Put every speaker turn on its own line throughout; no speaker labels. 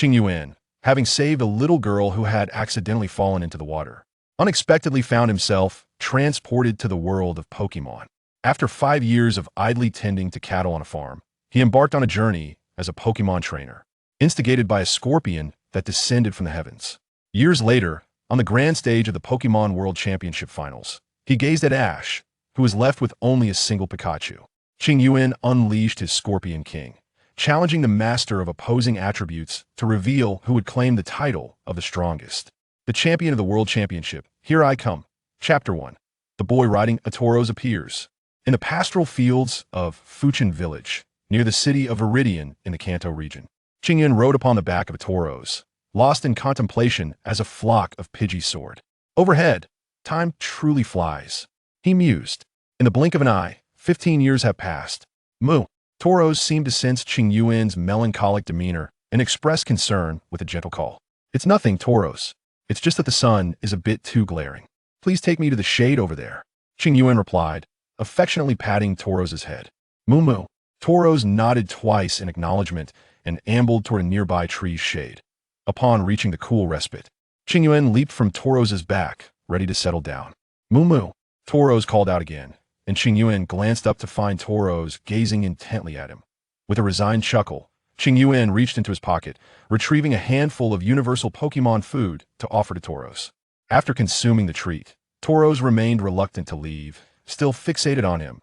Qingyuan, having saved a little girl who had accidentally fallen into the water, unexpectedly found himself transported to the world of Pokémon. After 5 years of idly tending to cattle on a farm, he embarked on a journey as a Pokémon trainer, instigated by a scorpion that descended from the heavens. Years later, on the grand stage of the Pokémon World Championship Finals, he gazed at Ash, who was left with only a single Pikachu. Qingyuan unleashed his Scorpion King, challenging the master of opposing attributes to reveal who would claim the title of the strongest. The champion of the World Championship, here I come. Chapter 1. The boy riding a Tauros appears. In the pastoral fields of Fuchin Village, near the city of Rhydon in the Kanto region, Qingyuan rode upon the back of a Tauros, lost in contemplation as a flock of Pidgeys soared. Overhead, time truly flies. He mused. In the blink of an eye, 15 years have passed. Moo. Tauros seemed to sense Qingyuan's melancholic demeanor and expressed concern with a gentle call. It's nothing, Tauros. It's just that the sun is a bit too glaring. Please take me to the shade over there. Qingyuan replied, affectionately patting Tauros's head. Moo moo. Tauros nodded twice in acknowledgement and ambled toward a nearby tree's shade. Upon reaching the cool respite, Qingyuan leaped from Tauros's back, ready to settle down. Moo moo. Tauros called out again, and Qingyuan glanced up to find Tauros gazing intently at him. With a resigned chuckle, Qingyuan reached into his pocket, retrieving a handful of universal Pokémon food to offer to Tauros. After consuming the treat, Tauros remained reluctant to leave, still fixated on him.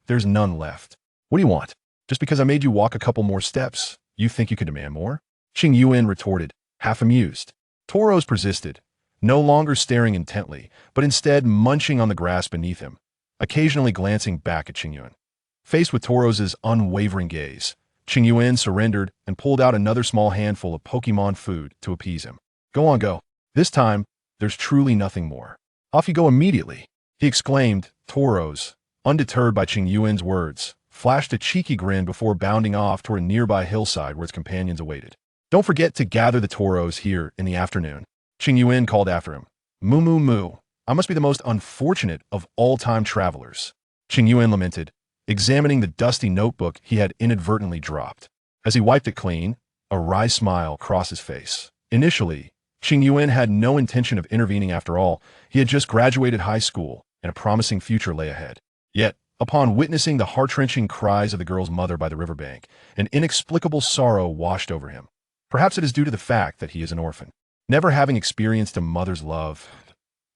There's none left. What do you want? Just because I made you walk a couple more steps, you think you could demand more? Qingyuan retorted, half amused. Tauros persisted, no longer staring intently, but instead munching on the grass beneath him, occasionally glancing back at Qingyuan. Faced with Tauros's unwavering gaze, Qingyuan surrendered and pulled out another small handful of Pokémon food to appease him. Go on, go. This time, there's truly nothing more. Off you go immediately, he exclaimed. Tauros, undeterred by Qingyuan's words, flashed a cheeky grin before bounding off toward a nearby hillside where its companions awaited. Don't forget to gather the Tauros here in the afternoon. Qingyuan called after him. Moo moo moo. I must be the most unfortunate of all-time travelers. Qingyuan lamented, examining the dusty notebook he had inadvertently dropped. As he wiped it clean, a wry smile crossed his face. Initially, Qingyuan had no intention of intervening after all. He had just graduated high school, and a promising future lay ahead. Yet, upon witnessing the heart-wrenching cries of the girl's mother by the riverbank, an inexplicable sorrow washed over him. Perhaps it is due to the fact that he is an orphan, never having experienced a mother's love.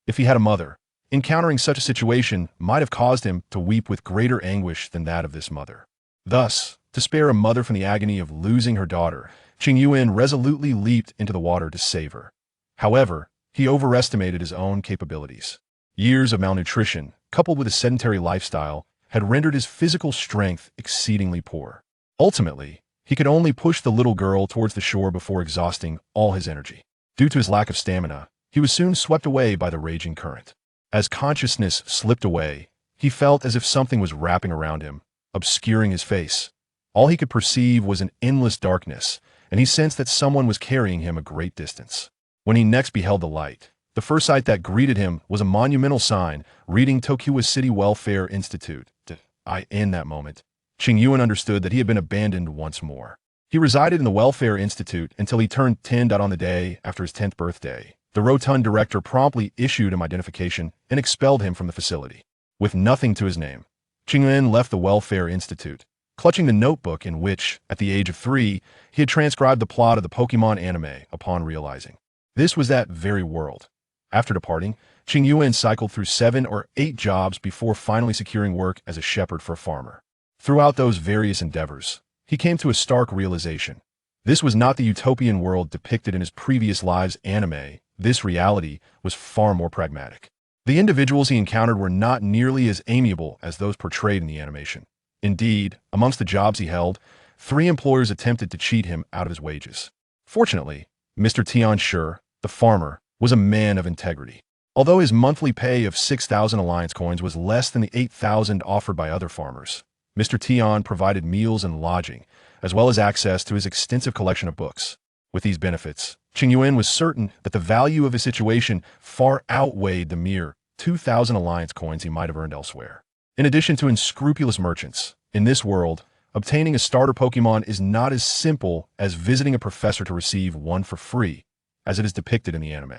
If he had a mother, encountering such a situation might have caused him to weep with greater anguish than that of this mother. Thus, to spare a mother from the agony of losing her daughter, Qingyuan resolutely leaped into the water to save her. However, he overestimated his own capabilities. Years of malnutrition, coupled with a sedentary lifestyle, had rendered his physical strength exceedingly poor. Ultimately, he could only push the little girl towards the shore before exhausting all his energy. Due to his lack of stamina, he was soon swept away by the raging current. As consciousness slipped away, he felt as if something was wrapping around him, obscuring his face. All he could perceive was an endless darkness, and he sensed that someone was carrying him a great distance. When he next beheld the light, the first sight that greeted him was a monumental sign reading Tokyo City Welfare Institute. In that moment, Qingyuan understood that he had been abandoned once more. He resided in the Welfare Institute until he turned 10 on the day after his 10th birthday. The rotund director promptly issued him identification and expelled him from the facility. With nothing to his name, Qingyuan left the Welfare Institute, clutching the notebook in which, at the age of 3, he had transcribed the plot of the Pokémon anime upon realizing. This was that very world. After departing, Qingyuan cycled through 7 or 8 jobs before finally securing work as a shepherd for a farmer. Throughout those various endeavors, he came to a stark realization. This was not the utopian world depicted in his previous lives' anime. This reality was far more pragmatic. The individuals he encountered were not nearly as amiable as those portrayed in the animation. Indeed, amongst the jobs he held, 3 employers attempted to cheat him out of his wages. Fortunately, Mr. Tian Shur, the farmer, was a man of integrity. Although his monthly pay of 6,000 alliance coins was less than the 8,000 offered by other farmers, Mr. Tian provided meals and lodging, as well as access to his extensive collection of books. With these benefits, Qingyuan was certain that the value of his situation far outweighed the mere 2,000 alliance coins he might have earned elsewhere. In addition to unscrupulous merchants, in this world, obtaining a starter Pokemon is not as simple as visiting a professor to receive one for free, as it is depicted in the anime.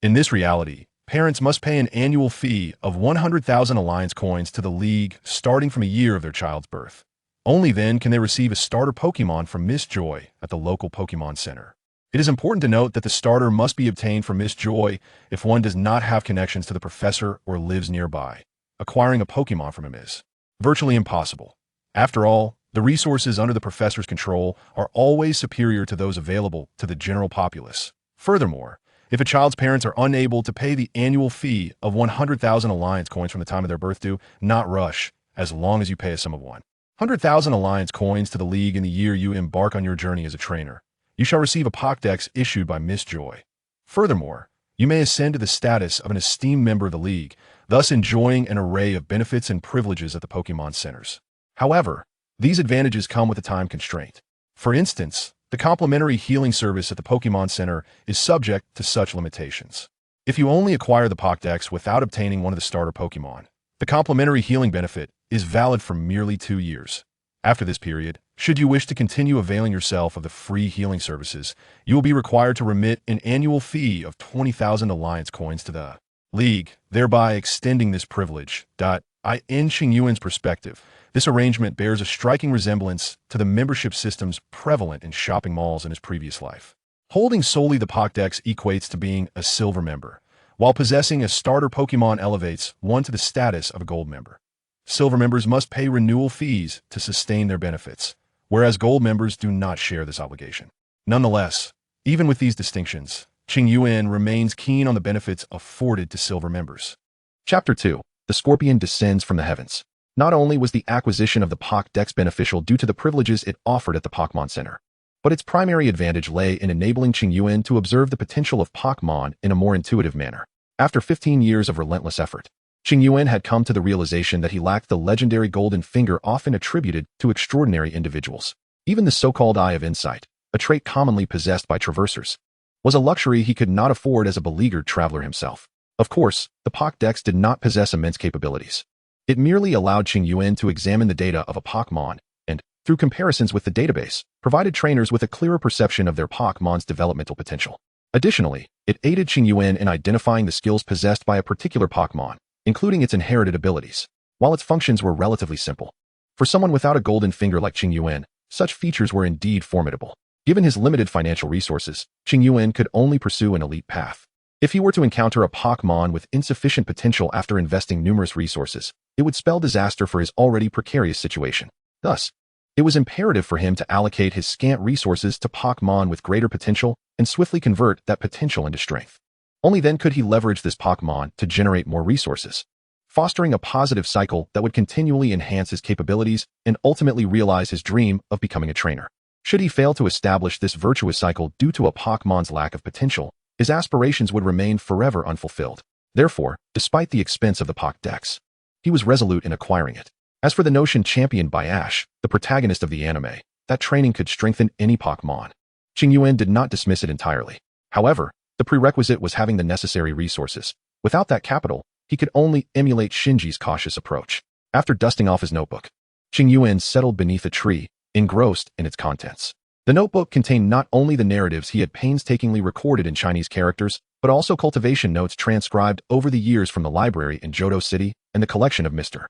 In this reality, parents must pay an annual fee of 100,000 Alliance coins to the League starting from a year of their child's birth. Only then can they receive a starter Pokemon from Miss Joy at the local Pokemon Center. It is important to note that the starter must be obtained from Miss Joy if one does not have connections to the professor or lives nearby. Acquiring a Pokemon from him is virtually impossible. After all, the resources under the professor's control are always superior to those available to the general populace. Furthermore, if a child's parents are unable to pay the annual fee of 100,000 Alliance coins from the time of their birth, do not rush, as long as you pay a sum of 100,000 Alliance coins to the League in the year you embark on your journey as a trainer. You shall receive a Pokédex issued by Miss Joy. Furthermore, you may ascend to the status of an esteemed member of the League, thus enjoying an array of benefits and privileges at the Pokemon Centers. However, these advantages come with a time constraint. For instance, the complimentary healing service at the Pokemon Center is subject to such limitations. If you only acquire the Pokédex without obtaining one of the starter Pokemon, the complimentary healing benefit is valid for merely 2 years. After this period, should you wish to continue availing yourself of the free healing services, you will be required to remit an annual fee of 20,000 Alliance coins to the League, thereby extending this privilege. In Qingyuan's perspective, this arrangement bears a striking resemblance to the membership systems prevalent in shopping malls in his previous life. Holding solely the Pokédex equates to being a silver member, while possessing a starter Pokemon elevates one to the status of a gold member. Silver members must pay renewal fees to sustain their benefits, whereas gold members do not share this obligation. Nonetheless, even with these distinctions, Qingyuan remains keen on the benefits afforded to silver members. Chapter 2. The Scorpion Descends from the Heavens. Not only was the acquisition of the Pokédex beneficial due to the privileges it offered at the Pokemon Center, but its primary advantage lay in enabling Qingyuan to observe the potential of Pokemon in a more intuitive manner. After 15 years of relentless effort, Qingyuan had come to the realization that he lacked the legendary golden finger often attributed to extraordinary individuals. Even the so-called Eye of Insight, a trait commonly possessed by traversers, was a luxury he could not afford as a beleaguered traveler himself. Of course, the Pokédex did not possess immense capabilities. It merely allowed Qingyuan to examine the data of a Pokémon and, through comparisons with the database, provided trainers with a clearer perception of their Pokémon's developmental potential. Additionally, it aided Qingyuan in identifying the skills possessed by a particular Pokémon, including its inherited abilities, while its functions were relatively simple. For someone without a golden finger like Qingyuan, such features were indeed formidable. Given his limited financial resources, Qingyuan could only pursue an elite path. If he were to encounter a Pokémon with insufficient potential after investing numerous resources, it would spell disaster for his already precarious situation. Thus, it was imperative for him to allocate his scant resources to Pokémon with greater potential and swiftly convert that potential into strength. Only then could he leverage this Pokémon to generate more resources, fostering a positive cycle that would continually enhance his capabilities and ultimately realize his dream of becoming a trainer. Should he fail to establish this virtuous cycle due to a Pokémon's lack of potential, his aspirations would remain forever unfulfilled. Therefore, despite the expense of the Pokédex, he was resolute in acquiring it. As for the notion championed by Ash, the protagonist of the anime, that training could strengthen any Pokémon, Qingyuan did not dismiss it entirely. However, the prerequisite was having the necessary resources. Without that capital, he could only emulate Shinji's cautious approach. After dusting off his notebook, Qingyuan settled beneath a tree, engrossed in its contents. The notebook contained not only the narratives he had painstakingly recorded in Chinese characters, but also cultivation notes transcribed over the years from the library in Johto City and the collection of Mr.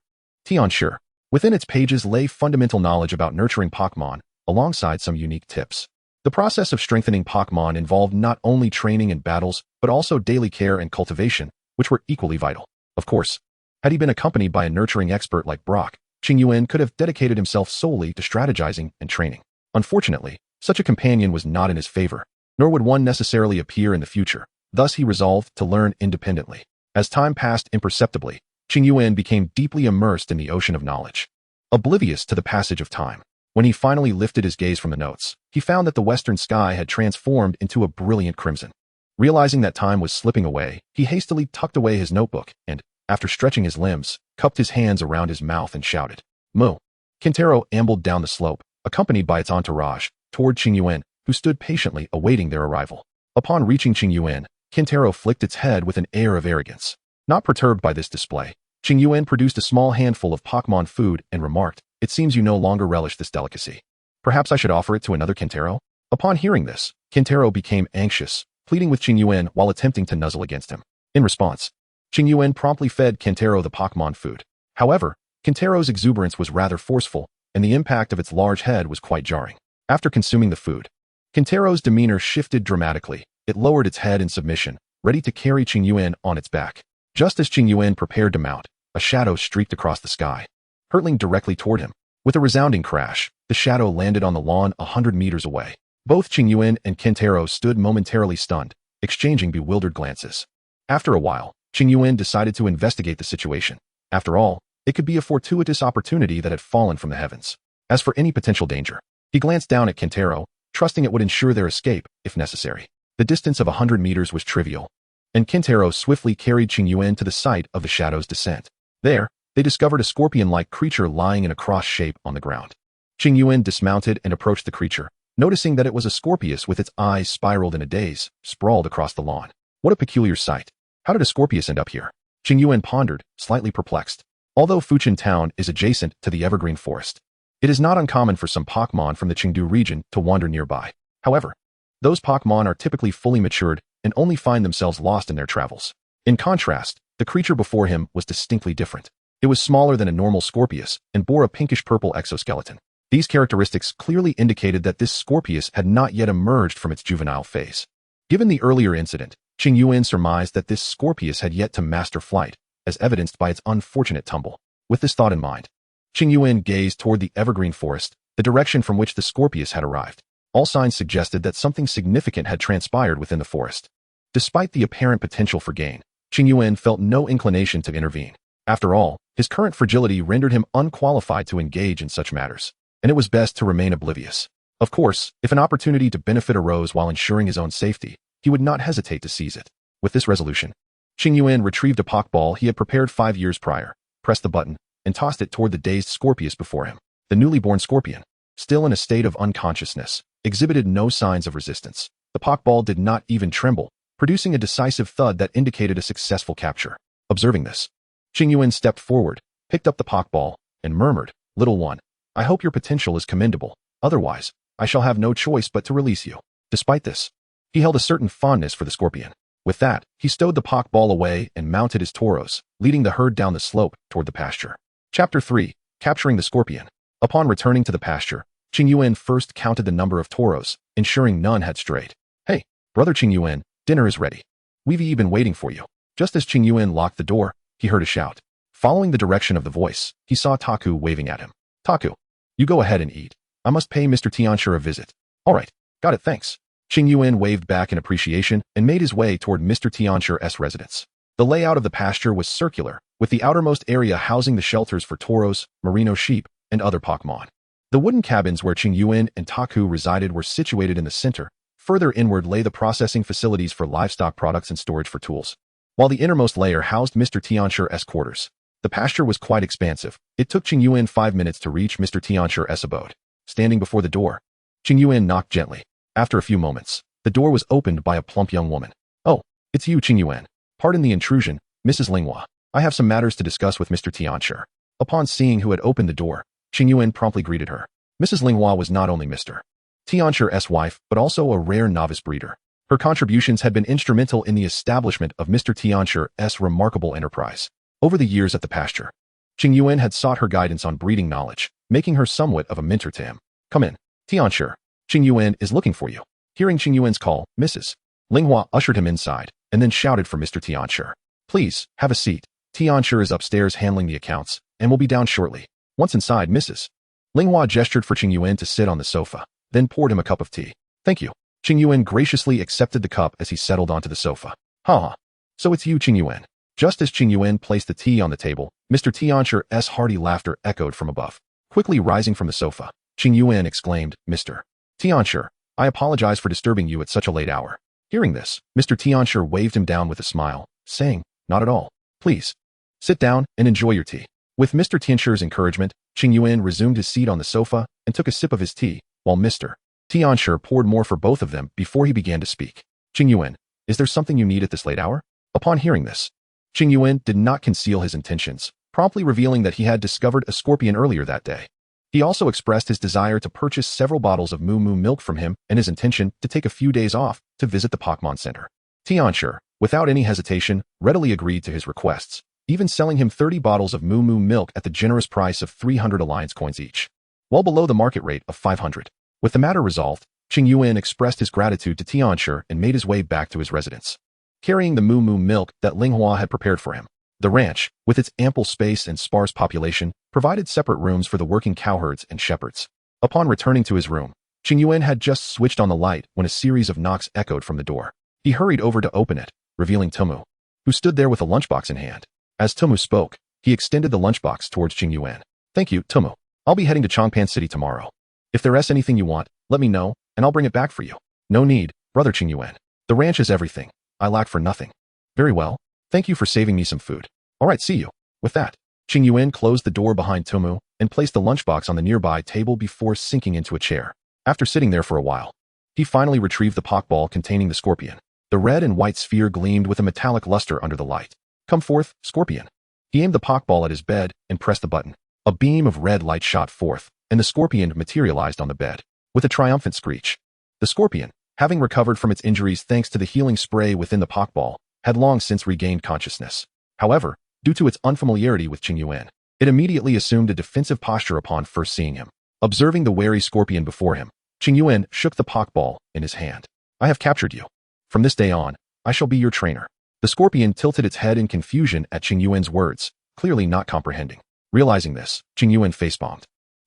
Tianshi. Within its pages lay fundamental knowledge about nurturing Pokémon, alongside some unique tips. The process of strengthening Pokémon involved not only training and battles, but also daily care and cultivation, which were equally vital. Of course, had he been accompanied by a nurturing expert like Brock, Qingyuan could have dedicated himself solely to strategizing and training. Unfortunately, such a companion was not in his favor, nor would one necessarily appear in the future. Thus he resolved to learn independently. As time passed imperceptibly, Qingyuan became deeply immersed in the ocean of knowledge, oblivious to the passage of time. When he finally lifted his gaze from the notes, he found that the western sky had transformed into a brilliant crimson. Realizing that time was slipping away, he hastily tucked away his notebook and, after stretching his limbs, cupped his hands around his mouth and shouted, "Moo!" Kintaro ambled down the slope, accompanied by its entourage, toward Qingyuan, who stood patiently awaiting their arrival. Upon reaching Qingyuan, Kintaro flicked its head with an air of arrogance. Not perturbed by this display, Qingyuan produced a small handful of Pokémon food and remarked, It seems you no longer relish this delicacy. Perhaps I should offer it to another Kintaro? Upon hearing this, Kintaro became anxious, pleading with Qingyuan while attempting to nuzzle against him. In response, Qingyuan promptly fed Kintaro the Pokémon food. However, Kintaro's exuberance was rather forceful, and the impact of its large head was quite jarring. After consuming the food, Kintaro's demeanor shifted dramatically. It lowered its head in submission, ready to carry Qingyuan on its back. Just as Qingyuan prepared to mount, a shadow streaked across the sky, hurtling directly toward him. With a resounding crash, the shadow landed on the lawn 100 meters away. Both Qingyuan and Kintaro stood momentarily stunned, exchanging bewildered glances. After a while, Qingyuan decided to investigate the situation. After all, it could be a fortuitous opportunity that had fallen from the heavens. As for any potential danger, he glanced down at Kintaro, trusting it would ensure their escape, if necessary. The distance of 100 meters was trivial, and Kintaro swiftly carried Qingyuan to the site of the shadow's descent. There, they discovered a scorpion-like creature lying in a cross shape on the ground. Qingyuan dismounted and approached the creature, noticing that it was a Scorpius with its eyes spiraled in a daze, sprawled across the lawn. What a peculiar sight. How did a Scorpius end up here? Qingyuan pondered, slightly perplexed. Although Fuchin Town is adjacent to the evergreen forest, it is not uncommon for some Pokémon from the Chengdu region to wander nearby. However, those Pokémon are typically fully matured and only find themselves lost in their travels. In contrast, the creature before him was distinctly different. It was smaller than a normal Scorpius and bore a pinkish-purple exoskeleton. These characteristics clearly indicated that this Scorpius had not yet emerged from its juvenile phase. Given the earlier incident, Qingyuan surmised that this Scorpius had yet to master flight, as evidenced by its unfortunate tumble. With this thought in mind, Qingyuan gazed toward the evergreen forest, the direction from which the Scorpius had arrived. All signs suggested that something significant had transpired within the forest. Despite the apparent potential for gain, Qingyuan felt no inclination to intervene. After all, his current fragility rendered him unqualified to engage in such matters, and it was best to remain oblivious. Of course, if an opportunity to benefit arose while ensuring his own safety, he would not hesitate to seize it. With this resolution, Qingyuan retrieved a Pokeball he had prepared 5 years prior, pressed the button, and tossed it toward the dazed Scorpius before him. The newly born Scorpion, still in a state of unconsciousness, exhibited no signs of resistance. The Pokeball did not even tremble, producing a decisive thud that indicated a successful capture. Observing this, Qingyuan stepped forward, picked up the Pokeball, and murmured, "Little one, I hope your potential is commendable. Otherwise, I shall have no choice but to release you." Despite this, he held a certain fondness for the Scorpion. With that, he stowed the Pokeball away and mounted his Tauros, leading the herd down the slope toward the pasture. Chapter 3. Capturing the Scorpion. Upon returning to the pasture, Qingyuan first counted the number of Tauros, ensuring none had strayed. "Hey, brother Qingyuan, dinner is ready. We've been waiting for you." Just as Qingyuan locked the door, he heard a shout. Following the direction of the voice, he saw Taku waving at him. "Taku, you go ahead and eat. I must pay Mr. Tianshi a visit." "All right, got it, thanks." Qingyuan waved back in appreciation and made his way toward Mr. Tianshi's residence. The layout of the pasture was circular, with the outermost area housing the shelters for Tauros, merino sheep, and other Pokémon. The wooden cabins where Qingyuan and Taku resided were situated in the center. Further inward lay the processing facilities for livestock products and storage for tools, while the innermost layer housed Mr. Tianshi's quarters. The pasture was quite expansive. It took Qingyuan 5 minutes to reach Mr. Tianshi's abode. Standing before the door, Qingyuan knocked gently. After a few moments, the door was opened by a plump young woman. "Oh, it's you, Qingyuan. Pardon the intrusion, Mrs. Linghua. I have some matters to discuss with Mr. Tianshi." Upon seeing who had opened the door, Qingyuan promptly greeted her. Mrs. Linghua was not only Mr. Tianshi's wife, but also a rare novice breeder. Her contributions had been instrumental in the establishment of Mr. Tianshi's remarkable enterprise. Over the years at the pasture, Qingyuan had sought her guidance on breeding knowledge, making her somewhat of a mentor to him. "Come in, Tianshi. Qingyuan is looking for you." Hearing Qingyuan's call, Mrs. Linghua ushered him inside, and then shouted for Mr. Tianshi. "Please, have a seat. Tianshi is upstairs handling the accounts, and will be down shortly." Once inside, Mrs. Linghua gestured for Qingyuan to sit on the sofa, then poured him a cup of tea. "Thank you." Qingyuan graciously accepted the cup as he settled onto the sofa. "Ha! So it's you, Qingyuan." Just as Qingyuan placed the tea on the table, Mr. Tianshi's hearty laughter echoed from above. Quickly rising from the sofa, Qingyuan exclaimed, "Mr. Tianshi, I apologize for disturbing you at such a late hour." Hearing this, Mr. Tianshi waved him down with a smile, saying, "Not at all. Please, sit down and enjoy your tea." With Mr. Tianshi's encouragement, Qingyuan resumed his seat on the sofa and took a sip of his tea, while Mr. Tianshi poured more for both of them before he began to speak. "Qingyuan, is there something you need at this late hour?" Upon hearing this, Qingyuan did not conceal his intentions, promptly revealing that he had discovered a scorpion earlier that day. He also expressed his desire to purchase several bottles of Moo Moo milk from him and his intention to take a few days off to visit the Pokémon Center. Tianshi, without any hesitation, readily agreed to his requests, even selling him 30 bottles of Moo Moo milk at the generous price of 300 alliance coins each, well below the market rate of 500. With the matter resolved, Qingyuan expressed his gratitude to Tianshi and made his way back to his residence, carrying the Moo Moo milk that Linghua had prepared for him. The ranch, with its ample space and sparse population, provided separate rooms for the working cowherds and shepherds. Upon returning to his room, Qingyuan had just switched on the light when a series of knocks echoed from the door. He hurried over to open it, revealing Tumu, who stood there with a lunchbox in hand. As Tumu spoke, he extended the lunchbox towards Qingyuan. Thank you, Tumu. I'll be heading to Changpan City tomorrow. If there's anything you want, let me know, and I'll bring it back for you. No need, brother Qingyuan. The ranch is everything. I lack for nothing. Very well. Thank you for saving me some food. All right, see you. With that, Qingyuan closed the door behind Tumu and placed the lunchbox on the nearby table before sinking into a chair. After sitting there for a while, he finally retrieved the Pokeball containing the Scorpion. The red and white sphere gleamed with a metallic luster under the light. Come forth, Scorpion. He aimed the Pokeball at his bed and pressed the button. A beam of red light shot forth, and the Scorpion materialized on the bed. With a triumphant screech, the Scorpion, having recovered from its injuries thanks to the healing spray within the Pokeball, had long since regained consciousness. However, due to its unfamiliarity with Qingyuan, it immediately assumed a defensive posture upon first seeing him. Observing the wary Scorpion before him, Qingyuan shook the Pokeball in his hand. I have captured you. From this day on, I shall be your trainer. The Scorpion tilted its head in confusion at Qingyuan's words, clearly not comprehending. Realizing this, Qingyuan facepalmed,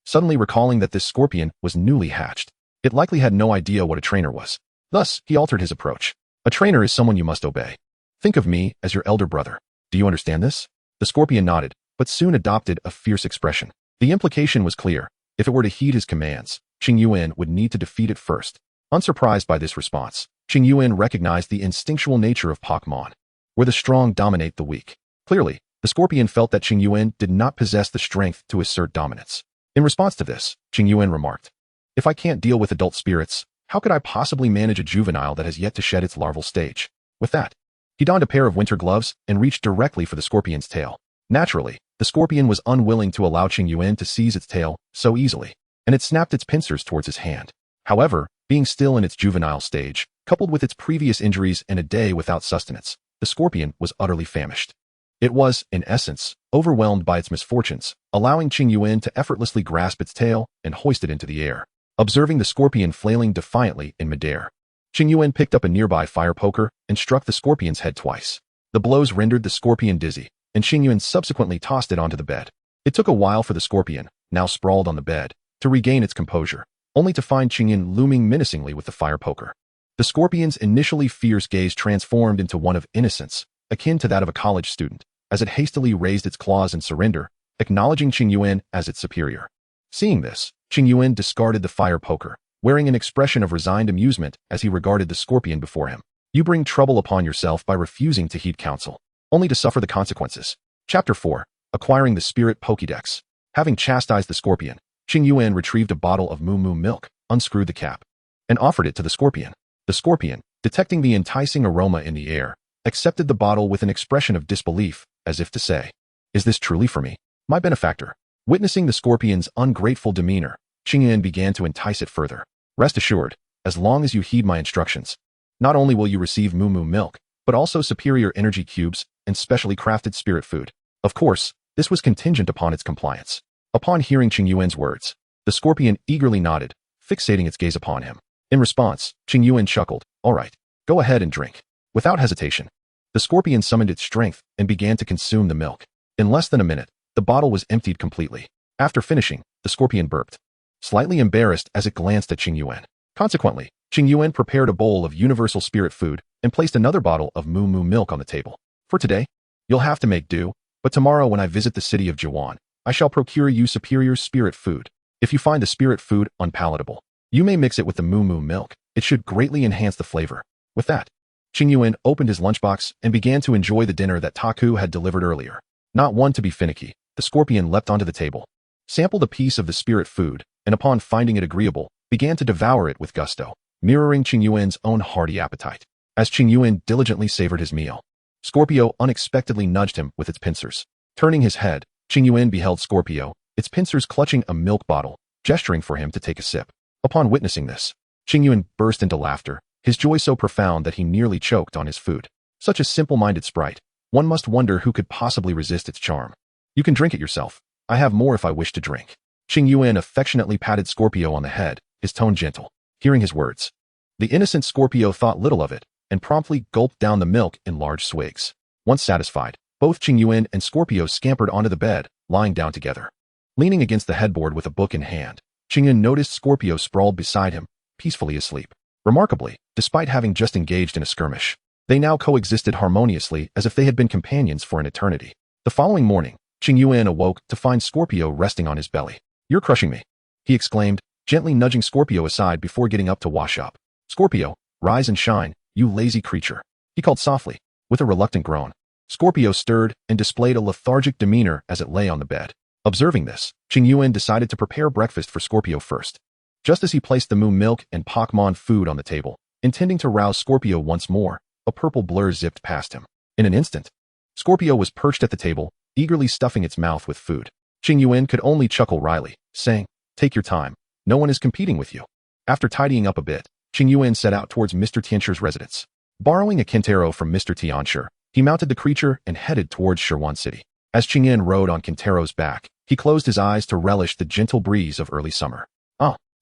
suddenly recalling that this Scorpion was newly hatched. It likely had no idea what a trainer was. Thus, he altered his approach. A trainer is someone you must obey. Think of me as your elder brother. Do you understand this? The Scorpion nodded, but soon adopted a fierce expression. The implication was clear. If it were to heed his commands, Qingyuan would need to defeat it first. Unsurprised by this response, Qingyuan recognized the instinctual nature of Pokémon, where the strong dominate the weak. Clearly, the Scorpion felt that Qingyuan did not possess the strength to assert dominance. In response to this, Qingyuan remarked, if I can't deal with adult spirits, how could I possibly manage a juvenile that has yet to shed its larval stage? With that, he donned a pair of winter gloves and reached directly for the Scorpion's tail. Naturally, the Scorpion was unwilling to allow Qingyuan to seize its tail so easily, and it snapped its pincers towards his hand. However, being still in its juvenile stage, coupled with its previous injuries and a day without sustenance, the Scorpion was utterly famished. It was, in essence, overwhelmed by its misfortunes, allowing Qingyuan to effortlessly grasp its tail and hoist it into the air. Observing the Scorpion flailing defiantly in midair, Qingyuan picked up a nearby fire poker and struck the Scorpion's head twice. The blows rendered the Scorpion dizzy, and Qingyuan subsequently tossed it onto the bed. It took a while for the Scorpion, now sprawled on the bed, to regain its composure, only to find Qingyuan looming menacingly with the fire poker. The Scorpion's initially fierce gaze transformed into one of innocence, akin to that of a college student, as it hastily raised its claws in surrender, acknowledging Qingyuan as its superior. Seeing this, Qingyuan discarded the fire poker, wearing an expression of resigned amusement as he regarded the Scorpion before him. You bring trouble upon yourself by refusing to heed counsel, only to suffer the consequences. Chapter 4. Acquiring the Spirit Pokédex. Having chastised the Scorpion, Qingyuan retrieved a bottle of Moo Moo milk, unscrewed the cap, and offered it to the Scorpion. The Scorpion, detecting the enticing aroma in the air, accepted the bottle with an expression of disbelief, as if to say, is this truly for me, my benefactor? Witnessing the Scorpion's ungrateful demeanor, Qingyuan began to entice it further. Rest assured, as long as you heed my instructions, not only will you receive Moo Moo milk, but also superior energy cubes and specially crafted spirit food. Of course, this was contingent upon its compliance. Upon hearing Qingyuan's words, the Scorpion eagerly nodded, fixating its gaze upon him. In response, Qingyuan chuckled, all right, go ahead and drink. Without hesitation, the Scorpion summoned its strength and began to consume the milk. In less than a minute, the bottle was emptied completely. After finishing, the Scorpion burped, slightly embarrassed as it glanced at Qingyuan. Consequently, Qingyuan prepared a bowl of universal spirit food and placed another bottle of Moo Moo milk on the table. For today, you'll have to make do, but tomorrow when I visit the city of Jiwan, I shall procure you superior spirit food. If you find the spirit food unpalatable, you may mix it with the Moo Moo milk. It should greatly enhance the flavor. With that, Qingyuan opened his lunchbox and began to enjoy the dinner that Taku had delivered earlier. Not one to be finicky, the Scorpion leapt onto the table, sampled a piece of the spirit food, and upon finding it agreeable, began to devour it with gusto, mirroring Qingyuan's own hearty appetite. As Qingyuan diligently savored his meal, Scorpio unexpectedly nudged him with its pincers. Turning his head, Qingyuan beheld Scorpio, its pincers clutching a milk bottle, gesturing for him to take a sip. Upon witnessing this, Qingyuan burst into laughter, his joy so profound that he nearly choked on his food. Such a simple-minded sprite, one must wonder who could possibly resist its charm. You can drink it yourself. I have more if I wish to drink. Qingyuan affectionately patted Scorpio on the head, his tone gentle. Hearing his words, the innocent Scorpio thought little of it, and promptly gulped down the milk in large swigs. Once satisfied, both Qingyuan and Scorpio scampered onto the bed, lying down together. Leaning against the headboard with a book in hand, Qingyuan noticed Scorpio sprawled beside him, peacefully asleep. Remarkably, despite having just engaged in a skirmish, they now coexisted harmoniously as if they had been companions for an eternity. The following morning, Qingyuan awoke to find Scorpio resting on his belly. "You're crushing me," he exclaimed, gently nudging Scorpio aside before getting up to wash up. "Scorpio, rise and shine, you lazy creature," he called softly. With a reluctant groan, Scorpio stirred and displayed a lethargic demeanor as it lay on the bed. Observing this, Qingyuan decided to prepare breakfast for Scorpio first. Just as he placed the moo milk and Pokémon food on the table, intending to rouse Scorpio once more, a purple blur zipped past him. In an instant, Scorpio was perched at the table, eagerly stuffing its mouth with food. Qingyuan could only chuckle wryly, saying, "Take your time. No one is competing with you." After tidying up a bit, Qingyuan set out towards Mr. Tianchu's residence. Borrowing a Quintero from Mr. Tianchu, he mounted the creature and headed towards Qingyuan City. As Qingyuan rode on Quintero's back, he closed his eyes to relish the gentle breeze of early summer.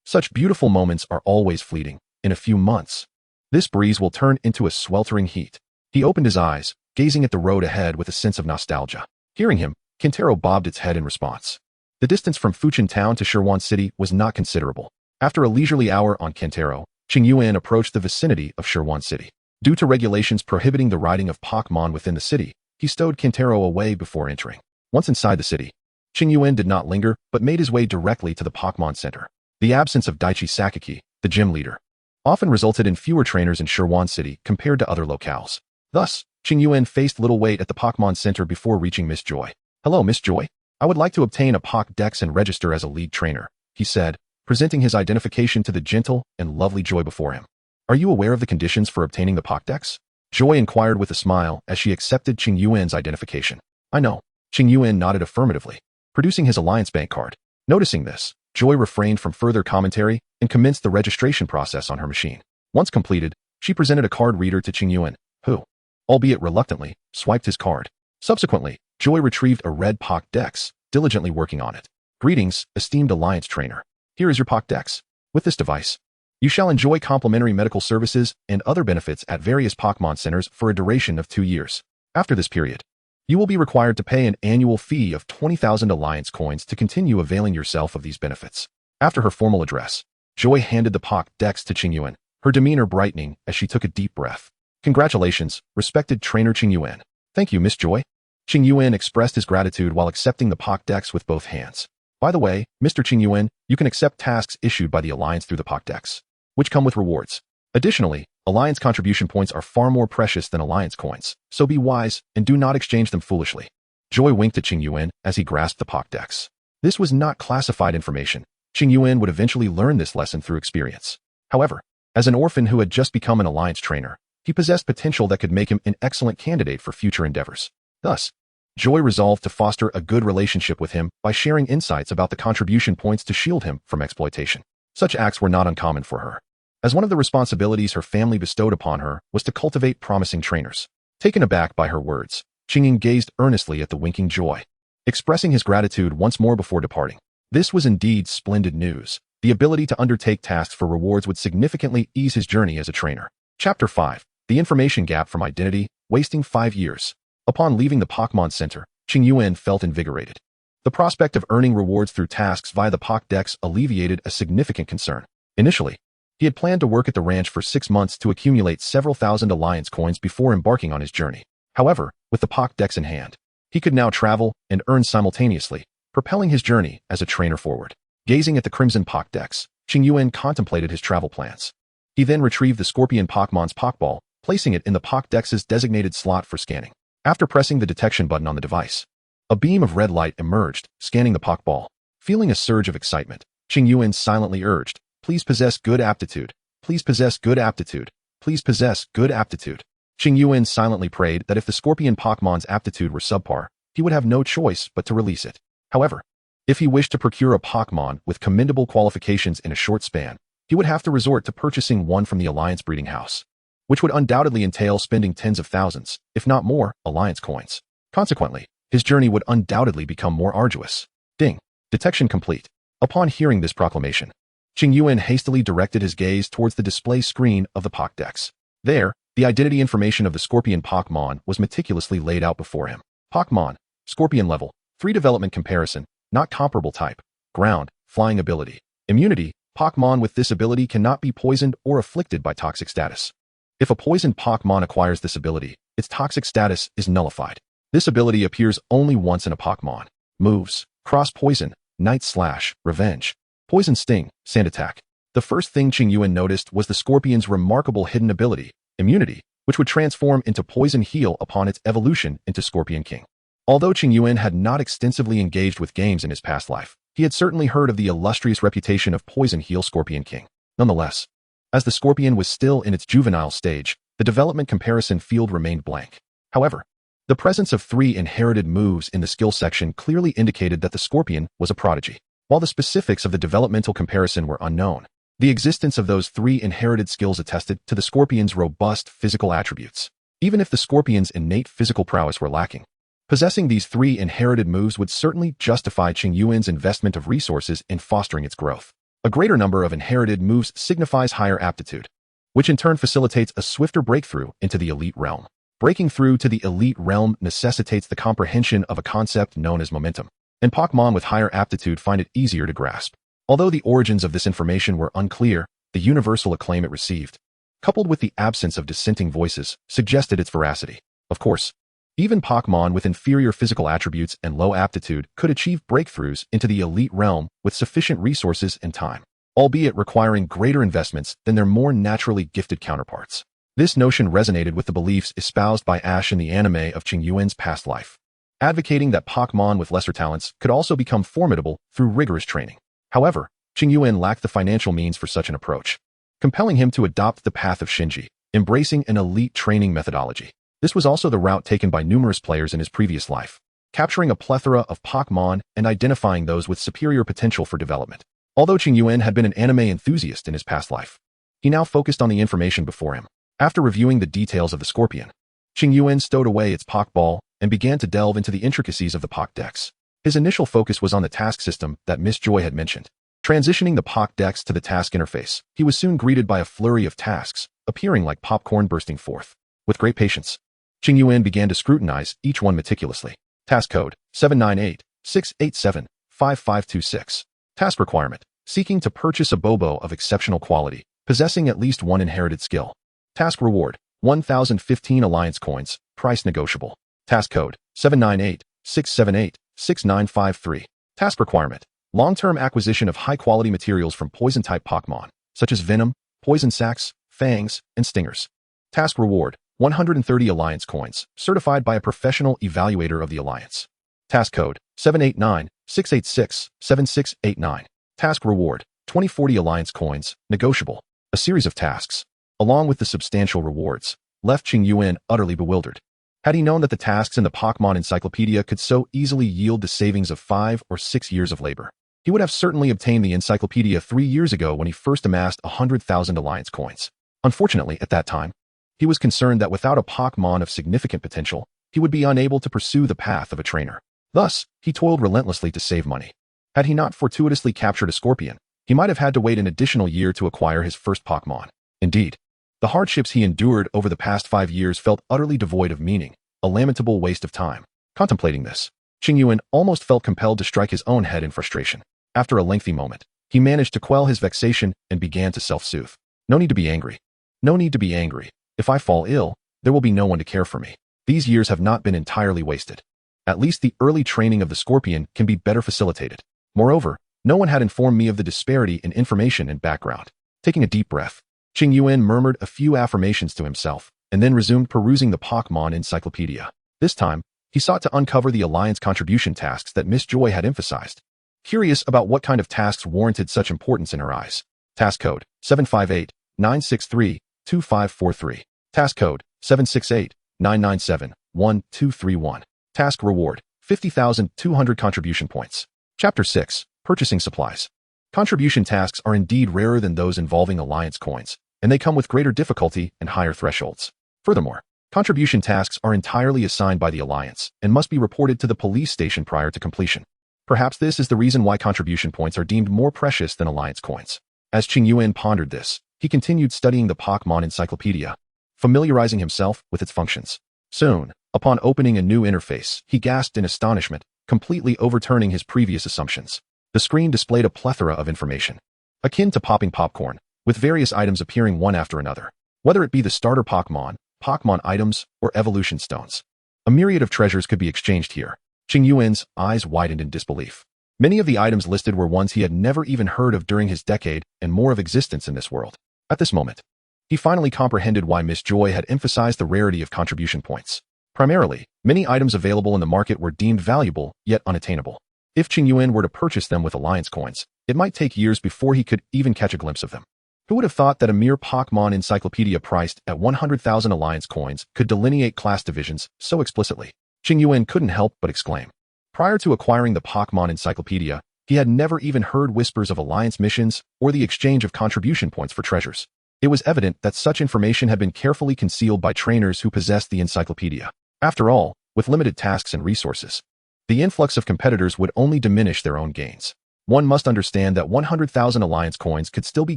Such beautiful moments are always fleeting. In a few months, this breeze will turn into a sweltering heat. He opened his eyes, gazing at the road ahead with a sense of nostalgia. Hearing him, Quintero bobbed its head in response. The distance from Fuchin Town to Qingyuan City was not considerable. After a leisurely hour on Quintero, Qingyuan approached the vicinity of Qingyuan City. Due to regulations prohibiting the riding of Pokémon within the city, he stowed Quintero away before entering. Once inside the city, Qingyuan did not linger but made his way directly to the Pokémon Center. The absence of Daichi Sakaki, the gym leader, often resulted in fewer trainers in Qingyuan City compared to other locales. Thus, Qingyuan faced little wait at the Pokémon Center before reaching Miss Joy. "Hello, Miss Joy. I would like to obtain a Pokédex and register as a league trainer," he said, presenting his identification to the gentle and lovely Joy before him. "Are you aware of the conditions for obtaining the Pokédex?" Joy inquired with a smile as she accepted Qingyuan's identification. "I know." Qingyuan nodded affirmatively, producing his Alliance Bank card. Noticing this, Joy refrained from further commentary and commenced the registration process on her machine. Once completed, she presented a card reader to Qingyuan, who, albeit reluctantly, swiped his card. Subsequently, Joy retrieved a red Pokédex, diligently working on it. "Greetings, esteemed Alliance trainer. Here is your Pokédex. With this device, you shall enjoy complimentary medical services and other benefits at various Pokémon centers for a duration of 2 years. After this period, you will be required to pay an annual fee of 20,000 Alliance coins to continue availing yourself of these benefits." After her formal address, Joy handed the Pokédex to Qingyuan, her demeanor brightening as she took a deep breath. "Congratulations, respected trainer Qingyuan." "Thank you, Miss Joy." Qingyuan expressed his gratitude while accepting the Pokédex with both hands. "By the way, Mr. Qingyuan, you can accept tasks issued by the Alliance through the Pokédex, which come with rewards. Additionally, Alliance contribution points are far more precious than Alliance coins, so be wise and do not exchange them foolishly." Joy winked at Qingyuan as he grasped the Pokédex. This was not classified information. Qingyuan would eventually learn this lesson through experience. However, as an orphan who had just become an Alliance trainer, he possessed potential that could make him an excellent candidate for future endeavors. Thus, Joy resolved to foster a good relationship with him by sharing insights about the contribution points to shield him from exploitation. Such acts were not uncommon for her, as one of the responsibilities her family bestowed upon her was to cultivate promising trainers. Taken aback by her words, Qingyuan gazed earnestly at the winking Joy, expressing his gratitude once more before departing. This was indeed splendid news. The ability to undertake tasks for rewards would significantly ease his journey as a trainer. Chapter 5. The Information Gap from Identity, Wasting 5 Years. Upon leaving the Pokémon Center, Qingyuan felt invigorated. The prospect of earning rewards through tasks via the Pokédex alleviated a significant concern. Initially, he had planned to work at the ranch for 6 months to accumulate several thousand Alliance coins before embarking on his journey. However, with the Pokédex in hand, he could now travel and earn simultaneously, propelling his journey as a trainer forward. Gazing at the Crimson Pokédex, Qingyuan contemplated his travel plans. He then retrieved the Scorpion Pokémon's Pokéball, placing it in the Pokédex's designated slot for scanning. After pressing the detection button on the device, a beam of red light emerged, scanning the Pokéball. Feeling a surge of excitement, Qingyuan silently urged, "Please possess good aptitude. Please possess good aptitude. Please possess good aptitude." Qingyuan silently prayed that if the Scorpion Pokémon's aptitude were subpar, he would have no choice but to release it. However, If he wished to procure a Pokémon with commendable qualifications in a short span, he would have to resort to purchasing one from the Alliance breeding house, which would undoubtedly entail spending tens of thousands, if not more, Alliance coins. Consequently, his journey would undoubtedly become more arduous. Ding. Detection complete. Upon hearing this proclamation, Qingyuan hastily directed his gaze towards the display screen of the Pokédex. There, the identity information of the Scorpion Pokémon was meticulously laid out before him. Pokémon, Scorpion level, 3 development comparison, not comparable type, ground, flying ability. Immunity, Pokémon with this ability cannot be poisoned or afflicted by toxic status. If a poisoned Pokémon acquires this ability, its toxic status is nullified. This ability appears only once in a Pokémon. Moves, Cross Poison, Night Slash, Revenge, Poison Sting, Sand Attack. The first thing Qingyuan noticed was the Scorpion's remarkable hidden ability, Immunity, which would transform into Poison Heal upon its evolution into Scorpion King. Although Qingyuan had not extensively engaged with games in his past life, he had certainly heard of the illustrious reputation of Poison Heal Scorpion King. Nonetheless, as the Scorpion was still in its juvenile stage, the development comparison field remained blank. However, the presence of 3 inherited moves in the skill section clearly indicated that the Scorpion was a prodigy. While the specifics of the developmental comparison were unknown, the existence of those 3 inherited skills attested to the Scorpion's robust physical attributes. Even if the Scorpion's innate physical prowess were lacking, possessing these 3 inherited moves would certainly justify Qingyuan's investment of resources in fostering its growth. A greater number of inherited moves signifies higher aptitude, which in turn facilitates a swifter breakthrough into the elite realm. Breaking through to the elite realm necessitates the comprehension of a concept known as momentum, and Pokémon with higher aptitude find it easier to grasp. Although the origins of this information were unclear, the universal acclaim it received, coupled with the absence of dissenting voices, suggested its veracity. Of course, even Pokémon with inferior physical attributes and low aptitude could achieve breakthroughs into the elite realm with sufficient resources and time, albeit requiring greater investments than their more naturally gifted counterparts. This notion resonated with the beliefs espoused by Ash in the anime of Qingyuan's past life, advocating that Pokémon with lesser talents could also become formidable through rigorous training. However, Qingyuan lacked the financial means for such an approach, compelling him to adopt the path of Shinji, embracing an elite training methodology. This was also the route taken by numerous players in his previous life, capturing a plethora of Pokémon and identifying those with superior potential for development. Although Qingyuan had been an anime enthusiast in his past life, he now focused on the information before him. After reviewing the details of the Scorpion, Qingyuan stowed away its Pokéball and began to delve into the intricacies of the Pokédex. His initial focus was on the task system that Miss Joy had mentioned. Transitioning the Pokédex to the task interface, he was soon greeted by a flurry of tasks, appearing like popcorn bursting forth. With great patience, Qingyuan began to scrutinize each one meticulously. Task code 798-687-5526. Task requirement: seeking to purchase a Bobo of exceptional quality, possessing at least 1 inherited skill. Task reward: 1,015 Alliance coins, price negotiable. Task code 798-678-6953. Task requirement: long-term acquisition of high-quality materials from poison-type Pokémon, such as Venom, Poison Sacs, Fangs, and Stingers. Task reward: 130 Alliance coins, certified by a professional evaluator of the Alliance. Task code 789-686-7689. Task reward: 2040 Alliance coins, negotiable. A series of tasks, along with the substantial rewards, left Qingyuan utterly bewildered. Had he known that the tasks in the Pokémon Encyclopedia could so easily yield the savings of 5 or 6 years of labor, he would have certainly obtained the encyclopedia 3 years ago when he first amassed 100,000 Alliance coins. Unfortunately, at that time, he was concerned that without a Pokémon of significant potential, he would be unable to pursue the path of a trainer. Thus, he toiled relentlessly to save money. Had he not fortuitously captured a Scorpion, he might have had to wait an additional year to acquire his first Pokémon. Indeed, the hardships he endured over the past 5 years felt utterly devoid of meaning, a lamentable waste of time. Contemplating this, Qingyuan almost felt compelled to strike his own head in frustration. After a lengthy moment, he managed to quell his vexation and began to self-soothe. No need to be angry. No need to be angry. If I fall ill, there will be no one to care for me. These years have not been entirely wasted. At least the early training of the Scorpion can be better facilitated. Moreover, no one had informed me of the disparity in information and background. Taking a deep breath, Qingyuan murmured a few affirmations to himself, and then resumed perusing the Pokémon Encyclopedia. This time, he sought to uncover the Alliance contribution tasks that Miss Joy had emphasized. Curious about what kind of tasks warranted such importance in her eyes. Task code 758-963-2543. Task code 768-997-1231. Task reward: 50,200 contribution points. Chapter 6. Purchasing Supplies. Contribution tasks are indeed rarer than those involving alliance coins, and they come with greater difficulty and higher thresholds. Furthermore, contribution tasks are entirely assigned by the alliance and must be reported to the police station prior to completion. Perhaps this is the reason why contribution points are deemed more precious than alliance coins. As Qingyuan pondered this, he continued studying the Pokémon encyclopedia, familiarizing himself with its functions. Soon, upon opening a new interface, he gasped in astonishment, completely overturning his previous assumptions. The screen displayed a plethora of information, akin to popping popcorn, with various items appearing one after another, whether it be the starter Pokémon, Pokémon items, or evolution stones. A myriad of treasures could be exchanged here. Qingyuan's eyes widened in disbelief. Many of the items listed were ones he had never even heard of during his decade and more of existence in this world. At this moment, he finally comprehended why Miss Joy had emphasized the rarity of contribution points. Primarily, many items available in the market were deemed valuable, yet unattainable. If Qingyuan were to purchase them with alliance coins, it might take years before he could even catch a glimpse of them. Who would have thought that a mere Pokémon encyclopedia priced at 100,000 alliance coins could delineate class divisions so explicitly? Qingyuan couldn't help but exclaim. Prior to acquiring the Pokémon encyclopedia, he had never even heard whispers of alliance missions or the exchange of contribution points for treasures. It was evident that such information had been carefully concealed by trainers who possessed the encyclopedia. After all, with limited tasks and resources, the influx of competitors would only diminish their own gains. One must understand that 100,000 alliance coins could still be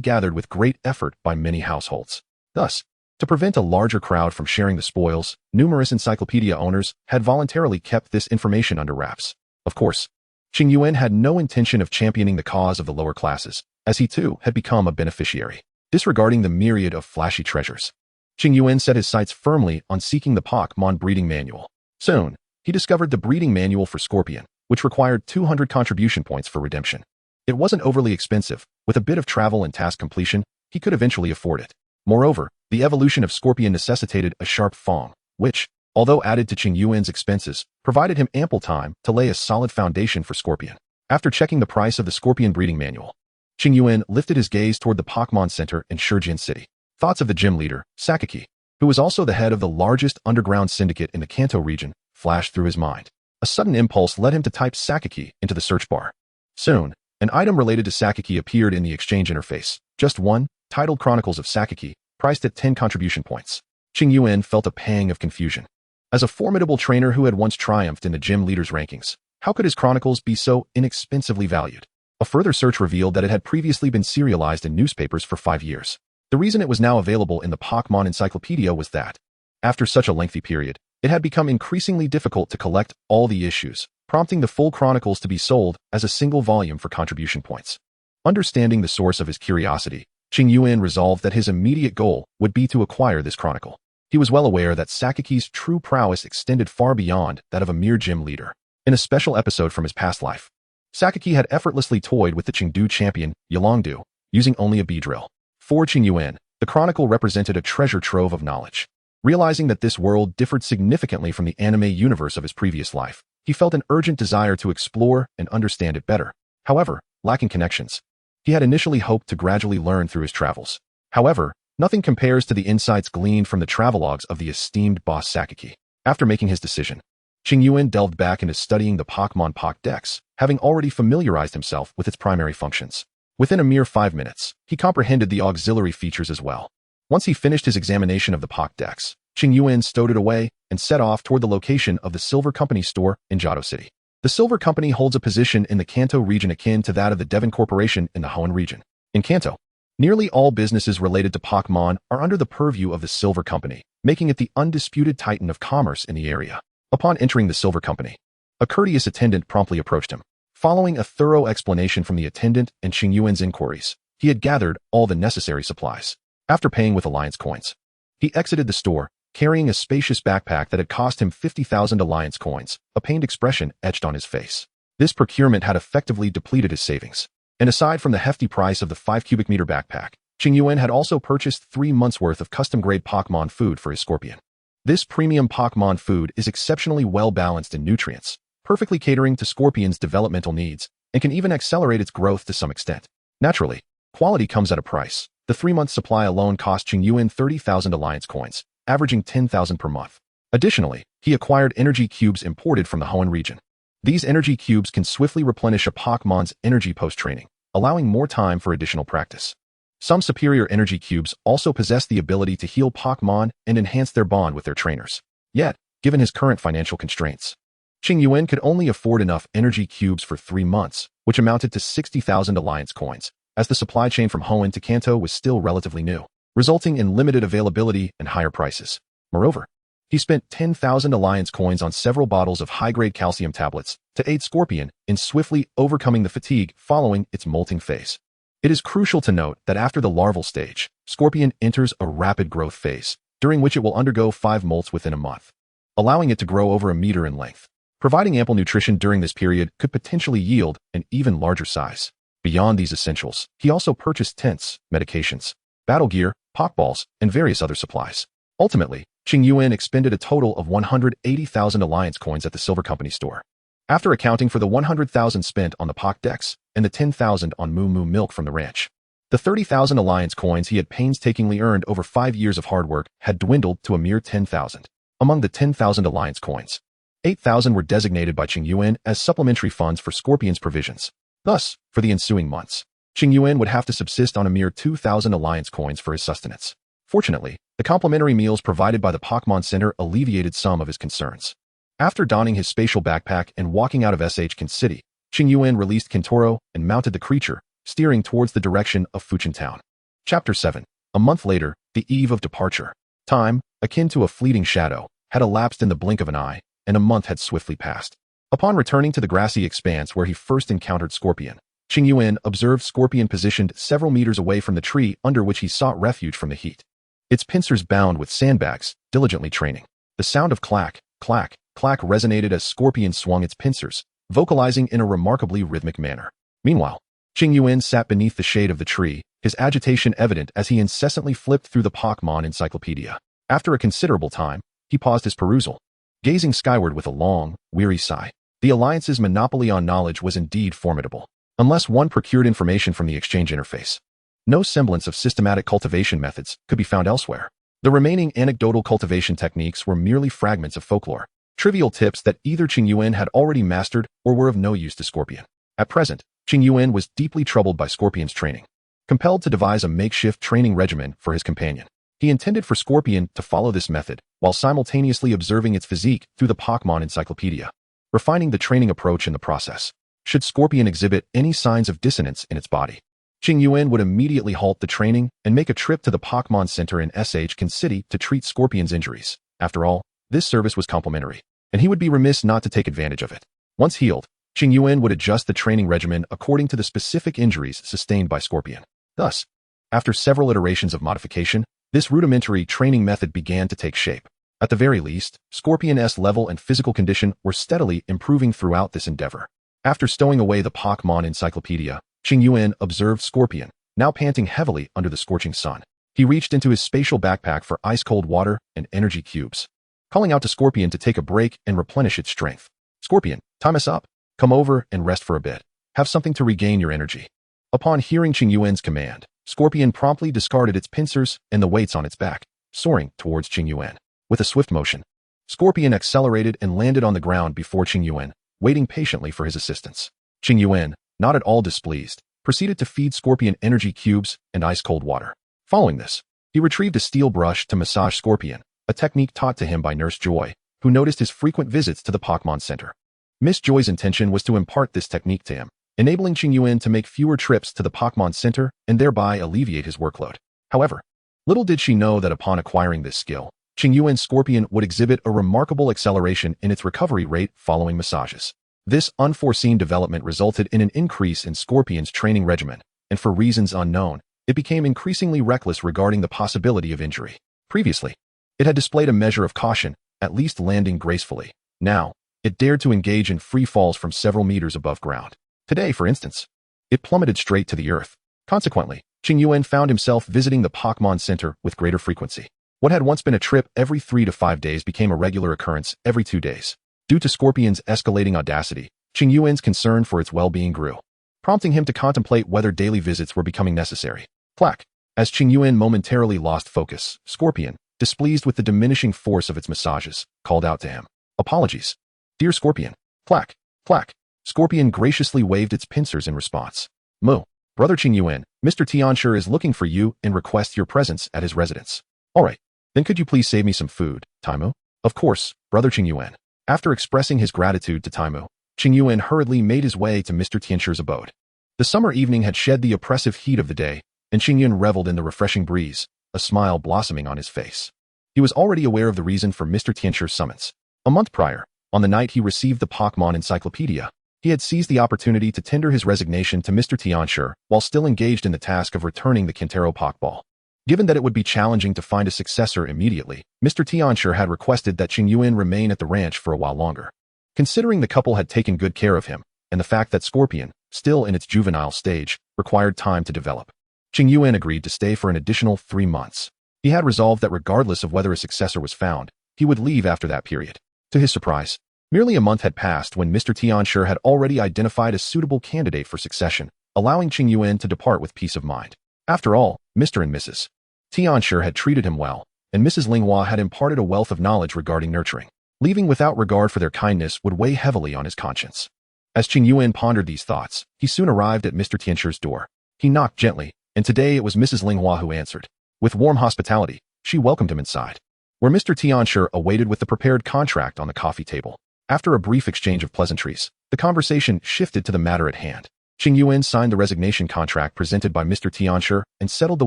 gathered with great effort by many households. Thus, to prevent a larger crowd from sharing the spoils, numerous encyclopedia owners had voluntarily kept this information under wraps. Of course, Qingyuan had no intention of championing the cause of the lower classes, as he too had become a beneficiary. Disregarding the myriad of flashy treasures, Qingyuan set his sights firmly on seeking the Pokémon breeding manual. Soon, he discovered the breeding manual for Scorpion, which required 200 contribution points for redemption. It wasn't overly expensive. With a bit of travel and task completion, he could eventually afford it. Moreover, the evolution of Scorpion necessitated a sharp fang, which, although added to Qingyuan's expenses, provided him ample time to lay a solid foundation for Scorpion. After checking the price of the Scorpion breeding manual, Qingyuan lifted his gaze toward the Pokémon Center in Shijin City. Thoughts of the gym leader, Sakaki, who was also the head of the largest underground syndicate in the Kanto region, flashed through his mind. A sudden impulse led him to type Sakaki into the search bar. Soon, an item related to Sakaki appeared in the exchange interface. Just one, titled Chronicles of Sakaki, priced at 10 contribution points. Qingyuan felt a pang of confusion. As a formidable trainer who had once triumphed in the gym leader's rankings, how could his chronicles be so inexpensively valued? A further search revealed that it had previously been serialized in newspapers for 5 years. The reason it was now available in the Pokémon encyclopedia was that, after such a lengthy period, it had become increasingly difficult to collect all the issues, prompting the full chronicles to be sold as a single volume for contribution points. Understanding the source of his curiosity, Qingyuan resolved that his immediate goal would be to acquire this chronicle. He was well aware that Sakaki's true prowess extended far beyond that of a mere gym leader. In a special episode from his past life, Sakaki had effortlessly toyed with the Chengdu champion, Yolongdu, using only a Beedrill. For Qingyuan, the chronicle represented a treasure trove of knowledge. Realizing that this world differed significantly from the anime universe of his previous life, he felt an urgent desire to explore and understand it better. However, lacking connections, he had initially hoped to gradually learn through his travels. However, nothing compares to the insights gleaned from the travelogues of the esteemed boss Sakaki. After making his decision, Qingyuan delved back into studying the Pokémon Pokédex, having already familiarized himself with its primary functions. Within a mere 5 minutes, he comprehended the auxiliary features as well. Once he finished his examination of the Pokédex, Qingyuan stowed it away and set off toward the location of the Silver Company store in Johto City. The Silver Company holds a position in the Kanto region akin to that of the Devon Corporation in the Hoenn region. In Kanto, nearly all businesses related to Pokémon are under the purview of the Silver Company, making it the undisputed titan of commerce in the area. Upon entering the Silver Company, a courteous attendant promptly approached him. Following a thorough explanation from the attendant and Qingyuan's inquiries, he had gathered all the necessary supplies. After paying with alliance coins, he exited the store, carrying a spacious backpack that had cost him 50,000 alliance coins, a pained expression etched on his face. This procurement had effectively depleted his savings. And aside from the hefty price of the 5 cubic meter backpack, Qingyuan had also purchased 3 months' worth of custom-grade Pokémon food for his Scorpion. This premium Pokémon food is exceptionally well-balanced in nutrients, perfectly catering to Scorpion's developmental needs, and can even accelerate its growth to some extent. Naturally, quality comes at a price. The 3-month supply alone cost Qingyuan 30,000 alliance coins, averaging 10,000 per month. Additionally, he acquired energy cubes imported from the Hoenn region. These energy cubes can swiftly replenish a Pokémon's energy post-training, allowing more time for additional practice. Some superior energy cubes also possess the ability to heal Pokémon and enhance their bond with their trainers. Yet, given his current financial constraints, Qingyuan could only afford enough energy cubes for 3 months, which amounted to 60,000 alliance coins, as the supply chain from Hoenn to Kanto was still relatively new, resulting in limited availability and higher prices. Moreover, he spent 10,000 alliance coins on several bottles of high-grade calcium tablets to aid Scorpion in swiftly overcoming the fatigue following its molting phase. It is crucial to note that after the larval stage, Scorpion enters a rapid growth phase, during which it will undergo 5 molts within a month, allowing it to grow over a meter in length. Providing ample nutrition during this period could potentially yield an even larger size. Beyond these essentials, he also purchased tents, medications, battle gear, Pokeballs, and various other supplies. Ultimately, Qingyuan expended a total of 180,000 alliance coins at the Silver Company store. After accounting for the 100,000 spent on the Pokédex and the 10,000 on Moo Moo milk from the ranch, the 30,000 alliance coins he had painstakingly earned over 5 years of hard work had dwindled to a mere 10,000. Among the 10,000 alliance coins, 8,000 were designated by Qingyuan as supplementary funds for Scorpion's provisions. Thus, for the ensuing months, Qingyuan would have to subsist on a mere 2,000 alliance coins for his sustenance. Fortunately, the complimentary meals provided by the Pokémon Center alleviated some of his concerns. After donning his spatial backpack and walking out of Qin City, Qingyuan released Kintoro and mounted the creature, steering towards the direction of Fuchin Town. Chapter 7. A month later, the eve of departure. Time, akin to a fleeting shadow, had elapsed in the blink of an eye, and a month had swiftly passed. Upon returning to the grassy expanse where he first encountered Scorpion, Qingyuan observed Scorpion positioned several meters away from the tree under which he sought refuge from the heat. Its pincers bound with sandbags, diligently training. The sound of clack, clack, clack resonated as Scorpion swung its pincers, vocalizing in a remarkably rhythmic manner. Meanwhile, Qingyuan sat beneath the shade of the tree, his agitation evident as he incessantly flipped through the Pokémon encyclopedia. After a considerable time, he paused his perusal, gazing skyward with a long, weary sigh. The Alliance's monopoly on knowledge was indeed formidable. Unless one procured information from the exchange interface, no semblance of systematic cultivation methods could be found elsewhere. The remaining anecdotal cultivation techniques were merely fragments of folklore, trivial tips that either Qingyuan had already mastered or were of no use to Scorpion. At present, Qingyuan was deeply troubled by Scorpion's training. Compelled to devise a makeshift training regimen for his companion, he intended for Scorpion to follow this method while simultaneously observing its physique through the Pokémon encyclopedia, refining the training approach in the process. Should Scorpion exhibit any signs of dissonance in its body, Qingyuan would immediately halt the training and make a trip to the Pokémon Center in Qin City to treat Scorpion's injuries. After all, this service was complimentary, and he would be remiss not to take advantage of it. Once healed, Qingyuan would adjust the training regimen according to the specific injuries sustained by Scorpion. Thus, after several iterations of modification, this rudimentary training method began to take shape. At the very least, Scorpion's level and physical condition were steadily improving throughout this endeavor. After stowing away the Pokémon encyclopedia, Qingyuan observed Scorpion, now panting heavily under the scorching sun. He reached into his spatial backpack for ice-cold water and energy cubes, calling out to Scorpion to take a break and replenish its strength. "Scorpion, time is up. Come over and rest for a bit. Have something to regain your energy." Upon hearing Qingyuan's command, Scorpion promptly discarded its pincers and the weights on its back, soaring towards Qingyuan. With a swift motion, Scorpion accelerated and landed on the ground before Qingyuan, waiting patiently for his assistance. Qingyuan, not at all displeased, proceeded to feed Scorpion energy cubes and ice-cold water. Following this, he retrieved a steel brush to massage Scorpion, a technique taught to him by Nurse Joy, who noticed his frequent visits to the Pokémon Center. Miss Joy's intention was to impart this technique to him, enabling Qingyuan to make fewer trips to the Pokémon Center and thereby alleviate his workload. However, little did she know that upon acquiring this skill, Qingyuan's Scorpion would exhibit a remarkable acceleration in its recovery rate following massages. This unforeseen development resulted in an increase in Scorpion's training regimen, and for reasons unknown, it became increasingly reckless regarding the possibility of injury. Previously, it had displayed a measure of caution, at least landing gracefully. Now, it dared to engage in free falls from several meters above ground. Today, for instance, it plummeted straight to the earth. Consequently, Qingyuan found himself visiting the Pokémon Center with greater frequency. What had once been a trip every 3 to 5 days became a regular occurrence every 2 days. Due to Scorpion's escalating audacity, Qingyuan's concern for its well-being grew, prompting him to contemplate whether daily visits were becoming necessary. Clack. As Qingyuan momentarily lost focus, Scorpion, displeased with the diminishing force of its massages, called out to him. "Apologies. Dear Scorpion." Clack. Plaque. Scorpion graciously waved its pincers in response. Moo. Brother Qingyuan, Mr. Tianshi is looking for you and requests your presence at his residence. All right. Then could you please save me some food, Taimu? Of course, Brother Qingyuan. After expressing his gratitude to Taimu, Qingyuan hurriedly made his way to Mr. Tianshi's abode. The summer evening had shed the oppressive heat of the day, and Qingyuan reveled in the refreshing breeze, a smile blossoming on his face. He was already aware of the reason for Mr. Tianshi's summons. A month prior, on the night he received the Pokémon encyclopedia, he had seized the opportunity to tender his resignation to Mr. Tianshi while still engaged in the task of returning the Quintero Pokeball. Given that it would be challenging to find a successor immediately, Mr. Tianshi had requested that Qingyuan remain at the ranch for a while longer. Considering the couple had taken good care of him, and the fact that Scorpion, still in its juvenile stage, required time to develop, Qingyuan agreed to stay for an additional 3 months. He had resolved that regardless of whether a successor was found, he would leave after that period. To his surprise, merely a month had passed when Mr. Tianshi had already identified a suitable candidate for succession, allowing Qingyuan to depart with peace of mind. After all, Mr. and Mrs. Tianshi had treated him well, and Mrs. Linghua had imparted a wealth of knowledge regarding nurturing. Leaving without regard for their kindness would weigh heavily on his conscience. As Qingyuan pondered these thoughts, he soon arrived at Mr. Tianshi's door. He knocked gently, and today it was Mrs. Linghua who answered. With warm hospitality, she welcomed him inside, where Mr. Tianshi awaited with the prepared contract on the coffee table. After a brief exchange of pleasantries, the conversation shifted to the matter at hand. Qingyuan signed the resignation contract presented by Mr. Tianshi and settled the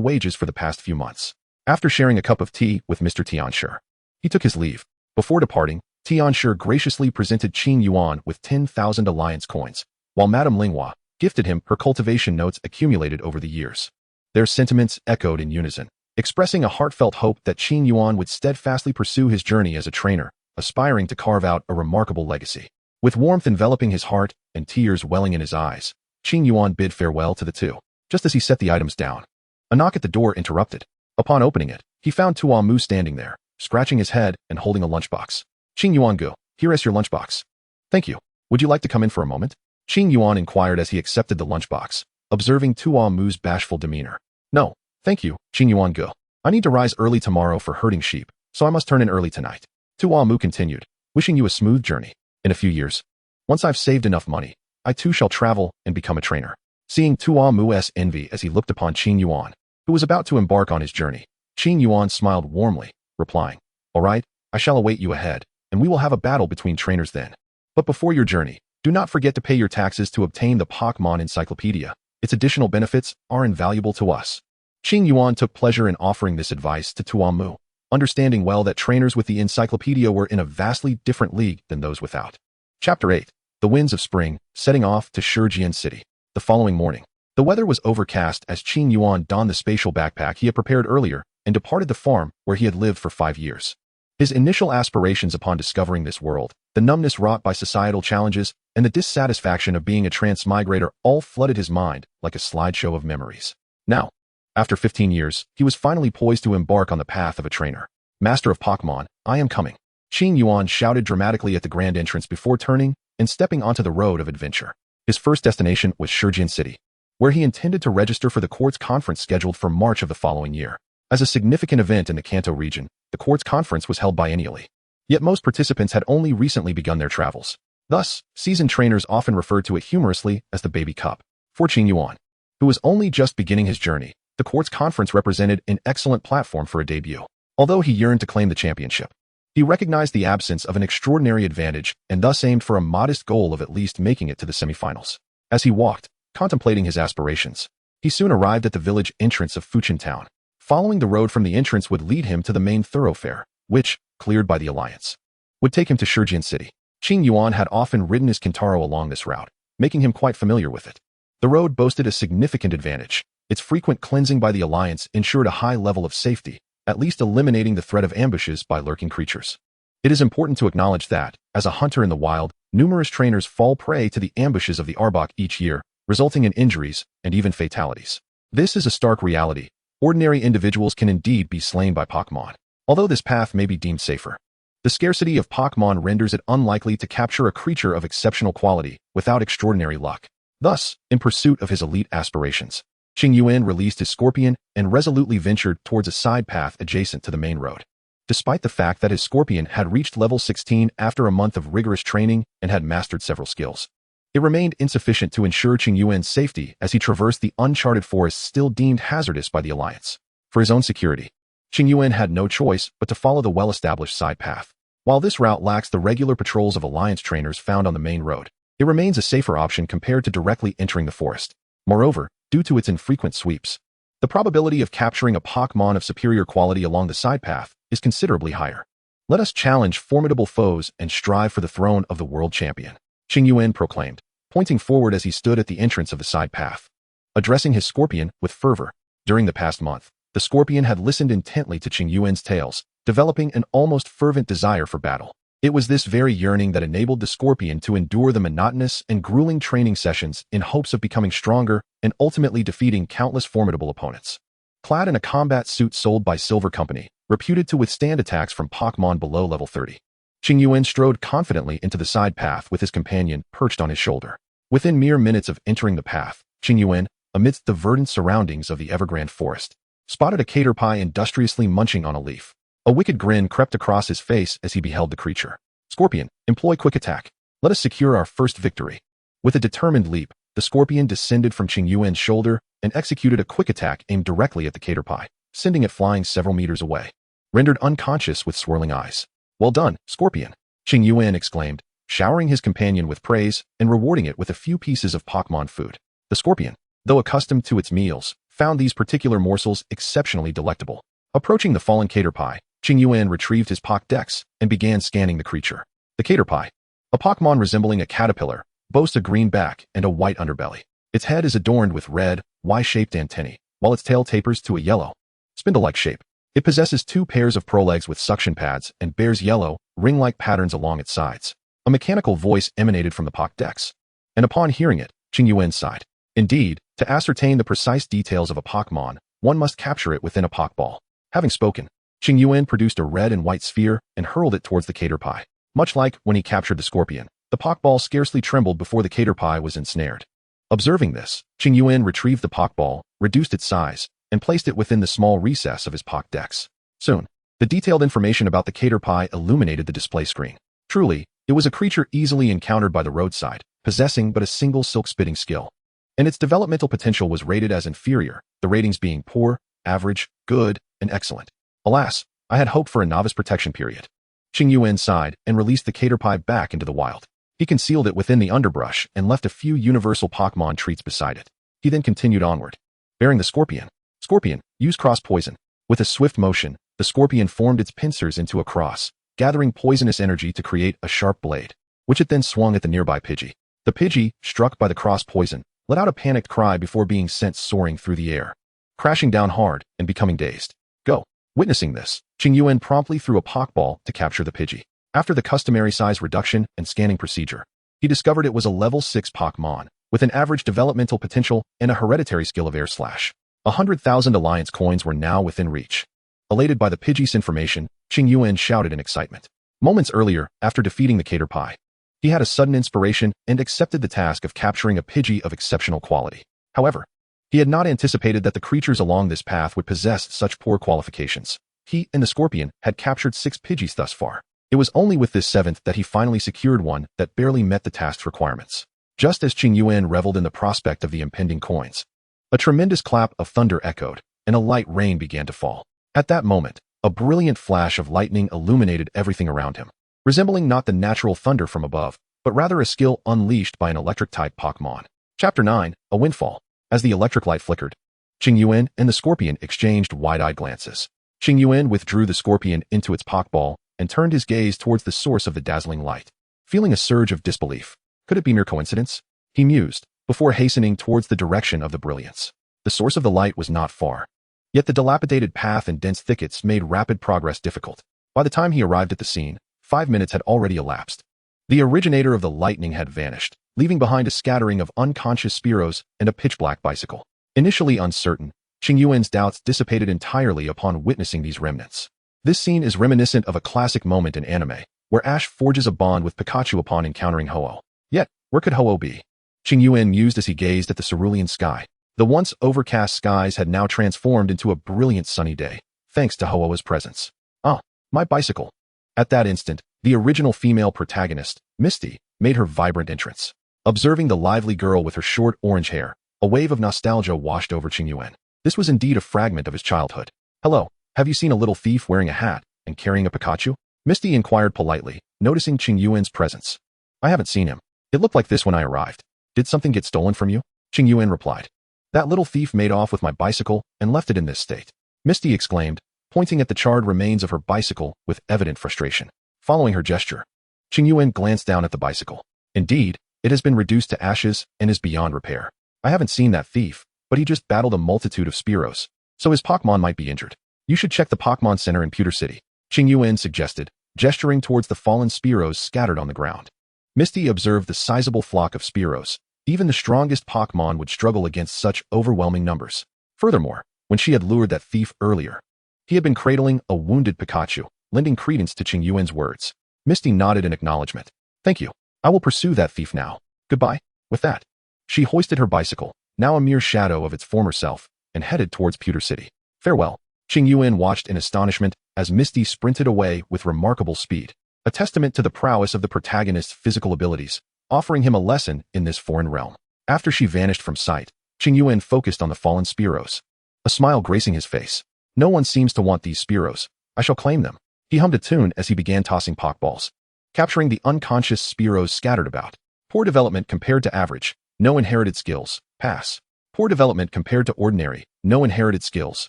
wages for the past few months. After sharing a cup of tea with Mr. Tianshi, he took his leave. Before departing, Tianshi graciously presented Qingyuan with 10,000 alliance coins, while Madame Linghua gifted him her cultivation notes accumulated over the years. Their sentiments echoed in unison, expressing a heartfelt hope that Qingyuan would steadfastly pursue his journey as a trainer, aspiring to carve out a remarkable legacy. With warmth enveloping his heart and tears welling in his eyes, Qingyuan bid farewell to the two. Just as he set the items down, a knock at the door interrupted. Upon opening it, he found Tuamu standing there, scratching his head and holding a lunchbox. Qingyuan-gu, here is your lunchbox. Thank you. Would you like to come in for a moment? Qingyuan inquired as he accepted the lunchbox, observing Tuamu's bashful demeanor. No, thank you, Qingyuan-gu. I need to rise early tomorrow for herding sheep, so I must turn in early tonight. Tuamu continued, wishing you a smooth journey. In a few years, once I've saved enough money, I too shall travel and become a trainer. Seeing Tuamu's envy as he looked upon Qingyuan, who was about to embark on his journey, Qingyuan smiled warmly, replying, all right, I shall await you ahead, and we will have a battle between trainers then. But before your journey, do not forget to pay your taxes to obtain the Pokémon encyclopedia. Its additional benefits are invaluable to us. Qingyuan took pleasure in offering this advice to Tuamu, understanding well that trainers with the encyclopedia were in a vastly different league than those without. Chapter 8. The Winds of Spring, setting off to Qingyuan City. The following morning, the weather was overcast as Qingyuan donned the spatial backpack he had prepared earlier and departed the farm where he had lived for 5 years. His initial aspirations upon discovering this world, the numbness wrought by societal challenges, and the dissatisfaction of being a transmigrator all flooded his mind like a slideshow of memories. Now, after 15 years, he was finally poised to embark on the path of a trainer. Master of Pokémon, I am coming. Qingyuan shouted dramatically at the grand entrance before turning and stepping onto the road of adventure. His first destination was Qingyuan City, where he intended to register for the Quartz Conference scheduled for March of the following year. As a significant event in the Kanto region, the Quartz Conference was held biennially. Yet most participants had only recently begun their travels. Thus, seasoned trainers often referred to it humorously as the Baby Cup. For Qingyuan, who was only just beginning his journey, the Quartz Conference represented an excellent platform for a debut. Although he yearned to claim the championship, he recognized the absence of an extraordinary advantage and thus aimed for a modest goal of at least making it to the semifinals. As he walked, contemplating his aspirations, he soon arrived at the village entrance of Fuchin Town. Following the road from the entrance would lead him to the main thoroughfare, which, cleared by the Alliance, would take him to Qingyuan City. Qingyuan had often ridden his Kintaro along this route, making him quite familiar with it. The road boasted a significant advantage. Its frequent cleansing by the Alliance ensured a high level of safety, at least eliminating the threat of ambushes by lurking creatures. It is important to acknowledge that, as a hunter in the wild, numerous trainers fall prey to the ambushes of the Arbok each year, resulting in injuries and even fatalities. This is a stark reality. Ordinary individuals can indeed be slain by Pokémon, although this path may be deemed safer. The scarcity of Pokémon renders it unlikely to capture a creature of exceptional quality without extraordinary luck. Thus, in pursuit of his elite aspirations, Qingyuan released his Scorpion and resolutely ventured towards a side path adjacent to the main road. despite the fact that his Scorpion had reached level 16 after a month of rigorous training and had mastered several skills. It remained insufficient to ensure Qingyuan's safety as he traversed the uncharted forests still deemed hazardous by the Alliance. For his own security, Qingyuan had no choice but to follow the well-established side path. While this route lacks the regular patrols of Alliance trainers found on the main road, it remains a safer option compared to directly entering the forest. Moreover, due to its infrequent sweeps, the probability of capturing a Pokémon of superior quality along the side path is considerably higher. Let us challenge formidable foes and strive for the throne of the world champion, Qingyuan proclaimed, pointing forward as he stood at the entrance of the side path. Addressing his Scorpion with fervor, during the past month, the Scorpion had listened intently to Qingyuan's tales, developing an almost fervent desire for battle. It was this very yearning that enabled the Scorpion to endure the monotonous and grueling training sessions in hopes of becoming stronger and ultimately defeating countless formidable opponents. Clad in a combat suit sold by Silver Company, reputed to withstand attacks from Pokémon below level 30, Qingyuan strode confidently into the side path with his companion perched on his shoulder. Within mere minutes of entering the path, Qingyuan, amidst the verdant surroundings of the Evergrande forest, spotted a caterpie industriously munching on a leaf. A wicked grin crept across his face as he beheld the creature. Scorpion, employ quick attack. Let us secure our first victory. With a determined leap, the Scorpion descended from Qingyuan's shoulder and executed a quick attack aimed directly at the caterpie, sending it flying several meters away. Rendered unconscious with swirling eyes. Well done, Scorpion, Qingyuan exclaimed, showering his companion with praise and rewarding it with a few pieces of Pokémon food. The Scorpion, though accustomed to its meals, found these particular morsels exceptionally delectable. Approaching the fallen caterpie, Qingyuan retrieved his Pokédex and began scanning the creature. The caterpie, a Pokémon resembling a caterpillar, boasts a green back and a white underbelly. Its head is adorned with red, Y-shaped antennae, while its tail tapers to a yellow, spindle-like shape. It possesses 2 pairs of prolegs with suction pads and bears yellow, ring-like patterns along its sides. A mechanical voice emanated from the Pokédex, and upon hearing it, Qingyuan sighed. Indeed, to ascertain the precise details of a Pokémon, one must capture it within a Pokéball. Having spoken, Qingyuan produced a red and white sphere and hurled it towards the caterpie. Much like when he captured the Scorpion, the Pokéball scarcely trembled before the caterpie was ensnared. Observing this, Qingyuan retrieved the Pokéball, reduced its size, and placed it within the small recess of his Pokédex. Soon, the detailed information about the caterpie illuminated the display screen. Truly, it was a creature easily encountered by the roadside, possessing but a single silk-spitting skill. And its developmental potential was rated as inferior, the ratings being poor, average, good, and excellent. Alas, I had hoped for a novice protection period. Qingyuan sighed and released the caterpie back into the wild. He concealed it within the underbrush and left a few universal Pokémon treats beside it. He then continued onward, bearing the Scorpion. Scorpion, use cross poison. With a swift motion, the Scorpion formed its pincers into a cross, gathering poisonous energy to create a sharp blade, which it then swung at the nearby Pidgey. The Pidgey, struck by the cross poison, let out a panicked cry before being sent soaring through the air, crashing down hard and becoming dazed. Go. Witnessing this, Qingyuan promptly threw a Pokéball to capture the Pidgey. After the customary size reduction and scanning procedure, he discovered it was a level 6 Pokémon, with an average developmental potential and a hereditary skill of Air Slash. 100,000 Alliance coins were now within reach. Elated by the Pidgey's information, Qingyuan shouted in excitement. Moments earlier, after defeating the caterpie, he had a sudden inspiration and accepted the task of capturing a Pidgey of exceptional quality. However, he had not anticipated that the creatures along this path would possess such poor qualifications. He and the Scorpion had captured 6 Pidgeys thus far. It was only with this 7th that he finally secured one that barely met the task's requirements. Just as Qingyuan reveled in the prospect of the impending coins, a tremendous clap of thunder echoed, and a light rain began to fall. At that moment, a brilliant flash of lightning illuminated everything around him, resembling not the natural thunder from above, but rather a skill unleashed by an electric-type Pokémon. Chapter 9, A Windfall. As the electric light flickered, Qingyuan and the Scorpion exchanged wide-eyed glances. Qingyuan withdrew the Scorpion into its Pokéball and turned his gaze towards the source of the dazzling light. Feeling a surge of disbelief, could it be mere coincidence? He mused, before hastening towards the direction of the brilliance. The source of the light was not far, yet the dilapidated path and dense thickets made rapid progress difficult. By the time he arrived at the scene, 5 minutes had already elapsed. The originator of the lightning had vanished, leaving behind a scattering of unconscious Spearows and a pitch-black bicycle. Initially uncertain, Qingyuan's doubts dissipated entirely upon witnessing these remnants. This scene is reminiscent of a classic moment in anime, where Ash forges a bond with Pikachu upon encountering Ho-Oh. Yet, where could Ho-Oh be? Qingyuan mused as he gazed at the cerulean sky. The once overcast skies had now transformed into a brilliant sunny day, thanks to Ho-Oh's presence. Ah, My bicycle. At that instant, the original female protagonist, Misty, made her vibrant entrance. Observing the lively girl with her short orange hair, a wave of nostalgia washed over Qingyuan. This was indeed a fragment of his childhood. Hello, have you seen a little thief wearing a hat and carrying a Pikachu? Misty inquired politely, noticing Qingyuan's presence. I haven't seen him. It looked like this when I arrived. Did something get stolen from you? Qingyuan replied. That little thief made off with my bicycle and left it in this state. Misty exclaimed, pointing at the charred remains of her bicycle with evident frustration. Following her gesture, Qingyuan glanced down at the bicycle. Indeed, it has been reduced to ashes and is beyond repair. I haven't seen that thief, but he just battled a multitude of Spearows, so his Pokémon might be injured. You should check the Pokémon Center in Pewter City, Qingyuan suggested, gesturing towards the fallen Spearows scattered on the ground. Misty observed the sizable flock of Spearows. Even the strongest Pokémon would struggle against such overwhelming numbers. Furthermore, when she had lured that thief earlier, he had been cradling a wounded Pikachu, lending credence to Qingyuan's words. Misty nodded in acknowledgement. Thank you. I will pursue that thief now. Goodbye. With that, she hoisted her bicycle, now a mere shadow of its former self, and headed towards Pewter City. Farewell. Qingyuan watched in astonishment as Misty sprinted away with remarkable speed, a testament to the prowess of the protagonist's physical abilities, offering him a lesson in this foreign realm. After she vanished from sight, Qingyuan focused on the fallen Spearows, a smile gracing his face. No one seems to want these Spearows. I shall claim them. He hummed a tune as he began tossing Pokeballs, capturing the unconscious Spearows scattered about. Poor development compared to average. No inherited skills. Pass. Poor development compared to ordinary. No inherited skills.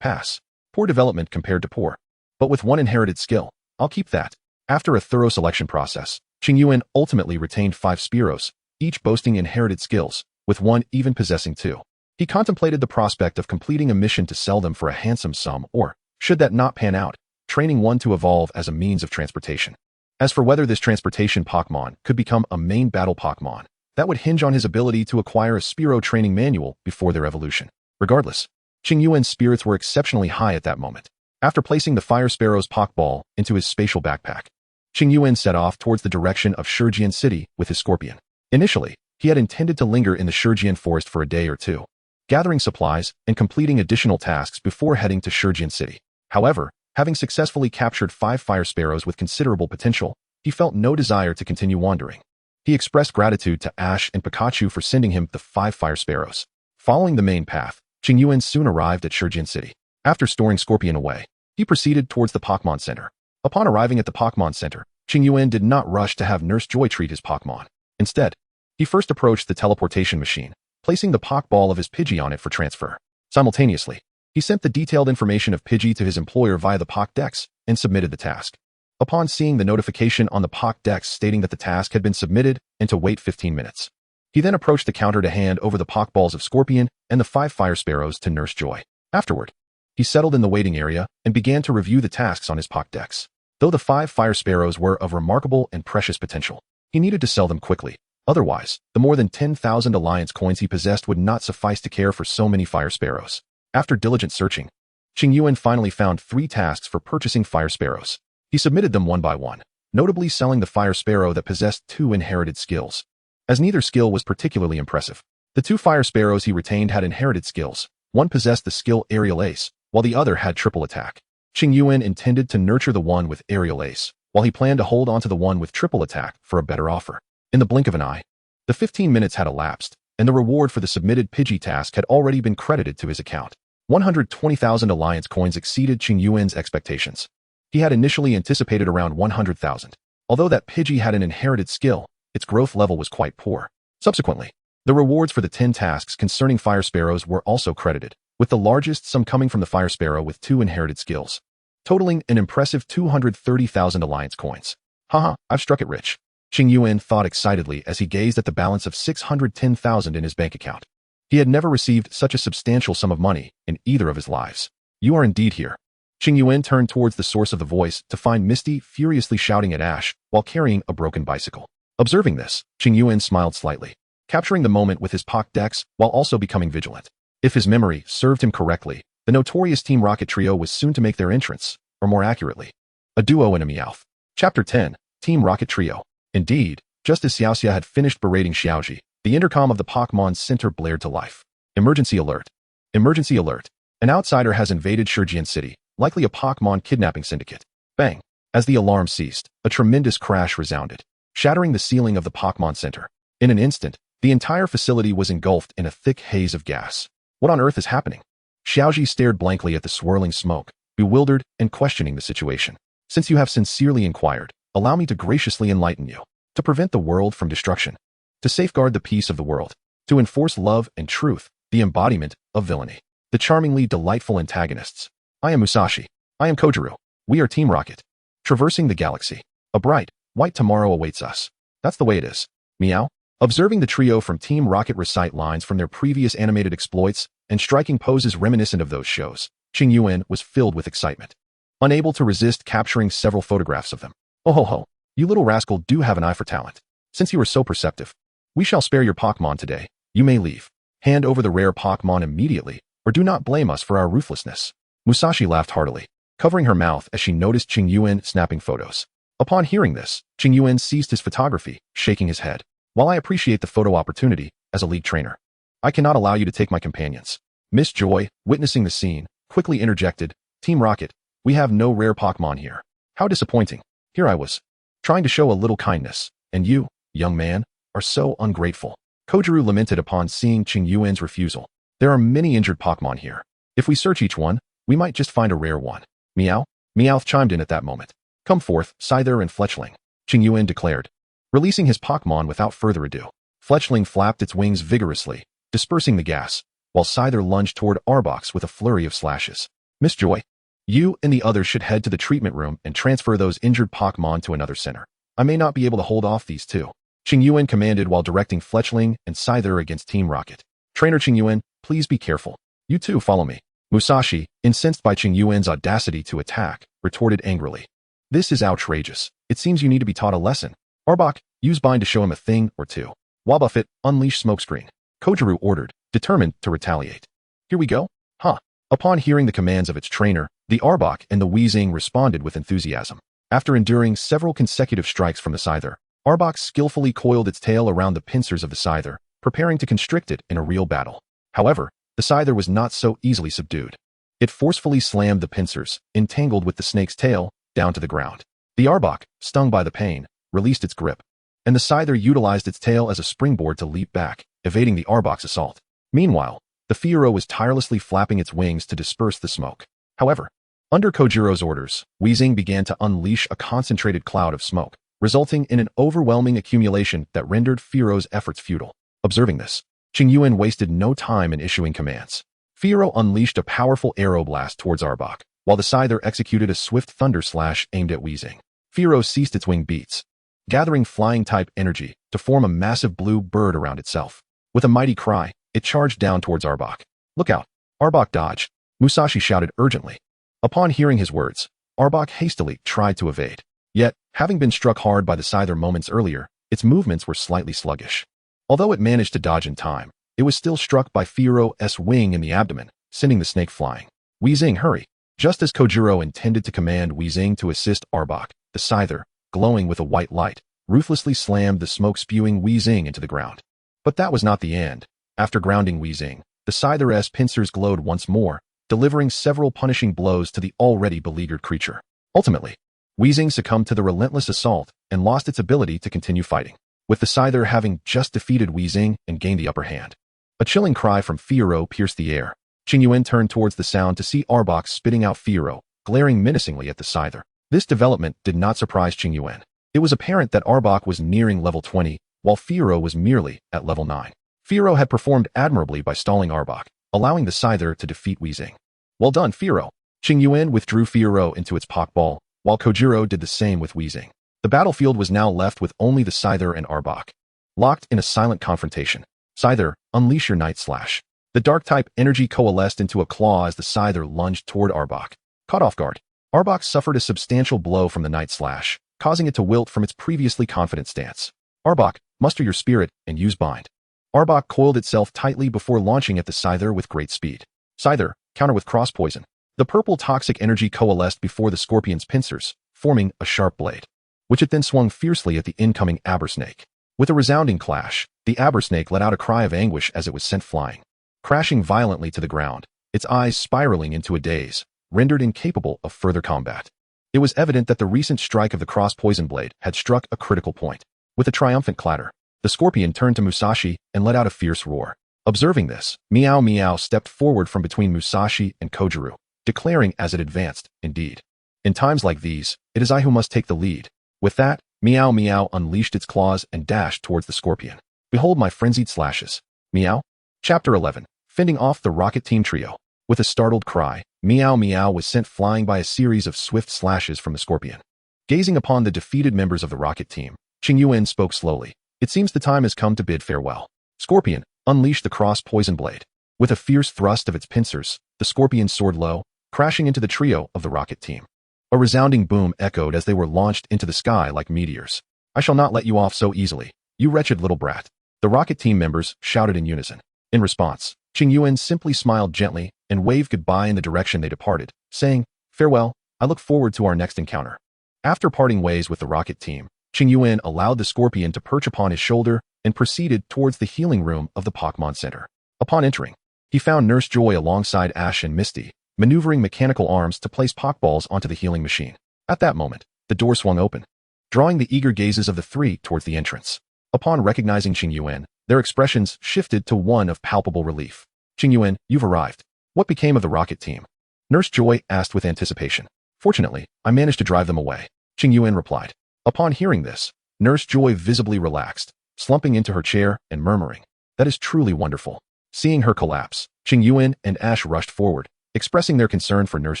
Pass. Poor development compared to poor. But with one inherited skill, I'll keep that. After a thorough selection process, Qingyuan ultimately retained 5 Spearows, each boasting inherited skills, with one even possessing 2. He contemplated the prospect of completing a mission to sell them for a handsome sum or, should that not pan out, training one to evolve as a means of transportation. As for whether this transportation Pokémon could become a main battle Pokémon, that would hinge on his ability to acquire a Spearow training manual before their evolution. Regardless, Qingyuan's spirits were exceptionally high at that moment. After placing the Fire Sparrow's Pokeball into his spatial backpack, Qingyuan set off towards the direction of Qingyuan City with his Scorpion. Initially, he had intended to linger in the Qingyuan forest for a day or two, gathering supplies and completing additional tasks before heading to Qingyuan City. However, having successfully captured 5 Fire Sparrows with considerable potential, he felt no desire to continue wandering. He expressed gratitude to Ash and Pikachu for sending him the 5 Fire Sparrows. Following the main path, Qingyuan soon arrived at Qingyuan City. After storing Scorpion away, he proceeded towards the Pokémon Center. Upon arriving at the Pokémon Center, Qingyuan did not rush to have Nurse Joy treat his Pokémon. Instead, he first approached the teleportation machine, placing the Pokeball of his Pidgey on it for transfer. Simultaneously, he sent the detailed information of Pidgey to his employer via the Pokédex and submitted the task. Upon seeing the notification on the Pokédex stating that the task had been submitted and to wait 15 minutes, he then approached the counter to hand over the Pokeballs of Scorpion and the 5 Fire Sparrows to Nurse Joy. Afterward, he settled in the waiting area and began to review the tasks on his Pokédex. Though the 5 Fire Sparrows were of remarkable and precious potential, he needed to sell them quickly. Otherwise, the more than 10,000 Alliance coins he possessed would not suffice to care for so many Fire Sparrows. After diligent searching, Qingyuan finally found 3 tasks for purchasing Fire Sparrows. He submitted them one by one, notably selling the Fire Sparrow that possessed 2 inherited skills. As neither skill was particularly impressive, the 2 Fire Sparrows he retained had inherited skills. One possessed the skill Aerial Ace, while the other had triple attack. Qingyuan intended to nurture the one with Aerial Ace, while he planned to hold onto the one with triple attack for a better offer. In the blink of an eye, the 15 minutes had elapsed, and the reward for the submitted Pidgey task had already been credited to his account. 120,000 Alliance coins exceeded Qingyuan's expectations. He had initially anticipated around 100,000. Although that Pidgey had an inherited skill, its growth level was quite poor. Subsequently, the rewards for the 10 tasks concerning Fire Sparrows were also credited, with the largest sum coming from the Fire Sparrow with 2 inherited skills, totaling an impressive 230,000 Alliance coins. Haha, I've struck it rich. Qingyuan thought excitedly as he gazed at the balance of 610,000 in his bank account. He had never received such a substantial sum of money in either of his lives. You are indeed here. Qingyuan turned towards the source of the voice to find Misty furiously shouting at Ash while carrying a broken bicycle. Observing this, Qingyuan smiled slightly, capturing the moment with his Pokédex while also becoming vigilant. If his memory served him correctly, the notorious Team Rocket trio was soon to make their entrance, or more accurately, a duo in a Meowth. Chapter 10, Team Rocket Trio. Indeed, just as Xiaoxia had finished berating Xiaoji, the intercom of the Pokémon Center blared to life. Emergency alert. Emergency alert. An outsider has invaded Qingyuan City, likely a Pokémon kidnapping syndicate. Bang. As the alarm ceased, a tremendous crash resounded, shattering the ceiling of the Pokémon Center. In an instant, the entire facility was engulfed in a thick haze of gas. What on earth is happening? Xiaoji stared blankly at the swirling smoke, bewildered and questioning the situation. Since you have sincerely inquired, allow me to graciously enlighten you. To prevent the world from destruction. To safeguard the peace of the world. To enforce love and truth, the embodiment of villainy. The charmingly delightful antagonists. I am Musashi. I am Kojiru. We are Team Rocket. Traversing the galaxy. A bright, white tomorrow awaits us. That's the way it is. Meow. Observing the trio from Team Rocket recite lines from their previous animated exploits and striking poses reminiscent of those shows, Qingyuan was filled with excitement. Unable to resist capturing several photographs of them. Oh ho ho, you little rascal do have an eye for talent. Since you are so perceptive, we shall spare your Pokémon today. You may leave. Hand over the rare Pokémon immediately, or do not blame us for our ruthlessness. Musashi laughed heartily, covering her mouth as she noticed Qingyuan snapping photos. Upon hearing this, Qingyuan ceased his photography, shaking his head. While I appreciate the photo opportunity, as a league trainer, I cannot allow you to take my companions. Miss Joy, witnessing the scene, quickly interjected, Team Rocket, we have no rare Pokémon here. How disappointing. Here I was, trying to show a little kindness, and you, young man, are so ungrateful. Kojiru lamented upon seeing Qingyuan's refusal. There are many injured Pokémon here. If we search each one, we might just find a rare one. Meow? Meowth chimed in at that moment. Come forth, Scyther and Fletchling, Qingyuan declared. Releasing his Pokémon without further ado, Fletchling flapped its wings vigorously, dispersing the gas, while Scyther lunged toward Arbox with a flurry of slashes. Miss Joy, you and the others should head to the treatment room and transfer those injured Pokémon to another center. I may not be able to hold off these two, Qingyuan commanded while directing Fletchling and Scyther against Team Rocket. Trainer Qingyuan, please be careful. You too follow me. Musashi, incensed by Qingyuan's audacity to attack, retorted angrily. This is outrageous. It seems you need to be taught a lesson. Arbok, use Bind to show him a thing or two. Wobbuffet, unleash Smokescreen. Kojiru ordered, determined to retaliate. Here we go? Huh. Upon hearing the commands of its trainer, the Arbok and the Weezing responded with enthusiasm. After enduring several consecutive strikes from the Scyther, Arbok skillfully coiled its tail around the pincers of the Scyther, preparing to constrict it in a real battle. However, the Scyther was not so easily subdued. It forcefully slammed the pincers, entangled with the snake's tail, down to the ground. The Arbok, stung by the pain, released its grip, and the Scyther utilized its tail as a springboard to leap back, evading the Arbok's assault. Meanwhile, the Fiero was tirelessly flapping its wings to disperse the smoke. However, under Kojiro's orders, Weezing began to unleash a concentrated cloud of smoke, resulting in an overwhelming accumulation that rendered Fiero's efforts futile. Observing this, Qingyuan wasted no time in issuing commands. Fiero unleashed a powerful arrow blast towards Arbok, while the Scyther executed a swift thunder slash aimed at Weezing. Fiero ceased its wing beats, gathering flying-type energy to form a massive blue bird around itself. With a mighty cry, it charged down towards Arbok. Look out! Arbok dodged, Musashi shouted urgently. Upon hearing his words, Arbok hastily tried to evade. Yet, having been struck hard by the Scyther moments earlier, its movements were slightly sluggish. Although it managed to dodge in time, it was still struck by Fiero's wing in the abdomen, sending the snake flying. Weezing, hurry! Just as Kojiro intended to command Weezing to assist Arbok, the Scyther, glowing with a white light, ruthlessly slammed the smoke-spewing Weezing into the ground. But that was not the end. After grounding Weezing, the Scyther's pincers glowed once more, delivering several punishing blows to the already beleaguered creature. Ultimately, Weezing succumbed to the relentless assault and lost its ability to continue fighting, with the Scyther having just defeated Weezing and gained the upper hand. A chilling cry from Fiero pierced the air. Qingyuan turned towards the sound to see Arbok spitting out Fiero, glaring menacingly at the Scyther. This development did not surprise Qingyuan. It was apparent that Arbok was nearing level 20, while Fiero was merely at level 9. Fiero had performed admirably by stalling Arbok, allowing the Scyther to defeat Weezing. Well done, Fiero! Qingyuan withdrew Fiero into its Pokeball, while Kojiro did the same with Weezing. The battlefield was now left with only the Scyther and Arbok, locked in a silent confrontation. Scyther, unleash your Night Slash. The Dark-type energy coalesced into a claw as the Scyther lunged toward Arbok. Caught off guard, Arbok suffered a substantial blow from the Night Slash, causing it to wilt from its previously confident stance. Arbok, muster your spirit and use Bind. Arbok coiled itself tightly before launching at the Scyther with great speed. Scyther, counter with Cross Poison. The purple toxic energy coalesced before the scorpion's pincers, forming a sharp blade, which it then swung fiercely at the incoming Abersnake. With a resounding clash, the Abersnake let out a cry of anguish as it was sent flying, crashing violently to the ground, its eyes spiraling into a daze, rendered incapable of further combat. It was evident that the recent strike of the cross-poison blade had struck a critical point. With a triumphant clatter, the scorpion turned to Musashi and let out a fierce roar. Observing this, Meow Meow stepped forward from between Musashi and Kojuru, declaring as it advanced, indeed. In times like these, it is I who must take the lead. With that, Meow Meow unleashed its claws and dashed towards the scorpion. Behold my frenzied slashes. Meow? Chapter 11. Fending off the Rocket Team trio. With a startled cry, Meow Meow was sent flying by a series of swift slashes from the scorpion. Gazing upon the defeated members of the Rocket Team, Qingyuan spoke slowly. It seems the time has come to bid farewell. Scorpion, unleash the cross-poison blade. With a fierce thrust of its pincers, the scorpion soared low, crashing into the trio of the Rocket Team. A resounding boom echoed as they were launched into the sky like meteors. I shall not let you off so easily, you wretched little brat. The Rocket Team members shouted in unison. In response, Qingyuan simply smiled gently and waved goodbye in the direction they departed, saying, farewell, I look forward to our next encounter. After parting ways with the Rocket Team, Qingyuan allowed the scorpion to perch upon his shoulder and proceeded towards the healing room of the Pokémon Center. Upon entering, he found Nurse Joy alongside Ash and Misty, maneuvering mechanical arms to place Pokeballs onto the healing machine. At that moment, the door swung open, drawing the eager gazes of the three towards the entrance. Upon recognizing Qingyuan, their expressions shifted to one of palpable relief. Qingyuan, you've arrived. What became of the Rocket Team? Nurse Joy asked with anticipation. Fortunately, I managed to drive them away, Qingyuan replied. Upon hearing this, Nurse Joy visibly relaxed, slumping into her chair and murmuring, that is truly wonderful. Seeing her collapse, Qingyuan and Ash rushed forward, expressing their concern for Nurse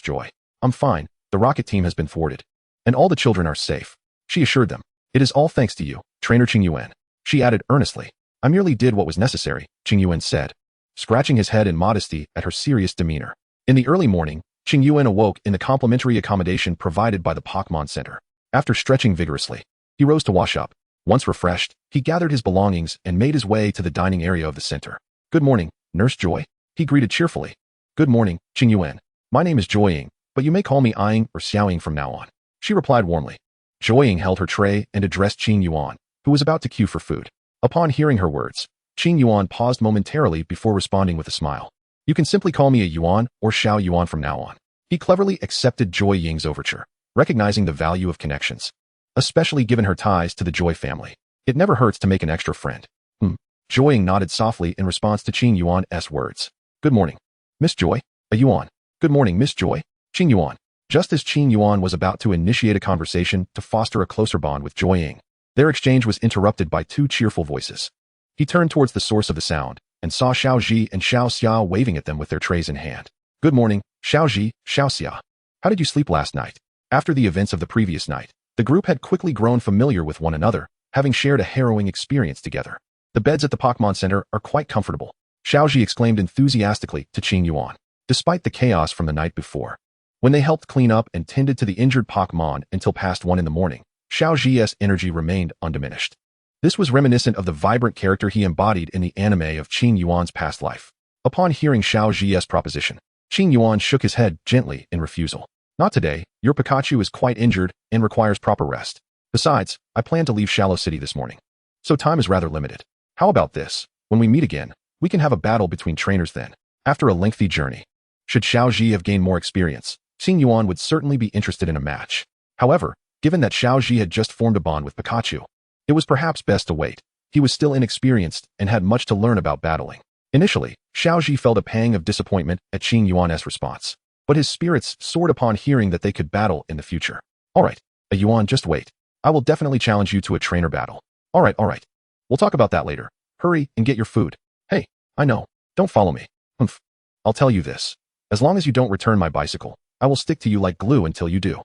Joy. I'm fine, the Rocket Team has been thwarted. And all the children are safe. She assured them. It is all thanks to you, Trainer Qingyuan. She added earnestly. I merely did what was necessary, Qingyuan said, scratching his head in modesty at her serious demeanor. In the early morning, Qingyuan awoke in the complimentary accommodation provided by the Pokémon Center. After stretching vigorously, he rose to wash up. Once refreshed, he gathered his belongings and made his way to the dining area of the center. Good morning, Nurse Joy, he greeted cheerfully. Good morning, Qingyuan. My name is Joying, but you may call me Ying or Xiaoying from now on, she replied warmly. Joying held her tray and addressed Qingyuan, who was about to queue for food. Upon hearing her words, Qingyuan paused momentarily before responding with a smile. You can simply call me a Yuan or Xiao Yuan from now on. He cleverly accepted Joy Ying's overture, recognizing the value of connections, especially given her ties to the Joy family. It never hurts to make an extra friend. Joy Ying nodded softly in response to Qingyuan's words. Good morning, Miss Joy, a Yuan. Good morning, Miss Joy, Qingyuan. Just as Qingyuan was about to initiate a conversation to foster a closer bond with Joy Ying, their exchange was interrupted by two cheerful voices. He turned towards the source of the sound and saw Xiao Ji and Xiao Xia waving at them with their trays in hand. Good morning, Xiao Ji, Xiao Xia. How did you sleep last night? After the events of the previous night, the group had quickly grown familiar with one another, having shared a harrowing experience together. The beds at the Pokémon Center are quite comfortable, Xiao Ji exclaimed enthusiastically to Qingyuan. Despite the chaos from the night before, when they helped clean up and tended to the injured Pokémon until past 1 in the morning, Xiao Ji's energy remained undiminished. This was reminiscent of the vibrant character he embodied in the anime of Qingyuan's past life. Upon hearing Xiao Ji's proposition, Qingyuan shook his head gently in refusal. Not today, your Pikachu is quite injured and requires proper rest. Besides, I plan to leave Shallow City this morning, so time is rather limited. How about this? When we meet again, we can have a battle between trainers then. After a lengthy journey, should Xiao Ji have gained more experience, Qingyuan would certainly be interested in a match. However, given that Xiao Ji had just formed a bond with Pikachu, it was perhaps best to wait. He was still inexperienced and had much to learn about battling. Initially, Xiao Ji felt a pang of disappointment at Qingyuan's response, but his spirits soared upon hearing that they could battle in the future. Alright, a Yuan, just wait. I will definitely challenge you to a trainer battle. Alright. We'll talk about that later. Hurry and get your food. Hey, I know. Don't follow me. I'll tell you this. As long as you don't return my bicycle, I will stick to you like glue until you do.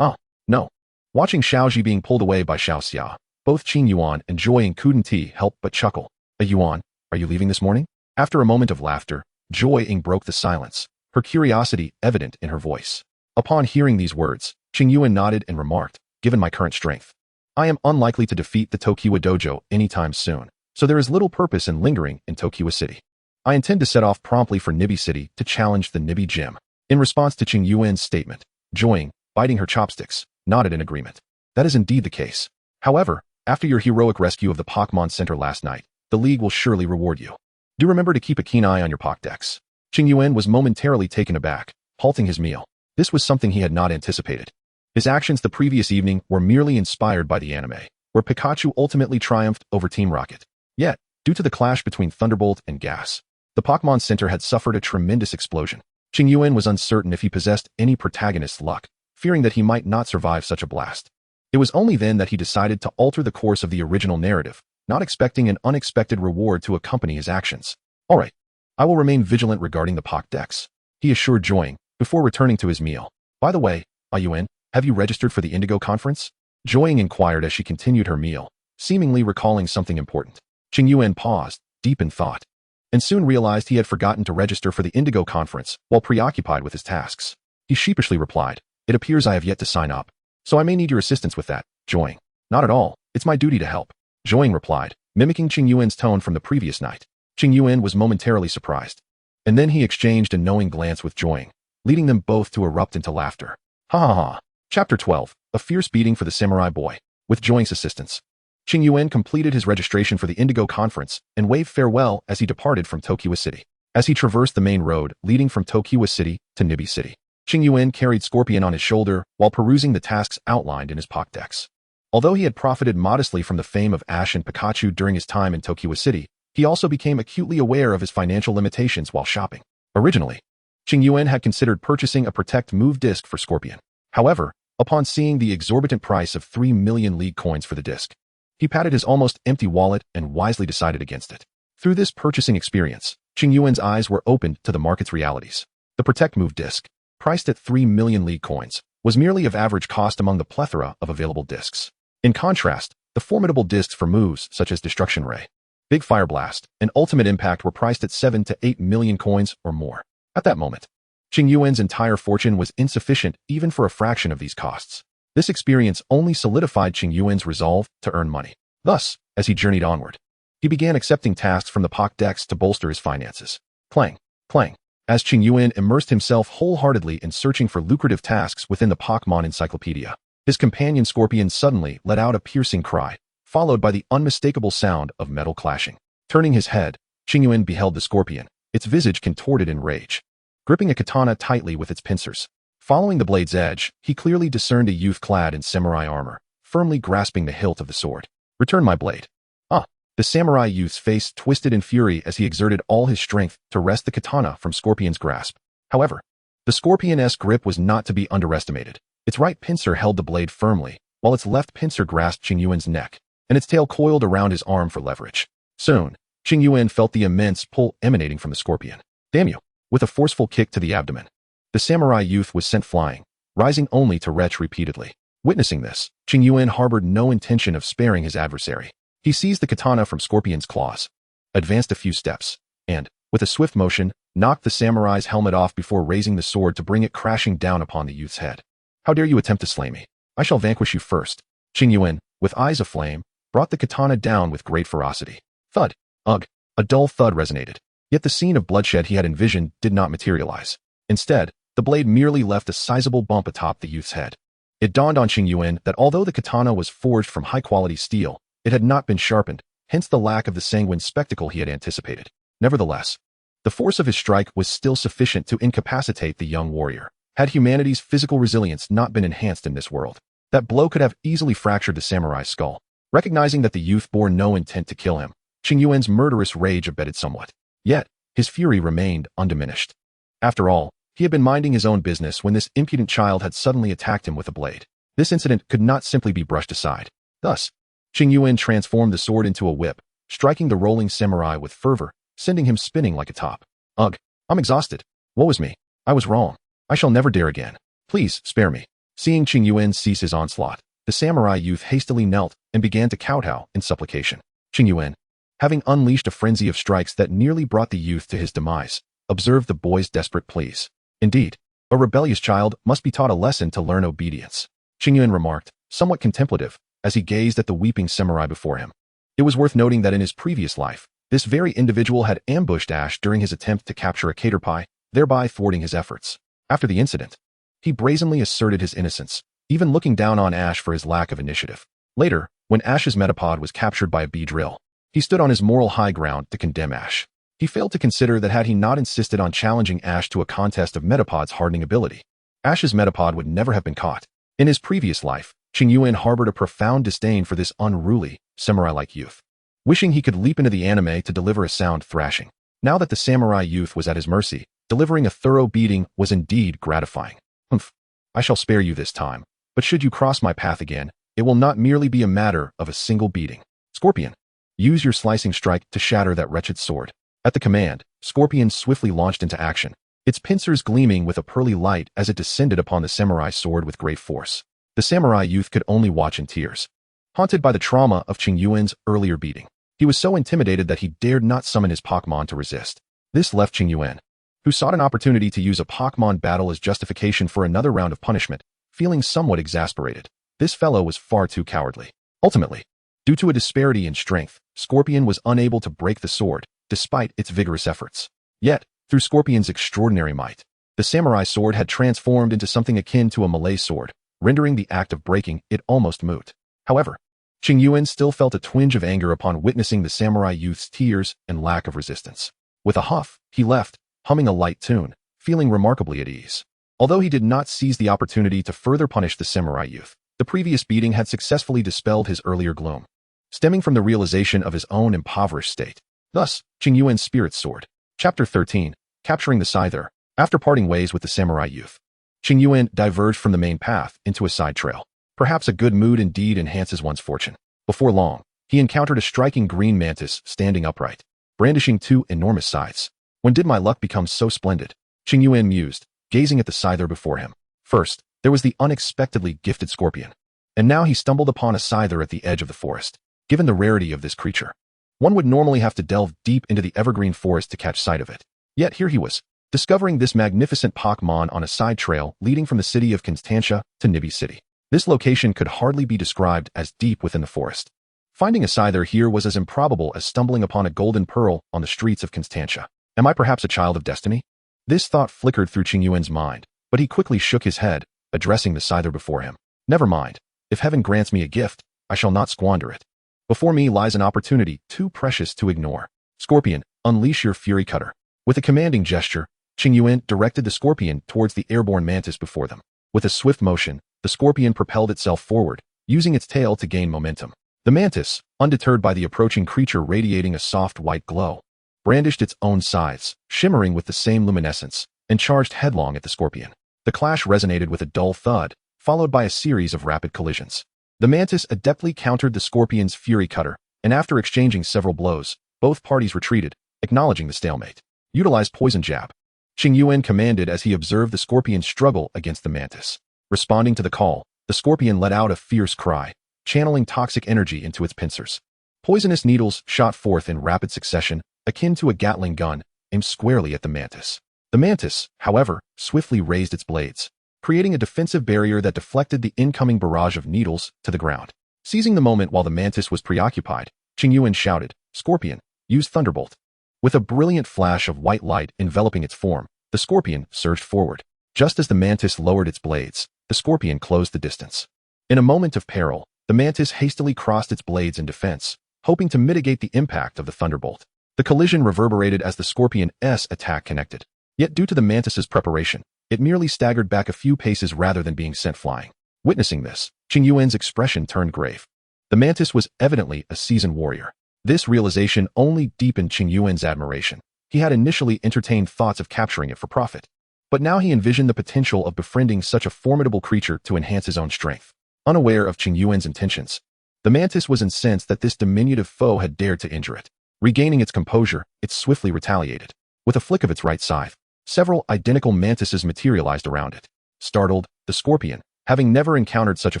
No. Watching Xiao Ji being pulled away by Xiao Xia, both Qingyuan and Joy Ying couldn't help but chuckle. A Yuan, are you leaving this morning? After a moment of laughter, Joy Ying broke the silence, her curiosity evident in her voice. Upon hearing these words, Qingyuan nodded and remarked, given my current strength, I am unlikely to defeat the Tokiwa Dojo anytime soon, so there is little purpose in lingering in Tokiwa City. I intend to set off promptly for Nibi City to challenge the Nibi Gym. In response to Qingyuan's statement, Joy Ying, biting her chopsticks, nodded in agreement. That is indeed the case. However, after your heroic rescue of the Pokémon Center last night, the League will surely reward you. Do remember to keep a keen eye on your Pokédex. Qingyuan was momentarily taken aback, halting his meal. This was something he had not anticipated. His actions the previous evening were merely inspired by the anime, where Pikachu ultimately triumphed over Team Rocket. Yet, due to the clash between Thunderbolt and Gas, the Pokémon Center had suffered a tremendous explosion. Qingyuan was uncertain if he possessed any protagonist's luck, fearing that he might not survive such a blast. It was only then that he decided to alter the course of the original narrative, not expecting an unexpected reward to accompany his actions. Alright, I will remain vigilant regarding the Pokédex, he assured Joying, before returning to his meal. By the way, Ayuan, have you registered for the Indigo Conference? Joying inquired as she continued her meal, seemingly recalling something important. Qingyuan paused, deep in thought, and soon realized he had forgotten to register for the Indigo Conference while preoccupied with his tasks. He sheepishly replied, "It appears I have yet to sign up, so I may need your assistance with that, Joying." "Not at all, it's my duty to help," Joying replied, mimicking Qingyuan's tone from the previous night. Qingyuan was momentarily surprised, and then he exchanged a knowing glance with Joying, leading them both to erupt into laughter. Ha ha ha. Chapter 12, A Fierce Beating for the Samurai Boy. With Joying's assistance, Qingyuan completed his registration for the Indigo Conference and waved farewell as he departed from Tokyo City. As he traversed the main road leading from Tokyo City to Nibi City, Qingyuan carried Scorpion on his shoulder while perusing the tasks outlined in his Pokédex. Although he had profited modestly from the fame of Ash and Pikachu during his time in Tokyo City, he also became acutely aware of his financial limitations while shopping. Originally, Qingyuan had considered purchasing a Protect Move disc for Scorpion. However, upon seeing the exorbitant price of 3 million League coins for the disc, he patted his almost empty wallet and wisely decided against it. Through this purchasing experience, Qingyuan's eyes were opened to the market's realities. The Protect Move disc, priced at 3 million League coins, was merely of average cost among the plethora of available discs. In contrast, the formidable discs for moves such as Destruction Ray, Big Fire Blast, and Ultimate Impact were priced at 7 to 8 million coins or more. At that moment, Qingyuan's entire fortune was insufficient even for a fraction of these costs. This experience only solidified Qingyuan's resolve to earn money. Thus, as he journeyed onward, he began accepting tasks from the Pokédex to bolster his finances. Clang, clang. As Qingyuan immersed himself wholeheartedly in searching for lucrative tasks within the Pokémon Encyclopedia, his companion Scorpion suddenly let out a piercing cry, followed by the unmistakable sound of metal clashing. Turning his head, Qingyuan beheld the Scorpion, its visage contorted in rage, gripping a katana tightly with its pincers. Following the blade's edge, he clearly discerned a youth clad in samurai armor, firmly grasping the hilt of the sword. "Return my blade." Ah! The samurai youth's face twisted in fury as he exerted all his strength to wrest the katana from Scorpion's grasp. However, the Scorpion-esque grip was not to be underestimated. Its right pincer held the blade firmly, while its left pincer grasped Qingyuan's neck, and its tail coiled around his arm for leverage. Soon, Qingyuan felt the immense pull emanating from the Scorpion. "Damn you!" With a forceful kick to the abdomen, the samurai youth was sent flying, rising only to retch repeatedly. Witnessing this, Qingyuan harbored no intention of sparing his adversary. He seized the katana from Scorpion's claws, advanced a few steps, and, with a swift motion, knocked the samurai's helmet off before raising the sword to bring it crashing down upon the youth's head. "How dare you attempt to slay me? I shall vanquish you first." Qingyuan, with eyes aflame, brought the katana down with great ferocity. Thud! Ugh! A dull thud resonated. Yet the scene of bloodshed he had envisioned did not materialize. Instead, the blade merely left a sizable bump atop the youth's head. It dawned on Qingyuan that although the katana was forged from high-quality steel, it had not been sharpened, hence the lack of the sanguine spectacle he had anticipated. Nevertheless, the force of his strike was still sufficient to incapacitate the young warrior. Had humanity's physical resilience not been enhanced in this world, that blow could have easily fractured the samurai's skull. Recognizing that the youth bore no intent to kill him, Qingyuan's murderous rage abated somewhat. Yet, his fury remained undiminished. After all, he had been minding his own business when this impudent child had suddenly attacked him with a blade. This incident could not simply be brushed aside. Thus, Qingyuan transformed the sword into a whip, striking the rolling samurai with fervor, sending him spinning like a top. "Ugh, I'm exhausted. Woe is me. I was wrong. I shall never dare again. Please, spare me." Seeing Qingyuan cease his onslaught, the samurai youth hastily knelt and began to kowtow in supplication. Qingyuan, having unleashed a frenzy of strikes that nearly brought the youth to his demise, observed the boy's desperate pleas. Indeed, a rebellious child must be taught a lesson to learn obedience, Qingyuan remarked, somewhat contemplative, as he gazed at the weeping samurai before him. It was worth noting that in his previous life, this very individual had ambushed Ash during his attempt to capture a Caterpie, thereby thwarting his efforts. After the incident, he brazenly asserted his innocence, even looking down on Ash for his lack of initiative. Later, when Ash's Metapod was captured by a Beedrill, he stood on his moral high ground to condemn Ash. He failed to consider that had he not insisted on challenging Ash to a contest of Metapod's hardening ability, Ash's Metapod would never have been caught. In his previous life, Qingyuan harbored a profound disdain for this unruly, samurai-like youth, wishing he could leap into the anime to deliver a sound thrashing. Now that the samurai youth was at his mercy, delivering a thorough beating was indeed gratifying. Humph, I shall spare you this time, but should you cross my path again, it will not merely be a matter of a single beating. Scorpion, use your slicing strike to shatter that wretched sword. At the command, Scorpion swiftly launched into action, its pincers gleaming with a pearly light as it descended upon the samurai sword with great force. The samurai youth could only watch in tears, haunted by the trauma of Qingyuan's earlier beating. He was so intimidated that he dared not summon his Pokémon to resist. This left Qingyuan, who sought an opportunity to use a Pokémon battle as justification for another round of punishment, feeling somewhat exasperated. This fellow was far too cowardly. Ultimately, due to a disparity in strength, Scorpion was unable to break the sword, despite its vigorous efforts. Yet, through Scorpion's extraordinary might, the samurai sword had transformed into something akin to a Malay sword, rendering the act of breaking it almost moot. However, Qingyuan still felt a twinge of anger upon witnessing the samurai youth's tears and lack of resistance. With a huff, he left, humming a light tune, feeling remarkably at ease. Although he did not seize the opportunity to further punish the samurai youth, the previous beating had successfully dispelled his earlier gloom, stemming from the realization of his own impoverished state. Thus, Qingyuan's spirit soared. Chapter 13, Capturing the Scyther. After parting ways with the samurai youth, Qingyuan diverged from the main path into a side trail. Perhaps a good mood indeed enhances one's fortune. Before long, he encountered a striking green mantis standing upright, brandishing two enormous scythes. When did my luck become so splendid? Qingyuan mused, gazing at the scyther before him. First, there was the unexpectedly gifted Scorpion, and now he stumbled upon a scyther at the edge of the forest. Given the rarity of this creature, one would normally have to delve deep into the evergreen forest to catch sight of it. Yet here he was, discovering this magnificent Pokémon on a side trail leading from the city of Constantia to Nibi City. This location could hardly be described as deep within the forest. Finding a scyther here was as improbable as stumbling upon a golden pearl on the streets of Constantia. Am I perhaps a child of destiny? This thought flickered through Qingyuan's mind, but he quickly shook his head, addressing the scyther before him. Never mind. If heaven grants me a gift, I shall not squander it. Before me lies an opportunity too precious to ignore. Scorpion, unleash your fury cutter. With a commanding gesture, Qingyuan directed the Scorpion towards the airborne mantis before them. With a swift motion, the Scorpion propelled itself forward, using its tail to gain momentum. The mantis, undeterred by the approaching creature radiating a soft white glow, brandished its own scythes, shimmering with the same luminescence, and charged headlong at the Scorpion. The clash resonated with a dull thud, followed by a series of rapid collisions. The mantis adeptly countered the Scorpion's fury cutter, and after exchanging several blows, both parties retreated, acknowledging the stalemate. Utilize poison jab, Qingyuan commanded as he observed the Scorpion's struggle against the mantis. Responding to the call, the Scorpion let out a fierce cry, channeling toxic energy into its pincers. Poisonous needles shot forth in rapid succession, akin to a Gatling gun, aimed squarely at the mantis. The mantis, however, swiftly raised its blades, creating a defensive barrier that deflected the incoming barrage of needles to the ground. Seizing the moment while the mantis was preoccupied, Qingyuan shouted, "Scorpion, use Thunderbolt." With a brilliant flash of white light enveloping its form, the Scorpion surged forward. Just as the mantis lowered its blades, the Scorpion closed the distance. In a moment of peril, the mantis hastily crossed its blades in defense, hoping to mitigate the impact of the Thunderbolt. The collision reverberated as the Scorpion's attack connected. Yet due to the mantis's preparation, it merely staggered back a few paces rather than being sent flying. Witnessing this, Qingyuan's expression turned grave. The mantis was evidently a seasoned warrior. This realization only deepened Qingyuan's admiration. He had initially entertained thoughts of capturing it for profit, but now he envisioned the potential of befriending such a formidable creature to enhance his own strength. Unaware of Qingyuan's intentions, the mantis was incensed that this diminutive foe had dared to injure it. Regaining its composure, it swiftly retaliated. With a flick of its right scythe, several identical mantises materialized around it. Startled, the Scorpion, having never encountered such a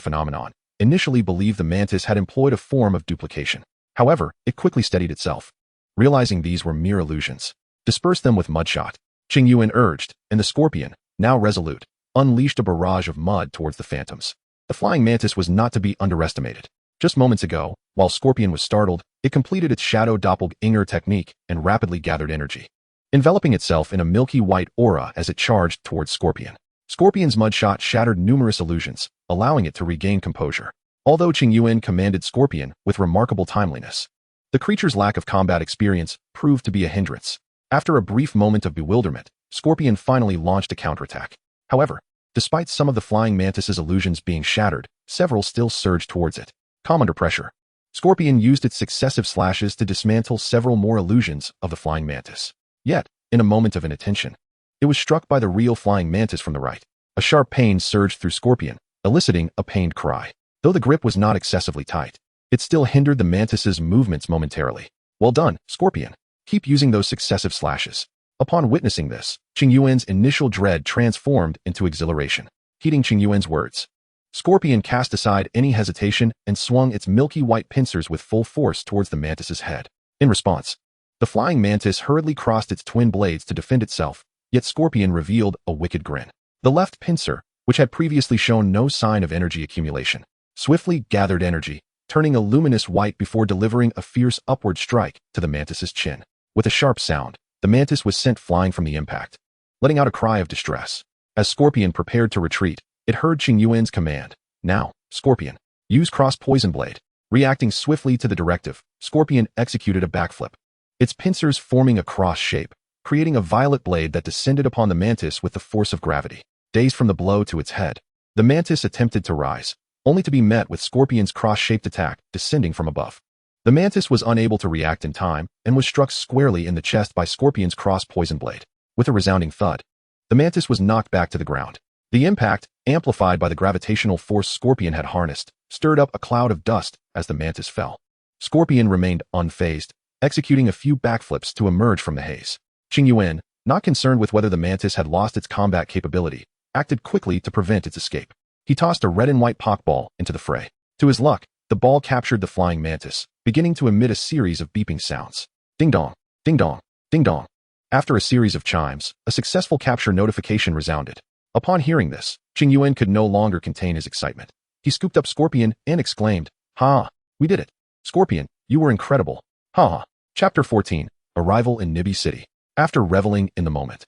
phenomenon, initially believed the mantis had employed a form of duplication. However, it quickly steadied itself. Realizing these were mere illusions, disperse them with mudshot, Qingyuan urged, and the Scorpion, now resolute, unleashed a barrage of mud towards the phantoms. The flying mantis was not to be underestimated. Just moments ago, while Scorpion was startled, it completed its shadow doppelganger technique and rapidly gathered energy, enveloping itself in a milky white aura as it charged towards Scorpion. Scorpion's mudshot shattered numerous illusions, allowing it to regain composure. Although Qingyuan commanded Scorpion with remarkable timeliness, the creature's lack of combat experience proved to be a hindrance. After a brief moment of bewilderment, Scorpion finally launched a counterattack. However, Despite some of the flying mantis's illusions being shattered, several still surged towards it. Calm under pressure. Scorpion used its successive slashes to dismantle several more illusions of the flying mantis. Yet, in a moment of inattention, it was struck by the real flying mantis from the right. A sharp pain surged through Scorpion, eliciting a pained cry. Though the grip was not excessively tight, it still hindered the mantis's movements momentarily. Well done, Scorpion. Keep using those successive slashes. Upon witnessing this, Qingyuan's initial dread transformed into exhilaration. Heeding Qingyuan's words, Scorpion cast aside any hesitation and swung its milky white pincers with full force towards the mantis's head. In response, the flying mantis hurriedly crossed its twin blades to defend itself, yet Scorpion revealed a wicked grin. The left pincer, which had previously shown no sign of energy accumulation, swiftly gathered energy, turning a luminous white before delivering a fierce upward strike to the mantis's chin. With a sharp sound, the mantis was sent flying from the impact, letting out a cry of distress. As Scorpion prepared to retreat, it heard Qingyuan's command. Now, Scorpion, use cross poison blade. Reacting swiftly to the directive, Scorpion executed a backflip, its pincers forming a cross shape, creating a violet blade that descended upon the mantis with the force of gravity. Dazed from the blow to its head, the mantis attempted to rise, only to be met with Scorpion's cross-shaped attack descending from above. The mantis was unable to react in time and was struck squarely in the chest by Scorpion's cross-poison blade. With a resounding thud, the mantis was knocked back to the ground. The impact, amplified by the gravitational force Scorpion had harnessed, stirred up a cloud of dust as the mantis fell. Scorpion remained unfazed, executing a few backflips to emerge from the haze. Qingyuan, not concerned with whether the mantis had lost its combat capability, acted quickly to prevent its escape. He tossed a red and white Pokeball into the fray. To his luck, the ball captured the flying mantis, beginning to emit a series of beeping sounds. Ding-dong, ding-dong, ding-dong. After a series of chimes, a successful capture notification resounded. Upon hearing this, Qingyuan could no longer contain his excitement. He scooped up Scorpion and exclaimed, "Ha! We did it! Scorpion, you were incredible! Ha ha!" Chapter 14. Arrival in Nibi City. After reveling in the moment,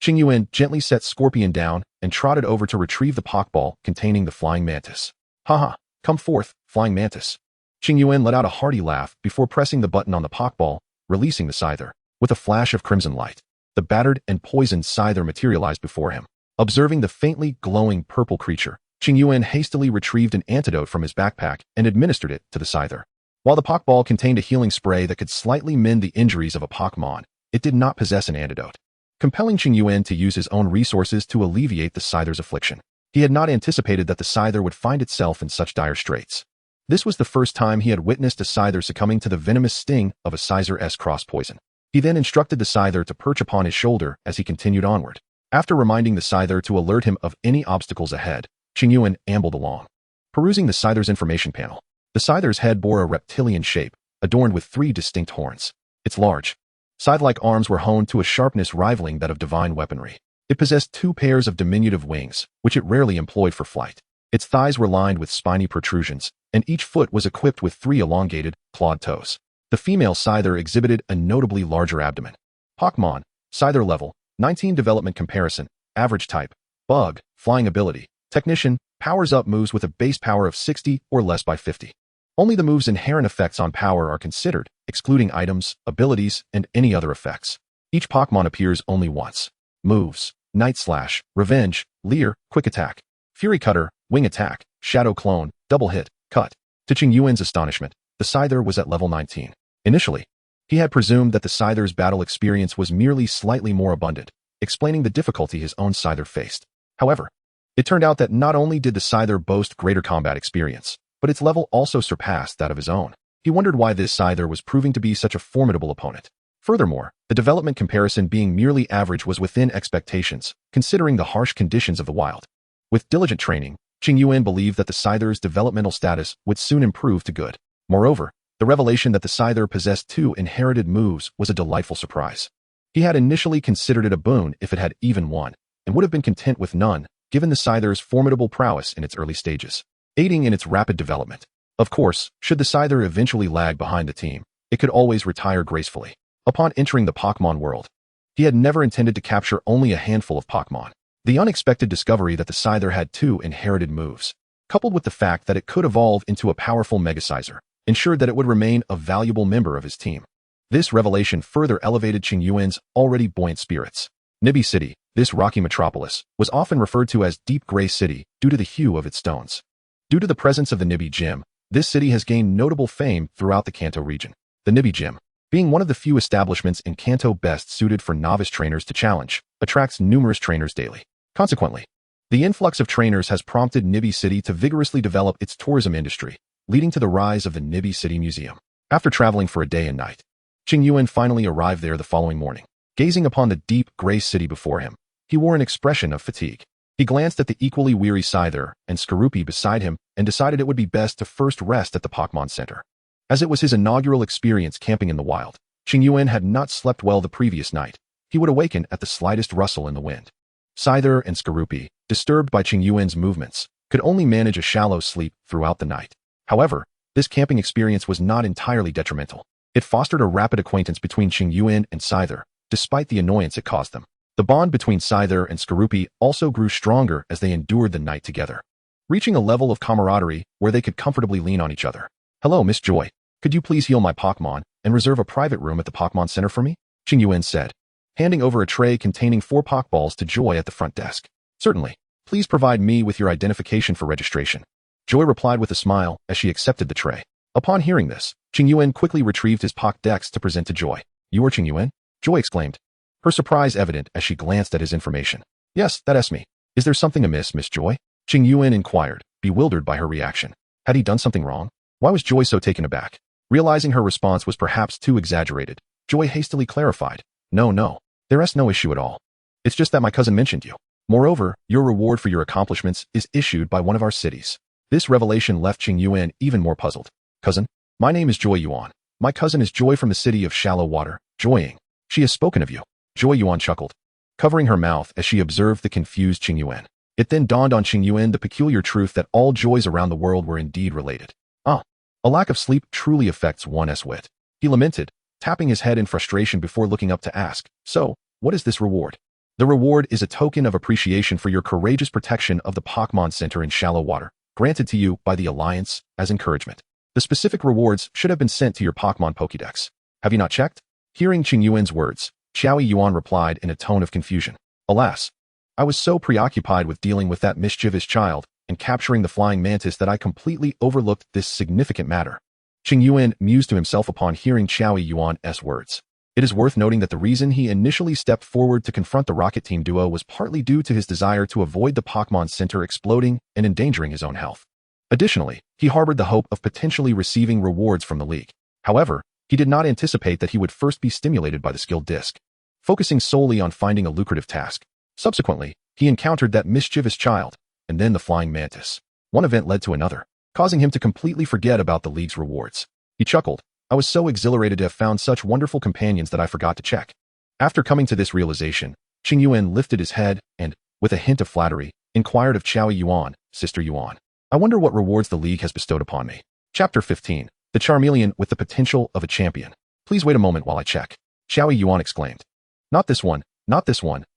Qingyuan gently set Scorpion down and trotted over to retrieve the Pokeball containing the flying mantis. "Haha, come forth, flying mantis." Qingyuan let out a hearty laugh before pressing the button on the Pokeball, releasing the Scyther. With a flash of crimson light, the battered and poisoned Scyther materialized before him. Observing the faintly glowing purple creature, Qingyuan hastily retrieved an antidote from his backpack and administered it to the Scyther. While the Pokeball contained a healing spray that could slightly mend the injuries of a Pokémon, it did not possess an antidote, compelling Qingyuan to use his own resources to alleviate the Scyther's affliction. He had not anticipated that the Scyther would find itself in such dire straits. This was the first time he had witnessed a Scyther succumbing to the venomous sting of a Scyther-S cross poison. He then instructed the Scyther to perch upon his shoulder as he continued onward. After reminding the Scyther to alert him of any obstacles ahead, Qingyuan ambled along. Perusing the Scyther's information panel, the Scyther's head bore a reptilian shape, adorned with 3 distinct horns. Its large, scythe-like arms were honed to a sharpness rivaling that of divine weaponry. It possessed 2 pairs of diminutive wings, which it rarely employed for flight. Its thighs were lined with spiny protrusions, and each foot was equipped with 3 elongated, clawed toes. The female Scyther exhibited a notably larger abdomen. Pokémon, Scyther level, 19 development comparison, average type, bug, flying ability, technician, powers up moves with a base power of 60 or less by 50. Only the move's inherent effects on power are considered, excluding items, abilities, and any other effects. Each Pokémon appears only once. Moves: Night Slash, Revenge, Leer, Quick Attack, Fury Cutter, Wing Attack, Shadow Clone, Double Hit, Cut. To Qingyuan's astonishment, the Scyther was at level 19. Initially, he had presumed that the Scyther's battle experience was merely slightly more abundant, explaining the difficulty his own Scyther faced. However, it turned out that not only did the Scyther boast greater combat experience, but its level also surpassed that of his own. He wondered why this Scyther was proving to be such a formidable opponent. Furthermore, the development comparison being merely average was within expectations, considering the harsh conditions of the wild. With diligent training, Qingyuan believed that the Scyther's developmental status would soon improve to good. Moreover, the revelation that the Scyther possessed 2 inherited moves was a delightful surprise. He had initially considered it a boon if it had even one, and would have been content with none, given the Scyther's formidable prowess in its early stages, aiding in its rapid development. Of course, should the Scyther eventually lag behind the team, it could always retire gracefully. Upon entering the Pokémon world, he had never intended to capture only a handful of Pokémon. The unexpected discovery that the Scyther had 2 inherited moves, coupled with the fact that it could evolve into a powerful Mega-Scyther, ensured that it would remain a valuable member of his team. This revelation further elevated Qingyuan's already buoyant spirits. Nibi City, This rocky metropolis was often referred to as Deep Gray City due to the hue of its stones. Due to the presence of the Nibi Gym, this city has gained notable fame throughout the Kanto region. The Nibi Gym, being one of the few establishments in Kanto best suited for novice trainers to challenge, attracts numerous trainers daily. Consequently, the influx of trainers has prompted Nibi City to vigorously develop its tourism industry, leading to the rise of the Nibi City Museum. After traveling for a day and night, Qingyuan finally arrived there the following morning. Gazing upon the deep gray city before him, he wore an expression of fatigue. He glanced at the equally weary Scyther and Skorupi beside him and decided it would be best to first rest at the Pokémon Center. As it was his inaugural experience camping in the wild, Qingyuan had not slept well the previous night. He would awaken at the slightest rustle in the wind. Scyther and Skorupi, disturbed by Qingyuan's movements, could only manage a shallow sleep throughout the night. However, this camping experience was not entirely detrimental. It fostered a rapid acquaintance between Qingyuan and Scyther, despite the annoyance it caused them. The bond between Scyther and Skorupi also grew stronger as they endured the night together, reaching a level of camaraderie where they could comfortably lean on each other. "Hello, Miss Joy. Could you please heal my Pokémon and reserve a private room at the Pokémon Center for me?" Qingyuan said, handing over a tray containing 4 Pokeballs to Joy at the front desk. "Certainly. Please provide me with your identification for registration." Joy replied with a smile as she accepted the tray. Upon hearing this, Qingyuan quickly retrieved his Pokédex to present to Joy. "You are Qingyuan?" Joy exclaimed, her surprise evident as she glanced at his information. "Yes, that's me. Is there something amiss, Miss Joy?" Qingyuan inquired, bewildered by her reaction. Had he done something wrong? Why was Joy so taken aback? Realizing her response was perhaps too exaggerated, Joy hastily clarified. No, there's no issue at all. It's just that my cousin mentioned you. Moreover, your reward for your accomplishments is issued by one of our cities." This revelation left Qingyuan even more puzzled. "Cousin? My name is Joy Yuan. My cousin is Joy from the city of Shallow Water, Joying. She has spoken of you." Joy Yuan chuckled, covering her mouth as she observed the confused Qingyuan. It then dawned on Qingyuan the peculiar truth that all joys around the world were indeed related. A lack of sleep truly affects one's wit. He lamented, tapping his head in frustration before looking up to ask, "So, what is this reward?" "The reward is a token of appreciation for your courageous protection of the Pokémon Center in Shallow Water, granted to you by the Alliance as encouragement. The specific rewards should have been sent to your Pokémon Pokédex. Have you not checked?" Hearing Qingyuan's words, Xiao Yuan replied in a tone of confusion. "Alas, I was so preoccupied with dealing with that mischievous child and capturing the flying mantis that I completely overlooked this significant matter." Qingyuan mused to himself upon hearing Xiao Yuan's words. It is worth noting that the reason he initially stepped forward to confront the Rocket Team duo was partly due to his desire to avoid the Pokémon Center exploding and endangering his own health. Additionally, he harbored the hope of potentially receiving rewards from the League. However, he did not anticipate that he would first be stimulated by the skill disc, focusing solely on finding a lucrative task. Subsequently, he encountered that mischievous child, and then the flying mantis. One event led to another, causing him to completely forget about the League's rewards. He chuckled, "I was so exhilarated to have found such wonderful companions that I forgot to check." After coming to this realization, Qingyuan lifted his head and, with a hint of flattery, inquired of Xiao Yuan, "Sister Yuan, I wonder what rewards the League has bestowed upon me." Chapter 15. The Charmeleon with the potential of a champion. "Please wait a moment while I check," Xiao Yuan exclaimed. Not this one,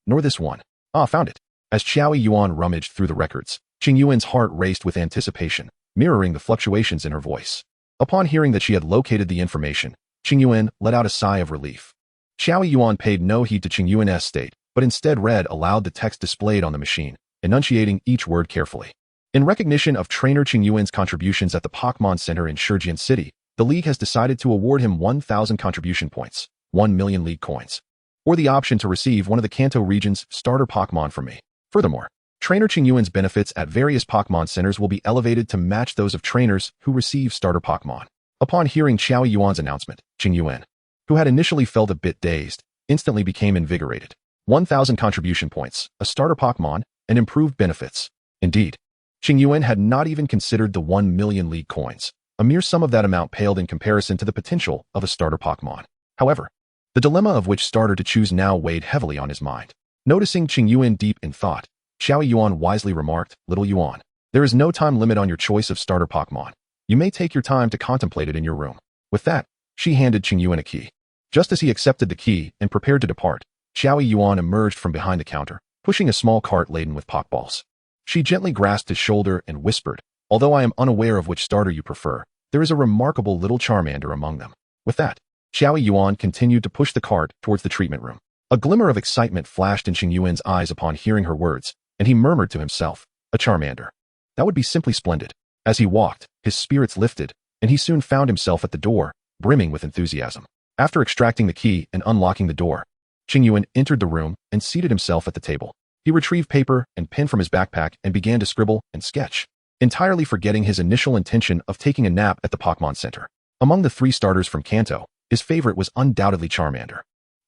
nor this one. Found it." As Xiao Yuan rummaged through the records, Qingyuan's heart raced with anticipation, mirroring the fluctuations in her voice. Upon hearing that she had located the information, Qingyuan let out a sigh of relief. Xiao Yuan paid no heed to Qingyuan's state, but instead read aloud the text displayed on the machine, enunciating each word carefully. In recognition of trainer Qingyuan's contributions at the Pokémon Center in Shurjian City, the League has decided to award him 1,000 contribution points, 1 million League coins, or the option to receive one of the Kanto region's starter Pokémon from me. Furthermore, trainer Qingyuan's benefits at various Pokémon centers will be elevated to match those of trainers who receive starter Pokémon. Upon hearing Xiao Yuan's announcement, Qingyuan, who had initially felt a bit dazed, instantly became invigorated. 1,000 contribution points, a starter Pokémon, and improved benefits. Indeed, Qingyuan had not even considered the 1 million League coins. A mere sum of that amount paled in comparison to the potential of a starter Pokémon. However, the dilemma of which starter to choose now weighed heavily on his mind. Noticing Qingyuan deep in thought, Xiao Yuan wisely remarked, "Little Yuan, there is no time limit on your choice of starter Pokémon. You may take your time to contemplate it in your room." With that, she handed Qingyuan a key. Just as he accepted the key and prepared to depart, Xiao Yuan emerged from behind the counter, pushing a small cart laden with Pokeballs. She gently grasped his shoulder and whispered, "Although I am unaware of which starter you prefer, there is a remarkable little Charmander among them." With that, Xiao Yuan continued to push the cart towards the treatment room. A glimmer of excitement flashed in Qingyuan's eyes upon hearing her words, and he murmured to himself, "A Charmander. That would be simply splendid." As he walked, his spirits lifted, and he soon found himself at the door, brimming with enthusiasm. After extracting the key and unlocking the door, Qingyuan entered the room and seated himself at the table. He retrieved paper and pen from his backpack and began to scribble and sketch, entirely forgetting his initial intention of taking a nap at the Pokémon Center. Among the 3 starters from Kanto, his favorite was undoubtedly Charmander.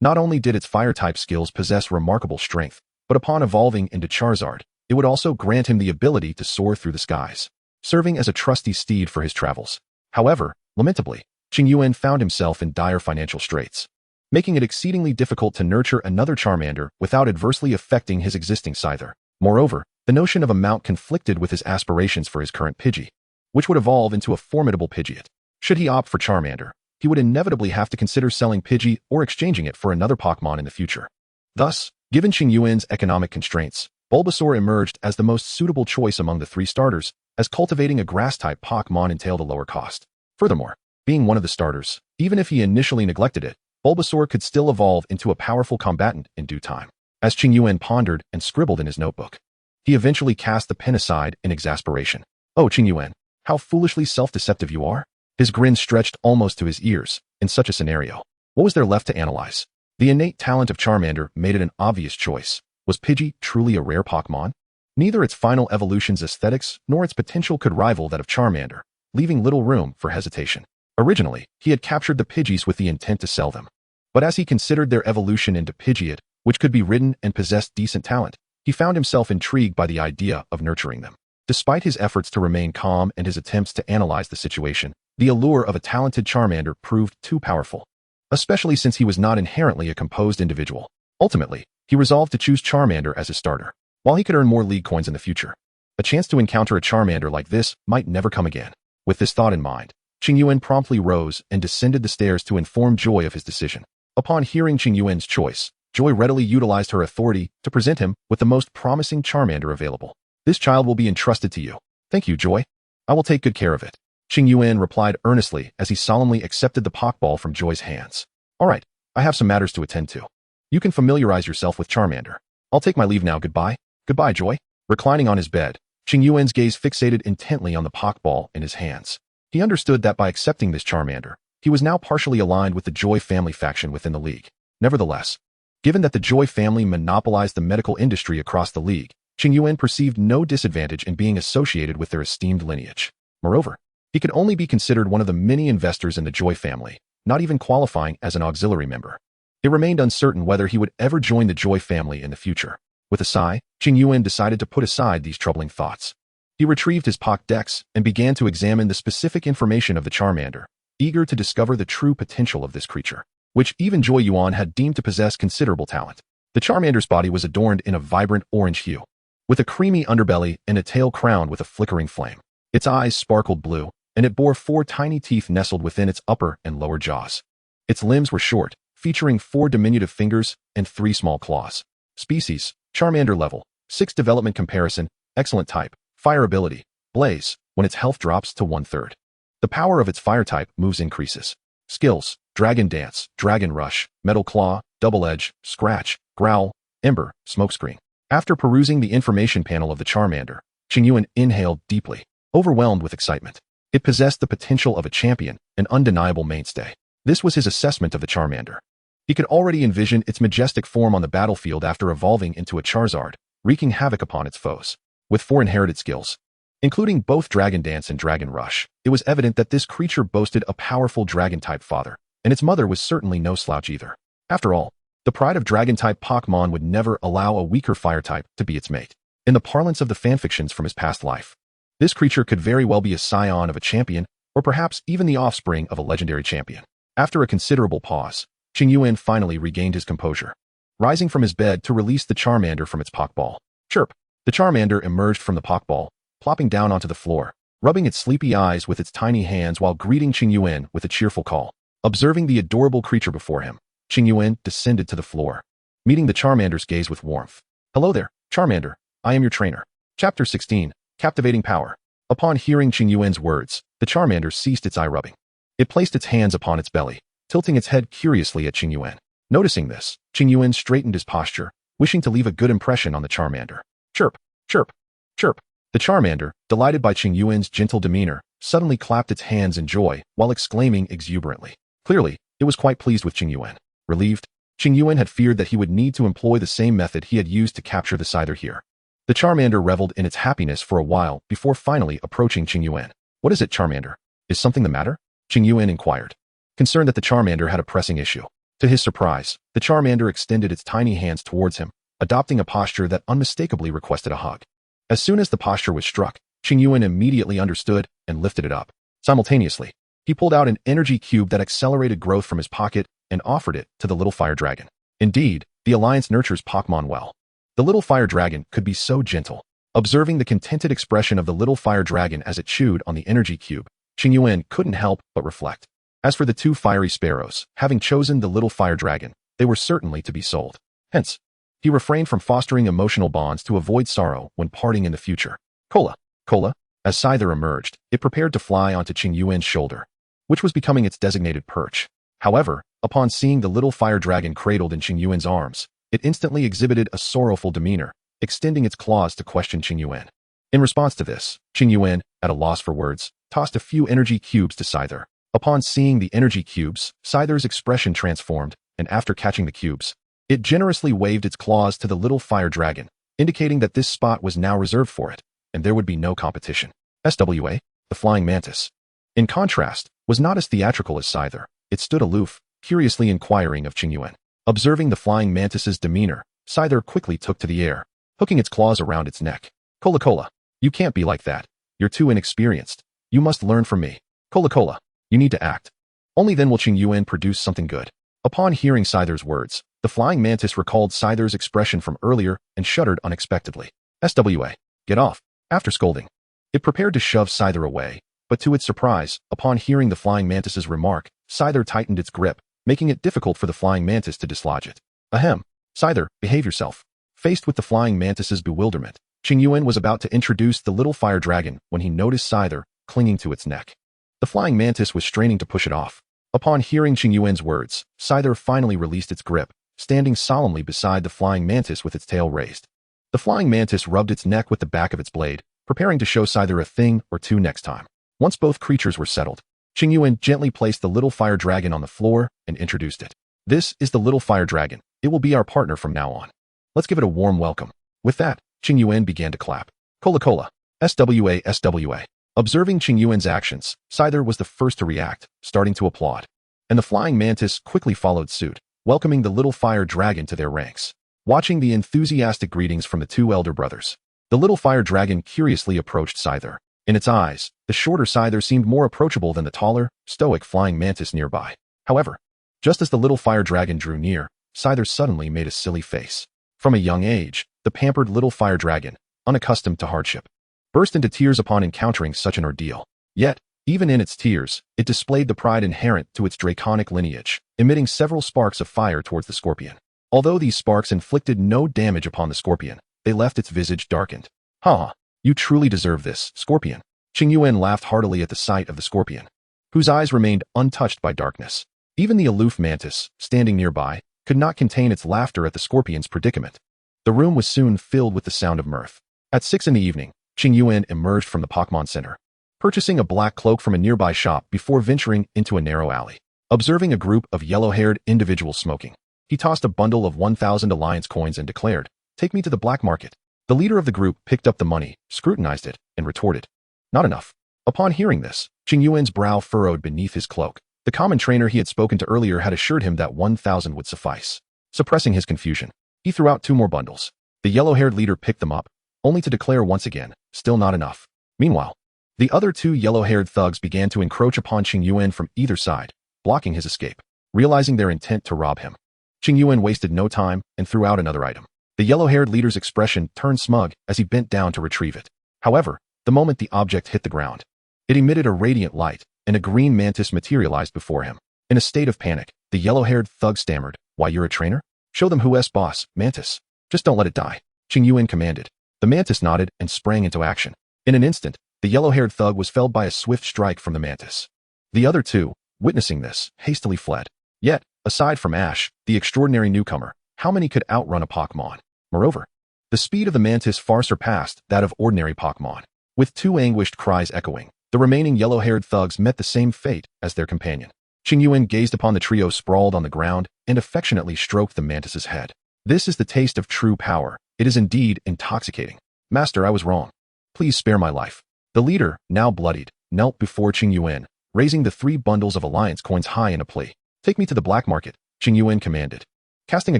Not only did its fire-type skills possess remarkable strength, but upon evolving into Charizard, it would also grant him the ability to soar through the skies, serving as a trusty steed for his travels. However, lamentably, Qingyuan found himself in dire financial straits, making it exceedingly difficult to nurture another Charmander without adversely affecting his existing Scyther. Moreover, the notion of a mount conflicted with his aspirations for his current Pidgey, which would evolve into a formidable Pidgeot. Should he opt for Charmander, he would inevitably have to consider selling Pidgey or exchanging it for another Pokémon in the future. Thus, given Qingyuan's economic constraints, Bulbasaur emerged as the most suitable choice among the 3 starters, as cultivating a grass-type Pokémon entailed a lower cost. Furthermore, being one of the starters, even if he initially neglected it, Bulbasaur could still evolve into a powerful combatant in due time. As Qingyuan pondered and scribbled in his notebook, he eventually cast the pen aside in exasperation. "Oh, Qingyuan, how foolishly self-deceptive you are." His grin stretched almost to his ears. In such a scenario, what was there left to analyze? The innate talent of Charmander made it an obvious choice. Was Pidgey truly a rare Pokémon? Neither its final evolution's aesthetics nor its potential could rival that of Charmander, leaving little room for hesitation. Originally, he had captured the Pidgeys with the intent to sell them. But as he considered their evolution into Pidgeot, which could be ridden and possessed decent talent, he found himself intrigued by the idea of nurturing them. Despite his efforts to remain calm and his attempts to analyze the situation, the allure of a talented Charmander proved too powerful, especially since he was not inherently a composed individual. Ultimately, he resolved to choose Charmander as his starter. While he could earn more League coins in the future, a chance to encounter a Charmander like this might never come again. With this thought in mind, Qingyuan promptly rose and descended the stairs to inform Joy of his decision. Upon hearing Qingyuan's choice, Joy readily utilized her authority to present him with the most promising Charmander available. "This child will be entrusted to you." "Thank you, Joy. I will take good care of it," Qingyuan replied earnestly as he solemnly accepted the Pokeball from Joy's hands. "All right, I have some matters to attend to. You can familiarize yourself with Charmander. I'll take my leave now. Goodbye." "Goodbye, Joy." Reclining on his bed, Qingyuan's gaze fixated intently on the Pokeball in his hands. He understood that by accepting this Charmander, he was now partially aligned with the Joy family faction within the League. Nevertheless, given that the Joy family monopolized the medical industry across the League, Qingyuan perceived no disadvantage in being associated with their esteemed lineage. Moreover, he could only be considered one of the many investors in the Joy family, not even qualifying as an auxiliary member. It remained uncertain whether he would ever join the Joy family in the future. With a sigh, Qingyuan decided to put aside these troubling thoughts. He retrieved his Pokédex and began to examine the specific information of the Charmander, eager to discover the true potential of this creature, which even Joy Yuan had deemed to possess considerable talent. The Charmander's body was adorned in a vibrant orange hue, with a creamy underbelly and a tail crowned with a flickering flame. Its eyes sparkled blue, and it bore 4 tiny teeth nestled within its upper and lower jaws. Its limbs were short, featuring 4 diminutive fingers and 3 small claws. Species: Charmander level, 6 development comparison, excellent type, fire ability, blaze, when its health drops to 1/3. The power of its fire type moves increases. Skills: Dragon Dance, Dragon Rush, Metal Claw, Double Edge, Scratch, Growl, Ember, Smokescreen. After perusing the information panel of the Charmander, Qingyuan inhaled deeply, overwhelmed with excitement. It possessed the potential of a champion, an undeniable mainstay. This was his assessment of the Charmander. He could already envision its majestic form on the battlefield after evolving into a Charizard, wreaking havoc upon its foes. With 4 inherited skills, including both Dragon Dance and Dragon Rush, it was evident that this creature boasted a powerful Dragon-type father, and its mother was certainly no slouch either. After all, the pride of Dragon-type Pokémon would never allow a weaker Fire-type to be its mate. In the parlance of the fanfictions from his past life, this creature could very well be a scion of a champion, or perhaps even the offspring of a legendary champion. After a considerable pause, Qingyuan finally regained his composure, rising from his bed to release the Charmander from its Pokeball. Chirp! The Charmander emerged from the Pokeball, plopping down onto the floor, rubbing its sleepy eyes with its tiny hands while greeting Qingyuan with a cheerful call. Observing the adorable creature before him, Qingyuan descended to the floor, meeting the Charmander's gaze with warmth. "Hello there, Charmander. I am your trainer." Chapter 16, Captivating Power. Upon hearing Qingyuan's words, the Charmander ceased its eye rubbing. It placed its hands upon its belly, tilting its head curiously at Qingyuan. Noticing this, Qingyuan straightened his posture, wishing to leave a good impression on the Charmander. Chirp, chirp, chirp. The Charmander, delighted by Qingyuan's gentle demeanor, suddenly clapped its hands in joy while exclaiming exuberantly. Clearly, it was quite pleased with Qingyuan. Relieved, Qingyuan had feared that he would need to employ the same method he had used to capture the Scyther here. The Charmander reveled in its happiness for a while before finally approaching Qingyuan. What is it, Charmander? Is something the matter? Qingyuan inquired, concerned that the Charmander had a pressing issue. To his surprise, the Charmander extended its tiny hands towards him, adopting a posture that unmistakably requested a hug. As soon as the posture was struck, Qingyuan immediately understood and lifted it up. Simultaneously, he pulled out an energy cube that accelerated growth from his pocket and offered it to the little fire dragon. Indeed, the alliance nurtures Pokémon well. The little fire dragon could be so gentle. Observing the contented expression of the little fire dragon as it chewed on the energy cube, Qingyuan couldn't help but reflect. As for the two fiery sparrows, having chosen the little fire dragon, they were certainly to be sold. Hence, he refrained from fostering emotional bonds to avoid sorrow when parting in the future. Cola, Cola. As Scyther emerged, it prepared to fly onto Qingyuan's shoulder, which was becoming its designated perch. However, upon seeing the little fire dragon cradled in Qingyuan's arms, it instantly exhibited a sorrowful demeanor, extending its claws to question Qingyuan. In response to this, Qingyuan, at a loss for words, tossed a few energy cubes to Scyther. Upon seeing the energy cubes, Scyther's expression transformed, and after catching the cubes, it generously waved its claws to the little fire dragon, indicating that this spot was now reserved for it, and there would be no competition. SWA, the flying mantis, in contrast, was not as theatrical as Scyther. It stood aloof, curiously inquiring of Qingyuan. Observing the flying mantis's demeanor, Scyther quickly took to the air, hooking its claws around its neck. Cola Cola, you can't be like that. You're too inexperienced. You must learn from me. Cola Cola, you need to act. Only then will Qingyuan produce something good. Upon hearing Scyther's words, the flying mantis recalled Scyther's expression from earlier and shuddered unexpectedly. SWA, get off. After scolding, it prepared to shove Scyther away, but to its surprise, upon hearing the flying mantis's remark, Scyther tightened its grip, making it difficult for the flying mantis to dislodge it. Ahem. Scyther, behave yourself. Faced with the flying mantis's bewilderment, Qingyuan was about to introduce the little fire dragon when he noticed Scyther clinging to its neck. The flying mantis was straining to push it off. Upon hearing Qingyuan's words, Scyther finally released its grip, standing solemnly beside the flying mantis with its tail raised. The flying mantis rubbed its neck with the back of its blade, preparing to show Scyther a thing or two next time. Once both creatures were settled, Qingyuan gently placed the little fire dragon on the floor and introduced it. This is the little fire dragon. It will be our partner from now on. Let's give it a warm welcome. With that, Qingyuan began to clap. Cola Cola. SWA SWA. Observing Qingyuan's actions, Scyther was the first to react, starting to applaud. And the flying mantis quickly followed suit, welcoming the little fire dragon to their ranks. Watching the enthusiastic greetings from the two elder brothers, the little fire dragon curiously approached Scyther. In its eyes, the shorter Scyther seemed more approachable than the taller, stoic flying mantis nearby. However, just as the little fire dragon drew near, Scyther suddenly made a silly face. From a young age, the pampered little fire dragon, unaccustomed to hardship, burst into tears upon encountering such an ordeal. Yet, even in its tears, it displayed the pride inherent to its draconic lineage, emitting several sparks of fire towards the scorpion. Although these sparks inflicted no damage upon the scorpion, they left its visage darkened. Ha! You truly deserve this, scorpion. Qingyuan laughed heartily at the sight of the scorpion, whose eyes remained untouched by darkness. Even the aloof mantis, standing nearby, could not contain its laughter at the scorpion's predicament. The room was soon filled with the sound of mirth. At 6 in the evening, Qingyuan emerged from the Pokémon Center, purchasing a black cloak from a nearby shop before venturing into a narrow alley. Observing a group of yellow-haired individuals smoking, he tossed a bundle of 1,000 alliance coins and declared, "Take me to the black market." The leader of the group picked up the money, scrutinized it, and retorted, "Not enough." Upon hearing this, Qingyuan's brow furrowed beneath his cloak. The common trainer he had spoken to earlier had assured him that 1,000 would suffice. Suppressing his confusion, he threw out 2 more bundles. The yellow-haired leader picked them up, only to declare once again, "Still not enough." Meanwhile, the other 2 yellow-haired thugs began to encroach upon Qingyuan from either side, blocking his escape. Realizing their intent to rob him, Qingyuan wasted no time and threw out another item. The yellow-haired leader's expression turned smug as he bent down to retrieve it. However, the moment the object hit the ground, it emitted a radiant light, and a green mantis materialized before him. In a state of panic, the yellow-haired thug stammered, "Why, you're a trainer? Show them who's boss, mantis. Just don't let it die," Qingyuan commanded. The mantis nodded and sprang into action. In an instant, the yellow-haired thug was felled by a swift strike from the mantis. The other 2, witnessing this, hastily fled. Yet, Aside from Ash, the extraordinary newcomer, how many could outrun a Pokémon? Moreover, the speed of the mantis far surpassed that of ordinary Pokémon. With two anguished cries echoing, the remaining yellow-haired thugs met the same fate as their companion. Qingyuan gazed upon the trio sprawled on the ground and affectionately stroked the mantis's head. This is the taste of true power. It is indeed intoxicating. Master, I was wrong. Please spare my life. The leader, now bloodied, knelt before Qingyuan, raising the 3 bundles of alliance coins high in a plea. Take me to the black market, Qingyuan commanded, casting a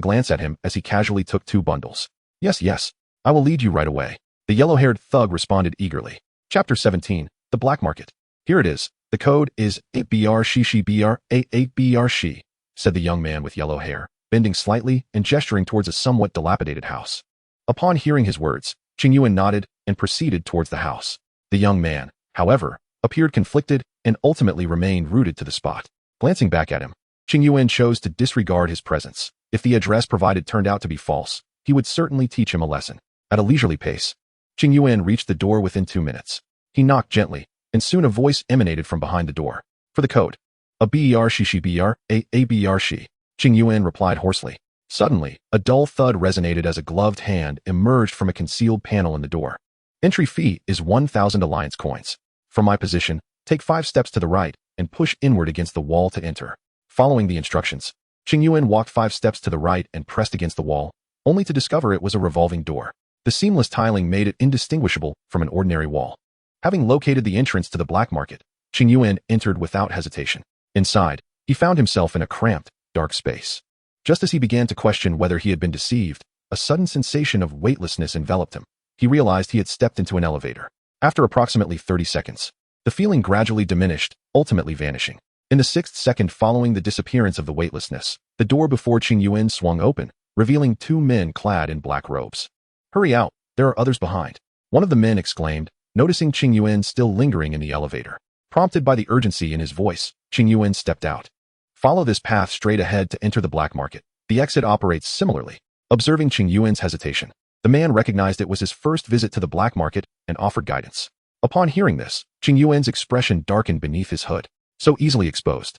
glance at him as he casually took 2 bundles. Yes, I will lead you right away. The yellow-haired thug responded eagerly. Chapter 17, The Black Market. Here it is. The code is 8BR Shishi BR 8BR Shi, said the young man with yellow hair, bending slightly and gesturing towards a somewhat dilapidated house. Upon hearing his words, Qingyuan nodded and proceeded towards the house. The young man, however, appeared conflicted and ultimately remained rooted to the spot. Glancing back at him, Qingyuan chose to disregard his presence. If the address provided turned out to be false, he would certainly teach him a lesson. At a leisurely pace, Qingyuan reached the door within 2 minutes. He knocked gently, and soon a voice emanated from behind the door. For the code. A BR Shishi BR, a BR Shi. Qingyuan replied hoarsely. Suddenly, a dull thud resonated as a gloved hand emerged from a concealed panel in the door. Entry fee is 1,000 alliance coins. From my position, take 5 steps to the right and push inward against the wall to enter. Following the instructions, Qingyuan walked 5 steps to the right and pressed against the wall, only to discover it was a revolving door. The seamless tiling made it indistinguishable from an ordinary wall. Having located the entrance to the black market, Qingyuan entered without hesitation. Inside, he found himself in a cramped, dark space. Just as he began to question whether he had been deceived, a sudden sensation of weightlessness enveloped him. He realized he had stepped into an elevator. After approximately 30 seconds, the feeling gradually diminished, ultimately vanishing. In the 6th second following the disappearance of the weightlessness, the door before Qingyuan swung open, revealing 2 men clad in black robes. Hurry out, there are others behind. One of the men exclaimed, noticing Qingyuan still lingering in the elevator. Prompted by the urgency in his voice, Qingyuan stepped out. Follow this path straight ahead to enter the black market. The exit operates similarly. Observing Qingyuan's hesitation, the man recognized it was his first visit to the black market and offered guidance. Upon hearing this, Qingyuan's expression darkened beneath his hood. So easily exposed.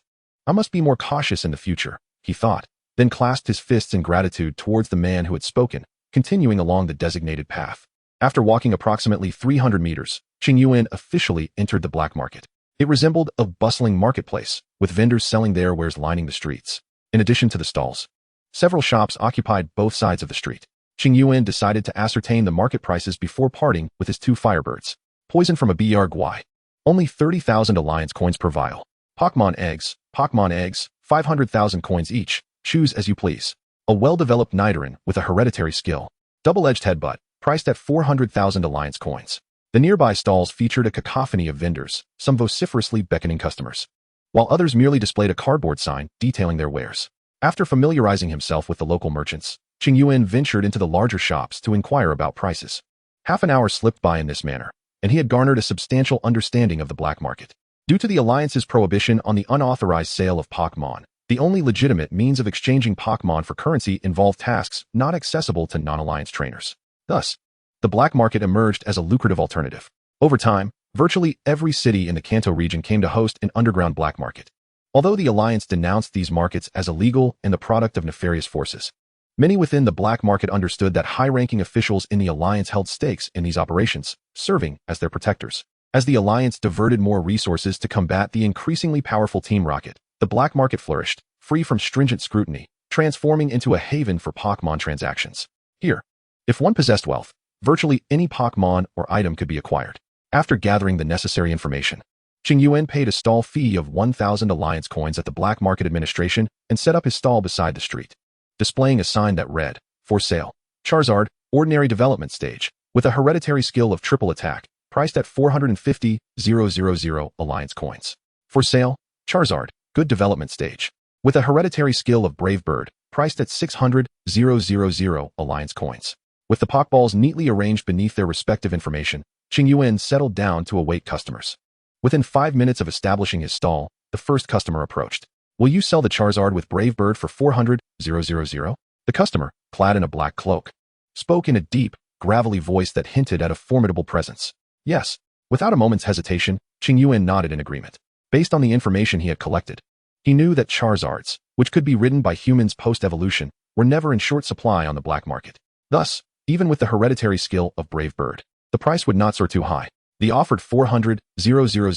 I must be more cautious in the future, he thought, then clasped his fists in gratitude towards the man who had spoken, continuing along the designated path. After walking approximately 300 meters, Qingyuan officially entered the black market. It resembled a bustling marketplace, with vendors selling their wares lining the streets. In addition to the stalls, several shops occupied both sides of the street. Qingyuan decided to ascertain the market prices before parting with his 2 firebirds. Poison from a BR Guai. Only 30,000 alliance coins per vial. Pokémon eggs, 500,000 coins each. Choose as you please. A well-developed Rhydon with a hereditary skill. Double-edged headbutt, priced at 400,000 alliance coins. The nearby stalls featured a cacophony of vendors, some vociferously beckoning customers, while others merely displayed a cardboard sign detailing their wares. After familiarizing himself with the local merchants, Qingyuan ventured into the larger shops to inquire about prices. Half an hour slipped by in this manner, and he had garnered a substantial understanding of the black market. Due to the Alliance's prohibition on the unauthorized sale of Pokémon, the only legitimate means of exchanging Pokémon for currency involved tasks not accessible to non-Alliance trainers. Thus, the black market emerged as a lucrative alternative. Over time, virtually every city in the Kanto region came to host an underground black market. Although the Alliance denounced these markets as illegal and the product of nefarious forces, many within the black market understood that high-ranking officials in the Alliance held stakes in these operations, serving as their protectors. As the Alliance diverted more resources to combat the increasingly powerful Team Rocket, the black market flourished, free from stringent scrutiny, transforming into a haven for Pokémon transactions. Here, if one possessed wealth, virtually any Pokémon or item could be acquired. After gathering the necessary information, Qingyuan paid a stall fee of 1,000 alliance coins at the Black Market Administration and set up his stall beside the street, displaying a sign that read, "For sale, Charizard, ordinary development stage, with a hereditary skill of triple attack, priced at 450,000 alliance coins. For sale, Charizard, good development stage, with a hereditary skill of Brave Bird, priced at 600,000 alliance coins." With the Pokeballs neatly arranged beneath their respective information, Qingyuan settled down to await customers. Within 5 minutes of establishing his stall, the first customer approached. "Will you sell the Charizard with Brave Bird for 400,000? The customer, clad in a black cloak, spoke in a deep, gravelly voice that hinted at a formidable presence. Yes. Without a moment's hesitation, Qingyuan nodded in agreement. Based on the information he had collected, He knew that Charizards, which could be ridden by humans post-evolution, were never in short supply on the black market. Thus, even with the hereditary skill of Brave Bird, the price would not soar too high. The offered 400,000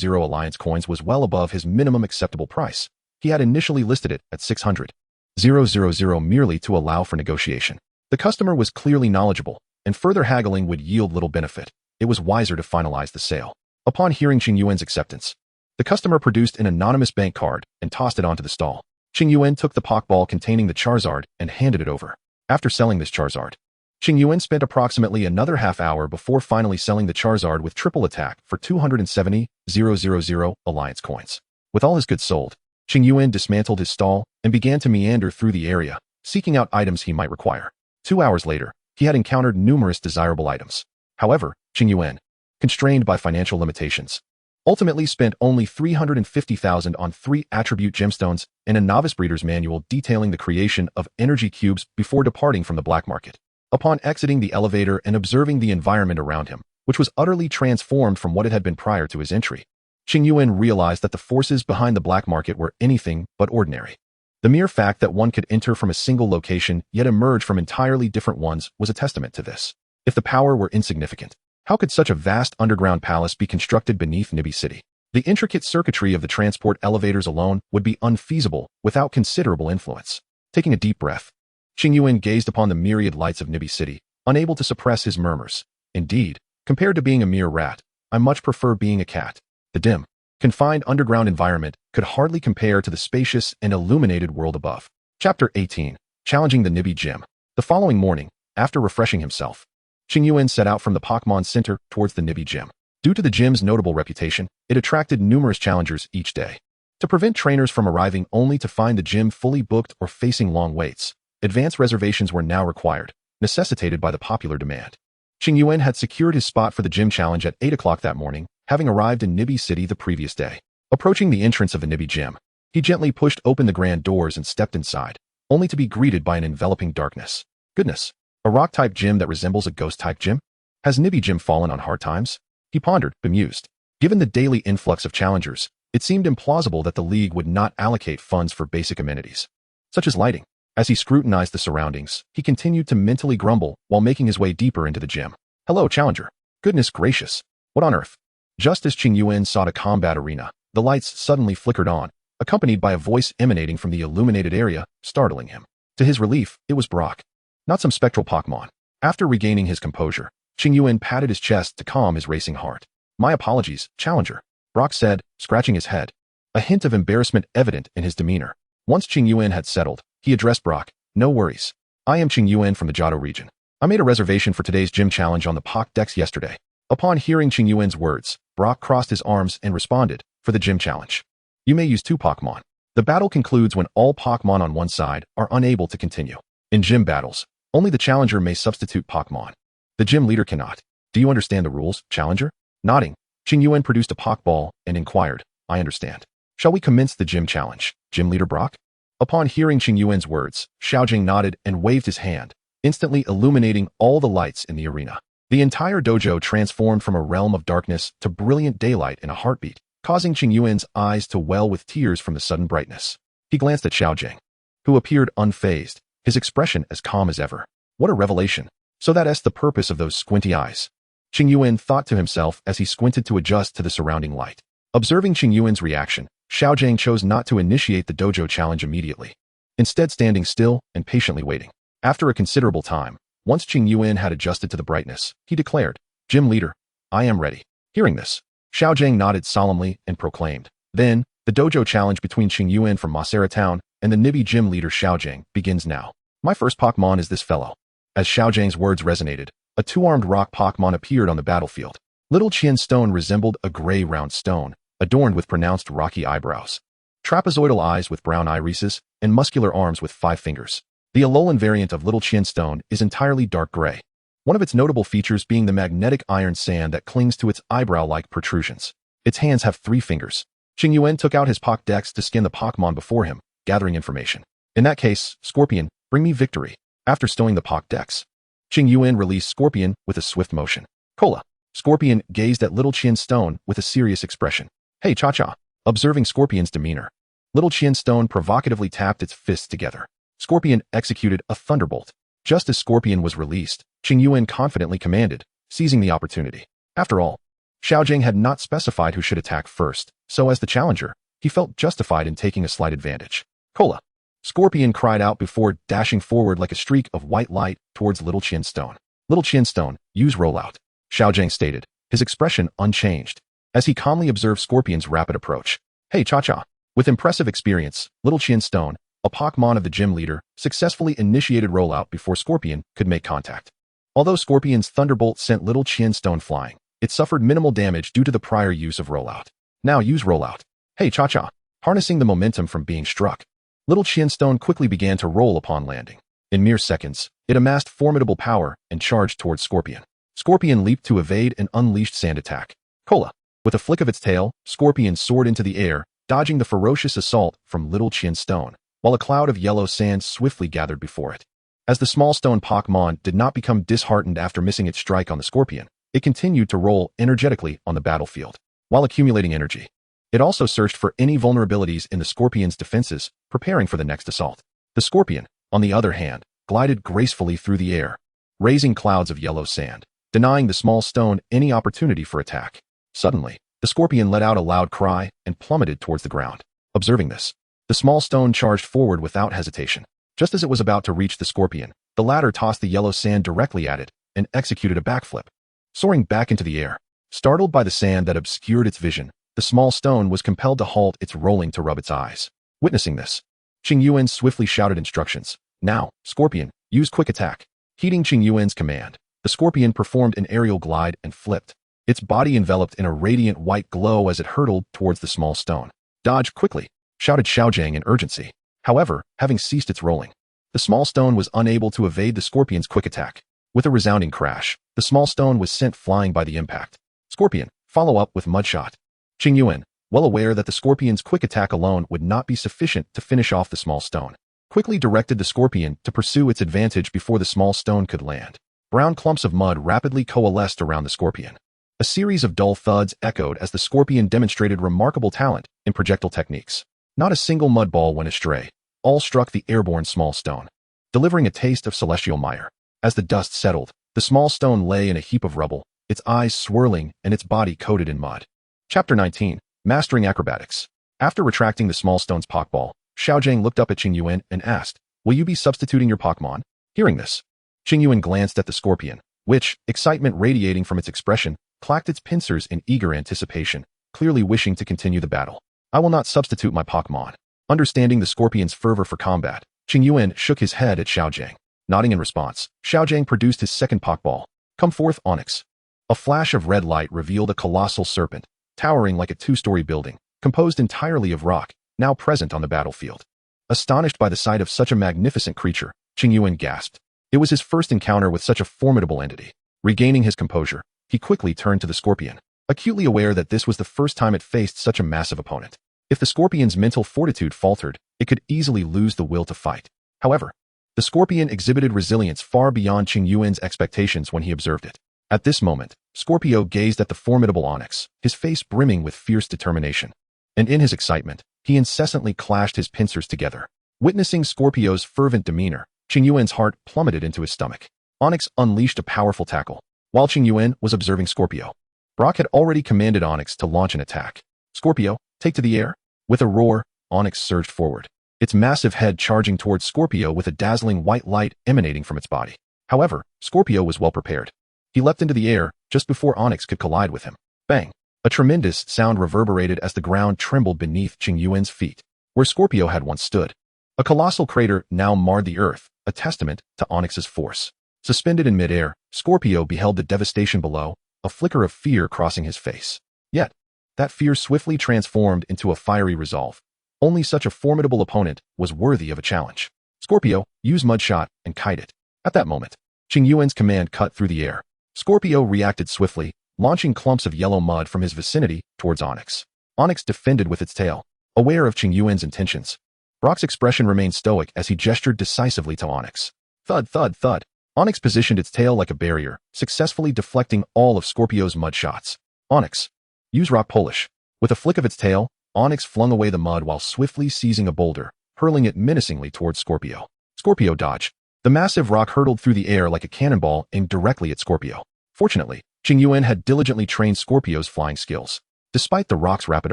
Alliance coins was well above his minimum acceptable price. He had initially listed it at 600,000 merely to allow for negotiation. The customer was clearly knowledgeable, and further haggling would yield little benefit. It was wiser to finalize the sale. Upon hearing Qingyuan's acceptance, the customer produced an anonymous bank card and tossed it onto the stall. Qingyuan took the Pokeball containing the Charizard and handed it over. After selling this Charizard, Qingyuan spent approximately another half hour before finally selling the Charizard with triple attack for 270,000 Alliance coins. With all his goods sold, Qingyuan dismantled his stall and began to meander through the area, seeking out items he might require. 2 hours later, he had encountered numerous desirable items. However, Qingyuan, constrained by financial limitations, ultimately spent only 350,000 on 3 attribute gemstones and a novice breeder's manual detailing the creation of energy cubes before departing from the black market. Upon exiting the elevator and observing the environment around him, which was utterly transformed from what it had been prior to his entry, Qingyuan realized that the forces behind the black market were anything but ordinary. The mere fact that one could enter from a single location yet emerge from entirely different ones was a testament to this. If the power were insignificant, how could such a vast underground palace be constructed beneath Nibi City? The intricate circuitry of the transport elevators alone would be unfeasible without considerable influence. Taking a deep breath, Qingyuan gazed upon the myriad lights of Nibi City, unable to suppress his murmurs. Indeed, compared to being a mere rat, I much prefer being a cat. The dim, confined underground environment could hardly compare to the spacious and illuminated world above. Chapter 18. Challenging the Nibi Gym. The following morning, after refreshing himself, Qingyuan set out from the Pokémon Center towards the Nibi Gym. Due to the gym's notable reputation, it attracted numerous challengers each day. To prevent trainers from arriving only to find the gym fully booked or facing long waits, advance reservations were now required, necessitated by the popular demand. Qingyuan had secured his spot for the gym challenge at 8 o'clock that morning, having arrived in Nibi City the previous day. Approaching the entrance of the Nibi Gym, he gently pushed open the grand doors and stepped inside, only to be greeted by an enveloping darkness. Goodness, a rock-type gym that resembles a ghost-type gym? Has Nibi Gym fallen on hard times? He pondered, bemused. Given the daily influx of challengers, it seemed implausible that the League would not allocate funds for basic amenities, such as lighting. As he scrutinized the surroundings, he continued to mentally grumble while making his way deeper into the gym. Hello, challenger. Goodness gracious. What on earth? Just as Qingyuan sought a combat arena, the lights suddenly flickered on, accompanied by a voice emanating from the illuminated area, startling him. To his relief, it was Brock, not some spectral Pokémon. After regaining his composure, Qingyuan patted his chest to calm his racing heart. My apologies, challenger, Brock said, scratching his head, a hint of embarrassment evident in his demeanor. Once Qingyuan had settled, he addressed Brock. No worries. I am Qingyuan from the Johto region. I made a reservation for today's gym challenge on the Pokédex yesterday. Upon hearing Qingyuan's words, Brock crossed his arms and responded, for the gym challenge. You may use 2 Pokémon. The battle concludes when all Pokémon on one side are unable to continue. In gym battles, only the challenger may substitute Pokémon. The gym leader cannot. Do you understand the rules, challenger? Nodding, Qingyuan produced a Pokeball and inquired, I understand. Shall we commence the gym challenge, gym leader Brock? Upon hearing Qingyuan's words, Xiaojing nodded and waved his hand, instantly illuminating all the lights in the arena. The entire dojo transformed from a realm of darkness to brilliant daylight in a heartbeat, causing Qingyuan's eyes to well with tears from the sudden brightness. He glanced at Xiaojing, who appeared unfazed, his expression as calm as ever. What a revelation. So that's the purpose of those squinty eyes. Qingyuan thought to himself as he squinted to adjust to the surrounding light. Observing Qingyuan's reaction, Xiaojing chose not to initiate the dojo challenge immediately, instead standing still and patiently waiting. After a considerable time, once Qingyuan had adjusted to the brightness, he declared, Gym leader, I am ready. Hearing this, Xiaojing nodded solemnly and proclaimed, Then, the dojo challenge between Qingyuan from Masera Town and the Nibi gym leader Xiaojing begins now. My first Pokémon is this fellow. As Xiaojing's words resonated, a 2-armed rock Pokémon appeared on the battlefield. Little Qian Stone resembled a gray round stone, adorned with pronounced rocky eyebrows, trapezoidal eyes with brown irises, and muscular arms with 5 fingers. The Alolan variant of Little Qian Stone is entirely dark gray, one of its notable features being the magnetic iron sand that clings to its eyebrow-like protrusions. Its hands have 3 fingers. Qingyuan took out his Pokédex to scan the Pokémon before him, gathering information. In that case, Scorpion, bring me victory. After stowing the Pokédex, Qingyuan released Scorpion with a swift motion. Cola. Scorpion gazed at Little Qian Stone with a serious expression. Hey Cha-Cha. Observing Scorpion's demeanor, Little Qingyuan provocatively tapped its fists together. Scorpion executed a thunderbolt. Just as Scorpion was released, Qingyuan confidently commanded, seizing the opportunity. After all, Xiaojing had not specified who should attack first, so as the challenger, he felt justified in taking a slight advantage. Cola! Scorpion cried out before dashing forward like a streak of white light towards Little Qingyuan. Little Qingyuan, use rollout, Xiaojing stated, his expression unchanged, as he calmly observed Scorpion's rapid approach. Hey Cha-Cha! With impressive experience, Little Qingyuan, a Pokémon of the gym leader, successfully initiated rollout before Scorpion could make contact. Although Scorpion's thunderbolt sent Little Qingyuan flying, it suffered minimal damage due to the prior use of rollout. Now use rollout. Hey Cha-Cha! Harnessing the momentum from being struck, Little Qingyuan quickly began to roll upon landing. In mere seconds, it amassed formidable power and charged towards Scorpion. Scorpion leaped to evade an unleashed sand attack. Cola! With a flick of its tail, Scorpion soared into the air, dodging the ferocious assault from Little Qingyuan, while a cloud of yellow sand swiftly gathered before it. As the small stone Pokémon did not become disheartened after missing its strike on the Scorpion, it continued to roll energetically on the battlefield, while accumulating energy. It also searched for any vulnerabilities in the Scorpion's defenses, preparing for the next assault. The Scorpion, on the other hand, glided gracefully through the air, raising clouds of yellow sand, denying the small stone any opportunity for attack. Suddenly, the Scorpion let out a loud cry and plummeted towards the ground. Observing this, the small stone charged forward without hesitation. Just as it was about to reach the Scorpion, the latter tossed the yellow sand directly at it and executed a backflip. Soaring back into the air, startled by the sand that obscured its vision, the small stone was compelled to halt its rolling to rub its eyes. Witnessing this, Qingyuan swiftly shouted instructions. Now, Scorpion, use quick attack. Heeding Qingyuan's command, the Scorpion performed an aerial glide and flipped, its body enveloped in a radiant white glow as it hurtled towards the small stone. Dodge quickly, shouted Xiaojing in urgency. However, having ceased its rolling, the small stone was unable to evade the Scorpion's quick attack. With a resounding crash, the small stone was sent flying by the impact. Scorpion, follow up with Mudshot. Qingyuan, well aware that the Scorpion's quick attack alone would not be sufficient to finish off the small stone, quickly directed the Scorpion to pursue its advantage before the small stone could land. Brown clumps of mud rapidly coalesced around the Scorpion. A series of dull thuds echoed as the Scorpion demonstrated remarkable talent in projectile techniques. Not a single mud ball went astray. All struck the airborne small stone, delivering a taste of celestial mire. As the dust settled, the small stone lay in a heap of rubble, its eyes swirling and its body coated in mud. Chapter 19, Mastering Acrobatics. After retracting the small stone's Pokeball, Xiaojing looked up at Qingyuan and asked, "Will you be substituting your Pokémon?" Hearing this, Qingyuan glanced at the Scorpion, which, excitement radiating from its expression, clacked its pincers in eager anticipation, clearly wishing to continue the battle. "I will not substitute my Pokémon." Understanding the Scorpion's fervor for combat, Qingyuan shook his head at Xiaojing. Nodding in response, Xiaojing produced his second Pokeball. "Come forth, Onyx." A flash of red light revealed a colossal serpent, towering like a two-story building, composed entirely of rock, now present on the battlefield. Astonished by the sight of such a magnificent creature, Qingyuan gasped. It was his first encounter with such a formidable entity. Regaining his composure, he quickly turned to the Scorpion, acutely aware that this was the first time it faced such a massive opponent. If the Scorpion's mental fortitude faltered, it could easily lose the will to fight. However, the Scorpion exhibited resilience far beyond Qingyuan's expectations when he observed it. At this moment, Scorpio gazed at the formidable Onyx, his face brimming with fierce determination. And in his excitement, he incessantly clashed his pincers together. Witnessing Scorpio's fervent demeanor, Qingyuan's heart plummeted into his stomach. Onyx unleashed a powerful tackle. While Qingyuan was observing Scorpio, Brock had already commanded Onyx to launch an attack. "Scorpio, take to the air." With a roar, Onyx surged forward, its massive head charging towards Scorpio with a dazzling white light emanating from its body. However, Scorpio was well prepared. He leapt into the air just before Onyx could collide with him. Bang! A tremendous sound reverberated as the ground trembled beneath Qingyuan's feet, where Scorpio had once stood. A colossal crater now marred the earth, a testament to Onyx's force. Suspended in midair, Scorpio beheld the devastation below, a flicker of fear crossing his face. Yet, that fear swiftly transformed into a fiery resolve. Only such a formidable opponent was worthy of a challenge. "Scorpio, use Mudshot and kite it." At that moment, Qingyuan's command cut through the air. Scorpio reacted swiftly, launching clumps of yellow mud from his vicinity towards Onyx. Onyx defended with its tail, aware of Qingyuan's intentions. Brock's expression remained stoic as he gestured decisively to Onyx. Thud, thud, thud. Onyx positioned its tail like a barrier, successfully deflecting all of Scorpio's mud shots. "Onyx, use Rock Polish." With a flick of its tail, Onyx flung away the mud while swiftly seizing a boulder, hurling it menacingly towards Scorpio. Scorpio dodged. The massive rock hurtled through the air like a cannonball aimed directly at Scorpio. Fortunately, Qingyuan had diligently trained Scorpio's flying skills. Despite the rock's rapid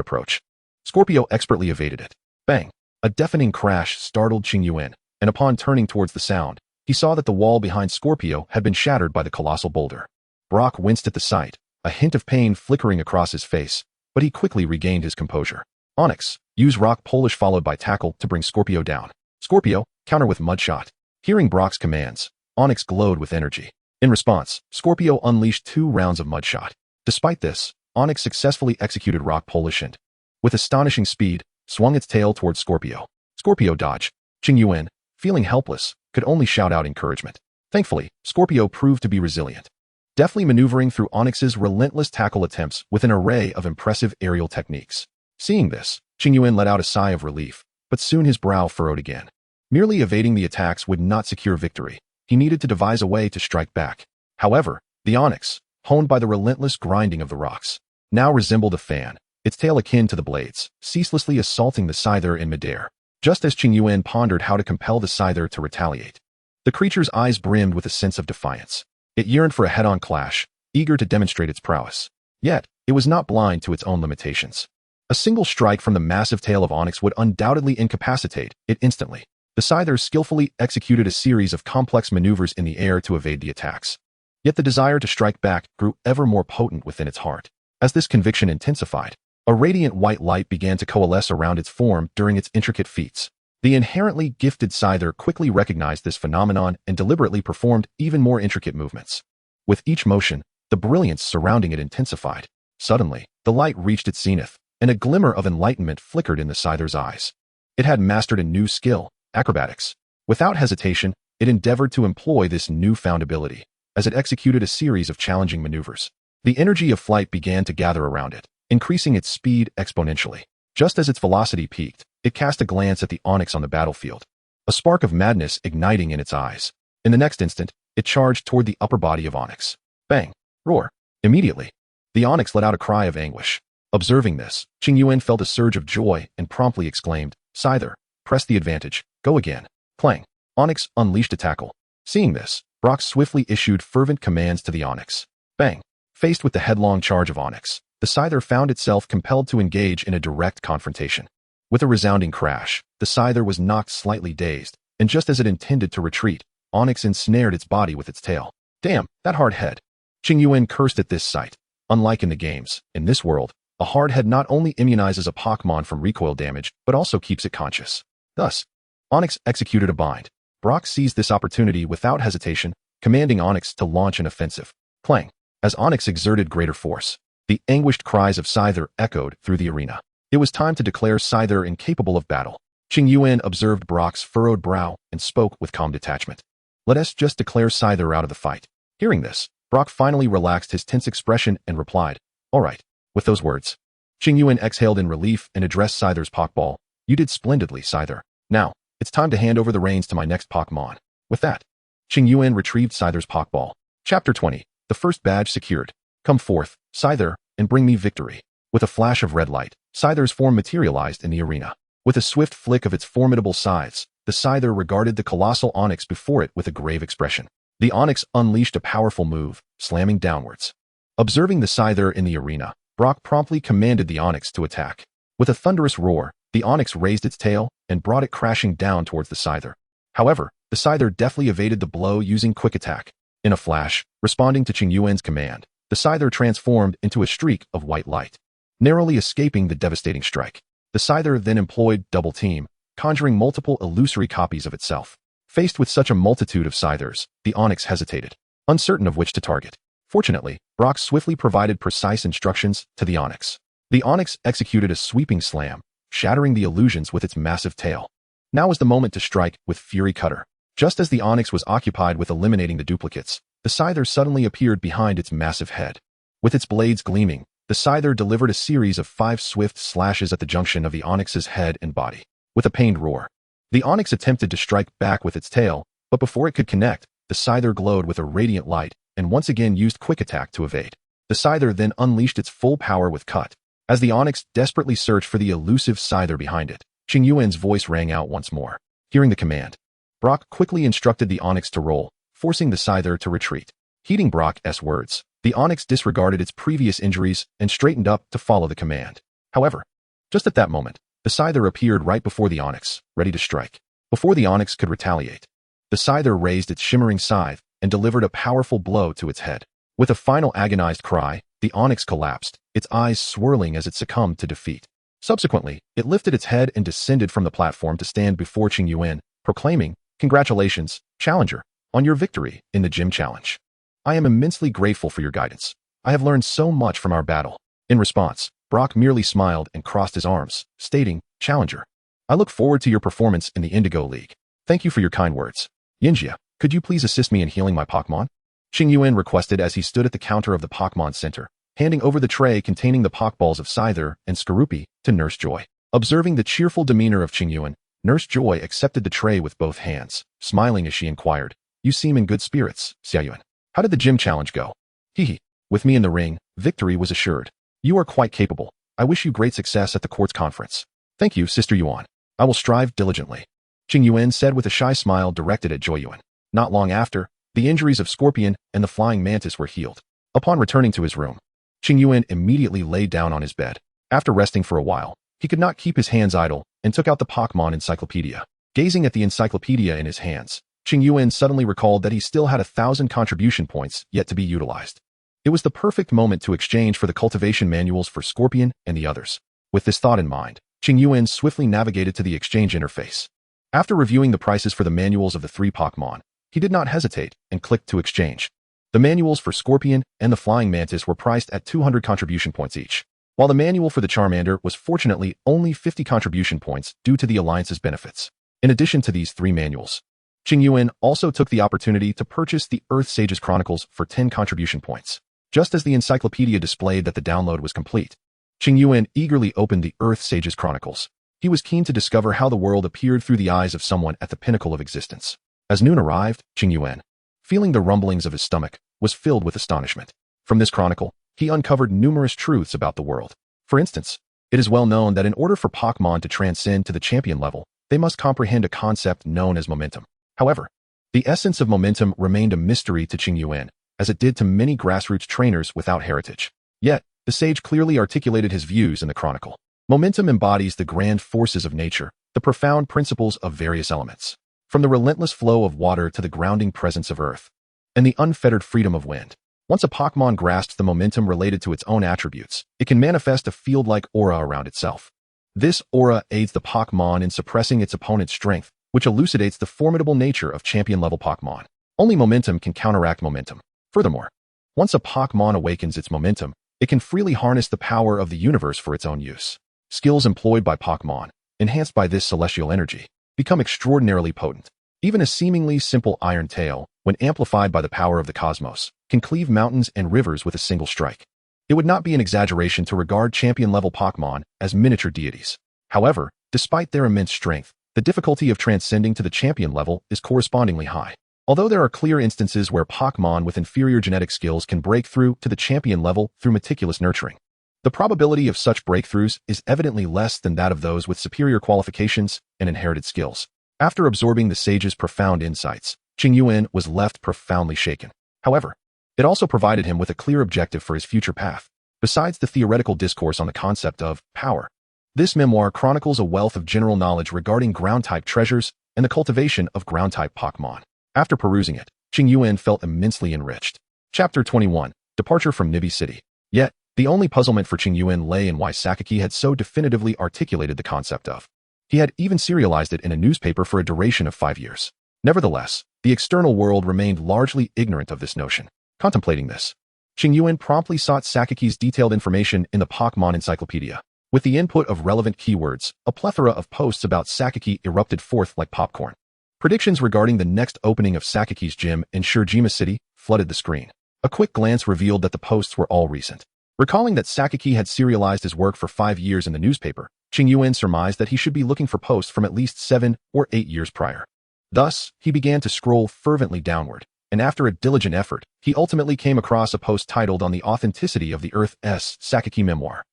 approach, Scorpio expertly evaded it. Bang! A deafening crash startled Qingyuan, and upon turning towards the sound, he saw that the wall behind Scorpio had been shattered by the colossal boulder. Brock winced at the sight, a hint of pain flickering across his face, but he quickly regained his composure. Onyx, use rock polish followed by tackle to bring Scorpio down. Scorpio, counter with mud shot. Hearing Brock's commands, Onyx glowed with energy. In response, Scorpio unleashed 2 rounds of mud shot. Despite this, Onyx successfully executed rock polish and, with astonishing speed, swung its tail towards Scorpio. Scorpio dodged. Qingyuan, feeling helpless, could only shout out encouragement. Thankfully, Scorpio proved to be resilient, deftly maneuvering through Onyx's relentless tackle attempts with an array of impressive aerial techniques. Seeing this, Qingyuan let out a sigh of relief, but soon his brow furrowed again. Merely evading the attacks would not secure victory. He needed to devise a way to strike back. However, the Onyx, honed by the relentless grinding of the rocks, now resembled a fan, its tail akin to the blades, ceaselessly assaulting the Scyther in midair. Just as Qingyuan pondered how to compel the Scyther to retaliate, the creature's eyes brimmed with a sense of defiance. It yearned for a head-on clash, eager to demonstrate its prowess. Yet, it was not blind to its own limitations. A single strike from the massive tail of Onyx would undoubtedly incapacitate it instantly. The Scyther skillfully executed a series of complex maneuvers in the air to evade the attacks. Yet the desire to strike back grew ever more potent within its heart. As this conviction intensified, a radiant white light began to coalesce around its form during its intricate feats. The inherently gifted Scyther quickly recognized this phenomenon and deliberately performed even more intricate movements. With each motion, the brilliance surrounding it intensified. Suddenly, the light reached its zenith, and a glimmer of enlightenment flickered in the Scyther's eyes. It had mastered a new skill, acrobatics. Without hesitation, it endeavored to employ this newfound ability, as it executed a series of challenging maneuvers. The energy of flight began to gather around it, increasing its speed exponentially. Just as its velocity peaked, it cast a glance at the Onyx on the battlefield, a spark of madness igniting in its eyes. In the next instant, it charged toward the upper body of Onyx. Bang! Roar! Immediately, the Onyx let out a cry of anguish. Observing this, Qingyuan felt a surge of joy and promptly exclaimed, Scyther, press the advantage, go again. Clang! Onyx unleashed a tackle. Seeing this, Brock swiftly issued fervent commands to the Onyx. Bang! Faced with the headlong charge of Onyx, the Scyther found itself compelled to engage in a direct confrontation. With a resounding crash, the Scyther was knocked slightly dazed, and just as it intended to retreat, Onyx ensnared its body with its tail. Damn, that hard head. Qingyuan cursed at this sight. Unlike in the games, in this world, a hard head not only immunizes a Pokémon from recoil damage, but also keeps it conscious. Thus, Onyx executed a bind. Brock seized this opportunity without hesitation, commanding Onyx to launch an offensive. Clang! As Onyx exerted greater force, the anguished cries of Scyther echoed through the arena. It was time to declare Scyther incapable of battle. Qingyuan observed Brock's furrowed brow and spoke with calm detachment. Let us just declare Scyther out of the fight. Hearing this, Brock finally relaxed his tense expression and replied, All right. With those words, Qingyuan exhaled in relief and addressed Scyther's Pokeball. You did splendidly, Scyther. Now, it's time to hand over the reins to my next Pokémon. With that, Qingyuan retrieved Scyther's Pokeball. Chapter 20. The first badge secured. Come forth, Scyther, and bring me victory. With a flash of red light, Scyther's form materialized in the arena. With a swift flick of its formidable scythes, the Scyther regarded the colossal Onyx before it with a grave expression. The Onyx unleashed a powerful move, slamming downwards. Observing the Scyther in the arena, Brock promptly commanded the Onyx to attack. With a thunderous roar, the Onyx raised its tail and brought it crashing down towards the Scyther. However, the Scyther deftly evaded the blow using quick attack. In a flash, responding to Qingyuan's command, the Scyther transformed into a streak of white light, narrowly escaping the devastating strike. The Scyther then employed double team, conjuring multiple illusory copies of itself. Faced with such a multitude of Scythers, the Onyx hesitated, uncertain of which to target. Fortunately, Brock swiftly provided precise instructions to the Onyx. The Onyx executed a sweeping slam, shattering the illusions with its massive tail. Now was the moment to strike with Fury Cutter. Just as the Onyx was occupied with eliminating the duplicates, the Scyther suddenly appeared behind its massive head. With its blades gleaming, the Scyther delivered a series of 5 swift slashes at the junction of the Onyx's head and body. With a pained roar, the Onyx attempted to strike back with its tail, but before it could connect, the Scyther glowed with a radiant light and once again used quick attack to evade. The Scyther then unleashed its full power with Cut, As the Onyx desperately searched for the elusive Scyther behind it, Qingyuan's voice rang out once more. Hearing the command, Brock quickly instructed the Onyx to roll, forcing the Scyther to retreat. Heeding Brock's words, the Onyx disregarded its previous injuries and straightened up to follow the command. However, just at that moment, the Scyther appeared right before the Onyx, ready to strike. Before the Onyx could retaliate, the Scyther raised its shimmering scythe and delivered a powerful blow to its head. With a final agonized cry, the Onyx collapsed, its eyes swirling as it succumbed to defeat. Subsequently, it lifted its head and descended from the platform to stand before Qingyuan, proclaiming, "Congratulations, Challenger, on your victory in the gym challenge. I am immensely grateful for your guidance. I have learned so much from our battle." In response, Brock merely smiled and crossed his arms, stating, "Challenger, I look forward to your performance in the Indigo League. Thank you for your kind words. Yinjia, could you please assist me in healing my Pokémon?" Qingyuan requested as he stood at the counter of the Pokémon Center, handing over the tray containing the Pokeballs of Scyther and Skorupi to Nurse Joy. Observing the cheerful demeanor of Qingyuan, Nurse Joy accepted the tray with both hands, smiling as she inquired, "You seem in good spirits, Xiaoyuan. How did the gym challenge go?" "Hehe. With me in the ring, victory was assured. You are quite capable. I wish you great success at the court's conference." "Thank you, Sister Yuan. I will strive diligently," Qingyuan said with a shy smile directed at Joyuan. Not long after, the injuries of Scorpion and the Flying Mantis were healed. Upon returning to his room, Qingyuan immediately lay down on his bed. After resting for a while, he could not keep his hands idle and took out the Pokémon Encyclopedia. Gazing at the encyclopedia in his hands, Qingyuan suddenly recalled that he still had 1,000 contribution points yet to be utilized. It was the perfect moment to exchange for the cultivation manuals for Scorpion and the others. With this thought in mind, Qingyuan swiftly navigated to the exchange interface. After reviewing the prices for the manuals of the 3 Pokémon, he did not hesitate and clicked to exchange. The manuals for Scorpion and the Flying Mantis were priced at 200 contribution points each, while the manual for the Charmander was fortunately only 50 contribution points due to the Alliance's benefits. In addition to these 3 manuals, Qingyuan also took the opportunity to purchase the Earth Sages Chronicles for 10 contribution points. Just as the encyclopedia displayed that the download was complete, Qingyuan eagerly opened the Earth Sages Chronicles. He was keen to discover how the world appeared through the eyes of someone at the pinnacle of existence. As noon arrived, Qingyuan, feeling the rumblings of his stomach, was filled with astonishment. From this chronicle, he uncovered numerous truths about the world. For instance, it is well known that in order for Pokémon to transcend to the champion level, they must comprehend a concept known as momentum. However, the essence of momentum remained a mystery to Qingyuan, as it did to many grassroots trainers without heritage. Yet, the sage clearly articulated his views in the chronicle. Momentum embodies the grand forces of nature, the profound principles of various elements, from the relentless flow of water to the grounding presence of earth, and the unfettered freedom of wind. Once a Pokémon grasps the momentum related to its own attributes, it can manifest a field-like aura around itself. This aura aids the Pokémon in suppressing its opponent's strength, which elucidates the formidable nature of champion-level Pokémon. Only momentum can counteract momentum. Furthermore, once a Pokémon awakens its momentum, it can freely harness the power of the universe for its own use. Skills employed by Pokémon, enhanced by this celestial energy, become extraordinarily potent. Even a seemingly simple iron tail, when amplified by the power of the cosmos, can cleave mountains and rivers with a single strike. It would not be an exaggeration to regard champion-level Pokémon as miniature deities. However, despite their immense strength, the difficulty of transcending to the champion level is correspondingly high. Although there are clear instances where Pokémon with inferior genetic skills can break through to the champion level through meticulous nurturing, the probability of such breakthroughs is evidently less than that of those with superior qualifications and inherited skills. After absorbing the sage's profound insights, Qingyuan was left profoundly shaken. However, it also provided him with a clear objective for his future path. Besides the theoretical discourse on the concept of power, this memoir chronicles a wealth of general knowledge regarding ground-type treasures and the cultivation of ground-type Pokémon. After perusing it, Qingyuan felt immensely enriched. Chapter 21, Departure from Nibi City. Yet, the only puzzlement for Qingyuan lay in why Sakaki had so definitively articulated the concept of. He had even serialized it in a newspaper for a duration of 5 years. Nevertheless, the external world remained largely ignorant of this notion. Contemplating this, Qingyuan promptly sought Sakaki's detailed information in the Pokémon Encyclopedia. With the input of relevant keywords, a plethora of posts about Sakaki erupted forth like popcorn. Predictions regarding the next opening of Sakaki's gym in Shurjima City flooded the screen. A quick glance revealed that the posts were all recent. Recalling that Sakaki had serialized his work for 5 years in the newspaper, Qingyuan surmised that he should be looking for posts from at least 7 or 8 years prior. Thus, he began to scroll fervently downward, and after a diligent effort, he ultimately came across a post titled On the Authenticity of the Earth's Sakaki Memoir.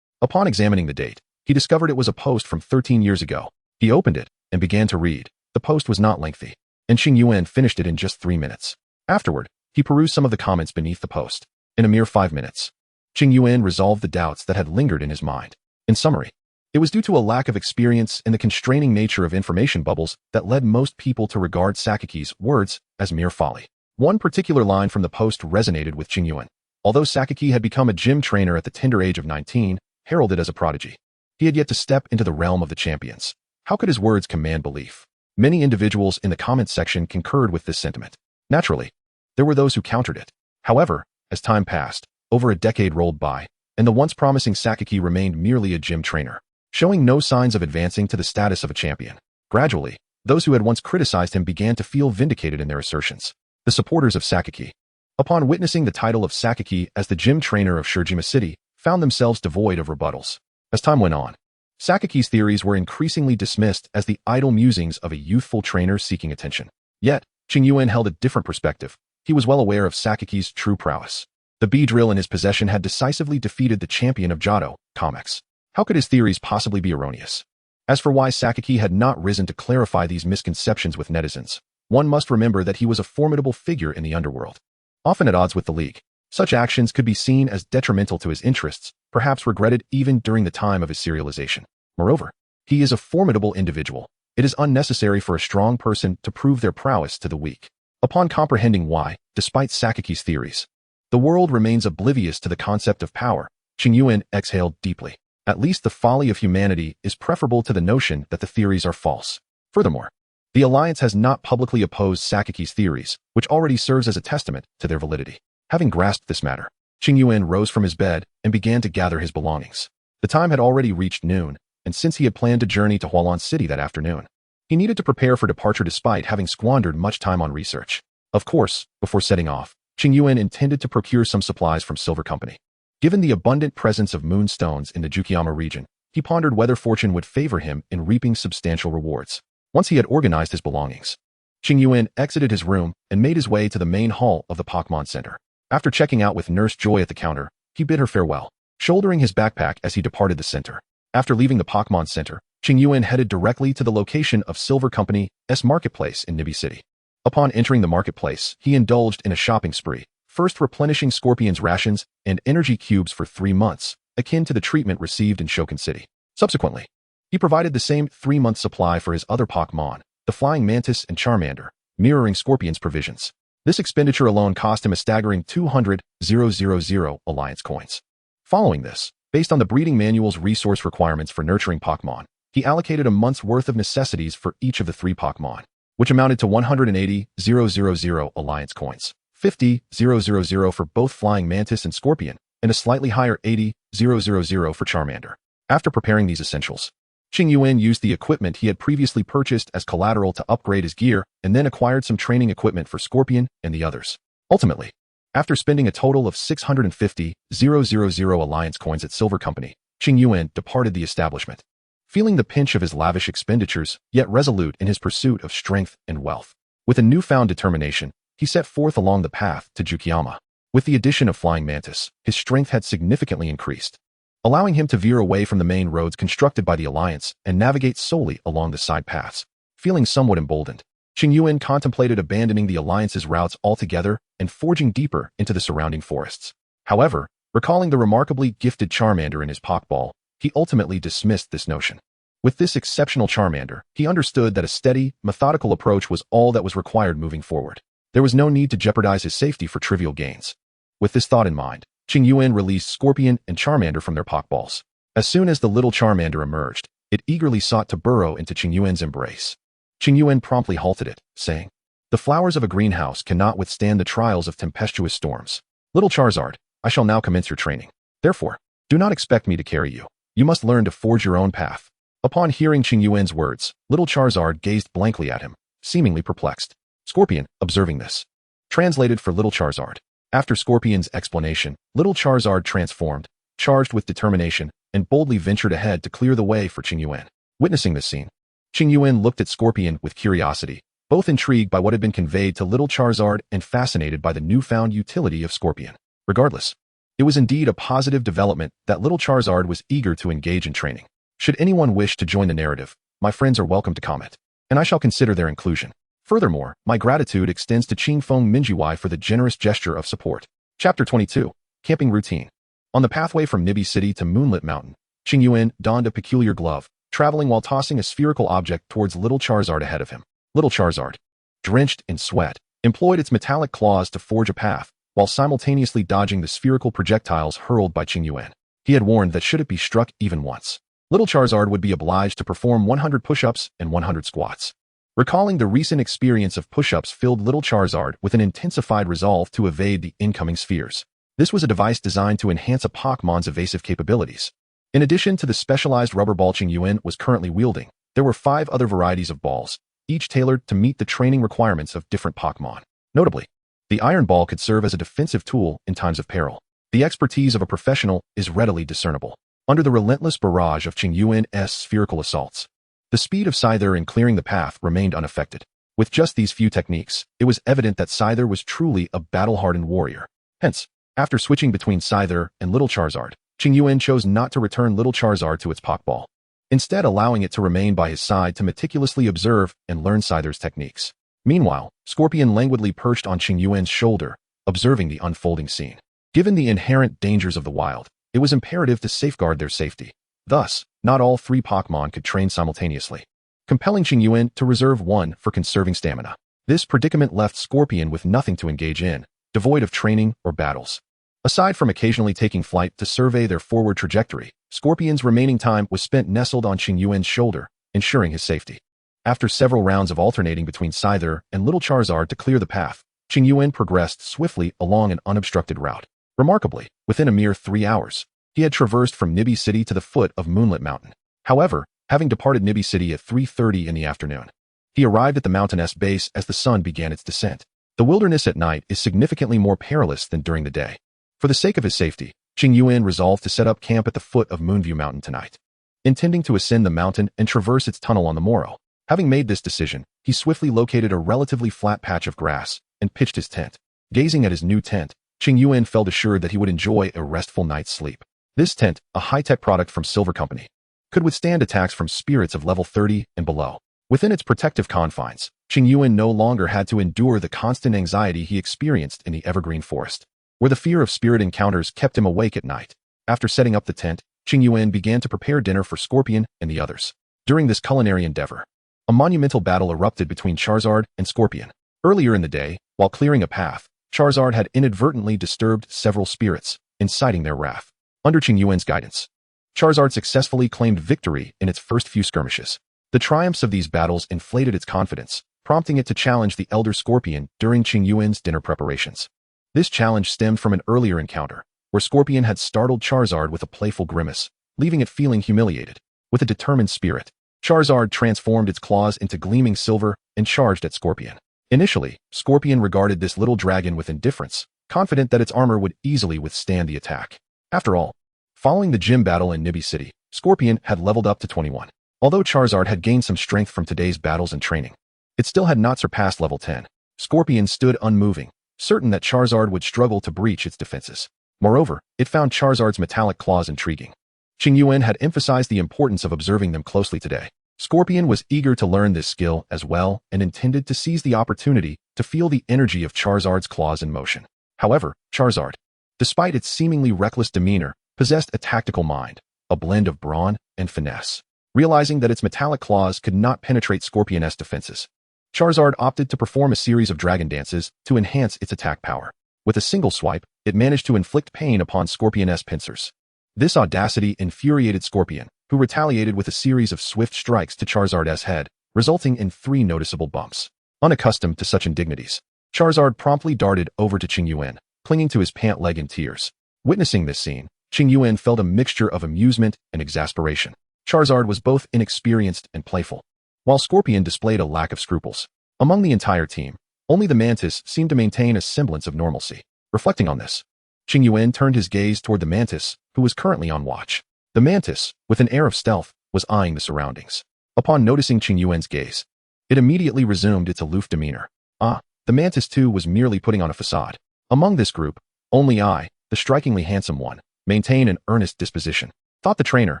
Upon examining the date, he discovered it was a post from 13 years ago. He opened it and began to read. The post was not lengthy, and Qingyuan finished it in just 3 minutes. Afterward, he perused some of the comments beneath the post. In a mere 5 minutes, Qingyuan resolved the doubts that had lingered in his mind. In summary, it was due to a lack of experience and the constraining nature of information bubbles that led most people to regard Sakiki's words as mere folly. One particular line from the post resonated with Qingyuan. Although Sakiki had become a gym trainer at the tender age of 19, heralded as a prodigy, he had yet to step into the realm of the champions. How could his words command belief? Many individuals in the comments section concurred with this sentiment. Naturally, there were those who countered it. However, as time passed, over a decade rolled by, and the once promising Sakiki remained merely a gym trainer, showing no signs of advancing to the status of a champion. Gradually, those who had once criticized him began to feel vindicated in their assertions. The supporters of Sakiki, upon witnessing the title of Sakiki as the gym trainer of Shirjima City, found themselves devoid of rebuttals. As time went on, Sakiki's theories were increasingly dismissed as the idle musings of a youthful trainer seeking attention. Yet, Qingyuan held a different perspective. He was well aware of Sakiki's true prowess. The B-drill in his possession had decisively defeated the champion of Johto comics. How could his theories possibly be erroneous? As for why Sakiki had not risen to clarify these misconceptions with netizens, one must remember that he was a formidable figure in the underworld. Often at odds with the League, such actions could be seen as detrimental to his interests, perhaps regretted even during the time of his serialization. Moreover, he is a formidable individual. It is unnecessary for a strong person to prove their prowess to the weak. Upon comprehending why, despite Sakiki's theories, the world remains oblivious to the concept of power, Qingyuan exhaled deeply. At least the folly of humanity is preferable to the notion that the theories are false. Furthermore, the Alliance has not publicly opposed Sakiki's theories, which already serves as a testament to their validity. Having grasped this matter, Qingyuan rose from his bed and began to gather his belongings. The time had already reached noon, and since he had planned to journey to Hualan City that afternoon, he needed to prepare for departure despite having squandered much time on research. Of course, before setting off, Qingyuan intended to procure some supplies from Silver Company. Given the abundant presence of moonstones in the Jukiyama region, he pondered whether fortune would favor him in reaping substantial rewards. Once he had organized his belongings, Qingyuan exited his room and made his way to the main hall of the Pokémon Center. After checking out with Nurse Joy at the counter, he bid her farewell, shouldering his backpack as he departed the center. After leaving the Pokémon Center, Qingyuan headed directly to the location of Silver Company's marketplace in Nibi City. Upon entering the marketplace, he indulged in a shopping spree, first replenishing Scorpion's rations and energy cubes for 3 months, akin to the treatment received in Shokan City. Subsequently, he provided the same 3-month supply for his other Pokémon, the Flying Mantis and Charmander, mirroring Scorpion's provisions. This expenditure alone cost him a staggering 200,000 Alliance coins. Following this, based on the breeding manual's resource requirements for nurturing Pokémon, he allocated a month's worth of necessities for each of the 3 Pokémon, which amounted to 180,000 Alliance coins, 50,000 for both Flying Mantis and Scorpion, and a slightly higher 80,000 for Charmander. After preparing these essentials, Qingyuan used the equipment he had previously purchased as collateral to upgrade his gear and then acquired some training equipment for Scorpion and the others. Ultimately, after spending a total of 650,000 Alliance coins at Silver Company, Qingyuan departed the establishment, feeling the pinch of his lavish expenditures, yet resolute in his pursuit of strength and wealth. With a newfound determination, he set forth along the path to Jukiyama. With the addition of Flying Mantis, his strength had significantly increased, allowing him to veer away from the main roads constructed by the Alliance and navigate solely along the side paths. Feeling somewhat emboldened, Qingyuan contemplated abandoning the Alliance's routes altogether and forging deeper into the surrounding forests. However, recalling the remarkably gifted Charmander in his Pokeball, he ultimately dismissed this notion. With this exceptional Charmander, he understood that a steady, methodical approach was all that was required moving forward. There was no need to jeopardize his safety for trivial gains. With this thought in mind, Qingyuan released Scorpion and Charmander from their Pokeballs. As soon as the little Charmander emerged, it eagerly sought to burrow into Qingyuan's embrace. Qingyuan promptly halted it, saying, "The flowers of a greenhouse cannot withstand the trials of tempestuous storms. Little Charizard, I shall now commence your training. Therefore, do not expect me to carry you. You must learn to forge your own path." Upon hearing Qingyuan's words, little Charizard gazed blankly at him, seemingly perplexed. Scorpion, observing this, translated for little Charizard. After Scorpion's explanation, little Charizard transformed, charged with determination, and boldly ventured ahead to clear the way for Qingyuan. Witnessing this scene, Qingyuan looked at Scorpion with curiosity, both intrigued by what had been conveyed to little Charizard and fascinated by the newfound utility of Scorpion. Regardless, It was indeed a positive development that little Charizard was eager to engage in training. Should anyone wish to join the narrative, my friends are welcome to comment, and I shall consider their inclusion. Furthermore, my gratitude extends to Qingfeng Minjiwai for the generous gesture of support. Chapter 22. Camping Routine. On the pathway from Nibi City to Moonlit Mountain, Qingyuan donned a peculiar glove, traveling while tossing a spherical object towards little Charizard ahead of him. Little Charizard, drenched in sweat, employed its metallic claws to forge a path, while simultaneously dodging the spherical projectiles hurled by Qingyuan. He had warned that should it be struck even once, little Charizard would be obliged to perform 100 push-ups and 100 squats. Recalling the recent experience of push-ups filled little Charizard with an intensified resolve to evade the incoming spheres. This was a device designed to enhance a Pokémon's evasive capabilities. In addition to the specialized rubber ball Qingyuan was currently wielding, there were 5 other varieties of balls, each tailored to meet the training requirements of different Pokémon. Notably, the iron ball could serve as a defensive tool in times of peril. The expertise of a professional is readily discernible under the relentless barrage of Qingyuan's spherical assaults. The speed of Scyther in clearing the path remained unaffected. With just these few techniques, it was evident that Scyther was truly a battle-hardened warrior. Hence, after switching between Scyther and little Charizard, Qingyuan chose not to return little Charizard to its Pokeball, instead allowing it to remain by his side to meticulously observe and learn Scyther's techniques. Meanwhile, Scorpion languidly perched on Qingyuan's shoulder, observing the unfolding scene. Given the inherent dangers of the wild, it was imperative to safeguard their safety. Thus, not all 3 Pokémon could train simultaneously, compelling Qingyuan to reserve 1 for conserving stamina. This predicament left Scorpion with nothing to engage in, devoid of training or battles. Aside from occasionally taking flight to survey their forward trajectory, Scorpion's remaining time was spent nestled on Qingyuan's shoulder, ensuring his safety. After several rounds of alternating between Scyther and little Charizard to clear the path, Qingyuan progressed swiftly along an unobstructed route. Remarkably, within a mere 3 hours, he had traversed from Nibi City to the foot of Moonlit Mountain. However, having departed Nibi City at 3:30 in the afternoon, he arrived at the mountain's base as the sun began its descent. The wilderness at night is significantly more perilous than during the day. For the sake of his safety, Qingyuan resolved to set up camp at the foot of Moonview Mountain tonight, intending to ascend the mountain and traverse its tunnel on the morrow. Having made this decision, he swiftly located a relatively flat patch of grass and pitched his tent. Gazing at his new tent, Qingyuan felt assured that he would enjoy a restful night's sleep. This tent, a high-tech product from Silver Company, could withstand attacks from spirits of level 30 and below. Within its protective confines, Qingyuan no longer had to endure the constant anxiety he experienced in the evergreen forest, where the fear of spirit encounters kept him awake at night. After setting up the tent, Qingyuan began to prepare dinner for Scorpion and the others. During this culinary endeavor, a monumental battle erupted between Charizard and Scorpion. Earlier in the day, while clearing a path, Charizard had inadvertently disturbed several spirits, inciting their wrath. Under Qingyuan's guidance, Charizard successfully claimed victory in its first few skirmishes. The triumphs of these battles inflated its confidence, prompting it to challenge the Elder Scorpion during Qingyuan's dinner preparations. This challenge stemmed from an earlier encounter, where Scorpion had startled Charizard with a playful grimace, leaving it feeling humiliated. With a determined spirit, Charizard transformed its claws into gleaming silver and charged at Scorpion. Initially, Scorpion regarded this little dragon with indifference, confident that its armor would easily withstand the attack. After all, following the gym battle in Nibi City, Scorpion had leveled up to 21. Although Charizard had gained some strength from today's battles and training, it still had not surpassed level 10. Scorpion stood unmoving, certain that Charizard would struggle to breach its defenses. Moreover, it found Charizard's metallic claws intriguing. Qingyuan had emphasized the importance of observing them closely today. Scorpion was eager to learn this skill as well and intended to seize the opportunity to feel the energy of Charizard's claws in motion. However, Charizard, despite its seemingly reckless demeanor, possessed a tactical mind, a blend of brawn and finesse. Realizing that its metallic claws could not penetrate Scorpion's defenses, Charizard opted to perform a series of dragon dances to enhance its attack power. With a single swipe, it managed to inflict pain upon Scorpion's pincers. This audacity infuriated Scorpion, who retaliated with a series of swift strikes to Charizard's head, resulting in 3 noticeable bumps. Unaccustomed to such indignities, Charizard promptly darted over to Qingyuan, clinging to his pant leg in tears. Witnessing this scene, Qingyuan felt a mixture of amusement and exasperation. Charizard was both inexperienced and playful, while Scorpion displayed a lack of scruples. Among the entire team, only the Mantis seemed to maintain a semblance of normalcy. Reflecting on this, Qingyuan turned his gaze toward the Mantis, who was currently on watch. The Mantis, with an air of stealth, was eyeing the surroundings. Upon noticing Qingyuan's gaze, it immediately resumed its aloof demeanor. The Mantis too was merely putting on a facade. Among this group, only I, the strikingly handsome one, maintain an earnest disposition, thought the trainer,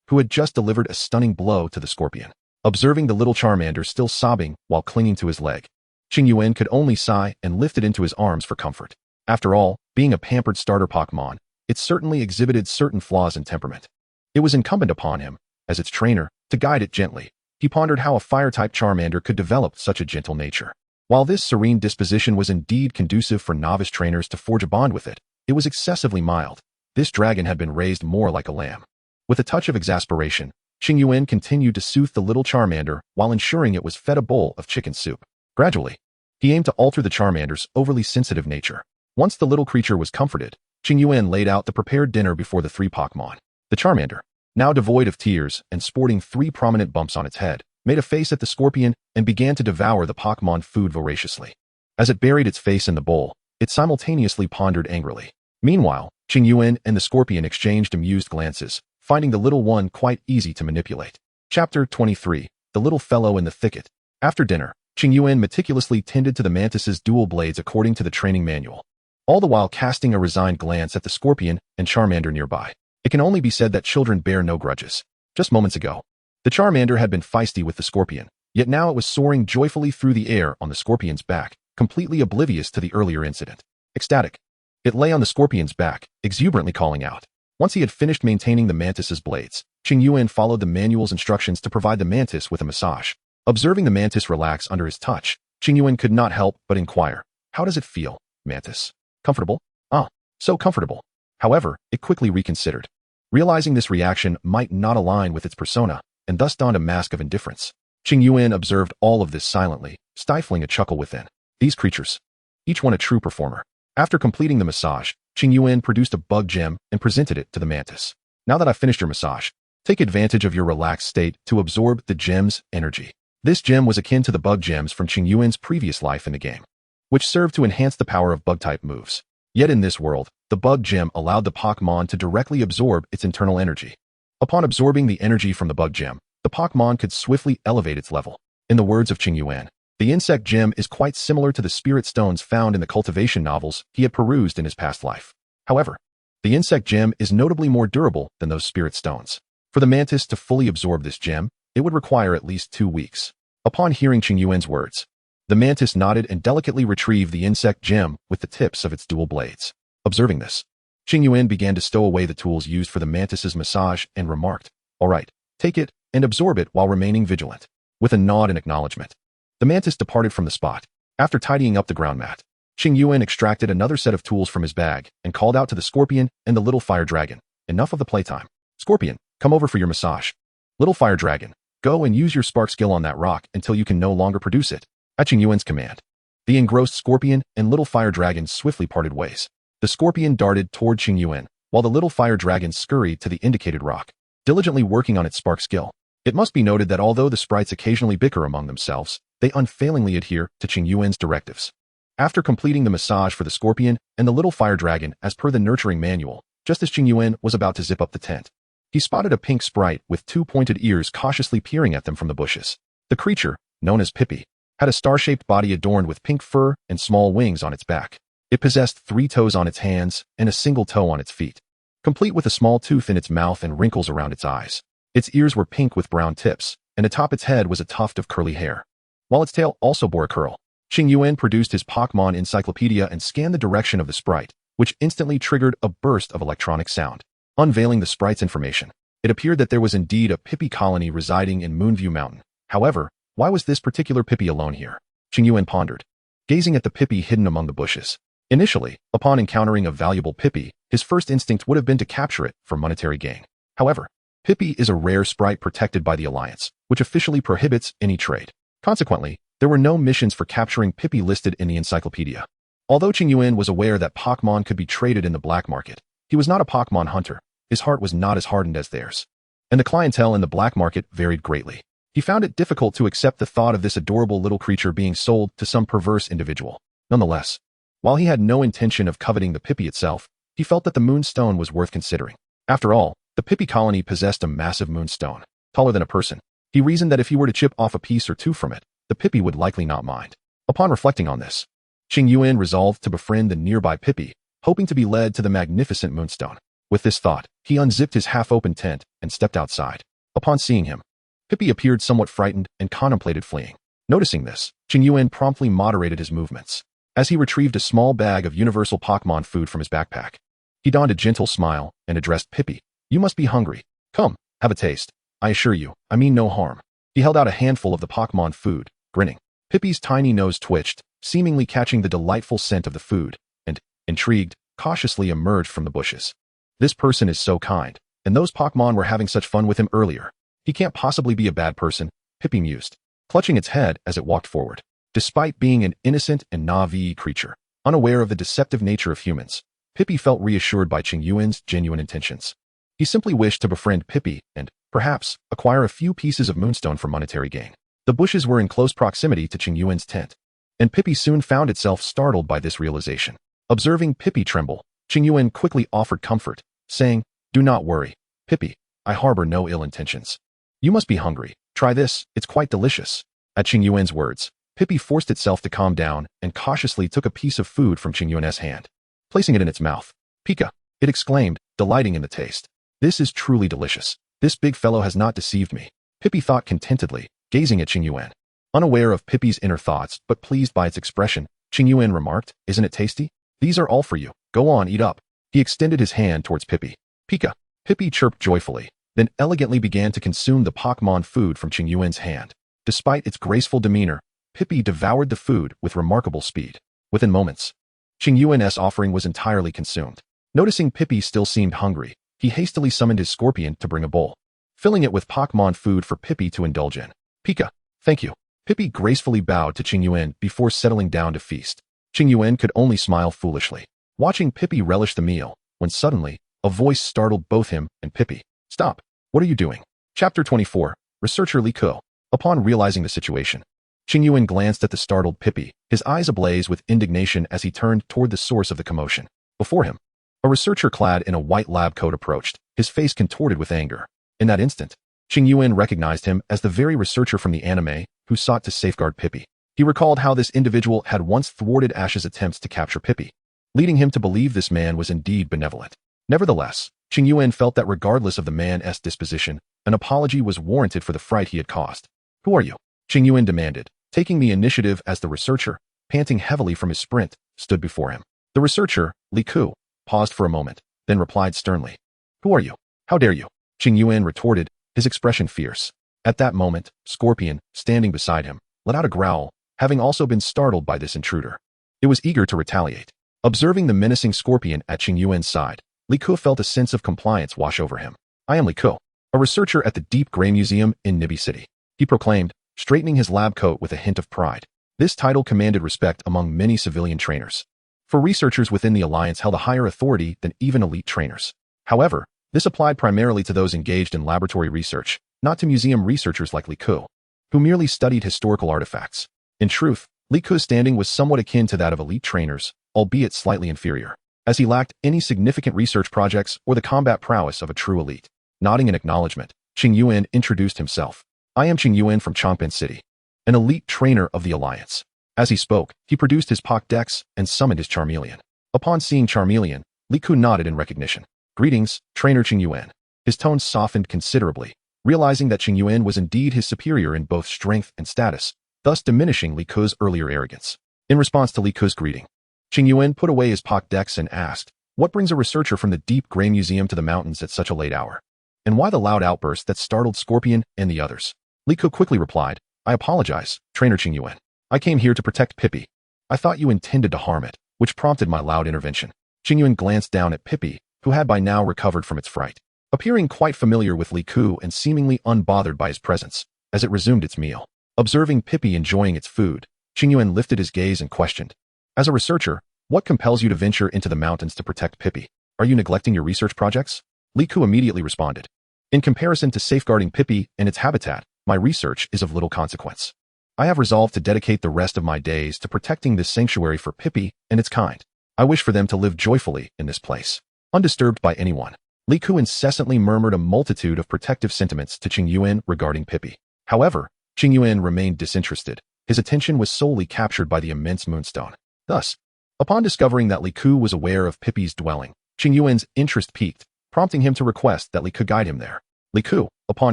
who had just delivered a stunning blow to the scorpion. Observing the little Charmander still sobbing while clinging to his leg, Qingyuan could only sigh and lift it into his arms for comfort. After all, being a pampered starter Pokémon, it certainly exhibited certain flaws in temperament. It was incumbent upon him, as its trainer, to guide it gently. He pondered how a fire-type Charmander could develop such a gentle nature. While this serene disposition was indeed conducive for novice trainers to forge a bond with it, it was excessively mild. This dragon had been raised more like a lamb. With a touch of exasperation, Qingyuan continued to soothe the little Charmander while ensuring it was fed a bowl of chicken soup. Gradually, he aimed to alter the Charmander's overly sensitive nature. Once the little creature was comforted, Qingyuan laid out the prepared dinner before the three Pokémon. The Charmander, now devoid of tears and sporting 3 prominent bumps on its head, made a face at the scorpion and began to devour the Pokémon food voraciously. As it buried its face in the bowl, it simultaneously pondered angrily. Meanwhile, Qingyuan and the scorpion exchanged amused glances, finding the little one quite easy to manipulate. Chapter 23. The Little Fellow in the Thicket. After dinner, Qingyuan meticulously tended to the mantis's dual blades according to the training manual, all the while casting a resigned glance at the scorpion and Charmander nearby. It can only be said that children bear no grudges. Just moments ago, the Charmander had been feisty with the scorpion, yet now it was soaring joyfully through the air on the scorpion's back, completely oblivious to the earlier incident. Ecstatic, it lay on the scorpion's back, exuberantly calling out. Once he had finished maintaining the mantis's blades, Qingyuan followed the manual's instructions to provide the mantis with a massage. Observing the mantis relax under his touch, Qingyuan could not help but inquire, "How does it feel, mantis? Comfortable?" "Ah, so comfortable." However, it quickly reconsidered, realizing this reaction might not align with its persona, and thus donned a mask of indifference. Qingyuan observed all of this silently, stifling a chuckle within. These creatures, each one a true performer. After completing the massage, Qingyuan produced a bug gem and presented it to the mantis. "Now that I've finished your massage, take advantage of your relaxed state to absorb the gem's energy." This gem was akin to the bug gems from Qingyuan's previous life in the game, which served to enhance the power of bug-type moves. Yet in this world, the bug gem allowed the Pokémon to directly absorb its internal energy. Upon absorbing the energy from the bug gem, the Pokémon could swiftly elevate its level. In the words of Qingyuan, the insect gem is quite similar to the spirit stones found in the cultivation novels he had perused in his past life. However, the insect gem is notably more durable than those spirit stones. For the mantis to fully absorb this gem, it would require at least 2 weeks. Upon hearing Qingyuan's words, the mantis nodded and delicately retrieved the insect gem with the tips of its dual blades. Observing this, Qingyuan began to stow away the tools used for the mantis's massage and remarked, "All right, take it and absorb it while remaining vigilant." With a nod in acknowledgement, the mantis departed from the spot. After tidying up the ground mat, Qingyuan extracted another set of tools from his bag and called out to the scorpion and the little fire dragon, "Enough of the playtime. Scorpion, come over for your massage. Little fire dragon, go and use your spark skill on that rock until you can no longer produce it." At Qingyuan's command, the engrossed scorpion and little fire dragon swiftly parted ways. The scorpion darted toward Qingyuan, while the little fire dragon scurried to the indicated rock, diligently working on its spark skill. It must be noted that although the sprites occasionally bicker among themselves, they unfailingly adhere to Qingyuan's directives. After completing the massage for the scorpion and the little fire dragon as per the nurturing manual, just as Qingyuan was about to zip up the tent, he spotted a pink sprite with 2 pointed ears cautiously peering at them from the bushes. The creature, known as Pippi, had a star-shaped body adorned with pink fur and small wings on its back. It possessed 3 toes on its hands and a single toe on its feet, complete with a small tooth in its mouth and wrinkles around its eyes. Its ears were pink with brown tips, and atop its head was a tuft of curly hair, while its tail also bore a curl. Qingyuan produced his Pokémon encyclopedia and scanned the direction of the sprite, which instantly triggered a burst of electronic sound. Unveiling the sprite's information, it appeared that there was indeed a Pippi colony residing in Moonview Mountain. However, why was this particular Pippi alone here? Qingyuan pondered, gazing at the Pippi hidden among the bushes. Initially, upon encountering a valuable Pippi, his first instinct would have been to capture it for monetary gain. However, Pippi is a rare sprite protected by the Alliance, which officially prohibits any trade. Consequently, there were no missions for capturing Pippi listed in the encyclopedia. Although Qingyuan was aware that Pokémon could be traded in the black market, he was not a Pokémon hunter. His heart was not as hardened as theirs, and the clientele in the black market varied greatly. He found it difficult to accept the thought of this adorable little creature being sold to some perverse individual. Nonetheless, while he had no intention of coveting the Pippi itself, he felt that the moonstone was worth considering. After all, the Pippi colony possessed a massive moonstone, taller than a person. He reasoned that if he were to chip off a piece or two from it, the Pippi would likely not mind. Upon reflecting on this, Qingyuan resolved to befriend the nearby Pippi, hoping to be led to the magnificent moonstone. With this thought, he unzipped his half-open tent and stepped outside. Upon seeing him, Pippi appeared somewhat frightened and contemplated fleeing. Noticing this, Qingyuan promptly moderated his movements. As he retrieved a small bag of universal Pokémon food from his backpack, he donned a gentle smile and addressed Pippi. You must be hungry. Come, have a taste. I assure you, I mean no harm. He held out a handful of the Pokémon food, grinning. Pippi's tiny nose twitched, seemingly catching the delightful scent of the food, and, intrigued, cautiously emerged from the bushes. This person is so kind, and those Pokémon were having such fun with him earlier. He can't possibly be a bad person, Pippi mused, clutching its head as it walked forward. Despite being an innocent and naive creature, unaware of the deceptive nature of humans, Pippi felt reassured by Qingyuan's genuine intentions. He simply wished to befriend Pippi and, perhaps, acquire a few pieces of moonstone for monetary gain. The bushes were in close proximity to Qingyuan's tent, and Pippi soon found itself startled by this realization. Observing Pippi tremble, Qingyuan quickly offered comfort, saying, Do not worry, Pippi, I harbor no ill intentions. You must be hungry. Try this, it's quite delicious. At Qingyuan's words, Pippi forced itself to calm down and cautiously took a piece of food from Qingyuan's hand, placing it in its mouth. Pika, it exclaimed, delighting in the taste. This is truly delicious. This big fellow has not deceived me, Pippi thought contentedly, gazing at Qingyuan. Unaware of Pippi's inner thoughts but pleased by its expression, Qingyuan remarked, Isn't it tasty? These are all for you. Go on, eat up. He extended his hand towards Pippi. Pika. Pippi chirped joyfully, then elegantly began to consume the Pokémon food from Qingyuan's hand. Despite its graceful demeanor, Pippi devoured the food with remarkable speed. Within moments, Qingyuan's offering was entirely consumed. Noticing Pippi still seemed hungry, he hastily summoned his scorpion to bring a bowl, filling it with Pokémon food for Pippi to indulge in. Pika, thank you. Pippi gracefully bowed to Qingyuan before settling down to feast. Qingyuan could only smile foolishly, watching Pippi relish the meal, when suddenly, a voice startled both him and Pippi. Stop! What are you doing? Chapter 24, Researcher Li Ke. Upon realizing the situation, Qingyuan glanced at the startled Pippi, his eyes ablaze with indignation as he turned toward the source of the commotion. Before him, a researcher clad in a white lab coat approached, his face contorted with anger. In that instant, Qingyuan recognized him as the very researcher from the anime who sought to safeguard Pippi. He recalled how this individual had once thwarted Ash's attempts to capture Pippi, leading him to believe this man was indeed benevolent. Nevertheless, Qingyuan felt that regardless of the man's disposition, an apology was warranted for the fright he had caused. Who are you? Qingyuan demanded, taking the initiative as the researcher, panting heavily from his sprint, stood before him. The researcher, Li Ke, paused for a moment, then replied sternly. Who are you? How dare you? Qingyuan retorted, his expression fierce. At that moment, Scorpion, standing beside him, let out a growl, having also been startled by this intruder. It was eager to retaliate. Observing the menacing Scorpion at Qingyuan's side, Li Ke felt a sense of compliance wash over him. I am Li Ke, a researcher at the Deep Gray Museum in Nibi City, he proclaimed, straightening his lab coat with a hint of pride. This title commanded respect among many civilian trainers, for researchers within the Alliance held a higher authority than even elite trainers. However, this applied primarily to those engaged in laboratory research, not to museum researchers like Li Ke, who merely studied historical artifacts. In truth, Li Ke's standing was somewhat akin to that of elite trainers, albeit slightly inferior, as he lacked any significant research projects or the combat prowess of a true elite. Nodding in acknowledgement, Qingyuan introduced himself. I am Qingyuan from Changpan City, an elite trainer of the Alliance. As he spoke, he produced his Pokédex and summoned his Charmeleon. Upon seeing Charmeleon, Li Ke nodded in recognition. Greetings, Trainer Qingyuan. His tone softened considerably, realizing that Qingyuan was indeed his superior in both strength and status, thus diminishing Li Ke's earlier arrogance. In response to Li Ke's greeting, Qingyuan put away his Pokédex and asked, What brings a researcher from the Deep Gray Museum to the mountains at such a late hour? And why the loud outburst that startled Scorpion and the others? Li Ke quickly replied, I apologize, Trainer Qingyuan. I came here to protect Pippi. I thought you intended to harm it, which prompted my loud intervention. Qingyuan glanced down at Pippi, who had by now recovered from its fright, appearing quite familiar with Li Ke and seemingly unbothered by his presence, as it resumed its meal. Observing Pippi enjoying its food, Qingyuan lifted his gaze and questioned, As a researcher, what compels you to venture into the mountains to protect Pippi? Are you neglecting your research projects? Li Ke immediately responded, In comparison to safeguarding Pippi and its habitat, my research is of little consequence. I have resolved to dedicate the rest of my days to protecting this sanctuary for Pippi and its kind. I wish for them to live joyfully in this place, undisturbed by anyone. Li Ke incessantly murmured a multitude of protective sentiments to Qingyuan regarding Pippi. However, Qingyuan remained disinterested. His attention was solely captured by the immense moonstone. Thus, Upon discovering that Li Ku was aware of Pippi's dwelling, Qingyuan's interest piqued, prompting him to request that Li Ku guide him there. Li Ku, upon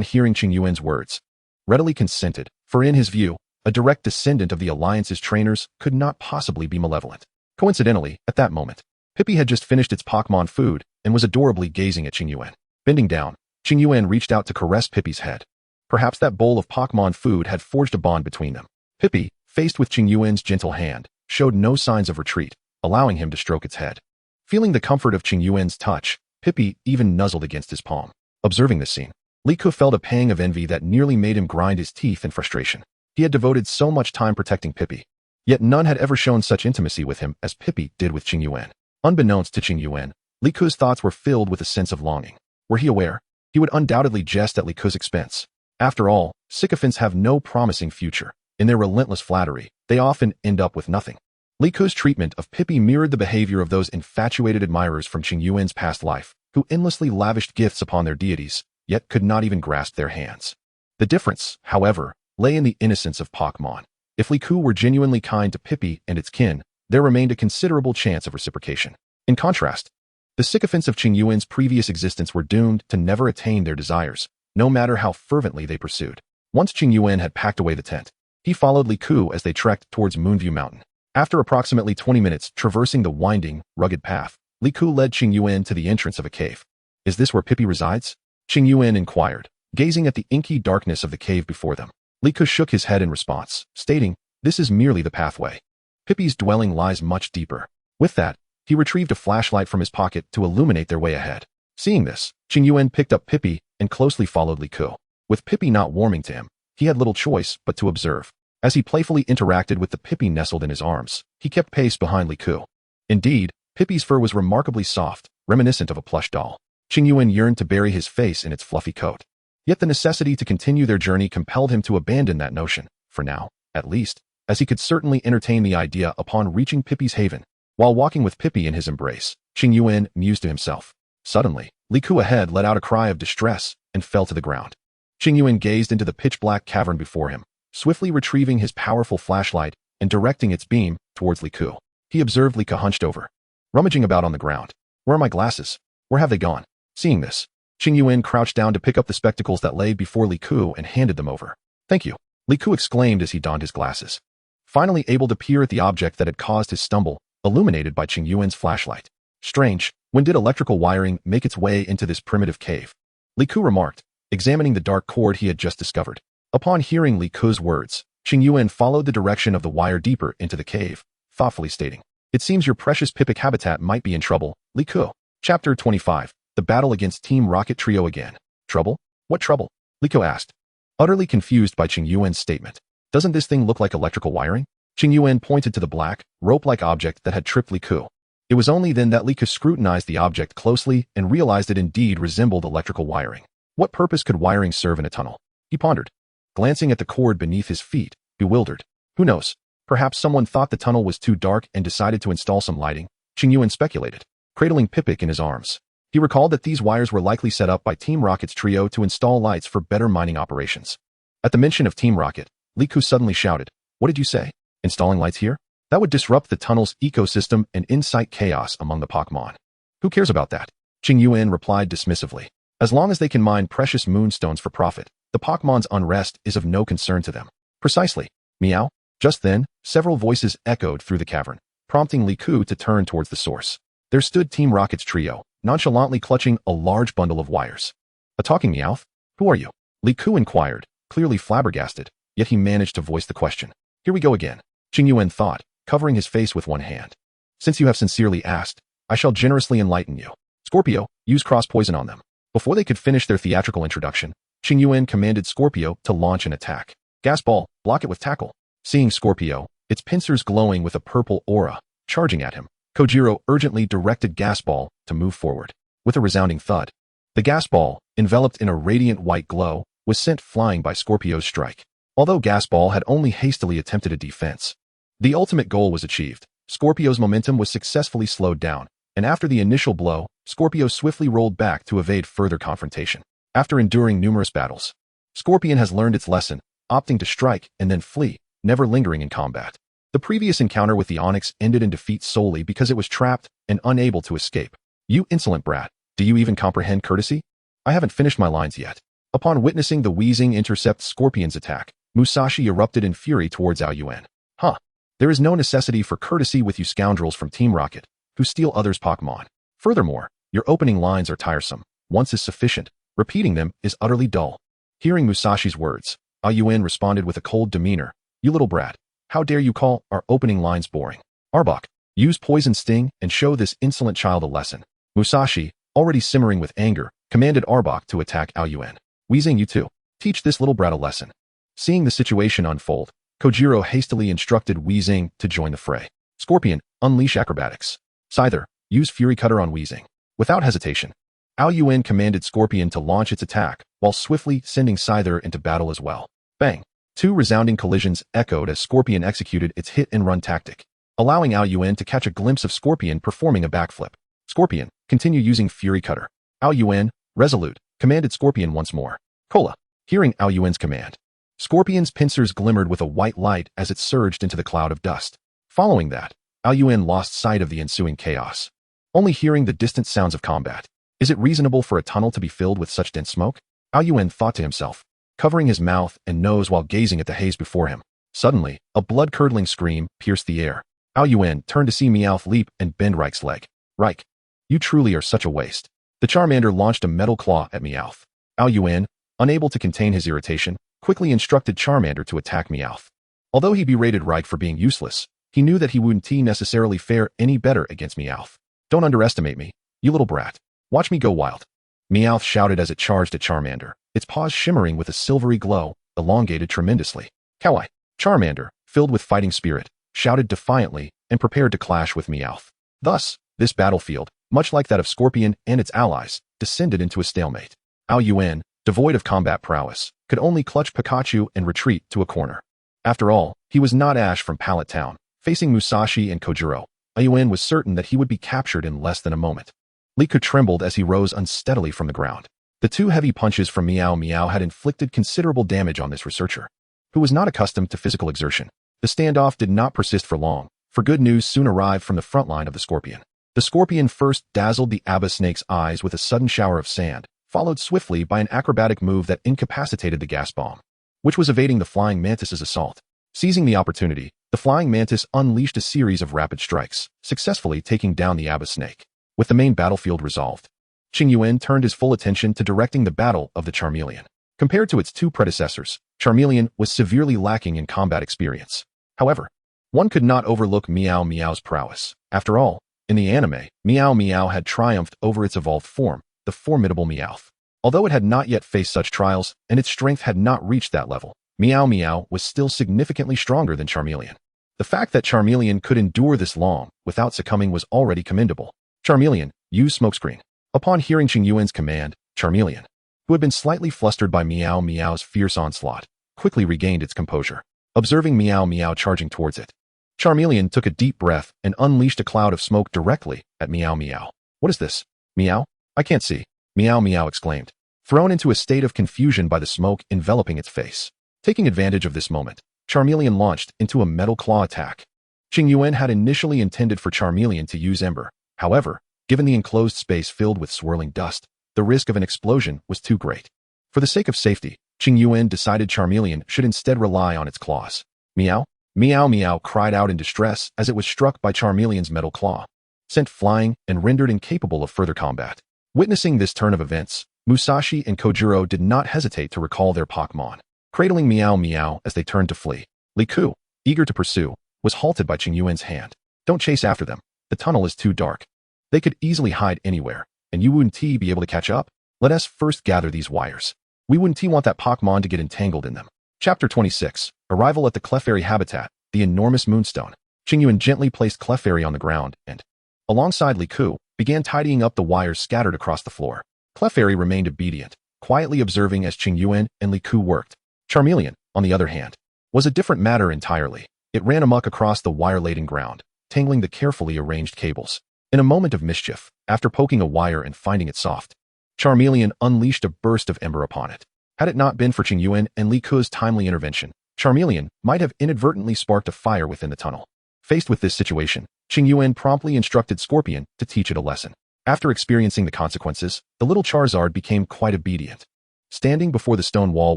hearing Qingyuan's words, readily consented, for in his view, a direct descendant of the Alliance's trainers could not possibly be malevolent. Coincidentally, at that moment, Pippi had just finished its Pokémon food and was adorably gazing at Qingyuan. Bending down, Qingyuan reached out to caress Pippi's head. Perhaps that bowl of Pokémon food had forged a bond between them. Pippi, faced with Qingyuan's gentle hand, showed no signs of retreat, allowing him to stroke its head. Feeling the comfort of Qingyuan's touch, Pippi even nuzzled against his palm. Observing this scene, Li Ku felt a pang of envy that nearly made him grind his teeth in frustration. He had devoted so much time protecting Pippi, yet none had ever shown such intimacy with him as Pippi did with Qingyuan. Unbeknownst to Qingyuan, Li Ku's thoughts were filled with a sense of longing. Were he aware, he would undoubtedly jest at Li Ku's expense. After all, sycophants have no promising future. In their relentless flattery, they often end up with nothing. Li Ku's treatment of Pippi mirrored the behavior of those infatuated admirers from Qingyuan's past life, who endlessly lavished gifts upon their deities, yet could not even grasp their hands. The difference, however, lay in the innocence of Pokémon. If Li Ku were genuinely kind to Pippi and its kin, there remained a considerable chance of reciprocation. In contrast, the sycophants of Qingyuan's previous existence were doomed to never attain their desires, no matter how fervently they pursued. Once Qingyuan had packed away the tent, he followed Li Ku as they trekked towards Moonview Mountain. After approximately 20 minutes traversing the winding, rugged path, Li Ku led Qingyuan to the entrance of a cave. "Is this where Pippi resides?" Qingyuan inquired, gazing at the inky darkness of the cave before them. Li Ku shook his head in response, stating, "This is merely the pathway. Pippi's dwelling lies much deeper." With that, he retrieved a flashlight from his pocket to illuminate their way ahead. Seeing this, Qingyuan picked up Pippi and closely followed Li Ku. With Pippi not warming to him, he had little choice but to observe. As he playfully interacted with the Pippi nestled in his arms, he kept pace behind Li Ku. Indeed, Pippi's fur was remarkably soft, reminiscent of a plush doll. Qingyuan yearned to bury his face in its fluffy coat. Yet the necessity to continue their journey compelled him to abandon that notion, for now, at least, as he could certainly entertain the idea upon reaching Pippi's haven. While walking with Pippi in his embrace, Qingyuan mused to himself. Suddenly, Li Ku ahead let out a cry of distress and fell to the ground. Qingyuan gazed into the pitch-black cavern before him, swiftly retrieving his powerful flashlight and directing its beam towards Li Ku. He observed Li Ku hunched over, rummaging about on the ground. "Where are my glasses? Where have they gone?" Seeing this, Qingyuan crouched down to pick up the spectacles that lay before Li Ku and handed them over. "Thank you," Li Ku exclaimed as he donned his glasses. Finally able to peer at the object that had caused his stumble, illuminated by Qingyuan's flashlight. "Strange, when did electrical wiring make its way into this primitive cave?" Li Ku remarked, examining the dark cord he had just discovered. Upon hearing Li Ku's words, Qingyuan followed the direction of the wire deeper into the cave, thoughtfully stating, "It seems your precious Pippic habitat might be in trouble, Li Ku." Chapter 25. The battle against Team Rocket Trio again. "Trouble? What trouble?" Li Ku asked, utterly confused by Qingyuan's statement. "Doesn't this thing look like electrical wiring?" Qingyuan pointed to the black, rope-like object that had tripped Li Ku. It was only then that Li Ku scrutinized the object closely and realized it indeed resembled electrical wiring. What purpose could wiring serve in a tunnel? He pondered, glancing at the cord beneath his feet, bewildered. Who knows? Perhaps someone thought the tunnel was too dark and decided to install some lighting, Qingyuan speculated, cradling Pippic in his arms. He recalled that these wires were likely set up by Team Rocket's trio to install lights for better mining operations. At the mention of Team Rocket, Li Ku suddenly shouted, "What did you say? Installing lights here? That would disrupt the tunnel's ecosystem and incite chaos among the Pokémon." "Who cares about that?" Qingyuan replied dismissively. "As long as they can mine precious moonstones for profit, the Pokémon's unrest is of no concern to them." "Precisely. Meow." Just then, several voices echoed through the cavern, prompting Li Ku to turn towards the source. There stood Team Rocket's trio, nonchalantly clutching a large bundle of wires. "A talking Meowth? Who are you?" Li Ku inquired, clearly flabbergasted, yet he managed to voice the question. "Here we go again," Qingyuan thought, covering his face with one hand. "Since you have sincerely asked, I shall generously enlighten you. Scorpio, use cross poison on them." Before they could finish their theatrical introduction, Qingyuan commanded Scorpio to launch an attack. "Gas ball, block it with tackle." Seeing Scorpio, its pincers glowing with a purple aura, charging at him, Kojiro urgently directed Gas Ball to move forward. With a resounding thud, the Gas Ball, enveloped in a radiant white glow, was sent flying by Scorpio's strike. Although Gas Ball had only hastily attempted a defense, the ultimate goal was achieved. Scorpio's momentum was successfully slowed down, and after the initial blow, Scorpio swiftly rolled back to evade further confrontation. After enduring numerous battles, Scorpion has learned its lesson, opting to strike and then flee, never lingering in combat. The previous encounter with the Onyx ended in defeat solely because it was trapped and unable to escape. You insolent brat, do you even comprehend courtesy? I haven't finished my lines yet. Upon witnessing the wheezing intercept Scorpion's attack, Musashi erupted in fury towards Aoyuan. Huh. There is no necessity for courtesy with you scoundrels from Team Rocket, who steal others' Pokémon. Furthermore, your opening lines are tiresome. Once is sufficient. Repeating them is utterly dull. Hearing Musashi's words, Aoyuan responded with a cold demeanor. You little brat. How dare you call our opening lines boring? Arbok, use Poison Sting and show this insolent child a lesson. Musashi, already simmering with anger, commanded Arbok to attack Aoyuan. Wheezing, you too. Teach this little brat a lesson. Seeing the situation unfold, Kojiro hastily instructed Wheezing to join the fray. Scorpion, unleash acrobatics. Scyther, use Fury Cutter on Wheezing. Without hesitation, Aoyuan commanded Scorpion to launch its attack, while swiftly sending Scyther into battle as well. Bang! Two resounding collisions echoed as Scorpion executed its hit-and-run tactic, allowing Aoyuan to catch a glimpse of Scorpion performing a backflip. Scorpion, continue using Fury Cutter. Aoyuan, resolute, commanded Scorpion once more. Cola, hearing Aoyuan's command, Scorpion's pincers glimmered with a white light as it surged into the cloud of dust. Following that, Aoyuan lost sight of the ensuing chaos, only hearing the distant sounds of combat. Is it reasonable for a tunnel to be filled with such dense smoke? Aoyuan thought to himself, covering his mouth and nose while gazing at the haze before him. Suddenly, a blood-curdling scream pierced the air. Aoyuan turned to see Meowth leap and bend Reich's leg. Reich, you truly are such a waste. The Charmander launched a metal claw at Meowth. Aoyuan, unable to contain his irritation, quickly instructed Charmander to attack Meowth. Although he berated Reich for being useless, he knew that he wouldn't necessarily fare any better against Meowth. Don't underestimate me, you little brat. Watch me go wild. Meowth shouted as it charged at Charmander, its paws shimmering with a silvery glow, elongated tremendously. Kawaii! Charmander, filled with fighting spirit, shouted defiantly and prepared to clash with Meowth. Thus, this battlefield, much like that of Scorpion and its allies, descended into a stalemate. Aoyuan, devoid of combat prowess, could only clutch Pikachu and retreat to a corner. After all, he was not Ash from Pallet Town. Facing Musashi and Kojiro, Aoyuan was certain that he would be captured in less than a moment. Liku trembled as he rose unsteadily from the ground. The two heavy punches from Meow Meow had inflicted considerable damage on this researcher, who was not accustomed to physical exertion. The standoff did not persist for long, for good news soon arrived from the front line of the Scorpion. The Scorpion first dazzled the Abba Snake's eyes with a sudden shower of sand, followed swiftly by an acrobatic move that incapacitated the gas bomb, which was evading the Flying Mantis's assault. Seizing the opportunity, the Flying Mantis unleashed a series of rapid strikes, successfully taking down the Abba Snake. With the main battlefield resolved, Qingyuan turned his full attention to directing the battle of the Charmeleon. Compared to its two predecessors, Charmeleon was severely lacking in combat experience. However, one could not overlook Meow Meow's prowess. After all, in the anime, Meow Meow had triumphed over its evolved form, the formidable Meowth. Although it had not yet faced such trials, and its strength had not reached that level, Meow Meow was still significantly stronger than Charmeleon. The fact that Charmeleon could endure this long without succumbing was already commendable. Charmeleon, use Smokescreen. Upon hearing Qingyuan's command, Charmeleon, who had been slightly flustered by Meow Meow's fierce onslaught, quickly regained its composure. Observing Meow Meow charging towards it, Charmeleon took a deep breath and unleashed a cloud of smoke directly at Meow Meow. What is this? Meow? I can't see. Meow Meow exclaimed, thrown into a state of confusion by the smoke enveloping its face. Taking advantage of this moment, Charmeleon launched into a metal claw attack. Qingyuan had initially intended for Charmeleon to use Ember. However, given the enclosed space filled with swirling dust, the risk of an explosion was too great. For the sake of safety, Qingyuan decided Charmeleon should instead rely on its claws. Meow? Meow Meow cried out in distress as it was struck by Charmeleon's metal claw, sent flying and rendered incapable of further combat. Witnessing this turn of events, Musashi and Kojiro did not hesitate to recall their Pokémon, cradling Meow Meow as they turned to flee. Liku, eager to pursue, was halted by Qingyuan's hand. Don't chase after them. The tunnel is too dark. They could easily hide anywhere, and you wouldn't be able to catch up. Let us first gather these wires. We wouldn't want that Pokémon to get entangled in them. Chapter 26, Arrival at the Clefairy Habitat, the enormous moonstone. Qingyuan gently placed Clefairy on the ground and, alongside Liku, began tidying up the wires scattered across the floor. Clefairy remained obedient, quietly observing as Qingyuan and Liku worked. Charmeleon, on the other hand, was a different matter entirely. It ran amok across the wire-laden ground, tangling the carefully arranged cables. In a moment of mischief, after poking a wire and finding it soft, Charmeleon unleashed a burst of ember upon it. Had it not been for Qingyuan and Liku's timely intervention, Charmeleon might have inadvertently sparked a fire within the tunnel. Faced with this situation, Qingyuan promptly instructed Scorpion to teach it a lesson. After experiencing the consequences, the little Charizard became quite obedient. Standing before the stone wall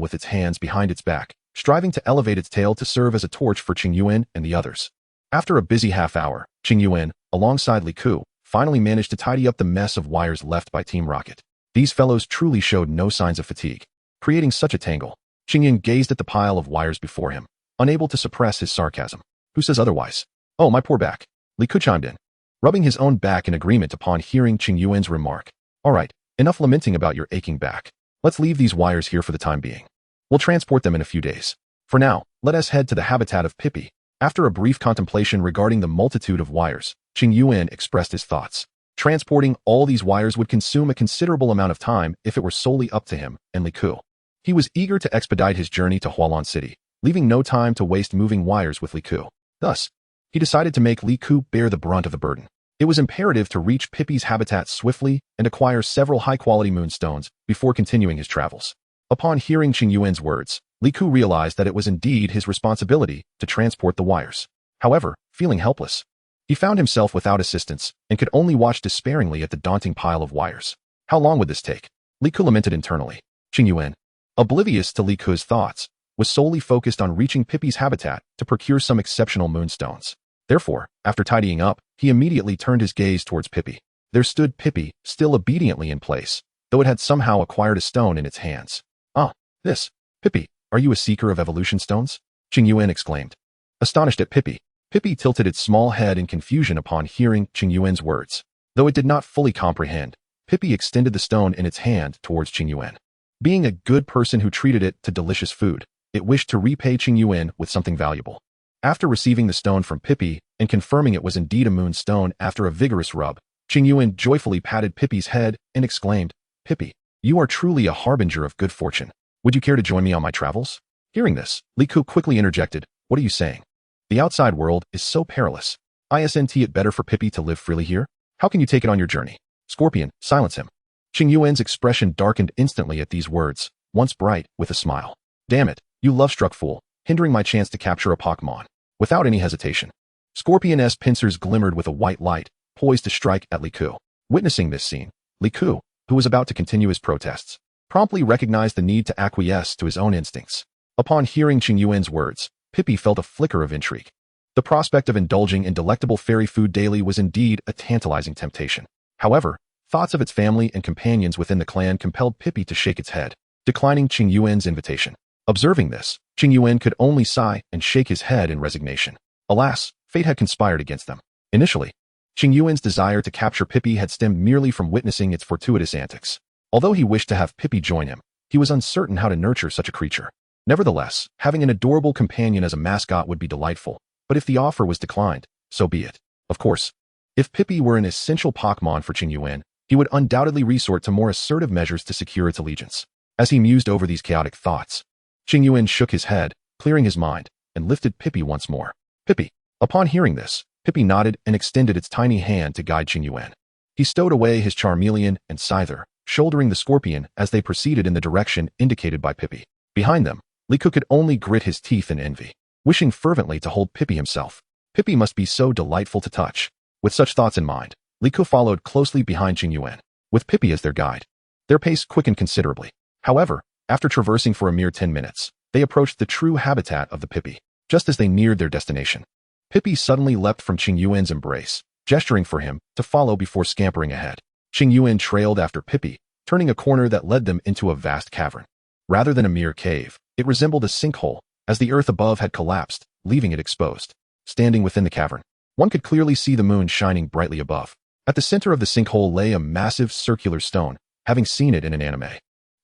with its hands behind its back, striving to elevate its tail to serve as a torch for Qingyuan and the others. After a busy half-hour, Qingyuan, alongside Li Ku, finally managed to tidy up the mess of wires left by Team Rocket. These fellows truly showed no signs of fatigue. Creating such a tangle, Qingyuan gazed at the pile of wires before him, unable to suppress his sarcasm. Who says otherwise? Oh, my poor back. Li Ku chimed in, rubbing his own back in agreement upon hearing Qingyuan's remark. All right, enough lamenting about your aching back. Let's leave these wires here for the time being. We'll transport them in a few days. For now, let us head to the habitat of Pippi. After a brief contemplation regarding the multitude of wires, Qingyuan expressed his thoughts. Transporting all these wires would consume a considerable amount of time if it were solely up to him and Li Ku. He was eager to expedite his journey to Hualan City, leaving no time to waste moving wires with Li Ku. Thus, he decided to make Li Ku bear the brunt of the burden. It was imperative to reach Pippi's habitat swiftly and acquire several high-quality moonstones before continuing his travels. Upon hearing Qingyuan's words, Li Ku realized that it was indeed his responsibility to transport the wires. However, feeling helpless, he found himself without assistance and could only watch despairingly at the daunting pile of wires. How long would this take? Li Ku lamented internally. Qingyuan, oblivious to Li Ku's thoughts, was solely focused on reaching Pippi's habitat to procure some exceptional moonstones. Therefore, after tidying up, he immediately turned his gaze towards Pippi. There stood Pippi, still obediently in place, though it had somehow acquired a stone in its hands. Ah, this. Pippi, are you a seeker of evolution stones? Qingyuan exclaimed. Astonished at Pippi, Pippi tilted its small head in confusion upon hearing Qingyuan's words. Though it did not fully comprehend, Pippi extended the stone in its hand towards Qingyuan. Being a good person who treated it to delicious food, it wished to repay Qingyuan with something valuable. After receiving the stone from Pippi and confirming it was indeed a moonstone after a vigorous rub, Qingyuan joyfully patted Pippi's head and exclaimed, Pippi, you are truly a harbinger of good fortune. Would you care to join me on my travels? Hearing this, Li Ku quickly interjected, what are you saying? The outside world is so perilous. Isn't it better for Pippi to live freely here? How can you take it on your journey? Scorpion, silence him. Qingyuan's expression darkened instantly at these words, once bright, with a smile. Damn it, you love-struck fool, hindering my chance to capture a Pokémon. Without any hesitation, Scorpion's pincers glimmered with a white light, poised to strike at Li Ku. Witnessing this scene, Li Ku, who was about to continue his protests, promptly recognized the need to acquiesce to his own instincts. Upon hearing Qingyuan's words, Pippi felt a flicker of intrigue. The prospect of indulging in delectable fairy food daily was indeed a tantalizing temptation. However, thoughts of its family and companions within the clan compelled Pippi to shake its head, declining Qingyuan's invitation. Observing this, Qingyuan could only sigh and shake his head in resignation. Alas, fate had conspired against them. Initially, Qingyuan's desire to capture Pippi had stemmed merely from witnessing its fortuitous antics. Although he wished to have Pippi join him, he was uncertain how to nurture such a creature. Nevertheless, having an adorable companion as a mascot would be delightful, but if the offer was declined, so be it. Of course, if Pippi were an essential Pokémon for Qingyuan, he would undoubtedly resort to more assertive measures to secure its allegiance. As he mused over these chaotic thoughts, Qingyuan shook his head, clearing his mind, and lifted Pippi once more. Pippi. Upon hearing this, Pippi nodded and extended its tiny hand to guide Qingyuan. He stowed away his Charmeleon and Scyther, shouldering the Scorpion as they proceeded in the direction indicated by Pippi. Behind them, Li Ku could only grit his teeth in envy, wishing fervently to hold Pippi himself. Pippi must be so delightful to touch. With such thoughts in mind, Li Ku followed closely behind Qingyuan, with Pippi as their guide. Their pace quickened considerably. However, after traversing for a mere 10 minutes, they approached the true habitat of the Pippi. Just as they neared their destination, Pippi suddenly leapt from Qingyuan's embrace, gesturing for him to follow before scampering ahead. Qingyuan trailed after Pippi, turning a corner that led them into a vast cavern. Rather than a mere cave, it resembled a sinkhole, as the earth above had collapsed, leaving it exposed. Standing within the cavern, one could clearly see the moon shining brightly above. At the center of the sinkhole lay a massive circular stone, having seen it in an anime.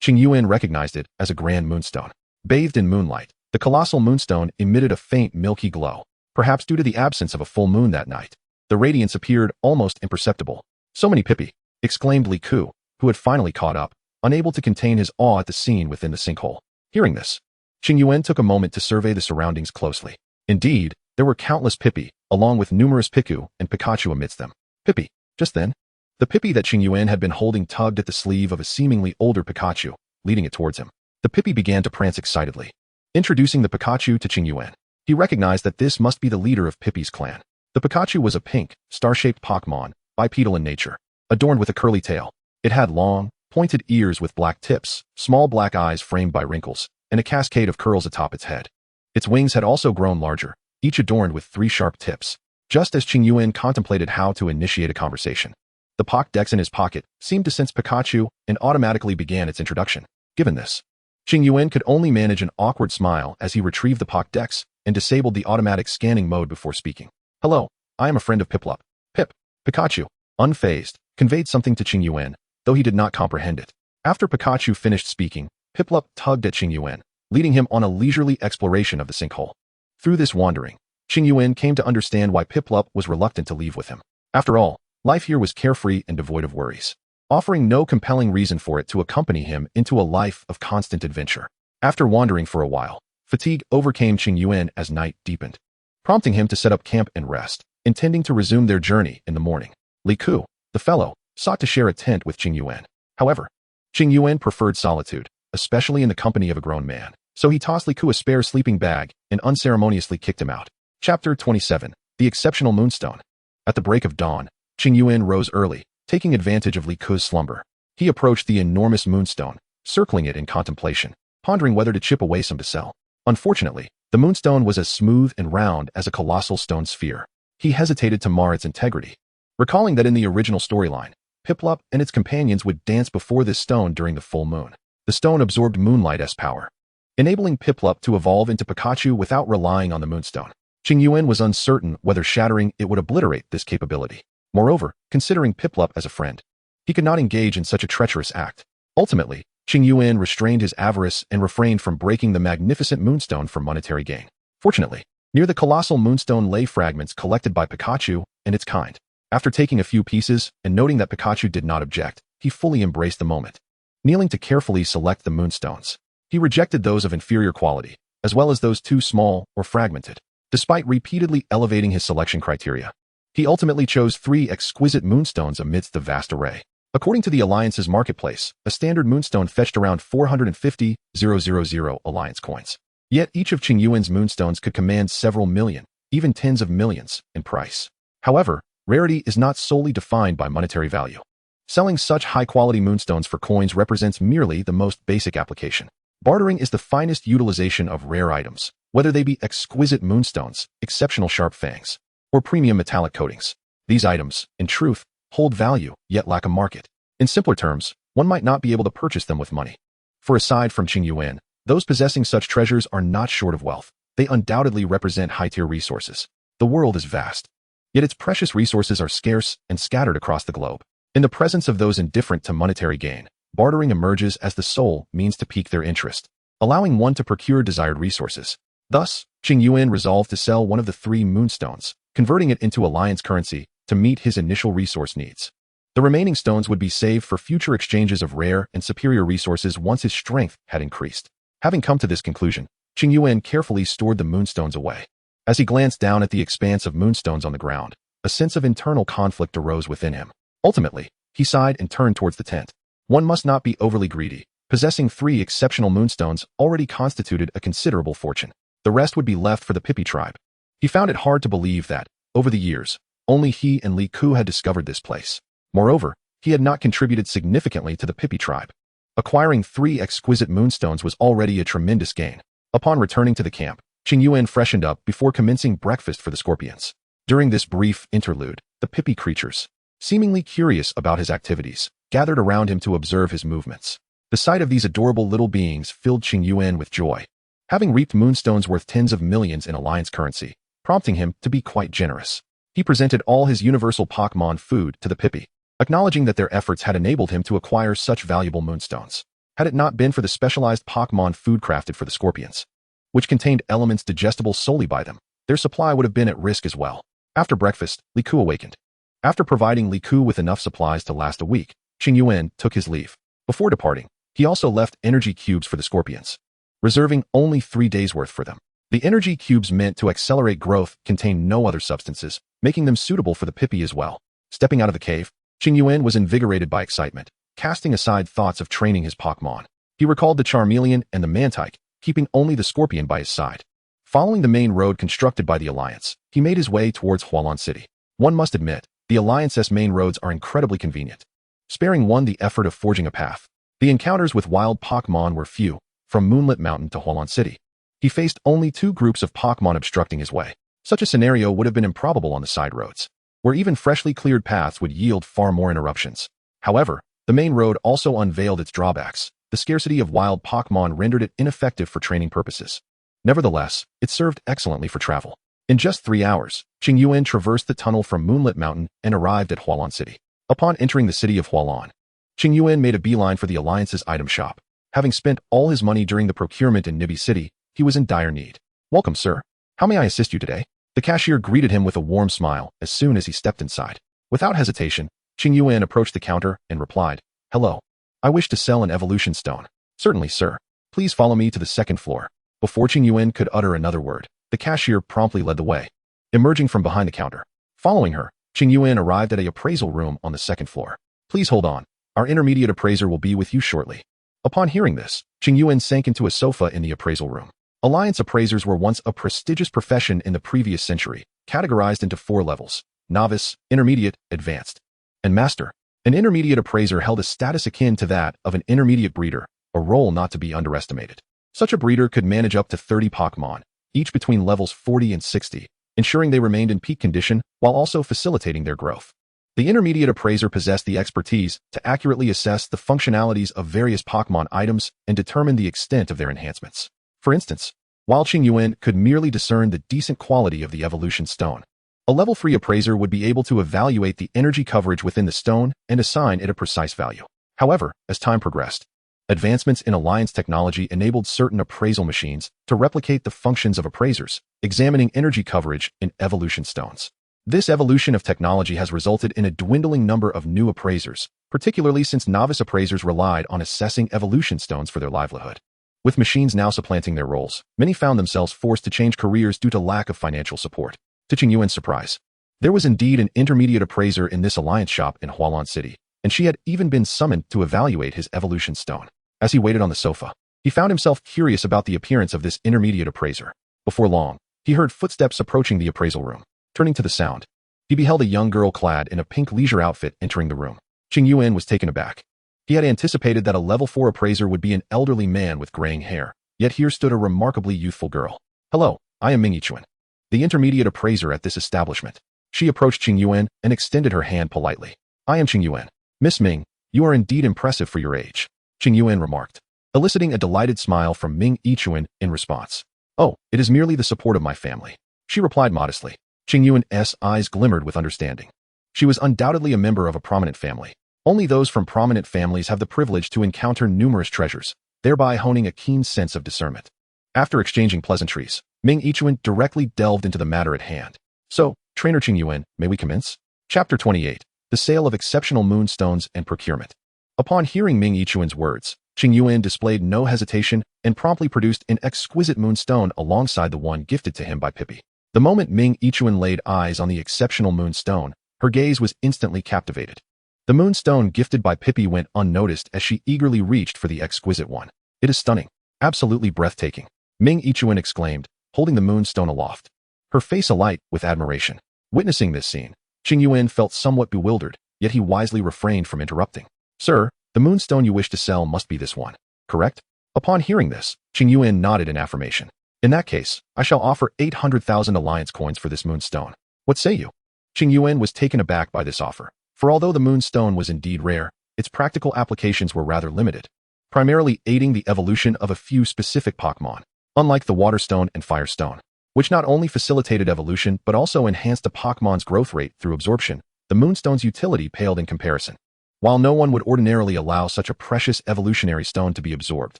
Qingyuan recognized it as a grand moonstone. Bathed in moonlight, the colossal moonstone emitted a faint milky glow, perhaps due to the absence of a full moon that night. The radiance appeared almost imperceptible. So many Pippi, exclaimed Li Ku, who had finally caught up, unable to contain his awe at the scene within the sinkhole. Hearing this, Qingyuan took a moment to survey the surroundings closely. Indeed, there were countless Pippi, along with numerous Piku and Pikachu amidst them. Pippi. Just then, the Pippi that Qingyuan had been holding tugged at the sleeve of a seemingly older Pikachu, leading it towards him. The Pippi began to prance excitedly. Introducing the Pikachu to Qingyuan, he recognized that this must be the leader of Pippi's clan. The Pikachu was a pink, star-shaped Pokémon, bipedal in nature, adorned with a curly tail. It had long, pointed ears with black tips, small black eyes framed by wrinkles, and a cascade of curls atop its head. Its wings had also grown larger, each adorned with 3 sharp tips. Just as Qingyuan contemplated how to initiate a conversation, the Pokédex in his pocket seemed to sense Pikachu and automatically began its introduction. Given this, Qingyuan could only manage an awkward smile as he retrieved the Pokédex and disabled the automatic scanning mode before speaking. Hello, I am a friend of Piplup. Pip, Pikachu, unfazed, conveyed something to Qingyuan, though he did not comprehend it. After Pikachu finished speaking, Piplup tugged at Qingyuan, leading him on a leisurely exploration of the sinkhole. Through this wandering, Qingyuan came to understand why Piplup was reluctant to leave with him. After all, life here was carefree and devoid of worries, offering no compelling reason for it to accompany him into a life of constant adventure. After wandering for a while, fatigue overcame Qingyuan as night deepened, prompting him to set up camp and rest, intending to resume their journey in the morning. Li Ku, the fellow, sought to share a tent with Qingyuan. However, Qingyuan preferred solitude, especially in the company of a grown man, so he tossed Li Ku a spare sleeping bag and unceremoniously kicked him out. Chapter 27. The Exceptional Moonstone. At the break of dawn, Qingyuan rose early, taking advantage of Li Ku's slumber. He approached the enormous moonstone, circling it in contemplation, pondering whether to chip away some to sell. Unfortunately, the moonstone was as smooth and round as a colossal stone sphere. He hesitated to mar its integrity, recalling that in the original storyline, Piplup and its companions would dance before this stone during the full moon. The stone absorbed Moonlight's power, enabling Piplup to evolve into Pikachu without relying on the moonstone. Qingyuan was uncertain whether shattering it would obliterate this capability. Moreover, considering Piplup as a friend, he could not engage in such a treacherous act. Ultimately, Qingyuan restrained his avarice and refrained from breaking the magnificent moonstone for monetary gain. Fortunately, near the colossal moonstone lay fragments collected by Pikachu and its kind. After taking a few pieces and noting that Pikachu did not object, he fully embraced the moment. Kneeling to carefully select the moonstones, he rejected those of inferior quality, as well as those too small or fragmented. Despite repeatedly elevating his selection criteria, he ultimately chose 3 exquisite moonstones amidst the vast array. According to the Alliance's marketplace, a standard moonstone fetched around 450,000 Alliance coins. Yet each of Qingyuan's moonstones could command several million, even tens of millions, in price. However, rarity is not solely defined by monetary value. Selling such high-quality moonstones for coins represents merely the most basic application. Bartering is the finest utilization of rare items, whether they be exquisite moonstones, exceptional sharp fangs, or premium metallic coatings. These items, in truth, hold value, yet lack a market. In simpler terms, one might not be able to purchase them with money. For aside from Qingyuan, those possessing such treasures are not short of wealth. They undoubtedly represent high-tier resources. The world is vast, yet its precious resources are scarce and scattered across the globe. In the presence of those indifferent to monetary gain, bartering emerges as the sole means to pique their interest, allowing one to procure desired resources. Thus, Qingyuan resolved to sell one of the 3 moonstones, converting it into Alliance currency to meet his initial resource needs. The remaining stones would be saved for future exchanges of rare and superior resources once his strength had increased. Having come to this conclusion, Qingyuan carefully stored the moonstones away. As he glanced down at the expanse of moonstones on the ground, a sense of internal conflict arose within him. Ultimately, he sighed and turned towards the tent. One must not be overly greedy. Possessing 3 exceptional moonstones already constituted a considerable fortune. The rest would be left for the Pippi tribe. He found it hard to believe that, over the years, only he and Li Ku had discovered this place. Moreover, he had not contributed significantly to the Pippi tribe. Acquiring 3 exquisite moonstones was already a tremendous gain. Upon returning to the camp, Qingyuan freshened up before commencing breakfast for the scorpions. During this brief interlude, the Pippi creatures, seemingly curious about his activities, gathered around him to observe his movements. The sight of these adorable little beings filled Qingyuan with joy. Having reaped moonstones worth tens of millions in Alliance currency, prompting him to be quite generous, he presented all his universal Pokémon food to the Pippi, acknowledging that their efforts had enabled him to acquire such valuable moonstones. Had it not been for the specialized Pokémon food crafted for the scorpions, which contained elements digestible solely by them, their supply would have been at risk as well. After breakfast, Li Ku awakened. After providing Li Ku with enough supplies to last a week, Qingyuan took his leave. Before departing, he also left energy cubes for the scorpions, reserving only 3 days' worth for them. The energy cubes meant to accelerate growth contained no other substances, making them suitable for the Pippi as well. Stepping out of the cave, Qingyuan was invigorated by excitement, casting aside thoughts of training his Pokémon. He recalled the Charmeleon and the Mantike, keeping only the Scorpion by his side. Following the main road constructed by the Alliance, he made his way towards Hualan City. One must admit, the Alliance's main roads are incredibly convenient, sparing one the effort of forging a path. The encounters with wild Pokémon were few, from Moonlit Mountain to Hualan City. He faced only 2 groups of Pokémon obstructing his way. Such a scenario would have been improbable on the side roads, where even freshly cleared paths would yield far more interruptions. However, the main road also unveiled its drawbacks. The scarcity of wild Pokémon rendered it ineffective for training purposes. Nevertheless, it served excellently for travel. In just 3 hours, Qingyuan traversed the tunnel from Moonlit Mountain and arrived at Hualan City. Upon entering the city of Hualan, Qingyuan made a beeline for the Alliance's item shop. Having spent all his money during the procurement in Nibi City, he was in dire need. "Welcome, sir. How may I assist you today?" The cashier greeted him with a warm smile as soon as he stepped inside. Without hesitation, Qingyuan approached the counter and replied, "Hello. I wish to sell an evolution stone." "Certainly, sir. Please follow me to the 2nd floor." Before Qingyuan could utter another word, the cashier promptly led the way, emerging from behind the counter. Following her, Qingyuan arrived at an appraisal room on the 2nd floor. "Please hold on. Our intermediate appraiser will be with you shortly." Upon hearing this, Qingyuan sank into a sofa in the appraisal room. Alliance appraisers were once a prestigious profession in the previous century, categorized into 4 levels: novice, intermediate, advanced, and master. An intermediate appraiser held a status akin to that of an intermediate breeder, a role not to be underestimated. Such a breeder could manage up to 30 Pokémon, each between levels 40 and 60, ensuring they remained in peak condition while also facilitating their growth. The intermediate appraiser possessed the expertise to accurately assess the functionalities of various Pokémon items and determine the extent of their enhancements. For instance, while Qingyuan could merely discern the decent quality of the evolution stone, a level 3 appraiser would be able to evaluate the energy coverage within the stone and assign it a precise value. However, as time progressed, advancements in Alliance technology enabled certain appraisal machines to replicate the functions of appraisers, examining energy coverage in evolution stones. This evolution of technology has resulted in a dwindling number of new appraisers, particularly since novice appraisers relied on assessing evolution stones for their livelihood. With machines now supplanting their roles, many found themselves forced to change careers due to lack of financial support. To Qingyuan's surprise, there was indeed an intermediate appraiser in this Alliance shop in Hualan City, and she had even been summoned to evaluate his evolution stone. As he waited on the sofa, he found himself curious about the appearance of this intermediate appraiser. Before long, he heard footsteps approaching the appraisal room. Turning to the sound, he beheld a young girl clad in a pink leisure outfit entering the room. Qingyuan was taken aback. He had anticipated that a level 4 appraiser would be an elderly man with graying hair, yet here stood a remarkably youthful girl. "Hello, I am Qingyuan, the intermediate appraiser at this establishment." She approached Qingyuan and extended her hand politely. "I am Qingyuan. Miss Ming, you are indeed impressive for your age," Qingyuan remarked, eliciting a delighted smile from Qingyuan in response. "Oh, it is merely the support of my family," she replied modestly. Qingyuan's eyes glimmered with understanding. She was undoubtedly a member of a prominent family. Only those from prominent families have the privilege to encounter numerous treasures, thereby honing a keen sense of discernment. After exchanging pleasantries, Qingyuan directly delved into the matter at hand. "So, Trainer Qingyuan, may we commence?" Chapter 28. The Sale of Exceptional Moonstones and Procurement. Upon hearing Qingyuan's words, Qingyuan displayed no hesitation and promptly produced an exquisite moonstone alongside the one gifted to him by Pippi. The moment Qingyuan laid eyes on the exceptional moonstone, her gaze was instantly captivated. The moonstone gifted by Pippi went unnoticed as she eagerly reached for the exquisite one. "It is stunning, absolutely breathtaking," Qingyuan exclaimed, holding the moonstone aloft, her face alight with admiration. Witnessing this scene, Qingyuan felt somewhat bewildered, yet he wisely refrained from interrupting. "Sir, the moonstone you wish to sell must be this one, correct?" Upon hearing this, Qingyuan nodded in affirmation. "In that case, I shall offer 800,000 Alliance coins for this moonstone. What say you?" Qingyuan was taken aback by this offer, for although the moonstone was indeed rare, its practical applications were rather limited, primarily aiding the evolution of a few specific Pokémon, unlike the Water Stone and Fire Stone, which not only facilitated evolution but also enhanced a Pokémon's growth rate through absorption. The moonstone's utility paled in comparison. While no one would ordinarily allow such a precious evolutionary stone to be absorbed,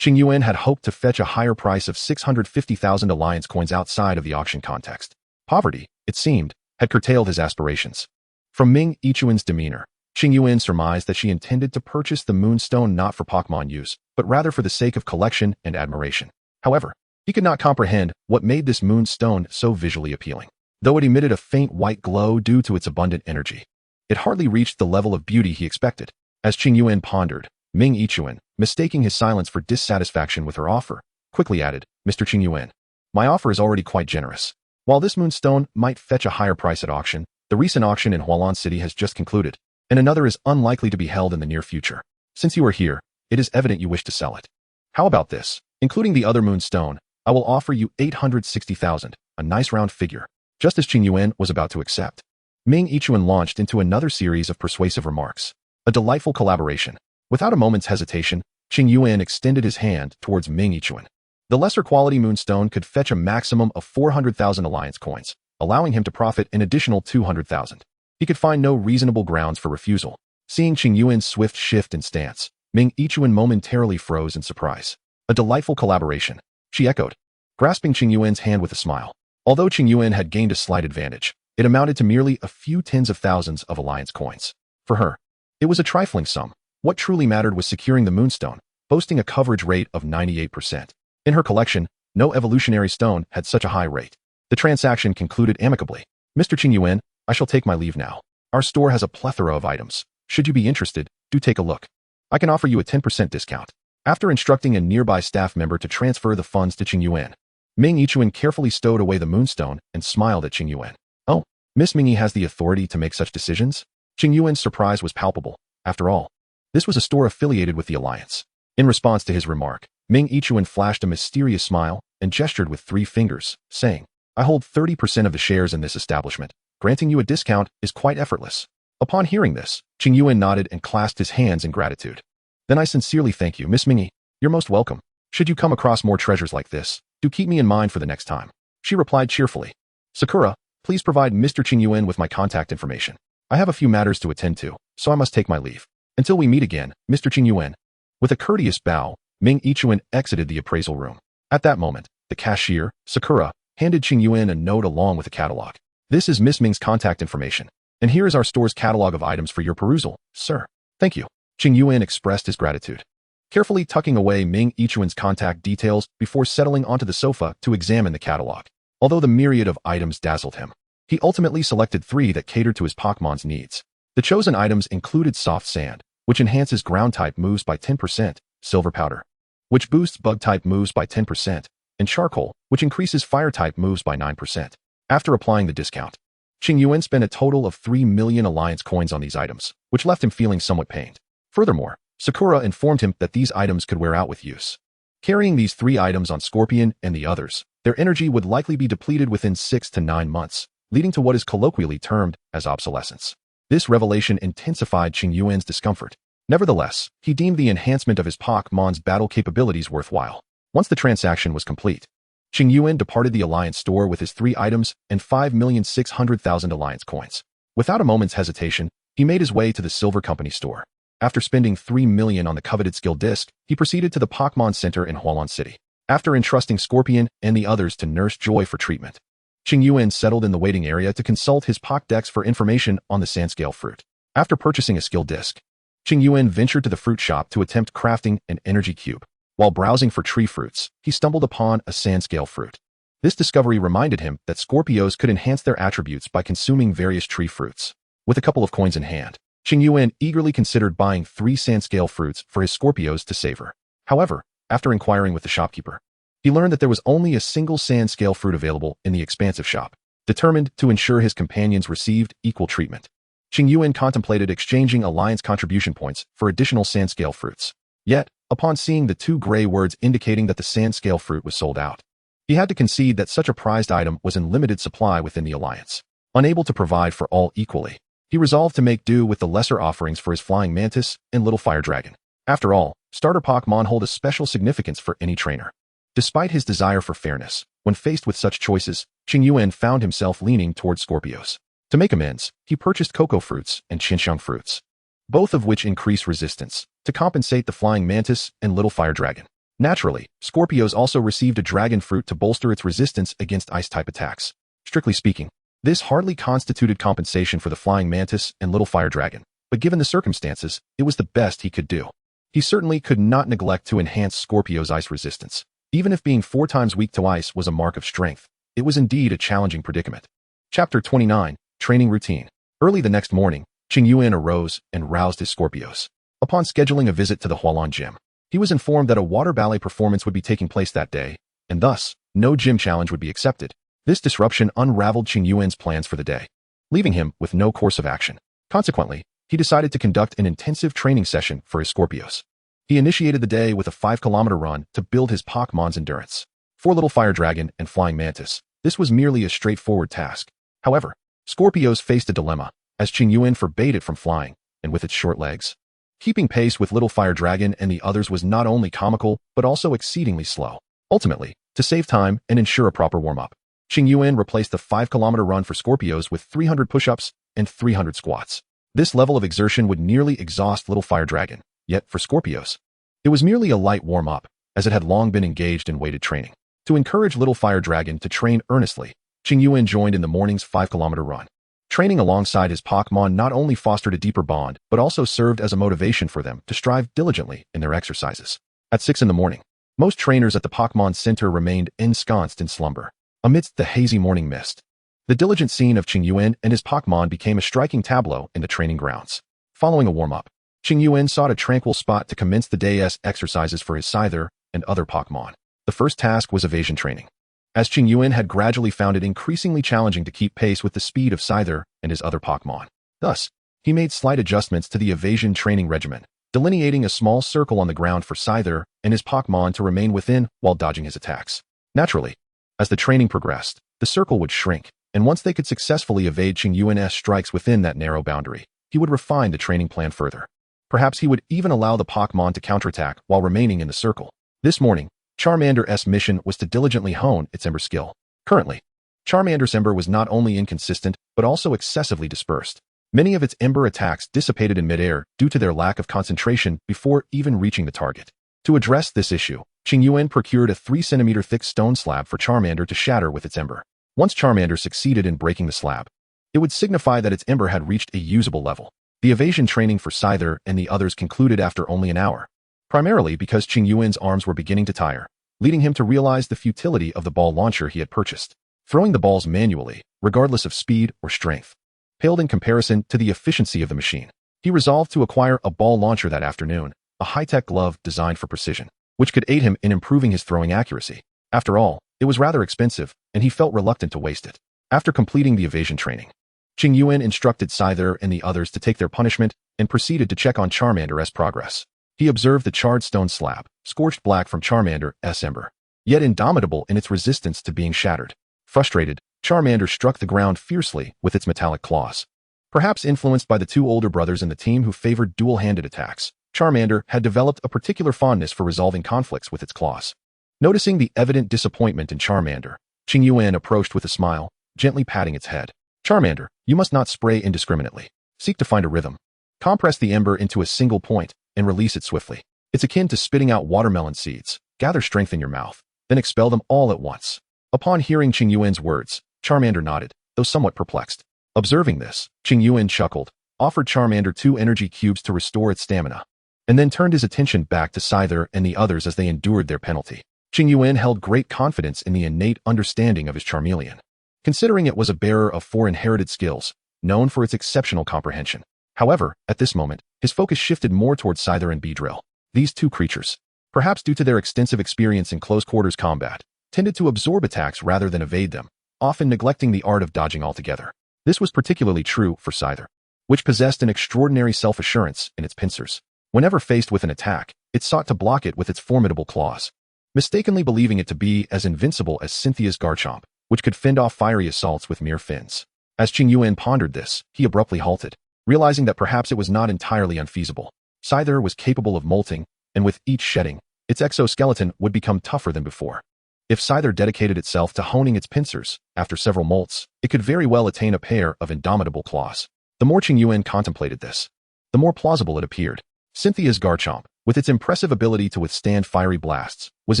Qingyuan had hoped to fetch a higher price of 650,000 Alliance coins outside of the auction context. Poverty, it seemed, had curtailed his aspirations. From Qingyuan's demeanor, Qingyuan surmised that she intended to purchase the moonstone not for Pokémon use, but rather for the sake of collection and admiration. However, he could not comprehend what made this moonstone so visually appealing. Though it emitted a faint white glow due to its abundant energy, it hardly reached the level of beauty he expected. As Qingyuan pondered, Qingyuan, mistaking his silence for dissatisfaction with her offer, quickly added Mr. Qingyuan. My offer is already quite generous. While this moonstone might fetch a higher price at auction, the recent auction in Hualan City has just concluded, and another is unlikely to be held in the near future. Since you are here, it is evident you wish to sell it. How about this? Including the other moonstone, I will offer you 860,000, a nice round figure. Just as Qingyuan was about to accept, Ming Yichuan launched into another series of persuasive remarks. A delightful collaboration. Without a moment's hesitation, Qingyuan extended his hand towards Ming Yichuan. The lesser quality moonstone could fetch a maximum of 400,000 alliance coins, allowing him to profit an additional 200,000. He could find no reasonable grounds for refusal. Seeing Qingyuan's swift shift in stance, Ming Yichuan momentarily froze in surprise. A delightful collaboration, she echoed, grasping Qingyuan's hand with a smile. Although Qingyuan had gained a slight advantage, it amounted to merely a few tens of thousands of alliance coins. For her, it was a trifling sum. What truly mattered was securing the moonstone, boasting a coverage rate of 98%. In her collection, no evolutionary stone had such a high rate. The transaction concluded amicably. Mr. Qingyuan, I shall take my leave now. Our store has a plethora of items. Should you be interested, do take a look. I can offer you a 10% discount. After instructing a nearby staff member to transfer the funds to Qingyuan, Ming Yichuan carefully stowed away the moonstone and smiled at Qingyuan. Oh, Miss Mingyi has the authority to make such decisions? Qingyuan's surprise was palpable. After all, this was a store affiliated with the Alliance. In response to his remark, Ming Yichuan flashed a mysterious smile and gestured with 3 fingers, saying, I hold 30% of the shares in this establishment. Granting you a discount is quite effortless. Upon hearing this, Qingyuan nodded and clasped his hands in gratitude. Then I sincerely thank you, Miss Mingyi. You're most welcome. Should you come across more treasures like this, do keep me in mind for the next time. She replied cheerfully. Sakura, please provide Mr. Qingyuan with my contact information. I have a few matters to attend to, so I must take my leave. Until we meet again, Mr. Qingyuan. With a courteous bow, Ming Yichuan exited the appraisal room. At that moment, the cashier, Sakura, handed Qingyuan a note along with a catalog. This is Miss Ming's contact information, and here is our store's catalog of items for your perusal, sir. Thank you. Qingyuan expressed his gratitude, carefully tucking away Ming Yichuan's contact details before settling onto the sofa to examine the catalog. Although the myriad of items dazzled him, he ultimately selected 3 that catered to his Pokémon's needs. The chosen items included soft sand, which enhances ground-type moves by 10%, silver powder, which boosts bug-type moves by 10%, and charcoal, which increases fire-type moves by 9%. After applying the discount, Qingyuan spent a total of 3 million alliance coins on these items, which left him feeling somewhat pained. Furthermore, Sakura informed him that these items could wear out with use. Carrying these 3 items on Scorpion and the others, their energy would likely be depleted within 6 to 9 months, leading to what is colloquially termed as obsolescence. This revelation intensified Qingyuan's discomfort. Nevertheless, he deemed the enhancement of his Pokémon's battle capabilities worthwhile. Once the transaction was complete, Qingyuan departed the Alliance store with his 3 items and 5,600,000 Alliance coins. Without a moment's hesitation, he made his way to the Silver Company store. After spending 3 million on the coveted skill disc, he proceeded to the Pokémon Center in Hualan City. After entrusting Scorpion and the others to nurse Joy for treatment, Qingyuan settled in the waiting area to consult his Pokédex for information on the Sandscale fruit. After purchasing a skill disc, Qingyuan ventured to the fruit shop to attempt crafting an energy cube. While browsing for tree fruits, he stumbled upon a Sandscale fruit. This discovery reminded him that Scorpios could enhance their attributes by consuming various tree fruits. With a couple of coins in hand, Qingyuan eagerly considered buying 3 Sandscale fruits for his Scorpios to savor. However, after inquiring with the shopkeeper, he learned that there was only a single Sandscale fruit available in the expansive shop. Determined to ensure his companions received equal treatment, Qingyuan contemplated exchanging alliance contribution points for additional Sandscale fruits. Yet, upon seeing the 2 gray words indicating that the Sandscale fruit was sold out, he had to concede that such a prized item was in limited supply within the alliance. Unable to provide for all equally, he resolved to make do with the lesser offerings for his Flying Mantis and Little Fire Dragon. After all, starter Pokémon hold a special significance for any trainer. Despite his desire for fairness, when faced with such choices, Qingyuan found himself leaning towards Scorpios. To make amends, he purchased Cocoa fruits and Xinxiang fruits, both of which increase resistance, to compensate the Flying Mantis and Little Fire Dragon. Naturally, Scorpios also received a Dragon fruit to bolster its resistance against Ice-type attacks. Strictly speaking, this hardly constituted compensation for the Flying Mantis and Little Fire Dragon, but given the circumstances, it was the best he could do. He certainly could not neglect to enhance Scorpio's ice resistance. Even if being 4 times weak to ice was a mark of strength, it was indeed a challenging predicament. Chapter 29, Training Routine. Early the next morning, Qingyuan arose and roused his Scorpios. Upon scheduling a visit to the Hualan Gym, He was informed that a water ballet performance would be taking place that day, and thus, no gym challenge would be accepted. This disruption unraveled Qingyuan's plans for the day, leaving him with no course of action. Consequently, he decided to conduct an intensive training session for his Scorpios. He initiated the day with a 5-kilometer run to build his Pokémon's endurance. For Little Fire Dragon and Flying Mantis, this was merely a straightforward task. However, Scorpios faced a dilemma, as Qingyuan forbade it from flying, and with its short legs. Keeping pace with Little Fire Dragon and the others was not only comical, but also exceedingly slow. Ultimately, to save time and ensure a proper warm-up, Qingyuan replaced the 5-kilometer run for Scorpios with 300 push-ups and 300 squats. This level of exertion would nearly exhaust Little Fire Dragon, yet for Scorpios, it was merely a light warm-up, as it had long been engaged in weighted training. To encourage Little Fire Dragon to train earnestly, Qingyuan joined in the morning's 5-kilometer run. Training alongside his Pokémon not only fostered a deeper bond, but also served as a motivation for them to strive diligently in their exercises. At 6 in the morning, most trainers at the Pokémon Center remained ensconced in slumber. Amidst the hazy morning mist, the diligent scene of Qingyuan and his Pokémon became a striking tableau in the training grounds. Following a warm-up, Qingyuan sought a tranquil spot to commence the day's exercises for his Scyther and other Pokémon. The first task was evasion training, as Qingyuan had gradually found it increasingly challenging to keep pace with the speed of Scyther and his other Pokémon. Thus, he made slight adjustments to the evasion training regimen, delineating a small circle on the ground for Scyther and his Pokémon to remain within while dodging his attacks. Naturally, as the training progressed, the circle would shrink, and once they could successfully evade Qingyuan's strikes within that narrow boundary, he would refine the training plan further. Perhaps he would even allow the Pokémon to counterattack while remaining in the circle. This morning, Charmander's mission was to diligently hone its Ember skill. Currently, Charmander's Ember was not only inconsistent, but also excessively dispersed. Many of its Ember attacks dissipated in midair due to their lack of concentration before even reaching the target. To address this issue, Qingyuan procured a 3-centimeter thick stone slab for Charmander to shatter with its Ember. Once Charmander succeeded in breaking the slab, it would signify that its Ember had reached a usable level. The evasion training for Scyther and the others concluded after only an hour, primarily because Qingyuan's arms were beginning to tire, leading him to realize the futility of the ball launcher he had purchased. Throwing the balls manually, regardless of speed or strength, paled in comparison to the efficiency of the machine. He resolved to acquire a ball launcher that afternoon, a high-tech glove designed for precision, which could aid him in improving his throwing accuracy. After all, it was rather expensive, and he felt reluctant to waste it. After completing the evasion training, Qingyuan instructed Scyther and the others to take their punishment and proceeded to check on Charmander's progress. He observed the charred stone slab, scorched black from Charmander's Ember, yet indomitable in its resistance to being shattered. Frustrated, Charmander struck the ground fiercely with its metallic claws. Perhaps influenced by the two older brothers in the team who favored dual-handed attacks, Charmander had developed a particular fondness for resolving conflicts with its claws. Noticing the evident disappointment in Charmander, Qingyuan approached with a smile, gently patting its head. Charmander, you must not spray indiscriminately. Seek to find a rhythm. Compress the ember into a single point and release it swiftly. It's akin to spitting out watermelon seeds. Gather strength in your mouth, then expel them all at once. Upon hearing Qingyuan's words, Charmander nodded, though somewhat perplexed. Observing this, Qingyuan chuckled, offered Charmander 2 energy cubes to restore its stamina, and then turned his attention back to Scyther and the others as they endured their penalty. Qingyuan held great confidence in the innate understanding of his Charmeleon, considering it was a bearer of 4 inherited skills, known for its exceptional comprehension. However, at this moment, his focus shifted more towards Scyther and Beedrill. These two creatures, perhaps due to their extensive experience in close-quarters combat, tended to absorb attacks rather than evade them, often neglecting the art of dodging altogether. This was particularly true for Scyther, which possessed an extraordinary self-assurance in its pincers. Whenever faced with an attack, it sought to block it with its formidable claws, mistakenly believing it to be as invincible as Cynthia's Garchomp, which could fend off fiery assaults with mere fins. As Qingyuan pondered this, he abruptly halted, realizing that perhaps it was not entirely unfeasible. Scyther was capable of molting, and with each shedding, its exoskeleton would become tougher than before. If Scyther dedicated itself to honing its pincers, after several molts, it could very well attain a pair of indomitable claws. The more Qingyuan contemplated this, the more plausible it appeared. Cynthia's Garchomp, with its impressive ability to withstand fiery blasts, was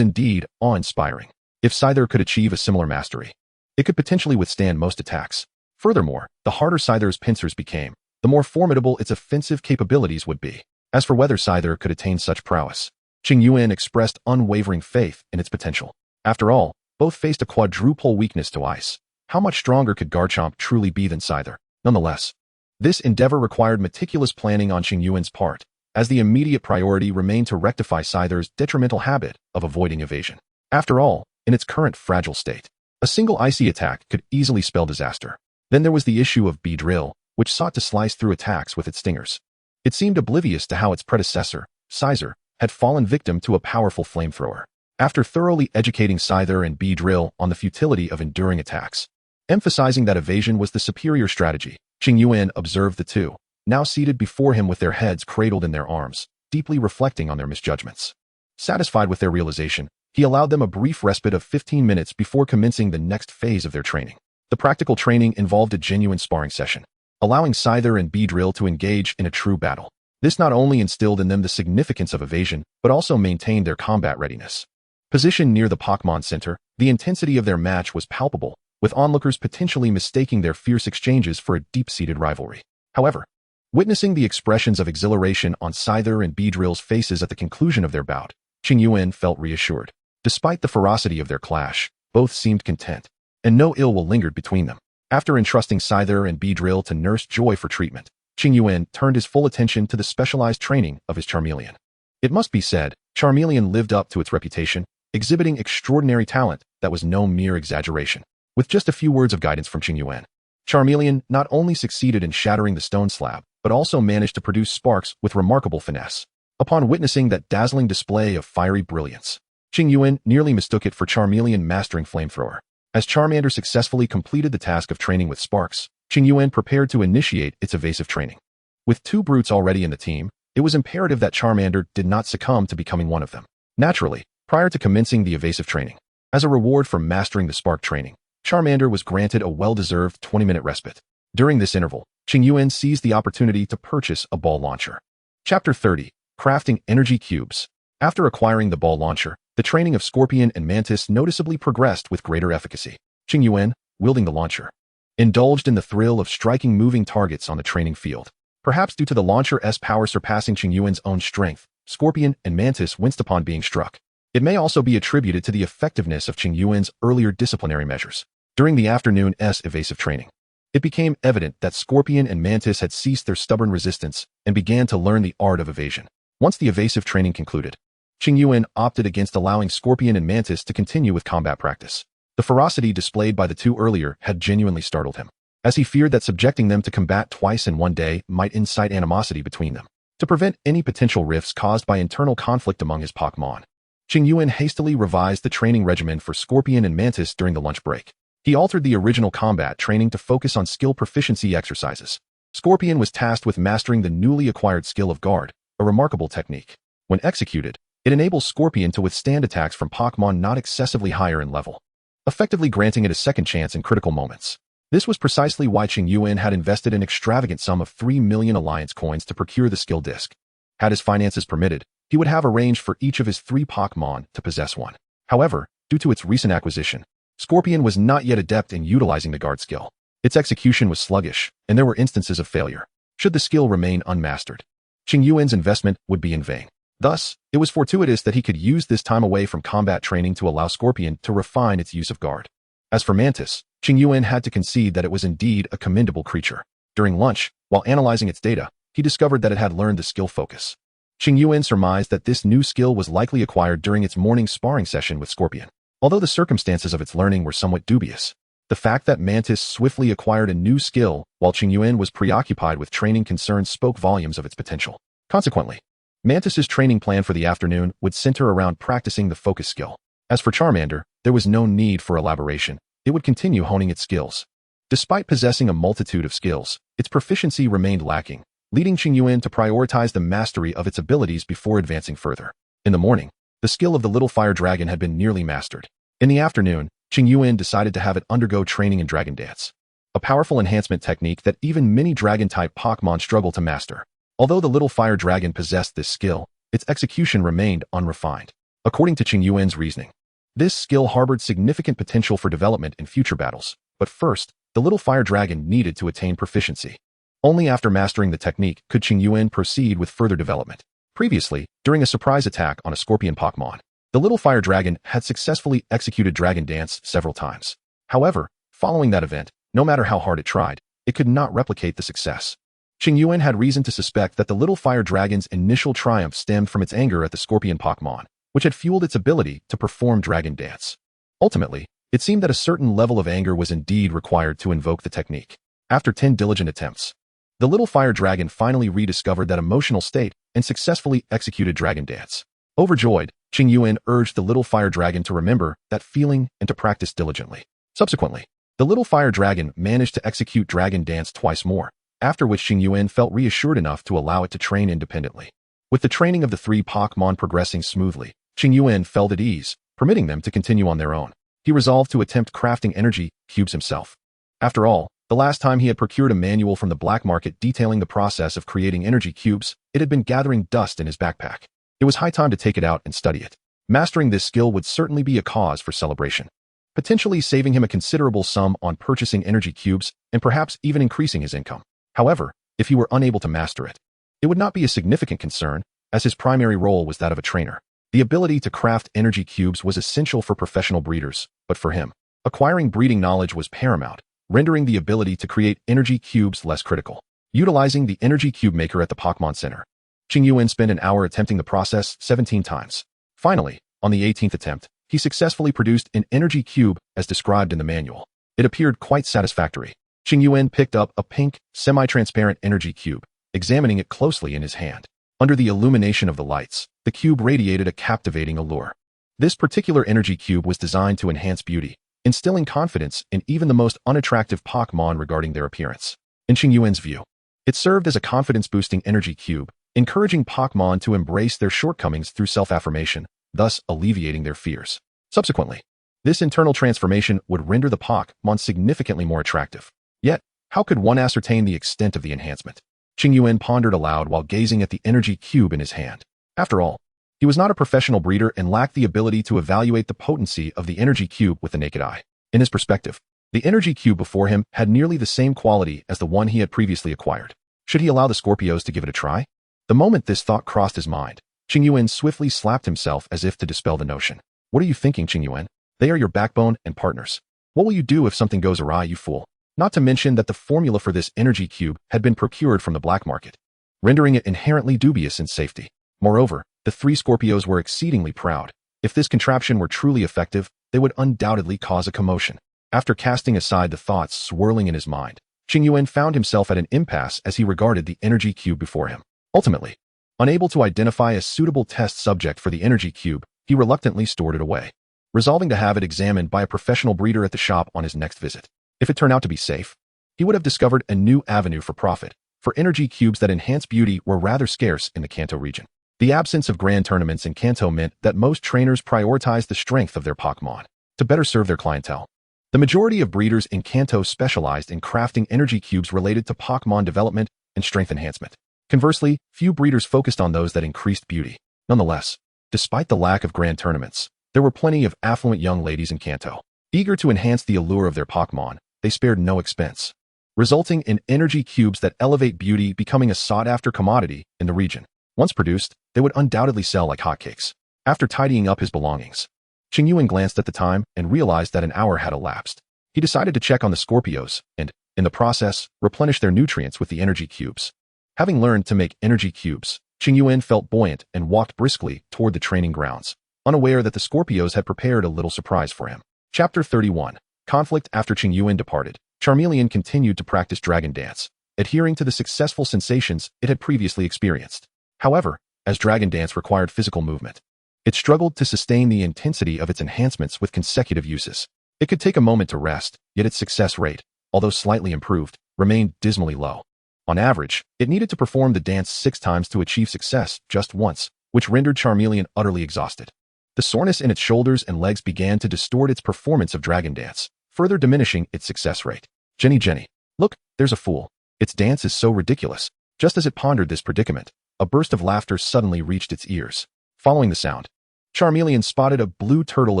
indeed awe-inspiring. If Scyther could achieve a similar mastery, it could potentially withstand most attacks. Furthermore, the harder Scyther's pincers became, the more formidable its offensive capabilities would be. As for whether Scyther could attain such prowess, Qingyuan expressed unwavering faith in its potential. After all, both faced a quadruple weakness to ice. How much stronger could Garchomp truly be than Scyther? Nonetheless, this endeavor required meticulous planning on Qingyuan's part, as the immediate priority remained to rectify Scyther's detrimental habit of avoiding evasion. After all, in its current fragile state, a single icy attack could easily spell disaster. Then there was the issue of Beedrill, which sought to slice through attacks with its stingers. It seemed oblivious to how its predecessor, Scyther, had fallen victim to a powerful flamethrower. After thoroughly educating Scyther and Beedrill on the futility of enduring attacks, emphasizing that evasion was the superior strategy, Qingyuan observed the two, now seated before him with their heads cradled in their arms, deeply reflecting on their misjudgments. Satisfied with their realization, he allowed them a brief respite of 15 minutes before commencing the next phase of their training. The practical training involved a genuine sparring session, allowing Scyther and Beedrill to engage in a true battle. This not only instilled in them the significance of evasion, but also maintained their combat readiness. Positioned near the Pokémon Center, the intensity of their match was palpable, with onlookers potentially mistaking their fierce exchanges for a deep-seated rivalry. However, witnessing the expressions of exhilaration on Scyther and Beedrill's faces at the conclusion of their bout, Qingyuan felt reassured. Despite the ferocity of their clash, both seemed content, and no ill will lingered between them. After entrusting Scyther and Beedrill to nurse Joy for treatment, Qingyuan turned his full attention to the specialized training of his Charmeleon. It must be said, Charmeleon lived up to its reputation, exhibiting extraordinary talent that was no mere exaggeration. With just a few words of guidance from Qingyuan, Charmeleon not only succeeded in shattering the stone slab, but also managed to produce sparks with remarkable finesse. Upon witnessing that dazzling display of fiery brilliance, Qingyuan nearly mistook it for Charmeleon mastering Flamethrower. As Charmander successfully completed the task of training with sparks, Qingyuan prepared to initiate its evasive training. With two brutes already in the team, it was imperative that Charmander did not succumb to becoming one of them. Naturally, prior to commencing the evasive training, as a reward for mastering the spark training, Charmander was granted a well-deserved 20-minute respite. During this interval, Qingyuan seized the opportunity to purchase a ball launcher. Chapter 30. Crafting Energy Cubes. After acquiring the ball launcher, the training of Scorpion and Mantis noticeably progressed with greater efficacy. Qingyuan, wielding the launcher, indulged in the thrill of striking moving targets on the training field. Perhaps due to the launcher's power surpassing Qingyuan's own strength, Scorpion and Mantis winced upon being struck. It may also be attributed to the effectiveness of Qingyuan's earlier disciplinary measures. During the afternoon's evasive training, it became evident that Scorpion and Mantis had ceased their stubborn resistance and began to learn the art of evasion. Once the evasive training concluded, Qingyuan opted against allowing Scorpion and Mantis to continue with combat practice. The ferocity displayed by the two earlier had genuinely startled him, as he feared that subjecting them to combat twice in one day might incite animosity between them. To prevent any potential rifts caused by internal conflict among his Pokémon, Qingyuan hastily revised the training regimen for Scorpion and Mantis during the lunch break. He altered the original combat training to focus on skill proficiency exercises. Scorpion was tasked with mastering the newly acquired skill of Guard, a remarkable technique. When executed, it enables Scorpion to withstand attacks from Pokémon not excessively higher in level, effectively granting it a second chance in critical moments. This was precisely why Qingyuan had invested an extravagant sum of 3 million Alliance coins to procure the skill disc. Had his finances permitted, he would have arranged for each of his 3 Pokémon to possess one. However, due to its recent acquisition, Scorpion was not yet adept in utilizing the Guard skill. Its execution was sluggish, and there were instances of failure. Should the skill remain unmastered, Qingyuan's investment would be in vain. Thus, it was fortuitous that he could use this time away from combat training to allow Scorpion to refine its use of Guard. As for Mantis, Qingyuan had to concede that it was indeed a commendable creature. During lunch, while analyzing its data, he discovered that it had learned the skill Focus. Qingyuan surmised that this new skill was likely acquired during its morning sparring session with Scorpion. Although the circumstances of its learning were somewhat dubious, the fact that Mantis swiftly acquired a new skill while Qingyuan was preoccupied with training concerns spoke volumes of its potential. Consequently, Mantis's training plan for the afternoon would center around practicing the Focus skill. As for Charmander, there was no need for elaboration. It would continue honing its skills. Despite possessing a multitude of skills, its proficiency remained lacking, leading Qingyuan to prioritize the mastery of its abilities before advancing further. In the morning, the skill of the little fire dragon had been nearly mastered. In the afternoon, Qingyuan decided to have it undergo training in Dragon Dance, a powerful enhancement technique that even many dragon-type Pokémon struggle to master. Although the little fire dragon possessed this skill, its execution remained unrefined. According to Qingyuan's reasoning, this skill harbored significant potential for development in future battles, but first, the little fire dragon needed to attain proficiency. Only after mastering the technique could Qingyuan proceed with further development. Previously, during a surprise attack on a Scorpion Pokémon, the little fire dragon had successfully executed Dragon Dance several times. However, following that event, no matter how hard it tried, it could not replicate the success. Qingyuan had reason to suspect that the little fire dragon's initial triumph stemmed from its anger at the scorpion Pokémon, which had fueled its ability to perform dragon dance. Ultimately, it seemed that a certain level of anger was indeed required to invoke the technique. After 10 diligent attempts, the little fire dragon finally rediscovered that emotional state and successfully executed dragon dance. Overjoyed, Qingyuan urged the little fire dragon to remember that feeling and to practice diligently. Subsequently, the little fire dragon managed to execute dragon dance twice more, after which Qingyuan felt reassured enough to allow it to train independently. With the training of the 3 Pokémon progressing smoothly, Qingyuan felt at ease, permitting them to continue on their own. He resolved to attempt crafting energy cubes himself. After all, the last time he had procured a manual from the black market detailing the process of creating energy cubes, it had been gathering dust in his backpack. It was high time to take it out and study it. Mastering this skill would certainly be a cause for celebration, potentially saving him a considerable sum on purchasing energy cubes and perhaps even increasing his income. However, if he were unable to master it, it would not be a significant concern, as his primary role was that of a trainer. The ability to craft energy cubes was essential for professional breeders, but for him, acquiring breeding knowledge was paramount, rendering the ability to create energy cubes less critical. Utilizing the energy cube maker at the Pokémon Center, Qingyuan spent an hour attempting the process 17 times. Finally, on the 18th attempt, he successfully produced an energy cube as described in the manual. It appeared quite satisfactory. Qingyuan picked up a pink, semi-transparent energy cube, examining it closely in his hand. Under the illumination of the lights, the cube radiated a captivating allure. This particular energy cube was designed to enhance beauty, instilling confidence in even the most unattractive Pokémon regarding their appearance. In Qingyuan's view, it served as a confidence-boosting energy cube, encouraging Pokémon to embrace their shortcomings through self-affirmation, thus alleviating their fears. Subsequently, this internal transformation would render the Pokémon significantly more attractive. Yet, how could one ascertain the extent of the enhancement? Qingyuan pondered aloud while gazing at the energy cube in his hand. After all, he was not a professional breeder and lacked the ability to evaluate the potency of the energy cube with the naked eye. In his perspective, the energy cube before him had nearly the same quality as the one he had previously acquired. Should he allow the Scorpios to give it a try? The moment this thought crossed his mind, Qingyuan swiftly slapped himself as if to dispel the notion. What are you thinking, Qingyuan? They are your backbone and partners. What will you do if something goes awry, you fool? Not to mention that the formula for this energy cube had been procured from the black market, rendering it inherently dubious in safety. Moreover, the 3 Scorpios were exceedingly proud. If this contraption were truly effective, they would undoubtedly cause a commotion. After casting aside the thoughts swirling in his mind, Qingyuan found himself at an impasse as he regarded the energy cube before him. Ultimately, unable to identify a suitable test subject for the energy cube, he reluctantly stored it away, resolving to have it examined by a professional breeder at the shop on his next visit. If it turned out to be safe, he would have discovered a new avenue for profit, for energy cubes that enhance beauty were rather scarce in the Kanto region. The absence of grand tournaments in Kanto meant that most trainers prioritized the strength of their Pokémon to better serve their clientele. The majority of breeders in Kanto specialized in crafting energy cubes related to Pokémon development and strength enhancement. Conversely, few breeders focused on those that increased beauty. Nonetheless, despite the lack of grand tournaments, there were plenty of affluent young ladies in Kanto. Eager to enhance the allure of their Pokémon, they spared no expense, resulting in energy cubes that elevate beauty becoming a sought-after commodity in the region. Once produced, they would undoubtedly sell like hotcakes. After tidying up his belongings, Qingyuan glanced at the time and realized that an hour had elapsed. He decided to check on the Scorpios and, in the process, replenish their nutrients with the energy cubes. Having learned to make energy cubes, Qingyuan felt buoyant and walked briskly toward the training grounds, unaware that the Scorpios had prepared a little surprise for him. Chapter 31. Conflict. After Qingyuan departed, Charmeleon continued to practice dragon dance, adhering to the successful sensations it had previously experienced. However, as dragon dance required physical movement, it struggled to sustain the intensity of its enhancements with consecutive uses. It could take a moment to rest, yet its success rate, although slightly improved, remained dismally low. On average, it needed to perform the dance 6 times to achieve success just once, which rendered Charmeleon utterly exhausted. The soreness in its shoulders and legs began to distort its performance of dragon dance, further diminishing its success rate. Jenny, look, there's a fool. Its dance is so ridiculous. Just as it pondered this predicament, a burst of laughter suddenly reached its ears. Following the sound, Charmeleon spotted a blue turtle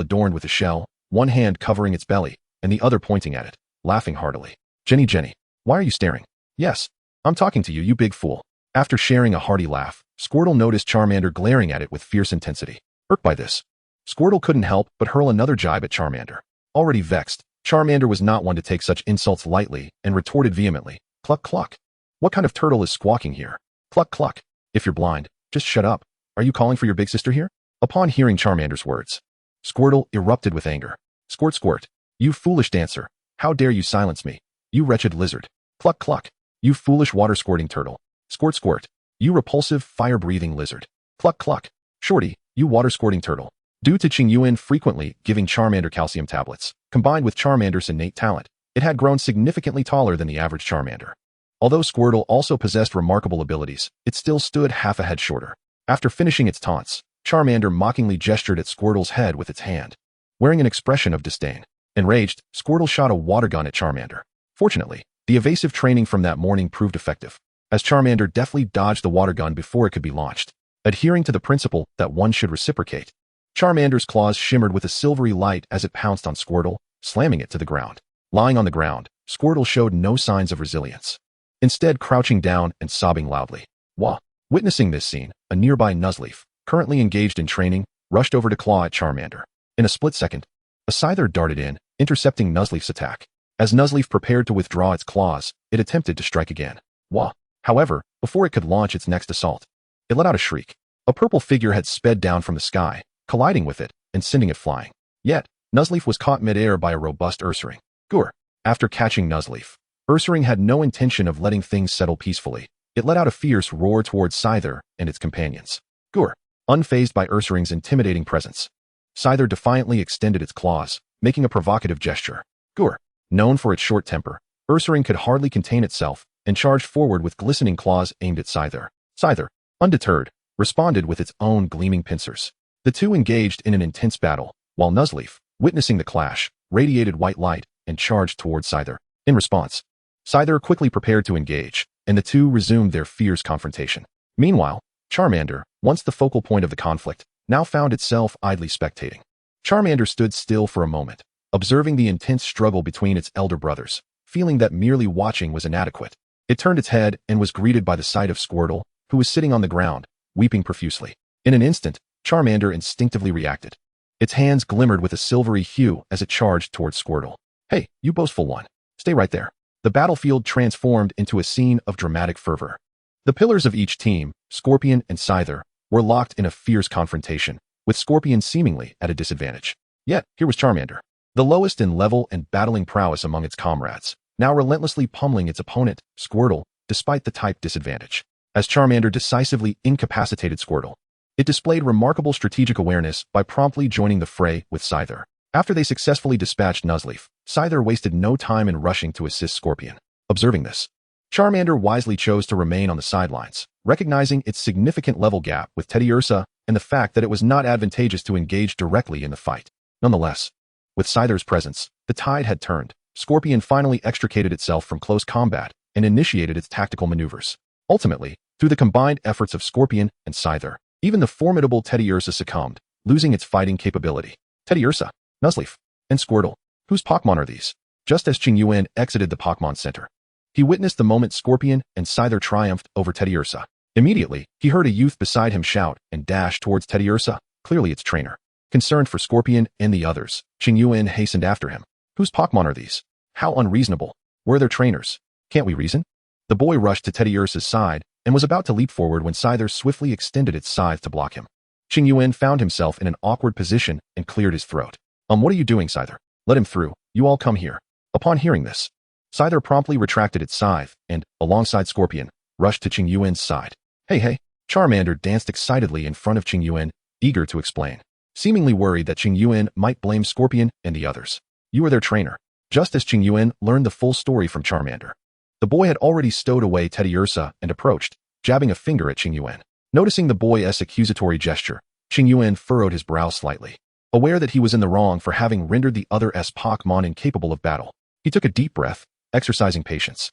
adorned with a shell, one hand covering its belly, and the other pointing at it, laughing heartily. Jenny, why are you staring? Yes, I'm talking to you, you big fool. After sharing a hearty laugh, Squirtle noticed Charmander glaring at it with fierce intensity. Irked by this, Squirtle couldn't help but hurl another jibe at Charmander. Already vexed, Charmander was not one to take such insults lightly and retorted vehemently, "Cluck cluck. What kind of turtle is squawking here? Cluck cluck. If you're blind, just shut up. Are you calling for your big sister here? Upon hearing Charmander's words, Squirtle erupted with anger. Squirt squirt. You foolish dancer. How dare you silence me? You wretched lizard. Cluck cluck. You foolish water-squirting turtle. Squirt squirt. You repulsive, fire-breathing lizard. Cluck cluck. Shorty, you water-squirting turtle. Due to Qingyuan frequently giving Charmander calcium tablets, combined with Charmander's innate talent, it had grown significantly taller than the average Charmander. Although Squirtle also possessed remarkable abilities, it still stood half a head shorter. After finishing its taunts, Charmander mockingly gestured at Squirtle's head with its hand, wearing an expression of disdain. Enraged, Squirtle shot a water gun at Charmander. Fortunately, the evasive training from that morning proved effective, as Charmander deftly dodged the water gun before it could be launched. Adhering to the principle that one should reciprocate, Charmander's claws shimmered with a silvery light as it pounced on Squirtle, slamming it to the ground. Lying on the ground, Squirtle showed no signs of resilience, instead crouching down and sobbing loudly. Wah! Witnessing this scene, a nearby Nuzleaf, currently engaged in training, rushed over to claw at Charmander. In a split second, a Scyther darted in, intercepting Nuzleaf's attack. As Nuzleaf prepared to withdraw its claws, it attempted to strike again. Wah! However, before it could launch its next assault, it let out a shriek. A purple figure had sped down from the sky, colliding with it and sending it flying. Yet, Nuzleaf was caught midair by a robust Ursaring. Gur! After catching Nuzleaf, Ursaring had no intention of letting things settle peacefully. It let out a fierce roar towards Scyther and its companions. Gur! Unfazed by Ursaring's intimidating presence, Scyther defiantly extended its claws, making a provocative gesture. Gur! Known for its short temper, Ursaring could hardly contain itself and charged forward with glistening claws aimed at Scyther. Scyther, undeterred, responded with its own gleaming pincers. The two engaged in an intense battle, while Nuzleaf, witnessing the clash, radiated white light and charged towards Scyther. In response, Scyther quickly prepared to engage, and the two resumed their fierce confrontation. Meanwhile, Charmander, once the focal point of the conflict, now found itself idly spectating. Charmander stood still for a moment, observing the intense struggle between its elder brothers, feeling that merely watching was inadequate. It turned its head and was greeted by the sight of Squirtle, who was sitting on the ground, weeping profusely. In an instant, Charmander instinctively reacted. Its hands glimmered with a silvery hue as it charged towards Squirtle. Hey, you boastful one. Stay right there. The battlefield transformed into a scene of dramatic fervor. The pillars of each team, Scorpion and Scyther, were locked in a fierce confrontation, with Scorpion seemingly at a disadvantage. Yet, here was Charmander, the lowest in level and battling prowess among its comrades, now relentlessly pummeling its opponent, Squirtle, despite the type disadvantage. As Charmander decisively incapacitated Squirtle, it displayed remarkable strategic awareness by promptly joining the fray with Scyther. After they successfully dispatched Nuzleaf, Scyther wasted no time in rushing to assist Scorpion. Observing this, Charmander wisely chose to remain on the sidelines, recognizing its significant level gap with Teddiursa and the fact that it was not advantageous to engage directly in the fight. Nonetheless, with Scyther's presence, the tide had turned. Scorpion finally extricated itself from close combat and initiated its tactical maneuvers. Ultimately, through the combined efforts of Scorpion and Scyther, even the formidable Teddiursa succumbed, losing its fighting capability. Teddiursa, Nuzleaf, and Squirtle. Whose Pokémon are these? Just as Qingyuan exited the Pokémon Center, he witnessed the moment Scorpion and Scyther triumphed over Teddiursa. Immediately, he heard a youth beside him shout and dash towards Teddiursa, clearly its trainer. Concerned for Scorpion and the others, Qingyuan hastened after him. Whose Pokémon are these? How unreasonable. Where are their trainers? Can't we reason? The boy rushed to Teddiursa's side and was about to leap forward when Scyther swiftly extended its scythe to block him. Qingyuan found himself in an awkward position and cleared his throat. What are you doing, Scyther? Let him through. You all come here. Upon hearing this, Scyther promptly retracted its scythe and, alongside Scorpion, rushed to Qingyuan's side. Hey. Charmander danced excitedly in front of Qingyuan, eager to explain, seemingly worried that Qingyuan might blame Scorpion and the others. You are their trainer. Just as Qingyuan learned the full story from Charmander, the boy had already stowed away Teddiursa and approached, jabbing a finger at Qingyuan. Noticing the boy's accusatory gesture, Qingyuan furrowed his brow slightly. Aware that he was in the wrong for having rendered the other's Pokémon incapable of battle, he took a deep breath, exercising patience.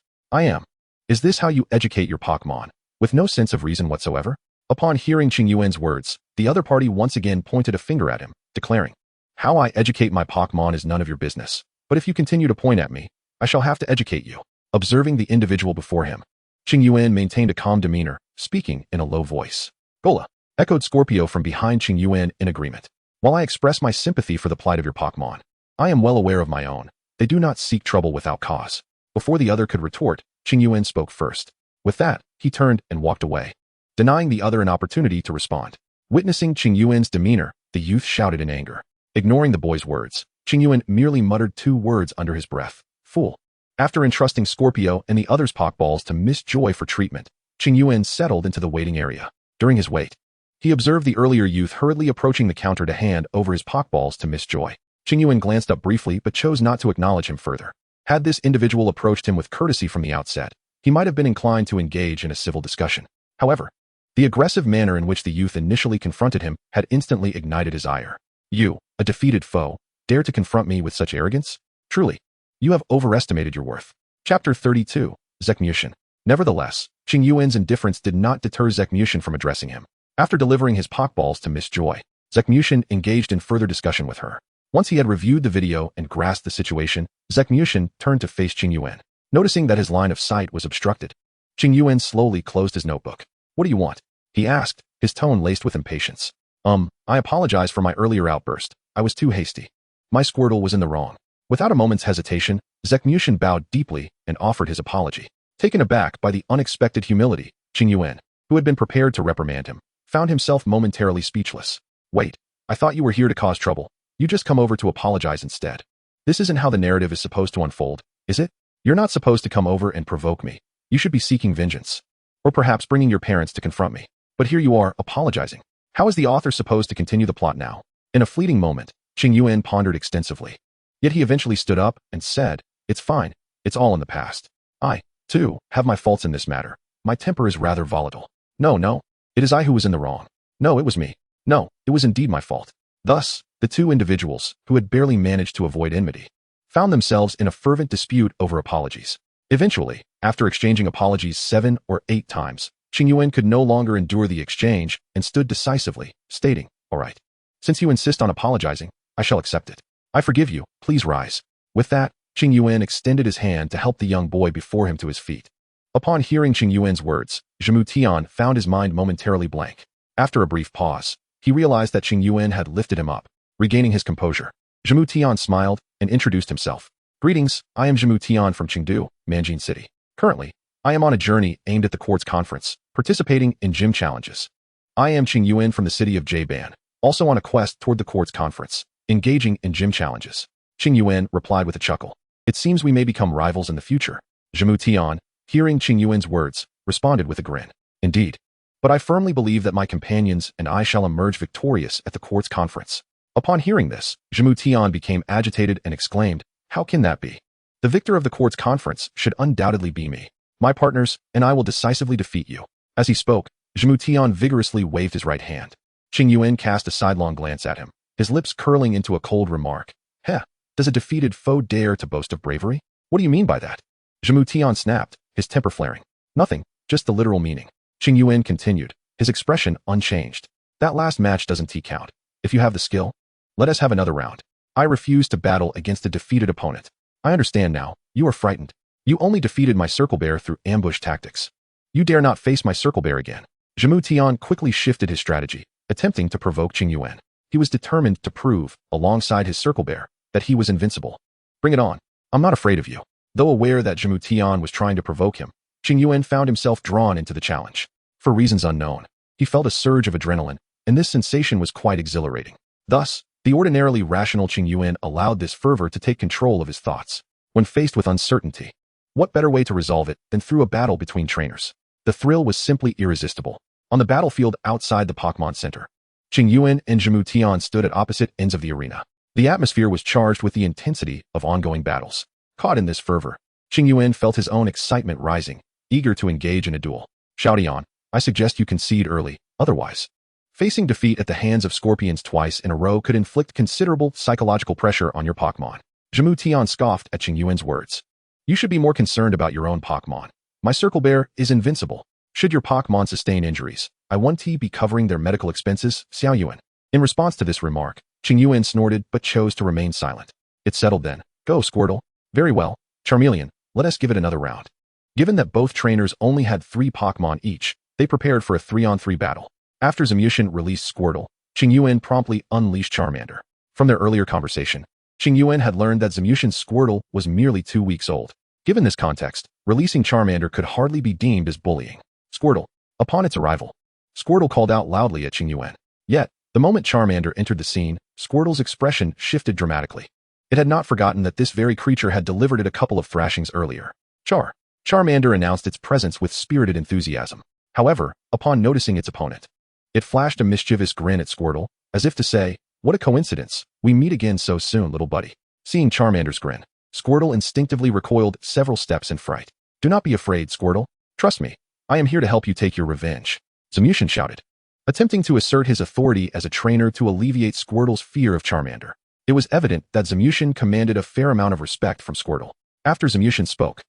Is this how you educate your Pokémon? With no sense of reason whatsoever? Upon hearing Qingyuan's words, the other party once again pointed a finger at him, declaring, How I educate my Pokémon is none of your business, but if you continue to point at me, I shall have to educate you. Observing the individual before him, Qingyuan maintained a calm demeanor, speaking in a low voice. Gola, echoed Scorpio from behind Qingyuan in agreement. While I express my sympathy for the plight of your Pokémon, I am well aware of my own. They do not seek trouble without cause. Before the other could retort, Qingyuan spoke first. With that, he turned and walked away, denying the other an opportunity to respond. Witnessing Qingyuan's demeanor, the youth shouted in anger. Ignoring the boy's words, Qingyuan merely muttered 2 words under his breath. Fool. After entrusting Scorpio and the others' Pokeballs to Miss Joy for treatment, Qingyuan settled into the waiting area. During his wait, he observed the earlier youth hurriedly approaching the counter to hand over his Pokeballs to Miss Joy. Qingyuan glanced up briefly but chose not to acknowledge him further. Had this individual approached him with courtesy from the outset, he might have been inclined to engage in a civil discussion. However, the aggressive manner in which the youth initially confronted him had instantly ignited his ire. You, a defeated foe, dare to confront me with such arrogance? Truly, you have overestimated your worth. Chapter 32, Zekmushin. Nevertheless, Qingyuan's indifference did not deter Zekmushin from addressing him. After delivering his Pokeballs to Miss Joy, Zekmushin engaged in further discussion with her. Once he had reviewed the video and grasped the situation, Zekmushin turned to face Qingyuan. Noticing that his line of sight was obstructed, Qingyuan slowly closed his notebook. What do you want? He asked, his tone laced with impatience. I apologize for my earlier outburst. I was too hasty. My Squirtle was in the wrong. Without a moment's hesitation, Zekmushin bowed deeply and offered his apology. Taken aback by the unexpected humility, Qingyuan, who had been prepared to reprimand him, found himself momentarily speechless. Wait, I thought you were here to cause trouble. You just come over to apologize instead. This isn't how the narrative is supposed to unfold, is it? You're not supposed to come over and provoke me. You should be seeking vengeance. Or perhaps bringing your parents to confront me. But here you are, apologizing. How is the author supposed to continue the plot now? In a fleeting moment, Qingyuan pondered extensively. Yet he eventually stood up and said, It's fine. It's all in the past. I, too, have my faults in this matter. My temper is rather volatile. No. It is I who was in the wrong. No, it was me. No, it was indeed my fault. Thus, the 2 individuals, who had barely managed to avoid enmity, found themselves in a fervent dispute over apologies. Eventually, after exchanging apologies 7 or 8 times, Qingyuan could no longer endure the exchange and stood decisively, stating, All right. Since you insist on apologizing, I shall accept it. I forgive you, please rise. With that, Qingyuan extended his hand to help the young boy before him to his feet. Upon hearing Qingyuan's words, Zhemu found his mind momentarily blank. After a brief pause, he realized that Qingyuan had lifted him up. Regaining his composure, Zhemu smiled and introduced himself. Greetings, I am Zhemu from Chengdu, Manjin City. Currently, I am on a journey aimed at the Quartz Conference, participating in gym challenges. I am Qingyuan from the city of Jban, also on a quest toward the Quartz Conference, engaging in gym challenges. Qingyuan replied with a chuckle. It seems we may become rivals in the future. Zhemu, hearing Qingyuan's words, responded with a grin. Indeed. But I firmly believe that my companions and I shall emerge victorious at the Quartz Conference. Upon hearing this, Zhemu became agitated and exclaimed, How can that be? The victor of the Quartz Conference should undoubtedly be me. My partners and I will decisively defeat you. As he spoke, Zhemu vigorously waved his right hand. Qingyuan cast a sidelong glance at him, his lips curling into a cold remark. Heh, does a defeated foe dare to boast of bravery? What do you mean by that? Zhemu snapped, his temper flaring. Nothing, just the literal meaning. Qingyuan continued, his expression unchanged. That last match doesn't count. If you have the skill, let us have another round. I refuse to battle against a defeated opponent. I understand now, you are frightened. You only defeated my Circle Bear through ambush tactics. You dare not face my Circle Bear again. Zhemu quickly shifted his strategy, attempting to provoke Qingyuan. He was determined to prove, alongside his Circle Bear, that he was invincible. Bring it on. I'm not afraid of you. Though aware that Zhemu was trying to provoke him, Qingyuan found himself drawn into the challenge. For reasons unknown, he felt a surge of adrenaline, and this sensation was quite exhilarating. Thus, the ordinarily rational Qingyuan allowed this fervor to take control of his thoughts. When faced with uncertainty, what better way to resolve it than through a battle between trainers? The thrill was simply irresistible. On the battlefield outside the Pokémon Center, Qingyuan and Zhemu stood at opposite ends of the arena. The atmosphere was charged with the intensity of ongoing battles. Caught in this fervor, Qingyuan felt his own excitement rising, eager to engage in a duel. Xiaodian, I suggest you concede early, otherwise. Facing defeat at the hands of Scorpions twice in a row could inflict considerable psychological pressure on your Pokémon. Zhemu scoffed at Qingyuan's words. You should be more concerned about your own Pokémon. My Circle Bear is invincible. Should your Pokémon sustain injuries, I want to be covering their medical expenses, Xiaoyuan. In response to this remark, Qingyuan snorted but chose to remain silent. It's settled then. Go, Squirtle. Very well, Charmeleon, let us give it another round. Given that both trainers only had 3 Pokémon each, they prepared for a 3-on-3 battle. After Zhemu released Squirtle, Qingyuan promptly unleashed Charmander. From their earlier conversation, Qingyuan had learned that Zhemushin's Squirtle was merely 2 weeks old. Given this context, Releasing Charmander could hardly be deemed as bullying. Squirtle. Upon its arrival, Squirtle called out loudly at Qingyuan. Yet, the moment Charmander entered the scene, Squirtle's expression shifted dramatically. It had not forgotten that this very creature had delivered it a couple of thrashings earlier. Charmander announced its presence with spirited enthusiasm. However, upon noticing its opponent, it flashed a mischievous grin at Squirtle, as if to say, "What a coincidence, we meet again so soon, little buddy." Seeing Charmander's grin, Squirtle instinctively recoiled several steps in fright. "Do not be afraid, Squirtle. Trust me, I am here to help you take your revenge," Zamutian shouted, attempting to assert his authority as a trainer to alleviate Squirtle's fear of Charmander. It was evident that Zamutian commanded a fair amount of respect from Squirtle. After Zamutian spoke,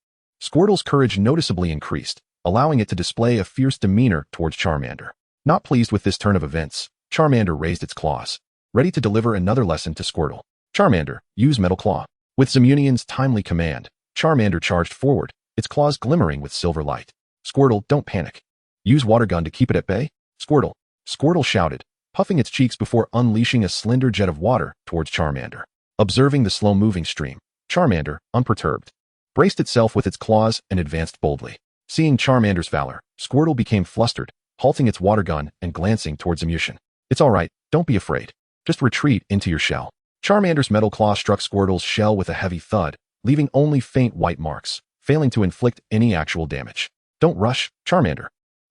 Squirtle's courage noticeably increased, allowing it to display a fierce demeanor towards Charmander. Not pleased with this turn of events, Charmander raised its claws, ready to deliver another lesson to Squirtle. "Charmander, use Metal Claw." With Zamutian's timely command, Charmander charged forward, its claws glimmering with silver light. "Squirtle, don't panic. Use Water Gun to keep it at bay." Squirtle shouted, puffing its cheeks before unleashing a slender jet of water towards Charmander. Observing the slow-moving stream, Charmander, unperturbed, braced itself with its claws and advanced boldly. Seeing Charmander's valor, Squirtle became flustered, halting its water gun and glancing towards Zamutian. "It's all right, don't be afraid. Just retreat into your shell." Charmander's metal claw struck Squirtle's shell with a heavy thud, leaving only faint white marks, failing to inflict any actual damage. "Don't rush, Charmander.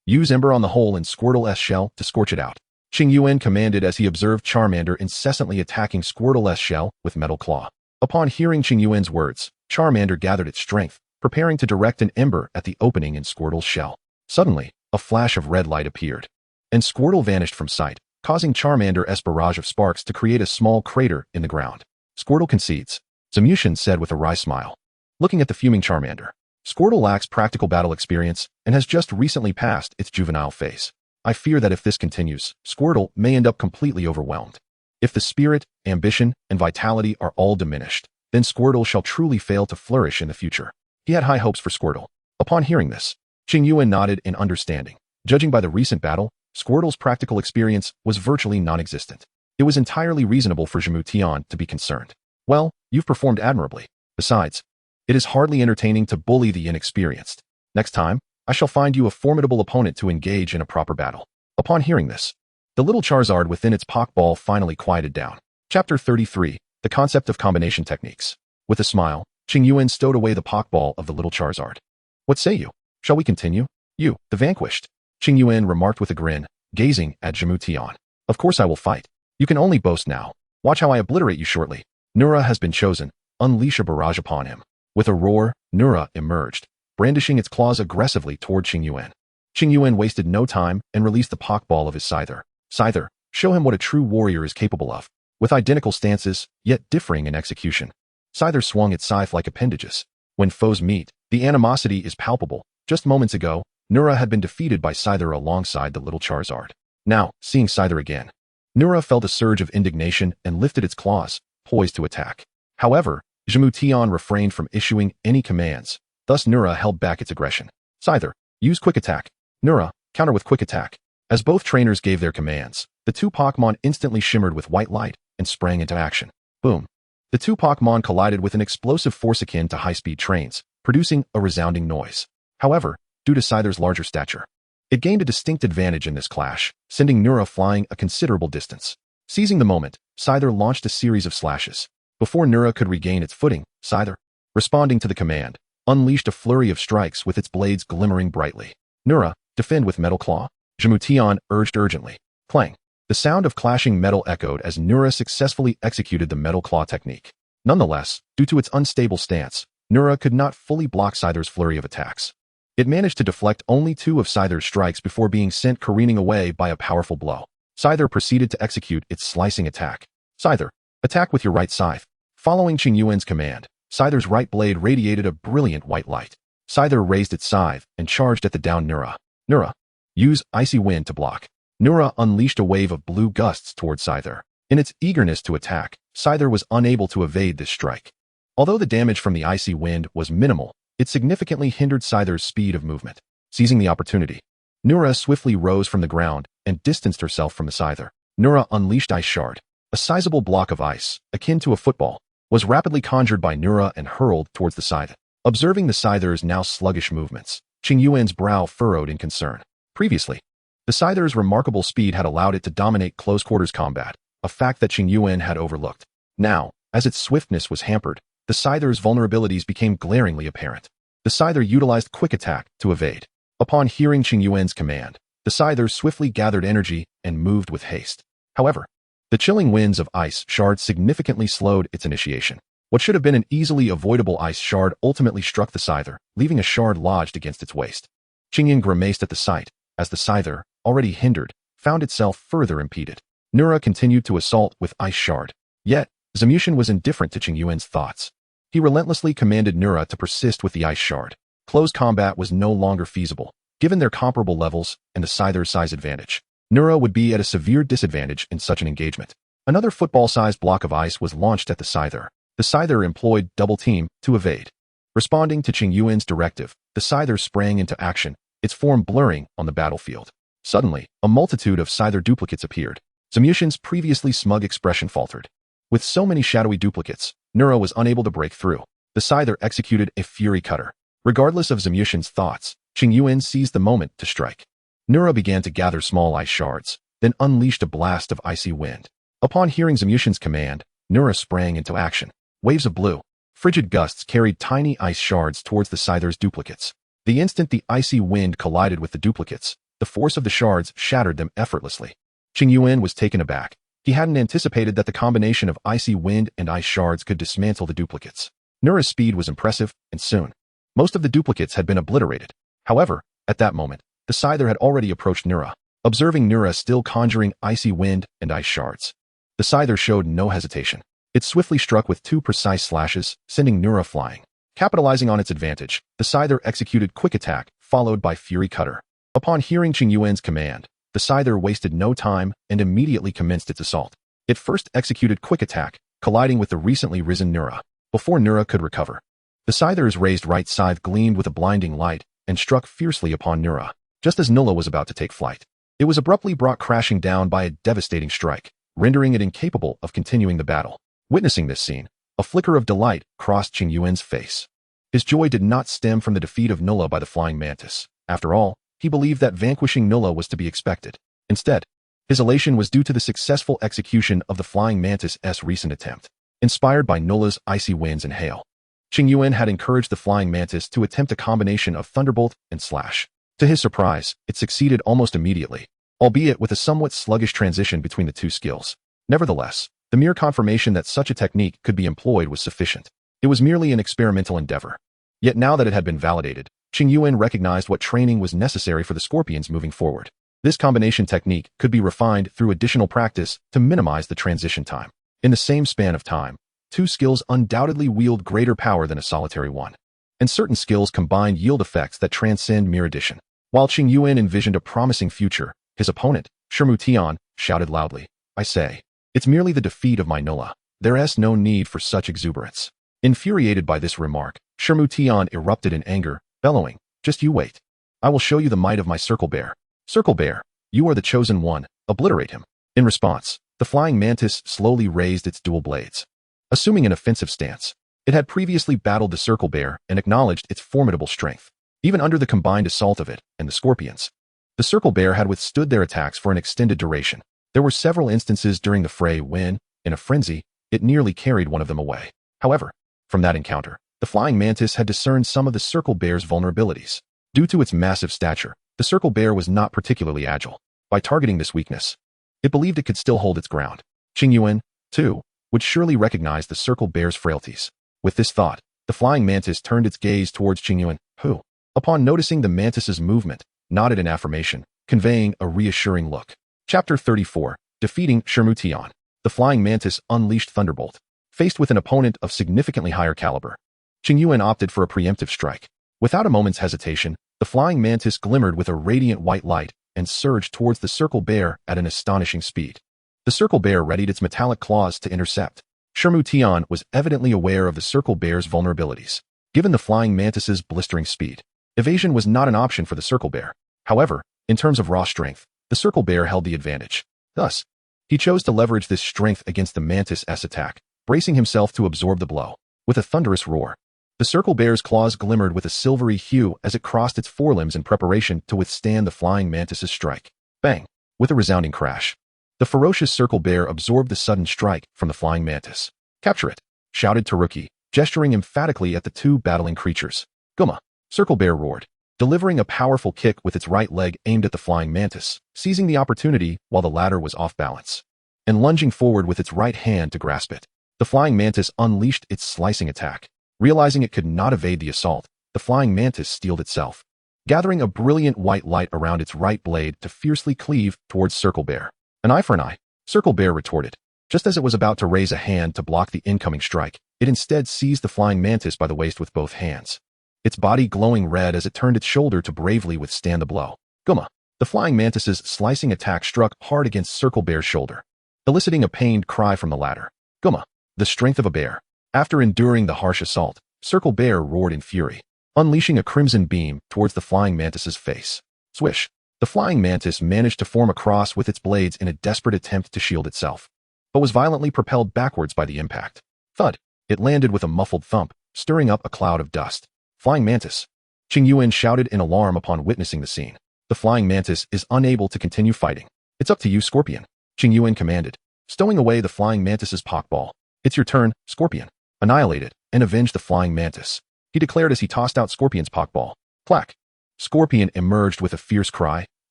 Use Ember on the hole in Squirtle's shell to scorch it out," Qingyuan commanded as he observed Charmander incessantly attacking Squirtle's shell with Metal Claw. Upon hearing Qingyuan's words, Charmander gathered its strength, preparing to direct an ember at the opening in Squirtle's shell. Suddenly, a flash of red light appeared, and Squirtle vanished from sight, causing Charmander's barrage of sparks to create a small crater in the ground. "Squirtle concedes," Zamutian said with a wry smile. Looking at the fuming Charmander, Squirtle lacks practical battle experience and has just recently passed its juvenile phase. "I fear that if this continues, Squirtle may end up completely overwhelmed. If the spirit, ambition, and vitality are all diminished, then Squirtle shall truly fail to flourish in the future." He had high hopes for Squirtle. Upon hearing this, Qingyuan nodded in understanding. Judging by the recent battle, Squirtle's practical experience was virtually non-existent. It was entirely reasonable for Zamutian to be concerned. "Well, you've performed admirably. Besides, it is hardly entertaining to bully the inexperienced. Next time, I shall find you a formidable opponent to engage in a proper battle." Upon hearing this, the little Charizard within its Pokeball finally quieted down. Chapter 33, The Concept of Combination Techniques. With a smile, Qingyuan stowed away the Pokeball of the little Charizard. "What say you? Shall we continue? You, the vanquished," Qingyuan remarked with a grin, gazing at Zamutian. "Of course I will fight. You can only boast now. Watch how I obliterate you shortly. Nura has been chosen. Unleash a barrage upon him." With a roar, Nura emerged, brandishing its claws aggressively toward Qingyuan. Qingyuan wasted no time and released the Pokeball of his Scyther. "Scyther, show him what a true warrior is capable of." With identical stances, yet differing in execution, Scyther swung its scythe like appendages. When foes meet, the animosity is palpable. Just moments ago, Nura had been defeated by Scyther alongside the little Charizard. Now, seeing Scyther again, Nura felt a surge of indignation and lifted its claws, poised to attack. However, Zamutian refrained from issuing any commands, thus Nura held back its aggression. "Scyther, use Quick Attack. Nura, counter with Quick Attack." As both trainers gave their commands, the two Pokémon instantly shimmered with white light and sprang into action. Boom! The two Pokémon collided with an explosive force akin to high-speed trains, producing a resounding noise. However, due to Scyther's larger stature, it gained a distinct advantage in this clash, sending Nura flying a considerable distance. Seizing the moment, Scyther launched a series of slashes. Before Nura could regain its footing, Scyther, responding to the command, unleashed a flurry of strikes with its blades glimmering brightly. "Nura, defend with Metal Claw," Zamutian urged urgently. Clang! The sound of clashing metal echoed as Nura successfully executed the Metal Claw technique. Nonetheless, due to its unstable stance, Nura could not fully block Scyther's flurry of attacks. It managed to deflect only two of Scyther's strikes before being sent careening away by a powerful blow. Scyther proceeded to execute its slicing attack. "Scyther, attack with your right scythe." Following Qingyuan's command, Scyther's right blade radiated a brilliant white light. Scyther raised its scythe and charged at the downed Nura. "Nura, use Icy Wind to block." Nura unleashed a wave of blue gusts towards Scyther. In its eagerness to attack, Scyther was unable to evade this strike. Although the damage from the Icy Wind was minimal, it significantly hindered Scyther's speed of movement. Seizing the opportunity, Nura swiftly rose from the ground and distanced herself from the Scyther. Nura unleashed Ice Shard. A sizable block of ice, akin to a football, was rapidly conjured by Nura and hurled towards the Scyther. Observing the Scyther's now sluggish movements, Qingyuan's brow furrowed in concern. Previously, the Scyther's remarkable speed had allowed it to dominate close-quarters combat, a fact that Qingyuan had overlooked. Now, as its swiftness was hampered, the Scyther's vulnerabilities became glaringly apparent. The Scyther utilized Quick Attack to evade. Upon hearing Qingyuan's command, the Scyther swiftly gathered energy and moved with haste. However, the chilling winds of Ice Shard significantly slowed its initiation. What should have been an easily avoidable Ice Shard ultimately struck the Scyther, leaving a shard lodged against its waist. Qingyuan grimaced at the sight, as the Scyther, already hindered, found itself further impeded. Nura continued to assault with Ice Shard. Yet, Zamushin was indifferent to Qingyuan's thoughts. He relentlessly commanded Nura to persist with the Ice Shard. Close combat was no longer feasible, given their comparable levels and the Scyther's size advantage. Nura would be at a severe disadvantage in such an engagement. Another football-sized block of ice was launched at the Scyther. The Scyther employed Double Team to evade. Responding to Qingyuan's directive, the Scyther sprang into action, its form blurring on the battlefield. Suddenly, a multitude of Scyther duplicates appeared. Zamushin's previously smug expression faltered. With so many shadowy duplicates, Nura was unable to break through. The Scyther executed a Fury Cutter. Regardless of Zamushin's thoughts, Qingyuan seized the moment to strike. Nura began to gather small ice shards, then unleashed a blast of icy wind. Upon hearing Zamushin's command, Nura sprang into action. Waves of blue, frigid gusts carried tiny ice shards towards the Scyther's duplicates. The instant the icy wind collided with the duplicates, the force of the shards shattered them effortlessly. Qingyuan was taken aback. He hadn't anticipated that the combination of icy wind and ice shards could dismantle the duplicates. Nura's speed was impressive, and soon, most of the duplicates had been obliterated. However, at that moment, the Scyther had already approached Nura. Observing Nura still conjuring icy wind and ice shards, the Scyther showed no hesitation. It swiftly struck with 2 precise slashes, sending Nura flying. Capitalizing on its advantage, the Scyther executed Quick Attack, followed by Fury Cutter. Upon hearing Qingyuan's command, the Scyther wasted no time and immediately commenced its assault. It first executed Quick Attack, colliding with the recently risen Nura. Before Nura could recover, the Scyther's raised right scythe gleamed with a blinding light and struck fiercely upon Nura. Just as Nula was about to take flight, it was abruptly brought crashing down by a devastating strike, rendering it incapable of continuing the battle. Witnessing this scene, a flicker of delight crossed Qingyuan's face. His joy did not stem from the defeat of Nula by the flying mantis. After all, he believed that vanquishing Nula was to be expected. Instead, his elation was due to the successful execution of the flying mantis's recent attempt. Inspired by Nula's icy winds and hail, Qingyuan had encouraged the flying mantis to attempt a combination of Thunderbolt and Slash. To his surprise, it succeeded almost immediately, albeit with a somewhat sluggish transition between the two skills. Nevertheless, the mere confirmation that such a technique could be employed was sufficient. It was merely an experimental endeavor. Yet now that it had been validated, Qingyuan recognized what training was necessary for the scorpions moving forward. This combination technique could be refined through additional practice to minimize the transition time. In the same span of time, 2 skills undoubtedly wield greater power than a solitary one. And certain skills combined yield effects that transcend mere addition. While Qingyuan envisioned a promising future, his opponent, Shurmutian, shouted loudly, "I say, it's merely the defeat of my Nula. There's no need for such exuberance." Infuriated by this remark, Shurmutian erupted in anger, bellowing, "Just you wait. I will show you the might of my Circle Bear. Circle Bear, you are the chosen one, obliterate him." In response, the flying mantis slowly raised its dual blades. Assuming an offensive stance, it had previously battled the Circle Bear and acknowledged its formidable strength. Even under the combined assault of it and the scorpions, the Circle Bear had withstood their attacks for an extended duration. There were several instances during the fray when, in a frenzy, it nearly carried one of them away. However, from that encounter, the flying mantis had discerned some of the Circle Bear's vulnerabilities. Due to its massive stature, the Circle Bear was not particularly agile. By targeting this weakness, it believed it could still hold its ground. Qingyuan, too, would surely recognize the Circle Bear's frailties. With this thought, the flying mantis turned its gaze towards Qingyuan, who, upon noticing the mantis's movement, nodded in affirmation, conveying a reassuring look. Chapter 34, Defeating Shurmutian. The flying mantis unleashed Thunderbolt. Faced with an opponent of significantly higher caliber, Qingyuan opted for a preemptive strike. Without a moment's hesitation, the flying mantis glimmered with a radiant white light and surged towards the Circle Bear at an astonishing speed. The Circle Bear readied its metallic claws to intercept. Shurmutian was evidently aware of the Circle Bear's vulnerabilities. Given the flying mantis's blistering speed, evasion was not an option for the Circle Bear. However, in terms of raw strength, the Circle Bear held the advantage. Thus, he chose to leverage this strength against the mantis's attack, bracing himself to absorb the blow. With a thunderous roar, The circle bear's claws glimmered with a silvery hue as it crossed its forelimbs in preparation to withstand the flying mantis's strike. Bang! With a resounding crash. The ferocious circle bear absorbed the sudden strike from the flying mantis. Capture it! Shouted Taruki, gesturing emphatically at the two battling creatures. Guma! Circle bear roared, delivering a powerful kick with its right leg aimed at the flying mantis, seizing the opportunity while the latter was off balance, and lunging forward with its right hand to grasp it. The flying mantis unleashed its slicing attack. Realizing it could not evade the assault, the flying mantis steeled itself, gathering a brilliant white light around its right blade to fiercely cleave towards Circle Bear. An eye for an eye, Circle Bear retorted. Just as it was about to raise a hand to block the incoming strike, it instead seized the flying mantis by the waist with both hands, its body glowing red as it turned its shoulder to bravely withstand the blow. Guma! The flying mantis's slicing attack struck hard against Circle Bear's shoulder, eliciting a pained cry from the latter. Guma! The strength of a bear. After enduring the harsh assault, Circle Bear roared in fury, unleashing a crimson beam towards the flying mantis's face. Swish! The flying mantis managed to form a cross with its blades in a desperate attempt to shield itself, but was violently propelled backwards by the impact. Thud! It landed with a muffled thump, stirring up a cloud of dust. Flying mantis! Qingyuan shouted in alarm upon witnessing the scene. The flying mantis is unable to continue fighting. It's up to you, Scorpion, Qingyuan commanded, stowing away the flying mantis's Pokeball. It's your turn, Scorpion. Annihilate it and avenge the flying mantis, he declared as he tossed out Scorpion's Pokeball. Clack! Scorpion emerged with a fierce cry,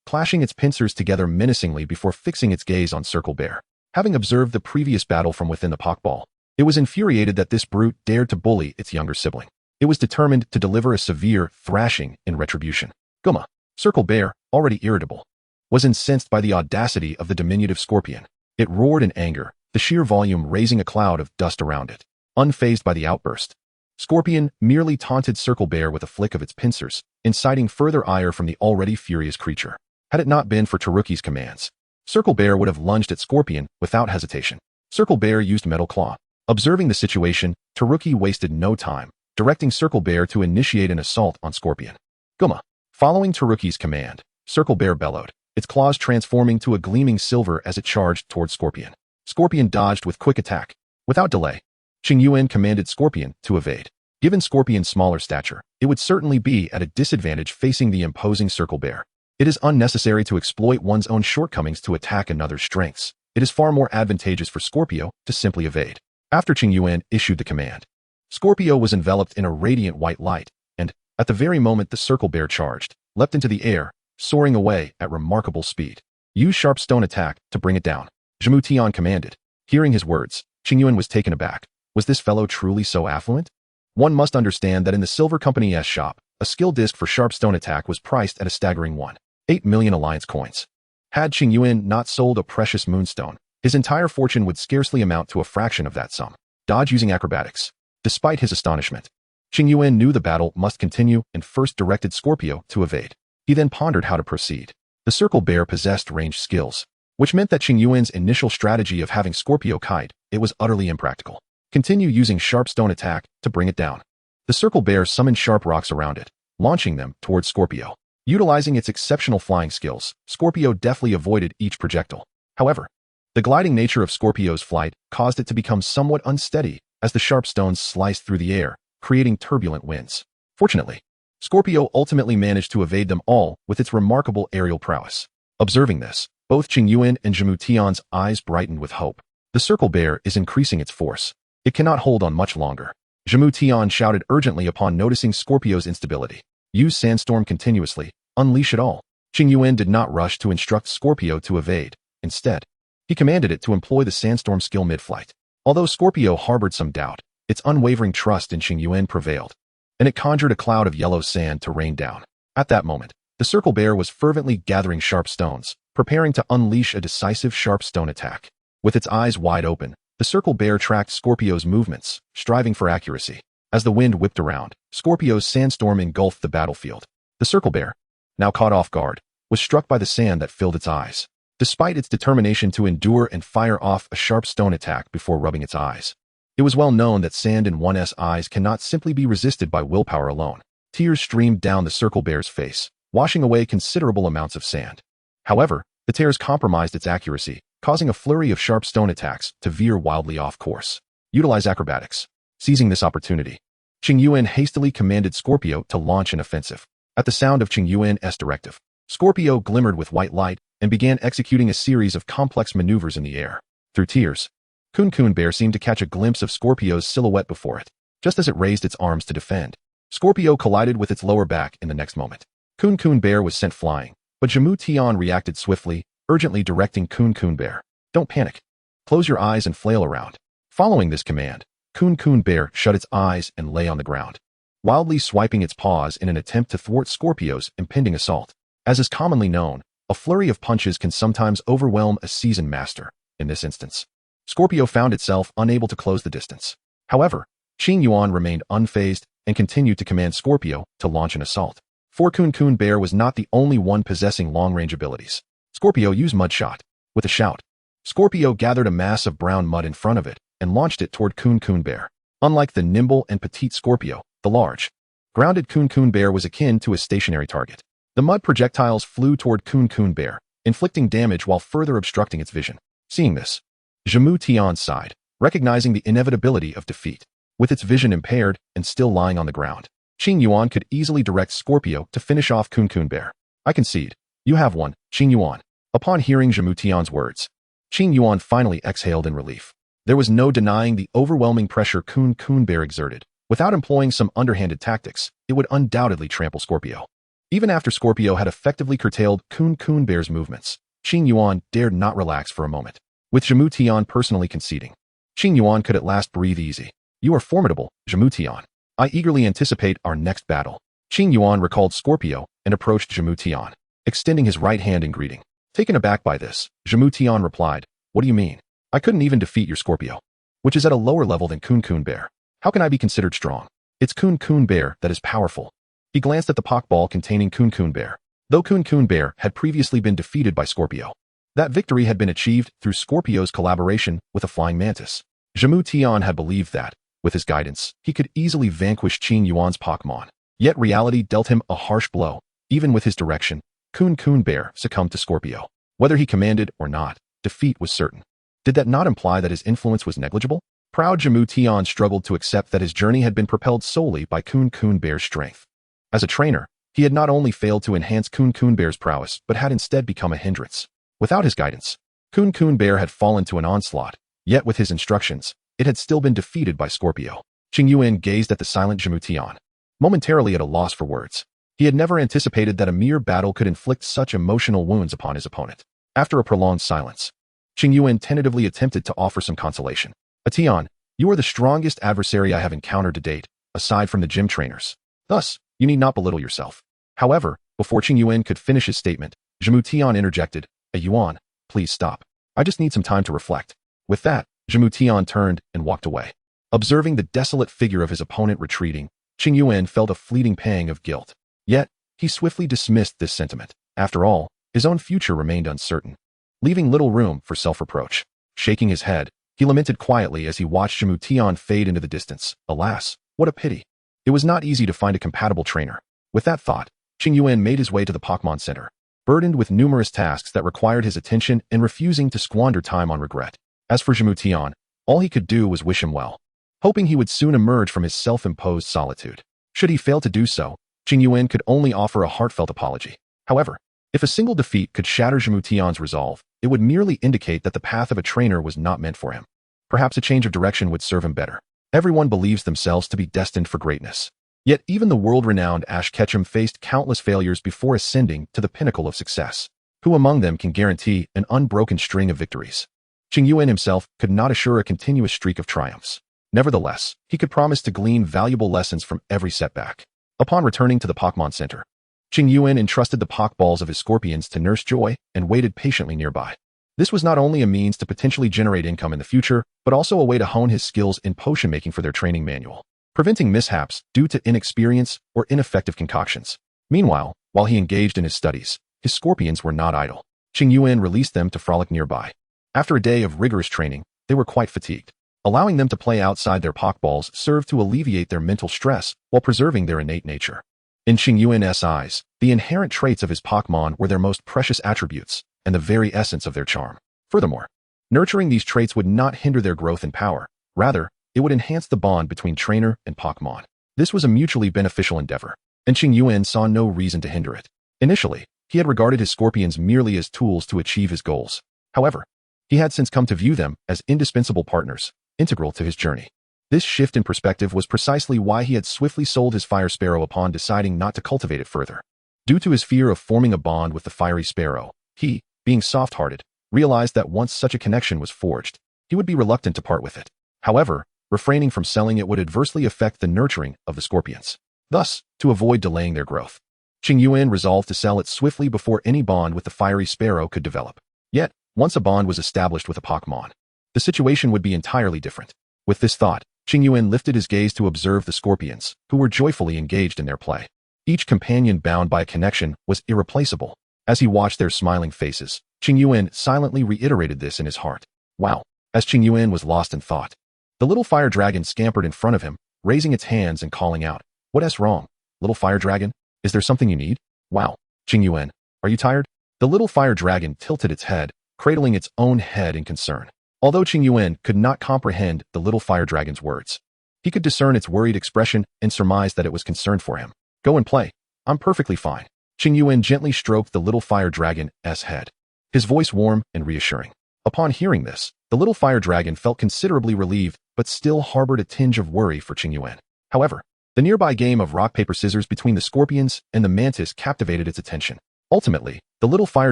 clashing its pincers together menacingly before fixing its gaze on Circle Bear. Having observed the previous battle from within the Pokeball, it was infuriated that this brute dared to bully its younger sibling. It was determined to deliver a severe thrashing in retribution. Guma! Circle Bear, already irritable, was incensed by the audacity of the diminutive Scorpion. It roared in anger, the sheer volume raising a cloud of dust around it. Unfazed by the outburst, Scorpion merely taunted Circle Bear with a flick of its pincers, inciting further ire from the already furious creature. Had it not been for Taruki's commands, Circle Bear would have lunged at Scorpion without hesitation. Circle Bear used Metal Claw. Observing the situation, Taruki wasted no time, directing Circle Bear to initiate an assault on Scorpion. Guma! Following Taruki's command, Circle Bear bellowed, its claws transforming to a gleaming silver as it charged towards Scorpion. Scorpion dodged with quick attack. Without delay, Qingyuan commanded Scorpion to evade. Given Scorpion's smaller stature, it would certainly be at a disadvantage facing the imposing Circle Bear. It is unnecessary to exploit one's own shortcomings to attack another's strengths. It is far more advantageous for Scorpio to simply evade. After Qingyuan issued the command, Scorpio was enveloped in a radiant white light, and, at the very moment the Circle Bear charged, leapt into the air, soaring away at remarkable speed. Use Sharp Stone Attack to bring it down, Zhumutian commanded. Hearing his words, Qingyuan was taken aback. Was this fellow truly so affluent? One must understand that in the Silver Company's shop, a skill disc for Sharp Stone Attack was priced at a staggering 1.8 million alliance coins. Had Qingyuan not sold a precious moonstone, his entire fortune would scarcely amount to a fraction of that sum. Dodge using acrobatics. Despite his astonishment, Qingyuan knew the battle must continue and first directed Scorpio to evade. He then pondered how to proceed. The Circle Bear possessed ranged skills, which meant that Qingyuan's initial strategy of having Scorpio kite it was utterly impractical. Continue using Sharp Stone Attack to bring it down. The Circle Bear summoned sharp rocks around it, launching them towards Scorpio. Utilizing its exceptional flying skills, Scorpio deftly avoided each projectile. However, the gliding nature of Scorpio's flight caused it to become somewhat unsteady as the sharp stones sliced through the air, creating turbulent winds. Fortunately, Scorpio ultimately managed to evade them all with its remarkable aerial prowess. Observing this, both Qingyuan and Zhumutian's eyes brightened with hope. The Circle Bear is increasing its force. It cannot hold on much longer. Zhumutian shouted urgently upon noticing Scorpio's instability. Use Sandstorm continuously. Unleash it all. Qingyuan did not rush to instruct Scorpio to evade. Instead, he commanded it to employ the Sandstorm skill mid-flight. Although Scorpio harbored some doubt, its unwavering trust in Qingyuan prevailed, and it conjured a cloud of yellow sand to rain down. At that moment, the Circle Bear was fervently gathering sharp stones, preparing to unleash a decisive Sharp Stone Attack. With its eyes wide open, the Circle Bear tracked Scorpio's movements, striving for accuracy. As the wind whipped around, Scorpio's sandstorm engulfed the battlefield. The Circle Bear, now caught off guard, was struck by the sand that filled its eyes. Despite its determination to endure and fire off a Sharp Stone Attack before rubbing its eyes, it was well known that sand in one's eyes cannot simply be resisted by willpower alone. Tears streamed down the Circle Bear's face, washing away considerable amounts of sand. However, the tears compromised its accuracy, causing a flurry of sharp stone attacks to veer wildly off course. Utilize acrobatics. Seizing this opportunity, Qingyuan hastily commanded Scorpio to launch an offensive. At the sound of Qingyuan's directive, Scorpio glimmered with white light and began executing a series of complex maneuvers in the air. Through tears, Kun Bear seemed to catch a glimpse of Scorpio's silhouette before it. Just as it raised its arms to defend, Scorpio collided with its lower back in the next moment. Kun Bear was sent flying, but Zhemu Tian reacted swiftly, urgently directing Kun Bear. Don't panic. Close your eyes and flail around. Following this command, Kun Bear shut its eyes and lay on the ground, wildly swiping its paws in an attempt to thwart Scorpio's impending assault. As is commonly known, a flurry of punches can sometimes overwhelm a seasoned master. In this instance, Scorpio found itself unable to close the distance. However, Qingyuan remained unfazed and continued to command Scorpio to launch an assault. For Kun Bear was not the only one possessing long-range abilities. Scorpio used Mud Shot. With a shout, Scorpio gathered a mass of brown mud in front of it and launched it toward Kun Bear. Unlike the nimble and petite Scorpio, the large, grounded Kun Bear was akin to a stationary target. The mud projectiles flew toward Kun Bear, inflicting damage while further obstructing its vision. Seeing this, Zhemu Tian sighed, recognizing the inevitability of defeat. With its vision impaired and still lying on the ground, Qingyuan could easily direct Scorpio to finish off Kun Bear. I concede. You have won, Qingyuan. Upon hearing Zhemu Tian's words, Qingyuan finally exhaled in relief. There was no denying the overwhelming pressure Kun Bear exerted. Without employing some underhanded tactics, it would undoubtedly trample Scorpio. Even after Scorpio had effectively curtailed Kun Bear's movements, Qingyuan dared not relax for a moment. With Zhemu Tian personally conceding, Qingyuan could at last breathe easy. You are formidable, Zhemu Tian. I eagerly anticipate our next battle. Qingyuan recalled Scorpio and approached Zhemu Tian, extending his right hand in greeting. Taken aback by this, Zhemu Tian replied, What do you mean? I couldn't even defeat your Scorpio, which is at a lower level than Kun Bear. How can I be considered strong? It's Kun Bear that is powerful. He glanced at the Pokeball containing Kun Bear. Though Kun Bear had previously been defeated by Scorpio, that victory had been achieved through Scorpio's collaboration with a flying mantis. Zhemu Tian had believed that, with his guidance, he could easily vanquish Qingyuan's Pokémon. Yet reality dealt him a harsh blow. Even with his direction, Kun Bear succumbed to Scorpio. Whether he commanded or not, defeat was certain. Did that not imply that his influence was negligible? Proud Zhemu Tian struggled to accept that his journey had been propelled solely by Kun Bear's strength. As a trainer, he had not only failed to enhance Kun Bear's prowess, but had instead become a hindrance. Without his guidance, Kun Bear had fallen to an onslaught, yet with his instructions, it had still been defeated by Scorpio. Qingyuan gazed at the silent Zhemu Tian, momentarily at a loss for words. He had never anticipated that a mere battle could inflict such emotional wounds upon his opponent. After a prolonged silence, Qingyuan tentatively attempted to offer some consolation. Tian, you are the strongest adversary I have encountered to date, aside from the gym trainers. Thus, you need not belittle yourself. However, before Qingyuan could finish his statement, Zhemu Tian interjected, Yuan, please stop. I just need some time to reflect. With that, Zhemu Tian turned and walked away. Observing the desolate figure of his opponent retreating, Qingyuan felt a fleeting pang of guilt. Yet, he swiftly dismissed this sentiment. After all, his own future remained uncertain, leaving little room for self-reproach. Shaking his head, he lamented quietly as he watched Zhemu Tian fade into the distance. Alas, what a pity. It was not easy to find a compatible trainer. With that thought, Qingyuan made his way to the Pokémon Center, burdened with numerous tasks that required his attention and refusing to squander time on regret. As for Zhemu Tian, all he could do was wish him well, hoping he would soon emerge from his self-imposed solitude. Should he fail to do so, Qingyuan could only offer a heartfelt apology. However, if a single defeat could shatter Zhemu Tian's resolve, it would merely indicate that the path of a trainer was not meant for him. Perhaps a change of direction would serve him better. Everyone believes themselves to be destined for greatness. Yet even the world-renowned Ash Ketchum faced countless failures before ascending to the pinnacle of success. Who among them can guarantee an unbroken string of victories? Qingyuan himself could not assure a continuous streak of triumphs. Nevertheless, he could promise to glean valuable lessons from every setback. Upon returning to the Pokémon Center, Qingyuan entrusted the Pokeballs of his Scorpions to Nurse Joy and waited patiently nearby. This was not only a means to potentially generate income in the future, but also a way to hone his skills in potion making for their training manual, preventing mishaps due to inexperience or ineffective concoctions. Meanwhile, while he engaged in his studies, his Scorpions were not idle. Qingyuan released them to frolic nearby. After a day of rigorous training, they were quite fatigued. Allowing them to play outside their Pokeballs served to alleviate their mental stress while preserving their innate nature. In Qingyuan's eyes, the inherent traits of his Pokémon were their most precious attributes and the very essence of their charm. Furthermore, nurturing these traits would not hinder their growth and power. Rather, it would enhance the bond between trainer and Pokémon. This was a mutually beneficial endeavor, and Qingyuan saw no reason to hinder it. Initially, he had regarded his scorpions merely as tools to achieve his goals. However, he had since come to view them as indispensable partners, integral to his journey. This shift in perspective was precisely why he had swiftly sold his fire sparrow upon deciding not to cultivate it further. Due to his fear of forming a bond with the fiery sparrow, he, being soft-hearted, realized that once such a connection was forged, he would be reluctant to part with it. However, refraining from selling it would adversely affect the nurturing of the scorpions. Thus, to avoid delaying their growth, Qingyuan resolved to sell it swiftly before any bond with the fiery sparrow could develop. Yet, once a bond was established with a Pokémon, the situation would be entirely different. With this thought, Qingyuan lifted his gaze to observe the scorpions, who were joyfully engaged in their play. Each companion bound by a connection was irreplaceable. As he watched their smiling faces, Qingyuan silently reiterated this in his heart. Wow! As Qingyuan was lost in thought, the little fire dragon scampered in front of him, raising its hands and calling out, "What's wrong, little fire dragon? Is there something you need?" "Wow, Qingyuan, are you tired?" The little fire dragon tilted its head, cradling its own head in concern. Although Qingyuan could not comprehend the little fire dragon's words, he could discern its worried expression and surmised that it was concerned for him. "Go and play. I'm perfectly fine." Qingyuan gently stroked the little fire dragon's head, his voice warm and reassuring. Upon hearing this, the little fire dragon felt considerably relieved but still harbored a tinge of worry for Qingyuan. However, the nearby game of rock, paper, scissors between the scorpions and the mantis captivated its attention. Ultimately, the little fire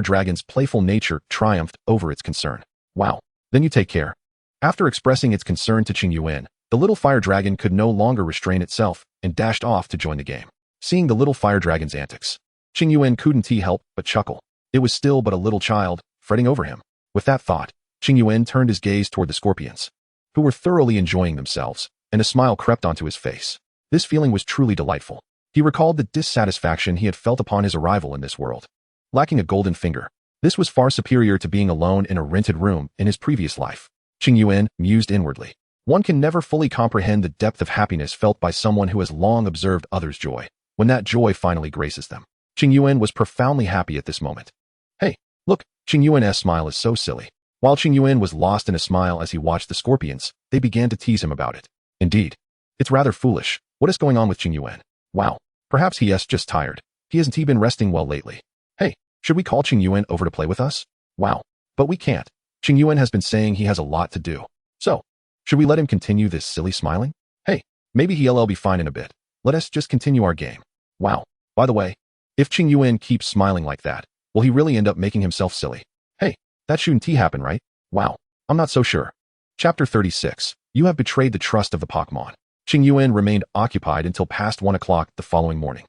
dragon's playful nature triumphed over its concern. "Wow, then you take care." After expressing its concern to Qingyuan, the little fire dragon could no longer restrain itself and dashed off to join the game. Seeing the little fire dragon's antics, Qingyuan couldn't help but chuckle. It was still but a little child, fretting over him. With that thought, Qingyuan turned his gaze toward the scorpions, who were thoroughly enjoying themselves, and a smile crept onto his face. This feeling was truly delightful. He recalled the dissatisfaction he had felt upon his arrival in this world. Lacking a golden finger, this was far superior to being alone in a rented room in his previous life. Qingyuan mused inwardly. One can never fully comprehend the depth of happiness felt by someone who has long observed others' joy, when that joy finally graces them. Qingyuan was profoundly happy at this moment. "Hey, look, Qingyuan's smile is so silly." While Qingyuan was lost in a smile as he watched the scorpions, they began to tease him about it. "Indeed, it's rather foolish. What is going on with Qingyuan? Wow, perhaps he's just tired. He hasn't been resting well lately. Hey, should we call Qingyuan over to play with us? Wow, but we can't. Qingyuan has been saying he has a lot to do. So, should we let him continue this silly smiling? Hey, maybe he'll be fine in a bit. Let us just continue our game. Wow, by the way, if Qingyuan keeps smiling like that, will he really end up making himself silly? Hey, that shouldn't happen, right? Wow, I'm not so sure." Chapter 36. You have betrayed the trust of the Pokémon. Qingyuan remained occupied until past 1 o'clock the following morning.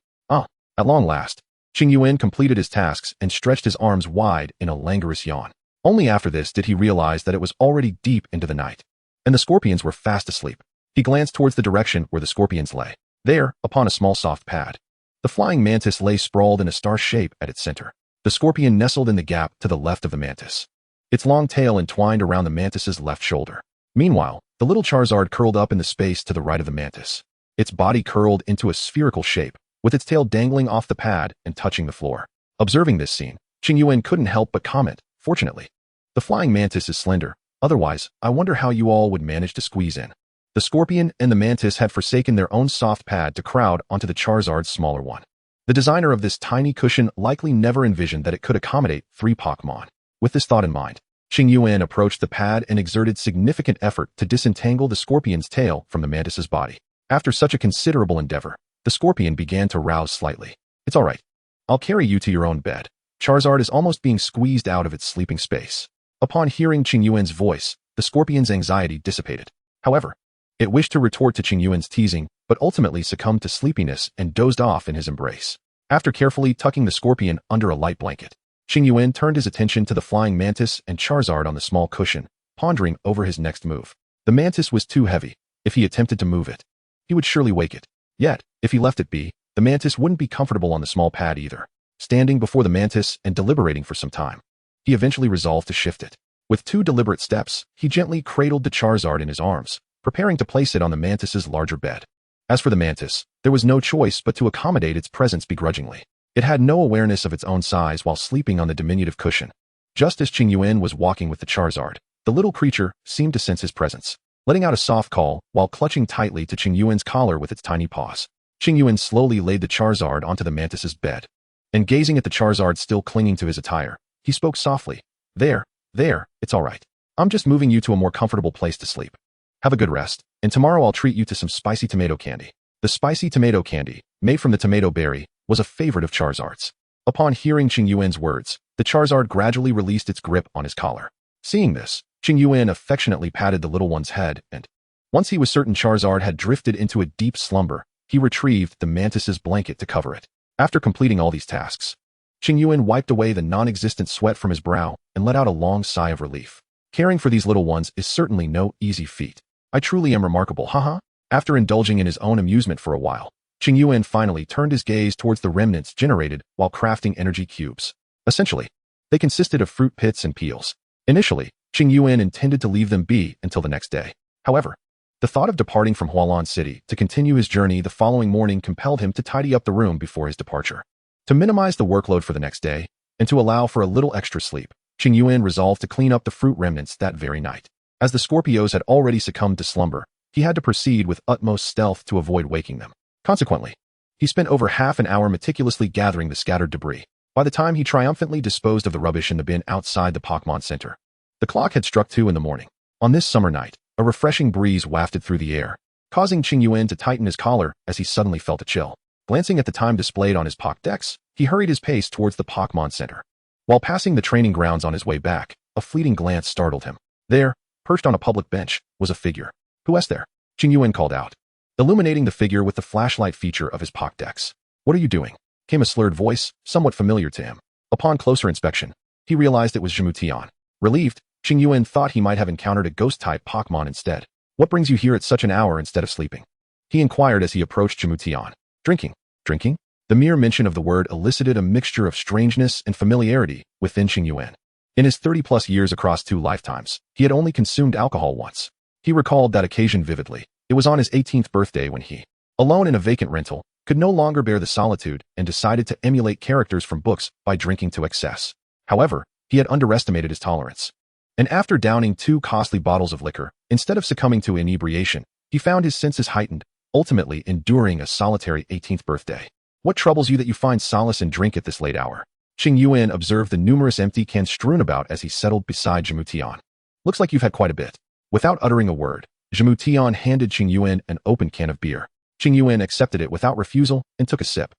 At long last, Qingyuan completed his tasks and stretched his arms wide in a languorous yawn. Only after this did he realize that it was already deep into the night, and the scorpions were fast asleep. He glanced towards the direction where the scorpions lay. There, upon a small soft pad, the flying mantis lay sprawled in a star shape at its center. The scorpion nestled in the gap to the left of the mantis, its long tail entwined around the mantis's left shoulder. Meanwhile, the little Charizard curled up in the space to the right of the mantis, its body curled into a spherical shape, with its tail dangling off the pad and touching the floor. Observing this scene, Qingyuan couldn't help but comment, "Fortunately, the flying mantis is slender. Otherwise, I wonder how you all would manage to squeeze in." The scorpion and the mantis had forsaken their own soft pad to crowd onto the Charizard's smaller one. The designer of this tiny cushion likely never envisioned that it could accommodate 3 Pokémon. With this thought in mind, Qingyuan approached the pad and exerted significant effort to disentangle the scorpion's tail from the mantis's body. After such a considerable endeavor, the scorpion began to rouse slightly. "It's all right. I'll carry you to your own bed." Charizard is almost being squeezed out of its sleeping space. Upon hearing Qingyuan's voice, the scorpion's anxiety dissipated. However, it wished to retort to Qingyuan's teasing, but ultimately succumbed to sleepiness and dozed off in his embrace. After carefully tucking the scorpion under a light blanket, Qingyuan turned his attention to the flying mantis and Charizard on the small cushion, pondering over his next move. The mantis was too heavy. If he attempted to move it, he would surely wake it. Yet, if he left it be, the mantis wouldn't be comfortable on the small pad either. Standing before the mantis and deliberating for some time, he eventually resolved to shift it. With 2 deliberate steps, he gently cradled the Charizard in his arms, preparing to place it on the mantis's larger bed. As for the mantis, there was no choice but to accommodate its presence begrudgingly. It had no awareness of its own size while sleeping on the diminutive cushion. Just as Qingyuan was walking with the Charizard, the little creature seemed to sense his presence. letting out a soft call while clutching tightly to Qingyuan's collar with its tiny paws. Qingyuan slowly laid the Charizard onto the mantis's bed. And gazing at the Charizard still clinging to his attire, he spoke softly. There, it's all right. I'm just moving you to a more comfortable place to sleep. Have a good rest, and tomorrow I'll treat you to some spicy tomato candy. The spicy tomato candy, made from the tomato berry, was a favorite of Charizard's. Upon hearing Qingyuan's words, the Charizard gradually released its grip on his collar. Seeing this, Qingyuan affectionately patted the little one's head and, once he was certain Charizard had drifted into a deep slumber, he retrieved the mantis's blanket to cover it. After completing all these tasks, Qingyuan wiped away the non-existent sweat from his brow and let out a long sigh of relief. Caring for these little ones is certainly no easy feat. I truly am remarkable, haha. After indulging in his own amusement for a while, Qingyuan finally turned his gaze towards the remnants generated while crafting energy cubes. Essentially, they consisted of fruit pits and peels. Initially, Qingyuan intended to leave them be until the next day. However, the thought of departing from Hualan City to continue his journey the following morning compelled him to tidy up the room before his departure. To minimize the workload for the next day, and to allow for a little extra sleep, Qingyuan resolved to clean up the fruit remnants that very night. As the Scorpios had already succumbed to slumber, he had to proceed with utmost stealth to avoid waking them. Consequently, he spent over half an hour meticulously gathering the scattered debris. By the time he triumphantly disposed of the rubbish in the bin outside the Pokémon Center, the clock had struck 2 in the morning. On this summer night, a refreshing breeze wafted through the air, causing Qingyuan to tighten his collar as he suddenly felt a chill. Glancing at the time displayed on his Pokédex, he hurried his pace towards the Pokémon Center. While passing the training grounds on his way back, a fleeting glance startled him. There, perched on a public bench, was a figure. "Who is there?" Qingyuan called out, illuminating the figure with the flashlight feature of his Pokédex. "What are you doing?" came a slurred voice, somewhat familiar to him. Upon closer inspection, he realized it was Zhumutian. Relieved, Qingyuan thought he might have encountered a ghost-type Pokémon instead. "What brings you here at such an hour instead of sleeping?" he inquired as he approached Zhumutian. Drinking? The mere mention of the word elicited a mixture of strangeness and familiarity within Qingyuan. In his 30-plus years across 2 lifetimes, he had only consumed alcohol once. He recalled that occasion vividly. It was on his 18th birthday when he, alone in a vacant rental, could no longer bear the solitude and decided to emulate characters from books by drinking to excess. However, he had underestimated his tolerance. And after downing 2 costly bottles of liquor, instead of succumbing to inebriation, he found his senses heightened, ultimately enduring a solitary 18th birthday. "What troubles you that you find solace in drink at this late hour?" Qingyuan observed the numerous empty cans strewn about as he settled beside Zhumutian. "Looks like you've had quite a bit." Without uttering a word, Zhumutian handed Qingyuan an open can of beer. Qingyuan accepted it without refusal and took a sip.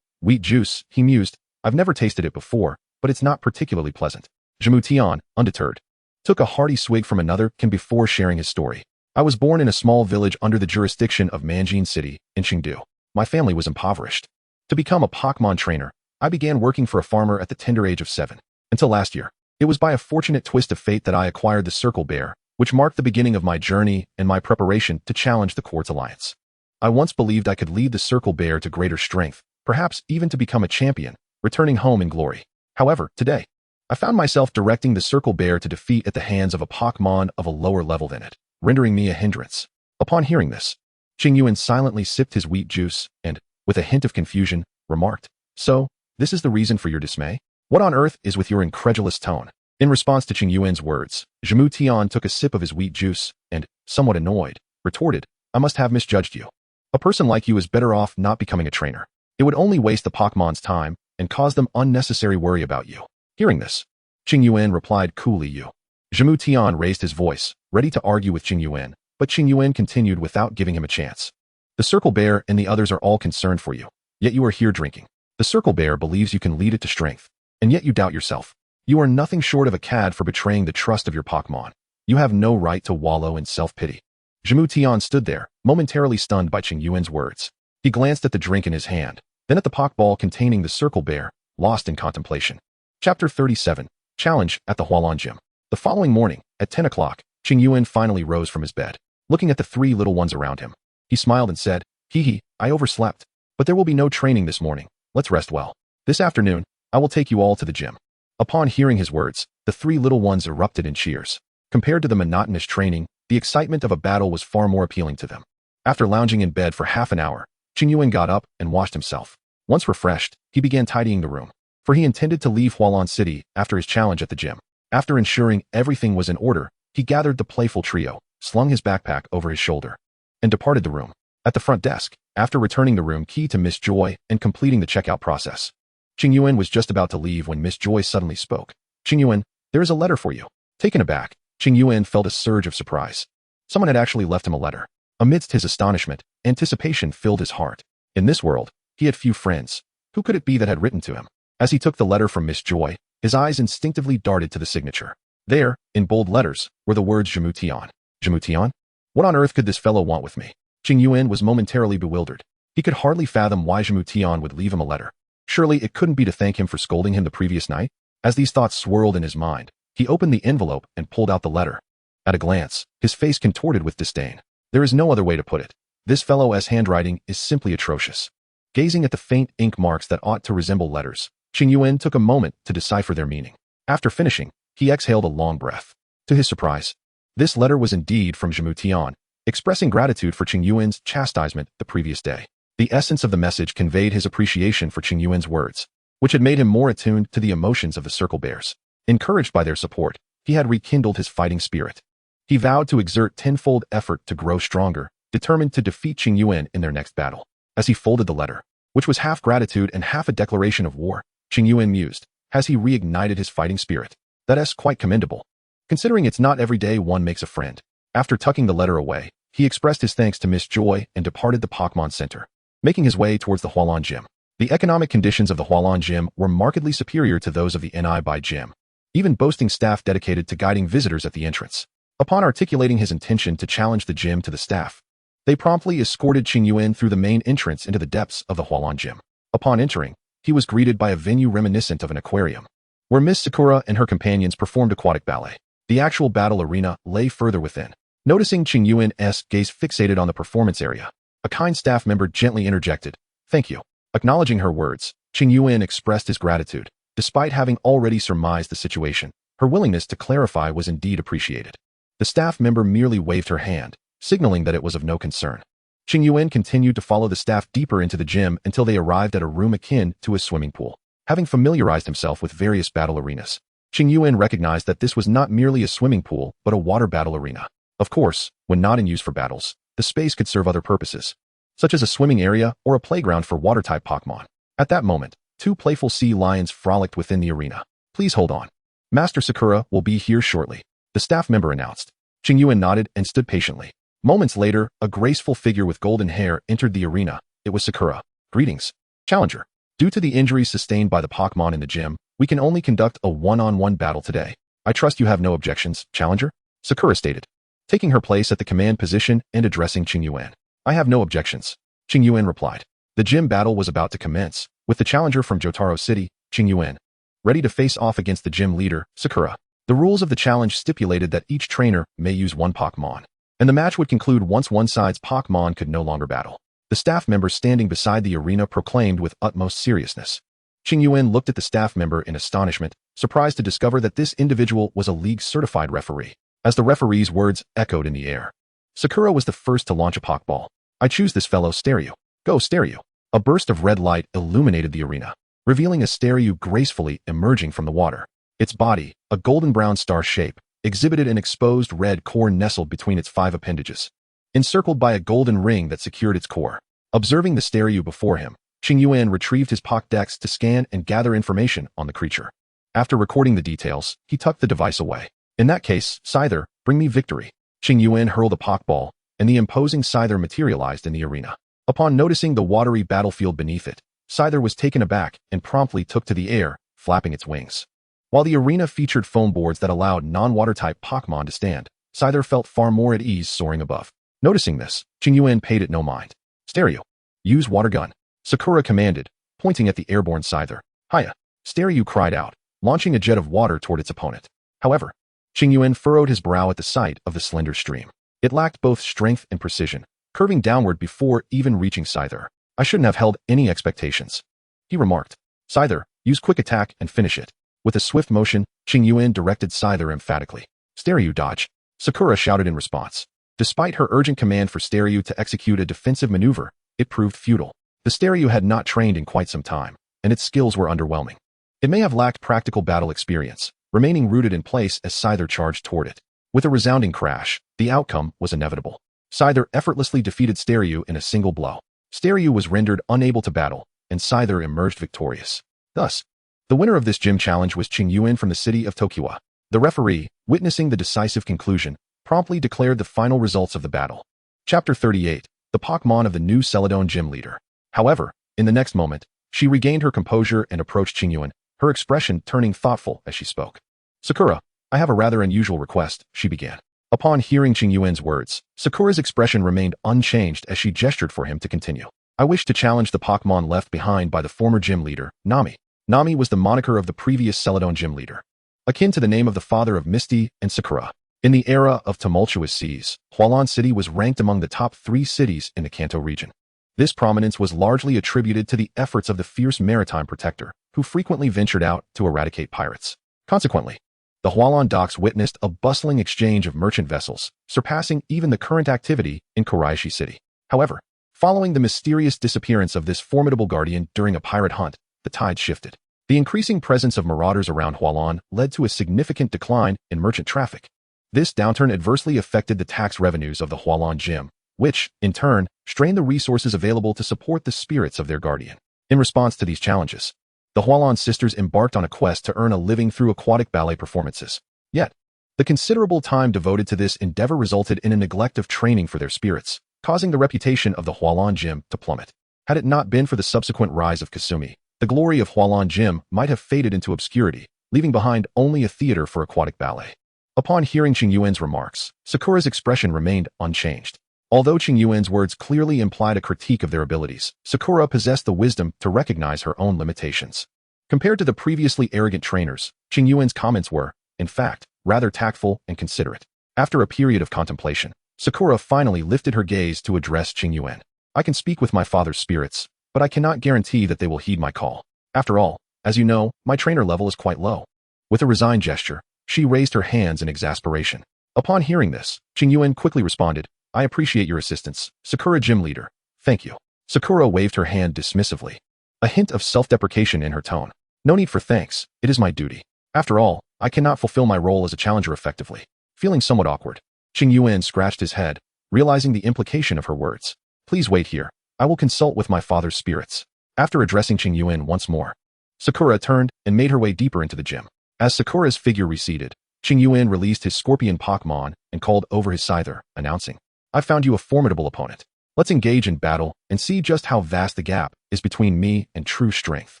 Wheat juice, he mused. "I've never tasted it before, but it's not particularly pleasant." Zhumutian, undeterred, took a hearty swig from another can before sharing his story. "I was born in a small village under the jurisdiction of Manjin City, in Chengdu. My family was impoverished. To become a Pokémon trainer, I began working for a farmer at the tender age of 7. Until last year, it was by a fortunate twist of fate that I acquired the Circle Bear, which marked the beginning of my journey and my preparation to challenge the Quartz Alliance. I once believed I could lead the Circle Bear to greater strength, perhaps even to become a champion, returning home in glory. However, today, I found myself directing the Circle Bear to defeat at the hands of a Pokémon of a lower level than it, rendering me a hindrance." Upon hearing this, Qingyuan silently sipped his wheat juice and, with a hint of confusion, remarked, "So, this is the reason for your dismay? What on earth is with your incredulous tone?" In response to Qingyuan's words, Zhumutian took a sip of his wheat juice and, somewhat annoyed, retorted, "I must have misjudged you. A person like you is better off not becoming a trainer. It would only waste the Pokémon's time and cause them unnecessary worry about you." Hearing this, Qingyuan replied coolly, "You." Zhumutian raised his voice, ready to argue with Qingyuan, but Qingyuan continued without giving him a chance. "The Circle Bear and the others are all concerned for you, yet you are here drinking. The Circle Bear believes you can lead it to strength, and yet you doubt yourself. You are nothing short of a cad for betraying the trust of your Pokémon. You have no right to wallow in self-pity." Zhumutian stood there, momentarily stunned by Qingyuan's words. He glanced at the drink in his hand, then at the Pokeball containing the Circle Bear, lost in contemplation. Chapter 37, Challenge at the Hualan Gym. The following morning, at 10 o'clock, Qingyuan finally rose from his bed. Looking at the 3 little ones around him, he smiled and said, "Hee, I overslept. But there will be no training this morning. Let's rest well. This afternoon, I will take you all to the gym." Upon hearing his words, the 3 little ones erupted in cheers. Compared to the monotonous training, the excitement of a battle was far more appealing to them. After lounging in bed for half an hour, Qingyuan got up and washed himself. Once refreshed, he began tidying the room, for he intended to leave Hualan City after his challenge at the gym. After ensuring everything was in order, he gathered the playful trio, slung his backpack over his shoulder, and departed the room. At the front desk, after returning the room key to Miss Joy and completing the checkout process, Qingyuan was just about to leave when Miss Joy suddenly spoke. "Qingyuan, there is a letter for you." Taken aback, Qingyuan felt a surge of surprise. Someone had actually left him a letter. Amidst his astonishment, anticipation filled his heart. In this world, he had few friends. Who could it be that had written to him? As he took the letter from Miss Joy, his eyes instinctively darted to the signature. There, in bold letters, were the words Zhimutian. Zhimutian? What on earth could this fellow want with me? Qingyuan was momentarily bewildered. He could hardly fathom why Zhimutian would leave him a letter. Surely it couldn't be to thank him for scolding him the previous night? As these thoughts swirled in his mind, he opened the envelope and pulled out the letter. At a glance, his face contorted with disdain. There is no other way to put it. This fellow's handwriting is simply atrocious. Gazing at the faint ink marks that ought to resemble letters, Qingyuan took a moment to decipher their meaning. After finishing, he exhaled a long breath. To his surprise, this letter was indeed from Zhimutian, expressing gratitude for Qingyuan's chastisement the previous day. The essence of the message conveyed his appreciation for Qingyuan's words, which had made him more attuned to the emotions of the Circle Bears. Encouraged by their support, he had rekindled his fighting spirit. He vowed to exert tenfold effort to grow stronger, determined to defeat Qingyuan in their next battle. As he folded the letter, which was half gratitude and half a declaration of war, Qingyuan mused, has he reignited his fighting spirit? That's quite commendable, considering it's not every day one makes a friend. After tucking the letter away, he expressed his thanks to Miss Joy and departed the Pokémon Center, making his way towards the Hualan Gym. The economic conditions of the Hualan Gym were markedly superior to those of the Ni Bai Gym, even boasting staff dedicated to guiding visitors at the entrance. Upon articulating his intention to challenge the gym to the staff, they promptly escorted Qingyuan through the main entrance into the depths of the Hualan Gym. Upon entering, he was greeted by a venue reminiscent of an aquarium, where Miss Sakura and her companions performed aquatic ballet. The actual battle arena lay further within. Noticing Qingyuan's gaze fixated on the performance area, a kind staff member gently interjected, "Thank you." Acknowledging her words, Qingyuan expressed his gratitude. Despite having already surmised the situation, her willingness to clarify was indeed appreciated. The staff member merely waved her hand, signaling that it was of no concern. Qingyuan continued to follow the staff deeper into the gym until they arrived at a room akin to a swimming pool. Having familiarized himself with various battle arenas, Qingyuan recognized that this was not merely a swimming pool but a water battle arena. Of course, when not in use for battles, the space could serve other purposes, such as a swimming area or a playground for water-type Pokémon. At that moment, two playful sea lions frolicked within the arena. "Please hold on. Master Sakura will be here shortly," the staff member announced. Qingyuan nodded and stood patiently. Moments later, a graceful figure with golden hair entered the arena. It was Sakura. "Greetings, Challenger. Due to the injuries sustained by the Pokémon in the gym, we can only conduct a one-on-one battle today. I trust you have no objections, Challenger?" Sakura stated, taking her place at the command position and addressing Qingyuan. "I have no objections," Qingyuan replied. The gym battle was about to commence, with the challenger from Jotaro City, Qingyuan, ready to face off against the gym leader, Sakura. The rules of the challenge stipulated that each trainer may use one Pokémon, and the match would conclude once one side's Pokémon could no longer battle. The staff member standing beside the arena proclaimed with utmost seriousness. Qingyuan looked at the staff member in astonishment, surprised to discover that this individual was a league-certified referee. As the referee's words echoed in the air, Sakura was the first to launch a Pokeball. "I choose this fellow Staryu. Go Staryu." A burst of red light illuminated the arena, revealing a Staryu gracefully emerging from the water. Its body, a golden-brown star shape, exhibited an exposed red core nestled between its 5 appendages, encircled by a golden ring that secured its core. Observing the Staryu before him, Qingyuan retrieved his Pokédex to scan and gather information on the creature. After recording the details, he tucked the device away. "In that case, Scyther, bring me victory." Qingyuan hurled a Pokeball, and the imposing Scyther materialized in the arena. Upon noticing the watery battlefield beneath it, Scyther was taken aback and promptly took to the air, flapping its wings. While the arena featured foam boards that allowed non-water-type Pokémon to stand, Scyther felt far more at ease soaring above. Noticing this, Qingyuan paid it no mind. "Staryu, use water gun," Sakura commanded, pointing at the airborne Scyther. "Hiya!" Staryu cried out, launching a jet of water toward its opponent. However, Qingyuan furrowed his brow at the sight of the slender stream. It lacked both strength and precision, curving downward before even reaching Scyther. "I shouldn't have held any expectations," he remarked. "Scyther, use quick attack and finish it." With a swift motion, Qingyuan directed Scyther emphatically. "Staryu, dodge," Sakura shouted in response. Despite her urgent command for Staryu to execute a defensive maneuver, it proved futile. The Staryu had not trained in quite some time, and its skills were underwhelming. It may have lacked practical battle experience, remaining rooted in place as Scyther charged toward it. With a resounding crash, the outcome was inevitable. Scyther effortlessly defeated Staryu in a single blow. Staryu was rendered unable to battle, and Scyther emerged victorious. Thus, the winner of this gym challenge was Qingyuan from the city of Tokiwa. The referee, witnessing the decisive conclusion, promptly declared the final results of the battle. Chapter 38. The Pokémon of the new Celadon gym leader. However, in the next moment, she regained her composure and approached Qingyuan, her expression turning thoughtful as she spoke. Sakura, I have a rather unusual request, she began. Upon hearing Qingyuan's words, Sakura's expression remained unchanged as she gestured for him to continue. I wish to challenge the Pokémon left behind by the former gym leader, Nami. Nami was the moniker of the previous Celadon gym leader, akin to the name of the father of Misty and Sakura. In the era of tumultuous seas, Hualan City was ranked among the top 3 cities in the Kanto region. This prominence was largely attributed to the efforts of the fierce maritime protector, who frequently ventured out to eradicate pirates. Consequently, the Hualan docks witnessed a bustling exchange of merchant vessels, surpassing even the current activity in Kuraishi City. However, following the mysterious disappearance of this formidable guardian during a pirate hunt, the tide shifted. The increasing presence of marauders around Hualan led to a significant decline in merchant traffic. This downturn adversely affected the tax revenues of the Hualan Gym, which, in turn, strained the resources available to support the spirits of their guardian. In response to these challenges, the Hualan sisters embarked on a quest to earn a living through aquatic ballet performances. Yet, the considerable time devoted to this endeavor resulted in a neglect of training for their spirits, causing the reputation of the Hualan Gym to plummet. Had it not been for the subsequent rise of Kasumi, the glory of Hualan Gym might have faded into obscurity, leaving behind only a theater for aquatic ballet. Upon hearing Qingyuan's remarks, Sakura's expression remained unchanged. Although Qingyuan's words clearly implied a critique of their abilities, Sakura possessed the wisdom to recognize her own limitations. Compared to the previously arrogant trainers, Qingyuan's comments were, in fact, rather tactful and considerate. After a period of contemplation, Sakura finally lifted her gaze to address Qingyuan. I can speak with my father's spirits, but I cannot guarantee that they will heed my call. After all, as you know, my trainer level is quite low. With a resigned gesture, she raised her hands in exasperation. Upon hearing this, Qingyuan quickly responded, I appreciate your assistance, Sakura Gym Leader. Thank you. Sakura waved her hand dismissively, a hint of self-deprecation in her tone. No need for thanks, it is my duty. After all, I cannot fulfill my role as a challenger effectively. Feeling somewhat awkward, Qingyuan scratched his head, realizing the implication of her words. Please wait here. I will consult with my father's spirits. After addressing Qingyuan once more, Sakura turned and made her way deeper into the gym. As Sakura's figure receded, Qingyuan released his scorpion Pokémon and called over his Scyther, announcing, I found you a formidable opponent. Let's engage in battle and see just how vast the gap is between me and true strength.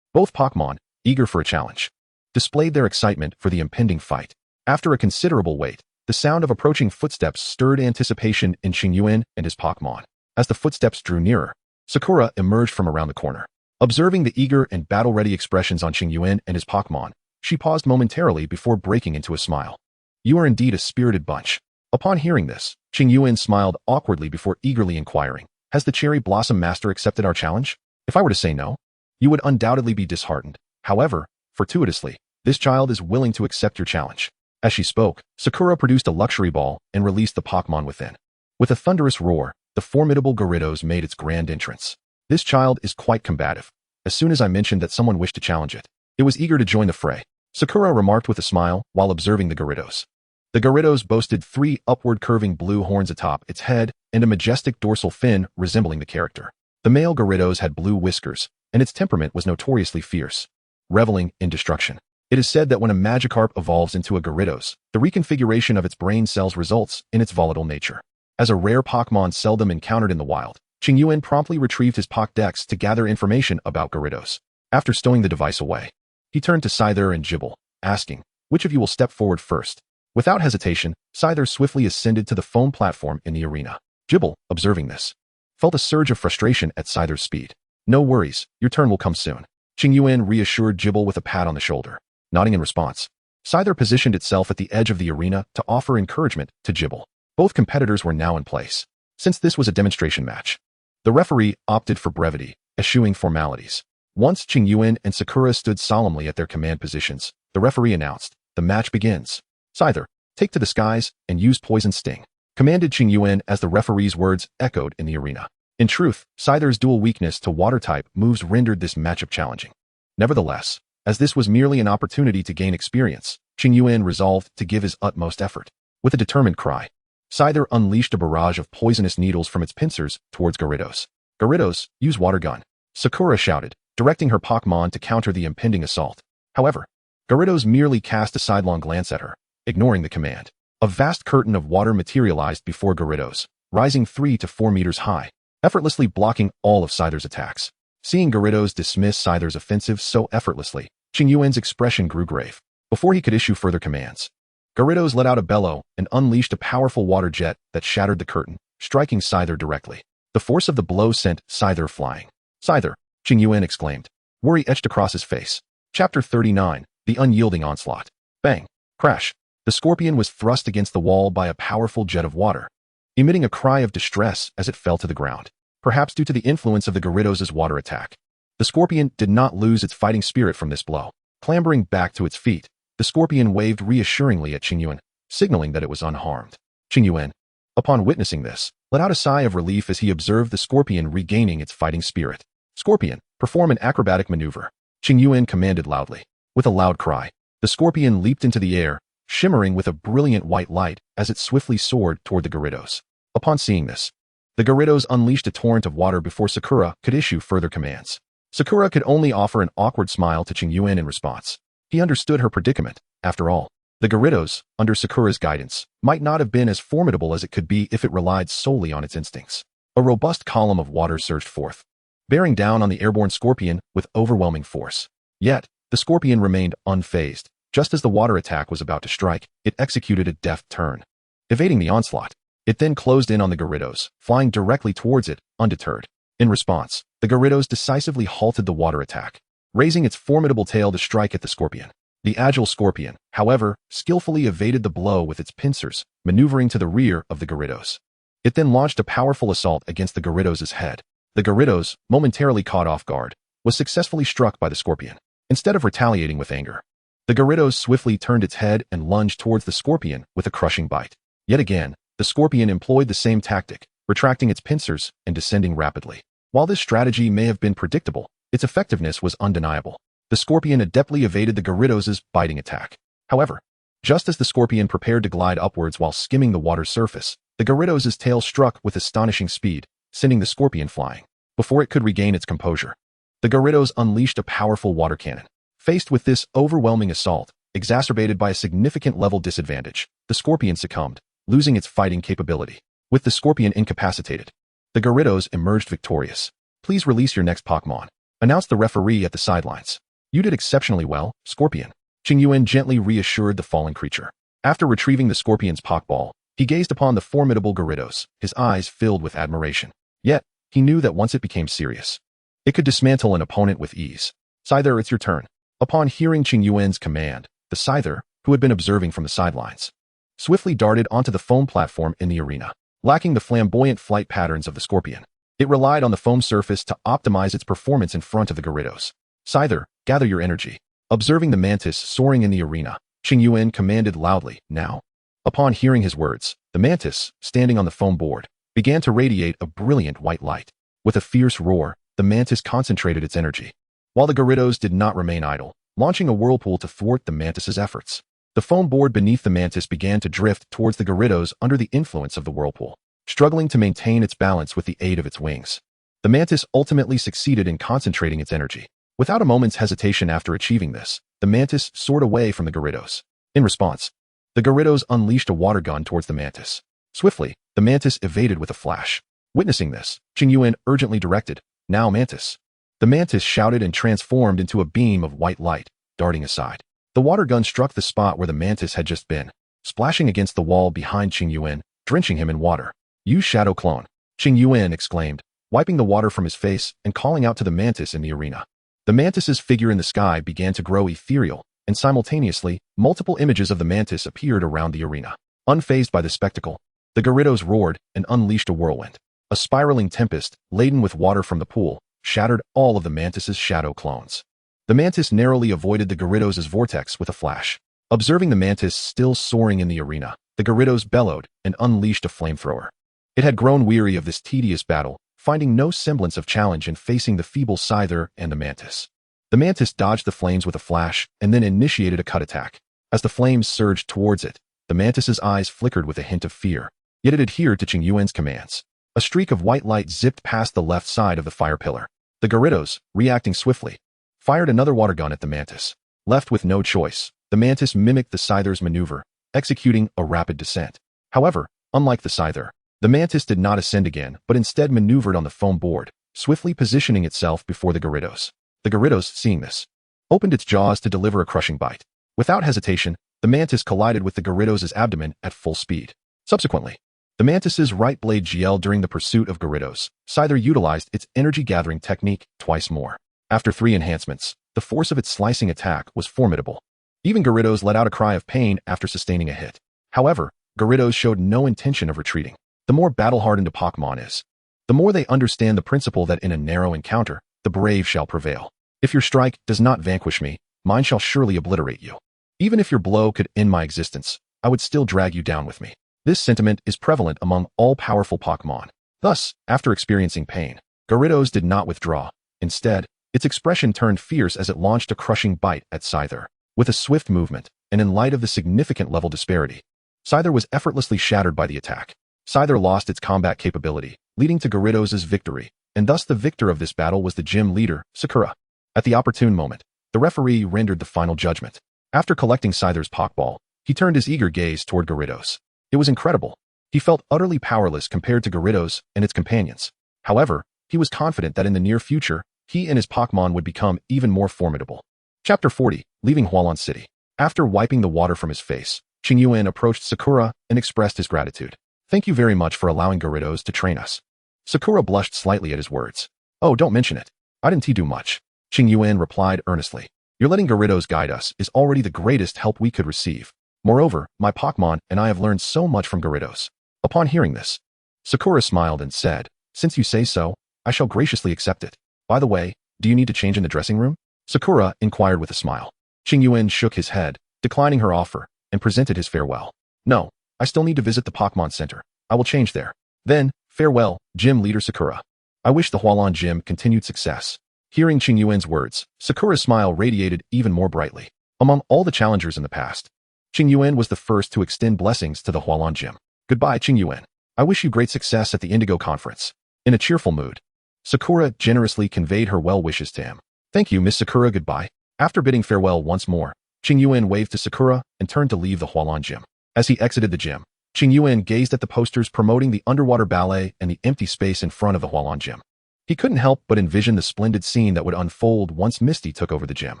Both Pokémon, eager for a challenge, displayed their excitement for the impending fight. After a considerable wait, the sound of approaching footsteps stirred anticipation in Qingyuan and his Pokémon. As the footsteps drew nearer, Sakura emerged from around the corner. Observing the eager and battle-ready expressions on Qingyuan and his Pokémon, she paused momentarily before breaking into a smile. You are indeed a spirited bunch. Upon hearing this, Qingyuan smiled awkwardly before eagerly inquiring, has the Cherry Blossom Master accepted our challenge? If I were to say no, you would undoubtedly be disheartened. However, fortuitously, this child is willing to accept your challenge. As she spoke, Sakura produced a luxury ball and released the Pokémon within. With a thunderous roar, the formidable Gyarados made its grand entrance. This child is quite combative. As soon as I mentioned that someone wished to challenge it, it was eager to join the fray, Sakura remarked with a smile while observing the Gyarados. The Gyarados boasted 3 upward curving blue horns atop its head and a majestic dorsal fin resembling the character. The male Gyarados had blue whiskers, and its temperament was notoriously fierce, reveling in destruction. It is said that when a Magikarp evolves into a Gyarados, the reconfiguration of its brain cells results in its volatile nature. As a rare Pokémon seldom encountered in the wild, Qingyuan promptly retrieved his Pokédex to gather information about Gyarados. After stowing the device away, he turned to Scyther and Gible, asking, which of you will step forward first? Without hesitation, Scyther swiftly ascended to the foam platform in the arena. Gible, observing this, felt a surge of frustration at Scyther's speed. No worries, your turn will come soon. Qingyuan reassured Gible with a pat on the shoulder. Nodding in response, Scyther positioned itself at the edge of the arena to offer encouragement to Gible. Both competitors were now in place. Since this was a demonstration match, the referee opted for brevity, eschewing formalities. Once Qingyuan and Sakura stood solemnly at their command positions, the referee announced, the match begins. Scyther, take to the skies and use Poison Sting, commanded Qingyuan as the referee's words echoed in the arena. In truth, Scyther's dual weakness to water-type moves rendered this matchup challenging. Nevertheless, as this was merely an opportunity to gain experience, Qingyuan resolved to give his utmost effort. With a determined cry, Scyther unleashed a barrage of poisonous needles from its pincers towards Gyarados. Gyarados, use water gun, Sakura shouted, directing her Pokémon to counter the impending assault. However, Gyarados merely cast a sidelong glance at her, ignoring the command. A vast curtain of water materialized before Gyarados, rising 3 to 4 meters high, effortlessly blocking all of Scyther's attacks. Seeing Gyarados dismiss Scyther's offensive so effortlessly, Qingyuan's expression grew grave. Before he could issue further commands, Gyarados let out a bellow and unleashed a powerful water jet that shattered the curtain, striking Scyther directly. The force of the blow sent Scyther flying. Scyther, Qingyuan exclaimed. Worry etched across his face. Chapter 39, The Unyielding Onslaught. Bang! Crash! The scorpion was thrust against the wall by a powerful jet of water, emitting a cry of distress as it fell to the ground. Perhaps due to the influence of the Gyarados' water attack, the scorpion did not lose its fighting spirit from this blow. Clambering back to its feet, the scorpion waved reassuringly at Qingyuan, signaling that it was unharmed. Qingyuan, upon witnessing this, let out a sigh of relief as he observed the scorpion regaining its fighting spirit. Scorpion, perform an acrobatic maneuver, Qingyuan commanded loudly. With a loud cry, the scorpion leaped into the air, shimmering with a brilliant white light as it swiftly soared toward the Gyarados. Upon seeing this, the Gyarados unleashed a torrent of water before Sakura could issue further commands. Sakura could only offer an awkward smile to Qingyuan in response. He understood her predicament. After all, the Gyarados, under Sakura's guidance, might not have been as formidable as it could be if it relied solely on its instincts. A robust column of water surged forth, bearing down on the airborne scorpion with overwhelming force. Yet, the scorpion remained unfazed. Just as the water attack was about to strike, it executed a deft turn. Evading the onslaught, it then closed in on the Gyarados, flying directly towards it, undeterred. In response, the Gyarados decisively halted the water attack, raising its formidable tail to strike at the scorpion. The agile scorpion, however, skillfully evaded the blow with its pincers, maneuvering to the rear of the Gyarados. It then launched a powerful assault against the Gyarados' head. The Gyarados, momentarily caught off guard, was successfully struck by the scorpion. Instead of retaliating with anger, the Gyarados swiftly turned its head and lunged towards the scorpion with a crushing bite. Yet again, the scorpion employed the same tactic, retracting its pincers and descending rapidly. While this strategy may have been predictable, its effectiveness was undeniable. The scorpion adeptly evaded the Gyarados' biting attack. However, just as the scorpion prepared to glide upwards while skimming the water's surface, the Gyarados' tail struck with astonishing speed, sending the scorpion flying. Before it could regain its composure, the Gyarados unleashed a powerful water cannon. Faced with this overwhelming assault, exacerbated by a significant level disadvantage, the scorpion succumbed, losing its fighting capability. With the scorpion incapacitated, the Gyarados emerged victorious. Please release your next Pokémon, announced the referee at the sidelines. You did exceptionally well, Scorpion. Qingyuan gently reassured the fallen creature. After retrieving the scorpion's Pokeball, he gazed upon the formidable Gyarados, his eyes filled with admiration. Yet, he knew that once it became serious, it could dismantle an opponent with ease. Scyther, it's your turn. Upon hearing Qingyuan's command, the Scyther, who had been observing from the sidelines, swiftly darted onto the foam platform in the arena. Lacking the flamboyant flight patterns of the scorpion, it relied on the foam surface to optimize its performance in front of the Gyarados. Scyther, gather your energy. Observing the mantis soaring in the arena, Qingyuan commanded loudly, now. Upon hearing his words, the mantis, standing on the foam board, began to radiate a brilliant white light. With a fierce roar, the mantis concentrated its energy, while the Gyarados did not remain idle, launching a whirlpool to thwart the mantis's efforts. The foam board beneath the mantis began to drift towards the Gyarados under the influence of the whirlpool, struggling to maintain its balance with the aid of its wings. The mantis ultimately succeeded in concentrating its energy. Without a moment's hesitation after achieving this, the mantis soared away from the Gyarados. In response, the Gyarados unleashed a water gun towards the mantis. Swiftly, the mantis evaded with a flash. Witnessing this, Qingyuan urgently directed, now mantis. The mantis shouted and transformed into a beam of white light, darting aside. The water gun struck the spot where the mantis had just been, splashing against the wall behind Qingyuan, drenching him in water. Use Shadow Clone, Qingyuan exclaimed, wiping the water from his face and calling out to the mantis in the arena. The mantis's figure in the sky began to grow ethereal, and simultaneously, multiple images of the mantis appeared around the arena. Unfazed by the spectacle, the Gyarados roared and unleashed a whirlwind. A spiraling tempest, laden with water from the pool, shattered all of the mantis's shadow clones. The mantis narrowly avoided the Gyarados' vortex with a flash. Observing the mantis still soaring in the arena, the Gyarados bellowed and unleashed a flamethrower. It had grown weary of this tedious battle, finding no semblance of challenge in facing the feeble Scyther and the mantis. The mantis dodged the flames with a flash and then initiated a cut attack. As the flames surged towards it, The mantis's eyes flickered with a hint of fear, yet it adhered to Qingyuan's commands. A streak of white light zipped past the left side of the fire pillar. The Gyarados, reacting swiftly, fired another water gun at the mantis. Left with no choice, the mantis mimicked the Scyther's maneuver, executing a rapid descent. However, unlike the Scyther, the mantis did not ascend again, but instead maneuvered on the foam board, swiftly positioning itself before the Gyarados. The Gyarados, seeing this, opened its jaws to deliver a crushing bite. Without hesitation, the mantis collided with the Gyarados' abdomen at full speed. Subsequently, the mantis's right blade GL during the pursuit of Gyarados. Scyther utilized its energy-gathering technique twice more. After 3 enhancements, the force of its slicing attack was formidable. Even Gyarados let out a cry of pain after sustaining a hit. However, Gyarados showed no intention of retreating. The more battle-hardened a Pokémon is, the more they understand the principle that in a narrow encounter, the brave shall prevail. If your strike does not vanquish me, mine shall surely obliterate you. Even if your blow could end my existence, I would still drag you down with me. This sentiment is prevalent among all powerful Pokémon. Thus, after experiencing pain, Gyarados did not withdraw. Instead, its expression turned fierce as it launched a crushing bite at Scyther. With a swift movement, and in light of the significant level disparity, Scyther was effortlessly shattered by the attack. Scyther lost its combat capability, leading to Gyarados' victory, and thus the victor of this battle was the gym leader, Sakura. At the opportune moment, the referee rendered the final judgment. After collecting Scyther's Pokeball, he turned his eager gaze toward Gyarados. It was incredible. He felt utterly powerless compared to Gyarados and its companions. However, he was confident that in the near future, he and his Pokémon would become even more formidable. Chapter 40, Leaving Hualan City. After wiping the water from his face, Qingyuan approached Sakura and expressed his gratitude. Thank you very much for allowing Gyarados to train us. Sakura blushed slightly at his words. Oh, don't mention it. I didn't do much. Qingyuan replied earnestly. Your letting Gyarados guide us is already the greatest help we could receive. Moreover, my Pokémon and I have learned so much from Gyarados. Upon hearing this, Sakura smiled and said, Since you say so, I shall graciously accept it. By the way, do you need to change in the dressing room? Sakura inquired with a smile. Qingyuan shook his head, declining her offer, and presented his farewell. No, I still need to visit the Pokémon Center. I will change there. Then, farewell, Gym Leader Sakura. I wish the Hualan Gym continued success. Hearing Qingyuan's words, Sakura's smile radiated even more brightly. Among all the challengers in the past, Qingyuan was the first to extend blessings to the Hualan Gym. Goodbye, Qingyuan. I wish you great success at the Indigo Conference. In a cheerful mood, Sakura generously conveyed her well wishes to him. Thank you, Miss Sakura, goodbye. After bidding farewell once more, Qingyuan waved to Sakura and turned to leave the Hualan Gym. As he exited the gym, Qingyuan gazed at the posters promoting the underwater ballet and the empty space in front of the Hualan Gym. He couldn't help but envision the splendid scene that would unfold once Misty took over the gym.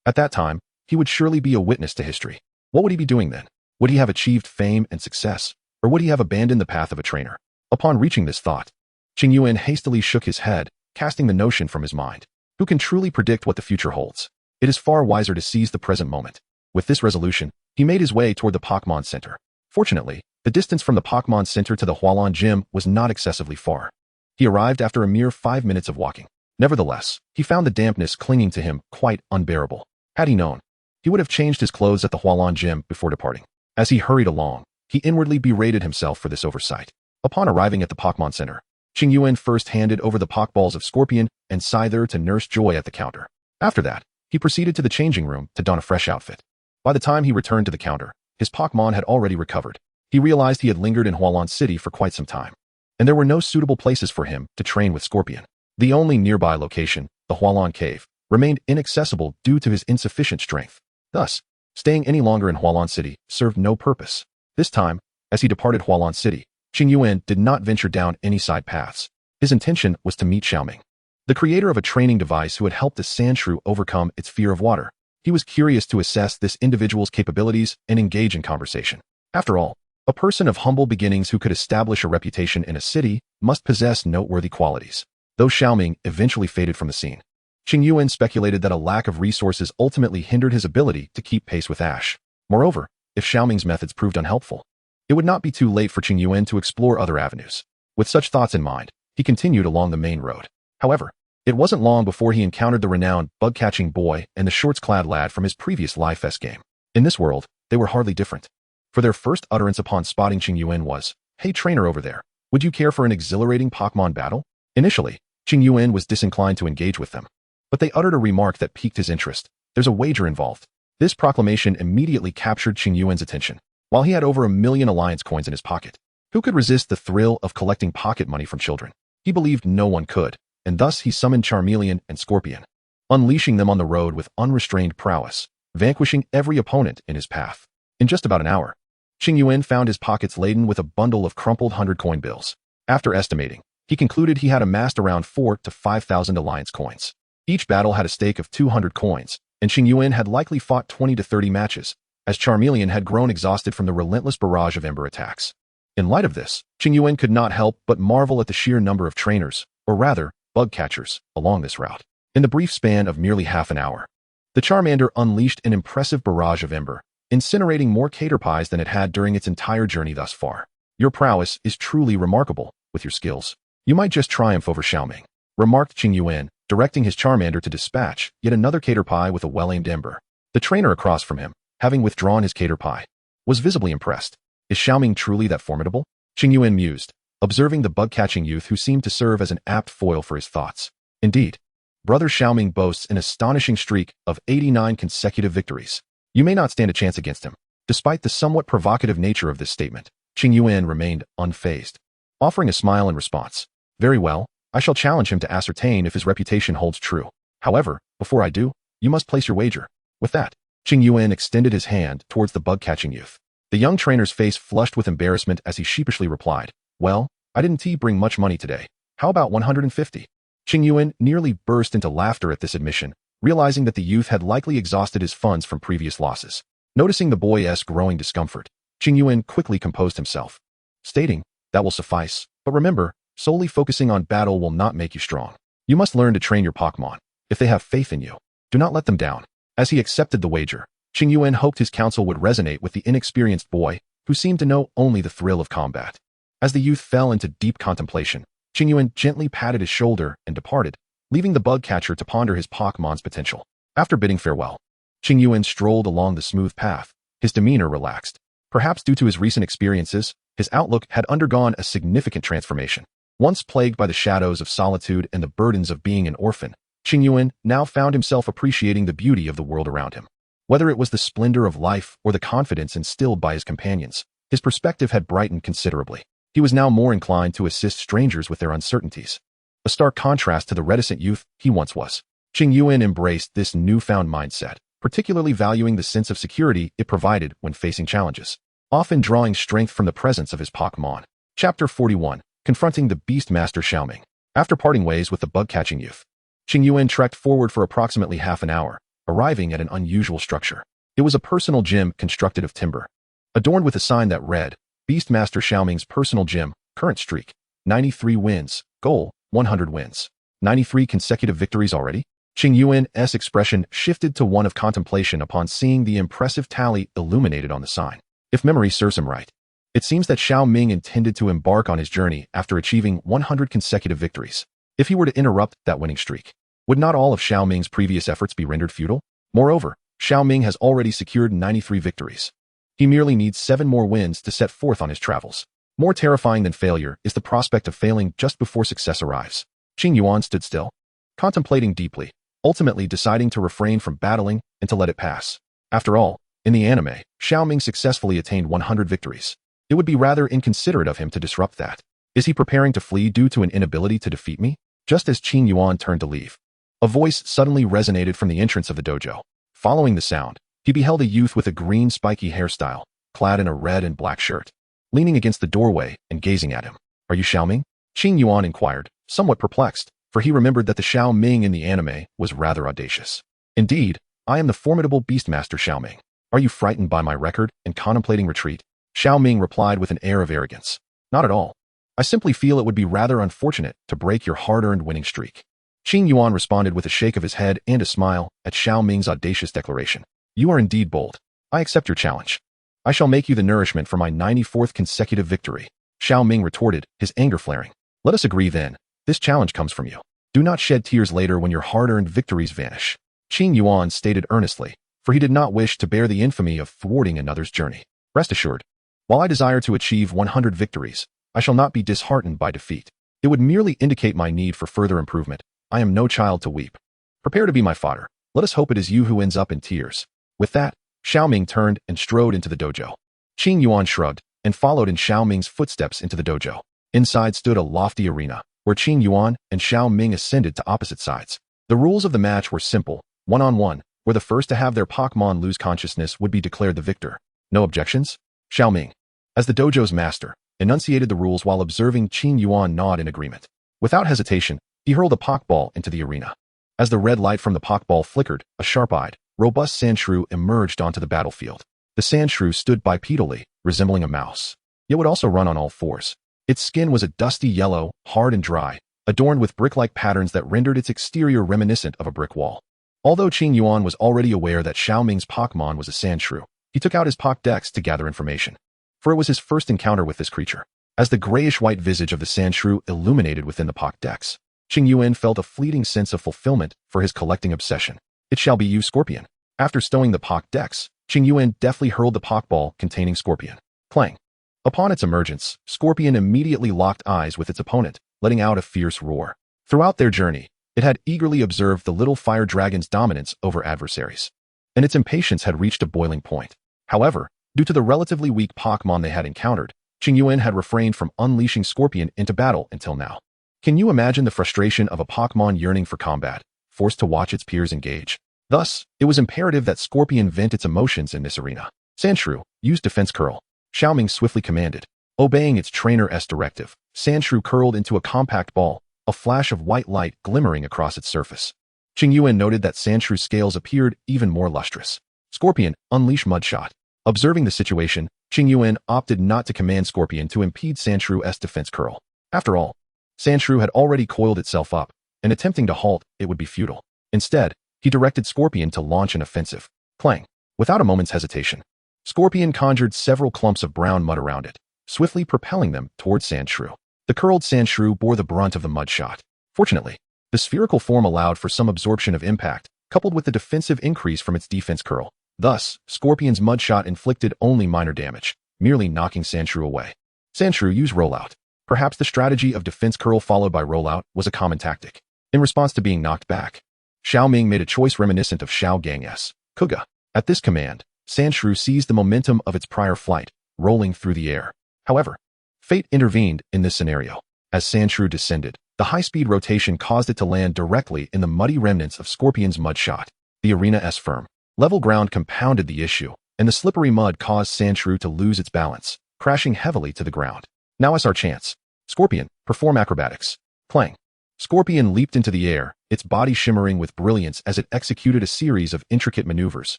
At that time, he would surely be a witness to history. What would he be doing then? Would he have achieved fame and success, or would he have abandoned the path of a trainer? Upon reaching this thought, Qingyuan hastily shook his head, casting the notion from his mind. Who can truly predict what the future holds? It is far wiser to seize the present moment. With this resolution, he made his way toward the Pokémon Center. Fortunately, the distance from the Pokémon Center to the Hualan Gym was not excessively far. He arrived after a mere 5 minutes of walking. Nevertheless, he found the dampness clinging to him quite unbearable. Had he known, he would have changed his clothes at the Hualan Gym before departing. As he hurried along, he inwardly berated himself for this oversight. Upon arriving at the Pokémon Center, Qingyuan first handed over the Pokeballs of Scorpion and Scyther to Nurse Joy at the counter. After that, he proceeded to the changing room to don a fresh outfit. By the time he returned to the counter, his Pokémon had already recovered. He realized he had lingered in Hualan City for quite some time, and there were no suitable places for him to train with Scorpion. The only nearby location, the Hualan Cave, remained inaccessible due to his insufficient strength. Thus, staying any longer in Hualan City served no purpose. This time, as he departed Hualan City, Qingyuan did not venture down any side paths. His intention was to meet Xiaoming, the creator of a training device who had helped the Sandshrew overcome its fear of water. He was curious to assess this individual's capabilities and engage in conversation. After all, a person of humble beginnings who could establish a reputation in a city must possess noteworthy qualities. Though Xiaoming eventually faded from the scene, Qingyuan speculated that a lack of resources ultimately hindered his ability to keep pace with Ash. Moreover, if Xiaoming's methods proved unhelpful, it would not be too late for Qingyuan to explore other avenues. With such thoughts in mind, he continued along the main road. However, it wasn't long before he encountered the renowned bug-catching boy and the shorts-clad lad from his previous Live Fest game. In this world, they were hardly different. For their first utterance upon spotting Qingyuan was, "Hey trainer over there, would you care for an exhilarating Pokémon battle?" Initially, Qingyuan was disinclined to engage with them, but they uttered a remark that piqued his interest. "There's a wager involved." This proclamation immediately captured Qingyuan's attention. while he had over 1,000,000 alliance coins in his pocket. Who could resist the thrill of collecting pocket money from children? He believed no one could, and thus he summoned Charmeleon and Scorpion, unleashing them on the road with unrestrained prowess, vanquishing every opponent in his path. In just about an hour, Qingyuan found his pockets laden with a bundle of crumpled 100-coin bills. After estimating, he concluded he had amassed around 4,000 to 5,000 alliance coins. Each battle had a stake of 200 coins, and Qingyuan had likely fought 20 to 30 matches, as Charmeleon had grown exhausted from the relentless barrage of ember attacks. In light of this, Qingyuan could not help but marvel at the sheer number of trainers, or rather, bug catchers, along this route. In the brief span of merely half an hour, the Charmander unleashed an impressive barrage of ember, incinerating more caterpies than it had during its entire journey thus far. Your prowess is truly remarkable, with your skills. You might just triumph over Xiaoming, remarked Qingyuan, directing his Charmander to dispatch yet another caterpie with a well-aimed ember. The trainer across from him, having withdrawn his caterpie, was visibly impressed. Is Xiaoming truly that formidable? Qingyuan mused, observing the bug-catching youth who seemed to serve as an apt foil for his thoughts. Indeed, Brother Xiaoming boasts an astonishing streak of 89 consecutive victories. You may not stand a chance against him. Despite the somewhat provocative nature of this statement, Qingyuan remained unfazed, offering a smile in response. Very well, I shall challenge him to ascertain if his reputation holds true. However, before I do, you must place your wager. With that, Qingyuan extended his hand towards the bug-catching youth. The young trainer's face flushed with embarrassment as he sheepishly replied, well, I didn't bring much money today. How about 150? Qingyuan nearly burst into laughter at this admission, realizing that the youth had likely exhausted his funds from previous losses. Noticing the boy's growing discomfort, Qingyuan quickly composed himself, stating, that will suffice, but remember, solely focusing on battle will not make you strong. You must learn to train your Pokémon. If they have faith in you, do not let them down. As he accepted the wager, Qingyuan hoped his counsel would resonate with the inexperienced boy, who seemed to know only the thrill of combat. As the youth fell into deep contemplation, Qingyuan gently patted his shoulder and departed, leaving the bug catcher to ponder his Pokémon's potential. After bidding farewell, Qingyuan strolled along the smooth path, his demeanor relaxed. Perhaps due to his recent experiences, his outlook had undergone a significant transformation. Once plagued by the shadows of solitude and the burdens of being an orphan, Qingyuan now found himself appreciating the beauty of the world around him. Whether it was the splendor of life or the confidence instilled by his companions, his perspective had brightened considerably. He was now more inclined to assist strangers with their uncertainties, a stark contrast to the reticent youth he once was. Qingyuan embraced this newfound mindset, particularly valuing the sense of security it provided when facing challenges, often drawing strength from the presence of his Pokémon. Chapter 41, Confronting the Beastmaster Xiaoming. After parting ways with the bug-catching youth, Qingyuan trekked forward for approximately half an hour, arriving at an unusual structure. It was a personal gym constructed of timber, adorned with a sign that read, Beastmaster Xiaoming's personal gym, current streak, 93 wins, goal, 100 wins. 93 consecutive victories already? Qingyuan's expression shifted to one of contemplation upon seeing the impressive tally illuminated on the sign. If memory serves him right, it seems that Xiaoming intended to embark on his journey after achieving 100 consecutive victories. If he were to interrupt that winning streak, would not all of Xiaoming's previous efforts be rendered futile? Moreover, Xiaoming has already secured 93 victories. He merely needs 7 more wins to set forth on his travels. More terrifying than failure is the prospect of failing just before success arrives. Qingyuan stood still, contemplating deeply, ultimately deciding to refrain from battling and to let it pass. After all, in the anime, Xiaoming successfully attained 100 victories. It would be rather inconsiderate of him to disrupt that. Is he preparing to flee due to an inability to defeat me? Just as Qingyuan turned to leave, a voice suddenly resonated from the entrance of the dojo. Following the sound, he beheld a youth with a green spiky hairstyle, clad in a red and black shirt, leaning against the doorway and gazing at him. Are you Xiaoming? Qingyuan inquired, somewhat perplexed, for he remembered that the Xiaoming in the anime was rather audacious. Indeed, I am the formidable Beastmaster Xiaoming. Are you frightened by my record and contemplating retreat? Xiaoming replied with an air of arrogance. Not at all. I simply feel it would be rather unfortunate to break your hard-earned winning streak. Qingyuan responded with a shake of his head and a smile at Xiaoming's audacious declaration. You are indeed bold. I accept your challenge. I shall make you the nourishment for my 94th consecutive victory. Xiaoming retorted, his anger flaring. Let us agree then. This challenge comes from you. Do not shed tears later when your hard-earned victories vanish. Qingyuan stated earnestly, for he did not wish to bear the infamy of thwarting another's journey. Rest assured, while I desire to achieve 100 victories, I shall not be disheartened by defeat. It would merely indicate my need for further improvement. I am no child to weep. Prepare to be my fodder. Let us hope it is you who ends up in tears. With that, Xiaoming turned and strode into the dojo. Qingyuan shrugged and followed in Xiao Ming's footsteps into the dojo. Inside stood a lofty arena, where Qingyuan and Xiao Ming ascended to opposite sides. The rules of the match were simple, one-on-one, where the first to have their Pokémon lose consciousness would be declared the victor. No objections? Xiao Ming, as the dojo's master, enunciated the rules while observing Qingyuan nod in agreement. Without hesitation, he hurled a Pokeball into the arena. As the red light from the Pokeball flickered, a sharp-eyed, robust Sandshrew emerged onto the battlefield. The Sandshrew stood bipedally, resembling a mouse. It would also run on all fours. Its skin was a dusty yellow, hard and dry, adorned with brick-like patterns that rendered its exterior reminiscent of a brick wall. Although Qingyuan was already aware that Xiao Ming's Pokémon was a Sandshrew, he took out his Pokédex to gather information. For it was his first encounter with this creature. As the grayish-white visage of the Sandshrew illuminated within the Pokédex, Qingyuan felt a fleeting sense of fulfillment for his collecting obsession. It shall be you, Scorpion. After stowing the Pokédex, Qingyuan deftly hurled the Pokeball containing Scorpion. Clang. Upon its emergence, Scorpion immediately locked eyes with its opponent, letting out a fierce roar. Throughout their journey, it had eagerly observed the little fire dragon's dominance over adversaries, and its impatience had reached a boiling point. However, due to the relatively weak Pokémon they had encountered, Qingyuan had refrained from unleashing Scorpion into battle until now. Can you imagine the frustration of a Pokémon yearning for combat, forced to watch its peers engage? Thus, it was imperative that Scorpion vent its emotions in this arena. Sandshrew, use Defense Curl. Xiao Ming swiftly commanded. Obeying its trainer's directive, Sandshrew curled into a compact ball, a flash of white light glimmering across its surface. Qingyuan noted that Sandshrew's scales appeared even more lustrous. Scorpion, unleash Mudshot. Observing the situation, Qingyuan opted not to command Scorpion to impede Sandshrew's defense curl. After all, Sandshrew had already coiled itself up, and attempting to halt it would be futile. Instead, he directed Scorpion to launch an offensive. Clang. Without a moment's hesitation, Scorpion conjured several clumps of brown mud around it, swiftly propelling them towards Sandshrew. The curled Sandshrew bore the brunt of the mud shot. Fortunately, the spherical form allowed for some absorption of impact, coupled with the defensive increase from its defense curl. Thus, Scorpion's mud shot inflicted only minor damage, merely knocking Sandshrew away. Sandshrew used Rollout. Perhaps the strategy of defense curl followed by Rollout was a common tactic. In response to being knocked back, Xiao Ming made a choice reminiscent of Xiao Gang's Kuga. At this command, Sandshrew seized the momentum of its prior flight, rolling through the air. However, fate intervened in this scenario. As Sandshrew descended, the high-speed rotation caused it to land directly in the muddy remnants of Scorpion's mud shot. The arena's firm, level ground compounded the issue, and the slippery mud caused Sandshrew to lose its balance, crashing heavily to the ground. Now is our chance. Scorpion, perform acrobatics. Clang. Scorpion leaped into the air, its body shimmering with brilliance as it executed a series of intricate maneuvers,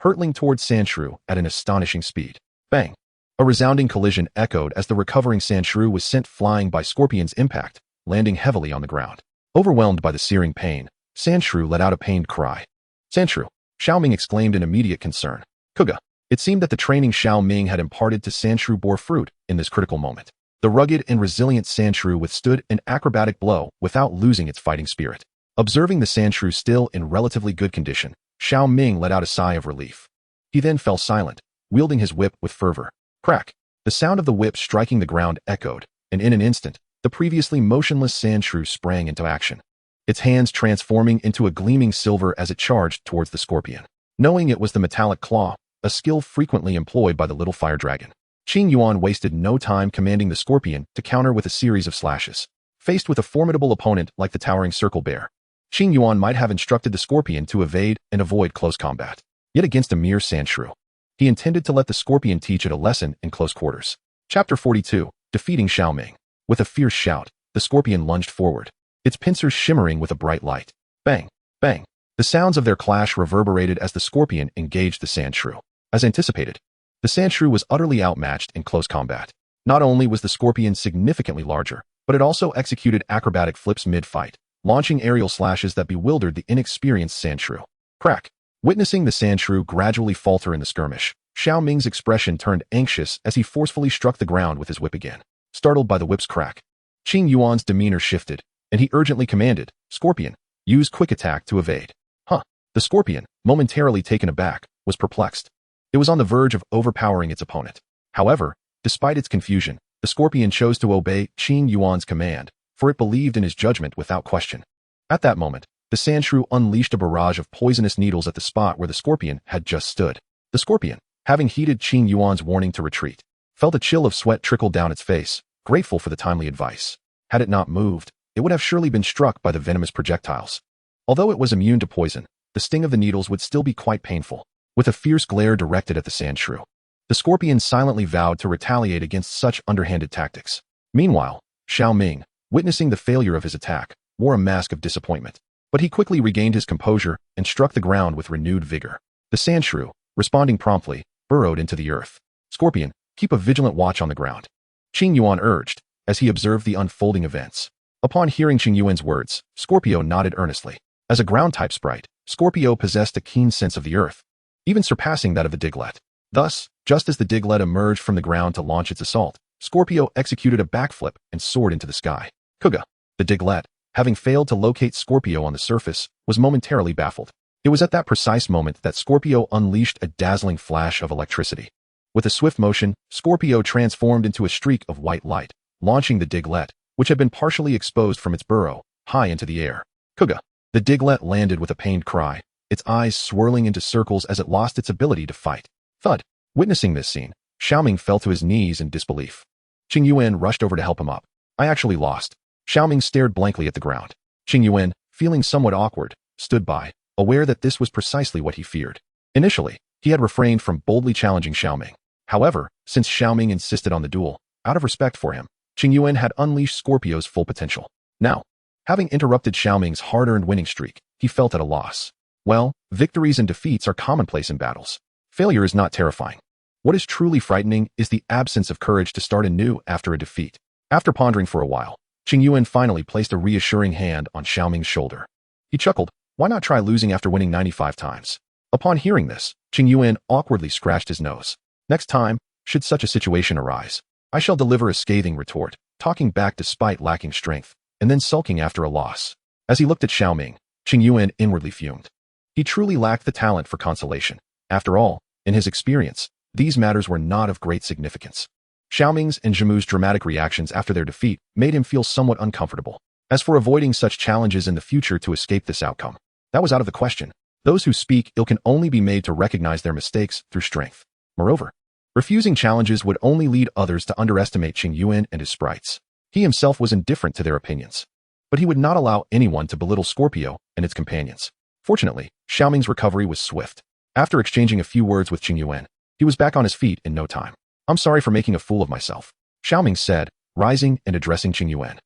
hurtling towards Sandshrew at an astonishing speed. Bang! A resounding collision echoed as the recovering Sandshrew was sent flying by Scorpion's impact, landing heavily on the ground. Overwhelmed by the searing pain, Sandshrew let out a pained cry. Sandshrew, Xiao Ming exclaimed in immediate concern. Kuga. It seemed that the training Xiao Ming had imparted to Sandshrew bore fruit in this critical moment. The rugged and resilient Sandshrew withstood an acrobatic blow without losing its fighting spirit. Observing the Sandshrew still in relatively good condition, Xiao Ming let out a sigh of relief. He then fell silent, wielding his whip with fervor. Crack! The sound of the whip striking the ground echoed, and in an instant, the previously motionless Sandshrew sprang into action, its hands transforming into a gleaming silver as it charged towards the Scorpion. Knowing it was the metallic claw, a skill frequently employed by the little fire dragon, Qingyuan wasted no time commanding the Scorpion to counter with a series of slashes. Faced with a formidable opponent like the towering Circle Bear, Qingyuan might have instructed the Scorpion to evade and avoid close combat. Yet against a mere Sandshrew, he intended to let the Scorpion teach it a lesson in close quarters. Chapter 42, Defeating Xiao Ming. With a fierce shout, the Scorpion lunged forward, its pincers shimmering with a bright light. Bang! Bang! The sounds of their clash reverberated as the Scorpion engaged the Sandshrew. As anticipated, the Sandshrew was utterly outmatched in close combat. Not only was the Scorpion significantly larger, but it also executed acrobatic flips mid-fight, launching aerial slashes that bewildered the inexperienced Sandshrew. Crack! Witnessing the Sandshrew gradually falter in the skirmish, Xiao Ming's expression turned anxious as he forcefully struck the ground with his whip again. Startled by the whip's crack, Qingyuan's demeanor shifted, and he urgently commanded, Scorpion, use quick attack to evade. The Scorpion, momentarily taken aback, was perplexed. It was on the verge of overpowering its opponent. However, despite its confusion, the Scorpion chose to obey Qingyuan's command, for it believed in his judgment without question. At that moment, the Sandshrew unleashed a barrage of poisonous needles at the spot where the Scorpion had just stood. The Scorpion, having heeded Qingyuan's warning to retreat, felt a chill of sweat trickle down its face, grateful for the timely advice. Had it not moved, it would have surely been struck by the venomous projectiles. Although it was immune to poison, the sting of the needles would still be quite painful. With a fierce glare directed at the sand shrew, the scorpion silently vowed to retaliate against such underhanded tactics. Meanwhile, Xiao Ming, witnessing the failure of his attack, wore a mask of disappointment. But he quickly regained his composure and struck the ground with renewed vigor. The sand shrew, responding promptly, burrowed into the earth. Scorpion, keep a vigilant watch on the ground, Qingyuan urged, as he observed the unfolding events. Upon hearing Qingyuan's words, Scorpio nodded earnestly. As a ground-type sprite, Scorpio possessed a keen sense of the earth, even surpassing that of the Diglett. Thus, just as the Diglett emerged from the ground to launch its assault, Scorpio executed a backflip and soared into the sky. Kuga, the Diglett, having failed to locate Scorpio on the surface, was momentarily baffled. It was at that precise moment that Scorpio unleashed a dazzling flash of electricity. With a swift motion, Scorpio transformed into a streak of white light, launching the Diglett, which had been partially exposed from its burrow, high into the air. Kuga, the Diglett landed with a pained cry, its eyes swirling into circles as it lost its ability to fight. Thud. Witnessing this scene, Xiaoming fell to his knees in disbelief. Qingyuan rushed over to help him up. I actually lost. Xiaoming stared blankly at the ground. Qingyuan, feeling somewhat awkward, stood by, aware that this was precisely what he feared. Initially, he had refrained from boldly challenging Xiaoming. However, since Xiaoming insisted on the duel, out of respect for him, Qingyuan had unleashed Scorpio's full potential. Now, having interrupted Xiaoming's hard-earned winning streak, he felt at a loss. Well, victories and defeats are commonplace in battles. Failure is not terrifying. What is truly frightening is the absence of courage to start anew after a defeat. After pondering for a while, Qingyuan finally placed a reassuring hand on Xiaoming's shoulder. He chuckled, why not try losing after winning 95 times? Upon hearing this, Qingyuan awkwardly scratched his nose. Next time, should such a situation arise, I shall deliver a scathing retort, talking back despite lacking strength, and then sulking after a loss. As he looked at Xiaoming, Qingyuan inwardly fumed. He truly lacked the talent for consolation. After all, in his experience, these matters were not of great significance. Xiaoming's and Zhimu's dramatic reactions after their defeat made him feel somewhat uncomfortable. As for avoiding such challenges in the future to escape this outcome, that was out of the question. Those who speak ill can only be made to recognize their mistakes through strength. Moreover, refusing challenges would only lead others to underestimate Qingyuan and his sprites. He himself was indifferent to their opinions, but he would not allow anyone to belittle Scorpio and its companions. Fortunately, Xiaoming's recovery was swift. After exchanging a few words with Qingyuan, he was back on his feet in no time. I'm sorry for making a fool of myself, Xiaoming said, rising and addressing Qingyuan.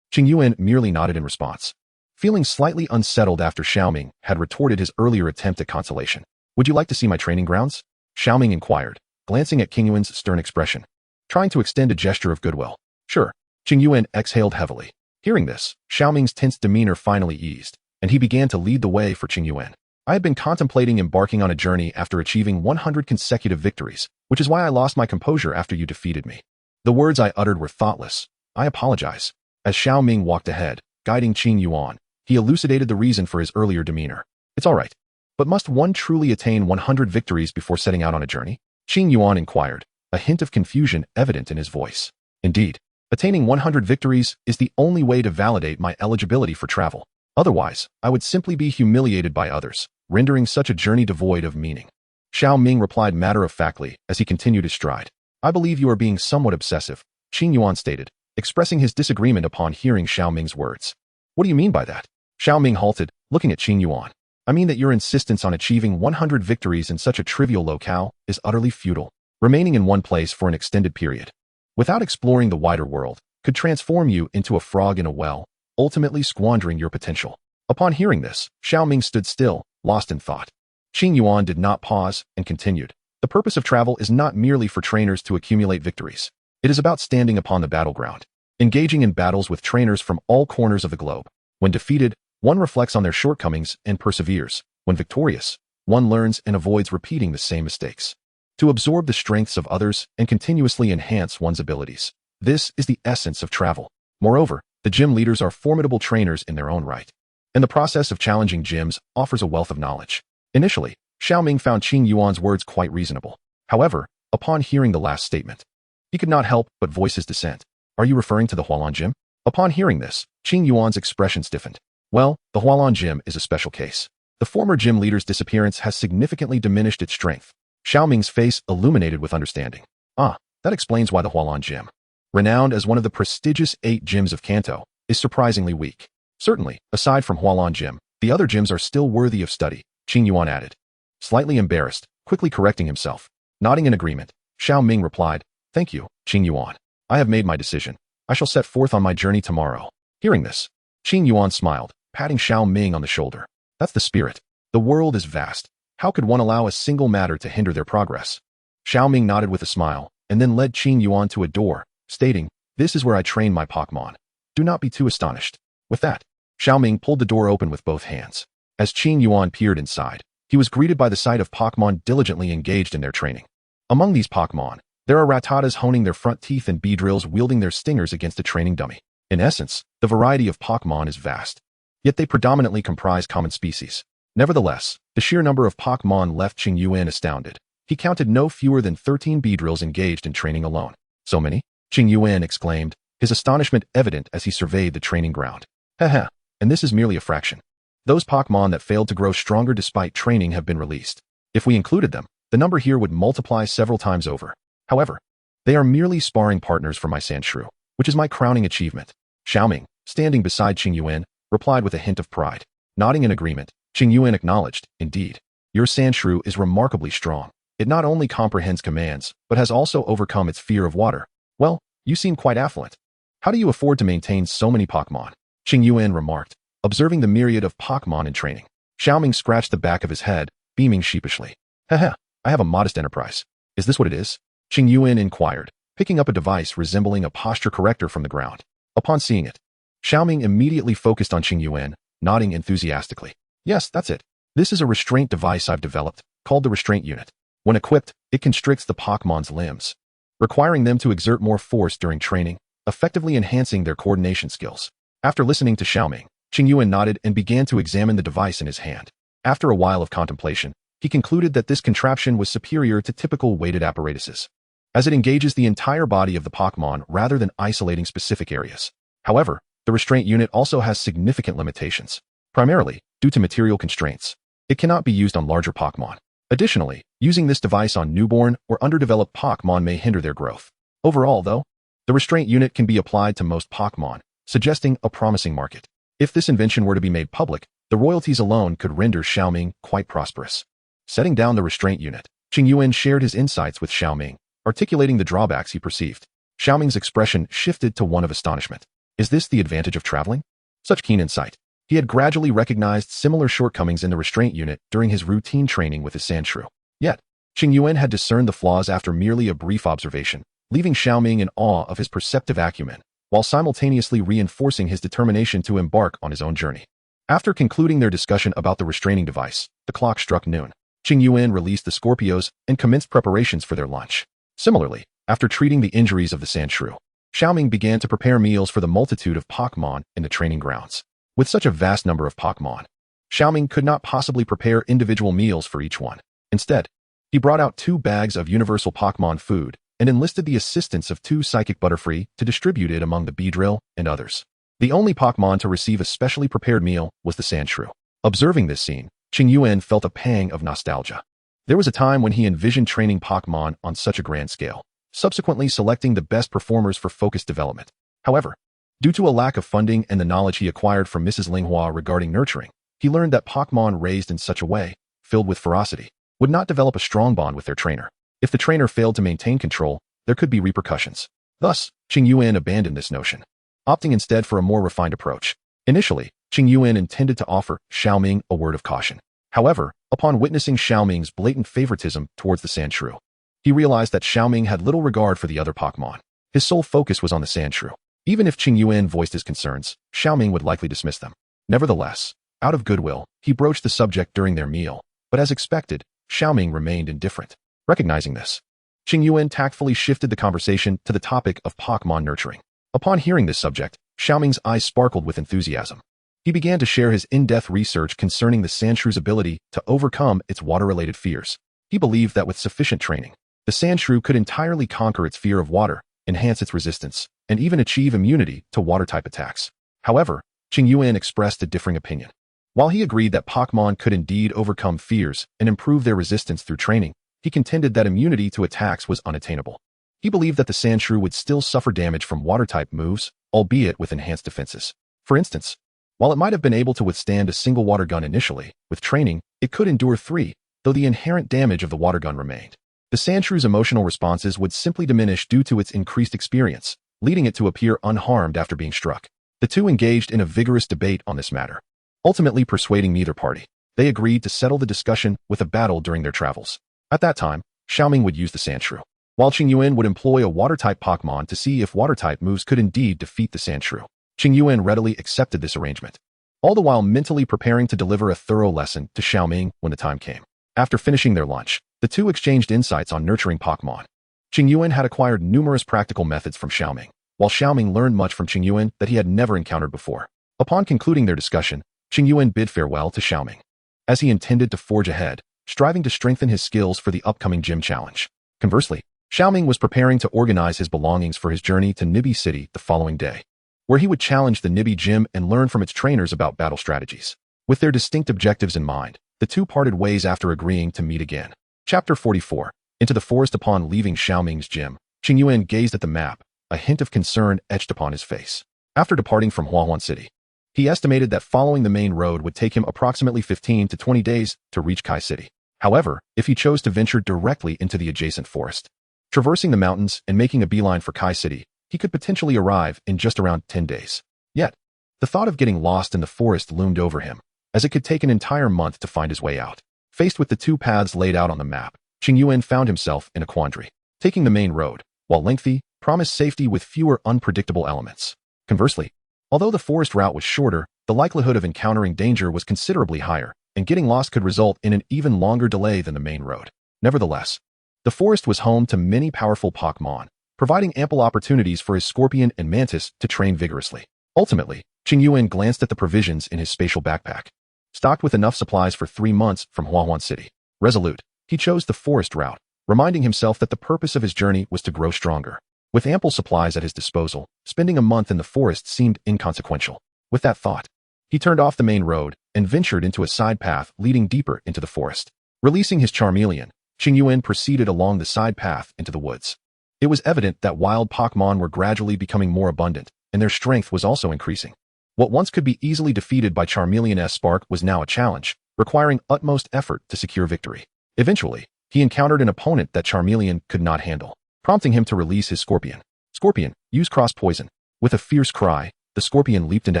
Qingyuan merely nodded in response. Feeling slightly unsettled after Xiaoming had retorted his earlier attempt at consolation. Would you like to see my training grounds? Xiaoming inquired, glancing at Qingyuan's stern expression, trying to extend a gesture of goodwill. Sure. Qingyuan exhaled heavily. Hearing this, Xiaoming's tense demeanor finally eased, and he began to lead the way for Qingyuan. I had been contemplating embarking on a journey after achieving 100 consecutive victories, which is why I lost my composure after you defeated me. The words I uttered were thoughtless. I apologize. As Xiaoming walked ahead, guiding Qingyuan, he elucidated the reason for his earlier demeanor. It's all right. But must one truly attain 100 victories before setting out on a journey? Qingyuan inquired, a hint of confusion evident in his voice. Indeed, attaining 100 victories is the only way to validate my eligibility for travel. Otherwise, I would simply be humiliated by others, rendering such a journey devoid of meaning. Xiaoming replied matter-of-factly as he continued his stride. I believe you are being somewhat obsessive, Qingyuan stated, expressing his disagreement upon hearing Xiaoming's words. What do you mean by that? Xiaoming halted, looking at Qingyuan. I mean that your insistence on achieving 100 victories in such a trivial locale is utterly futile. Remaining in one place for an extended period, without exploring the wider world, could transform you into a frog in a well, ultimately squandering your potential. Upon hearing this, Xiaoming stood still, lost in thought. Qingyuan did not pause and continued. The purpose of travel is not merely for trainers to accumulate victories. It is about standing upon the battleground, engaging in battles with trainers from all corners of the globe. When defeated, one reflects on their shortcomings and perseveres. When victorious, one learns and avoids repeating the same mistakes. To absorb the strengths of others and continuously enhance one's abilities. This is the essence of travel. Moreover, the gym leaders are formidable trainers in their own right. And the process of challenging gyms offers a wealth of knowledge. Initially, Xiaoming found Qingyuan's words quite reasonable. However, upon hearing the last statement, he could not help but voice his dissent. Are you referring to the Hualan Gym? Upon hearing this, Qingyuan's expression stiffened. Well, the Hualan Gym is a special case. The former gym leader's disappearance has significantly diminished its strength. Xiaoming's face illuminated with understanding. Ah, that explains why the Hualan Gym, renowned as one of the prestigious 8 gyms of Kanto, is surprisingly weak. Certainly, aside from Hualan Gym, the other gyms are still worthy of study, Qingyuan added. Slightly embarrassed, quickly correcting himself. Nodding in agreement, Xiaoming replied, Thank you, Qingyuan. I have made my decision. I shall set forth on my journey tomorrow. Hearing this, Qingyuan smiled, patting Xiaoming on the shoulder. That's the spirit. The world is vast. How could one allow a single matter to hinder their progress? Xiaoming nodded with a smile, and then led Qingyuan to a door, stating, This is where I train my Pokémon. Do not be too astonished. With that, Xiaoming pulled the door open with both hands. As Qingyuan peered inside, he was greeted by the sight of Pokémon diligently engaged in their training. Among these Pokémon, there are Rattatas honing their front teeth and Beedrills wielding their stingers against a training dummy. In essence, the variety of Pokémon is vast. Yet they predominantly comprise common species. Nevertheless, the sheer number of Pokémon left Qingyuan astounded. He counted no fewer than 13 Beedrills engaged in training alone. So many? Qingyuan exclaimed, his astonishment evident as he surveyed the training ground. Haha, and this is merely a fraction. Those Pokémon that failed to grow stronger despite training have been released. If we included them, the number here would multiply several times over. However, they are merely sparring partners for my Sandshrew, which is my crowning achievement. Xiaoming, standing beside Qingyuan, replied with a hint of pride. Nodding in agreement, Qingyuan acknowledged, Indeed, your Sandshrew is remarkably strong. It not only comprehends commands, but has also overcome its fear of water. Well, you seem quite affluent. How do you afford to maintain so many Pokémon? Qingyuan remarked, observing the myriad of Pokémon in training. Xiaoming scratched the back of his head, beaming sheepishly. Haha, I have a modest enterprise. Is this what it is? Qingyuan inquired, picking up a device resembling a posture corrector from the ground. Upon seeing it, Xiaoming immediately focused on Qingyuan, nodding enthusiastically. Yes, that's it. This is a restraint device I've developed, called the Restraint Unit. When equipped, it constricts the Pokémon's limbs, requiring them to exert more force during training, effectively enhancing their coordination skills. After listening to Xiaoming, Qingyuan nodded and began to examine the device in his hand. After a while of contemplation, he concluded that this contraption was superior to typical weighted apparatuses, as it engages the entire body of the Pokémon rather than isolating specific areas. However, the Restraint Unit also has significant limitations, primarily due to material constraints. It cannot be used on larger Pokémon. Additionally, using this device on newborn or underdeveloped Pokémon may hinder their growth. Overall, though, the Restraint Unit can be applied to most Pokémon, suggesting a promising market. If this invention were to be made public, the royalties alone could render Xiaoming quite prosperous. Setting down the Restraint Unit, Qingyuan shared his insights with Xiaoming, articulating the drawbacks he perceived. Xiaoming's expression shifted to one of astonishment. Is this the advantage of traveling? Such keen insight. He had gradually recognized similar shortcomings in the Restraint Unit during his routine training with his Sandshrew. Yet, Qingyuan had discerned the flaws after merely a brief observation, leaving Xiaoming in awe of his perceptive acumen, while simultaneously reinforcing his determination to embark on his own journey. After concluding their discussion about the restraining device, the clock struck noon. Qingyuan released the Scorpios and commenced preparations for their lunch. Similarly, after treating the injuries of the Sandshrew, Xiaoming began to prepare meals for the multitude of Pokémon in the training grounds. With such a vast number of Pokémon, Xiaoming could not possibly prepare individual meals for each one. Instead, he brought out 2 bags of universal Pokémon food and enlisted the assistance of 2 Psychic Butterfree to distribute it among the Beedrill and others. The only Pokémon to receive a specially prepared meal was the Sandshrew. Observing this scene, Qingyuan felt a pang of nostalgia. There was a time when he envisioned training Pokémon on such a grand scale, subsequently selecting the best performers for focused development. However, due to a lack of funding and the knowledge he acquired from Mrs. Linghua regarding nurturing, he learned that Pokémon raised in such a way, filled with ferocity, would not develop a strong bond with their trainer. If the trainer failed to maintain control, there could be repercussions. Thus, Qingyuan abandoned this notion, opting instead for a more refined approach. Initially, Qingyuan intended to offer Xiaoming a word of caution. However, upon witnessing Xiaoming's blatant favoritism towards the Sandshrew, he realized that Xiaoming had little regard for the other Pokémon. His sole focus was on the Sandshrew. Even if Qingyuan voiced his concerns, Xiaoming would likely dismiss them. Nevertheless, out of goodwill, he broached the subject during their meal, but as expected, Xiaoming remained indifferent. Recognizing this, Qingyuan tactfully shifted the conversation to the topic of Pokémon nurturing. Upon hearing this subject, Xiaoming's eyes sparkled with enthusiasm. He began to share his in-depth research concerning the Sandshrew's ability to overcome its water-related fears. He believed that with sufficient training, the Sandshrew could entirely conquer its fear of water, enhance its resistance, and even achieve immunity to water-type attacks. However, Qingyuan expressed a differing opinion. While he agreed that Pokémon could indeed overcome fears and improve their resistance through training, He contended that immunity to attacks was unattainable. He believed that the Sandshrew would still suffer damage from water-type moves, albeit with enhanced defenses. For instance, while it might have been able to withstand a single water gun initially, with training, it could endure 3, though the inherent damage of the water gun remained. The Sandshrew's emotional responses would simply diminish due to its increased experience, leading it to appear unharmed after being struck. The two engaged in a vigorous debate on this matter, ultimately persuading neither party. They agreed to settle the discussion with a battle during their travels. At that time, Xiaoming would use the Sandshrew, while Qingyuan would employ a water-type Pokémon to see if water-type moves could indeed defeat the Sandshrew. Qingyuan readily accepted this arrangement, all the while mentally preparing to deliver a thorough lesson to Xiaoming when the time came. After finishing their lunch, the two exchanged insights on nurturing Pokémon. Qingyuan had acquired numerous practical methods from Xiaoming, while Xiaoming learned much from Qingyuan that he had never encountered before. Upon concluding their discussion, Qingyuan bid farewell to Xiaoming, as he intended to forge ahead, striving to strengthen his skills for the upcoming gym challenge. Conversely, Xiaoming was preparing to organize his belongings for his journey to Nibi City the following day, where he would challenge the Nibi gym and learn from its trainers about battle strategies. With their distinct objectives in mind, the two parted ways after agreeing to meet again. Chapter 44. Into the forest. Upon leaving Xiaoming's gym, Qingyuan gazed at the map, a hint of concern etched upon his face. After departing from Huahuan City, he estimated that following the main road would take him approximately 15 to 20 days to reach Kai City. However, if he chose to venture directly into the adjacent forest, traversing the mountains and making a beeline for Kai City, he could potentially arrive in just around 10 days. Yet, the thought of getting lost in the forest loomed over him, as it could take an entire month to find his way out. Faced with the two paths laid out on the map, Qingyuan found himself in a quandary. Taking the main road, while lengthy, promised safety with fewer unpredictable elements. Conversely, although the forest route was shorter, the likelihood of encountering danger was considerably higher, and getting lost could result in an even longer delay than the main road. Nevertheless, the forest was home to many powerful Pokémon, providing ample opportunities for his Scorpion and Mantis to train vigorously. Ultimately, Qingyuan glanced at the provisions in his spatial backpack, stocked with enough supplies for 3 months from Huahuan City. Resolute, he chose the forest route, reminding himself that the purpose of his journey was to grow stronger. With ample supplies at his disposal, spending a month in the forest seemed inconsequential. With that thought, he turned off the main road and ventured into a side path leading deeper into the forest. Releasing his Charmeleon, Qingyuan proceeded along the side path into the woods. It was evident that wild Pokémon were gradually becoming more abundant, and their strength was also increasing. What once could be easily defeated by Charmeleon's Spark was now a challenge, requiring utmost effort to secure victory. Eventually, he encountered an opponent that Charmeleon could not handle, prompting him to release his Scorpion. Scorpion, use Cross Poison. With a fierce cry, the Scorpion leaped into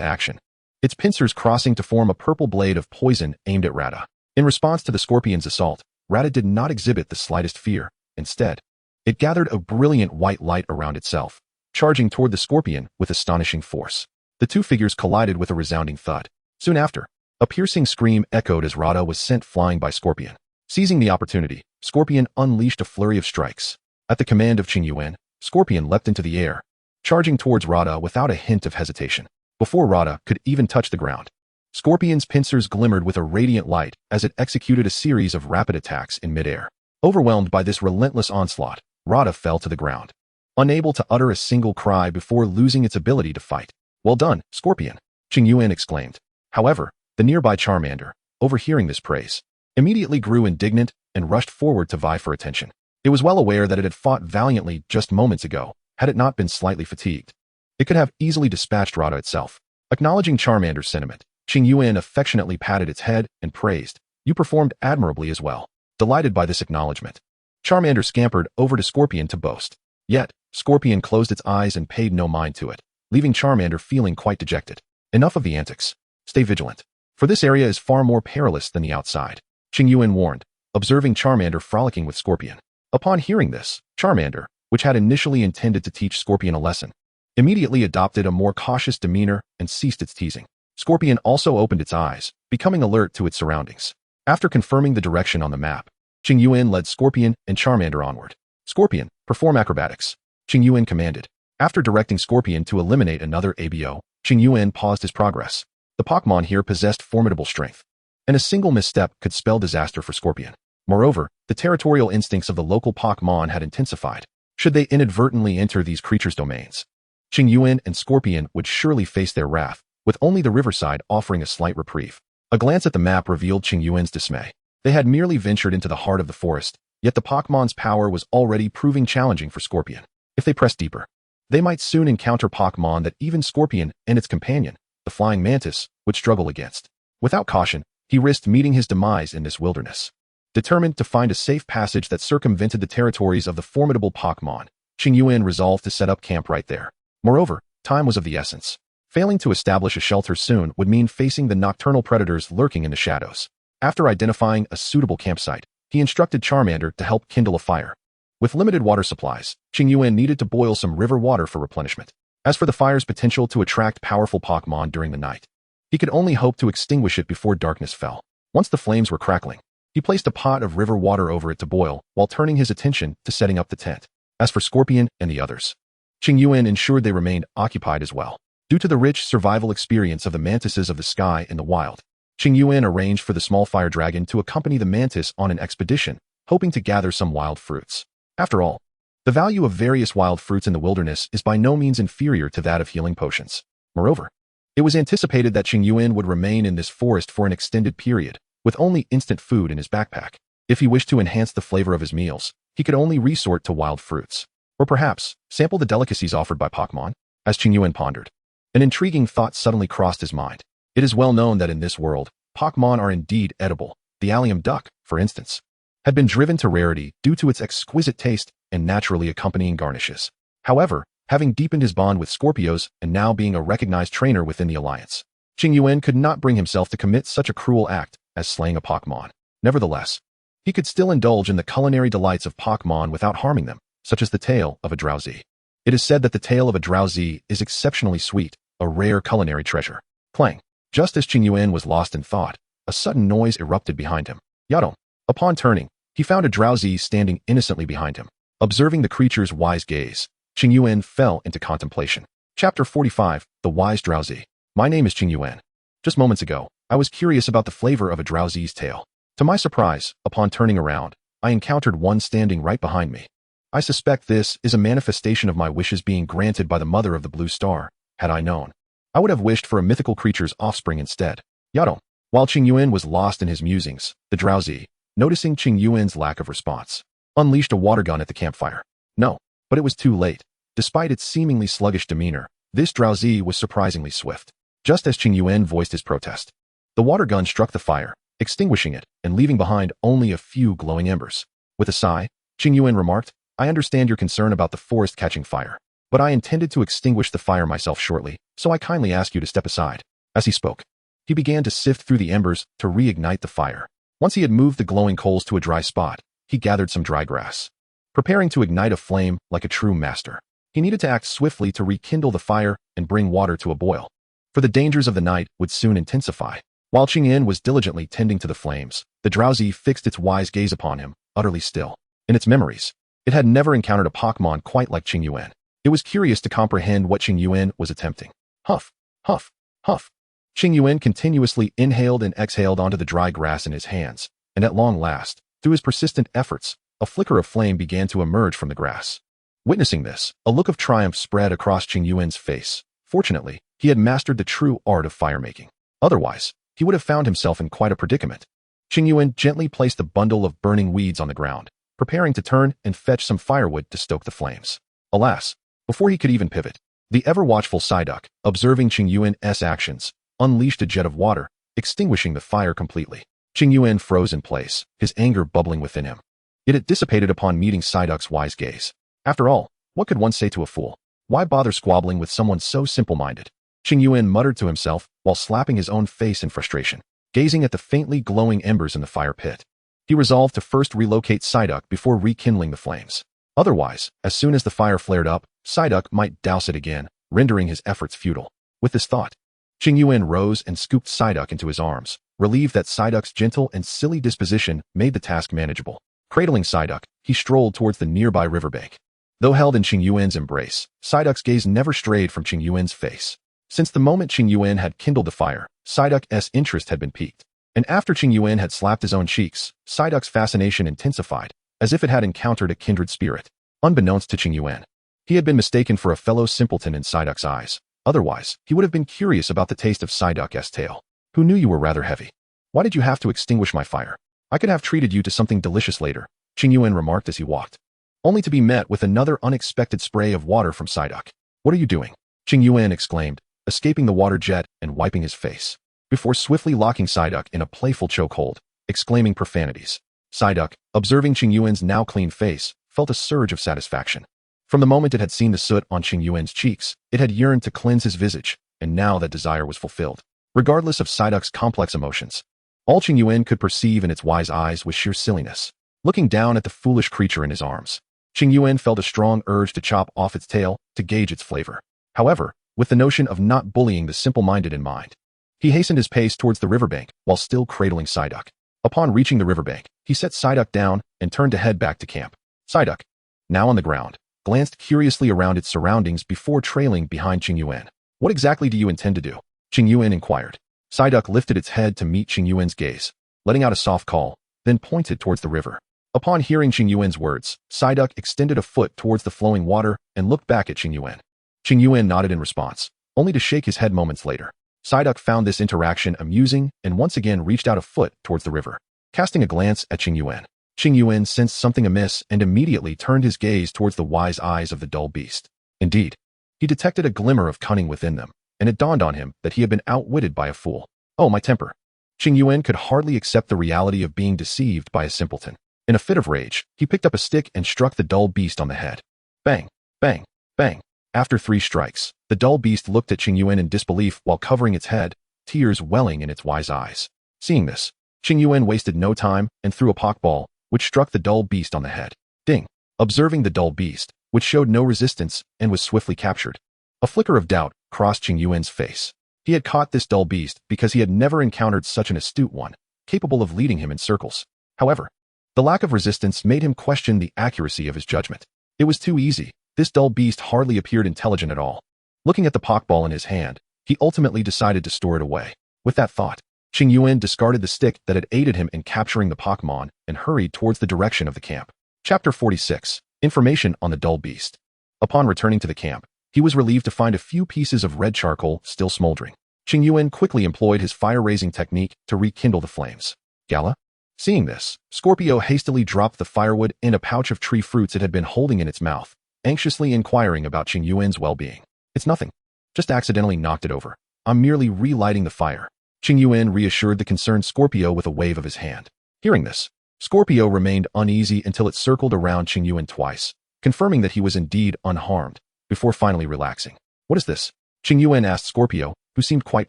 action, its pincers crossing to form a purple blade of poison aimed at Rhydon. In response to the Scorpion's assault, Rhydon did not exhibit the slightest fear. Instead, it gathered a brilliant white light around itself, charging toward the Scorpion with astonishing force. The two figures collided with a resounding thud. Soon after, a piercing scream echoed as Rhydon was sent flying by Scorpion. Seizing the opportunity, Scorpion unleashed a flurry of strikes. At the command of Qingyuan, Scorpion leapt into the air, charging towards Rhydon without a hint of hesitation. Before Rhydon could even touch the ground, Scorpion's pincers glimmered with a radiant light as it executed a series of rapid attacks in midair. Overwhelmed by this relentless onslaught, Rhydon fell to the ground, unable to utter a single cry before losing its ability to fight. "Well done, Scorpion," Qingyuan exclaimed. However, the nearby Charmander, overhearing this praise, immediately grew indignant and rushed forward to vie for attention. It was well aware that it had fought valiantly just moments ago, had it not been slightly fatigued. It could have easily dispatched Rhydon itself. Acknowledging Charmander's sentiment, Qingyuan affectionately patted its head and praised, "You performed admirably as well." Delighted by this acknowledgement, Charmander scampered over to Scorpion to boast. Yet, Scorpion closed its eyes and paid no mind to it, leaving Charmander feeling quite dejected. Enough of the antics. Stay vigilant, for this area is far more perilous than the outside, Qingyuan warned, observing Charmander frolicking with Scorpion. Upon hearing this, Charmander, which had initially intended to teach Scorpion a lesson, immediately adopted a more cautious demeanor and ceased its teasing. Scorpion also opened its eyes, becoming alert to its surroundings. After confirming the direction on the map, Qingyuan led Scorpion and Charmander onward. "Scorpion, perform acrobatics," Qingyuan commanded. After directing Scorpion to eliminate another ABO, Qingyuan paused his progress. The Pokémon here possessed formidable strength, and a single misstep could spell disaster for Scorpion. Moreover, the territorial instincts of the local Pokémon had intensified. Should they inadvertently enter these creatures' domains, Qingyuan and Scorpion would surely face their wrath, with only the riverside offering a slight reprieve. A glance at the map revealed Qingyuan's dismay. They had merely ventured into the heart of the forest, Yet the Pokémon's power was already proving challenging for Scorpion. If they pressed deeper, they might soon encounter Pokémon that even Scorpion and its companion, the Flying Mantis, would struggle against. Without caution, he risked meeting his demise in this wilderness. Determined to find a safe passage that circumvented the territories of the formidable Pokémon, Qingyuan resolved to set up camp right there. Moreover, time was of the essence. Failing to establish a shelter soon would mean facing the nocturnal predators lurking in the shadows. After identifying a suitable campsite, he instructed Charmander to help kindle a fire. With limited water supplies, Qingyuan needed to boil some river water for replenishment. As for the fire's potential to attract powerful Pokémon during the night, he could only hope to extinguish it before darkness fell. Once the flames were crackling, he placed a pot of river water over it to boil while turning his attention to setting up the tent. As for Scorpion and the others, Qingyuan ensured they remained occupied as well. Due to the rich survival experience of the mantises of the sky in the wild, Qingyuan arranged for the small fire dragon to accompany the mantis on an expedition, hoping to gather some wild fruits. After all, the value of various wild fruits in the wilderness is by no means inferior to that of healing potions. Moreover, it was anticipated that Qingyuan would remain in this forest for an extended period, with only instant food in his backpack. If he wished to enhance the flavor of his meals, he could only resort to wild fruits. Or perhaps, sample the delicacies offered by Pokémon. As Qingyuan pondered, an intriguing thought suddenly crossed his mind. It is well known that in this world, Pokémon are indeed edible. The allium duck, for instance, had been driven to rarity due to its exquisite taste and naturally accompanying garnishes. However, having deepened his bond with Scorpios and now being a recognized trainer within the Alliance, Qingyuan could not bring himself to commit such a cruel act as slaying a Pokémon. Nevertheless, he could still indulge in the culinary delights of Pokémon without harming them, such as the tail of a Drowsy. It is said that the tail of a Drowsy is exceptionally sweet, a rare culinary treasure. Clang! Just as Qingyuan was lost in thought, a sudden noise erupted behind him. Yadong! Upon turning, he found a Drowsy standing innocently behind him. Observing the creature's wise gaze, Qingyuan fell into contemplation. Chapter 45, The Wise Drowsy. My name is Qingyuan. Just moments ago, I was curious about the flavor of a Drowsy's tail. To my surprise, upon turning around, I encountered one standing right behind me. I suspect this is a manifestation of my wishes being granted by the mother of the blue star. Had I known, I would have wished for a mythical creature's offspring instead. Yadong. While Qingyuan was lost in his musings, the Drowsy, noticing Qingyuan's lack of response, unleashed a water gun at the campfire. No, but it was too late. Despite its seemingly sluggish demeanor, this Drowsy was surprisingly swift. Just as Qingyuan voiced his protest, the water gun struck the fire, extinguishing it and leaving behind only a few glowing embers. With a sigh, Qingyuan remarked, I understand your concern about the forest catching fire, but I intended to extinguish the fire myself shortly, so I kindly ask you to step aside. As he spoke, he began to sift through the embers to reignite the fire. Once he had moved the glowing coals to a dry spot, he gathered some dry grass. Preparing to ignite a flame like a true master, he needed to act swiftly to rekindle the fire and bring water to a boil, for the dangers of the night would soon intensify. While Qingyuan was diligently tending to the flames, the Drowsy fixed its wise gaze upon him, utterly still. In its memories, it had never encountered a Pokémon quite like Qingyuan. It was curious to comprehend what Qingyuan was attempting. Huff, huff, huff. Qingyuan continuously inhaled and exhaled onto the dry grass in his hands, and at long last, through his persistent efforts, a flicker of flame began to emerge from the grass. Witnessing this, a look of triumph spread across Qingyuan's face. Fortunately, he had mastered the true art of fire-making. Otherwise, he would have found himself in quite a predicament. Qingyuan gently placed a bundle of burning weeds on the ground, preparing to turn and fetch some firewood to stoke the flames. Alas, before he could even pivot, the ever-watchful Psyduck, observing Qingyuan's actions, unleashed a jet of water, extinguishing the fire completely. Qingyuan froze in place, his anger bubbling within him. Yet it dissipated upon meeting Psyduck's wise gaze. After all, what could one say to a fool? Why bother squabbling with someone so simple-minded? Qingyuan muttered to himself while slapping his own face in frustration, gazing at the faintly glowing embers in the fire pit. He resolved to first relocate Psyduck before rekindling the flames. Otherwise, as soon as the fire flared up, Psyduck might douse it again, rendering his efforts futile. With this thought, Qingyuan rose and scooped Psyduck into his arms, relieved that Psyduck's gentle and silly disposition made the task manageable. Cradling Psyduck, he strolled towards the nearby riverbank. Though held in Qingyuan's embrace, Psyduck's gaze never strayed from Qingyuan's face. Since the moment Qingyuan had kindled the fire, Psyduck's interest had been piqued. And after Qingyuan had slapped his own cheeks, Psyduck's fascination intensified, as if it had encountered a kindred spirit. Unbeknownst to Qingyuan, he had been mistaken for a fellow simpleton in Psyduck's eyes. Otherwise, he would have been curious about the taste of Psyduck's tail. Who knew you were rather heavy? Why did you have to extinguish my fire? I could have treated you to something delicious later. Qingyuan remarked as he walked, only to be met with another unexpected spray of water from Psyduck. What are you doing? Qingyuan exclaimed, escaping the water jet and wiping his face, before swiftly locking Psyduck in a playful chokehold, exclaiming profanities. Psyduck, observing Qingyuan's now clean face, felt a surge of satisfaction. From the moment it had seen the soot on Qingyuan's cheeks, it had yearned to cleanse his visage, and now that desire was fulfilled. Regardless of Psyduck's complex emotions, all Qingyuan could perceive in its wise eyes was sheer silliness. Looking down at the foolish creature in his arms, Qingyuan felt a strong urge to chop off its tail to gauge its flavor. However, with the notion of not bullying the simple-minded in mind, he hastened his pace towards the riverbank while still cradling Psyduck. Upon reaching the riverbank, he set Psyduck down and turned to head back to camp. Psyduck, now on the ground, glanced curiously around its surroundings before trailing behind Qingyuan. What exactly do you intend to do? Qingyuan inquired. Psyduck lifted its head to meet Qingyuan's gaze, letting out a soft call, then pointed towards the river. Upon hearing Qingyuan's words, Psyduck extended a foot towards the flowing water and looked back at Qingyuan. Qingyuan nodded in response, only to shake his head moments later. Psyduck found this interaction amusing and once again reached out a foot towards the river. Casting a glance at Qingyuan, Qingyuan sensed something amiss and immediately turned his gaze towards the wise eyes of the dull beast. Indeed, he detected a glimmer of cunning within them, and it dawned on him that he had been outwitted by a fool. Oh, my temper. Qingyuan could hardly accept the reality of being deceived by a simpleton. In a fit of rage, he picked up a stick and struck the dull beast on the head. Bang, bang, bang. After 3 strikes, the dull beast looked at Qingyuan in disbelief while covering its head, tears welling in its wise eyes. Seeing this, Qingyuan wasted no time and threw a pokeball, which struck the dull beast on the head. Ding! Observing the dull beast, which showed no resistance and was swiftly captured, a flicker of doubt crossed Qingyuan's face. He had caught this dull beast because he had never encountered such an astute one, capable of leading him in circles. However, the lack of resistance made him question the accuracy of his judgment. It was too easy. This dull beast hardly appeared intelligent at all. Looking at the pokeball in his hand, he ultimately decided to store it away. With that thought, Qingyuan discarded the stick that had aided him in capturing the Pokémon and hurried towards the direction of the camp. Chapter 46. Information on the dull beast. Upon returning to the camp, he was relieved to find a few pieces of red charcoal still smoldering. Qingyuan quickly employed his fire-raising technique to rekindle the flames. Gala? Seeing this, Scorpio hastily dropped the firewood in a pouch of tree fruits it had been holding in its mouth, anxiously inquiring about Qingyuan's well-being. It's nothing. Just accidentally knocked it over. I'm merely relighting the fire. Qingyuan reassured the concerned Scorpio with a wave of his hand. Hearing this, Scorpio remained uneasy until it circled around Qingyuan twice, confirming that he was indeed unharmed, before finally relaxing. What is this? Qingyuan asked Scorpio, who seemed quite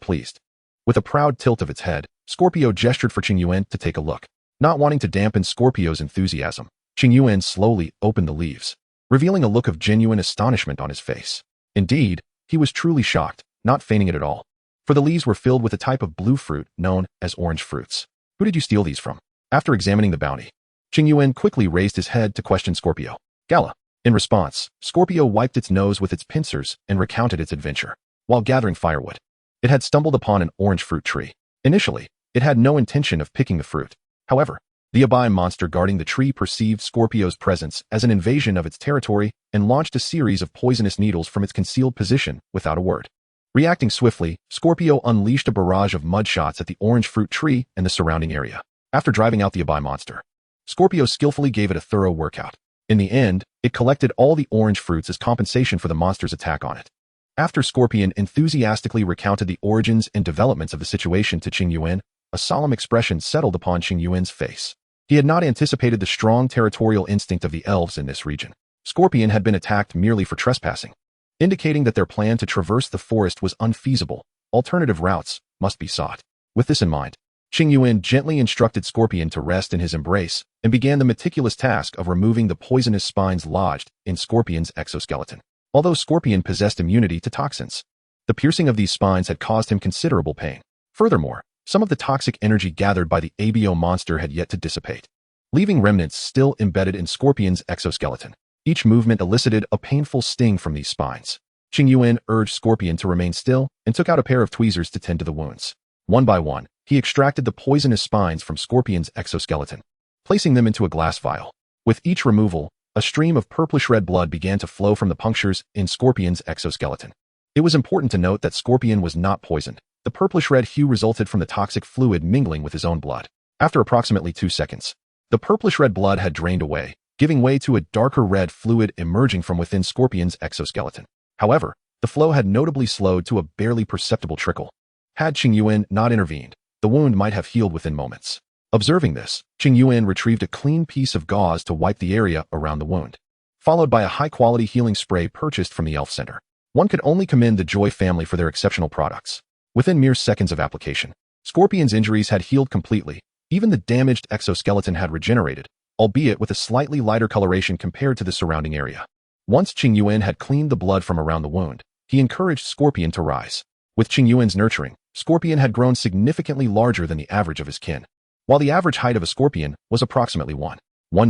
pleased. With a proud tilt of its head, Scorpio gestured for Qingyuan to take a look. Not wanting to dampen Scorpio's enthusiasm, Qingyuan slowly opened the leaves, revealing a look of genuine astonishment on his face. Indeed, he was truly shocked, not feigning it at all. For the leaves were filled with a type of blue fruit known as orange fruits. Who did you steal these from? After examining the bounty, Qingyuan quickly raised his head to question Scorpio. Gala. In response, Scorpio wiped its nose with its pincers and recounted its adventure. While gathering firewood, it had stumbled upon an orange fruit tree. Initially, it had no intention of picking the fruit. However, the Abai monster guarding the tree perceived Scorpio's presence as an invasion of its territory and launched a series of poisonous needles from its concealed position without a word. Reacting swiftly, Scorpio unleashed a barrage of mud shots at the orange fruit tree and the surrounding area. After driving out the Abai monster, Scorpio skillfully gave it a thorough workout. In the end, it collected all the orange fruits as compensation for the monster's attack on it. After Scorpion enthusiastically recounted the origins and developments of the situation to Qingyuan, a solemn expression settled upon Qingyuan's face. He had not anticipated the strong territorial instinct of the elves in this region. Scorpion had been attacked merely for trespassing, indicating that their plan to traverse the forest was unfeasible. Alternative routes must be sought. With this in mind, Qingyuan gently instructed Scorpion to rest in his embrace and began the meticulous task of removing the poisonous spines lodged in Scorpion's exoskeleton. Although Scorpion possessed immunity to toxins, the piercing of these spines had caused him considerable pain. Furthermore, some of the toxic energy gathered by the Abo monster had yet to dissipate, leaving remnants still embedded in Scorpion's exoskeleton. Each movement elicited a painful sting from these spines. Qingyuan urged Scorpion to remain still and took out a pair of tweezers to tend to the wounds. One by one, he extracted the poisonous spines from Scorpion's exoskeleton, placing them into a glass vial. With each removal, a stream of purplish-red blood began to flow from the punctures in Scorpion's exoskeleton. It was important to note that Scorpion was not poisoned. The purplish-red hue resulted from the toxic fluid mingling with his own blood. After approximately 2 seconds, The purplish-red blood had drained away, giving way to a darker red fluid emerging from within Scorpion's exoskeleton. However, the flow had notably slowed to a barely perceptible trickle. Had Qingyuan not intervened, the wound might have healed within moments. Observing this, Qingyuan retrieved a clean piece of gauze to wipe the area around the wound, followed by a high-quality healing spray purchased from the elf center. One could only commend the Joy family for their exceptional products. Within mere seconds of application, Scorpion's injuries had healed completely. Even the damaged exoskeleton had regenerated, albeit with a slightly lighter coloration compared to the surrounding area. Once Qingyuan had cleaned the blood from around the wound, he encouraged Scorpion to rise. With Qingyuan's nurturing, Scorpion had grown significantly larger than the average of his kin. While the average height of a scorpion was approximately 1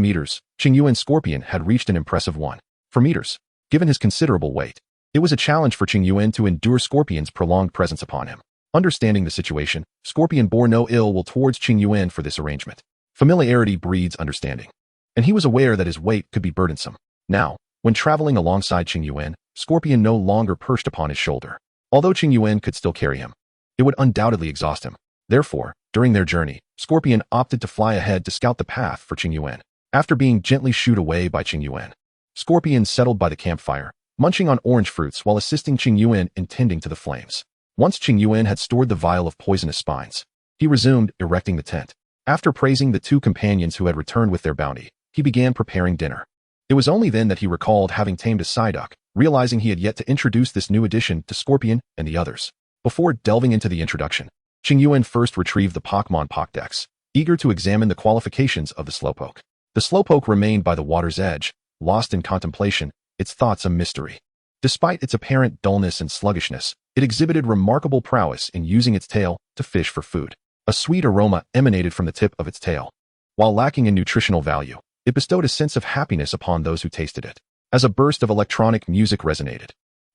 meters, Qingyuan's scorpion had reached an impressive 4 meters. Given his considerable weight, it was a challenge for Qingyuan to endure Scorpion's prolonged presence upon him. Understanding the situation, Scorpion bore no ill will towards Qingyuan for this arrangement. Familiarity breeds understanding, and he was aware that his weight could be burdensome. Now, when traveling alongside Qingyuan, Scorpion no longer perched upon his shoulder. Although Qingyuan could still carry him, it would undoubtedly exhaust him. Therefore, during their journey, Scorpion opted to fly ahead to scout the path for Qingyuan. After being gently shooed away by Qingyuan, Scorpion settled by the campfire, munching on orange fruits while assisting Qingyuan in tending to the flames. Once Qingyuan had stored the vial of poisonous spines, he resumed erecting the tent. After praising the two companions who had returned with their bounty, he began preparing dinner. It was only then that he recalled having tamed a Psyduck, realizing he had yet to introduce this new addition to Scorpion and the others. Before delving into the introduction, Qingyuan first retrieved the Pokémon Pokédex, eager to examine the qualifications of the Slowpoke. The Slowpoke remained by the water's edge, lost in contemplation, its thoughts a mystery. Despite its apparent dullness and sluggishness, it exhibited remarkable prowess in using its tail to fish for food. A sweet aroma emanated from the tip of its tail. While lacking in nutritional value, it bestowed a sense of happiness upon those who tasted it. As a burst of electronic music resonated,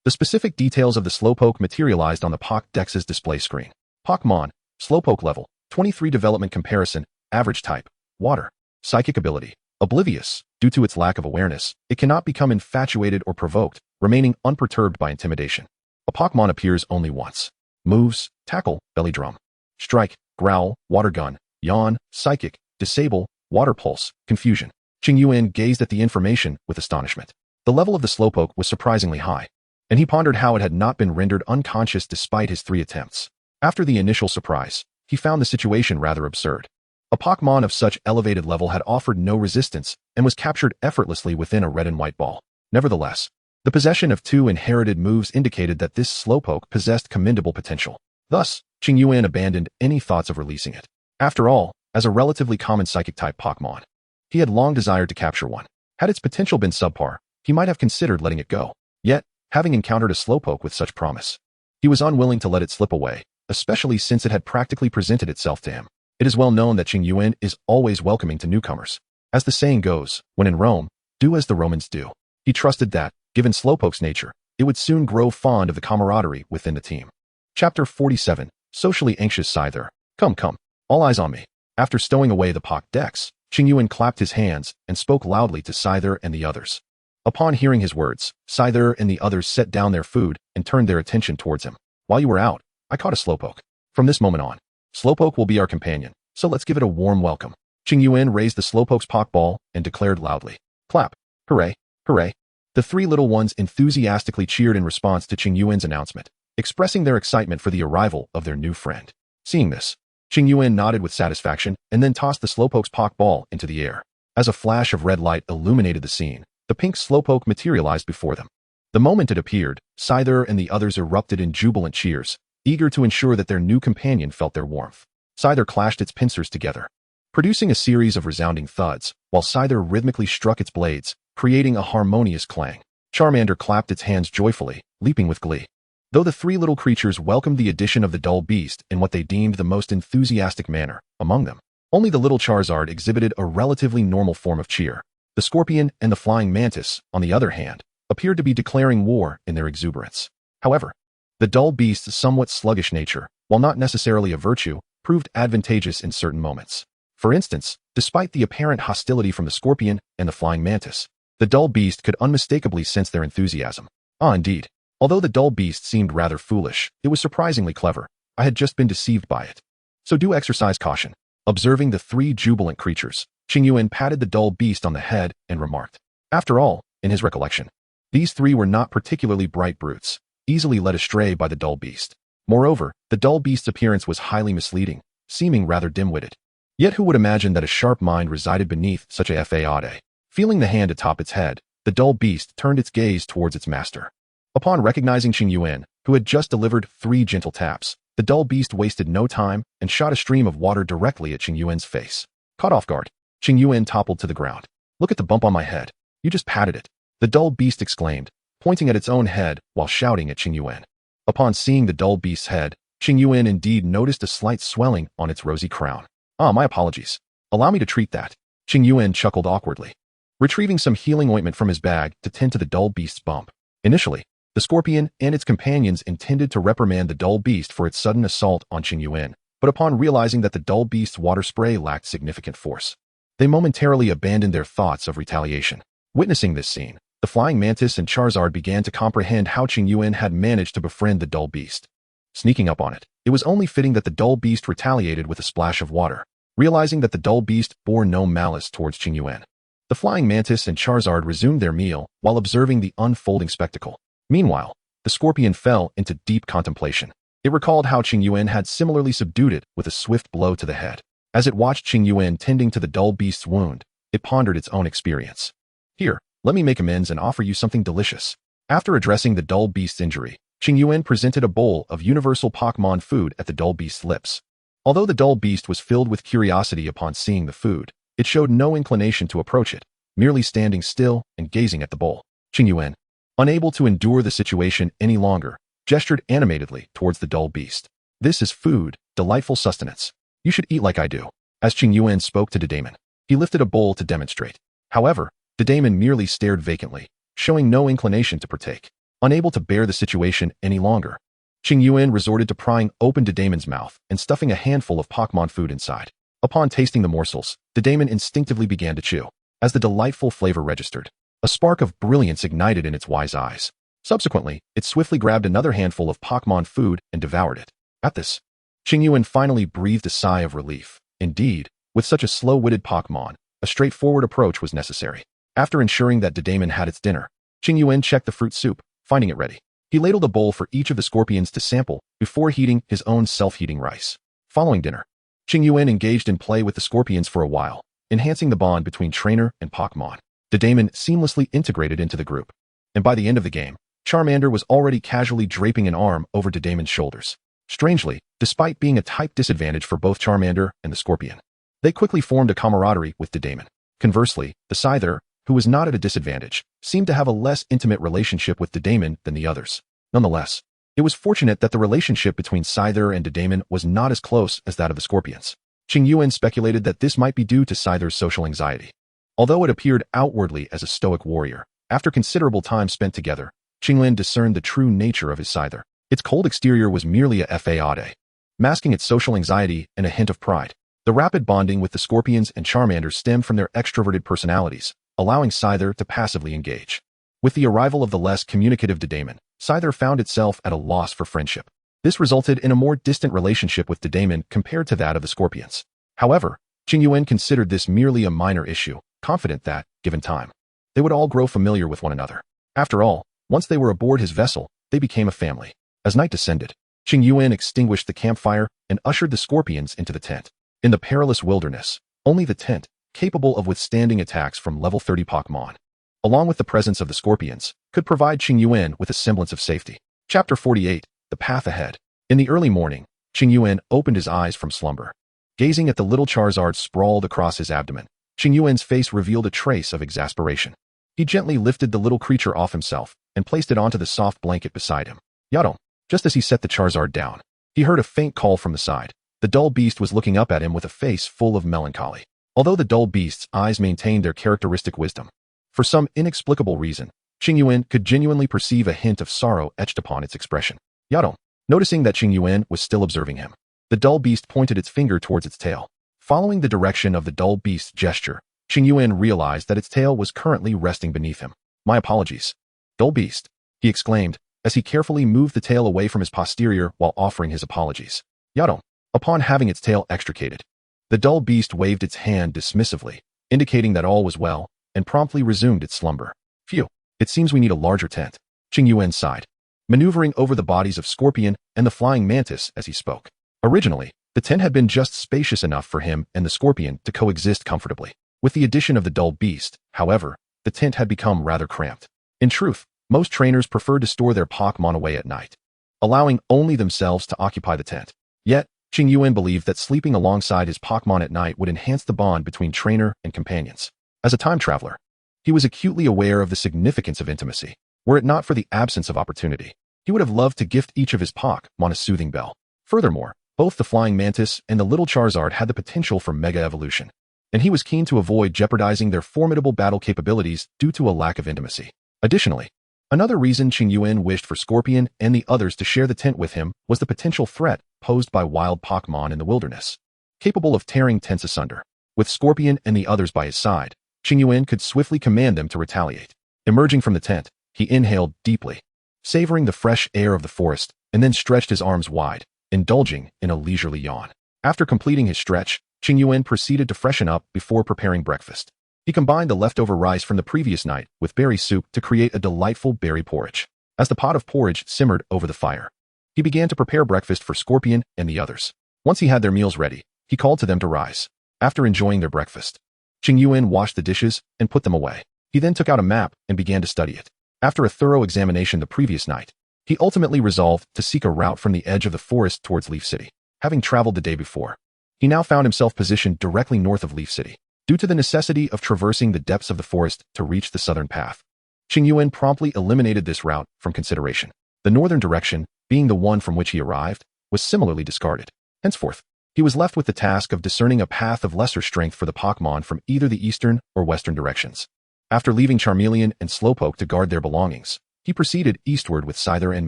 the specific details of the Slowpoke materialized on the Pokédex's display screen. Pokémon, Slowpoke level, 23 development comparison, average type, water, psychic ability, oblivious. Due to its lack of awareness, it cannot become infatuated or provoked, remaining unperturbed by intimidation. A Pokémon appears only once. Moves, tackle, belly drum, strike, growl, water gun, yawn, psychic, disable, water pulse, confusion. Qingyuan gazed at the information with astonishment. The level of the Slowpoke was surprisingly high, and he pondered how it had not been rendered unconscious despite his 3 attempts. After the initial surprise, he found the situation rather absurd. A Pokémon of such elevated level had offered no resistance and was captured effortlessly within a red and white ball. Nevertheless, the possession of 2 inherited moves indicated that this Slowpoke possessed commendable potential. Thus, Qingyuan abandoned any thoughts of releasing it. After all, as a relatively common psychic-type Pokémon, he had long desired to capture one. Had its potential been subpar, he might have considered letting it go. Yet, having encountered a Slowpoke with such promise, he was unwilling to let it slip away, especially since it had practically presented itself to him. It is well known that Qingyuan is always welcoming to newcomers. As the saying goes, when in Rome, do as the Romans do. He trusted that, given Slowpoke's nature, it would soon grow fond of the camaraderie within the team. Chapter 47, Socially Anxious Scyther. Come, all eyes on me. After stowing away the Pokédex, Qingyuan clapped his hands and spoke loudly to Scyther and the others. Upon hearing his words, Scyther and the others set down their food and turned their attention towards him. While you were out, I caught a Slowpoke. From this moment on, Slowpoke will be our companion, so let's give it a warm welcome. Qingyuan raised the Slowpoke's Pokeball and declared loudly, clap, hooray, hooray. The 3 little ones enthusiastically cheered in response to Qingyuan's announcement, expressing their excitement for the arrival of their new friend. Seeing this, Qingyuan nodded with satisfaction and then tossed the Slowpoke's Pokeball into the air. As a flash of red light illuminated the scene, the pink Slowpoke materialized before them. The moment it appeared, Scyther and the others erupted in jubilant cheers, eager to ensure that their new companion felt their warmth. Scyther clashed its pincers together, producing a series of resounding thuds, while Scyther rhythmically struck its blades, creating a harmonious clang. Charmander clapped its hands joyfully, leaping with glee. Though the 3 little creatures welcomed the addition of the dull beast in what they deemed the most enthusiastic manner among them, only the little Charizard exhibited a relatively normal form of cheer. The Scorpion and the Flying Mantis, on the other hand, appeared to be declaring war in their exuberance. However, the dull beast's somewhat sluggish nature, while not necessarily a virtue, proved advantageous in certain moments. For instance, despite the apparent hostility from the Scorpion and the Flying Mantis, the dull beast could unmistakably sense their enthusiasm. Indeed. Although the dull beast seemed rather foolish, it was surprisingly clever. I had just been deceived by it. So do exercise caution. Observing the 3 jubilant creatures, Qingyuan patted the dull beast on the head and remarked. After all, in his recollection, these three were not particularly bright brutes, easily led astray by the dull beast. Moreover, the dull beast's appearance was highly misleading, seeming rather dim-witted. Yet who would imagine that a sharp mind resided beneath such a fade? Feeling the hand atop its head, the dull beast turned its gaze towards its master. Upon recognizing Qingyuan, who had just delivered 3 gentle taps, the dull beast wasted no time and shot a stream of water directly at Qingyuan's face. Caught off guard, Qingyuan toppled to the ground. Look at the bump on my head. You just patted it. The dull beast exclaimed, pointing at its own head while shouting at Qingyuan. Upon seeing the dull beast's head, Qingyuan indeed noticed a slight swelling on its rosy crown. Ah, my apologies. Allow me to treat that. Qingyuan chuckled awkwardly, retrieving some healing ointment from his bag to tend to the dull beast's bump. Initially, the scorpion and its companions intended to reprimand the dull beast for its sudden assault on Qingyuan, but upon realizing that the dull beast's water spray lacked significant force, they momentarily abandoned their thoughts of retaliation. Witnessing this scene, the flying mantis and Charizard began to comprehend how Qingyuan had managed to befriend the dull beast. Sneaking up on it, it was only fitting that the dull beast retaliated with a splash of water. Realizing that the dull beast bore no malice towards Qingyuan, the flying mantis and Charizard resumed their meal while observing the unfolding spectacle. Meanwhile, the scorpion fell into deep contemplation. It recalled how Qingyuan had similarly subdued it with a swift blow to the head. As it watched Qingyuan tending to the dull beast's wound, it pondered its own experience. Here, let me make amends and offer you something delicious. After addressing the dull beast's injury, Qingyuan presented a bowl of universal Pokémon food at the dull beast's lips. Although the dull beast was filled with curiosity upon seeing the food, it showed no inclination to approach it, merely standing still and gazing at the bowl. Qingyuan, unable to endure the situation any longer, gestured animatedly towards the dull beast. This is food, delightful sustenance. You should eat like I do. As Qingyuan spoke to Daemon, he lifted a bowl to demonstrate. However, Daemon merely stared vacantly, showing no inclination to partake. Unable to bear the situation any longer, Qingyuan resorted to prying open Daemon's mouth and stuffing a handful of Pokémon food inside. Upon tasting the morsels, Daemon instinctively began to chew. As the delightful flavor registered, a spark of brilliance ignited in its wise eyes. Subsequently, it swiftly grabbed another handful of Pokémon food and devoured it. At this, Qingyuan finally breathed a sigh of relief. Indeed, with such a slow-witted Pokémon, a straightforward approach was necessary. After ensuring that Daemon had its dinner, Qingyuan checked the fruit soup, finding it ready. He ladled a bowl for each of the scorpions to sample before heating his own self-heating rice. Following dinner, Qingyuan engaged in play with the scorpions for a while, enhancing the bond between trainer and Pokémon. Daemon seamlessly integrated into the group, and by the end of the game, Charmander was already casually draping an arm over Daemon's shoulders. Strangely, despite being a type disadvantage for both Charmander and the Scorpion, they quickly formed a camaraderie with Daemon. Conversely, the Scyther, who was not at a disadvantage, seemed to have a less intimate relationship with Daemon than the others. Nonetheless, it was fortunate that the relationship between Scyther and Daemon was not as close as that of the Scorpions. Qingyuan speculated that this might be due to Scyther's social anxiety. Although it appeared outwardly as a stoic warrior, after considerable time spent together, Qingyuan discerned the true nature of his Scyther. Its cold exterior was merely a fade, masking its social anxiety and a hint of pride. The rapid bonding with the Scorpions and Charmander stemmed from their extroverted personalities, allowing Scyther to passively engage. With the arrival of the less communicative Daemon, Scyther found itself at a loss for friendship. This resulted in a more distant relationship with Daemon compared to that of the Scorpions. However, Qingyuan considered this merely a minor issue, confident that, given time, they would all grow familiar with one another. After all, once they were aboard his vessel, they became a family. As night descended, Qingyuan extinguished the campfire and ushered the Scorpions into the tent. In the perilous wilderness, only the tent, capable of withstanding attacks from level 30 Pokémon, along with the presence of the Scorpions, could provide Qingyuan with a semblance of safety. Chapter 48, The Path Ahead. In the early morning, Qingyuan opened his eyes from slumber. Gazing at the little Charizard sprawled across his abdomen, Qingyuan's face revealed a trace of exasperation. He gently lifted the little creature off himself and placed it onto the soft blanket beside him. Rhydon. Just as he set the Charizard down, he heard a faint call from the side. The dull beast was looking up at him with a face full of melancholy. Although the dull beast's eyes maintained their characteristic wisdom, for some inexplicable reason, Qingyuan could genuinely perceive a hint of sorrow etched upon its expression. Rhydon. Noticing that Qingyuan was still observing him, the dull beast pointed its finger towards its tail. Following the direction of the dull beast's gesture, Qingyuan realized that its tail was currently resting beneath him. My apologies, dull beast, he exclaimed, as he carefully moved the tail away from his posterior while offering his apologies. Rhydon. Upon having its tail extricated, the dull beast waved its hand dismissively, indicating that all was well, and promptly resumed its slumber. Phew, it seems we need a larger tent. Qingyuan sighed, maneuvering over the bodies of Scorpion and the flying mantis as he spoke. Originally, the tent had been just spacious enough for him and the Scorpion to coexist comfortably. With the addition of the dull beast, however, the tent had become rather cramped. In truth, most trainers preferred to store their Pokémon away at night, allowing only themselves to occupy the tent. Yet, Qingyuan believed that sleeping alongside his Pokémon at night would enhance the bond between trainer and companions. As a time traveler, he was acutely aware of the significance of intimacy. Were it not for the absence of opportunity, he would have loved to gift each of his Pokémon a soothing bell. Furthermore, both the flying mantis and the little Charizard had the potential for mega evolution, and he was keen to avoid jeopardizing their formidable battle capabilities due to a lack of intimacy. Additionally, another reason Qingyuan wished for Scorpion and the others to share the tent with him was the potential threat posed by wild Pokémon in the wilderness, capable of tearing tents asunder. With Scorpion and the others by his side, Qingyuan could swiftly command them to retaliate. Emerging from the tent, he inhaled deeply, savoring the fresh air of the forest, and then stretched his arms wide, indulging in a leisurely yawn. After completing his stretch, Qingyuan proceeded to freshen up before preparing breakfast. He combined the leftover rice from the previous night with berry soup to create a delightful berry porridge. As the pot of porridge simmered over the fire, he began to prepare breakfast for Scorpion and the others. Once he had their meals ready, he called to them to rise. After enjoying their breakfast, Qingyuan washed the dishes and put them away. He then took out a map and began to study it. After a thorough examination the previous night, he ultimately resolved to seek a route from the edge of the forest towards Leaf City. Having traveled the day before, he now found himself positioned directly north of Leaf City. Due to the necessity of traversing the depths of the forest to reach the southern path, Qingyuan promptly eliminated this route from consideration. The northern direction, being the one from which he arrived, was similarly discarded. Henceforth, he was left with the task of discerning a path of lesser strength for the Pokémon from either the eastern or western directions. After leaving Charmeleon and Slowpoke to guard their belongings, he proceeded eastward with Scyther and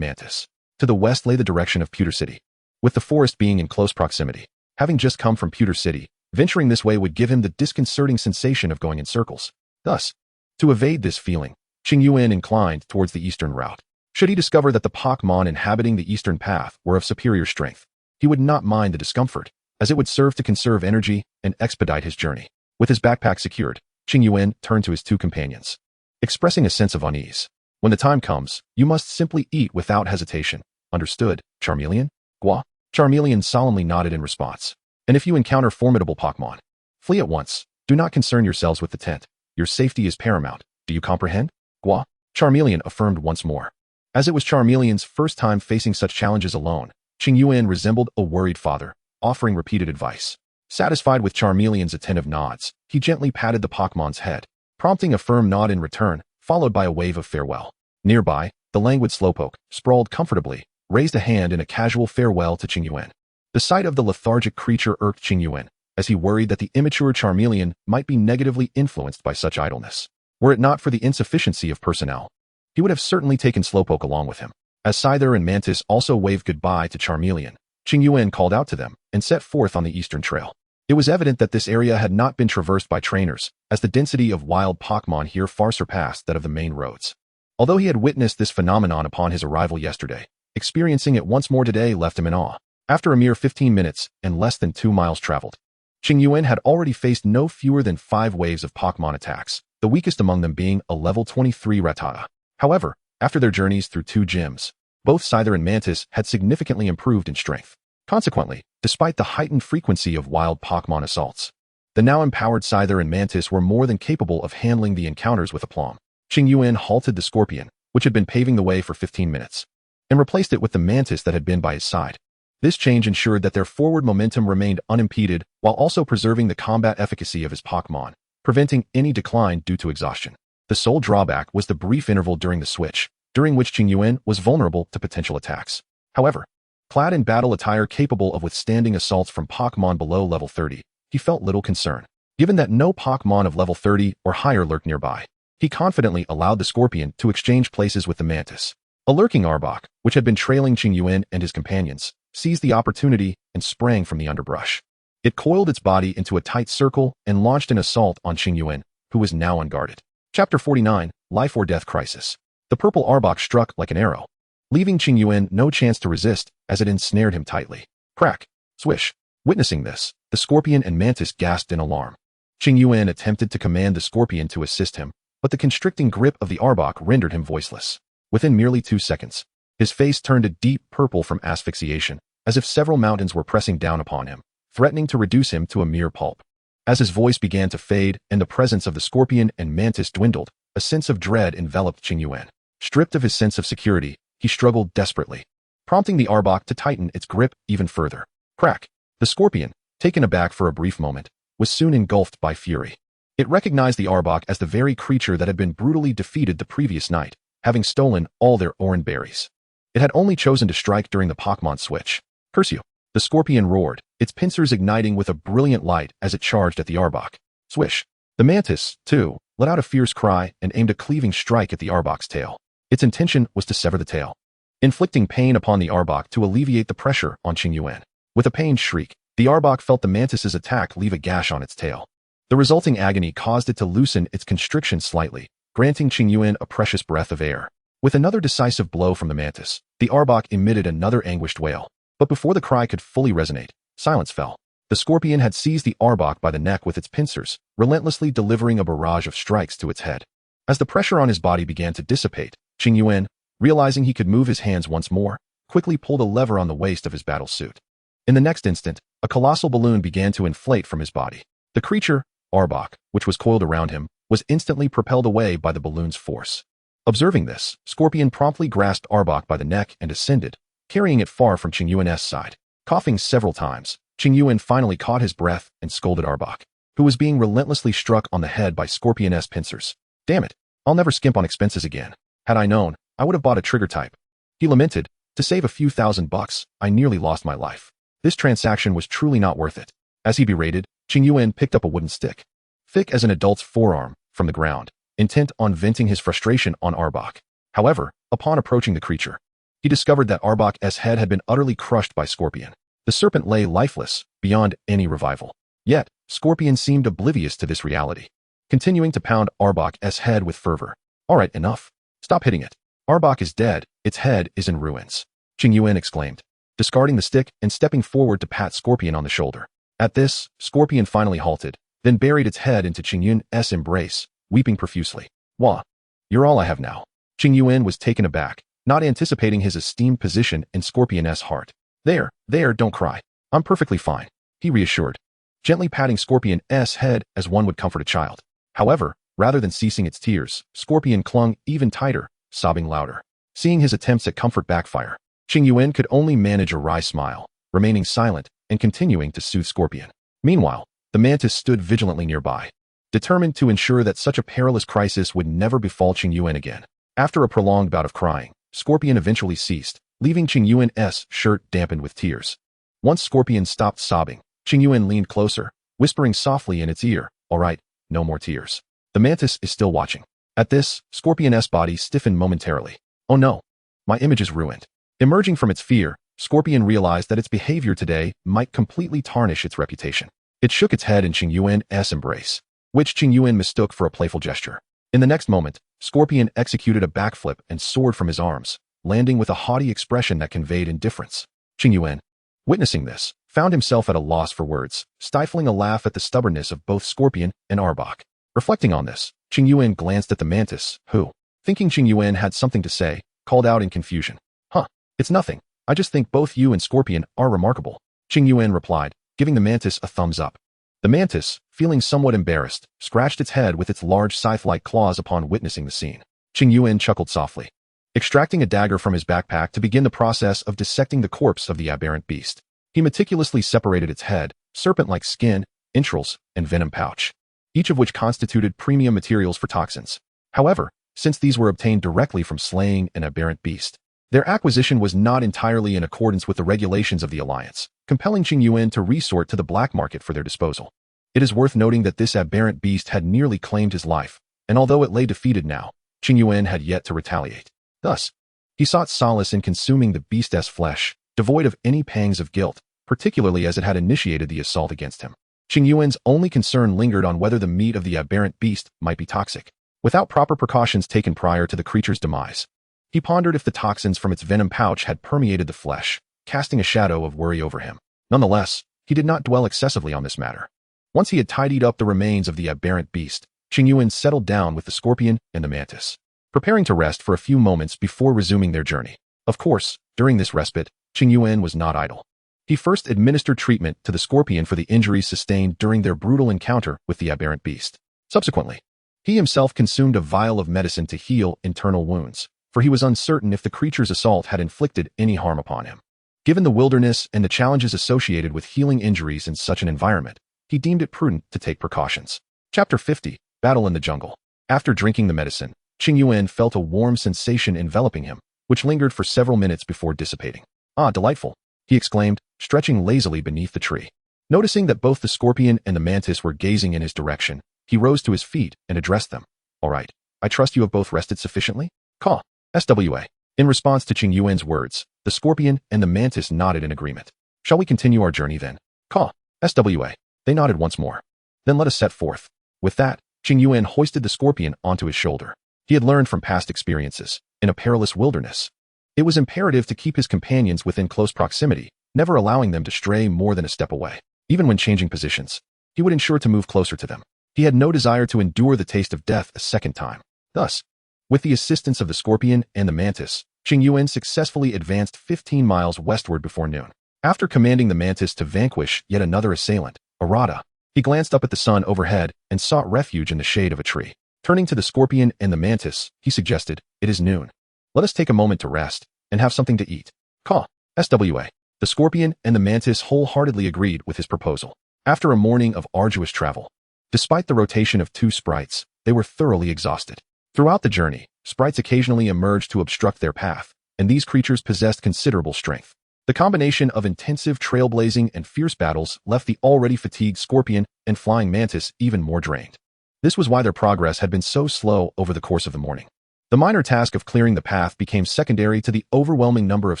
Mantis. To the west lay the direction of Pewter City, with the forest being in close proximity. Having just come from Pewter City, venturing this way would give him the disconcerting sensation of going in circles. Thus, to evade this feeling, Qingyuan inclined towards the eastern route. Should he discover that the Pokémon inhabiting the eastern path were of superior strength, he would not mind the discomfort, as it would serve to conserve energy and expedite his journey. With his backpack secured, Qingyuan turned to his two companions, expressing a sense of unease. When the time comes, you must simply eat without hesitation. Understood, Charmeleon? Gua? Charmeleon solemnly nodded in response. And if you encounter formidable Pokémon, flee at once. Do not concern yourselves with the tent. Your safety is paramount. Do you comprehend? Gua? Charmeleon affirmed once more. As it was Charmeleon's first time facing such challenges alone, Qingyuan resembled a worried father, offering repeated advice. Satisfied with Charmeleon's attentive nods, he gently patted the Pokémon's head, prompting a firm nod in return, followed by a wave of farewell. Nearby, the languid Slowpoke, sprawled comfortably, raised a hand in a casual farewell to Qingyuan. The sight of the lethargic creature irked Qingyuan, as he worried that the immature Charmeleon might be negatively influenced by such idleness. Were it not for the insufficiency of personnel, he would have certainly taken Slowpoke along with him. As Scyther and Mantis also waved goodbye to Charmeleon, Qingyuan called out to them and set forth on the eastern trail. It was evident that this area had not been traversed by trainers, as the density of wild Pokémon here far surpassed that of the main roads. Although he had witnessed this phenomenon upon his arrival yesterday, experiencing it once more today left him in awe. After a mere 15 minutes and less than 2 miles traveled, Qingyuan had already faced no fewer than 5 waves of Pokémon attacks, the weakest among them being a level 23 Rattata. However, after their journeys through 2 gyms, both Scyther and Mantis had significantly improved in strength. Consequently, despite the heightened frequency of wild Pokémon assaults, the now empowered Scyther and Mantis were more than capable of handling the encounters with aplomb. Qingyuan halted the Scorpion, which had been paving the way for 15 minutes, and replaced it with the Mantis that had been by his side. This change ensured that their forward momentum remained unimpeded while also preserving the combat efficacy of his Pokémon, preventing any decline due to exhaustion. The sole drawback was the brief interval during the switch, during which Qingyuan was vulnerable to potential attacks. However, clad in battle attire capable of withstanding assaults from Pokémon below level 30, he felt little concern. Given that no Pokémon of level 30 or higher lurked nearby, he confidently allowed the Scorpion to exchange places with the Mantis. A lurking Arbok, which had been trailing Qingyuan and his companions, seized the opportunity and sprang from the underbrush. It coiled its body into a tight circle and launched an assault on Qingyuan, who was now unguarded. Chapter 49, Life or Death Crisis. The purple Arbok struck like an arrow, leaving Qingyuan no chance to resist as it ensnared him tightly. Crack! Swish! Witnessing this, the Scorpion and Mantis gasped in alarm. Qingyuan attempted to command the scorpion to assist him, but the constricting grip of the arbok rendered him voiceless. Within merely 2 seconds, his face turned a deep purple from asphyxiation, as if several mountains were pressing down upon him, threatening to reduce him to a mere pulp. As his voice began to fade and the presence of the scorpion and mantis dwindled, a sense of dread enveloped Qingyuan. Stripped of his sense of security, he struggled desperately, prompting the arbok to tighten its grip even further. Crack! The scorpion, taken aback for a brief moment, was soon engulfed by fury. It recognized the arbok as the very creature that had been brutally defeated the previous night, having stolen all their orange berries. It had only chosen to strike during the Pokémon switch. Curse you! The scorpion roared, its pincers igniting with a brilliant light as it charged at the arbok. Swish! The mantis, too, let out a fierce cry and aimed a cleaving strike at the arbok's tail. Its intention was to sever the tail, inflicting pain upon the arbok to alleviate the pressure on Qingyuan. With a pained shriek, the arbok felt the mantis's attack leave a gash on its tail. The resulting agony caused it to loosen its constriction slightly, granting Qingyuan a precious breath of air. With another decisive blow from the mantis, the arbok emitted another anguished wail. But before the cry could fully resonate, silence fell. The scorpion had seized the arbok by the neck with its pincers, relentlessly delivering a barrage of strikes to its head. As the pressure on his body began to dissipate, Qingyuan, realizing he could move his hands once more, quickly pulled a lever on the waist of his battle suit. In the next instant, a colossal balloon began to inflate from his body. The creature, arbok, which was coiled around him, was instantly propelled away by the balloon's force. Observing this, Scorpion promptly grasped arbok by the neck and ascended, carrying it far from Qingyuan's side. Coughing several times, Qingyuan finally caught his breath and scolded arbok, who was being relentlessly struck on the head by Scorpion's pincers. Damn it, I'll never skimp on expenses again. Had I known, I would have bought a trigger type. He lamented, to save a few $1,000s, I nearly lost my life. This transaction was truly not worth it. As he berated, Qingyuan picked up a wooden stick, thick as an adult's forearm, from the ground, intent on venting his frustration on arbok. However, upon approaching the creature, he discovered that arbok's head had been utterly crushed by Scorpion. The serpent lay lifeless, beyond any revival. Yet, Scorpion seemed oblivious to this reality, continuing to pound arbok's head with fervor. All right, enough. Stop hitting it. Arbok is dead, its head is in ruins. Qingyuan exclaimed, discarding the stick and stepping forward to pat Scorpion on the shoulder. At this, Scorpion finally halted, then buried its head into Qingyuan's embrace, weeping profusely. Wah! You're all I have now. Qingyuan was taken aback, not anticipating his esteemed position in Scorpion's heart. There, don't cry. I'm perfectly fine, he reassured, gently patting Scorpion's head as one would comfort a child. However, rather than ceasing its tears, Scorpion clung even tighter, sobbing louder. Seeing his attempts at comfort backfire, Qingyuan could only manage a wry smile, remaining silent and continuing to soothe Scorpion. Meanwhile, the mantis stood vigilantly nearby, determined to ensure that such a perilous crisis would never befall Qingyuan again. After a prolonged bout of crying, Scorpion eventually ceased, leaving Qingyuan's shirt dampened with tears. Once Scorpion stopped sobbing, Qingyuan leaned closer, whispering softly in its ear, "All right, no more tears." The mantis is still watching. At this, Scorpion's body stiffened momentarily. Oh no, my image is ruined. Emerging from its fear, Scorpion realized that its behavior today might completely tarnish its reputation. It shook its head in Qingyuan's embrace, which Qingyuan mistook for a playful gesture. In the next moment, Scorpion executed a backflip and soared from his arms, landing with a haughty expression that conveyed indifference. Qingyuan, witnessing this, found himself at a loss for words, stifling a laugh at the stubbornness of both Scorpion and arbok. Reflecting on this, Qingyuan glanced at the mantis, who, thinking Qingyuan had something to say, called out in confusion. Huh, it's nothing. I just think both you and Scorpion are remarkable. Qingyuan replied, giving the mantis a thumbs up. The mantis, feeling somewhat embarrassed, scratched its head with its large scythe-like claws upon witnessing the scene. Qingyuan chuckled softly, extracting a dagger from his backpack to begin the process of dissecting the corpse of the aberrant beast. He meticulously separated its head, serpent-like skin, entrails, and venom pouch, each of which constituted premium materials for toxins. However, since these were obtained directly from slaying an aberrant beast, their acquisition was not entirely in accordance with the regulations of the Alliance, compelling Qingyuan to resort to the black market for their disposal. It is worth noting that this aberrant beast had nearly claimed his life, and although it lay defeated now, Qingyuan had yet to retaliate. Thus, he sought solace in consuming the beast's flesh, devoid of any pangs of guilt, particularly as it had initiated the assault against him. Qingyuan's only concern lingered on whether the meat of the aberrant beast might be toxic. Without proper precautions taken prior to the creature's demise, he pondered if the toxins from its venom pouch had permeated the flesh, casting a shadow of worry over him. Nonetheless, he did not dwell excessively on this matter. Once he had tidied up the remains of the aberrant beast, Qingyuan settled down with the scorpion and the mantis, preparing to rest for a few moments before resuming their journey. Of course, during this respite, Qingyuan was not idle. He first administered treatment to the scorpion for the injuries sustained during their brutal encounter with the aberrant beast. Subsequently, he himself consumed a vial of medicine to heal internal wounds, for he was uncertain if the creature's assault had inflicted any harm upon him. Given the wilderness and the challenges associated with healing injuries in such an environment, he deemed it prudent to take precautions. Chapter 50, Battle in the Jungle. After drinking the medicine, Qingyuan felt a warm sensation enveloping him, which lingered for several minutes before dissipating. "Ah, delightful," he exclaimed, stretching lazily beneath the tree. Noticing that both the scorpion and the mantis were gazing in his direction, he rose to his feet and addressed them. "All right, I trust you have both rested sufficiently?" "Caw. SWA." In response to Qingyuan's words, the scorpion and the mantis nodded in agreement. "Shall we continue our journey then?" "Caw. SWA." They nodded once more. "Then let us set forth." With that, Qingyuan hoisted the scorpion onto his shoulder. He had learned from past experiences, in a perilous wilderness, it was imperative to keep his companions within close proximity, never allowing them to stray more than a step away. Even when changing positions, he would ensure to move closer to them. He had no desire to endure the taste of death a second time. Thus, with the assistance of the scorpion and the mantis, Qingyuan successfully advanced 15 miles westward before noon. After commanding the mantis to vanquish yet another assailant, Arata, he glanced up at the sun overhead and sought refuge in the shade of a tree. Turning to the scorpion and the mantis, he suggested, "It is noon. Let us take a moment to rest and have something to eat." "Caw. SWA." The scorpion and the mantis wholeheartedly agreed with his proposal. After a morning of arduous travel, despite the rotation of two sprites, they were thoroughly exhausted. Throughout the journey, sprites occasionally emerged to obstruct their path, and these creatures possessed considerable strength. The combination of intensive trailblazing and fierce battles left the already fatigued scorpion and flying mantis even more drained. This was why their progress had been so slow over the course of the morning. The minor task of clearing the path became secondary to the overwhelming number of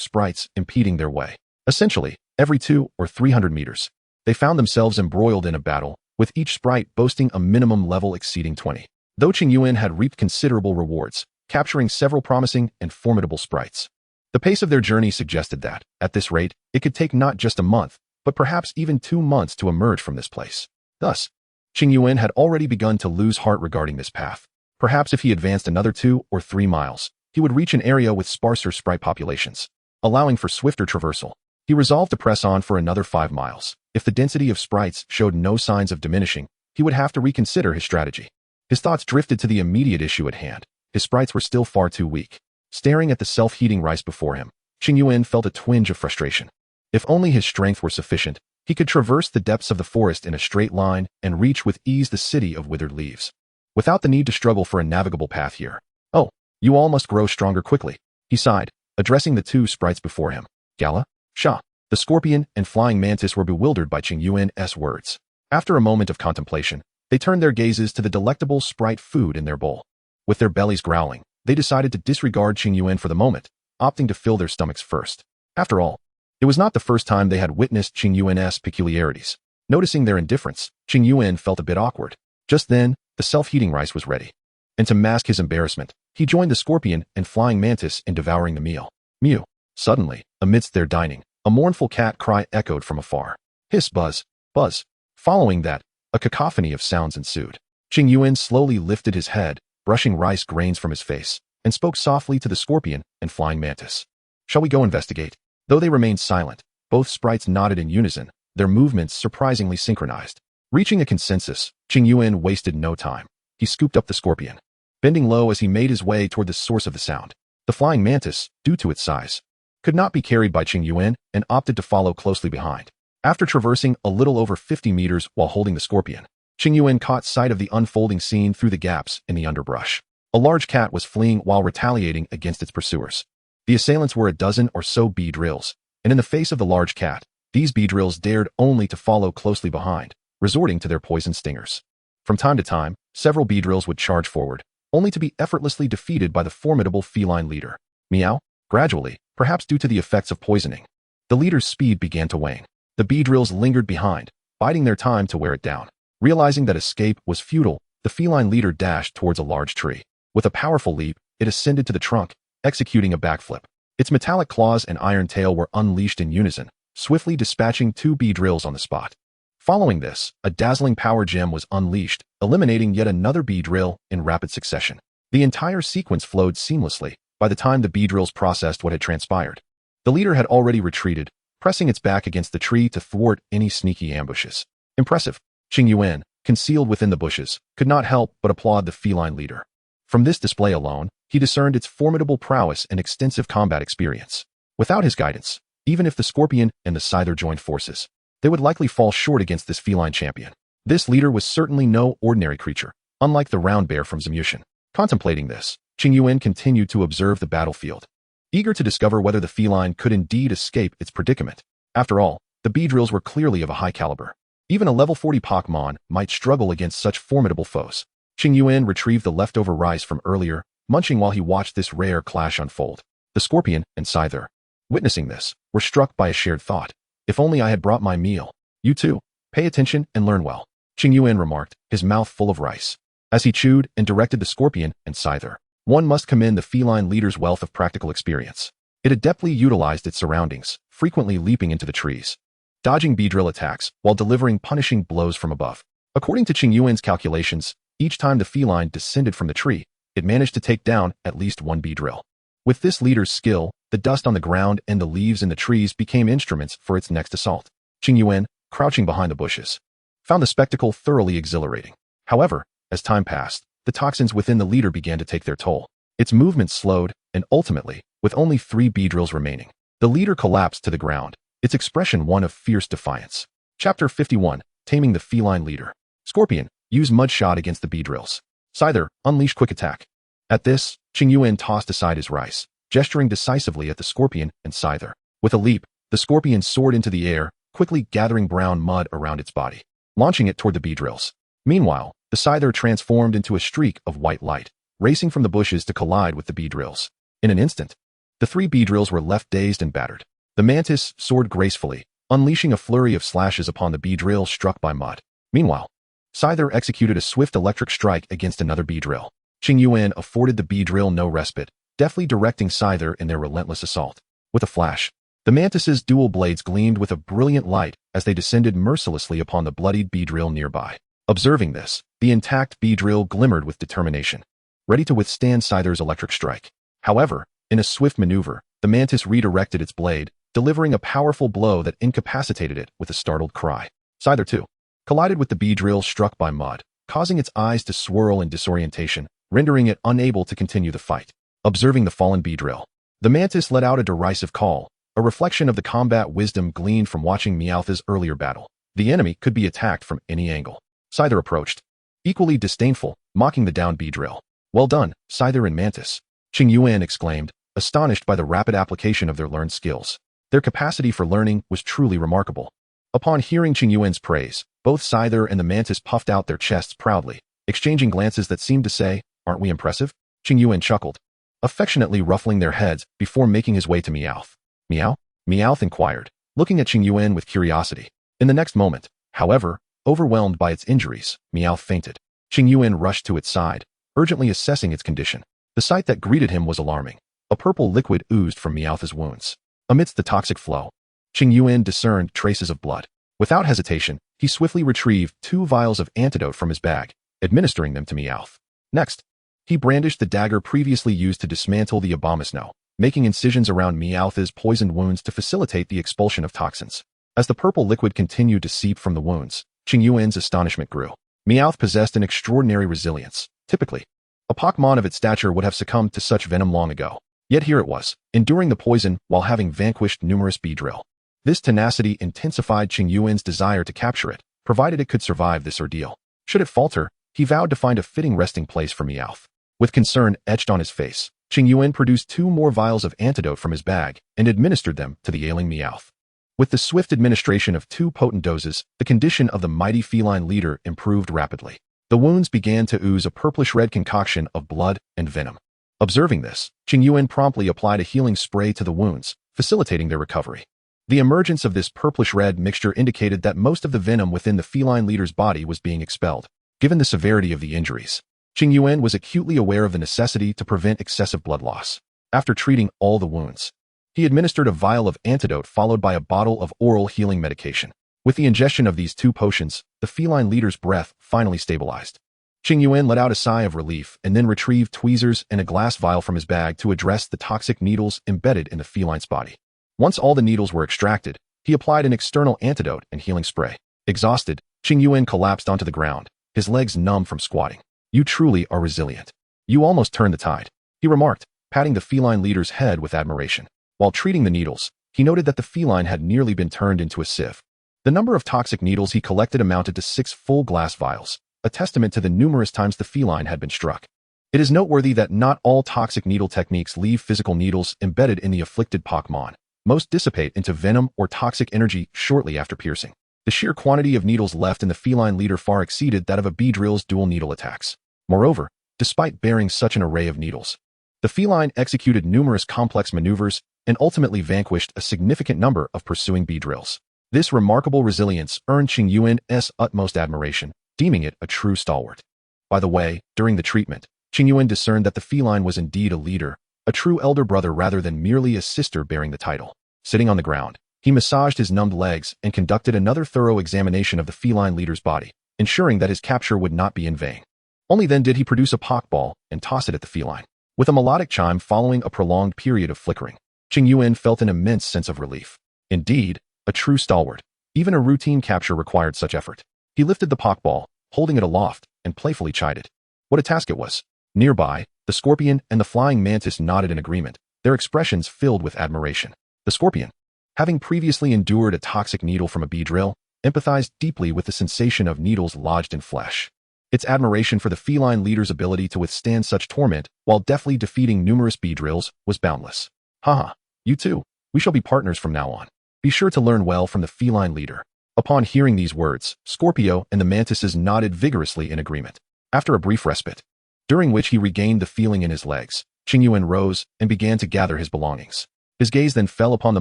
sprites impeding their way. Essentially, every 200 or 300 meters, they found themselves embroiled in a battle, with each sprite boasting a minimum level exceeding 20. Though Qingyuan had reaped considerable rewards, capturing several promising and formidable sprites, the pace of their journey suggested that, at this rate, it could take not just a month, but perhaps even 2 months to emerge from this place. Thus, Qingyuan had already begun to lose heart regarding this path. Perhaps if he advanced another 2 or 3 miles, he would reach an area with sparser sprite populations, allowing for swifter traversal. He resolved to press on for another 5 miles. If the density of sprites showed no signs of diminishing, he would have to reconsider his strategy. His thoughts drifted to the immediate issue at hand. His sprites were still far too weak. Staring at the self-heating rice before him, Qingyuan felt a twinge of frustration. If only his strength were sufficient, he could traverse the depths of the forest in a straight line and reach with ease the city of withered leaves, without the need to struggle for a navigable path here. "Oh, you all must grow stronger quickly," he sighed, addressing the 2 sprites before him. "Gala? Sha." The scorpion and flying mantis were bewildered by Qingyuan's words. After a moment of contemplation, they turned their gazes to the delectable sprite food in their bowl. With their bellies growling, they decided to disregard Qingyuan for the moment, opting to fill their stomachs first. After all, it was not the first time they had witnessed Qingyuan's peculiarities. Noticing their indifference, Qingyuan felt a bit awkward. Just then, the self-heating rice was ready. And to mask his embarrassment, he joined the scorpion and flying mantis in devouring the meal. Mew. Suddenly, amidst their dining, a mournful cat cry echoed from afar. Hiss, buzz, buzz. Following that, a cacophony of sounds ensued. Qingyuan slowly lifted his head, brushing rice grains from his face, and spoke softly to the scorpion and flying mantis. "Shall we go investigate?" Though they remained silent, both sprites nodded in unison, their movements surprisingly synchronized. Reaching a consensus, Qingyuan wasted no time. He scooped up the scorpion, bending low as he made his way toward the source of the sound. The flying mantis, due to its size, could not be carried by Qingyuan and opted to follow closely behind. After traversing a little over 50 meters while holding the scorpion, Qingyuan caught sight of the unfolding scene through the gaps in the underbrush. A large cat was fleeing while retaliating against its pursuers. The assailants were a dozen or so bee drills, and in the face of the large cat, these bee drills dared only to follow closely behind, resorting to their poison stingers. From time to time, several bee drills would charge forward, only to be effortlessly defeated by the formidable feline leader. Meow. Gradually, perhaps due to the effects of poisoning, the leader's speed began to wane. The bee drills lingered behind, biding their time to wear it down. Realizing that escape was futile, the feline leader dashed towards a large tree. With a powerful leap, it ascended to the trunk, executing a backflip. Its metallic claws and iron tail were unleashed in unison, swiftly dispatching 2 bee drills on the spot. Following this, a dazzling power gem was unleashed, eliminating yet another Beedrill in rapid succession. The entire sequence flowed seamlessly by the time the Beedrills processed what had transpired. The leader had already retreated, pressing its back against the tree to thwart any sneaky ambushes. Impressive. Qingyuan, concealed within the bushes, could not help but applaud the feline leader. From this display alone, he discerned its formidable prowess and extensive combat experience. Without his guidance, even if the Scorpion and the Scyther joined forces, they would likely fall short against this feline champion. This leader was certainly no ordinary creature, unlike the round bear from Zmushan. Contemplating this, Qingyuan continued to observe the battlefield, eager to discover whether the feline could indeed escape its predicament. After all, the Beedrills were clearly of a high caliber. Even a level 40 Pokémon might struggle against such formidable foes. Qingyuan retrieved the leftover rice from earlier, munching while he watched this rare clash unfold. The Scorpion and Scyther, witnessing this, were struck by a shared thought. If only I had brought my meal. You too, pay attention and learn well, Qingyuan remarked, his mouth full of rice. As he chewed and directed the Scorpion and Scyther, one must commend the feline leader's wealth of practical experience. It adeptly utilized its surroundings, frequently leaping into the trees, dodging Beedrill attacks while delivering punishing blows from above. According to Qingyuan's calculations, each time the feline descended from the tree, it managed to take down at least one Beedrill. With this leader's skill, the dust on the ground and the leaves in the trees became instruments for its next assault. Qingyuan, crouching behind the bushes, found the spectacle thoroughly exhilarating. However, as time passed, the toxins within the leader began to take their toll. Its movements slowed, and ultimately, with only 3 Beedrills remaining, the leader collapsed to the ground, its expression one of fierce defiance. Chapter 51, Taming the Feline Leader. Scorpion, use Mud Shot against the Beedrills. Scyther, unleash Quick Attack. At this, Qingyuan tossed aside his rice, gesturing decisively at the Scorpion and Scyther. With a leap, the Scorpion soared into the air, quickly gathering brown mud around its body, launching it toward the Beedrills. Meanwhile, the Scyther transformed into a streak of white light, racing from the bushes to collide with the Beedrills. In an instant, the 3 Beedrills were left dazed and battered. The Mantis soared gracefully, unleashing a flurry of slashes upon the Beedrill struck by mud. Meanwhile, Scyther executed a swift electric strike against another Beedrill. Qingyuan afforded the Beedrill no respite, deftly directing Scyther in their relentless assault. With a flash, the Mantis's dual blades gleamed with a brilliant light as they descended mercilessly upon the bloodied Beedrill nearby. Observing this, the intact Beedrill glimmered with determination, ready to withstand Scyther's electric strike. However, in a swift maneuver, the Mantis redirected its blade, delivering a powerful blow that incapacitated it with a startled cry. Scyther, too, collided with the Beedrill struck by mud, causing its eyes to swirl in disorientation, rendering it unable to continue the fight. Observing the fallen Beedrill, the Mantis let out a derisive call, a reflection of the combat wisdom gleaned from watching Meowth's earlier battle. The enemy could be attacked from any angle. Scyther approached, equally disdainful, mocking the downed Beedrill. Well done, Scyther and Mantis, Qingyuan exclaimed, astonished by the rapid application of their learned skills. Their capacity for learning was truly remarkable. Upon hearing Qingyuan's praise, both Scyther and the Mantis puffed out their chests proudly, exchanging glances that seemed to say, "Aren't we impressive?" Qingyuan chuckled, affectionately ruffling their heads before making his way to Meowth. Meow? Meowth inquired, looking at Qingyuan with curiosity. In the next moment, however, overwhelmed by its injuries, Meowth fainted. Qingyuan rushed to its side, urgently assessing its condition. The sight that greeted him was alarming. A purple liquid oozed from Meowth's wounds. Amidst the toxic flow, Qingyuan discerned traces of blood. Without hesitation, he swiftly retrieved 2 vials of antidote from his bag, administering them to Meowth. Next, he brandished the dagger previously used to dismantle the Abomasnow, making incisions around Meowth's poisoned wounds to facilitate the expulsion of toxins. As the purple liquid continued to seep from the wounds, Qingyuan's astonishment grew. Meowth possessed an extraordinary resilience. Typically, a Pokémon of its stature would have succumbed to such venom long ago. Yet here it was, enduring the poison while having vanquished numerous Beedrill. This tenacity intensified Qingyuan's desire to capture it, provided it could survive this ordeal. Should it falter, he vowed to find a fitting resting place for Meowth. With concern etched on his face, Qingyuan produced 2 more vials of antidote from his bag and administered them to the ailing Meowth. With the swift administration of 2 potent doses, the condition of the mighty feline leader improved rapidly. The wounds began to ooze a purplish-red concoction of blood and venom. Observing this, Qingyuan promptly applied a healing spray to the wounds, facilitating their recovery. The emergence of this purplish-red mixture indicated that most of the venom within the feline leader's body was being expelled. Given the severity of the injuries, Qingyuan was acutely aware of the necessity to prevent excessive blood loss. After treating all the wounds, he administered a vial of antidote followed by a bottle of oral healing medication. With the ingestion of these 2 potions, the feline leader's breath finally stabilized. Qingyuan let out a sigh of relief and then retrieved tweezers and a glass vial from his bag to address the toxic needles embedded in the feline's body. Once all the needles were extracted, he applied an external antidote and healing spray. Exhausted, Qingyuan collapsed onto the ground, his legs numb from squatting. "You truly are resilient. You almost turned the tide," he remarked, patting the feline leader's head with admiration. While treating the needles, he noted that the feline had nearly been turned into a sieve. The number of toxic needles he collected amounted to 6 full glass vials, a testament to the numerous times the feline had been struck. It is noteworthy that not all toxic needle techniques leave physical needles embedded in the afflicted Pokémon. Most dissipate into venom or toxic energy shortly after piercing. The sheer quantity of needles left in the feline leader far exceeded that of a Beedrill's dual needle attacks. Moreover, despite bearing such an array of needles, the feline executed numerous complex maneuvers and ultimately vanquished a significant number of pursuing Beedrills. This remarkable resilience earned Qingyuan's utmost admiration, deeming it a true stalwart. By the way, during the treatment, Qingyuan discerned that the feline was indeed a leader, a true elder brother rather than merely a sister bearing the title. Sitting on the ground, he massaged his numbed legs and conducted another thorough examination of the feline leader's body, ensuring that his capture would not be in vain. Only then did he produce a Pokeball and toss it at the feline. With a melodic chime following a prolonged period of flickering, Qingyuan felt an immense sense of relief. Indeed, a true stalwart. Even a routine capture required such effort. He lifted the Pokeball, holding it aloft, and playfully chided. What a task it was. Nearby, the scorpion and the flying mantis nodded in agreement, their expressions filled with admiration. The scorpion, having previously endured a toxic needle from a Beedrill, empathized deeply with the sensation of needles lodged in flesh. Its admiration for the feline leader's ability to withstand such torment while deftly defeating numerous Beedrills was boundless. Haha, you too. We shall be partners from now on. Be sure to learn well from the feline leader. Upon hearing these words, Scorpio and the mantises nodded vigorously in agreement. After a brief respite, during which he regained the feeling in his legs, Qingyuan rose and began to gather his belongings. His gaze then fell upon the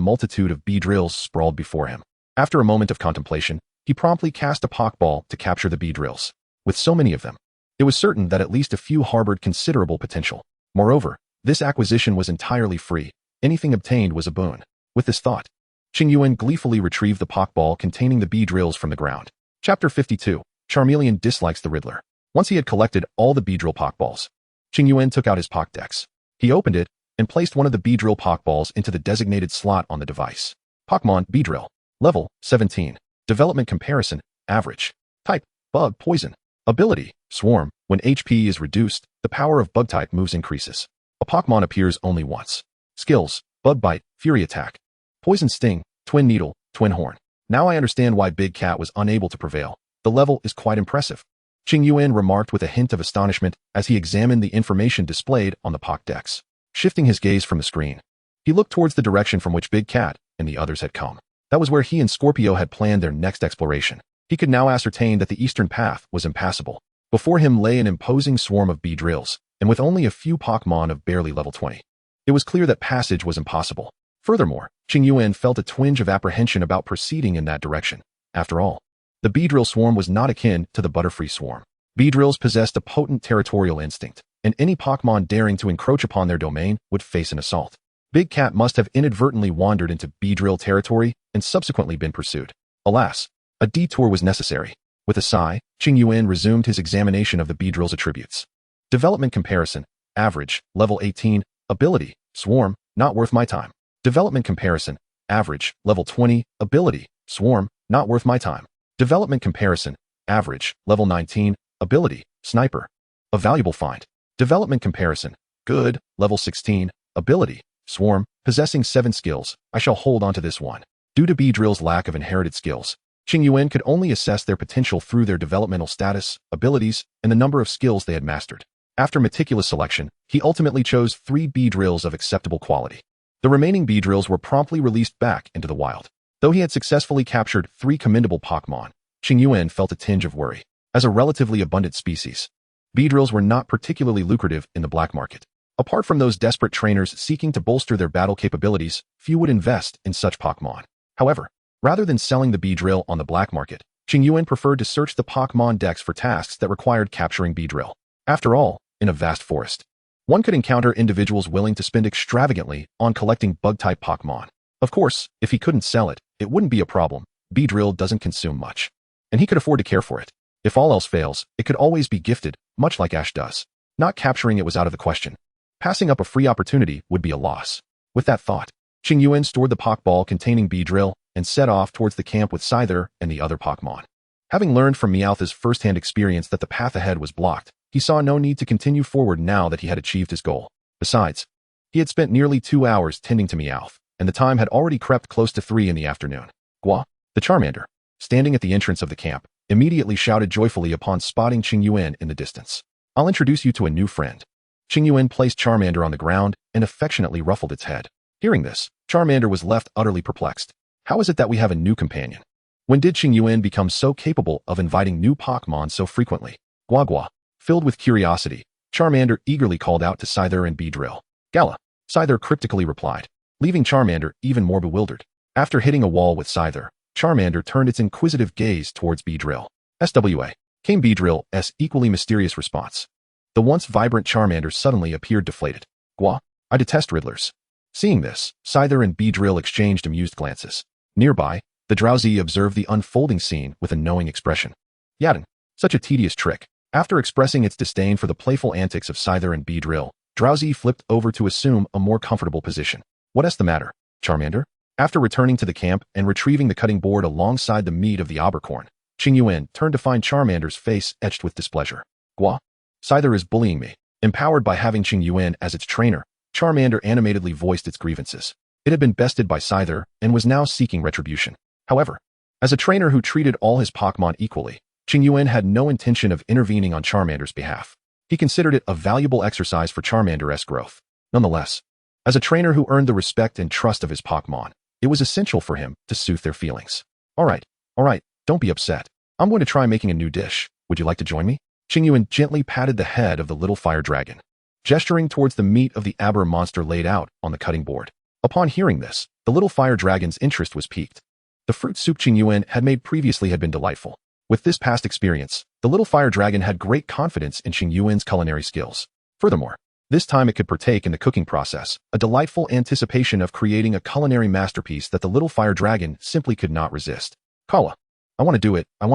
multitude of Beedrills sprawled before him. After a moment of contemplation, he promptly cast a Pokeball to capture the Beedrills. With so many of them, it was certain that at least a few harbored considerable potential. Moreover, this acquisition was entirely free. Anything obtained was a boon. With this thought, Qingyuan gleefully retrieved the Pokeball containing the Beedrills from the ground. Chapter 52. Charmeleon dislikes the Riddler. Once he had collected all the Beedrill Pokeballs, Qingyuan took out his Pokédex. He opened it and placed one of the Beedrill Pokeballs into the designated slot on the device. Pokémon Beedrill. Level 17. Development comparison. Average. Type: Bug Poison. Ability: Swarm. When HP is reduced, the power of Bug-type moves increases. A Pokémon appears only once. Skills: Bug Bite, Fury Attack, Poison Sting, Twin Needle, Twin Horn. Now I understand why Big Cat was unable to prevail. The level is quite impressive. Qingyuan remarked with a hint of astonishment as he examined the information displayed on the Pokédex. Shifting his gaze from the screen, he looked towards the direction from which Big Cat and the others had come. That was where he and Scorpio had planned their next exploration. He could now ascertain that the eastern path was impassable. Before him lay an imposing swarm of Beedrills, and with only a few Pokémon of barely level 20. It was clear that passage was impossible. Furthermore, Qingyuan felt a twinge of apprehension about proceeding in that direction. After all, the Beedrill swarm was not akin to the Butterfree swarm. Beedrills possessed a potent territorial instinct, and any Pokémon daring to encroach upon their domain would face an assault. Big Cat must have inadvertently wandered into Beedrill territory and subsequently been pursued. Alas, a detour was necessary. With a sigh, Qingyuan resumed his examination of the Beedrill's attributes. Development comparison. Average, level 18. Ability: Swarm, not worth my time. Development comparison. Average, level 20. Ability: Swarm, not worth my time. Development comparison. Average, level 19. Ability: Sniper, a valuable find. Development comparison. Good, level 16. Ability: Swarm, possessing 7 skills. I shall hold on to this one. Due to Beedrill's lack of inherited skills, Qingyuan could only assess their potential through their developmental status, abilities, and the number of skills they had mastered. After meticulous selection, he ultimately chose 3 Beedrills of acceptable quality. The remaining Beedrills were promptly released back into the wild. Though he had successfully captured 3 commendable Pokémon, Qingyuan felt a tinge of worry. As a relatively abundant species, Beedrills were not particularly lucrative in the black market. Apart from those desperate trainers seeking to bolster their battle capabilities, few would invest in such Pokémon. However, rather than selling the Beedrill on the black market, Qingyuan preferred to search the Pokémon Dex for tasks that required capturing Beedrill. After all, in a vast forest, one could encounter individuals willing to spend extravagantly on collecting bug-type Pokémon. Of course, if he couldn't sell it, it wouldn't be a problem, Beedrill doesn't consume much, and he could afford to care for it. If all else fails, it could always be gifted, much like Ash does. Not capturing it was out of the question. Passing up a free opportunity would be a loss. With that thought, Qingyuan stored the Pokeball containing Beedrill and set off towards the camp with Scyther and the other Pokemon. Having learned from Meowth's first-hand experience that the path ahead was blocked, he saw no need to continue forward now that he had achieved his goal. Besides, he had spent nearly 2 hours tending to Meowth, and the time had already crept close to 3 in the afternoon. Gua, the Charmander, standing at the entrance of the camp, immediately shouted joyfully upon spotting Qingyuan in the distance. I'll introduce you to a new friend. Qingyuan placed Charmander on the ground and affectionately ruffled its head. Hearing this, Charmander was left utterly perplexed. How is it that we have a new companion? When did Qingyuan become so capable of inviting new Pokémon so frequently? Gua, filled with curiosity, Charmander eagerly called out to Scyther and Beedrill. Gala, Scyther cryptically replied, leaving Charmander even more bewildered. After hitting a wall with Scyther, Charmander turned its inquisitive gaze towards Beedrill. SWA, came Beedrill's equally mysterious response. The once vibrant Charmander suddenly appeared deflated. Gua, I detest Riddlers. Seeing this, Scyther and Beedrill exchanged amused glances. Nearby, the Drowsy observed the unfolding scene with a knowing expression. Yaden, such a tedious trick. After expressing its disdain for the playful antics of Scyther and Beedrill, Drowsy flipped over to assume a more comfortable position. What's the matter, Charmander? After returning to the camp and retrieving the cutting board alongside the meat of the Abercorn, Qingyuan turned to find Charmander's face etched with displeasure. Gua, Scyther is bullying me. Empowered by having Qingyuan as its trainer, Charmander animatedly voiced its grievances. It had been bested by Scyther and was now seeking retribution. However, as a trainer who treated all his Pokémon equally, Qingyuan had no intention of intervening on Charmander's behalf. He considered it a valuable exercise for Charmander's growth. Nonetheless, as a trainer who earned the respect and trust of his Pokémon, it was essential for him to soothe their feelings. All right, don't be upset. I'm going to try making a new dish. Would you like to join me? Qingyuan gently patted the head of the little fire dragon, gesturing towards the meat of the Aber monster laid out on the cutting board. Upon hearing this, the little fire dragon's interest was piqued. The fruit soup Qingyuan had made previously had been delightful. With this past experience, the little fire dragon had great confidence in Qingyuan's culinary skills. Furthermore, this time it could partake in the cooking process, a delightful anticipation of creating a culinary masterpiece that the little fire dragon simply could not resist. Kala, I want to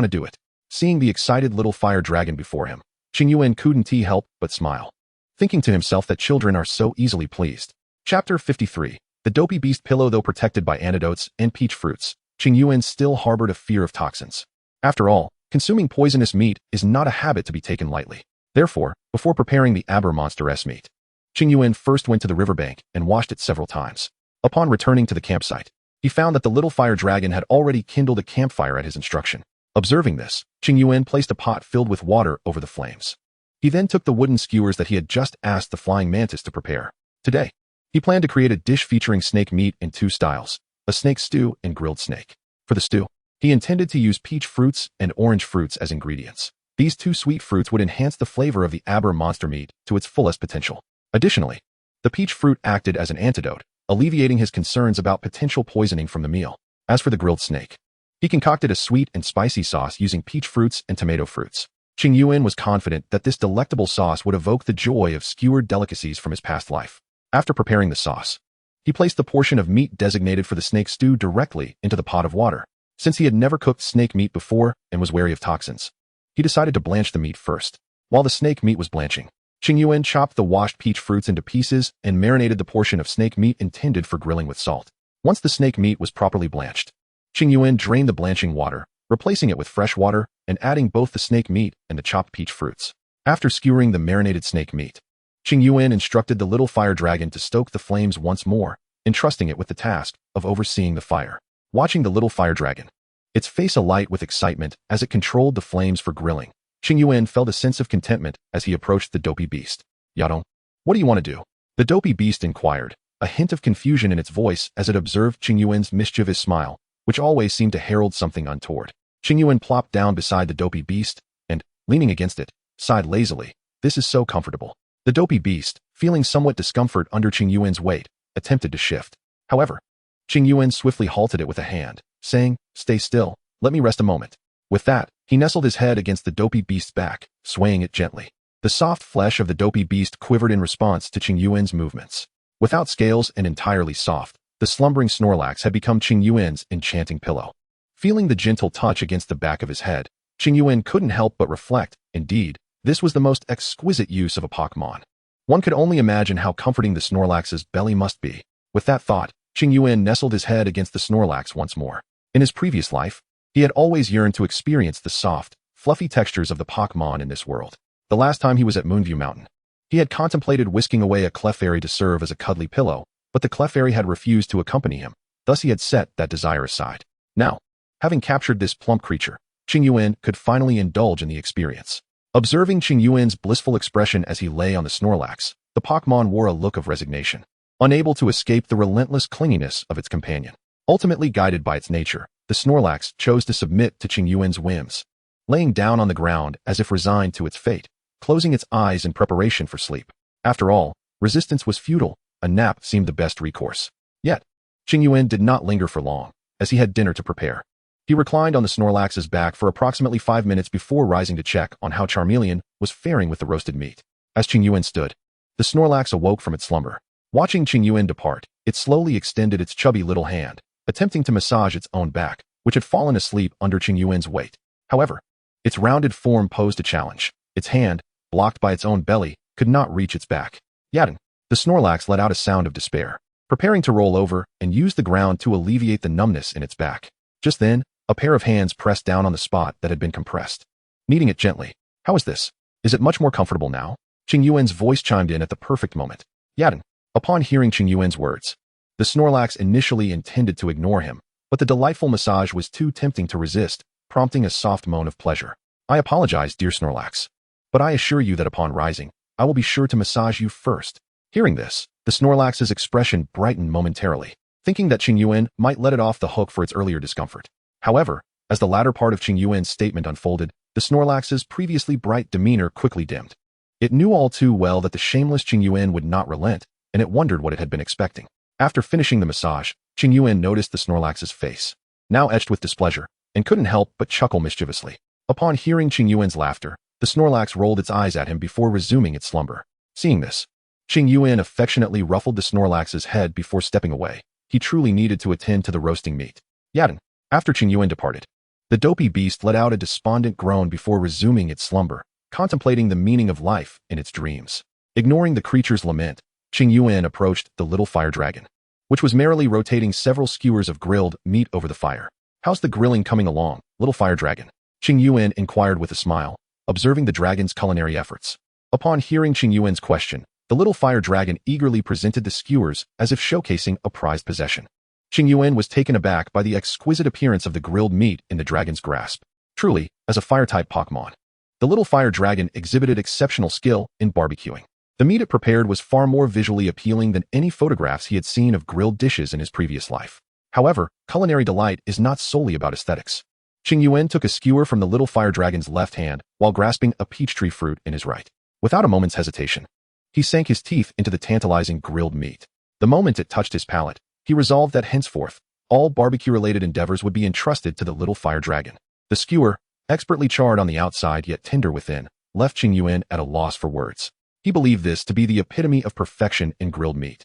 do it. Seeing the excited little fire dragon before him, Qingyuan couldn't help but smile, thinking to himself that children are so easily pleased. Chapter 53. The dopey beast pillow. Though protected by antidotes and peach fruits, Qingyuan still harbored a fear of toxins. After all, consuming poisonous meat is not a habit to be taken lightly. Therefore, before preparing the Aber monster's meat, Qingyuan first went to the riverbank and washed it several times. Upon returning to the campsite, he found that the little fire dragon had already kindled a campfire at his instruction. Observing this, Qingyuan placed a pot filled with water over the flames. He then took the wooden skewers that he had just asked the flying mantis to prepare. Today, he planned to create a dish featuring snake meat in 2 styles, a snake stew and grilled snake. For the stew, he intended to use peach fruits and orange fruits as ingredients. These 2 sweet fruits would enhance the flavor of the Aber monster meat to its fullest potential. Additionally, the peach fruit acted as an antidote, alleviating his concerns about potential poisoning from the meal. As for the grilled snake, he concocted a sweet and spicy sauce using peach fruits and tomato fruits. Qingyuan was confident that this delectable sauce would evoke the joy of skewered delicacies from his past life. After preparing the sauce, he placed the portion of meat designated for the snake stew directly into the pot of water. Since he had never cooked snake meat before and was wary of toxins, he decided to blanch the meat first. While the snake meat was blanching, Qingyuan chopped the washed peach fruits into pieces and marinated the portion of snake meat intended for grilling with salt. Once the snake meat was properly blanched, Qingyuan drained the blanching water, replacing it with fresh water and adding both the snake meat and the chopped peach fruits. After skewering the marinated snake meat, Qingyuan instructed the little fire dragon to stoke the flames once more, entrusting it with the task of overseeing the fire. Watching the little fire dragon, its face alight with excitement as it controlled the flames for grilling, Qingyuan felt a sense of contentment as he approached the dopey beast. Yadong, what do you want to do? The dopey beast inquired, a hint of confusion in its voice as it observed Qingyuan's mischievous smile, which always seemed to herald something untoward. Qingyuan plopped down beside the dopey beast and, leaning against it, sighed lazily. This is so comfortable. The dopey beast, feeling somewhat discomfort under Qingyuan's weight, attempted to shift. However, Qingyuan swiftly halted it with a hand, saying, "Stay still, let me rest a moment." With that, he nestled his head against the dopey beast's back, swaying it gently. The soft flesh of the dopey beast quivered in response to Qingyuan's movements. Without scales and entirely soft, the slumbering Snorlax had become Qingyuan's enchanting pillow. Feeling the gentle touch against the back of his head, Qingyuan couldn't help but reflect, indeed, this was the most exquisite use of a Pokémon. One could only imagine how comforting the Snorlax's belly must be. With that thought, Qingyuan nestled his head against the Snorlax once more. In his previous life, he had always yearned to experience the soft, fluffy textures of the Pokémon in this world. The last time he was at Moonview Mountain, he had contemplated whisking away a Clefairy to serve as a cuddly pillow, but the Clefairy had refused to accompany him, thus he had set that desire aside. Now, having captured this plump creature, Qingyuan could finally indulge in the experience. Observing Qingyuan's blissful expression as he lay on the Snorlax, the Pokémon wore a look of resignation, unable to escape the relentless clinginess of its companion. Ultimately guided by its nature, the Snorlax chose to submit to Qingyuan's whims, laying down on the ground as if resigned to its fate, closing its eyes in preparation for sleep. After all, resistance was futile, a nap seemed the best recourse. Yet, Qingyuan did not linger for long, as he had dinner to prepare. He reclined on the Snorlax's back for approximately 5 minutes before rising to check on how Charmeleon was faring with the roasted meat. As Qingyuan stood, the Snorlax awoke from its slumber. Watching Qingyuan depart, it slowly extended its chubby little hand, attempting to massage its own back, which had fallen asleep under Qingyuan's weight. However, its rounded form posed a challenge. Its hand, blocked by its own belly, could not reach its back. Yaden, the Snorlax let out a sound of despair, preparing to roll over and use the ground to alleviate the numbness in its back. Just then, a pair of hands pressed down on the spot that had been compressed, kneading it gently. How is this? Is it much more comfortable now? Qingyuan's voice chimed in at the perfect moment. Yaden. Upon hearing Qingyuan's words, the Snorlax initially intended to ignore him, but the delightful massage was too tempting to resist, prompting a soft moan of pleasure. I apologize, dear Snorlax, but I assure you that upon rising, I will be sure to massage you first. Hearing this, the Snorlax's expression brightened momentarily, thinking that Qingyuan might let it off the hook for its earlier discomfort. However, as the latter part of Qingyuan's statement unfolded, the Snorlax's previously bright demeanor quickly dimmed. It knew all too well that the shameless Qingyuan would not relent, and it wondered what it had been expecting. After finishing the massage, Qingyuan noticed the Snorlax's face, now etched with displeasure, and couldn't help but chuckle mischievously. Upon hearing Qingyuan's laughter, the Snorlax rolled its eyes at him before resuming its slumber. Seeing this, Qingyuan affectionately ruffled the Snorlax's head before stepping away. He truly needed to attend to the roasting meat. Yaden. After Qingyuan departed, the dopey beast let out a despondent groan before resuming its slumber, contemplating the meaning of life in its dreams. Ignoring the creature's lament, Qingyuan approached the little fire dragon, which was merrily rotating several skewers of grilled meat over the fire. How's the grilling coming along, little fire dragon? Qingyuan inquired with a smile, observing the dragon's culinary efforts. Upon hearing Qingyuan's question, the little fire dragon eagerly presented the skewers as if showcasing a prized possession. Qingyuan was taken aback by the exquisite appearance of the grilled meat in the dragon's grasp. Truly, as a fire-type Pokémon, the little fire dragon exhibited exceptional skill in barbecuing. The meat it prepared was far more visually appealing than any photographs he had seen of grilled dishes in his previous life. However, culinary delight is not solely about aesthetics. Qingyuan took a skewer from the little fire dragon's left hand while grasping a peach tree fruit in his right. Without a moment's hesitation, he sank his teeth into the tantalizing grilled meat. The moment it touched his palate, he resolved that henceforth, all barbecue-related endeavors would be entrusted to the little fire dragon. The skewer, expertly charred on the outside yet tender within, left Qingyuan at a loss for words. He believed this to be the epitome of perfection in grilled meat,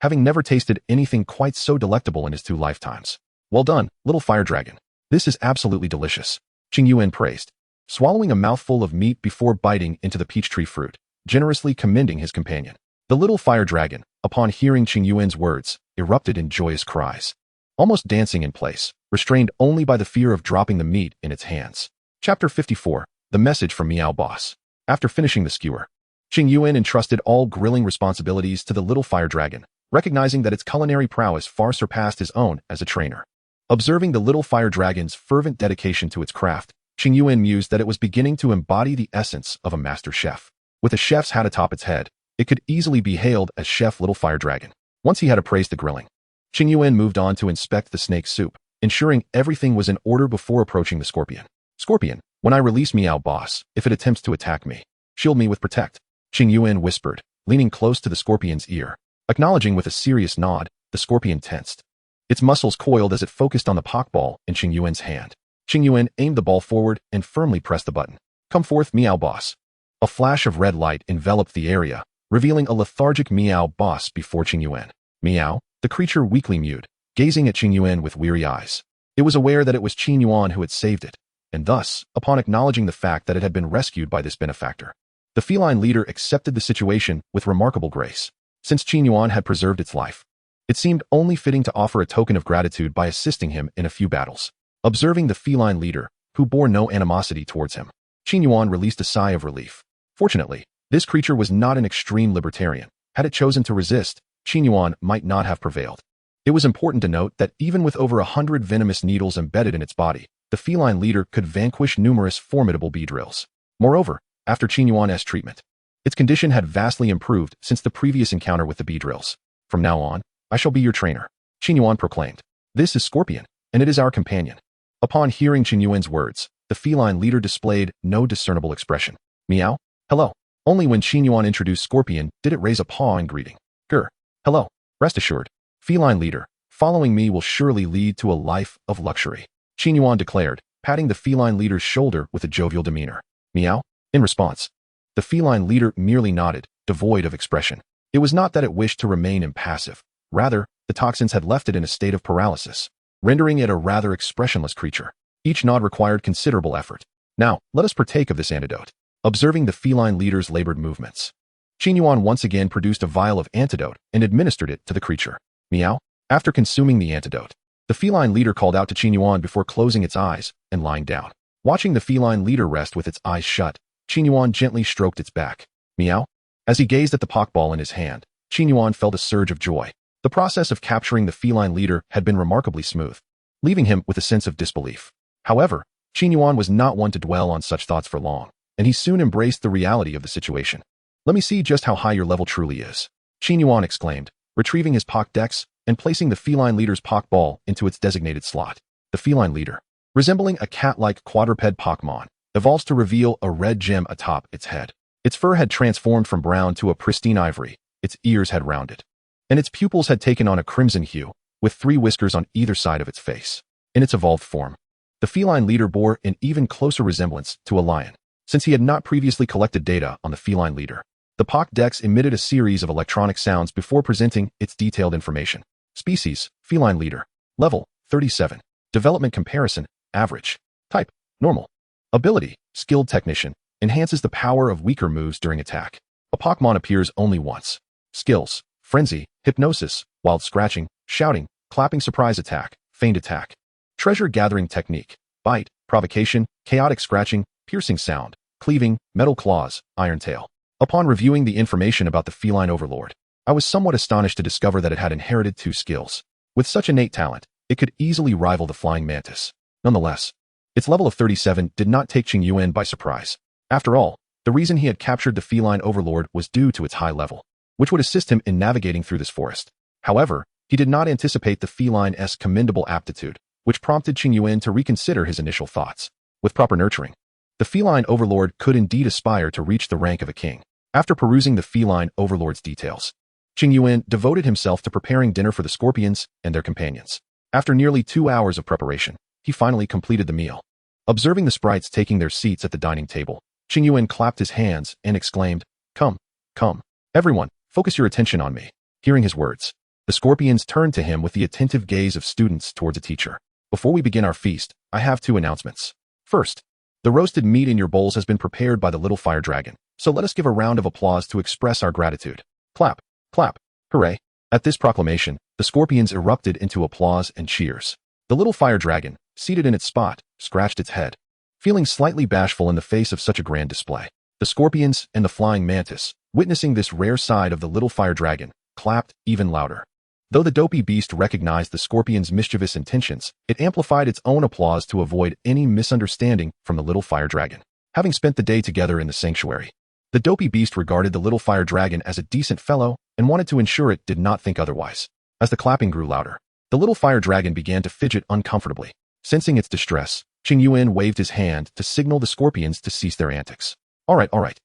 having never tasted anything quite so delectable in his 2 lifetimes. Well done, little fire dragon. This is absolutely delicious, Qingyuan praised, swallowing a mouthful of meat before biting into the peach tree fruit, generously commending his companion. The little fire dragon, upon hearing Qingyuan's words, erupted in joyous cries, almost dancing in place, restrained only by the fear of dropping the meat in its hands. Chapter 54, The Message from Meow Boss. After finishing the skewer, Qingyuan entrusted all grilling responsibilities to the little fire dragon, recognizing that its culinary prowess far surpassed his own as a trainer. Observing the little fire dragon's fervent dedication to its craft, Qingyuan mused that it was beginning to embody the essence of a master chef. With a chef's hat atop its head, it could easily be hailed as Chef Little Fire Dragon. Once he had appraised the grilling, Qingyuan moved on to inspect the snake soup, ensuring everything was in order before approaching the scorpion. Scorpion, when I release Meow Boss, if it attempts to attack me, shield me with Protect, Qingyuan whispered, leaning close to the scorpion's ear. Acknowledging with a serious nod, the scorpion tensed. Its muscles coiled as it focused on the Pokeball in Qingyuan's hand. Qingyuan aimed the ball forward and firmly pressed the button. Come forth, Meow Boss. A flash of red light enveloped the area, revealing a lethargic Meow Boss before Qingyuan. Meow, the creature weakly mewed, gazing at Qingyuan with weary eyes. It was aware that it was Qingyuan who had saved it, and thus, upon acknowledging the fact that it had been rescued by this benefactor, the feline leader accepted the situation with remarkable grace. Since Qingyuan had preserved its life, it seemed only fitting to offer a token of gratitude by assisting him in a few battles. Observing the feline leader, who bore no animosity towards him, Qingyuan released a sigh of relief. Fortunately, this creature was not an extreme libertarian. Had it chosen to resist, Qingyuan might not have prevailed. It was important to note that even with over 100 venomous needles embedded in its body, the feline leader could vanquish numerous formidable beedrills. Moreover, after Qingyuan's treatment, its condition had vastly improved since the previous encounter with the beedrills. From now on, I shall be your trainer, Qingyuan proclaimed. This is Scorpion, and it is our companion. Upon hearing Qingyuan's words, the feline leader displayed no discernible expression. Meow? Hello. Only when Qingyuan introduced Scorpion did it raise a paw in greeting. Grr. Hello. Rest assured, feline leader, following me will surely lead to a life of luxury, Qingyuan declared, patting the feline leader's shoulder with a jovial demeanor. Meow? In response, the feline leader merely nodded, devoid of expression. It was not that it wished to remain impassive. Rather, the toxins had left it in a state of paralysis, rendering it a rather expressionless creature. Each nod required considerable effort. Now, let us partake of this antidote. Observing the feline leader's labored movements, Qingyuan once again produced a vial of antidote and administered it to the creature. Meow? After consuming the antidote, the feline leader called out to Qingyuan before closing its eyes and lying down. Watching the feline leader rest with its eyes shut, Qingyuan gently stroked its back. Meow? As he gazed at the Pokeball in his hand, Qingyuan felt a surge of joy. The process of capturing the feline leader had been remarkably smooth, leaving him with a sense of disbelief. However, Qingyuan was not one to dwell on such thoughts for long, and he soon embraced the reality of the situation. Let me see just how high your level truly is, Qingyuan exclaimed, retrieving his Pokédex and placing the feline leader's Pokeball into its designated slot. The feline leader, resembling a cat-like quadruped Pokémon, evolves to reveal a red gem atop its head. Its fur had transformed from brown to a pristine ivory, its ears had rounded, and its pupils had taken on a crimson hue, with 3 whiskers on either side of its face. In its evolved form, the feline leader bore an even closer resemblance to a lion. Since he had not previously collected data on the feline leader, the Pokédex emitted a series of electronic sounds before presenting its detailed information. Species, feline leader. Level, 37. Development comparison, average. Type, normal. Ability, skilled technician, enhances the power of weaker moves during attack. A Pokémon appears only once. Skills, frenzy, hypnosis, wild scratching, shouting, clapping surprise attack, feigned attack. Treasure gathering technique, bite, provocation, chaotic scratching, piercing sound, cleaving, metal claws, iron tail. Upon reviewing the information about the feline overlord, I was somewhat astonished to discover that it had inherited 2 skills. With such innate talent, it could easily rival the flying mantis. Nonetheless, its level of 37 did not take Qingyuan by surprise. After all, the reason he had captured the feline overlord was due to its high level, which would assist him in navigating through this forest. However, he did not anticipate the feline's commendable aptitude, which prompted Qingyuan to reconsider his initial thoughts. With proper nurturing, the feline overlord could indeed aspire to reach the rank of a king. After perusing the feline overlord's details, Qingyuan devoted himself to preparing dinner for the scorpions and their companions. After nearly 2 hours of preparation, he finally completed the meal. Observing the sprites taking their seats at the dining table, Qingyuan clapped his hands and exclaimed, Come, come, everyone, focus your attention on me. Hearing his words, the scorpions turned to him with the attentive gaze of students towards a teacher. Before we begin our feast, I have 2 announcements. First, the roasted meat in your bowls has been prepared by the little fire dragon, so let us give a round of applause to express our gratitude. Clap, clap, hooray. At this proclamation, the scorpions erupted into applause and cheers. The little fire dragon, seated in its spot, scratched its head, feeling slightly bashful in the face of such a grand display. The scorpions and the flying mantis, witnessing this rare side of the little fire dragon, clapped even louder. Though the dopey beast recognized the scorpion's mischievous intentions, it amplified its own applause to avoid any misunderstanding from the little fire dragon. Having spent the day together in the sanctuary, the dopey beast regarded the little fire dragon as a decent fellow and wanted to ensure it did not think otherwise. As the clapping grew louder, the little fire dragon began to fidget uncomfortably. Sensing its distress, Qingyuan waved his hand to signal the scorpions to cease their antics. All right.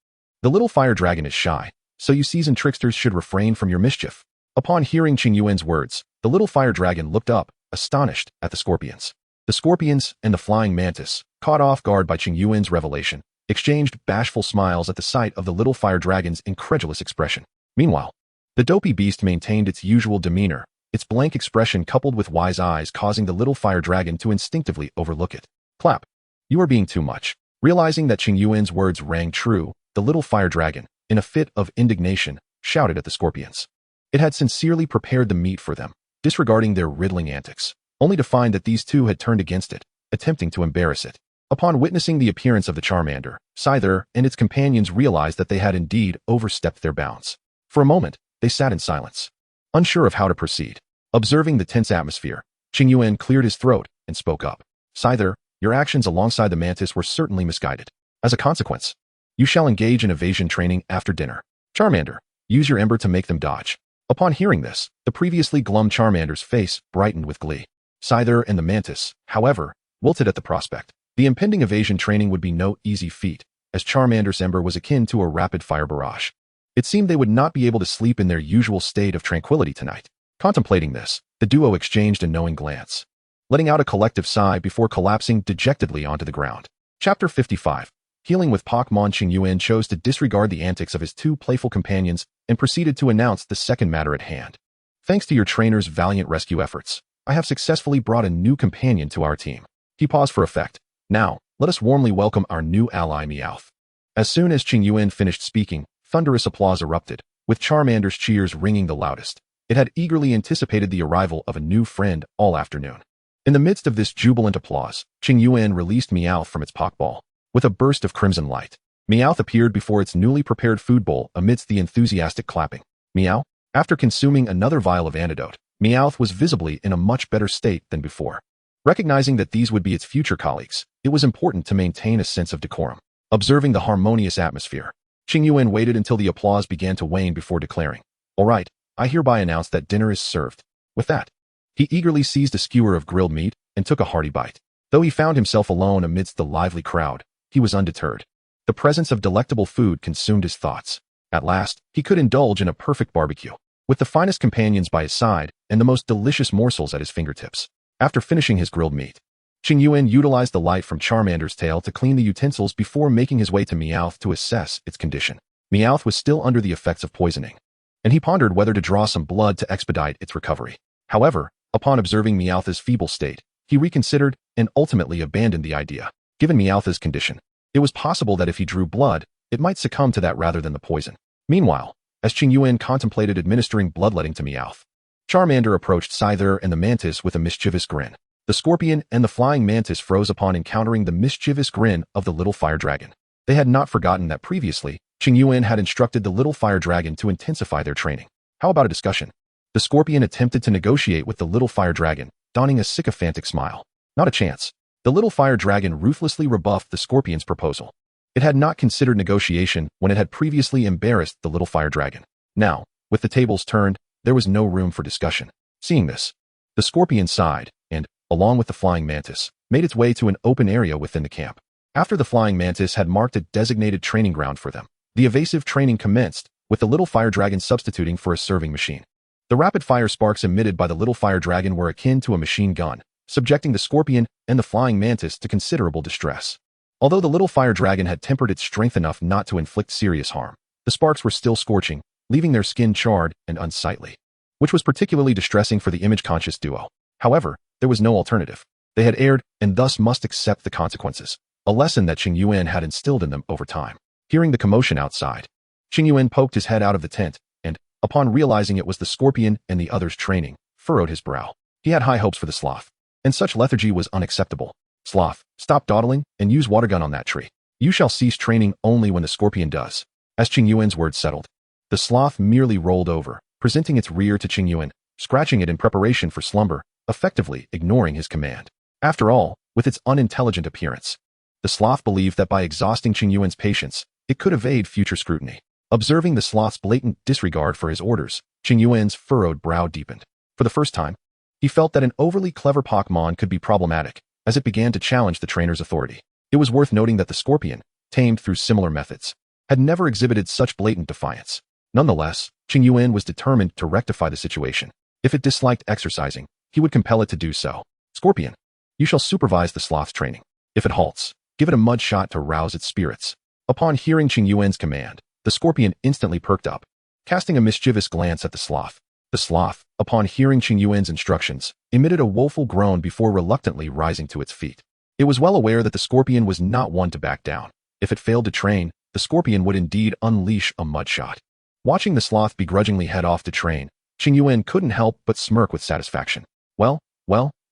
The little fire dragon is shy, so you seasoned tricksters should refrain from your mischief. Upon hearing Qingyuan's words, the little fire dragon looked up, astonished at the scorpions. The scorpions and the flying mantis, caught off guard by Qingyuan's revelation, exchanged bashful smiles at the sight of the little fire dragon's incredulous expression. Meanwhile, the dopey beast maintained its usual demeanor, its blank expression coupled with wise eyes causing the little fire dragon to instinctively overlook it. Clap. You are being too much. Realizing that Qingyuan's words rang true, the little fire dragon, in a fit of indignation, shouted at the scorpions. It had sincerely prepared the meat for them, disregarding their riddling antics, only to find that these two had turned against it, attempting to embarrass it. Upon witnessing the appearance of the Charmander, Scyther and its companions realized that they had indeed overstepped their bounds. For a moment, they sat in silence, unsure of how to proceed. Observing the tense atmosphere, Qingyuan cleared his throat and spoke up. Scyther, your actions alongside the mantis were certainly misguided. As a consequence, you shall engage in evasion training after dinner. Charmander, use your ember to make them dodge. Upon hearing this, the previously glum Charmander's face brightened with glee. Scyther and the mantis, however, wilted at the prospect. The impending evasion training would be no easy feat, as Charmander's ember was akin to a rapid-fire barrage. It seemed they would not be able to sleep in their usual state of tranquility tonight. Contemplating this, the duo exchanged a knowing glance, letting out a collective sigh before collapsing dejectedly onto the ground. Chapter 55. Healing with Pokémon. Qingyuan chose to disregard the antics of his two playful companions and proceeded to announce the second matter at hand. Thanks to your trainer's valiant rescue efforts, I have successfully brought a new companion to our team. He paused for effect. Now, let us warmly welcome our new ally Meowth. As soon as Qingyuan finished speaking, thunderous applause erupted, with Charmander's cheers ringing the loudest. It had eagerly anticipated the arrival of a new friend all afternoon. In the midst of this jubilant applause, Qingyuan released Meowth from its Pokeball. With a burst of crimson light, Meowth appeared before its newly prepared food bowl amidst the enthusiastic clapping. Meow. After consuming another vial of antidote, Meowth was visibly in a much better state than before. Recognizing that these would be its future colleagues, it was important to maintain a sense of decorum. Observing the harmonious atmosphere, Qingyuan waited until the applause began to wane before declaring, "All right, I hereby announce that dinner is served." With that, he eagerly seized a skewer of grilled meat and took a hearty bite. Though he found himself alone amidst the lively crowd, he was undeterred. The presence of delectable food consumed his thoughts. At last, he could indulge in a perfect barbecue, with the finest companions by his side and the most delicious morsels at his fingertips. After finishing his grilled meat, Qingyuan utilized the light from Charmander's tail to clean the utensils before making his way to Meowth to assess its condition. Meowth was still under the effects of poisoning, and he pondered whether to draw some blood to expedite its recovery. However, upon observing Meowth's feeble state, he reconsidered and ultimately abandoned the idea. Given Meowth's condition, it was possible that if he drew blood, it might succumb to that rather than the poison. Meanwhile, as Qingyuan contemplated administering bloodletting to Meowth, Charmander approached Scyther and the mantis with a mischievous grin. The scorpion and the flying mantis froze upon encountering the mischievous grin of the little fire dragon. They had not forgotten that previously, Qingyuan had instructed the little fire dragon to intensify their training. How about a discussion? The scorpion attempted to negotiate with the little fire dragon, donning a sycophantic smile. Not a chance. The little fire dragon ruthlessly rebuffed the scorpion's proposal. It had not considered negotiation when it had previously embarrassed the little fire dragon. Now, with the tables turned, there was no room for discussion. Seeing this, the scorpion sighed and, along with the flying mantis, made its way to an open area within the camp. After the flying mantis had marked a designated training ground for them, the evasive training commenced, with the little fire dragon substituting for a serving machine. The rapid-fire sparks emitted by the little fire dragon were akin to a machine gun, subjecting the scorpion and the flying mantis to considerable distress. Although the little fire dragon had tempered its strength enough not to inflict serious harm, the sparks were still scorching, leaving their skin charred and unsightly, which was particularly distressing for the image-conscious duo. However, there was no alternative. They had erred and thus must accept the consequences, a lesson that Qingyuan had instilled in them over time. Hearing the commotion outside, Qingyuan poked his head out of the tent and, upon realizing it was the scorpion and the others training, furrowed his brow. He had high hopes for the sloth, and such lethargy was unacceptable. Sloth, stop dawdling and use water gun on that tree. You shall cease training only when the scorpion does. As Qingyuan's words settled, the sloth merely rolled over, presenting its rear to Qingyuan, scratching it in preparation for slumber, effectively ignoring his command. After all, with its unintelligent appearance, the sloth believed that by exhausting Qingyuan's patience, it could evade future scrutiny. Observing the sloth's blatant disregard for his orders, Qingyuan's furrowed brow deepened. For the first time, he felt that an overly clever Pokémon could be problematic, as it began to challenge the trainer's authority. It was worth noting that the scorpion, tamed through similar methods, had never exhibited such blatant defiance. Nonetheless, Qingyuan was determined to rectify the situation. If it disliked exercising, he would compel it to do so. Scorpion, you shall supervise the sloth's training. If it halts, give it a mud shot to rouse its spirits. Upon hearing Qingyuan's command, the scorpion instantly perked up, casting a mischievous glance at the sloth. The sloth, upon hearing Qingyuan's instructions, emitted a woeful groan before reluctantly rising to its feet. It was well aware that the scorpion was not one to back down. If it failed to train, the scorpion would indeed unleash a mudshot. Watching the sloth begrudgingly head off to train, Qingyuan couldn't help but smirk with satisfaction. Well,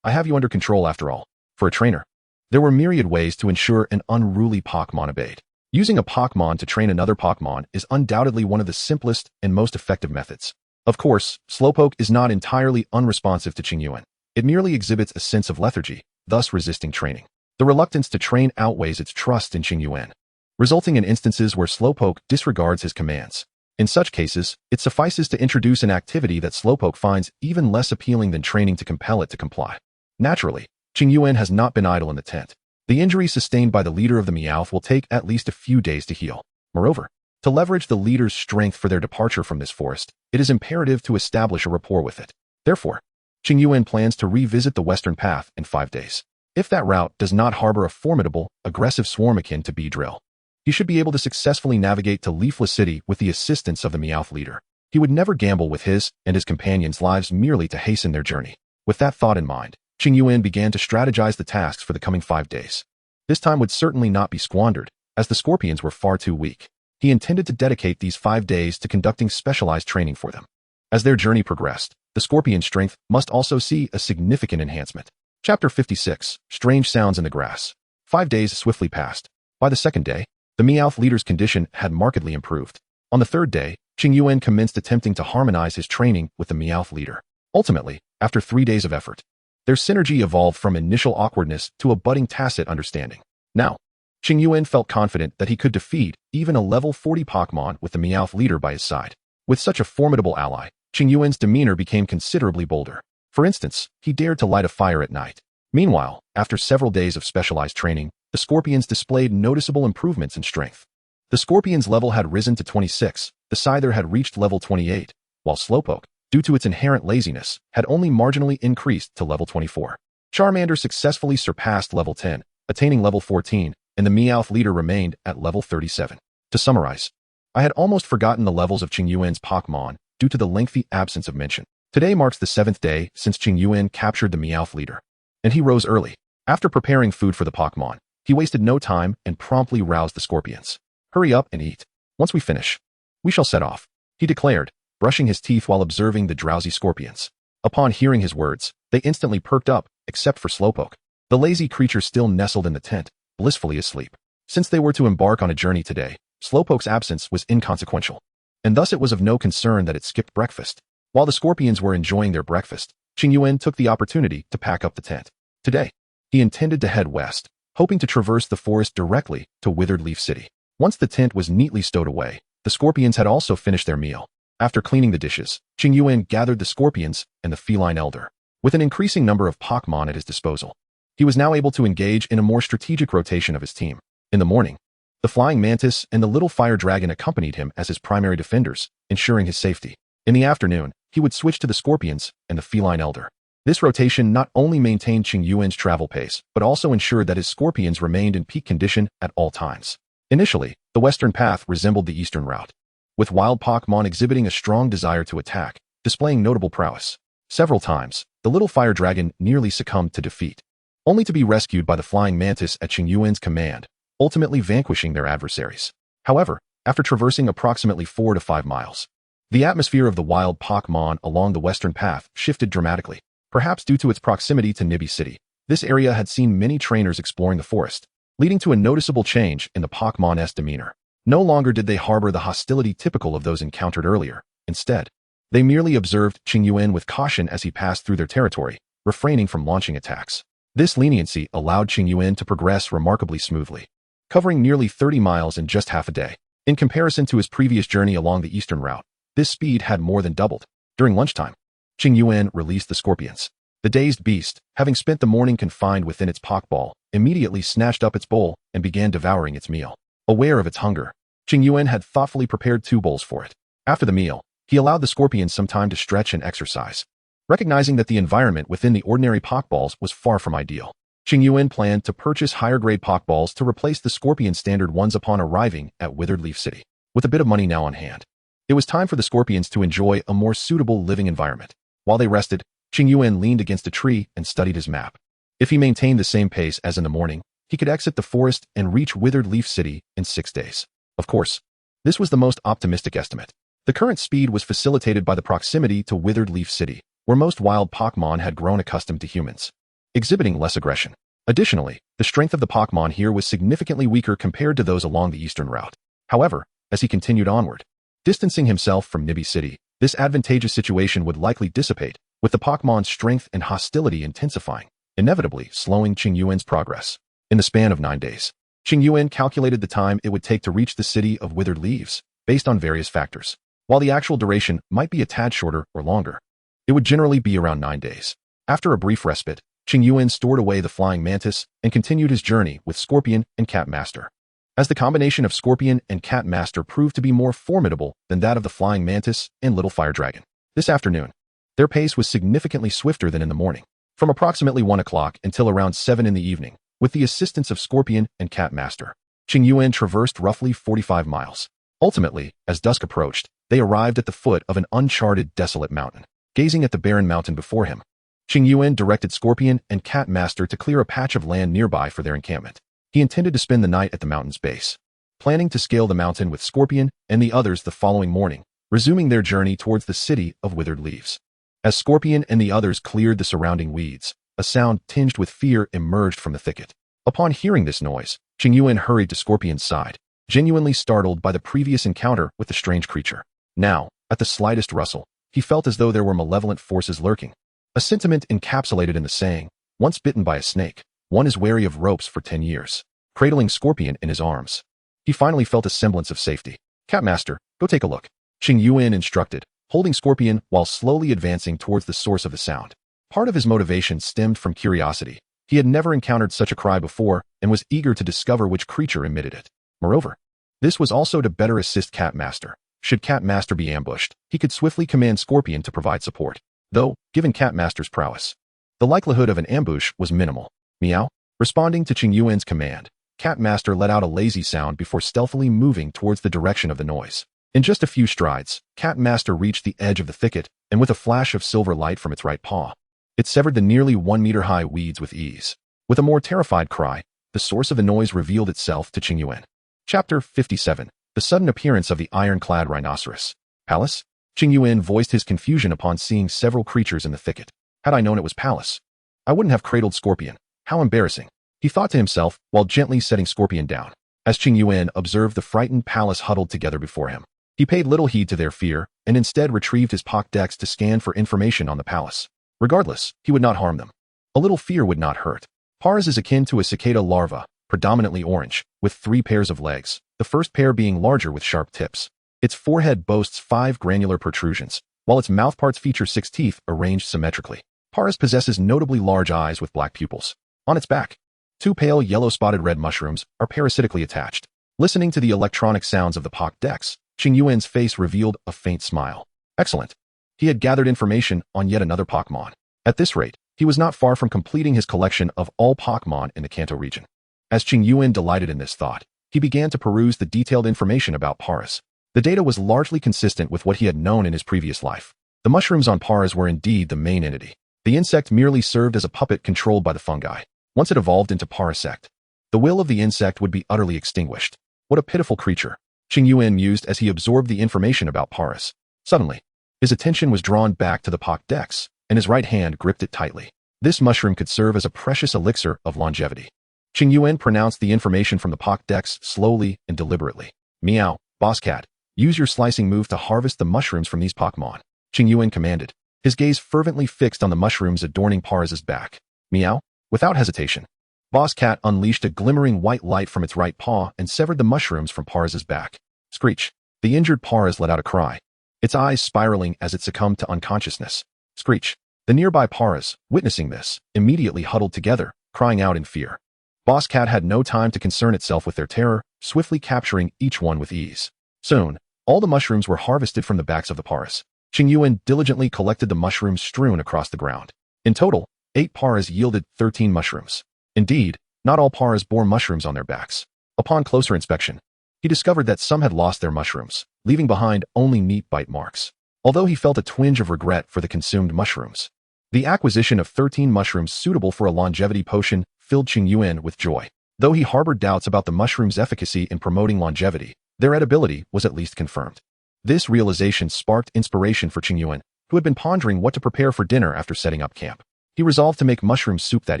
I have you under control after all. For a trainer, there were myriad ways to ensure an unruly Pokémon obeyed. Using a Pokémon to train another Pokémon is undoubtedly one of the simplest and most effective methods. Of course, Slowpoke is not entirely unresponsive to Qingyuan. It merely exhibits a sense of lethargy, thus resisting training. The reluctance to train outweighs its trust in Qingyuan, resulting in instances where Slowpoke disregards his commands. In such cases, it suffices to introduce an activity that Slowpoke finds even less appealing than training to compel it to comply. Naturally, Qingyuan has not been idle in the tent. The injury sustained by the leader of the Meowth will take at least a few days to heal. Moreover, to leverage the leader's strength for their departure from this forest, it is imperative to establish a rapport with it. Therefore, Qingyuan plans to revisit the western path in 5 days. If that route does not harbor a formidable, aggressive swarm akin to Beedrill, he should be able to successfully navigate to Leafless City with the assistance of the Meowth leader. He would never gamble with his and his companions' lives merely to hasten their journey. With that thought in mind, Qingyuan began to strategize the tasks for the coming 5 days. This time would certainly not be squandered, as the scorpions were far too weak. He intended to dedicate these 5 days to conducting specialized training for them. As their journey progressed, the scorpion's strength must also see a significant enhancement. Chapter 56, Strange Sounds in the Grass. 5 days swiftly passed. By the second day, the Meowth leader's condition had markedly improved. On the third day, Qingyuan commenced attempting to harmonize his training with the Meowth leader. Ultimately, after 3 days of effort, their synergy evolved from initial awkwardness to a budding tacit understanding. Now, Qingyuan felt confident that he could defeat even a level 40 Pokémon with the Meowth leader by his side. With such a formidable ally, Qingyuan's demeanor became considerably bolder. For instance, he dared to light a fire at night. Meanwhile, after several days of specialized training, the scorpions displayed noticeable improvements in strength. The scorpion's level had risen to 26, the Scyther had reached level 28, while Slowpoke, due to its inherent laziness, had only marginally increased to level 24. Charmander successfully surpassed level 10, attaining level 14, and the Meowth leader remained at level 37. To summarize, I had almost forgotten the levels of Qingyuan's Pokémon due to the lengthy absence of mention. Today marks the 7th day since Qingyuan captured the Meowth leader, and he rose early. After preparing food for the Pokémon, he wasted no time and promptly roused the scorpions. Hurry up and eat. Once we finish, we shall set off, he declared, brushing his teeth while observing the drowsy scorpions. Upon hearing his words, they instantly perked up, except for Slowpoke. The lazy creature still nestled in the tent, blissfully asleep. Since they were to embark on a journey today, Slowpoke's absence was inconsequential, and thus it was of no concern that it skipped breakfast. While the scorpions were enjoying their breakfast, Qingyuan took the opportunity to pack up the tent. Today, he intended to head west, hoping to traverse the forest directly to Withered Leaf City. Once the tent was neatly stowed away, the scorpions had also finished their meal. After cleaning the dishes, Qingyuan gathered the scorpions and the feline elder. With an increasing number of Pokémon at his disposal, he was now able to engage in a more strategic rotation of his team. In the morning, the flying mantis and the little fire dragon accompanied him as his primary defenders, ensuring his safety. In the afternoon, he would switch to the scorpions and the feline elder. This rotation not only maintained Qingyuan's travel pace, but also ensured that his scorpions remained in peak condition at all times. Initially, the western path resembled the eastern route, with wild Pokémon exhibiting a strong desire to attack, displaying notable prowess. Several times, the little fire dragon nearly succumbed to defeat, only to be rescued by the flying mantis at Qingyuan's command, ultimately vanquishing their adversaries. However, after traversing approximately 4 to 5 miles, the atmosphere of the wild Pokémon along the western path shifted dramatically. Perhaps due to its proximity to Nibby City, this area had seen many trainers exploring the forest, leading to a noticeable change in the Pokémon's demeanor. No longer did they harbor the hostility typical of those encountered earlier. Instead, they merely observed Qingyuan with caution as he passed through their territory, refraining from launching attacks. This leniency allowed Qingyuan to progress remarkably smoothly, covering nearly 30 miles in just half a day. In comparison to his previous journey along the eastern route, this speed had more than doubled. During lunchtime, Qingyuan released the scorpions. The dazed beast, having spent the morning confined within its Pokeball, immediately snatched up its bowl and began devouring its meal. Aware of its hunger, Qingyuan had thoughtfully prepared 2 bowls for it. After the meal, he allowed the scorpions some time to stretch and exercise. Recognizing that the environment within the ordinary Pokeballs was far from ideal, Qingyuan planned to purchase higher-grade Pokeballs to replace the scorpion standard ones upon arriving at Withered Leaf City. With a bit of money now on hand, It was time for the scorpions to enjoy a more suitable living environment. While they rested, Qingyuan leaned against a tree and studied his map. If he maintained the same pace as in the morning, he could exit the forest and reach Withered Leaf City in 6 days. Of course, this was the most optimistic estimate. The current speed was facilitated by the proximity to Withered Leaf City, where most wild Pokémon had grown accustomed to humans, exhibiting less aggression. Additionally, the strength of the Pokémon here was significantly weaker compared to those along the eastern route. However, as he continued onward, distancing himself from Nibi City, this advantageous situation would likely dissipate, with the Pokémon's strength and hostility intensifying, inevitably slowing Qingyuan's progress. In the span of 9 days, Qingyuan calculated the time it would take to reach the City of Withered Leaves, based on various factors. While the actual duration might be a tad shorter or longer, it would generally be around 9 days. After a brief respite, Qingyuan stored away the flying mantis and continued his journey with Scorpion and Cat Master. As the combination of Scorpion and Cat Master proved to be more formidable than that of the flying mantis and little fire dragon. This afternoon, their pace was significantly swifter than in the morning. From approximately 1 o'clock until around 7 in the evening, with the assistance of Scorpion and Cat Master, Qingyuan traversed roughly 45 miles. Ultimately, as dusk approached, they arrived at the foot of an uncharted, desolate mountain. Gazing at the barren mountain before him, Qingyuan directed Scorpion and Cat Master to clear a patch of land nearby for their encampment. He intended to spend the night at the mountain's base, planning to scale the mountain with Scorpion and the others the following morning, resuming their journey towards the City of Withered Leaves. As Scorpion and the others cleared the surrounding weeds, a sound tinged with fear emerged from the thicket. Upon hearing this noise, Qingyuan hurried to Scorpion's side, genuinely startled by the previous encounter with the strange creature. Now, at the slightest rustle, he felt as though there were malevolent forces lurking. A sentiment encapsulated in the saying, once bitten by a snake, one is wary of ropes for 10 years. Cradling Scorpion in his arms, he finally felt a semblance of safety. Cat Master, go take a look, Qingyuan instructed, holding Scorpion while slowly advancing towards the source of the sound. Part of his motivation stemmed from curiosity. He had never encountered such a cry before and was eager to discover which creature emitted it. Moreover, this was also to better assist Cat Master. Should Cat Master be ambushed, he could swiftly command Scorpion to provide support. Though, given Cat Master's prowess, the likelihood of an ambush was minimal. Meow. Responding to Qingyuan's command, Cat Master let out a lazy sound before stealthily moving towards the direction of the noise. In just a few strides, Cat Master reached the edge of the thicket, and with a flash of silver light from its right paw, it severed the nearly 1-meter-high weeds with ease. With a more terrified cry, the source of the noise revealed itself to Qingyuan. Chapter 57. The sudden appearance of the iron-clad rhinoceros. Palace? Qingyuan voiced his confusion upon seeing several creatures in the thicket. Had I known it was Palace, I wouldn't have cradled Scorpion. How embarrassing, he thought to himself while gently setting Scorpion down. As Qingyuan observed the frightened Palace huddled together before him, he paid little heed to their fear and instead retrieved his Pokédex to scan for information on the Palace. Regardless, he would not harm them. A little fear would not hurt. Pars is akin to a cicada larva, predominantly orange, with 3 pairs of legs, the first pair being larger with sharp tips. Its forehead boasts 5 granular protrusions, while its mouthparts feature 6 teeth arranged symmetrically. Pars possesses notably large eyes with black pupils. On its back, 2 pale yellow spotted red mushrooms are parasitically attached. Listening to the electronic sounds of the Pokédex, Qingyuan's face revealed a faint smile. Excellent. He had gathered information on yet another Pokémon. At this rate, he was not far from completing his collection of all Pokémon in the Kanto region. As Qingyuan delighted in this thought, he began to peruse the detailed information about Paras. The data was largely consistent with what he had known in his previous life. The mushrooms on Paras were indeed the main entity. The insect merely served as a puppet controlled by the fungi. Once it evolved into Parasect, the will of the insect would be utterly extinguished. What a pitiful creature, Qingyuan mused as he absorbed the information about Paras. Suddenly, his attention was drawn back to the Pokédex, and his right hand gripped it tightly. This mushroom could serve as a precious elixir of longevity. Qingyuan pronounced the information from the Pokédex slowly and deliberately. Meow, Boss Cat, use your slicing move to harvest the mushrooms from these Pokémon, Qingyuan commanded, his gaze fervently fixed on the mushrooms adorning Paras's back. Meow. Without hesitation, Boss Cat unleashed a glimmering white light from its right paw and severed the mushrooms from Paras's back. Screech. The injured Paras let out a cry, its eyes spiraling as it succumbed to unconsciousness. Screech. The nearby Paras, witnessing this, immediately huddled together, crying out in fear. Boss Cat had no time to concern itself with their terror, swiftly capturing each one with ease. Soon, all the mushrooms were harvested from the backs of the Paras. Qingyuan diligently collected the mushrooms strewn across the ground. In total, 8 Paras yielded 13 mushrooms. Indeed, not all Paras bore mushrooms on their backs. Upon closer inspection, he discovered that some had lost their mushrooms, leaving behind only neat bite marks. Although he felt a twinge of regret for the consumed mushrooms, the acquisition of 13 mushrooms suitable for a longevity potion filled Qingyuan with joy. Though he harbored doubts about the mushroom's efficacy in promoting longevity, their edibility was at least confirmed. This realization sparked inspiration for Qingyuan, who had been pondering what to prepare for dinner after setting up camp. He resolved to make mushroom soup that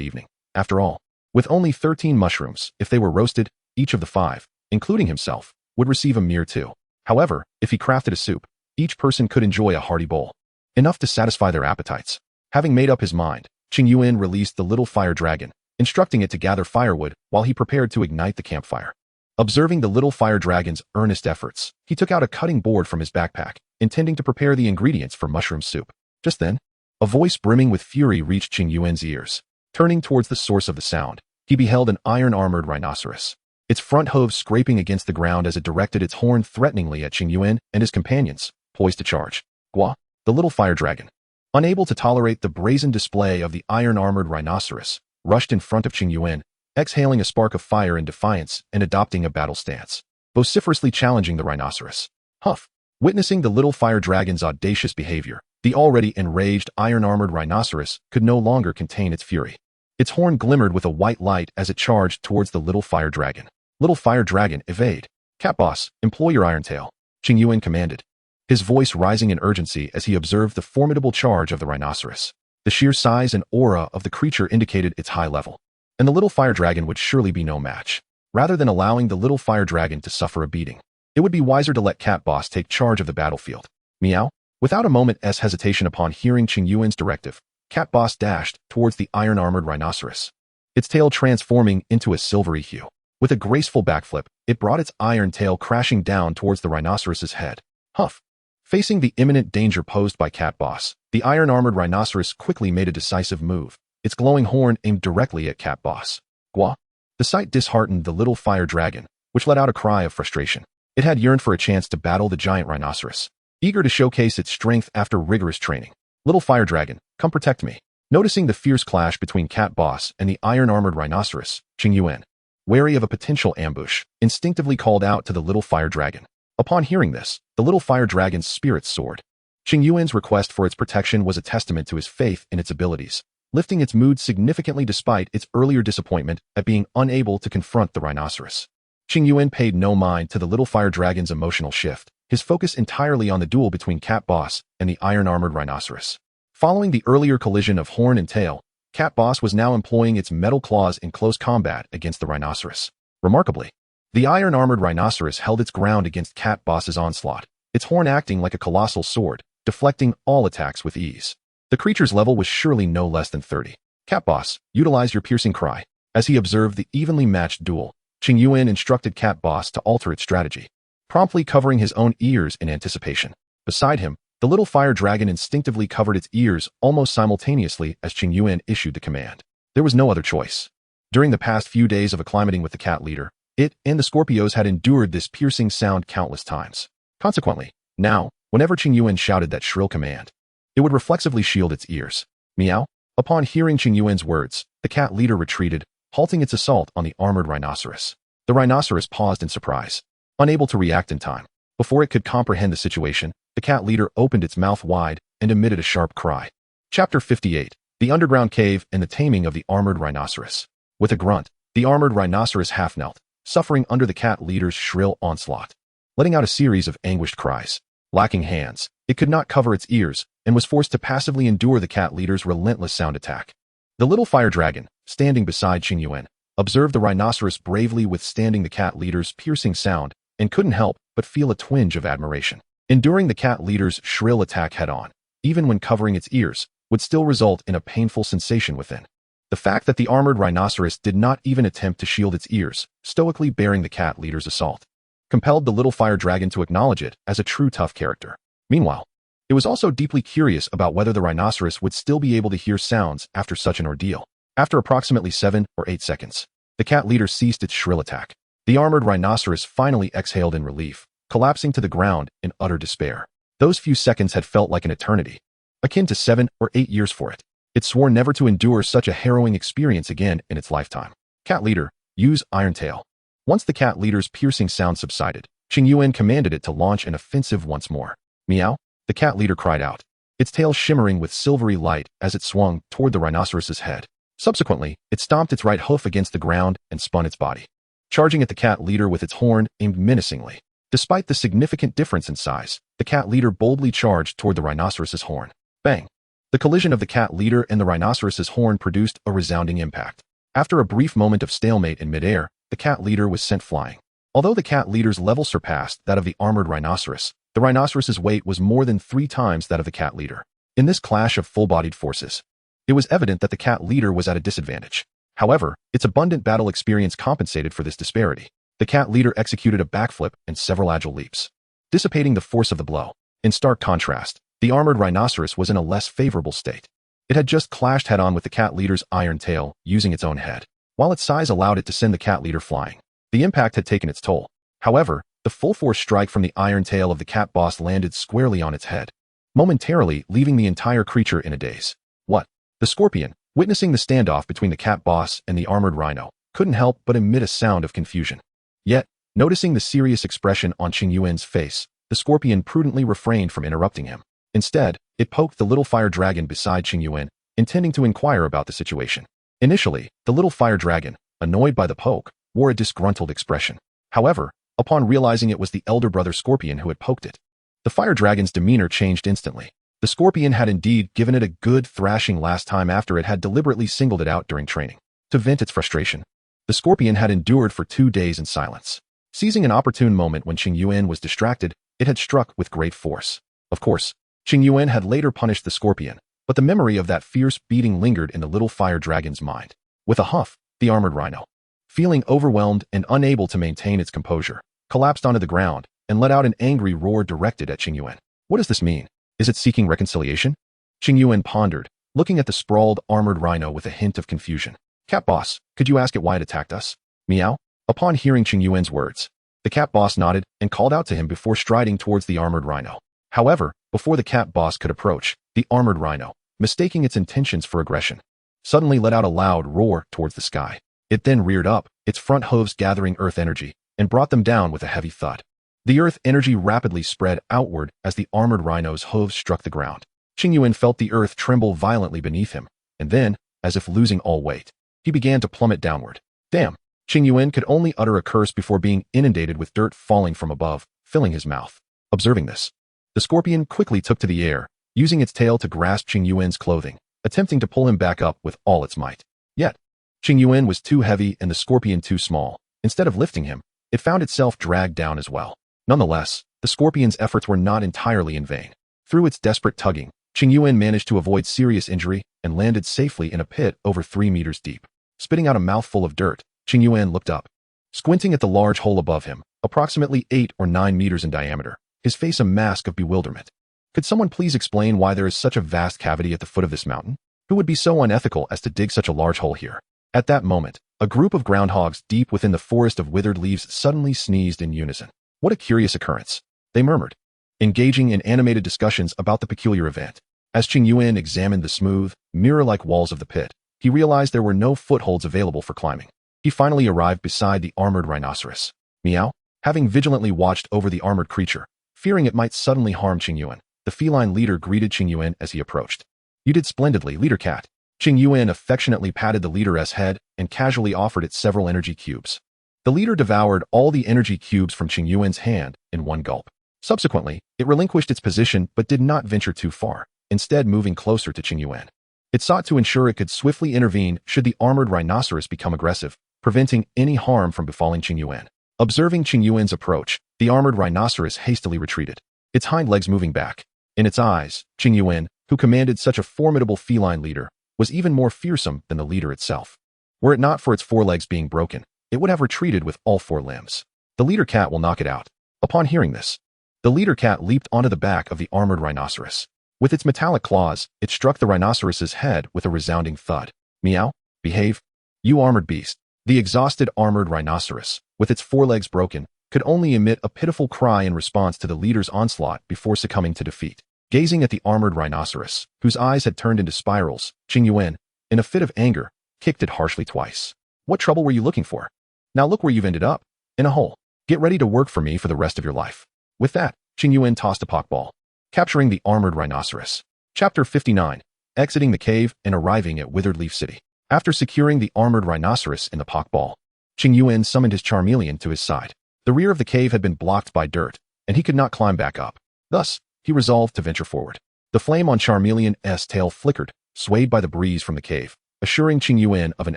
evening. After all, with only 13 mushrooms, if they were roasted, each of the 5, including himself, would receive a mere 2. However, if he crafted a soup, each person could enjoy a hearty bowl, enough to satisfy their appetites. Having made up his mind, Qingyuan released the little fire dragon, instructing it to gather firewood while he prepared to ignite the campfire. Observing the little fire dragon's earnest efforts, he took out a cutting board from his backpack, intending to prepare the ingredients for mushroom soup. Just then, a voice brimming with fury reached Qingyuan's ears. Turning towards the source of the sound, he beheld an iron-armored rhinoceros, its front hooves scraping against the ground as it directed its horn threateningly at Qingyuan and his companions, poised to charge. Gua, the little fire dragon, unable to tolerate the brazen display of the iron-armored rhinoceros, rushed in front of Qingyuan, exhaling a spark of fire in defiance and adopting a battle stance, vociferously challenging the rhinoceros. Huff! Witnessing the little fire dragon's audacious behavior, the already enraged iron-armored rhinoceros could no longer contain its fury. Its horn glimmered with a white light as it charged towards the little fire dragon. Little fire dragon, evade. Cat boss, employ your iron tail, Qingyuan commanded, his voice rising in urgency as he observed the formidable charge of the rhinoceros. The sheer size and aura of the creature indicated its high level, and the little fire dragon would surely be no match. Rather than allowing the little fire dragon to suffer a beating, it would be wiser to let Cat Boss take charge of the battlefield. Meow. Without a moment's hesitation upon hearing Qingyuan's directive, Cat Boss dashed towards the iron-armored rhinoceros, its tail transforming into a silvery hue. With a graceful backflip, it brought its iron tail crashing down towards the rhinoceros's head. Huff. Facing the imminent danger posed by Cat Boss, the iron-armored rhinoceros quickly made a decisive move, its glowing horn aimed directly at Cat Boss. Gua. The sight disheartened the little fire dragon, which let out a cry of frustration. It had yearned for a chance to battle the giant rhinoceros, eager to showcase its strength after rigorous training. Little fire dragon, come protect me. Noticing the fierce clash between Cat Boss and the iron-armored rhinoceros, Qingyuan, wary of a potential ambush, instinctively called out to the little fire dragon. Upon hearing this, the little fire dragon's spirits soared. Qingyuan's request for its protection was a testament to his faith in its abilities, lifting its mood significantly despite its earlier disappointment at being unable to confront the rhinoceros. Qingyuan paid no mind to the little fire dragon's emotional shift, his focus entirely on the duel between Cat Boss and the iron-armored rhinoceros. Following the earlier collision of horn and tail, Cat Boss was now employing its metal claws in close combat against the rhinoceros. Remarkably, the iron-armored rhinoceros held its ground against Cat Boss's onslaught, its horn acting like a colossal sword, deflecting all attacks with ease. The creature's level was surely no less than 30. Cat Boss, utilize your piercing cry. As he observed the evenly matched duel, Qingyuan instructed Cat Boss to alter its strategy, promptly covering his own ears in anticipation. Beside him, the little fire dragon instinctively covered its ears almost simultaneously as Qingyuan issued the command. There was no other choice. During the past few days of acclimating with the cat leader, it and the Scorpios had endured this piercing sound countless times. Consequently, now, whenever Qingyuan shouted that shrill command, it would reflexively shield its ears. Meow. Upon hearing Qingyuan's words, the cat leader retreated, halting its assault on the armored rhinoceros. The rhinoceros paused in surprise, unable to react in time. Before it could comprehend the situation, the cat leader opened its mouth wide and emitted a sharp cry. Chapter 58. The Underground Cave and the Taming of the Armored Rhinoceros. With a grunt, the armored rhinoceros half-knelt, suffering under the cat leader's shrill onslaught, letting out a series of anguished cries. Lacking hands, it could not cover its ears and was forced to passively endure the cat leader's relentless sound attack. The little fire dragon, standing beside Qingyuan, observed the rhinoceros bravely withstanding the cat leader's piercing sound and couldn't help but feel a twinge of admiration. Enduring the cat leader's shrill attack head-on, even when covering its ears, would still result in a painful sensation within. The fact that the armored rhinoceros did not even attempt to shield its ears, stoically bearing the cat leader's assault, compelled the little fire dragon to acknowledge it as a true tough character. Meanwhile, it was also deeply curious about whether the rhinoceros would still be able to hear sounds after such an ordeal. After approximately 7 or 8 seconds, the cat leader ceased its shrill attack. The armored rhinoceros finally exhaled in relief, collapsing to the ground in utter despair. Those few seconds had felt like an eternity, akin to 7 or 8 years for it. It swore never to endure such a harrowing experience again in its lifetime. Cat leader, use Iron Tail. Once the cat leader's piercing sound subsided, Qingyuan commanded it to launch an offensive once more. Meow, the cat leader cried out, its tail shimmering with silvery light as it swung toward the rhinoceros's head. Subsequently, it stomped its right hoof against the ground and spun its body, charging at the cat leader with its horn aimed menacingly. Despite the significant difference in size, the cat leader boldly charged toward the rhinoceros's horn. Bang! The collision of the cat leader and the rhinoceros's horn produced a resounding impact. After a brief moment of stalemate in midair, the cat leader was sent flying. Although the cat leader's level surpassed that of the armored rhinoceros, the rhinoceros's weight was more than 3 times that of the cat leader. In this clash of full-bodied forces, it was evident that the cat leader was at a disadvantage. However, its abundant battle experience compensated for this disparity. The cat leader executed a backflip and several agile leaps, dissipating the force of the blow. In stark contrast, the armored rhinoceros was in a less favorable state. It had just clashed head-on with the cat leader's iron tail, using its own head. While its size allowed it to send the cat leader flying, the impact had taken its toll. However, the full-force strike from the iron tail of the cat boss landed squarely on its head, momentarily leaving the entire creature in a daze. What? The scorpion, witnessing the standoff between the cat boss and the armored rhino, couldn't help but emit a sound of confusion. Yet, noticing the serious expression on Qingyuan's face, the scorpion prudently refrained from interrupting him. Instead, it poked the little fire dragon beside Qingyuan, intending to inquire about the situation. Initially, the little fire dragon, annoyed by the poke, wore a disgruntled expression. However, upon realizing it was the elder brother scorpion who had poked it, the fire dragon's demeanor changed instantly. The scorpion had indeed given it a good thrashing last time after it had deliberately singled it out during training. To vent its frustration, the scorpion had endured for 2 days in silence. Seizing an opportune moment when Qingyuan was distracted, it had struck with great force. Of course, Qingyuan had later punished the scorpion, but the memory of that fierce beating lingered in the little fire dragon's mind. With a huff, the armored rhino, feeling overwhelmed and unable to maintain its composure, collapsed onto the ground and let out an angry roar directed at Qingyuan. What does this mean? Is it seeking reconciliation? Qingyuan pondered, looking at the sprawled armored rhino with a hint of confusion. Cat boss, could you ask it why it attacked us? Meow. Upon hearing Qingyuan's words, the cat boss nodded and called out to him before striding towards the armored rhino. However, before the cat boss could approach, the armored rhino, mistaking its intentions for aggression, suddenly let out a loud roar towards the sky. It then reared up, its front hooves gathering earth energy, and brought them down with a heavy thud. The earth energy rapidly spread outward as the armored rhino's hooves struck the ground. Qingyuan felt the earth tremble violently beneath him, and then, as if losing all weight, he began to plummet downward. Damn! Qingyuan could only utter a curse before being inundated with dirt falling from above, filling his mouth. Observing this, the scorpion quickly took to the air, using its tail to grasp Qingyuan's clothing, attempting to pull him back up with all its might. Yet, Qingyuan was too heavy and the scorpion too small. Instead of lifting him, it found itself dragged down as well. Nonetheless, the scorpion's efforts were not entirely in vain. Through its desperate tugging, Qingyuan managed to avoid serious injury and landed safely in a pit over 3 meters deep. Spitting out a mouthful of dirt, Qingyuan looked up. Squinting at the large hole above him, approximately 8 or 9 meters in diameter, his face a mask of bewilderment. Could someone please explain why there is such a vast cavity at the foot of this mountain? Who would be so unethical as to dig such a large hole here? At that moment, a group of groundhogs deep within the forest of withered leaves suddenly sneezed in unison. What a curious occurrence, they murmured, engaging in animated discussions about the peculiar event. As Qingyuan examined the smooth, mirror-like walls of the pit, he realized there were no footholds available for climbing. He finally arrived beside the armored rhinoceros. Meow. Having vigilantly watched over the armored creature, fearing it might suddenly harm Qingyuan, the feline leader greeted Qingyuan as he approached. You did splendidly, leader cat. Qingyuan affectionately patted the leader's head and casually offered it several energy cubes. The leader devoured all the energy cubes from Qingyuan's hand in one gulp. Subsequently, it relinquished its position but did not venture too far, instead moving closer to Qingyuan. It sought to ensure it could swiftly intervene should the armored rhinoceros become aggressive, preventing any harm from befalling Qingyuan. Observing Qingyuan's approach, the armored rhinoceros hastily retreated, its hind legs moving back. In its eyes, Qingyuan, who commanded such a formidable feline leader, was even more fearsome than the leader itself. Were it not for its forelegs being broken, it would have retreated with all 4 limbs. The leader cat will knock it out. Upon hearing this, the leader cat leaped onto the back of the armored rhinoceros. With its metallic claws, it struck the rhinoceros's head with a resounding thud. Meow, behave, you armored beast. The exhausted armored rhinoceros, with its forelegs broken, could only emit a pitiful cry in response to the leader's onslaught before succumbing to defeat. Gazing at the armored rhinoceros, whose eyes had turned into spirals, Qingyuan, in a fit of anger, kicked it harshly twice. What trouble were you looking for? Now look where you've ended up. In a hole. Get ready to work for me for the rest of your life. With that, Qingyuan tossed a Pokeball, capturing the armored rhinoceros. Chapter 59. Exiting the cave and arriving at Withered Leaf City. After securing the armored rhinoceros in the Pokeball, Qingyuan summoned his Charmeleon to his side. The rear of the cave had been blocked by dirt, and he could not climb back up. Thus, he resolved to venture forward. The flame on Charmeleon's tail flickered, swayed by the breeze from the cave, assuring Qingyuan of an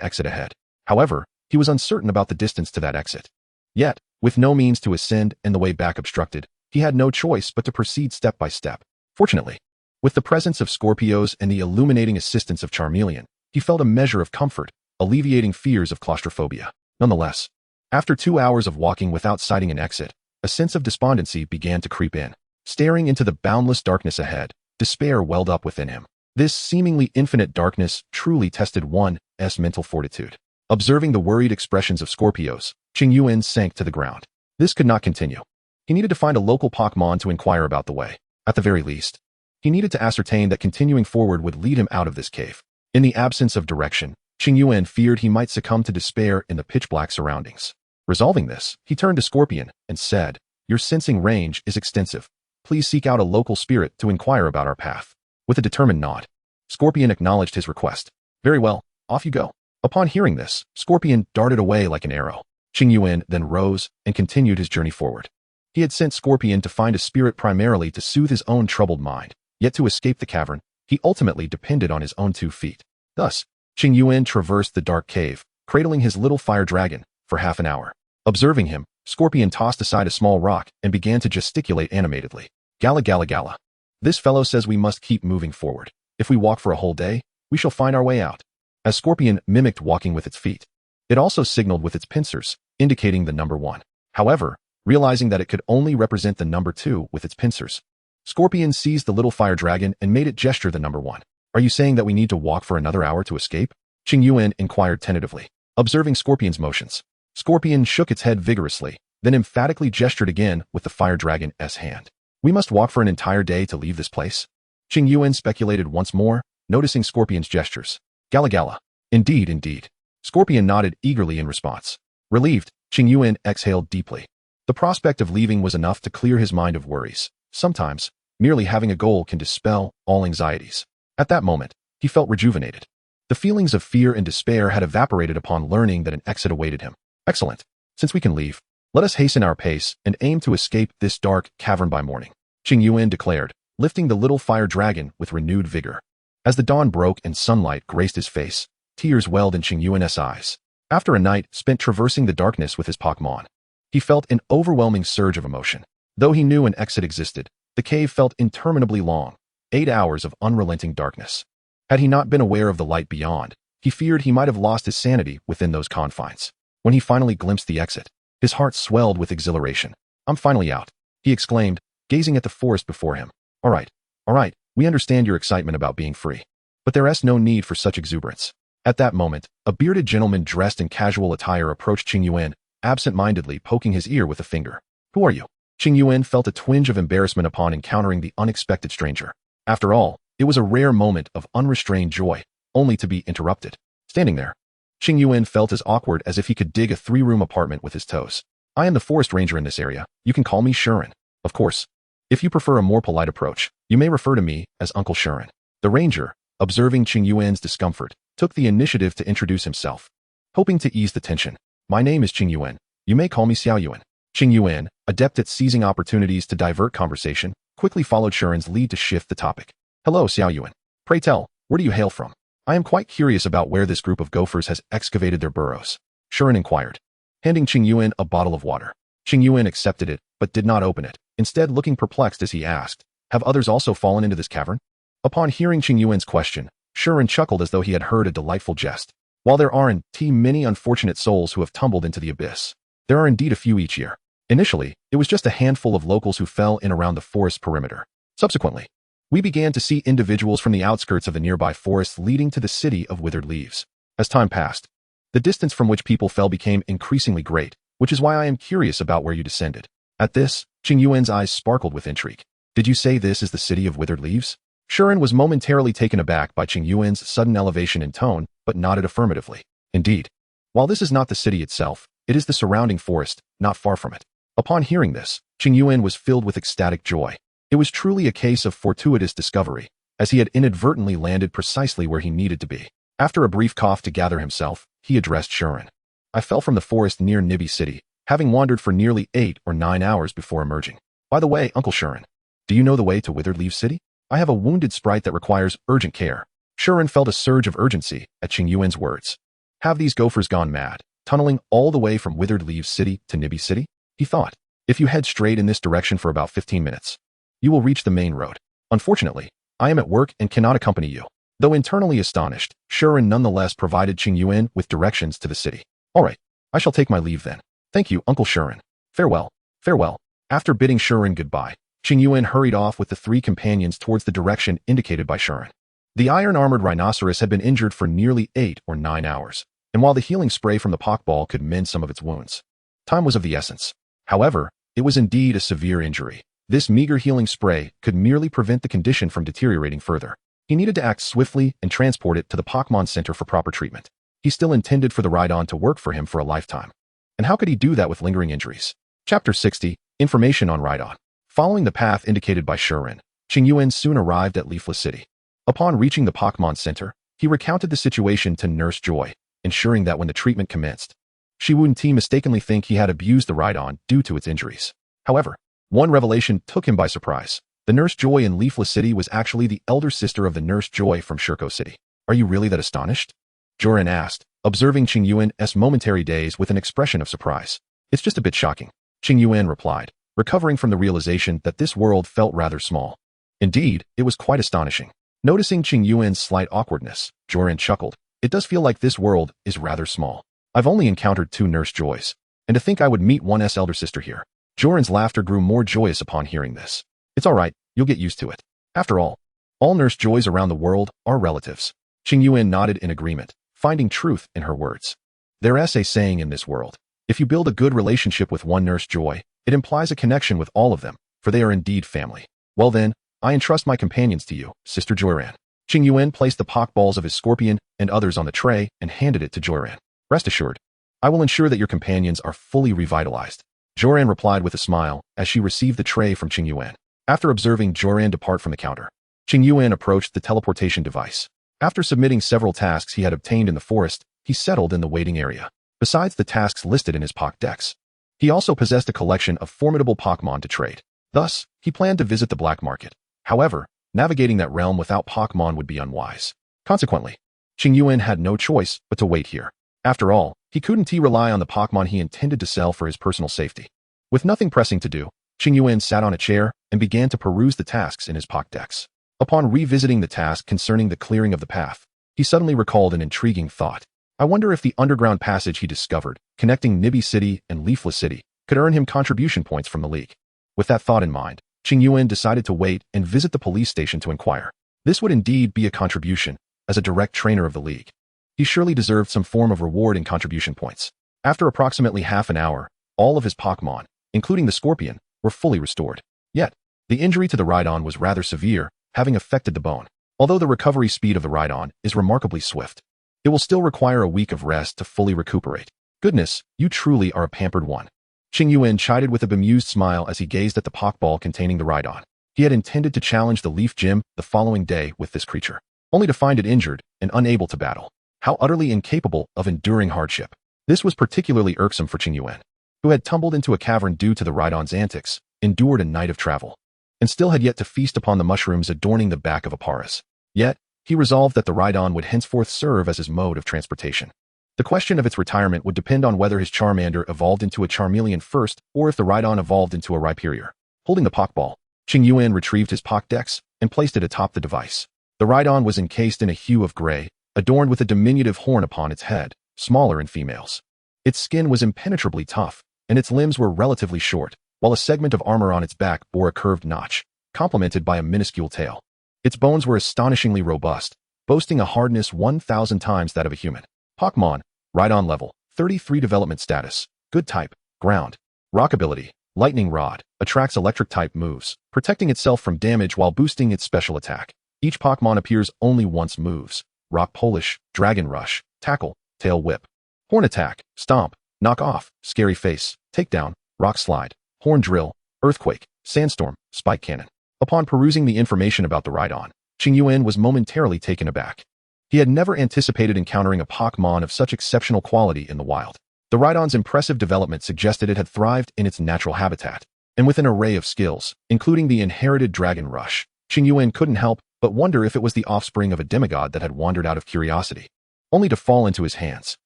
exit ahead. However, he was uncertain about the distance to that exit. Yet, with no means to ascend and the way back obstructed, he had no choice but to proceed step by step. Fortunately, with the presence of Scorpios and the illuminating assistance of Charmeleon, he felt a measure of comfort, alleviating fears of claustrophobia. Nonetheless, after 2 hours of walking without sighting an exit, a sense of despondency began to creep in. Staring into the boundless darkness ahead, despair welled up within him. This seemingly infinite darkness truly tested one's mental fortitude. Observing the worried expressions of Scorpios, Qingyuan sank to the ground. This could not continue. He needed to find a local Pokémon to inquire about the way. At the very least, he needed to ascertain that continuing forward would lead him out of this cave. In the absence of direction, Qingyuan feared he might succumb to despair in the pitch-black surroundings. Resolving this, he turned to Scorpion and said, "Your sensing range is extensive. Please seek out a local spirit to inquire about our path." With a determined nod, Scorpion acknowledged his request. "Very well, off you go." Upon hearing this, Scorpion darted away like an arrow. Qingyuan then rose and continued his journey forward. He had sent Scorpion to find a spirit primarily to soothe his own troubled mind, yet to escape the cavern, he ultimately depended on his own 2 feet. Thus, Qingyuan traversed the dark cave, cradling his little fire dragon, for half an hour. Observing him, Scorpion tossed aside a small rock and began to gesticulate animatedly. "Gala gala gala. This fellow says we must keep moving forward. If we walk for a whole day, we shall find our way out." As Scorpion mimicked walking with its feet, it also signaled with its pincers, indicating the number 1. However, realizing that it could only represent the number 2 with its pincers, Scorpion seized the little fire dragon and made it gesture the number 1. "Are you saying that we need to walk for another hour to escape?" Qingyuan inquired tentatively. Observing Scorpion's motions, Scorpion shook its head vigorously, then emphatically gestured again with the fire dragon's hand. "We must walk for an entire day to leave this place?" Qingyuan speculated once more, noticing Scorpion's gestures. "Gala gala. Indeed, indeed." Scorpion nodded eagerly in response. Relieved, Qingyuan exhaled deeply. The prospect of leaving was enough to clear his mind of worries. Sometimes, merely having a goal can dispel all anxieties. At that moment, he felt rejuvenated. The feelings of fear and despair had evaporated upon learning that an exit awaited him. "Excellent. Since we can leave, let us hasten our pace and aim to escape this dark cavern by morning," Qingyuan declared, lifting the little fire dragon with renewed vigor. As the dawn broke and sunlight graced his face, tears welled in Qingyuan's eyes. After a night spent traversing the darkness with his Pokémon, he felt an overwhelming surge of emotion. Though he knew an exit existed, the cave felt interminably long, 8 hours of unrelenting darkness. Had he not been aware of the light beyond, he feared he might have lost his sanity within those confines. When he finally glimpsed the exit, his heart swelled with exhilaration. "I'm finally out," he exclaimed, gazing at the forest before him. All right, we understand your excitement about being free. But there is no need for such exuberance." At that moment, a bearded gentleman dressed in casual attire approached Qingyuan, absent-mindedly poking his ear with a finger. "Who are you?" Qingyuan felt a twinge of embarrassment upon encountering the unexpected stranger. After all, it was a rare moment of unrestrained joy, only to be interrupted. Standing there, Qingyuan felt as awkward as if he could dig a 3-room apartment with his toes. "I am the forest ranger in this area. You can call me Shuren. Of course, if you prefer a more polite approach, you may refer to me as Uncle Shuren." The ranger, observing Qingyuan's discomfort, took the initiative to introduce himself. Hoping to ease the tension, "My name is Qingyuan. You may call me Xiaoyuan." Qingyuan, adept at seizing opportunities to divert conversation, quickly followed Shuren's lead to shift the topic. "Hello, Xiaoyuan. Pray tell, where do you hail from? I am quite curious about where this group of gophers has excavated their burrows," Shuren inquired, handing Qingyuan a bottle of water. Qingyuan accepted it, but did not open it, instead looking perplexed as he asked, "Have others also fallen into this cavern?" Upon hearing Qingyuan's question, Shuren chuckled as though he had heard a delightful jest. "While there are indeed many unfortunate souls who have tumbled into the abyss, there are indeed a few each year. Initially, it was just a handful of locals who fell in around the forest perimeter. Subsequently, we began to see individuals from the outskirts of the nearby forests leading to the city of Withered Leaves. As time passed, the distance from which people fell became increasingly great, which is why I am curious about where you descended." At this, Qingyuan's eyes sparkled with intrigue. "Did you say this is the city of Withered Leaves?" Shuren was momentarily taken aback by Qingyuan's sudden elevation in tone, but nodded affirmatively. "Indeed. While this is not the city itself, It is the surrounding forest, not far from it. Upon hearing this, Qingyuan was filled with ecstatic joy. It was truly a case of fortuitous discovery, as he had inadvertently landed precisely where he needed to be. After a brief cough to gather himself, he addressed Shuren. I fell from the forest near Nibi City, having wandered for nearly 8 or 9 hours before emerging. By the way, Uncle Shuren, do you know the way to Withered Leaf City? I have a wounded sprite that requires urgent care. Shuren felt a surge of urgency at Qingyuan's words. Have these gophers gone mad, tunneling all the way from Withered Leaves City to Nibi City? He thought. If you head straight in this direction for about 15 minutes, you will reach the main road. Unfortunately, I am at work and cannot accompany you. Though internally astonished, Shuren nonetheless provided Qingyuan with directions to the city. All right, I shall take my leave then. Thank you, Uncle Shuren. Farewell. Farewell. After bidding Shuren goodbye, Qingyuan hurried off with the 3 companions towards the direction indicated by Shuren. The iron-armored rhinoceros had been injured for nearly 8 or 9 hours, and while the healing spray from the Pokeball could mend some of its wounds, time was of the essence. However, it was indeed a severe injury. This meager healing spray could merely prevent the condition from deteriorating further. He needed to act swiftly and transport it to the Pokémon Center for proper treatment. He still intended for the Rhydon to work for him for a lifetime. And how could he do that with lingering injuries? Chapter 60, Information on Rhydon. Following the path indicated by Shuren, Qingyuan soon arrived at Leafless City. Upon reaching the Pokémon Center, he recounted the situation to Nurse Joy, ensuring that when the treatment commenced, she wouldn't mistakenly think he had abused the Rhydon due to its injuries. However, one revelation took him by surprise. The Nurse Joy in Leafless City was actually the elder sister of the Nurse Joy from Shurko City. Are you really that astonished? Joran asked, observing Qingyuan's momentary daze with an expression of surprise. It's just a bit shocking, Qingyuan replied, recovering from the realization that this world felt rather small. Indeed, it was quite astonishing. Noticing Qingyuan's slight awkwardness, Joran chuckled. It does feel like this world is rather small. I've only encountered 2 Nurse Joys, and to think I would meet one's elder sister here. Joran's laughter grew more joyous upon hearing this. It's all right, you'll get used to it. After all Nurse Joys around the world are relatives. Qingyuan nodded in agreement, finding truth in her words. There's a saying in this world. If you build a good relationship with one Nurse Joy, it implies a connection with all of them, for they are indeed family. Well then, I entrust my companions to you, Sister Joyran. Qingyuan placed the Pokeballs of his Scorpion and others on the tray and handed it to Joyran. Rest assured, I will ensure that your companions are fully revitalized. Joyran replied with a smile as she received the tray from Qingyuan. After observing Joyran depart from the counter, Qingyuan approached the teleportation device. After submitting several tasks he had obtained in the forest, he settled in the waiting area. Besides the tasks listed in his Pokédex, he also possessed a collection of formidable Pokémon to trade. Thus, he planned to visit the black market. However, navigating that realm without Pokémon would be unwise. Consequently, Qingyuan had no choice but to wait here. After all, he couldn't rely on the Pokémon he intended to sell for his personal safety. With nothing pressing to do, Qingyuan sat on a chair and began to peruse the tasks in his Pokédex. Upon revisiting the task concerning the clearing of the path, he suddenly recalled an intriguing thought. I wonder if the underground passage he discovered, connecting Nibi City and Leafless City, could earn him contribution points from the League. With that thought in mind, Qingyuan decided to wait and visit the police station to inquire. This would indeed be a contribution, as a direct trainer of the League. He surely deserved some form of reward in contribution points. After approximately half an hour, all of his Pokémon, including the Scorpion, were fully restored. Yet, the injury to the Rhydon was rather severe, having affected the bone. Although the recovery speed of the Rhydon is remarkably swift, it will still require a week of rest to fully recuperate. Goodness, you truly are a pampered one. Qingyuan chided with a bemused smile as he gazed at the Pokeball containing the Rhydon. He had intended to challenge the Leaf Gym the following day with this creature, only to find it injured and unable to battle. How utterly incapable of enduring hardship. This was particularly irksome for Qingyuan, who had tumbled into a cavern due to the Rhydon's antics, endured a night of travel, and still had yet to feast upon the mushrooms adorning the back of a Paras. Yet, he resolved that the Rhydon would henceforth serve as his mode of transportation. The question of its retirement would depend on whether his Charmander evolved into a Charmeleon first or if the Rhydon evolved into a Rhyperior. Holding the Pokeball, Qingyuan retrieved his Pokédex and placed it atop the device. The Rhydon was encased in a hue of gray, adorned with a diminutive horn upon its head, smaller in females. Its skin was impenetrably tough, and its limbs were relatively short, while a segment of armor on its back bore a curved notch, complemented by a minuscule tail. Its bones were astonishingly robust, boasting a hardness 1,000 times that of a human. Pokémon, Rhydon level, 33 development status, good type, ground. Rock ability, lightning rod, attracts electric type moves, protecting itself from damage while boosting its special attack. Each Pokémon appears only once moves. Rock Polish, Dragon Rush, Tackle, Tail Whip. Horn Attack, Stomp, Knock off, scary face, takedown, rock slide, horn drill, earthquake, sandstorm, spike cannon. Upon perusing the information about the Rhydon, Qingyuan was momentarily taken aback. He had never anticipated encountering a Pokémon of such exceptional quality in the wild. The Rhydon's impressive development suggested it had thrived in its natural habitat, and with an array of skills, including the inherited Dragon Rush, Qingyuan couldn't help but wonder if it was the offspring of a demigod that had wandered out of curiosity, only to fall into his hands.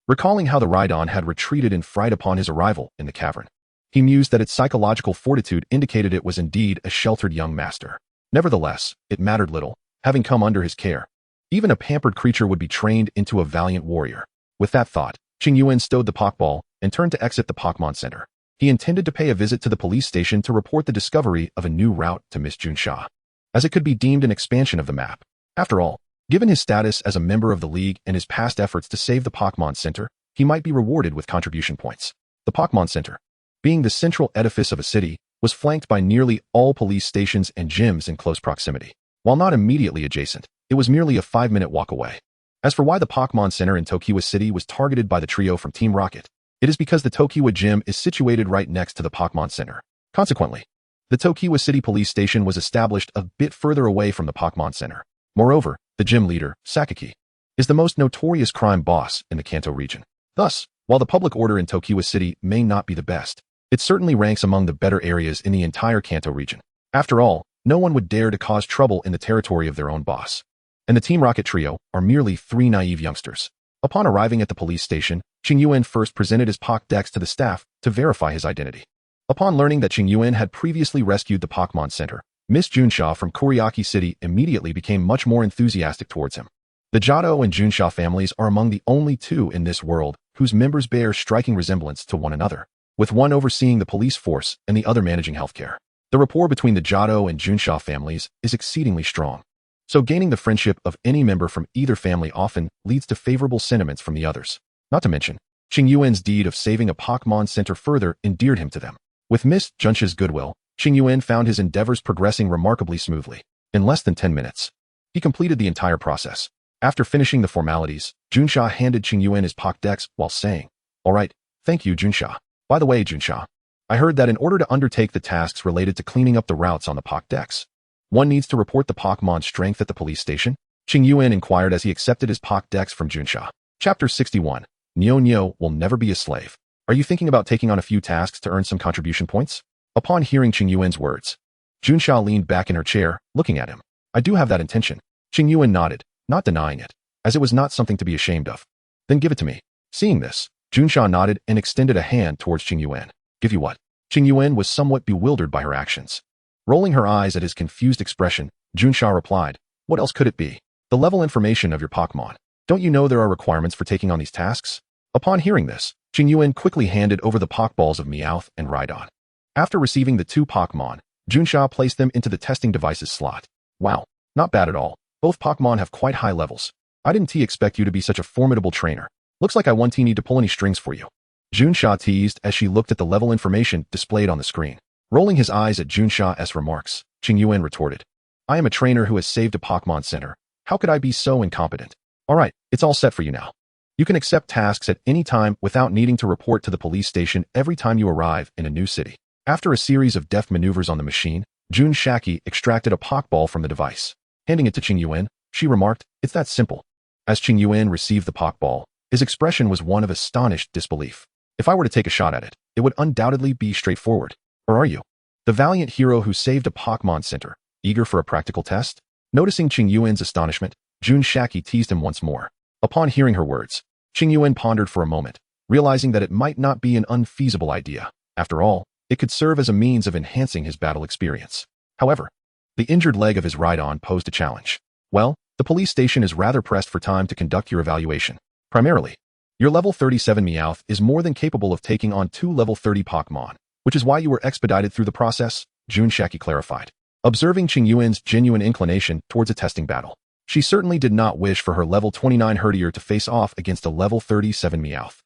Recalling how the Rhydon had retreated in fright upon his arrival in the cavern, he mused that its psychological fortitude indicated it was indeed a sheltered young master. Nevertheless, it mattered little, having come under his care. Even a pampered creature would be trained into a valiant warrior. With that thought, Qingyuan stowed the Pokeball and turned to exit the Pokémon Center. He intended to pay a visit to the police station to report the discovery of a new route to Miss Junsha, as it could be deemed an expansion of the map. After all, given his status as a member of the League and his past efforts to save the Pokémon Center, he might be rewarded with contribution points. The Pokémon Center, being the central edifice of a city, was flanked by nearly all police stations and gyms in close proximity. While not immediately adjacent, it was merely a 5-minute walk away. As for why the Pokémon Center in Tokiwa City was targeted by the trio from Team Rocket, it is because the Tokiwa Gym is situated right next to the Pokémon Center. Consequently, the Tokiwa City Police Station was established a bit further away from the Pokémon Center. Moreover, the gym leader, Sakaki, is the most notorious crime boss in the Kanto region. Thus, while the public order in Tokiwa City may not be the best, it certainly ranks among the better areas in the entire Kanto region. After all, no one would dare to cause trouble in the territory of their own boss. And the Team Rocket trio are merely 3 naive youngsters. Upon arriving at the police station, Qingyuan first presented his Pokédex to the staff to verify his identity. Upon learning that Qingyuan had previously rescued the Pokémon Center, Miss Junsha from Kuriaki City immediately became much more enthusiastic towards him. The Jado and Junsha families are among the only 2 in this world whose members bear striking resemblance to one another, with one overseeing the police force and the other managing healthcare. The rapport between the Jado and Junsha families is exceedingly strong, so gaining the friendship of any member from either family often leads to favorable sentiments from the others. Not to mention, Qingyuan's deed of saving a Pokémon Center further endeared him to them. With Miss Junsha's goodwill, Qingyuan found his endeavors progressing remarkably smoothly. In less than 10 minutes, he completed the entire process. After finishing the formalities, Junsha handed Qingyuan his Pokédex while saying, "All right, thank you, Junsha. By the way, Junsha, I heard that in order to undertake the tasks related to cleaning up the routes on the Pokédex, one needs to report the Pokémon strength at the police station?" Qingyuan inquired as he accepted his Pokédex from Junsha. Chapter 61. Nyo will never be a slave. Are you thinking about taking on a few tasks to earn some contribution points? Upon hearing Qingyuan's words, Junsha leaned back in her chair, looking at him. I do have that intention. Qingyuan nodded, not denying it, as it was not something to be ashamed of. Then give it to me. Seeing this, Junsha nodded and extended a hand towards Qingyuan. Give you what? Qingyuan was somewhat bewildered by her actions. Rolling her eyes at his confused expression, Junsha replied, what else could it be? The level information of your Pokémon. Don't you know there are requirements for taking on these tasks? Upon hearing this, Qingyuan quickly handed over the Pokeballs of Meowth and Rhydon. After receiving the 2 Pokémon, Junsha placed them into the testing devices slot. Wow, not bad at all. Both Pokémon have quite high levels. I didn't expect you to be such a formidable trainer. Looks like I won't need to pull any strings for you. Junsha teased as she looked at the level information displayed on the screen. Rolling his eyes at Junsha's remarks, Qingyuan retorted, I am a trainer who has saved a Pokémon Center. How could I be so incompetent? Alright, it's all set for you now. You can accept tasks at any time without needing to report to the police station every time you arrive in a new city. After a series of deft maneuvers on the machine, Junsha extracted a Pokeball from the device. Handing it to Qingyuan, she remarked, it's that simple. As Qingyuan received the Pokeball, his expression was one of astonished disbelief. If I were to take a shot at it, it would undoubtedly be straightforward. Or are you? The valiant hero who saved a Pokémon Center, eager for a practical test? Noticing Qingyuan's astonishment, Junsha teased him once more. Upon hearing her words, Qingyuan pondered for a moment, realizing that it might not be an unfeasible idea. After all, it could serve as a means of enhancing his battle experience. However, the injured leg of his Rhydon posed a challenge. Well, the police station is rather pressed for time to conduct your evaluation. Primarily, your level 37 Meowth is more than capable of taking on 2 level 30 Pokémon, which is why you were expedited through the process, Junsha clarified. Observing Qingyuan's genuine inclination towards a testing battle, she certainly did not wish for her level 29 Herdier to face off against a level 37 Meowth.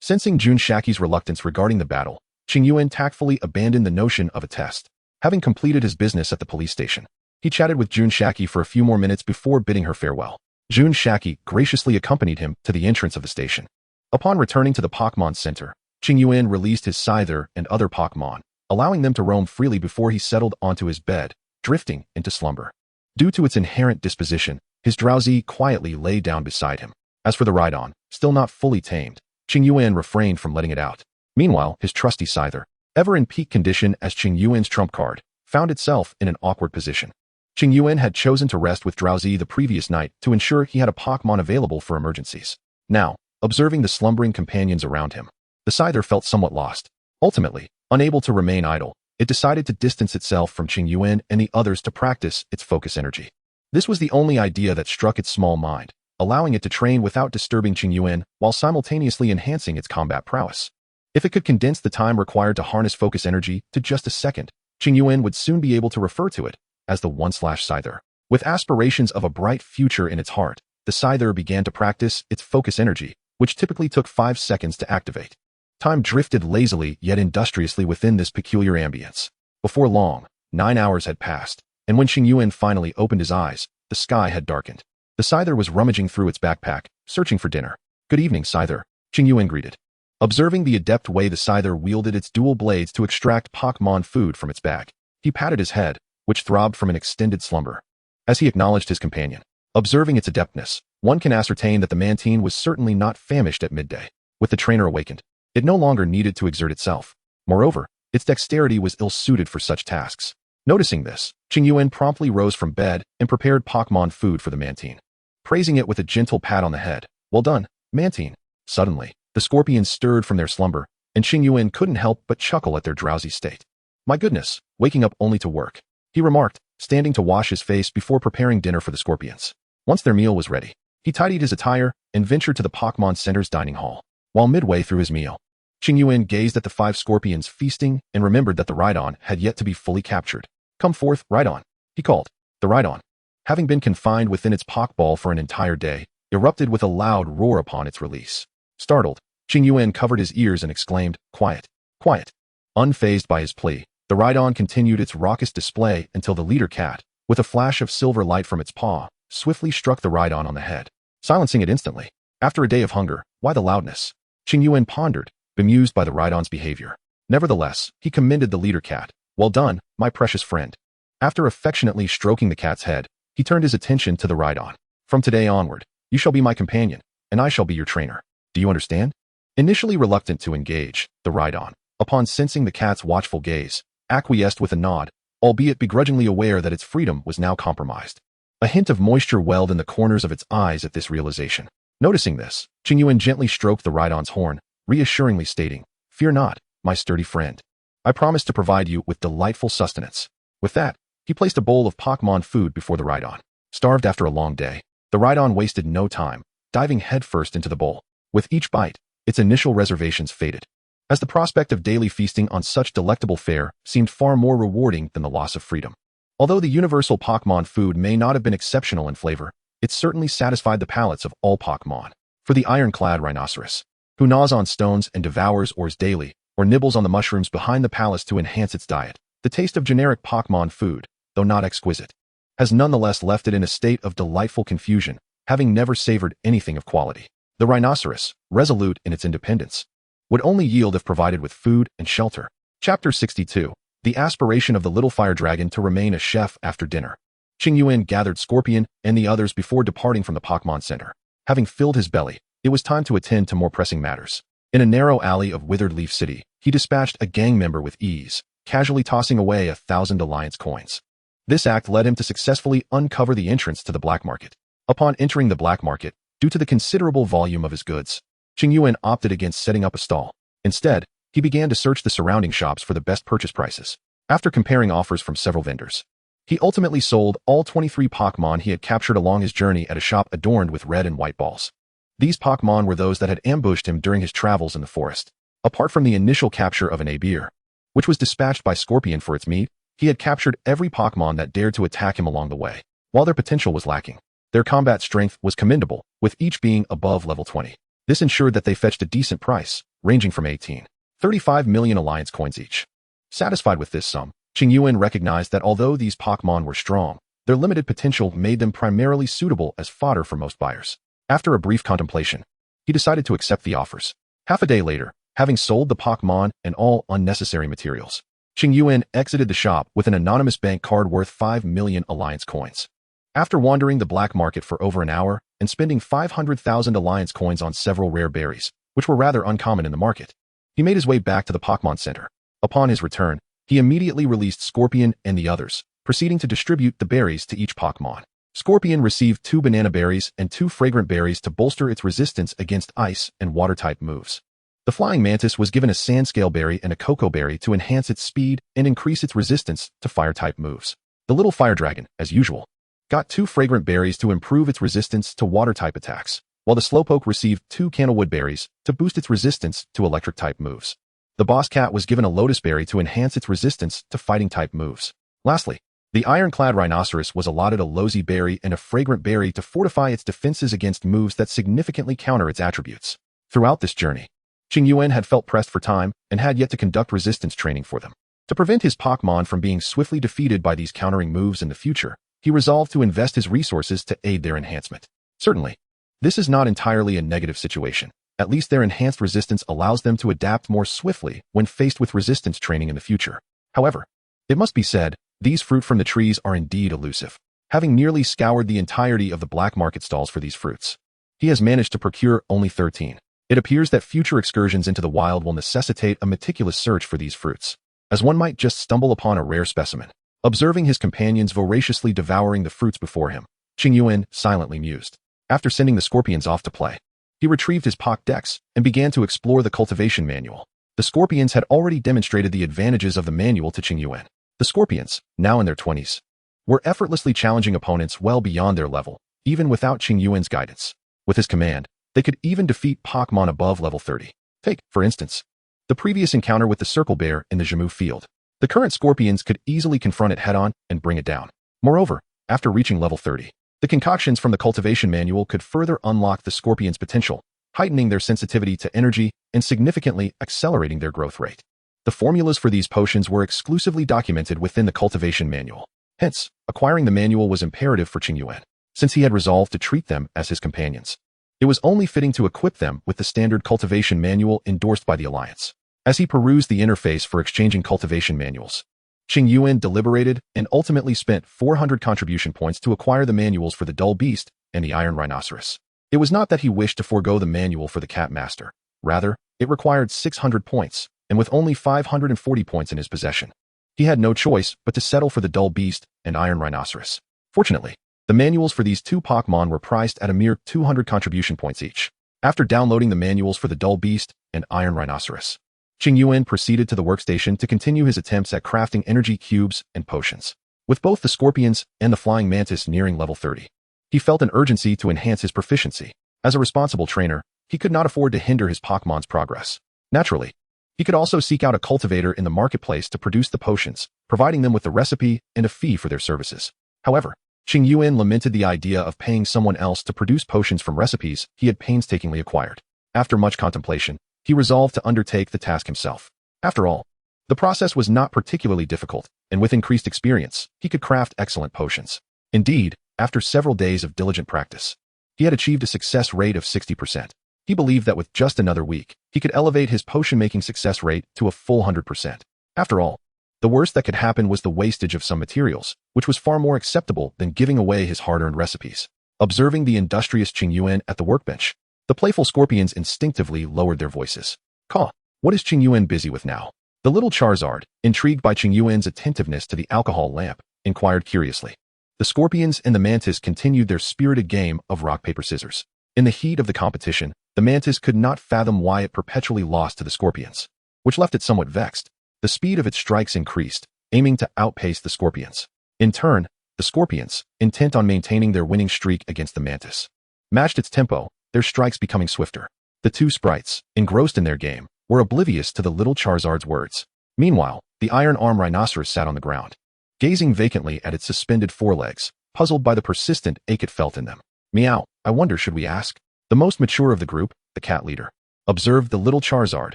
Sensing Junsha's reluctance regarding the battle, Qingyuan tactfully abandoned the notion of a test. Having completed his business at the police station, he chatted with Junsha for a few more minutes before bidding her farewell. Junsha graciously accompanied him to the entrance of the station. Upon returning to the Pokémon Center, Qingyuan released his Scyther and other Pokémon, allowing them to roam freely before he settled onto his bed, drifting into slumber. Due to its inherent disposition, his Drowsy quietly lay down beside him. As for the Rhydon, still not fully tamed, Qingyuan refrained from letting it out. Meanwhile, his trusty Scyther, ever in peak condition as Qingyuan's trump card, found itself in an awkward position. Qingyuan had chosen to rest with Drowsy the previous night to ensure he had a Pokémon available for emergencies. Now, observing the slumbering companions around him, the Scyther felt somewhat lost. Ultimately, unable to remain idle, it decided to distance itself from Qingyuan and the others to practice its focus energy. This was the only idea that struck its small mind, allowing it to train without disturbing Qingyuan while simultaneously enhancing its combat prowess. If it could condense the time required to harness focus energy to just a second, Qingyuan would soon be able to refer to it as the One/Scyther. With aspirations of a bright future in its heart, the Scyther began to practice its focus energy, which typically took 5 seconds to activate. Time drifted lazily yet industriously within this peculiar ambience. Before long, 9 hours had passed, and when Qingyuan finally opened his eyes, the sky had darkened. The Scyther was rummaging through its backpack, searching for dinner. "Good evening, Scyther," Qingyuan greeted. Observing the adept way the Scyther wielded its dual blades to extract Pokémon food from its bag, he patted his head, which throbbed from an extended slumber. As he acknowledged his companion, observing its adeptness, one can ascertain that the Mantine was certainly not famished at midday. With the trainer awakened, it no longer needed to exert itself. Moreover, its dexterity was ill-suited for such tasks. Noticing this, Qingyuan promptly rose from bed and prepared Pokémon food for the Mantine, praising it with a gentle pat on the head. "Well done, Mantine." Suddenly, the scorpions stirred from their slumber, and Qingyuan couldn't help but chuckle at their drowsy state. "My goodness, waking up only to work," he remarked, standing to wash his face before preparing dinner for the scorpions. Once their meal was ready, he tidied his attire and ventured to the Pokémon Center's dining hall. While midway through his meal, Qingyuan gazed at the 5 scorpions feasting and remembered that the Rhydon had yet to be fully captured. "Come forth, Rhydon," he called. The Rhydon, having been confined within its Pokeball for an entire day, erupted with a loud roar upon its release. Startled, Qingyuan covered his ears and exclaimed, "Quiet, quiet." Unfazed by his plea, the Rhydon continued its raucous display until the leader cat, with a flash of silver light from its paw, swiftly struck the Rhydon on the head, silencing it instantly. After a day of hunger, why the loudness? Qingyuan pondered, bemused by the Rhydon's behavior. Nevertheless, he commended the leader cat. "Well done, my precious friend." After affectionately stroking the cat's head, he turned his attention to the Rhydon. "From today onward, you shall be my companion, and I shall be your trainer. Do you understand?" Initially reluctant to engage, the Rhydon, upon sensing the cat's watchful gaze, acquiesced with a nod, albeit begrudgingly aware that its freedom was now compromised. A hint of moisture welled in the corners of its eyes at this realization. Noticing this, Qingyuan gently stroked the Rhydon's horn, reassuringly stating, "Fear not, my sturdy friend. I promise to provide you with delightful sustenance." With that, he placed a bowl of Pokémon food before the Rhydon. Starved after a long day, the Rhydon wasted no time, diving headfirst into the bowl. With each bite, its initial reservations faded, as the prospect of daily feasting on such delectable fare seemed far more rewarding than the loss of freedom. Although the universal Pokémon food may not have been exceptional in flavor, it certainly satisfied the palates of all Pokémon. For the ironclad rhinoceros, who gnaws on stones and devours ores daily, or nibbles on the mushrooms behind the palace to enhance its diet, the taste of generic Pokémon food, though not exquisite, has nonetheless left it in a state of delightful confusion, having never savored anything of quality. The rhinoceros, resolute in its independence, would only yield if provided with food and shelter. Chapter 62. The aspiration of the little fire dragon to remain a chef after dinner. Qingyuan gathered Scorpion and the others before departing from the Pokémon Center. Having filled his belly, it was time to attend to more pressing matters. In a narrow alley of Withered Leaf City, he dispatched a gang member with ease, casually tossing away 1,000 Alliance coins. This act led him to successfully uncover the entrance to the black market. Upon entering the black market, due to the considerable volume of his goods, Qingyuan opted against setting up a stall. Instead, he began to search the surrounding shops for the best purchase prices. After comparing offers from several vendors, he ultimately sold all 23 Pokémon he had captured along his journey at a shop adorned with red and white balls. These Pokémon were those that had ambushed him during his travels in the forest. Apart from the initial capture of an Abir, which was dispatched by Scorpion for its meat, he had captured every Pokémon that dared to attack him along the way. While their potential was lacking, their combat strength was commendable, with each being above level 20. This ensured that they fetched a decent price, ranging from 18.35 million Alliance coins each. Satisfied with this sum, Qingyuan recognized that although these Pokémon were strong, their limited potential made them primarily suitable as fodder for most buyers. After a brief contemplation, he decided to accept the offers. Half a day later, having sold the Pokémon and all unnecessary materials. Qingyuan exited the shop with an anonymous bank card worth 5 million Alliance coins. After wandering the black market for over an hour and spending 500,000 Alliance coins on several rare berries, which were rather uncommon in the market, he made his way back to the Pokémon Center. Upon his return, he immediately released Scorpion and the others, proceeding to distribute the berries to each Pokémon. Scorpion received 2 banana berries and 2 fragrant berries to bolster its resistance against ice and water-type moves. The flying mantis was given a sandscale berry and a cocoa berry to enhance its speed and increase its resistance to fire-type moves. The little fire dragon, as usual, got 2 fragrant berries to improve its resistance to water-type attacks, while the slowpoke received 2 candlewood berries to boost its resistance to electric-type moves. The boss cat was given a lotus berry to enhance its resistance to fighting-type moves. Lastly, the ironclad rhinoceros was allotted a lozy berry and a fragrant berry to fortify its defenses against moves that significantly counter its attributes. Throughout this journey, Qingyuan had felt pressed for time and had yet to conduct resistance training for them. To prevent his Pokémon from being swiftly defeated by these countering moves in the future, he resolved to invest his resources to aid their enhancement. Certainly, this is not entirely a negative situation. At least their enhanced resistance allows them to adapt more swiftly when faced with resistance training in the future. However, it must be said, these fruit from the trees are indeed elusive. Having nearly scoured the entirety of the black market stalls for these fruits, he has managed to procure only 13. It appears that future excursions into the wild will necessitate a meticulous search for these fruits, as one might just stumble upon a rare specimen. Observing his companions voraciously devouring the fruits before him, Qingyuan silently mused. After sending the scorpions off to play, he retrieved his Pokédex and began to explore the cultivation manual. The scorpions had already demonstrated the advantages of the manual to Qingyuan. The scorpions, now in their 20s, were effortlessly challenging opponents well beyond their level, even without Qingyuan's guidance. With his command, they could even defeat Pokémon above level 30. Take, for instance, the previous encounter with the circle bear in the Jamu field. The current scorpions could easily confront it head-on and bring it down. Moreover, after reaching level 30, the concoctions from the cultivation manual could further unlock the scorpions' potential, heightening their sensitivity to energy and significantly accelerating their growth rate. The formulas for these potions were exclusively documented within the cultivation manual. Hence, acquiring the manual was imperative for Qingyuan, since he had resolved to treat them as his companions. It was only fitting to equip them with the standard cultivation manual endorsed by the Alliance. As he perused the interface for exchanging cultivation manuals, Qingyuan deliberated and ultimately spent 400 contribution points to acquire the manuals for the Dull Beast and the Iron Rhinoceros. It was not that he wished to forego the manual for the Cat Master. Rather, it required 600 points, and with only 540 points in his possession, he had no choice but to settle for the Dull Beast and Iron Rhinoceros. Fortunately, the manuals for these 2 Pokémon were priced at a mere 200 contribution points each. After downloading the manuals for the Dull Beast and Iron Rhinoceros, Qingyuan proceeded to the workstation to continue his attempts at crafting energy cubes and potions. With both the scorpions and the flying mantis nearing level 30, he felt an urgency to enhance his proficiency. As a responsible trainer, he could not afford to hinder his Pokémon's progress. Naturally, he could also seek out a cultivator in the marketplace to produce the potions, providing them with the recipe and a fee for their services. However, Qingyuan lamented the idea of paying someone else to produce potions from recipes he had painstakingly acquired. After much contemplation, he resolved to undertake the task himself. After all, the process was not particularly difficult, and with increased experience, he could craft excellent potions. Indeed, after several days of diligent practice, he had achieved a success rate of 60%. He believed that with just another week, he could elevate his potion-making success rate to a full 100%. After all, the worst that could happen was the wastage of some materials, which was far more acceptable than giving away his hard-earned recipes. Observing the industrious Qingyuan at the workbench, the playful scorpions instinctively lowered their voices. Caw, what is Qingyuan busy with now? The little Charizard, intrigued by Qingyuan's attentiveness to the alcohol lamp, inquired curiously. The scorpions and the mantis continued their spirited game of rock, paper, scissors. In the heat of the competition, the mantis could not fathom why it perpetually lost to the scorpions, which left it somewhat vexed. The speed of its strikes increased, aiming to outpace the scorpions. In turn, the scorpions, intent on maintaining their winning streak against the mantis, matched its tempo, their strikes becoming swifter. The 2 sprites, engrossed in their game, were oblivious to the little Charizard's words. Meanwhile, the Iron Arm Rhinoceros sat on the ground, gazing vacantly at its suspended forelegs, puzzled by the persistent ache it felt in them. Meow, I wonder, should we ask? The most mature of the group, the cat leader, observed the little Charizard,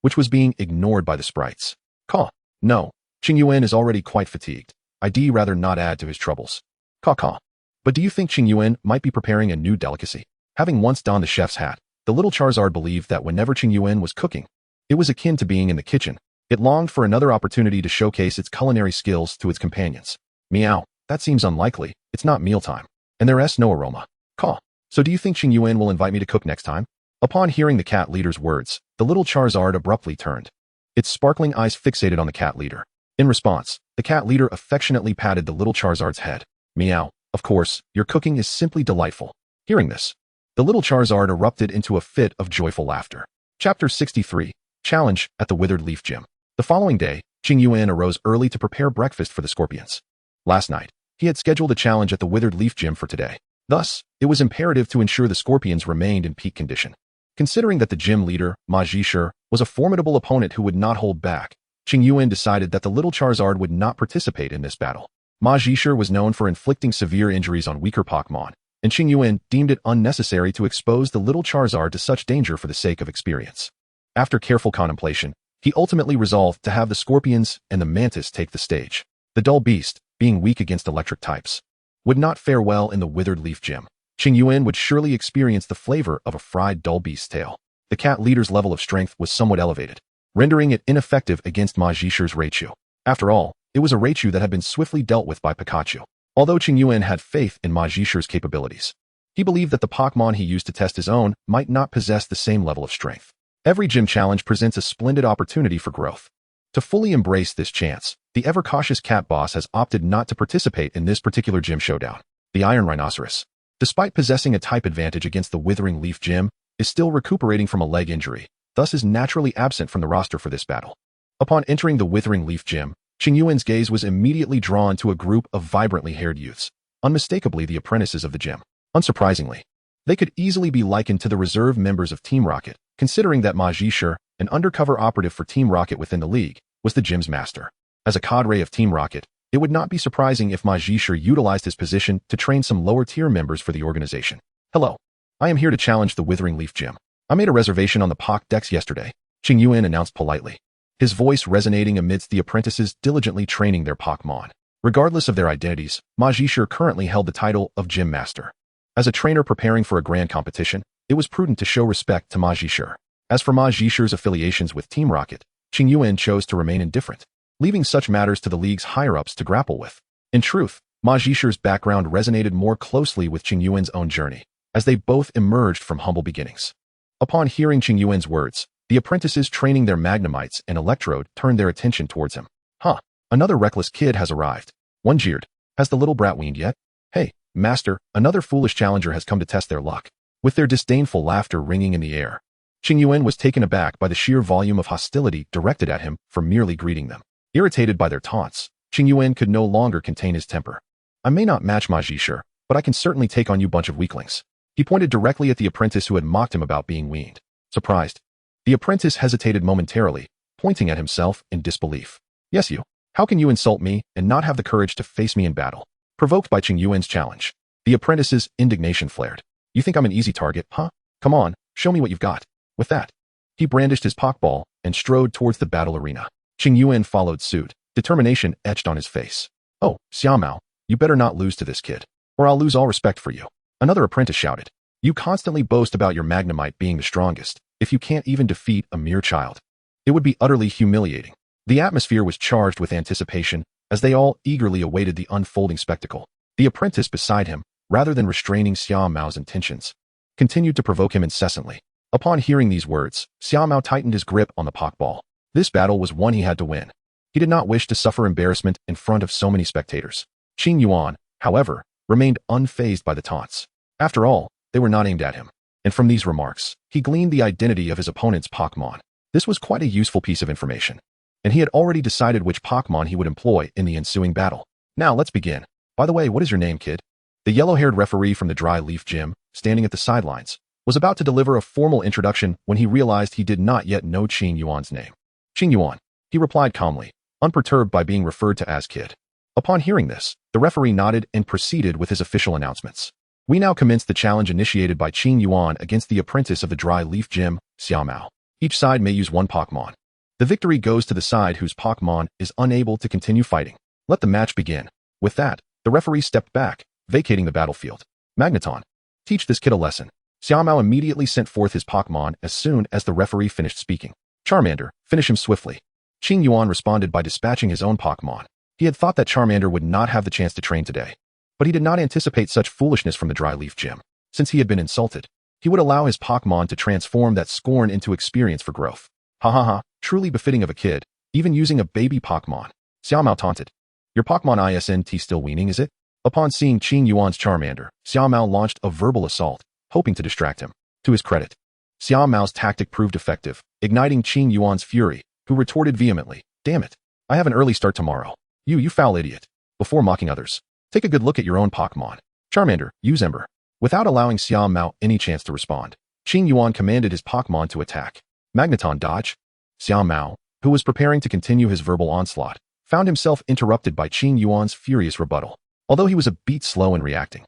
which was being ignored by the sprites. Caw, no, Qingyuan is already quite fatigued. I'd rather not add to his troubles. Caw caw. But do you think Qingyuan might be preparing a new delicacy? Having once donned the chef's hat, the little Charizard believed that whenever Qingyuan was cooking, It was akin to being in the kitchen. It longed for another opportunity to showcase its culinary skills to its companions. Meow. That seems unlikely. It's not mealtime. And there's no aroma. Caw. So do you think Qingyuan will invite me to cook next time? Upon hearing the cat leader's words, the little Charizard abruptly turned. Its sparkling eyes fixated on the cat leader. In response, the cat leader affectionately patted the little Charizard's head. Meow. Of course, your cooking is simply delightful. Hearing this, the little Charizard erupted into a fit of joyful laughter. Chapter 63. Challenge at the Withered Leaf Gym. The following day, Qingyuan arose early to prepare breakfast for the scorpions. Last night, he had scheduled a challenge at the Withered Leaf Gym for today. Thus, it was imperative to ensure the scorpions remained in peak condition. Considering that the gym leader, Ma Zhishur, was a formidable opponent who would not hold back, Qingyuan decided that the little Charizard would not participate in this battle. Ma Zhishur was known for inflicting severe injuries on weaker Pokémon, and Qingyuan deemed it unnecessary to expose the little Charizard to such danger for the sake of experience. After careful contemplation, he ultimately resolved to have the scorpions and the mantis take the stage. The dull beast, being weak against electric types, would not fare well in the Withered Leaf Gym. Qingyuan would surely experience the flavor of a fried dull beast's tail. The cat leader's level of strength was somewhat elevated, rendering it ineffective against Ma Zhishur's Raichu. After all, it was a Raichu that had been swiftly dealt with by Pikachu. Although Qingyuan had faith in Ma Zhishur's capabilities, he believed that the Pokémon he used to test his own might not possess the same level of strength. Every gym challenge presents a splendid opportunity for growth. To fully embrace this chance, the ever-cautious cat boss has opted not to participate in this particular gym showdown. The Iron Rhinoceros, despite possessing a type advantage against the Withering Leaf Gym, is still recuperating from a leg injury, thus is naturally absent from the roster for this battle. Upon entering the Withering Leaf Gym, Qingyuan's gaze was immediately drawn to a group of vibrantly haired youths, unmistakably the apprentices of the gym. Unsurprisingly, they could easily be likened to the reserve members of Team Rocket, considering that Ma Zhishur, an undercover operative for Team Rocket within the league, was the gym's master. As a cadre of Team Rocket, it would not be surprising if Ma Zhishur utilized his position to train some lower-tier members for the organization. Hello. I am here to challenge the Withering Leaf Gym. I made a reservation on the Poc Dex yesterday, Qingyuan announced politely, his voice resonating amidst the apprentices diligently training their Pokémon. Regardless of their identities, Ma Zhishur currently held the title of Gym Master. As a trainer preparing for a grand competition, it was prudent to show respect to Ma Zhishur. As for Ma Zhishur's affiliations with Team Rocket, Qingyuan chose to remain indifferent, leaving such matters to the league's higher-ups to grapple with. In truth, Ma Zhishur's background resonated more closely with Qingyuan's own journey, as they both emerged from humble beginnings. Upon hearing Qingyuan's words, the apprentices training their Magnemites and Electrode turned their attention towards him. Huh, another reckless kid has arrived. One jeered. Has the little brat weaned yet? Hey, master, another foolish challenger has come to test their luck. With their disdainful laughter ringing in the air, Qingyuan was taken aback by the sheer volume of hostility directed at him for merely greeting them. Irritated by their taunts, Qingyuan could no longer contain his temper. I may not match Ma Zhishur, but I can certainly take on you bunch of weaklings. He pointed directly at the apprentice who had mocked him about being weaned. Surprised, the apprentice hesitated momentarily, pointing at himself in disbelief. Yes, you. How can you insult me and not have the courage to face me in battle? Provoked by Qingyuan's challenge, the apprentice's indignation flared. You think I'm an easy target, huh? Come on, show me what you've got. With that, he brandished his Pokeball and strode towards the battle arena. Qingyuan followed suit, determination etched on his face. Oh, Xiaomao, you better not lose to this kid, or I'll lose all respect for you. Another apprentice shouted. You constantly boast about your Magnemite being the strongest, if you can't even defeat a mere child. It would be utterly humiliating. The atmosphere was charged with anticipation, as they all eagerly awaited the unfolding spectacle. The apprentice beside him, rather than restraining Xiaomao's intentions, continued to provoke him incessantly. Upon hearing these words, Xiaomao tightened his grip on the Pokeball. This battle was one he had to win. He did not wish to suffer embarrassment in front of so many spectators. Qingyuan, however, remained unfazed by the taunts. After all, they were not aimed at him. And from these remarks, he gleaned the identity of his opponent's Pokémon. This was quite a useful piece of information, and he had already decided which Pokémon he would employ in the ensuing battle. Now let's begin. By the way, what is your name, kid? The yellow-haired referee from the Dry Leaf Gym, standing at the sidelines, was about to deliver a formal introduction when he realized he did not yet know Qingyuan's name. Qingyuan, he replied calmly, unperturbed by being referred to as kid. Upon hearing this, the referee nodded and proceeded with his official announcements. We now commence the challenge initiated by Qingyuan against the apprentice of the Dry Leaf Gym, Xiaomao. Each side may use one Pokémon. The victory goes to the side whose Pokémon is unable to continue fighting. Let the match begin. With that, the referee stepped back, vacating the battlefield. Magneton, teach this kid a lesson. Xiaomao immediately sent forth his Pokémon as soon as the referee finished speaking. Charmander, finish him swiftly. Qingyuan responded by dispatching his own Pokémon. He had thought that Charmander would not have the chance to train today. But he did not anticipate such foolishness from the Dry Leaf Gym. Since he had been insulted, he would allow his Pokémon to transform that scorn into experience for growth. Ha ha ha, truly befitting of a kid, even using a baby Pokémon. Xiao Mao taunted. Your Pokémon isn't still weaning, is it? Upon seeing Qingyuan's Charmander, Xiao Mao launched a verbal assault, hoping to distract him. To his credit, Xiao Mao's tactic proved effective, igniting Qingyuan's fury, who retorted vehemently, "Damn it! I have an early start tomorrow. You foul idiot." Before mocking others, take a good look at your own Pokémon. Charmander, use Ember. Without allowing Xiao Mao any chance to respond, Qingyuan commanded his Pokémon to attack. Magneton dodge. Xiao Mao, who was preparing to continue his verbal onslaught, found himself interrupted by Qingyuan's furious rebuttal. Although he was a bit slow in reacting,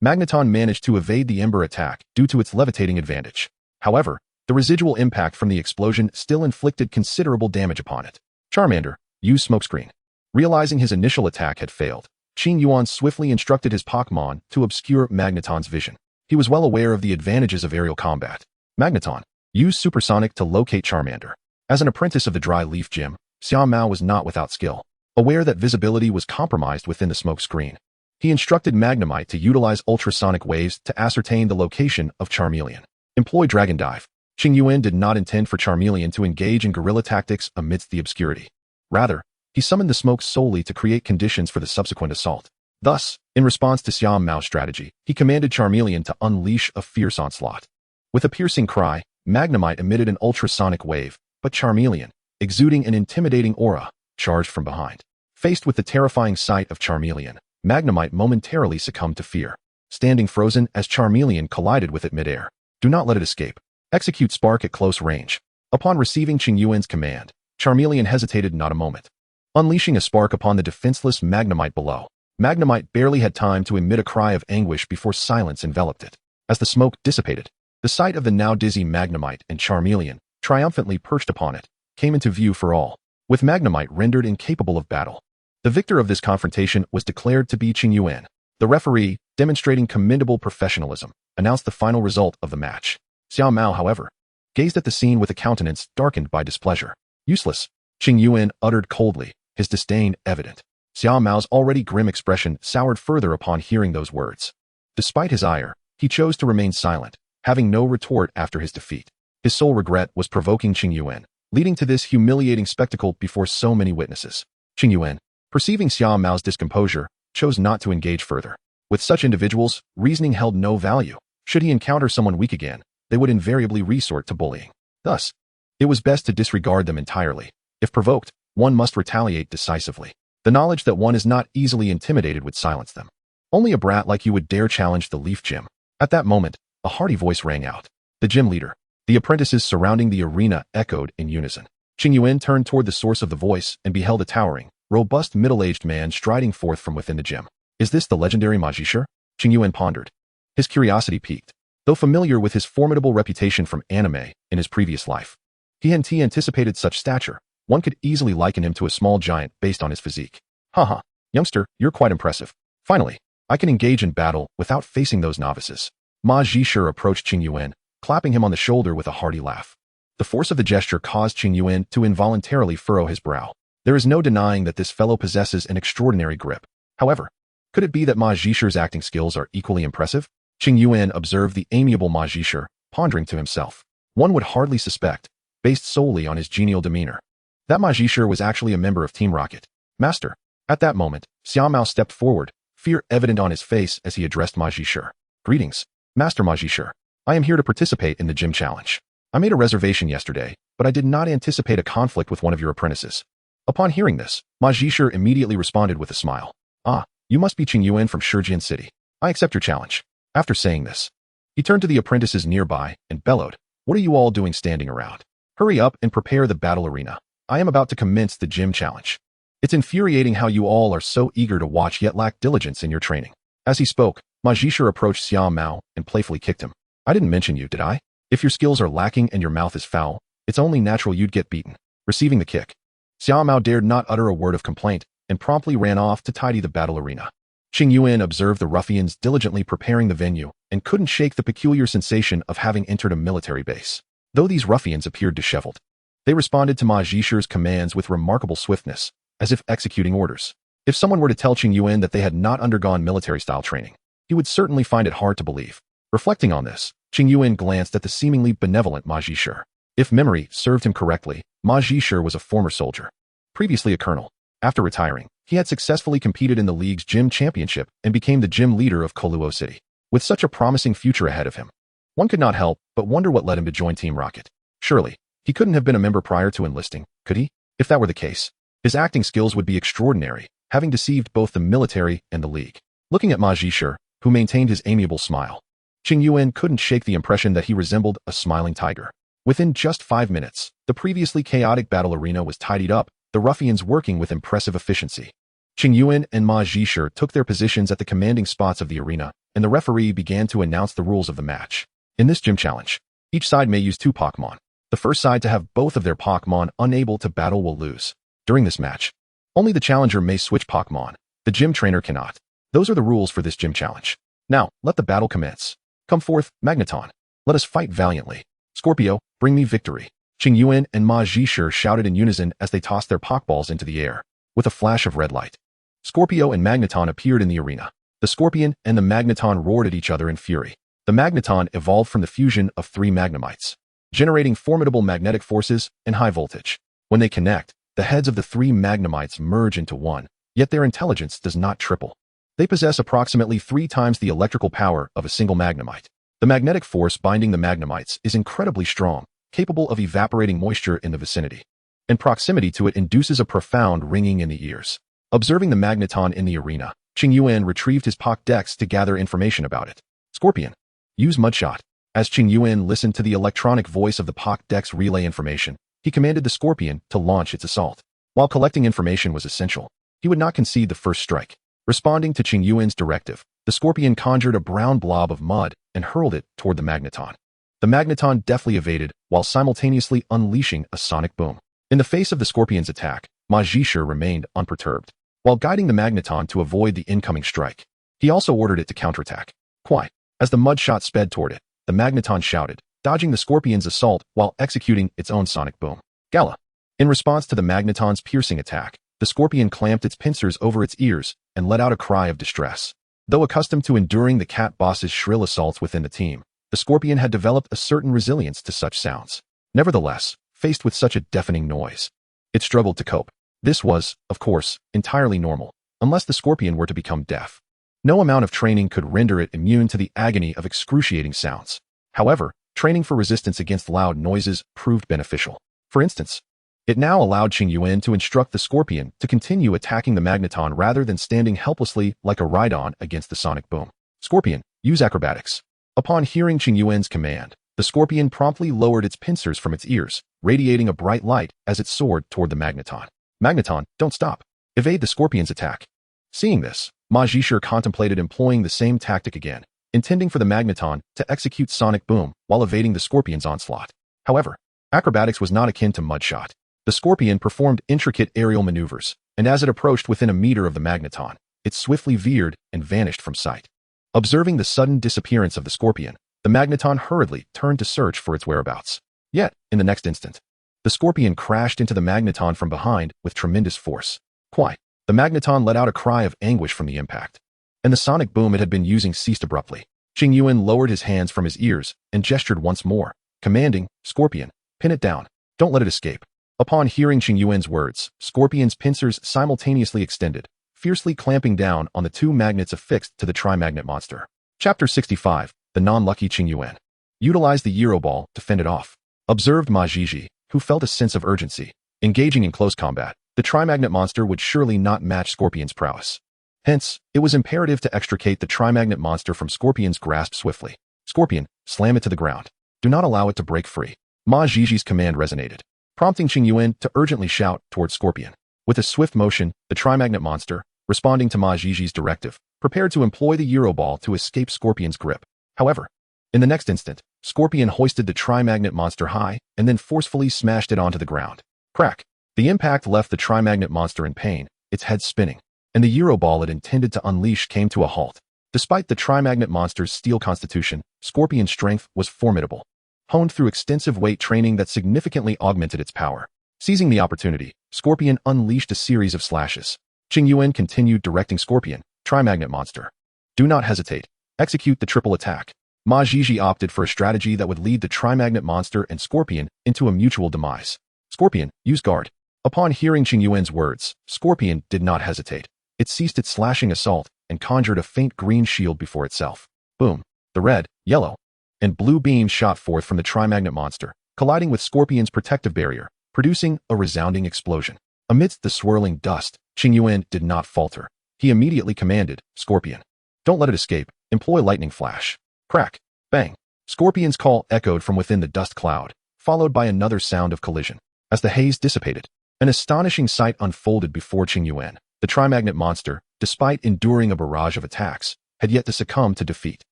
Magneton managed to evade the Ember attack due to its levitating advantage. However, the residual impact from the explosion still inflicted considerable damage upon it. Charmander, use Smokescreen. Realizing his initial attack had failed, Qingyuan swiftly instructed his Pokémon to obscure Magneton's vision. He was well aware of the advantages of aerial combat. Magneton, use Supersonic to locate Charmander. As an apprentice of the Dry Leaf Gym, Xiao Mao was not without skill. Aware that visibility was compromised within the smoke screen, he instructed Magnemite to utilize ultrasonic waves to ascertain the location of Charmeleon. Employ Dragon Dive. Qingyuan did not intend for Charmeleon to engage in guerrilla tactics amidst the obscurity. Rather, he summoned the smoke solely to create conditions for the subsequent assault. Thus, in response to Xiao Mao's strategy, he commanded Charmeleon to unleash a fierce onslaught. With a piercing cry, Magnemite emitted an ultrasonic wave, but Charmeleon, exuding an intimidating aura, charged from behind. Faced with the terrifying sight of Charmeleon, Magnemite momentarily succumbed to fear, standing frozen as Charmeleon collided with it midair. Do not let it escape. Execute Spark at close range. Upon receiving Qingyuan's command, Charmeleon hesitated not a moment, unleashing a spark upon the defenseless Magnemite below. Magnemite barely had time to emit a cry of anguish before silence enveloped it. As the smoke dissipated, the sight of the now dizzy Magnemite and Charmeleon, triumphantly perched upon it, came into view for all. With Magnemite rendered incapable of battle, the victor of this confrontation was declared to be Qingyuan. The referee, demonstrating commendable professionalism, announced the final result of the match. Xiao Mao, however, gazed at the scene with a countenance darkened by displeasure. Useless, Qingyuan uttered coldly, his disdain evident. Xiao Mao's already grim expression soured further upon hearing those words. Despite his ire, he chose to remain silent, having no retort after his defeat. His sole regret was provoking Qingyuan, leading to this humiliating spectacle before so many witnesses. Qingyuan, perceiving Xiao Mao's discomposure, chose not to engage further. With such individuals, reasoning held no value. Should he encounter someone weak again, they would invariably resort to bullying. Thus, it was best to disregard them entirely. If provoked, one must retaliate decisively. The knowledge that one is not easily intimidated would silence them. Only a brat like you would dare challenge the Leaf Gym. At that moment, a hearty voice rang out. The gym leader. The apprentices surrounding the arena echoed in unison. Qingyuan turned toward the source of the voice and beheld a towering, robust middle-aged man striding forth from within the gym. Is this the legendary Magician? Qingyuan pondered. His curiosity piqued. Though familiar with his formidable reputation from anime in his previous life, he anticipated such stature. One could easily liken him to a small giant based on his physique. Haha, youngster, you're quite impressive. Finally, I can engage in battle without facing those novices. Ma Zhishe approached Qingyuan, clapping him on the shoulder with a hearty laugh. The force of the gesture caused Qingyuan to involuntarily furrow his brow. There is no denying that this fellow possesses an extraordinary grip. However, could it be that Ma Zhishe's acting skills are equally impressive? Qingyuan observed the amiable Ma Zhishe, pondering to himself. One would hardly suspect, based solely on his genial demeanor, that Ma Zhishe was actually a member of Team Rocket. Master. At that moment, Xiao Mao stepped forward, fear evident on his face as he addressed Ma Zhishe. Greetings, Master Ma Zhishe. I am here to participate in the gym challenge. I made a reservation yesterday, but I did not anticipate a conflict with one of your apprentices. Upon hearing this, Ma Zhishe immediately responded with a smile. Ah, you must be Qingyuan from Shijian City. I accept your challenge. After saying this, he turned to the apprentices nearby and bellowed, what are you all doing standing around? Hurry up and prepare the battle arena. I am about to commence the gym challenge. It's infuriating how you all are so eager to watch yet lack diligence in your training. As he spoke, Ma Zhishe approached Xiao Mao and playfully kicked him. I didn't mention you, did I? If your skills are lacking and your mouth is foul, it's only natural you'd get beaten. Receiving the kick, Xiao Mao dared not utter a word of complaint and promptly ran off to tidy the battle arena. Qingyuan observed the ruffians diligently preparing the venue and couldn't shake the peculiar sensation of having entered a military base. Though these ruffians appeared disheveled, They responded to Ma Zhishi's commands with remarkable swiftness, as if executing orders. If someone were to tell Qingyuan that they had not undergone military-style training, he would certainly find it hard to believe. Reflecting on this, Qingyuan glanced at the seemingly benevolent Ma Zhishi. If memory served him correctly, Ma Zhishi was a former soldier, previously a colonel. After retiring, he had successfully competed in the league's gym championship and became the gym leader of Koluo City. With such a promising future ahead of him, one could not help but wonder what led him to join Team Rocket. Surely, he couldn't have been a member prior to enlisting, could he? If that were the case, his acting skills would be extraordinary, having deceived both the military and the league. Looking at Ma Zhishi, who maintained his amiable smile, Qingyuan couldn't shake the impression that he resembled a smiling tiger. Within just 5 minutes, the previously chaotic battle arena was tidied up, the ruffians working with impressive efficiency. Qingyuan and Ma Zhishi took their positions at the commanding spots of the arena, and the referee began to announce the rules of the match. In this gym challenge, each side may use 2 Pokémon. The first side to have both of their Pokémon unable to battle will lose. During this match, only the challenger may switch Pokémon. The gym trainer cannot. Those are the rules for this gym challenge. Now, let the battle commence. Come forth, Magneton. Let us fight valiantly. Scorpio, bring me victory. Qingyuan and Ma Zhishi shouted in unison as they tossed their Pokeballs into the air. With a flash of red light, Scorpio and Magneton appeared in the arena. The Scorpion and the Magneton roared at each other in fury. The Magneton evolved from the fusion of 3 Magnemites, generating formidable magnetic forces and high voltage. When they connect, the heads of the 3 Magnemites merge into one, yet their intelligence does not triple. They possess approximately 3 times the electrical power of a single Magnemite. The magnetic force binding the Magnemites is incredibly strong, capable of evaporating moisture in the vicinity, and proximity to it induces a profound ringing in the ears. Observing the Magneton in the arena, Qingyuan retrieved his Pokédex to gather information about it. Scorpion, use Mudshot. As Qingyuan listened to the electronic voice of the Pokédex relay information, he commanded the Scorpion to launch its assault. While collecting information was essential, he would not concede the first strike. Responding to Qingyuan's directive, the Scorpion conjured a brown blob of mud and hurled it toward the Magneton. The Magneton deftly evaded while simultaneously unleashing a sonic boom. In the face of the Scorpion's attack, Ma Zhishi remained unperturbed. While guiding the Magneton to avoid the incoming strike, he also ordered it to counterattack. Quite. As the mud shot sped toward it, the Magneton shouted, dodging the Scorpion's assault while executing its own sonic boom. Gala. In response to the Magneton's piercing attack, the Scorpion clamped its pincers over its ears and let out a cry of distress. Though accustomed to enduring the cat boss's shrill assaults within the team, the Scorpion had developed a certain resilience to such sounds. Nevertheless, faced with such a deafening noise, it struggled to cope. This was, of course, entirely normal, unless the Scorpion were to become deaf. No amount of training could render it immune to the agony of excruciating sounds. However, training for resistance against loud noises proved beneficial. For instance, it now allowed Qingyuan to instruct the Scorpion to continue attacking the Magneton rather than standing helplessly like a Rhydon against the sonic boom. Scorpion, use acrobatics. Upon hearing Qingyuan's command, the Scorpion promptly lowered its pincers from its ears, radiating a bright light as it soared toward the Magneton. Magneton, don't stop. Evade the Scorpion's attack. Seeing this, Ma Zhishi contemplated employing the same tactic again, intending for the Magneton to execute sonic boom while evading the Scorpion's onslaught. However, acrobatics was not akin to mudshot. The Scorpion performed intricate aerial maneuvers, and as it approached within a meter of the Magneton, it swiftly veered and vanished from sight. Observing the sudden disappearance of the Scorpion, the Magneton hurriedly turned to search for its whereabouts. Yet, in the next instant, the Scorpion crashed into the Magneton from behind with tremendous force. Quite. The Magneton let out a cry of anguish from the impact, and the sonic boom it had been using ceased abruptly. Qingyuan lowered his hands from his ears and gestured once more, commanding, Scorpion, pin it down. Don't let it escape. Upon hearing Qingyuan's words, Scorpion's pincers simultaneously extended, fiercely clamping down on the 2 magnets affixed to the Tri-Magnet monster. Chapter 65, The Non-Lucky Qingyuan. Utilize the Euro Ball to fend it off. Observed Ma Zhishi, who felt a sense of urgency. Engaging in close combat, the Tri-Magnet monster would surely not match Scorpion's prowess. Hence, it was imperative to extricate the Tri-Magnet monster from Scorpion's grasp swiftly. Scorpion, slam it to the ground. Do not allow it to break free. Ma Zhishi's command resonated, prompting Qingyuan to urgently shout towards Scorpion. With a swift motion, the Tri-Magnet monster, responding to Ma Zhishi's directive, prepared to employ the Euro Ball to escape Scorpion's grip. However, in the next instant, Scorpion hoisted the Tri-Magnet monster high and then forcefully smashed it onto the ground. Crack! The impact left the Tri-Magnet monster in pain, its head spinning, and the Euro Ball it intended to unleash came to a halt. Despite the Tri-Magnet monster's steel constitution, Scorpion's strength was formidable. honed through extensive weight training that significantly augmented its power. Seizing the opportunity, Scorpion unleashed a series of slashes. Qingyuan continued directing Scorpion, Tri-Magnet Monster. Do not hesitate. Execute the triple attack. Ma Jiji opted for a strategy that would lead the Tri-Magnet Monster and Scorpion into a mutual demise. Scorpion, use guard. Upon hearing Qingyuan's words, Scorpion did not hesitate. It ceased its slashing assault and conjured a faint green shield before itself. Boom. The red, yellow, and blue beams shot forth from the Tri-Magnet Monster, colliding with Scorpion's protective barrier, producing a resounding explosion. Amidst the swirling dust, Qingyuan did not falter. He immediately commanded, Scorpion, don't let it escape. Employ lightning flash. Crack. Bang. Scorpion's call echoed from within the dust cloud, followed by another sound of collision. As the haze dissipated, an astonishing sight unfolded before Qingyuan. The Tri-Magnet Monster, despite enduring a barrage of attacks, had yet to succumb to defeat.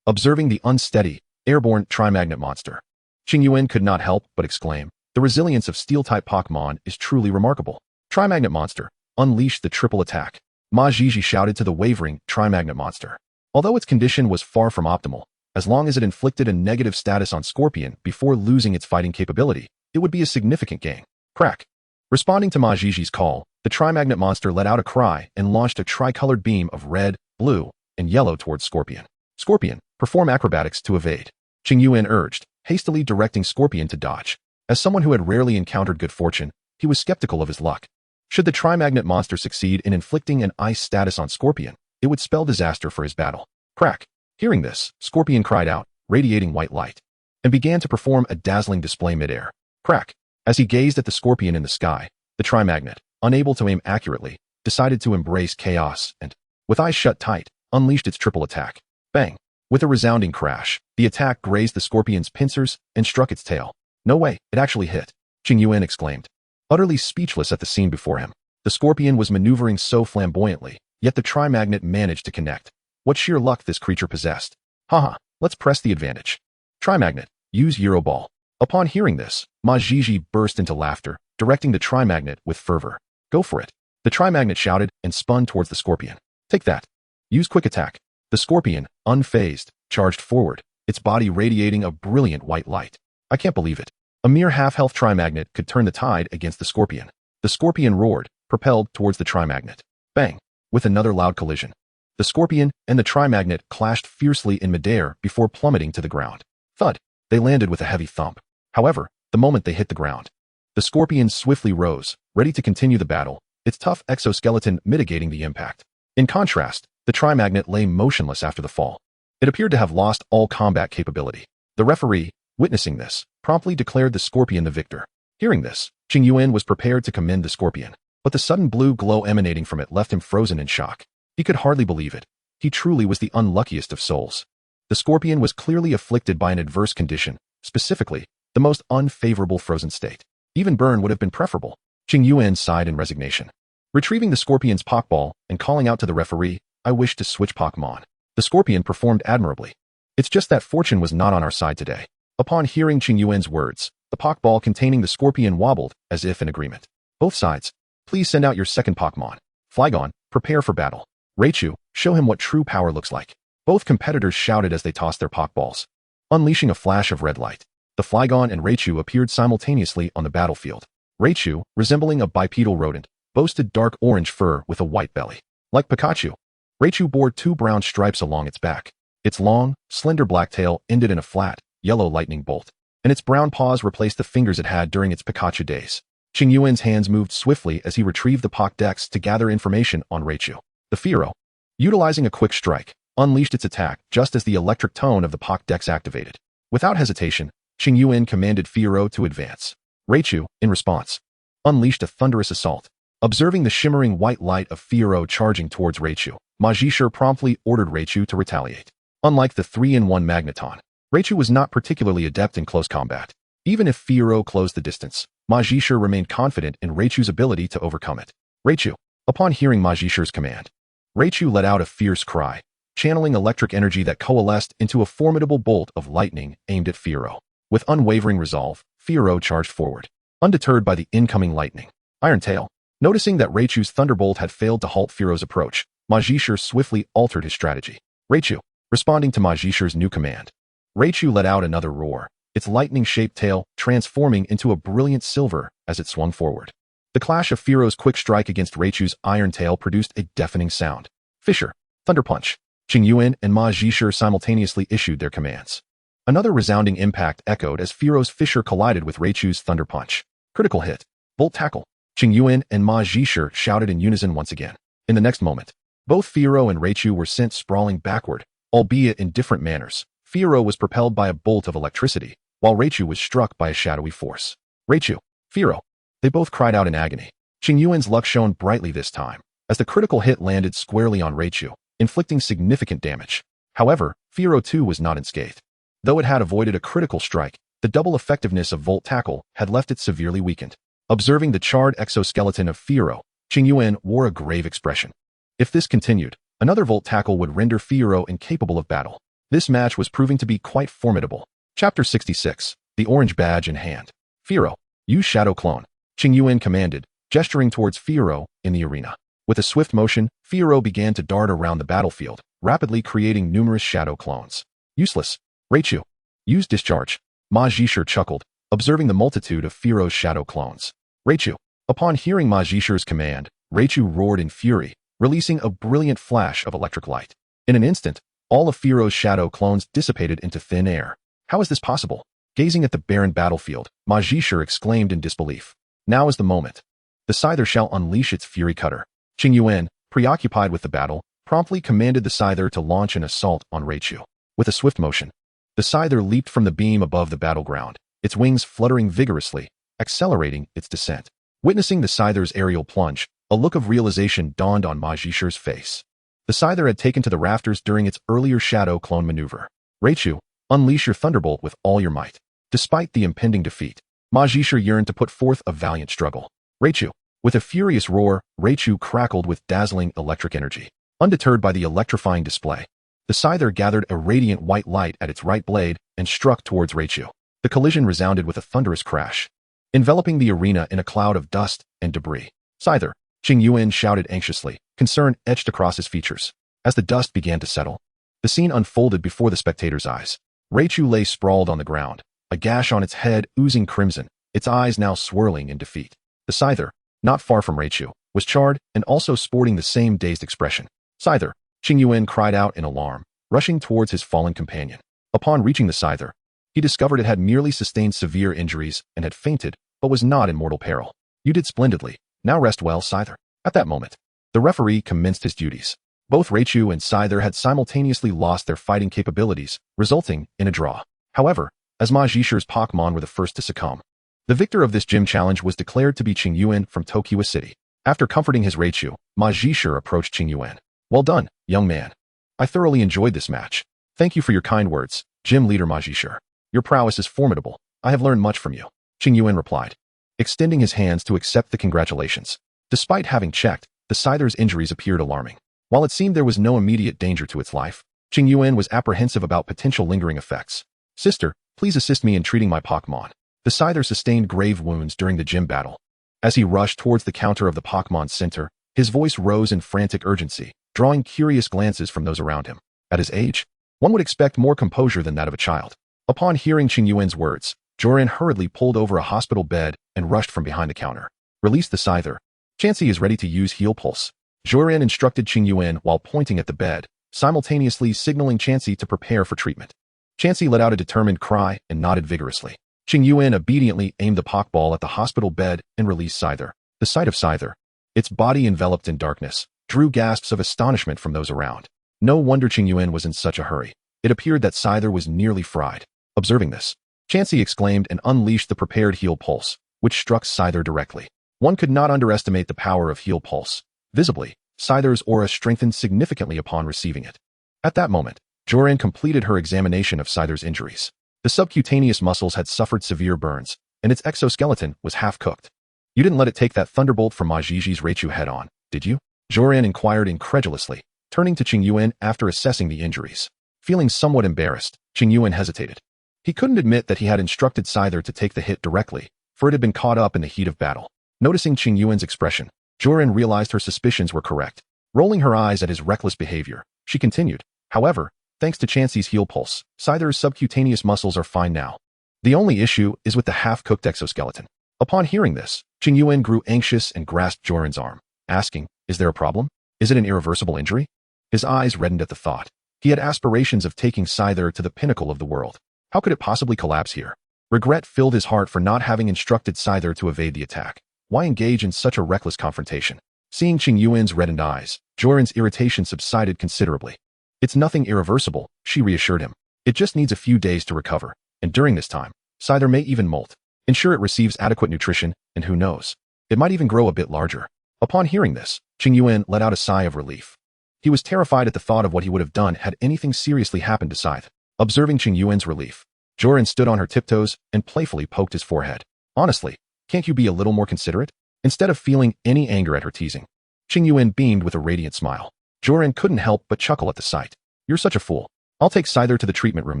Observing the unsteady, airborne Tri-Magnet Monster, Qingyuan could not help but exclaim, the resilience of Steel-type Pokémon is truly remarkable. Tri-Magnet Monster, unleash the triple attack. Ma Jiji shouted to the wavering Tri-Magnet Monster. Although its condition was far from optimal, as long as it inflicted a negative status on Scorpion before losing its fighting capability, it would be a significant gain. Crack. Responding to Ma Jiji's call, the Tri-Magnet Monster let out a cry and launched a tricolored beam of red, blue, and yellow towards Scorpion. Scorpion, perform acrobatics to evade. Qingyuan urged, hastily directing Scorpion to dodge. As someone who had rarely encountered good fortune, he was skeptical of his luck. Should the Tri-Magnet Monster succeed in inflicting an ice status on Scorpion, it would spell disaster for his battle. Crack. Hearing this, Scorpion cried out, radiating white light, and began to perform a dazzling display midair. Crack. As he gazed at the Scorpion in the sky, the Tri-Magnet, unable to aim accurately, decided to embrace chaos and, with eyes shut tight, unleashed its triple attack. Bang. With a resounding crash, the attack grazed the Scorpion's pincers and struck its tail. No way, it actually hit. Qingyuan exclaimed. Utterly speechless at the scene before him, the Scorpion was maneuvering so flamboyantly, yet the Tri-Magnet managed to connect. What sheer luck this creature possessed. Haha, let's press the advantage. Tri-Magnet, use Euro Ball. Upon hearing this, Ma Jiji burst into laughter, directing the Tri-Magnet with fervor. Go for it. The Tri-Magnet shouted and spun towards the Scorpion. Take that. Use Quick Attack. The Scorpion, unfazed, charged forward, its body radiating a brilliant white light. I can't believe it. A mere half-health Tri-Magnet could turn the tide against the Scorpion. The Scorpion roared, propelled towards the Tri-Magnet. Bang! With another loud collision. The Scorpion and the Tri-Magnet clashed fiercely in midair before plummeting to the ground. Thud! They landed with a heavy thump. However, the moment they hit the ground, the Scorpion swiftly rose, ready to continue the battle, its tough exoskeleton mitigating the impact. In contrast, the Tri-Magnet lay motionless after the fall. It appeared to have lost all combat capability. The referee, witnessing this, promptly declared the Scorpion the victor. Hearing this, Qingyuan was prepared to commend the Scorpion, but the sudden blue glow emanating from it left him frozen in shock. He could hardly believe it. He truly was the unluckiest of souls. The Scorpion was clearly afflicted by an adverse condition, specifically, the most unfavorable frozen state. Even burn would have been preferable. Qingyuan sighed in resignation. Retrieving the Scorpion's Pokeball and calling out to the referee, I wish to switch Pokemon. The Scorpion performed admirably. It's just that fortune was not on our side today. Upon hearing Qingyuan's words, the Pokeball containing the Scorpion wobbled, as if in agreement. Both sides, please send out your second Pokemon. Flygon, prepare for battle. Raichu, show him what true power looks like. Both competitors shouted as they tossed their Pokeballs. Unleashing a flash of red light, the Flygon and Raichu appeared simultaneously on the battlefield. Raichu, resembling a bipedal rodent, boasted dark orange fur with a white belly. Like Pikachu, Raichu bore two brown stripes along its back. Its long, slender black tail ended in a flat, yellow lightning bolt, and its brown paws replaced the fingers it had during its Pikachu days. Qingyuan's hands moved swiftly as he retrieved the Pokédex to gather information on Raichu. The Fearow, utilizing a quick strike, unleashed its attack just as the electric tone of the Pokédex activated. Without hesitation, Qingyuan commanded Fearow to advance. Raichu, in response, unleashed a thunderous assault. Observing the shimmering white light of Fearow charging towards Raichu, Ma Jiji promptly ordered Raichu to retaliate. Unlike the 3-in-1 Magneton, Raichu was not particularly adept in close combat. Even if Fearow closed the distance, Ma Jiji remained confident in Raichu's ability to overcome it. Raichu, upon hearing Ma Jiji's command, Raichu let out a fierce cry, channeling electric energy that coalesced into a formidable bolt of lightning aimed at Fearow. With unwavering resolve, Fearow charged forward, undeterred by the incoming lightning. Iron Tail, noticing that Raichu's thunderbolt had failed to halt Fearow's approach, Ma Jiji swiftly altered his strategy. Raichu, responding to Ma Jiji's new command, Raichu let out another roar, its lightning-shaped tail transforming into a brilliant silver as it swung forward. The clash of Fearo's quick strike against Raichu's iron tail produced a deafening sound. Fissure, Thunder Punch. Qingyuan and Ma Zhishe simultaneously issued their commands. Another resounding impact echoed as Fearo's Fissure collided with Raichu's Thunder Punch. Critical hit. Volt Tackle. Qingyuan and Ma Zhishe shouted in unison once again. In the next moment, both Fearo and Raichu were sent sprawling backward, albeit in different manners. Fearo was propelled by a bolt of electricity, while Raichu was struck by a shadowy force. Raichu, Fearo. They both cried out in agony. Qingyuan's luck shone brightly this time, as the critical hit landed squarely on Raichu, inflicting significant damage. However, Fearo too was not unscathed. Though it had avoided a critical strike, the double effectiveness of Volt Tackle had left it severely weakened. Observing the charred exoskeleton of Fearo, Qingyuan wore a grave expression. If this continued, another Volt Tackle would render Fearo incapable of battle. This match was proving to be quite formidable. Chapter 66. The Orange Badge in Hand. Fearo, use Shadow Clone. Qingyuan commanded, gesturing towards Fearo in the arena. With a swift motion, Fearo began to dart around the battlefield, rapidly creating numerous shadow clones. Useless. Raichu, use Discharge. Ma Zhishe chuckled, observing the multitude of Fearo's shadow clones. Raichu. Upon hearing Ma Zhishe's command, Raichu roared in fury, releasing a brilliant flash of electric light. In an instant, all of Fearo's shadow clones dissipated into thin air. How is this possible? Gazing at the barren battlefield, Ma Zhishe exclaimed in disbelief. Now is the moment. The Scyther shall unleash its Fury Cutter. Qingyuan, preoccupied with the battle, promptly commanded the Scyther to launch an assault on Raichu. With a swift motion, the Scyther leaped from the beam above the battleground, its wings fluttering vigorously, accelerating its descent. Witnessing the Scyther's aerial plunge, a look of realization dawned on Ma Zhishe's face. The Scyther had taken to the rafters during its earlier shadow clone maneuver. Raichu, unleash your Thunderbolt with all your might. Despite the impending defeat, Ma Zhishe yearned to put forth a valiant struggle. Raichu. With a furious roar, Raichu crackled with dazzling electric energy. Undeterred by the electrifying display, the Scyther gathered a radiant white light at its right blade and struck towards Raichu. The collision resounded with a thunderous crash, enveloping the arena in a cloud of dust and debris. Scyther, Qingyuan shouted anxiously, concern etched across his features. As the dust began to settle, the scene unfolded before the spectators' eyes. Raichu lay sprawled on the ground, a gash on its head oozing crimson, its eyes now swirling in defeat. The Scyther, not far from Raichu, was charred and also sporting the same dazed expression. Scyther, Qingyuan cried out in alarm, rushing towards his fallen companion. Upon reaching the Scyther, he discovered it had merely sustained severe injuries and had fainted, but was not in mortal peril. You did splendidly. Now rest well, Scyther. At that moment, the referee commenced his duties. Both Raichu and Scyther had simultaneously lost their fighting capabilities, resulting in a draw. However, as Ma Zhishe's Pokémon were the first to succumb, the victor of this gym challenge was declared to be Qingyuan from Tokiwa City. After comforting his Raichu, Ma Zhishe approached Qingyuan. Well done, young man. I thoroughly enjoyed this match. Thank you for your kind words, gym leader Ma Zhishe. Your prowess is formidable. I have learned much from you. Qingyuan replied, extending his hands to accept the congratulations. Despite having checked, the Scyther's injuries appeared alarming. While it seemed there was no immediate danger to its life, Qingyuan was apprehensive about potential lingering effects. Sister, please assist me in treating my Pokémon. The Scyther sustained grave wounds during the gym battle. As he rushed towards the counter of the Pokémon Center, his voice rose in frantic urgency, drawing curious glances from those around him. At his age, one would expect more composure than that of a child. Upon hearing Qingyuan's words, Joran hurriedly pulled over a hospital bed and rushed from behind the counter. Release the Scyther. Chansey is ready to use Heal Pulse. Joran instructed Qingyuan while pointing at the bed, simultaneously signaling Chansey to prepare for treatment. Chansey let out a determined cry and nodded vigorously. Qingyuan obediently aimed the Pokeball at the hospital bed and released Scyther. The sight of Scyther, its body enveloped in darkness, drew gasps of astonishment from those around. No wonder Qingyuan was in such a hurry. It appeared that Scyther was nearly fried. Observing this, Chansey exclaimed and unleashed the prepared Heal Pulse, which struck Scyther directly. One could not underestimate the power of Heal Pulse. Visibly, Scyther's aura strengthened significantly upon receiving it. At that moment, Joran completed her examination of Scyther's injuries. The subcutaneous muscles had suffered severe burns, and its exoskeleton was half-cooked. You didn't let it take that thunderbolt from Ma Zhishe's Raichu head-on, did you? Joran inquired incredulously, turning to Qingyuan after assessing the injuries. Feeling somewhat embarrassed, Qingyuan hesitated. He couldn't admit that he had instructed Scyther to take the hit directly, for it had been caught up in the heat of battle. Noticing Qingyuan's expression, Joran realized her suspicions were correct. Rolling her eyes at his reckless behavior, she continued, however, thanks to Chansey's Heal Pulse, Scyther's subcutaneous muscles are fine now. The only issue is with the half-cooked exoskeleton. Upon hearing this, Qingyuan grew anxious and grasped Joran's arm, asking, is there a problem? Is it an irreversible injury? His eyes reddened at the thought. He had aspirations of taking Scyther to the pinnacle of the world. How could it possibly collapse here? Regret filled his heart for not having instructed Scyther to evade the attack. Why engage in such a reckless confrontation? Seeing Qingyuan's reddened eyes, Joran's irritation subsided considerably. It's nothing irreversible, she reassured him. It just needs a few days to recover, and during this time, Scyther may even molt. Ensure it receives adequate nutrition, and who knows, it might even grow a bit larger. Upon hearing this, Qingyuan let out a sigh of relief. He was terrified at the thought of what he would have done had anything seriously happened to Scyther. Observing Qingyuan's relief, Joran stood on her tiptoes and playfully poked his forehead. Honestly, can't you be a little more considerate? Instead of feeling any anger at her teasing, Qingyuan beamed with a radiant smile. Joran couldn't help but chuckle at the sight. You're such a fool. I'll take Scyther to the treatment room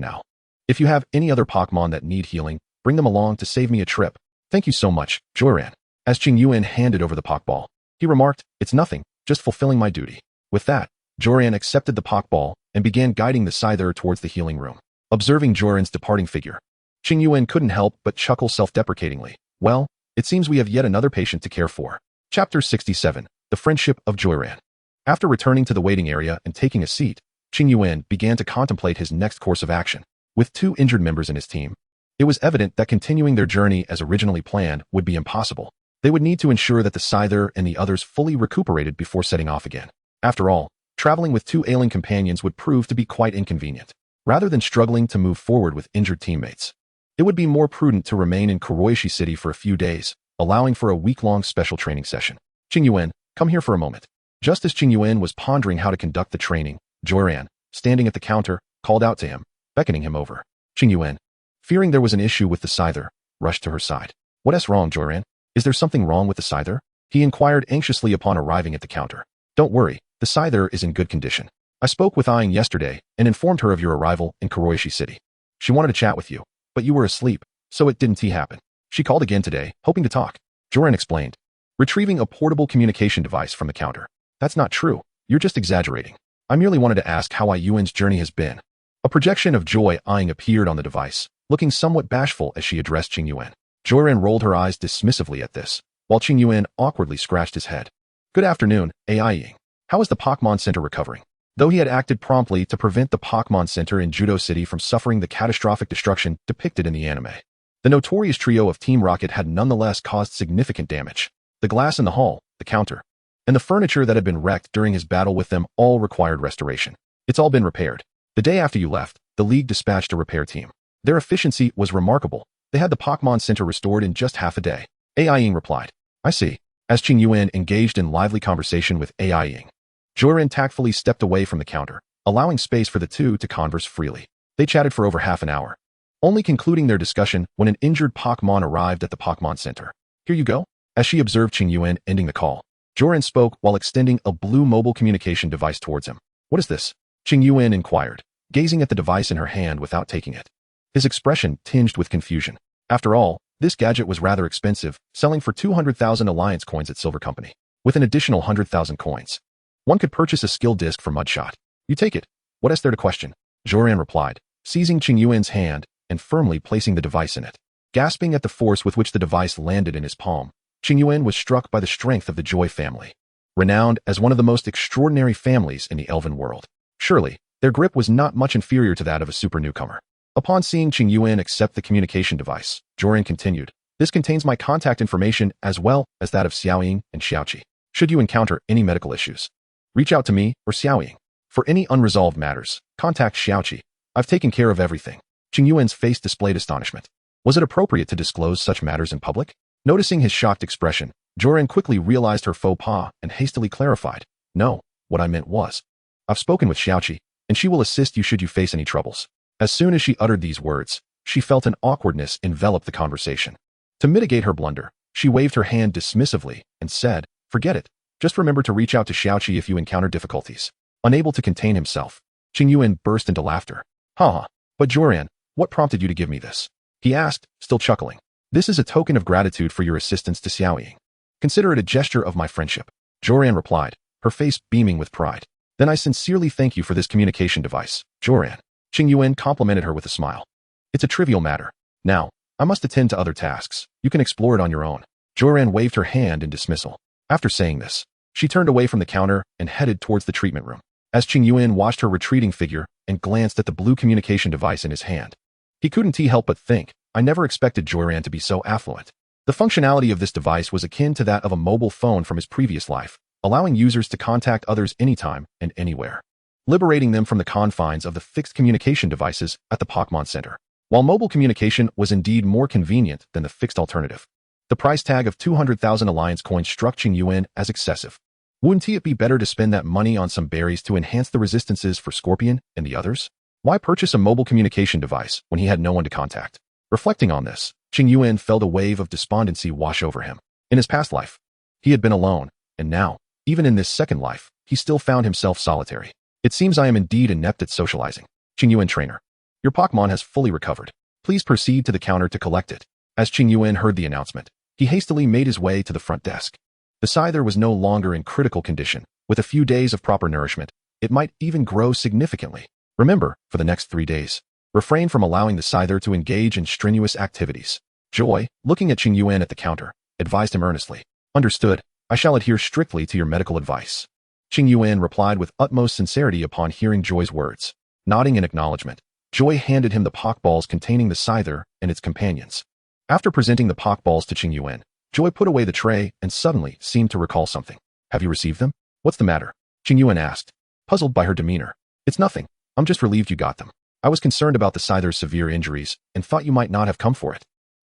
now. If you have any other Pokémon that need healing, bring them along to save me a trip. Thank you so much, Joran. As Qingyuan handed over the Pokeball, he remarked, it's nothing, just fulfilling my duty. With that, Joran accepted the Pokeball and began guiding the Scyther towards the healing room. Observing Joran's departing figure, Qingyuan couldn't help but chuckle self-deprecatingly. Well, it seems we have yet another patient to care for. Chapter 67, The Friendship of Joran. After returning to the waiting area and taking a seat, Qingyuan began to contemplate his next course of action. With 2 injured members in his team, it was evident that continuing their journey as originally planned would be impossible. They would need to ensure that the Scyther and the others fully recuperated before setting off again. After all, traveling with 2 ailing companions would prove to be quite inconvenient. Rather than struggling to move forward with injured teammates, it would be more prudent to remain in Kuroishi City for a few days, allowing for a week-long special training session. Qingyuan, come here for a moment. Just as Qingyuan was pondering how to conduct the training, Joran, standing at the counter, called out to him, beckoning him over. Qingyuan, fearing there was an issue with the Scyther, rushed to her side. What's wrong, Joran? Is there something wrong with the Scyther? He inquired anxiously upon arriving at the counter. Don't worry, the Scyther is in good condition. I spoke with Aing yesterday and informed her of your arrival in Kuroishi City. She wanted to chat with you, but you were asleep, so it didn't happen. She called again today, hoping to talk. Joran explained, retrieving a portable communication device from the counter. That's not true. You're just exaggerating. I merely wanted to ask how Yuan's journey has been. A projection of joy Aing appeared on the device, looking somewhat bashful as she addressed Qingyuan. Joran rolled her eyes dismissively at this, while Qingyuan awkwardly scratched his head. Good afternoon, Aing. How is the Pokémon Center recovering? Though he had acted promptly to prevent the Pokémon Center in Judo City from suffering the catastrophic destruction depicted in the anime, the notorious trio of Team Rocket had nonetheless caused significant damage. The glass in the hall, the counter, and the furniture that had been wrecked during his battle with them all required restoration. It's all been repaired. The day after you left, the League dispatched a repair team. Their efficiency was remarkable. They had the Pokémon Center restored in just half a day. Aing replied. I see. As Qingyuan engaged in lively conversation with Aing, Joran tactfully stepped away from the counter, allowing space for the two to converse freely. They chatted for over half an hour, only concluding their discussion when an injured Pokémon arrived at the Pokémon Center. Here you go. As she observed Qingyuan ending the call, Joran spoke while extending a blue mobile communication device towards him. What is this? Qingyuan inquired, gazing at the device in her hand without taking it. His expression tinged with confusion. After all, this gadget was rather expensive, selling for 200,000 Alliance coins at Silver Company. With an additional 100,000 coins, one could purchase a skill disc for Mudshot. You take it. What is there to question? Joran replied, seizing Qingyuan's hand and firmly placing the device in it. Gasping at the force with which the device landed in his palm, Qingyuan was struck by the strength of the Joy family, renowned as one of the most extraordinary families in the Elven world. Surely, their grip was not much inferior to that of a super newcomer. Upon seeing Qingyuan accept the communication device, Joran continued, this contains my contact information as well as that of Xiaoying and Xiaoqi. Should you encounter any medical issues, reach out to me or Xiaoying. For any unresolved matters, contact Xiaoqi. I've taken care of everything. Qingyuan's face displayed astonishment. Was it appropriate to disclose such matters in public? Noticing his shocked expression, Joran quickly realized her faux pas and hastily clarified. No, what I meant was, I've spoken with Xiaoqi, and she will assist you should you face any troubles. As soon as she uttered these words, she felt an awkwardness envelop the conversation. To mitigate her blunder, she waved her hand dismissively and said, forget it. Just remember to reach out to Xiaoqi if you encounter difficulties. Unable to contain himself, Qingyuan burst into laughter. Ha! But Joran, what prompted you to give me this? He asked, still chuckling. This is a token of gratitude for your assistance to Xiaoying. Consider it a gesture of my friendship. Joran replied, her face beaming with pride. Then I sincerely thank you for this communication device, Joran. Qingyuan complimented her with a smile. It's a trivial matter. Now, I must attend to other tasks. You can explore it on your own. Joyran waved her hand in dismissal. After saying this, she turned away from the counter and headed towards the treatment room. As Qingyuan watched her retreating figure and glanced at the blue communication device in his hand, he couldn't help but think, I never expected Joyran to be so affluent. The functionality of this device was akin to that of a mobile phone from his previous life, allowing users to contact others anytime and anywhere, liberating them from the confines of the fixed communication devices at the Pokémon Center. While mobile communication was indeed more convenient than the fixed alternative, the price tag of 200,000 Alliance coins struck Qingyuan as excessive. Wouldn't it be better to spend that money on some berries to enhance the resistances for Scorpion and the others? Why purchase a mobile communication device when he had no one to contact? Reflecting on this, Qingyuan felt a wave of despondency wash over him. In his past life, he had been alone, and now, even in this second life, he still found himself solitary. It seems I am indeed inept at socializing. Qingyuan trainer, your Pokémon has fully recovered. Please proceed to the counter to collect it. As Qingyuan heard the announcement, he hastily made his way to the front desk. The Scyther was no longer in critical condition. With a few days of proper nourishment, it might even grow significantly. Remember, for the next 3 days, refrain from allowing the Scyther to engage in strenuous activities. Joy, looking at Qingyuan at the counter, advised him earnestly. Understood. I shall adhere strictly to your medical advice. Qingyuan replied with utmost sincerity upon hearing Joy's words. Nodding in acknowledgement, Joy handed him the Pokeballs containing the Scyther and its companions. After presenting the Pokeballs to Qingyuan, Joy put away the tray and suddenly seemed to recall something. Have you received them? What's the matter? Qingyuan asked, puzzled by her demeanor. It's nothing. I'm just relieved you got them. I was concerned about the Scyther's severe injuries and thought you might not have come for it.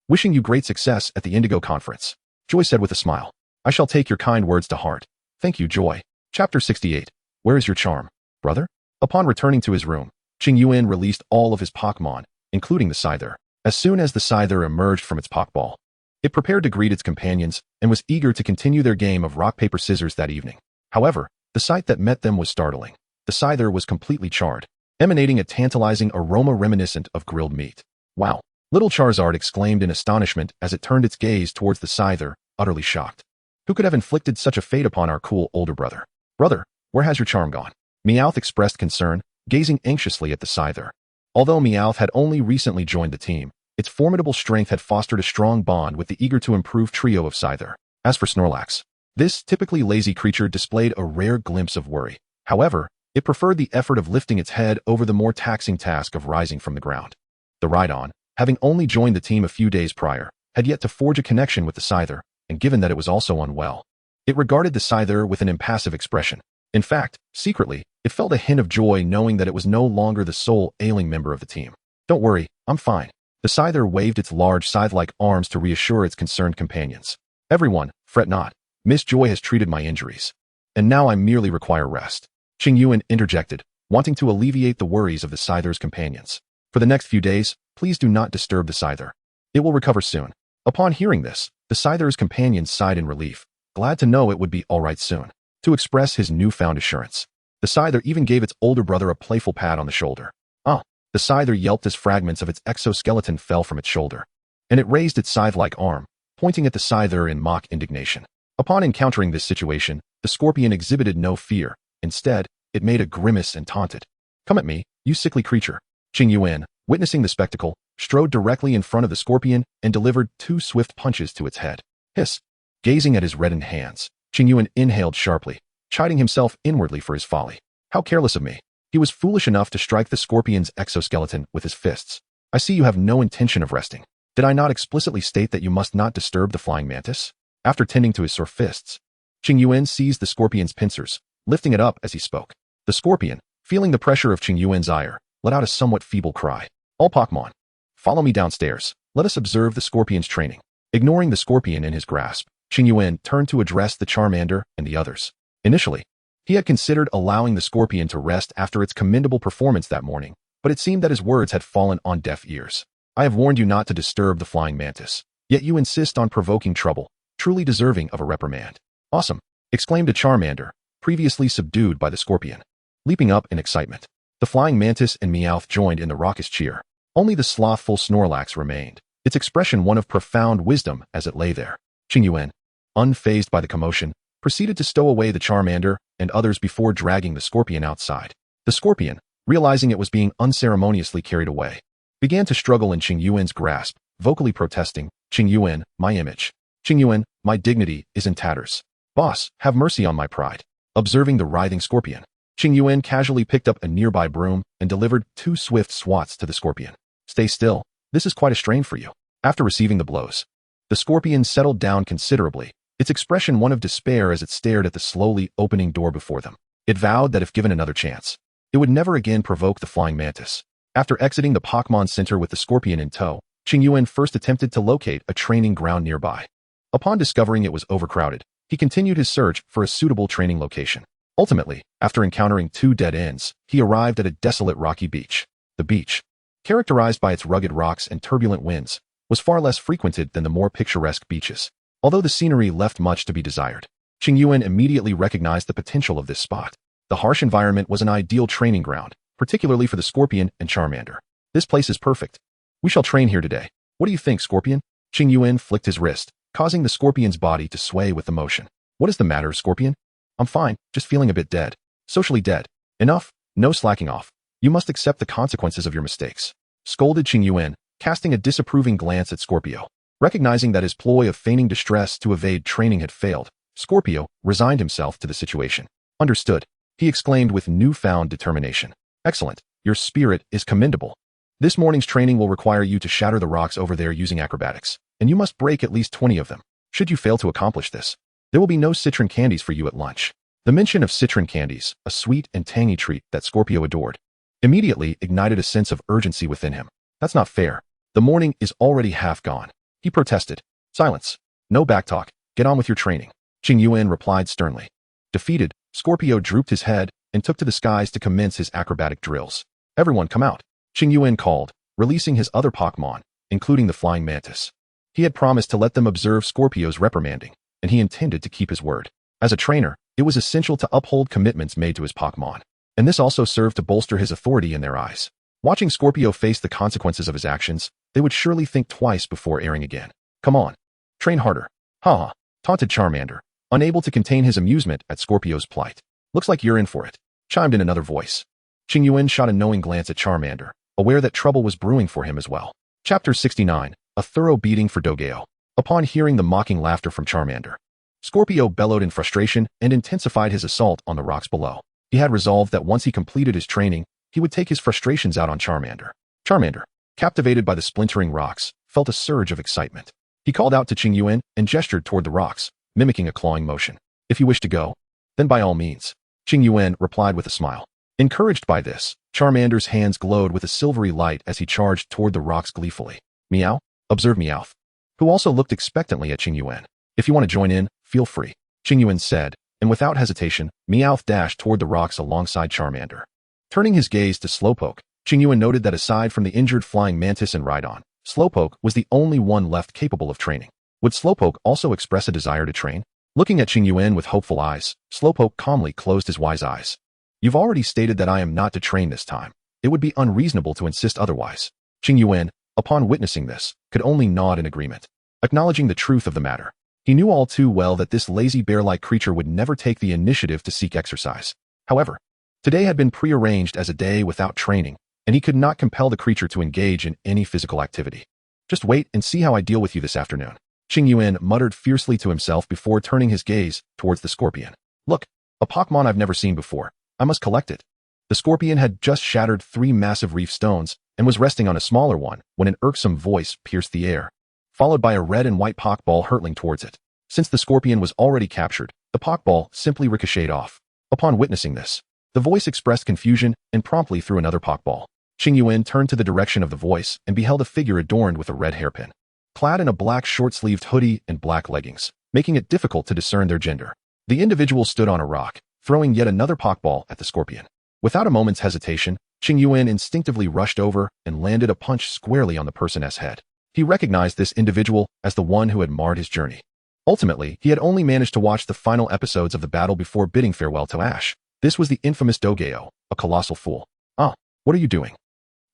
Wishing you great success at the Indigo Conference, Joy said with a smile. I shall take your kind words to heart. Thank you, Joy. Chapter 68. Where is your charm, brother? Upon returning to his room, Qingyuan released all of his Pokémon, including the Scyther. As soon as the Scyther emerged from its Pokeball, it prepared to greet its companions and was eager to continue their game of rock, paper, scissors that evening. However, the sight that met them was startling. The Scyther was completely charred, emanating a tantalizing aroma reminiscent of grilled meat. Wow! Little Charizard exclaimed in astonishment as it turned its gaze towards the Scyther, utterly shocked. Who could have inflicted such a fate upon our cool older brother? Brother, where has your charm gone? Meowth expressed concern, gazing anxiously at the Scyther. Although Meowth had only recently joined the team, its formidable strength had fostered a strong bond with the eager-to-improve trio of Scyther. As for Snorlax, this typically lazy creature displayed a rare glimpse of worry. However, it preferred the effort of lifting its head over the more taxing task of rising from the ground. The Rhydon, having only joined the team a few days prior, had yet to forge a connection with the Scyther, and given that it was also unwell, it regarded the Scyther with an impassive expression. In fact, secretly, it felt a hint of joy knowing that it was no longer the sole ailing member of the team. Don't worry, I'm fine. The Scyther waved its large scythe-like arms to reassure its concerned companions. Everyone, fret not. Miss Joy has treated my injuries. And now I merely require rest. Qingyuan interjected, wanting to alleviate the worries of the Scyther's companions. For the next few days, please do not disturb the Scyther. It will recover soon. Upon hearing this, the Scyther's companions sighed in relief, glad to know it would be all right soon. To express his newfound assurance, the Scyther even gave its older brother a playful pat on the shoulder. Ah! The Scyther yelped as fragments of its exoskeleton fell from its shoulder, and it raised its scythe-like arm, pointing at the Scyther in mock indignation. Upon encountering this situation, the Scorpion exhibited no fear. Instead, it made a grimace and taunted. Come at me, you sickly creature. Qingyuan, witnessing the spectacle, strode directly in front of the Scorpion and delivered 2 swift punches to its head. Hiss! Gazing at his reddened hands, Qingyuan inhaled sharply, chiding himself inwardly for his folly. How careless of me. He was foolish enough to strike the Scorpion's exoskeleton with his fists. I see you have no intention of resting. Did I not explicitly state that you must not disturb the flying mantis? After tending to his sore fists, Qingyuan seized the Scorpion's pincers, lifting it up as he spoke. The Scorpion, feeling the pressure of Qingyuan's ire, let out a somewhat feeble cry. All Pokémon, follow me downstairs. Let us observe the Scorpion's training. Ignoring the Scorpion in his grasp, Qingyuan turned to address the Charmander and the others. Initially, he had considered allowing the Scorpion to rest after its commendable performance that morning, but it seemed that his words had fallen on deaf ears. I have warned you not to disturb the flying mantis, yet you insist on provoking trouble, truly deserving of a reprimand. Awesome! Exclaimed a Charmander, previously subdued by the Scorpion. Leaping up in excitement, the flying mantis and Meowth joined in the raucous cheer. Only the slothful Snorlax remained, its expression one of profound wisdom as it lay there. Qingyuan, unfazed by the commotion, proceeded to stow away the Charmander and others before dragging the Scorpion outside. The Scorpion, realizing it was being unceremoniously carried away, began to struggle in Qingyuan's grasp, vocally protesting, "Qingyuan, my image. Qingyuan, my dignity is in tatters. Boss, have mercy on my pride." Observing the writhing scorpion, Qingyuan casually picked up a nearby broom and delivered 2 swift swats to the scorpion. "Stay still. This is quite a strain for you." After receiving the blows, the scorpion settled down considerably, its expression one of despair as it stared at the slowly opening door before them. It vowed that if given another chance, it would never again provoke the flying mantis. After exiting the Pokémon Center with the scorpion in tow, Qingyuan first attempted to locate a training ground nearby. Upon discovering it was overcrowded, he continued his search for a suitable training location. Ultimately, after encountering 2 dead ends, he arrived at a desolate rocky beach. The beach, characterized by its rugged rocks and turbulent winds, was far less frequented than the more picturesque beaches. Although the scenery left much to be desired, Qingyuan immediately recognized the potential of this spot. The harsh environment was an ideal training ground, particularly for the Scorpion and Charmander. "This place is perfect. We shall train here today. What do you think, Scorpion?" Qingyuan flicked his wrist, causing the Scorpion's body to sway with the motion. "What is the matter, Scorpion?" "I'm fine, just feeling a bit dead. Socially dead. Enough, no slacking off. You must accept the consequences of your mistakes," scolded Qingyuan, casting a disapproving glance at Scorpio. Recognizing that his ploy of feigning distress to evade training had failed, Scorpio resigned himself to the situation. "Understood," he exclaimed with newfound determination. "Excellent. Your spirit is commendable. This morning's training will require you to shatter the rocks over there using acrobatics, and you must break at least 20 of them. Should you fail to accomplish this, there will be no citron candies for you at lunch." The mention of citron candies, a sweet and tangy treat that Scorpio adored, immediately ignited a sense of urgency within him. "That's not fair. The morning is already half gone," he protested. "Silence. No backtalk. Get on with your training," Qingyuan replied sternly. Defeated, Scorpio drooped his head and took to the skies to commence his acrobatic drills. "Everyone come out," Qingyuan called, releasing his other Pokémon, including the flying mantis. He had promised to let them observe Scorpio's reprimanding, and he intended to keep his word. As a trainer, it was essential to uphold commitments made to his Pokémon, and this also served to bolster his authority in their eyes. Watching Scorpio face the consequences of his actions, they would surely think twice before erring again. "Come on. Train harder." "Ha!" taunted Charmander, unable to contain his amusement at Scorpio's plight. "Looks like you're in for it," chimed in another voice. Qingyuan shot a knowing glance at Charmander, aware that trouble was brewing for him as well. Chapter 69, A Thorough Beating for Dogeo. Upon hearing the mocking laughter from Charmander, Scorpio bellowed in frustration and intensified his assault on the rocks below. He had resolved that once he completed his training, he would take his frustrations out on Charmander. Charmander, captivated by the splintering rocks, felt a surge of excitement. He called out to Qingyuan and gestured toward the rocks, mimicking a clawing motion. "If you wish to go, then by all means," Qingyuan replied with a smile. Encouraged by this, Charmander's hands glowed with a silvery light as he charged toward the rocks gleefully. "Meow?" observed Meowth, who also looked expectantly at Qingyuan. "If you want to join in, feel free," Qingyuan said, and without hesitation, Meowth dashed toward the rocks alongside Charmander. Turning his gaze to Slowpoke, Qingyuan noted that aside from the injured flying mantis and Rhydon, Slowpoke was the only one left capable of training. Would Slowpoke also express a desire to train? Looking at Qingyuan with hopeful eyes, Slowpoke calmly closed his wise eyes. "You've already stated that I am not to train this time. It would be unreasonable to insist otherwise." Qingyuan, upon witnessing this, could only nod in agreement. Acknowledging the truth of the matter, he knew all too well that this lazy bear-like creature would never take the initiative to seek exercise. However, today had been prearranged as a day without training, and he could not compel the creature to engage in any physical activity. "Just wait and see how I deal with you this afternoon," Qingyuan muttered fiercely to himself before turning his gaze towards the scorpion. "Look, a Pokémon I've never seen before. I must collect it." The scorpion had just shattered 3 massive reef stones and was resting on a smaller one when an irksome voice pierced the air, followed by a red and white Pokeball hurtling towards it. Since the scorpion was already captured, the Pokeball simply ricocheted off. Upon witnessing this, the voice expressed confusion and promptly threw another Pokeball. Qingyuan turned to the direction of the voice and beheld a figure adorned with a red hairpin, clad in a black short-sleeved hoodie and black leggings, making it difficult to discern their gender. The individual stood on a rock, throwing yet another Pokeball at the scorpion. Without a moment's hesitation, Qingyuan instinctively rushed over and landed a punch squarely on the person's head. He recognized this individual as the one who had marred his journey. Ultimately, he had only managed to watch the final episodes of the battle before bidding farewell to Ash. This was the infamous Dogeo, a colossal fool. "Ah, what are you doing?"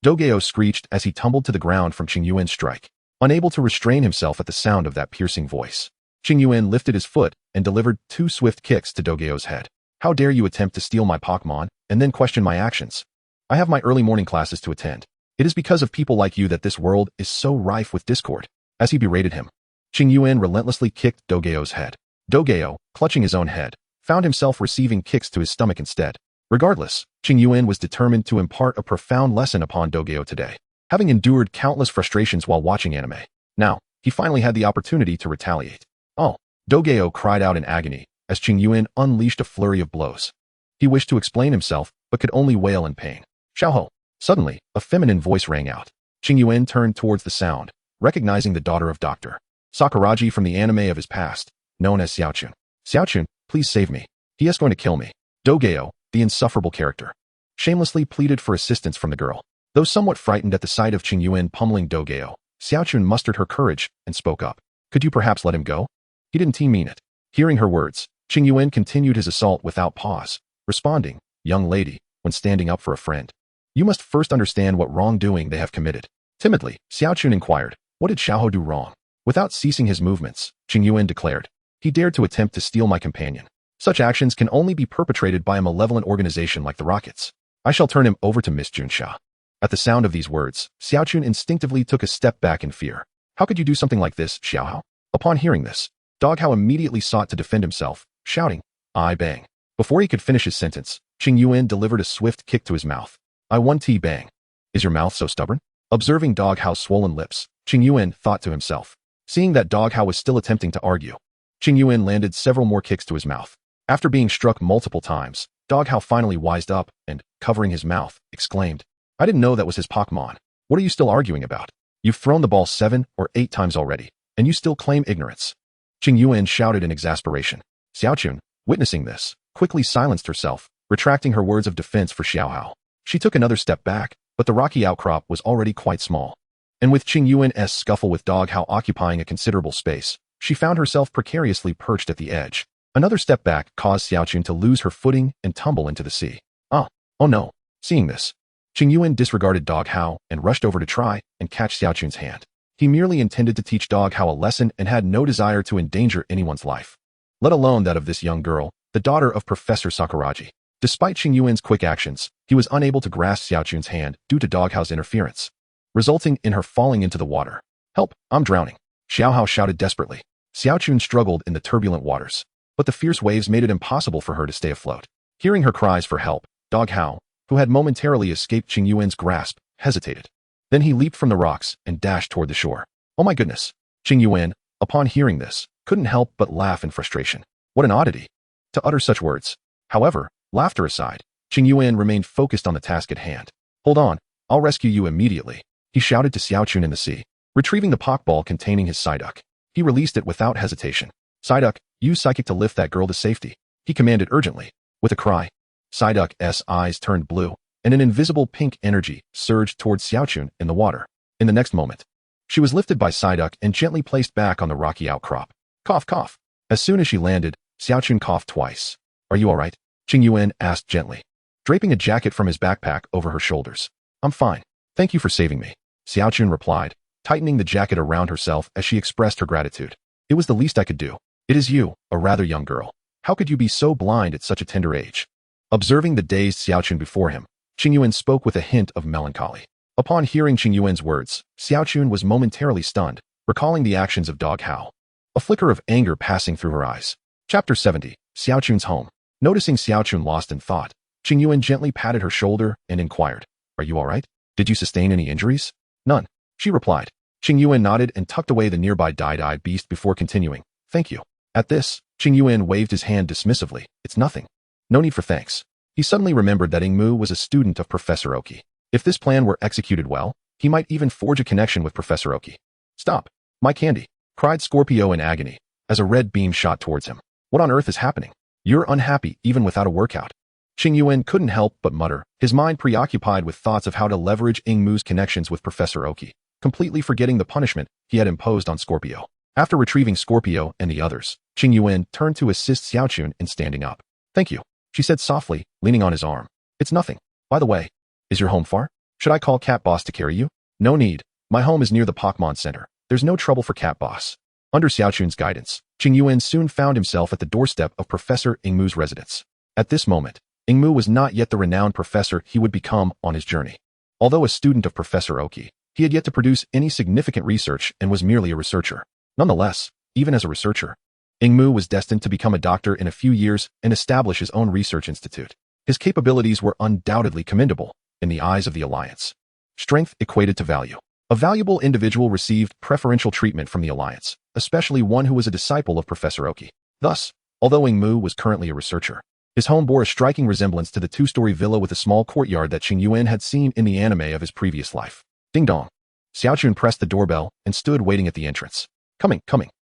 Dogeo screeched as he tumbled to the ground from Qingyuan's strike, unable to restrain himself at the sound of that piercing voice. Qingyuan lifted his foot and delivered 2 swift kicks to Dogeo's head. "How dare you attempt to steal my Pokémon and then question my actions? I have my early morning classes to attend." It is because of people like you that this world is so rife with discord. As he berated him, Qingyuan relentlessly kicked Dogeo's head. Dogeo, clutching his own head, found himself receiving kicks to his stomach instead. Regardless, Qingyuan was determined to impart a profound lesson upon Dogeo today. Having endured countless frustrations while watching anime, now, he finally had the opportunity to retaliate. Oh! Dogeo cried out in agony as Qingyuan unleashed a flurry of blows. He wished to explain himself, but could only wail in pain. Xiaoho! Suddenly, a feminine voice rang out. Qingyuan turned towards the sound, recognizing the daughter of Dr. Sakuragi from the anime of his past, known as Xiaochun. Xiaochun, please save me. He is going to kill me. Dogeo, the insufferable character, shamelessly pleaded for assistance from the girl. Though somewhat frightened at the sight of Qingyuan pummeling Dogeo, Xiaochun mustered her courage and spoke up. Could you perhaps let him go? He didn't mean it. Hearing her words, Qingyuan continued his assault without pause, responding, young lady, when standing up for a friend. You must first understand what wrongdoing they have committed. Timidly, Xiaochun inquired, what did Xiaoho do wrong? Without ceasing his movements, Qingyuan declared, he dared to attempt to steal my companion. Such actions can only be perpetrated by a malevolent organization like the Rockets. I shall turn him over to Miss Junsha. At the sound of these words, Xiaochun instinctively took a step back in fear. How could you do something like this, Xiaohao? Upon hearing this, Doghao immediately sought to defend himself, shouting, I bang. Before he could finish his sentence, Qingyuan delivered a swift kick to his mouth. I 1T bang. Is your mouth so stubborn? Observing Doghao's swollen lips, Qingyuan thought to himself. Seeing that Doghao was still attempting to argue, Qingyuan landed several more kicks to his mouth. After being struck multiple times, Doghao finally wised up and, covering his mouth, exclaimed, I didn't know that was his Pokémon. What are you still arguing about? You've thrown the ball 7 or 8 times already, and you still claim ignorance. Qingyuan shouted in exasperation. Xiaochun, witnessing this, quickly silenced herself, retracting her words of defense for Xiaohao. She took another step back, but the rocky outcrop was already quite small. And with Qingyuan's scuffle with Doghao occupying a considerable space, she found herself precariously perched at the edge. Another step back caused Xiaochun to lose her footing and tumble into the sea. Oh no. Seeing this, Qingyuan disregarded Doghao and rushed over to try and catch Xiaochun's hand. He merely intended to teach Doghao a lesson and had no desire to endanger anyone's life, let alone that of this young girl, the daughter of Professor Sakuragi. Despite Qingyuan's quick actions, he was unable to grasp Xiaochun's hand due to Doghao's interference, resulting in her falling into the water. Help, I'm drowning. Xiaohao shouted desperately. Xiaochun struggled in the turbulent waters, but the fierce waves made it impossible for her to stay afloat. Hearing her cries for help, Doghao, who had momentarily escaped Qingyuan's grasp, hesitated. Then he leaped from the rocks and dashed toward the shore. Oh my goodness! Qingyuan, upon hearing this, couldn't help but laugh in frustration. What an oddity! To utter such words. However, laughter aside, Qingyuan remained focused on the task at hand. Hold on, I'll rescue you immediately, he shouted to Xiaochun in the sea. Retrieving the Pokeball containing his Psyduck, he released it without hesitation. Psyduck, use Psychic to lift that girl to safety, he commanded urgently. With a cry, Psyduck's eyes turned blue, and an invisible pink energy surged towards Xiaochun in the water. In the next moment, she was lifted by Psyduck and gently placed back on the rocky outcrop. Cough, cough. As soon as she landed, Xiaochun coughed twice. Are you alright? Qingyuan asked gently, draping a jacket from his backpack over her shoulders. I'm fine. Thank you for saving me, Xiaochun replied, tightening the jacket around herself as she expressed her gratitude. It was the least I could do. It is you, a rather young girl. How could you be so blind at such a tender age? Observing the dazed Xiaochun before him, Qingyuan spoke with a hint of melancholy. Upon hearing Qingyuan's words, Xiaochun was momentarily stunned, recalling the actions of Doghao. A flicker of anger passing through her eyes. Chapter 70, Xiaochun's home. Noticing Xiaochun lost in thought, Qingyuan gently patted her shoulder and inquired, Are you alright? Did you sustain any injuries? None, she replied. Qingyuan nodded and tucked away the nearby Dai beast before continuing, Thank you. At this, Qingyuan waved his hand dismissively. It's nothing. No need for thanks. He suddenly remembered that Ingmu was a student of Professor Oki. If this plan were executed well, he might even forge a connection with Professor Oki. Stop, my candy, cried Scorpio in agony, as a red beam shot towards him. What on earth is happening? You're unhappy even without a workout. Qingyuan couldn't help but mutter, his mind preoccupied with thoughts of how to leverage Ingmu's connections with Professor Oki, completely forgetting the punishment he had imposed on Scorpio. After retrieving Scorpio and the others, Qingyuan turned to assist Xiaochun in standing up. Thank you, she said softly, leaning on his arm. It's nothing. By the way, is your home far? Should I call Cat Boss to carry you? No need. My home is near the Pokémon Center. There's no trouble for Cat Boss. Under Xiaochun's guidance, Qingyuan soon found himself at the doorstep of Professor Ingmu's residence. At this moment, Ingmu was not yet the renowned professor he would become on his journey. Although a student of Professor Oki, he had yet to produce any significant research and was merely a researcher. Nonetheless, even as a researcher, Ingmu was destined to become a doctor in a few years and establish his own research institute. His capabilities were undoubtedly commendable in the eyes of the Alliance. Strength equated to value. A valuable individual received preferential treatment from the Alliance, especially one who was a disciple of Professor Oki. Thus, although Ingmu was currently a researcher, his home bore a striking resemblance to the two-story villa with a small courtyard that Qingyuan had seen in the anime of his previous life. Ding dong. Xiaochun pressed the doorbell and stood waiting at the entrance. Coming.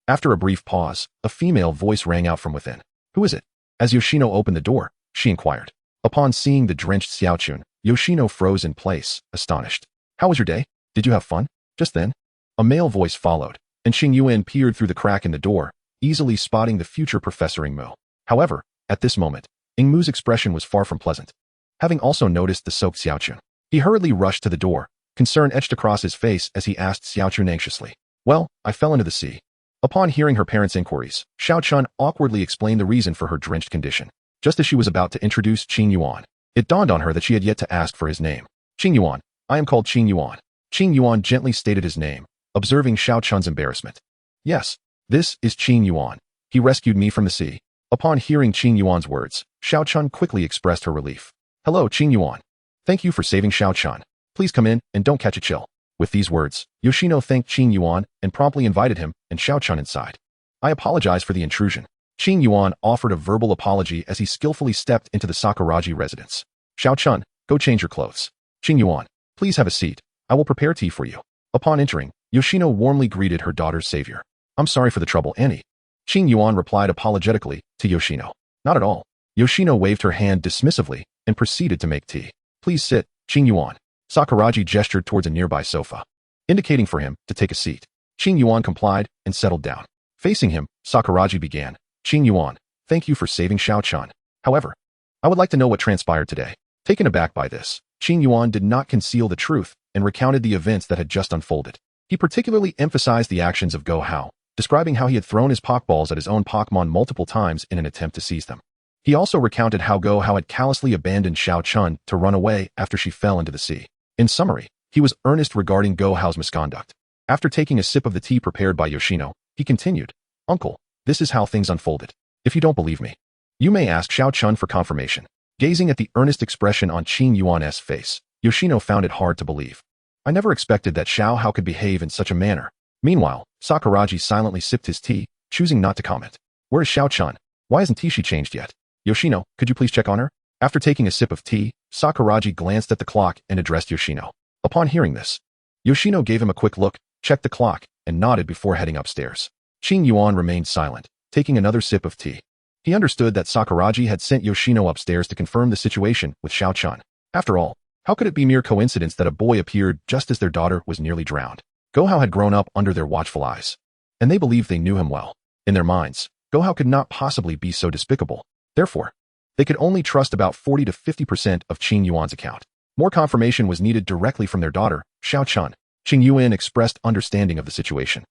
After a brief pause, a female voice rang out from within. Who is it? As Yoshino opened the door, she inquired. Upon seeing the drenched Xiaochun, Yoshino froze in place, astonished. How was your day? Did you have fun? Just then, a male voice followed, and Qingyuan peered through the crack in the door, easily spotting the future Professor Ingmu. However, at this moment, Ingmu's expression was far from pleasant. Having also noticed the soaked Xiaochun, he hurriedly rushed to the door, concern etched across his face as he asked Xiaochun anxiously. Well, I fell into the sea. Upon hearing her parents' inquiries, Xiaochun awkwardly explained the reason for her drenched condition. Just as she was about to introduce Qingyuan, it dawned on her that she had yet to ask for his name. Qingyuan, I am called Qingyuan. Qingyuan gently stated his name, observing Xiaochun's embarrassment. Yes, this is Qingyuan. He rescued me from the sea. Upon hearing Qingyuan's words, Xiaochun quickly expressed her relief. Hello, Qingyuan. Thank you for saving Xiaochun. Please come in and don't catch a chill. With these words, Yoshino thanked Qingyuan and promptly invited him and Xiaochun inside. I apologize for the intrusion. Qingyuan offered a verbal apology as he skillfully stepped into the Sakuraji residence. Xiaochun, go change your clothes. Qingyuan, please have a seat. I will prepare tea for you. Upon entering, Yoshino warmly greeted her daughter's savior. I'm sorry for the trouble, Annie. Qingyuan replied apologetically to Yoshino. Not at all. Yoshino waved her hand dismissively and proceeded to make tea. Please sit, Qingyuan. Sakuraji gestured towards a nearby sofa, indicating for him to take a seat. Qingyuan complied and settled down. Facing him, Sakuraji began. Qingyuan, thank you for saving Xiaochun. However, I would like to know what transpired today. Taken aback by this, Qingyuan did not conceal the truth and recounted the events that had just unfolded. He particularly emphasized the actions of Go Hao, describing how he had thrown his Pokeballs at his own Pokémon multiple times in an attempt to seize them. He also recounted how Go Hao had callously abandoned Xiaochun to run away after she fell into the sea. In summary, he was earnest regarding Go Hao's misconduct. After taking a sip of the tea prepared by Yoshino, he continued, Uncle, this is how things unfolded. If you don't believe me, you may ask Xiaochun for confirmation. Gazing at the earnest expression on Qingyuan's face, Yoshino found it hard to believe. I never expected that Xiao Hao could behave in such a manner. Meanwhile, Sakuraji silently sipped his tea, choosing not to comment. Where is Xiaochun? Why hasn't she changed yet? Yoshino, could you please check on her? After taking a sip of tea, Sakuraji glanced at the clock and addressed Yoshino. Upon hearing this, Yoshino gave him a quick look, checked the clock, and nodded before heading upstairs. Qingyuan remained silent, taking another sip of tea. He understood that Sakuraji had sent Yoshino upstairs to confirm the situation with Xiaochun. After all, how could it be mere coincidence that a boy appeared just as their daughter was nearly drowned? Go Hao had grown up under their watchful eyes, and they believed they knew him well. In their minds, Go Hao could not possibly be so despicable. Therefore, they could only trust about 40 to 50% of Qingyuan's account. More confirmation was needed directly from their daughter, Xiaochun. Qingyuan expressed understanding of the situation,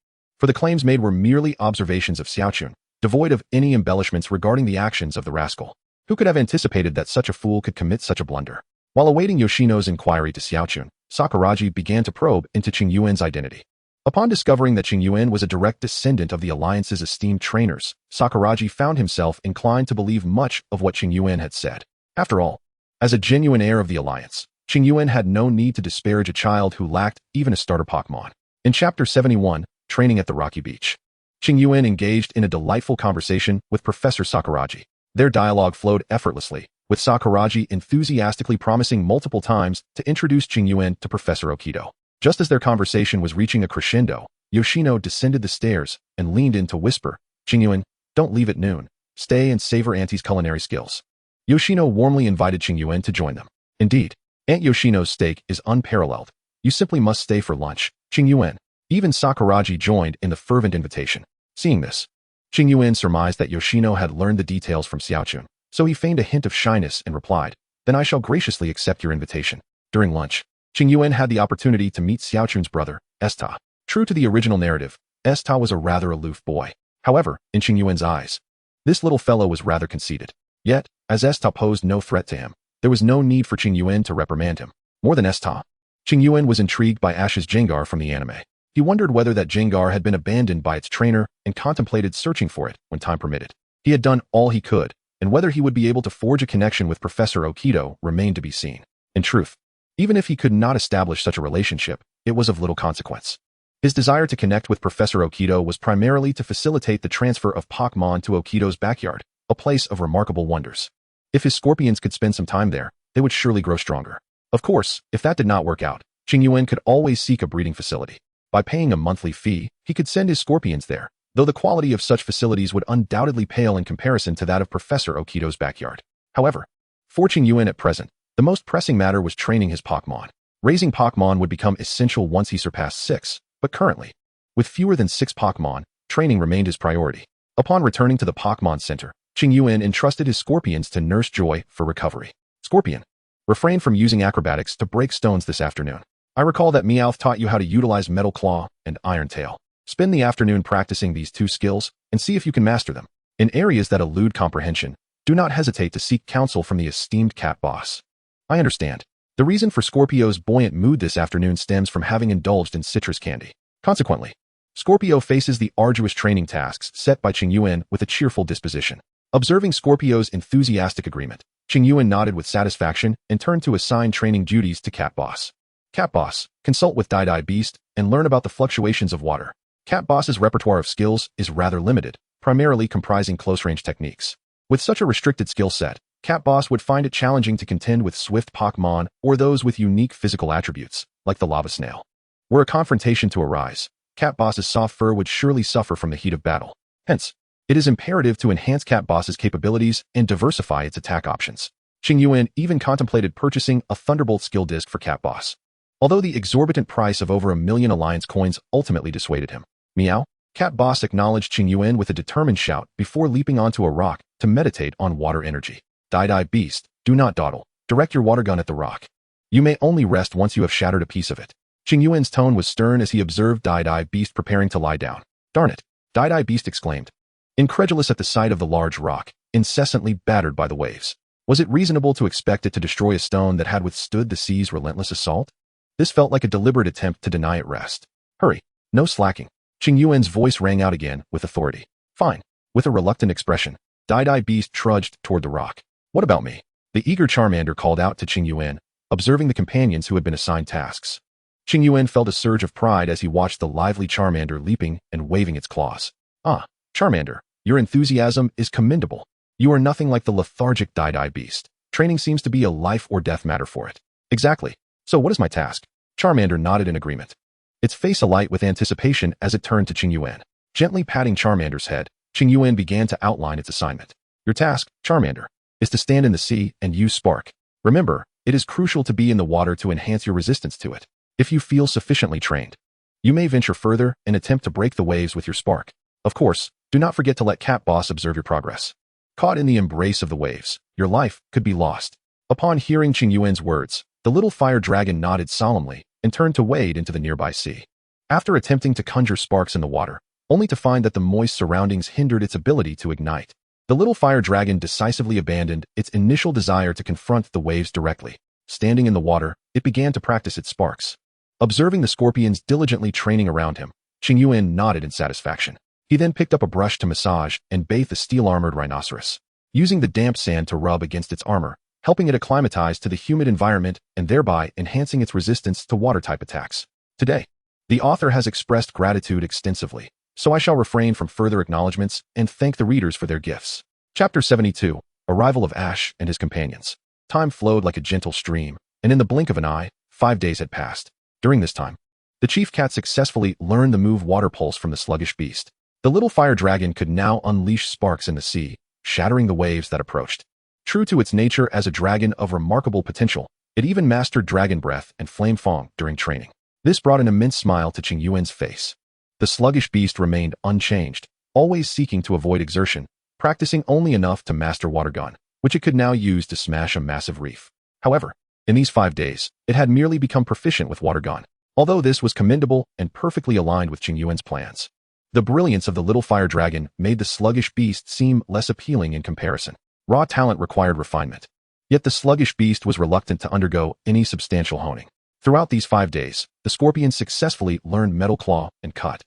for the claims made were merely observations of Xiaochun, devoid of any embellishments regarding the actions of the rascal. Who could have anticipated that such a fool could commit such a blunder? While awaiting Yoshino's inquiry to Xiaochun, Sakuraji began to probe into Qingyuan's identity. Upon discovering that Qingyuan was a direct descendant of the Alliance's esteemed trainers, Sakuraji found himself inclined to believe much of what Qingyuan had said. After all, as a genuine heir of the Alliance, Qingyuan had no need to disparage a child who lacked even a starter Pokémon. In Chapter 71, Training at the Rocky Beach, Qingyuan engaged in a delightful conversation with Professor Sakuraji. Their dialogue flowed effortlessly, with Sakuraji enthusiastically promising multiple times to introduce Qingyuan to Professor Okido. Just as their conversation was reaching a crescendo, Yoshino descended the stairs and leaned in to whisper, Qingyuan, don't leave at noon. Stay and savor Auntie's culinary skills. Yoshino warmly invited Qingyuan to join them. Indeed, Aunt Yoshino's steak is unparalleled. You simply must stay for lunch, Qingyuan. Even Sakuraji joined in the fervent invitation. Seeing this, Qingyuan surmised that Yoshino had learned the details from Xiaochun, so he feigned a hint of shyness and replied, Then I shall graciously accept your invitation. During lunch, Qingyuan had the opportunity to meet Xiaochun's brother, Esta. True to the original narrative, Esta was a rather aloof boy. However, in Qingyuan's eyes, this little fellow was rather conceited. Yet, as Esta posed no threat to him, there was no need for Qingyuan to reprimand him. More than Esta, Qingyuan was intrigued by Ash's Gengar from the anime. He wondered whether that Gengar had been abandoned by its trainer and contemplated searching for it when time permitted. He had done all he could, and whether he would be able to forge a connection with Professor Okido remained to be seen. In truth, even if he could not establish such a relationship, it was of little consequence. His desire to connect with Professor Okido was primarily to facilitate the transfer of Pokémon to Okido's backyard, a place of remarkable wonders. If his scorpions could spend some time there, they would surely grow stronger. Of course, if that did not work out, Qingyuan could always seek a breeding facility. By paying a monthly fee, he could send his scorpions there, though the quality of such facilities would undoubtedly pale in comparison to that of Professor Okido's backyard. However, for Qingyuan at present, the most pressing matter was training his Pokémon. Raising Pokémon would become essential once he surpassed 6, but currently, with fewer than 6 Pokémon, training remained his priority. Upon returning to the Pokémon Center, Qingyuan entrusted his scorpions to Nurse Joy for recovery. Scorpion, refrain from using acrobatics to break stones this afternoon. I recall that Meowth taught you how to utilize Metal Claw and Iron Tail. Spend the afternoon practicing these 2 skills and see if you can master them. In areas that elude comprehension, do not hesitate to seek counsel from the esteemed cat boss. I understand. The reason for Scorpio's buoyant mood this afternoon stems from having indulged in citrus candy. Consequently, Scorpio faces the arduous training tasks set by Qingyuan with a cheerful disposition. Observing Scorpio's enthusiastic agreement, Qingyuan nodded with satisfaction and turned to assign training duties to Cat Boss. Cat Boss, consult with Dai Beast and learn about the fluctuations of water. Cat Boss's repertoire of skills is rather limited, primarily comprising close-range techniques. With such a restricted skill set, Cat Boss would find it challenging to contend with swift Pokémon or those with unique physical attributes, like the lava snail. Were a confrontation to arise, Cat Boss's soft fur would surely suffer from the heat of battle. Hence, it is imperative to enhance Cat Boss's capabilities and diversify its attack options. Qingyuan even contemplated purchasing a Thunderbolt skill disc for Cat Boss, although the exorbitant price of over 1 million Alliance coins ultimately dissuaded him. Meow. Cat Boss acknowledged Qingyuan with a determined shout before leaping onto a rock to meditate on water energy. Dai Beast, do not dawdle. Direct your water gun at the rock. You may only rest once you have shattered a piece of it. Qingyuan's tone was stern as he observed Dai Beast preparing to lie down. Darn it, Dai Beast exclaimed, incredulous at the sight of the large rock, incessantly battered by the waves. Was it reasonable to expect it to destroy a stone that had withstood the sea's relentless assault? This felt like a deliberate attempt to deny it rest. Hurry, no slacking. Qingyuan's voice rang out again with authority. Fine. With a reluctant expression, Dai Beast trudged toward the rock. What about me? The eager Charmander called out to Qingyuan, observing the companions who had been assigned tasks. Qingyuan felt a surge of pride as he watched the lively Charmander leaping and waving its claws. Ah, Charmander, your enthusiasm is commendable. You are nothing like the lethargic Dai Beast. Training seems to be a life-or-death matter for it. Exactly. So what is my task? Charmander nodded in agreement, its face alight with anticipation as it turned to Qingyuan. Gently patting Charmander's head, Qingyuan began to outline its assignment. Your task, Charmander, is to stand in the sea and use Spark. Remember, it is crucial to be in the water to enhance your resistance to it. If you feel sufficiently trained, you may venture further and attempt to break the waves with your Spark. Of course, do not forget to let Cat Boss observe your progress. Caught in the embrace of the waves, your life could be lost. Upon hearing Qingyuan's words, the little fire dragon nodded solemnly and turned to wade into the nearby sea. After attempting to conjure sparks in the water, only to find that the moist surroundings hindered its ability to ignite, the little fire dragon decisively abandoned its initial desire to confront the waves directly. Standing in the water, it began to practice its sparks. Observing the scorpions diligently training around him, Qingyuan nodded in satisfaction. He then picked up a brush to massage and bathe the steel-armored rhinoceros, using the damp sand to rub against its armor, helping it acclimatize to the humid environment and thereby enhancing its resistance to water-type attacks. Today, the author has expressed gratitude extensively, so I shall refrain from further acknowledgments and thank the readers for their gifts. Chapter 72, Arrival of Ash and His Companions. Time flowed like a gentle stream, and in the blink of an eye, 5 days had passed. During this time, the chief cat successfully learned the move Water Pulse from the sluggish beast. The little fire dragon could now unleash sparks in the sea, shattering the waves that approached. True to its nature as a dragon of remarkable potential, it even mastered Dragon Breath and Flame Fong during training. This brought an immense smile to Qingyuan's face. The sluggish beast remained unchanged, always seeking to avoid exertion, practicing only enough to master Water Gun, which it could now use to smash a massive reef. However, in these 5 days, it had merely become proficient with Water Gun, although this was commendable and perfectly aligned with Qingyuan's plans. The brilliance of the little fire dragon made the sluggish beast seem less appealing in comparison. Raw talent required refinement. Yet the sluggish beast was reluctant to undergo any substantial honing. Throughout these 5 days, the scorpions successfully learned Metal Claw and Cut.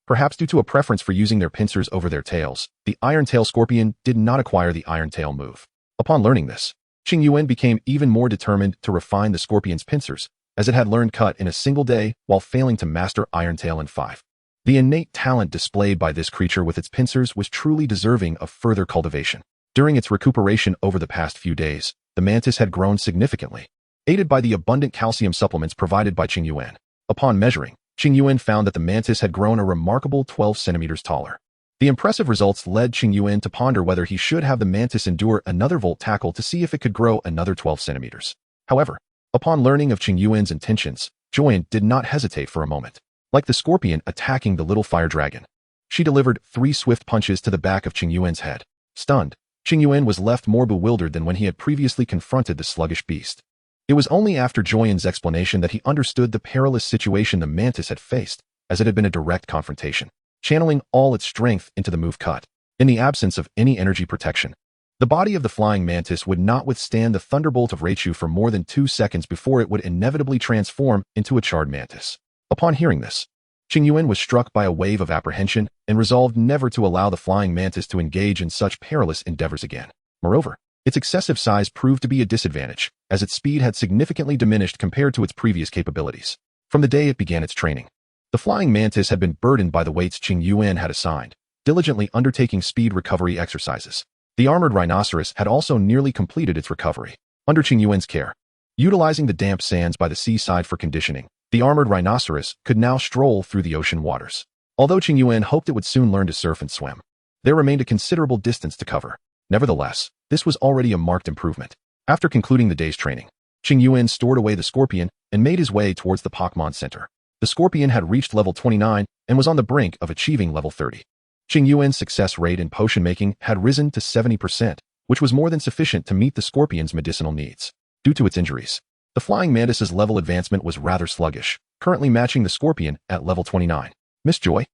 Perhaps due to a preference for using their pincers over their tails, the Iron Tail Scorpion did not acquire the Iron Tail move. Upon learning this, Qingyuan became even more determined to refine the scorpion's pincers, as it had learned Cut in a single day while failing to master Iron Tail in 5. The innate talent displayed by this creature with its pincers was truly deserving of further cultivation. During its recuperation over the past few days, the mantis had grown significantly, aided by the abundant calcium supplements provided by Qingyuan. Upon measuring, Qingyuan found that the mantis had grown a remarkable 12 centimeters taller. The impressive results led Qingyuan to ponder whether he should have the mantis endure another volt tackle to see if it could grow another 12 centimeters. However, upon learning of Qingyuan's intentions, Joyan did not hesitate for a moment. Like the scorpion attacking the little fire dragon, she delivered 3 swift punches to the back of Qingyuan's head. Stunned, Qingyuan was left more bewildered than when he had previously confronted the sluggish beast. It was only after Joyan's explanation that he understood the perilous situation the mantis had faced, as it had been a direct confrontation, channeling all its strength into the move Cut. In the absence of any energy protection, the body of the flying mantis would not withstand the thunderbolt of Raichu for more than 2 seconds before it would inevitably transform into a charred mantis. Upon hearing this, Qingyuan was struck by a wave of apprehension and resolved never to allow the flying mantis to engage in such perilous endeavors again. Moreover, its excessive size proved to be a disadvantage, as its speed had significantly diminished compared to its previous capabilities. From the day it began its training, the flying mantis had been burdened by the weights Qingyuan had assigned, diligently undertaking speed recovery exercises. The armored rhinoceros had also nearly completed its recovery. Under Qingyuan's care, utilizing the damp sands by the seaside for conditioning, the armored rhinoceros could now stroll through the ocean waters. Although Qingyuan hoped it would soon learn to surf and swim, there remained a considerable distance to cover. Nevertheless, this was already a marked improvement. After concluding the day's training, Qingyuan stored away the scorpion and made his way towards the Pokémon Center. The scorpion had reached level 29 and was on the brink of achieving level 30. Qingyuan's success rate in potion making had risen to 70%, which was more than sufficient to meet the scorpion's medicinal needs. Due to its injuries, the flying mantis's level advancement was rather sluggish, currently matching the scorpion at level 29. Miss Joy,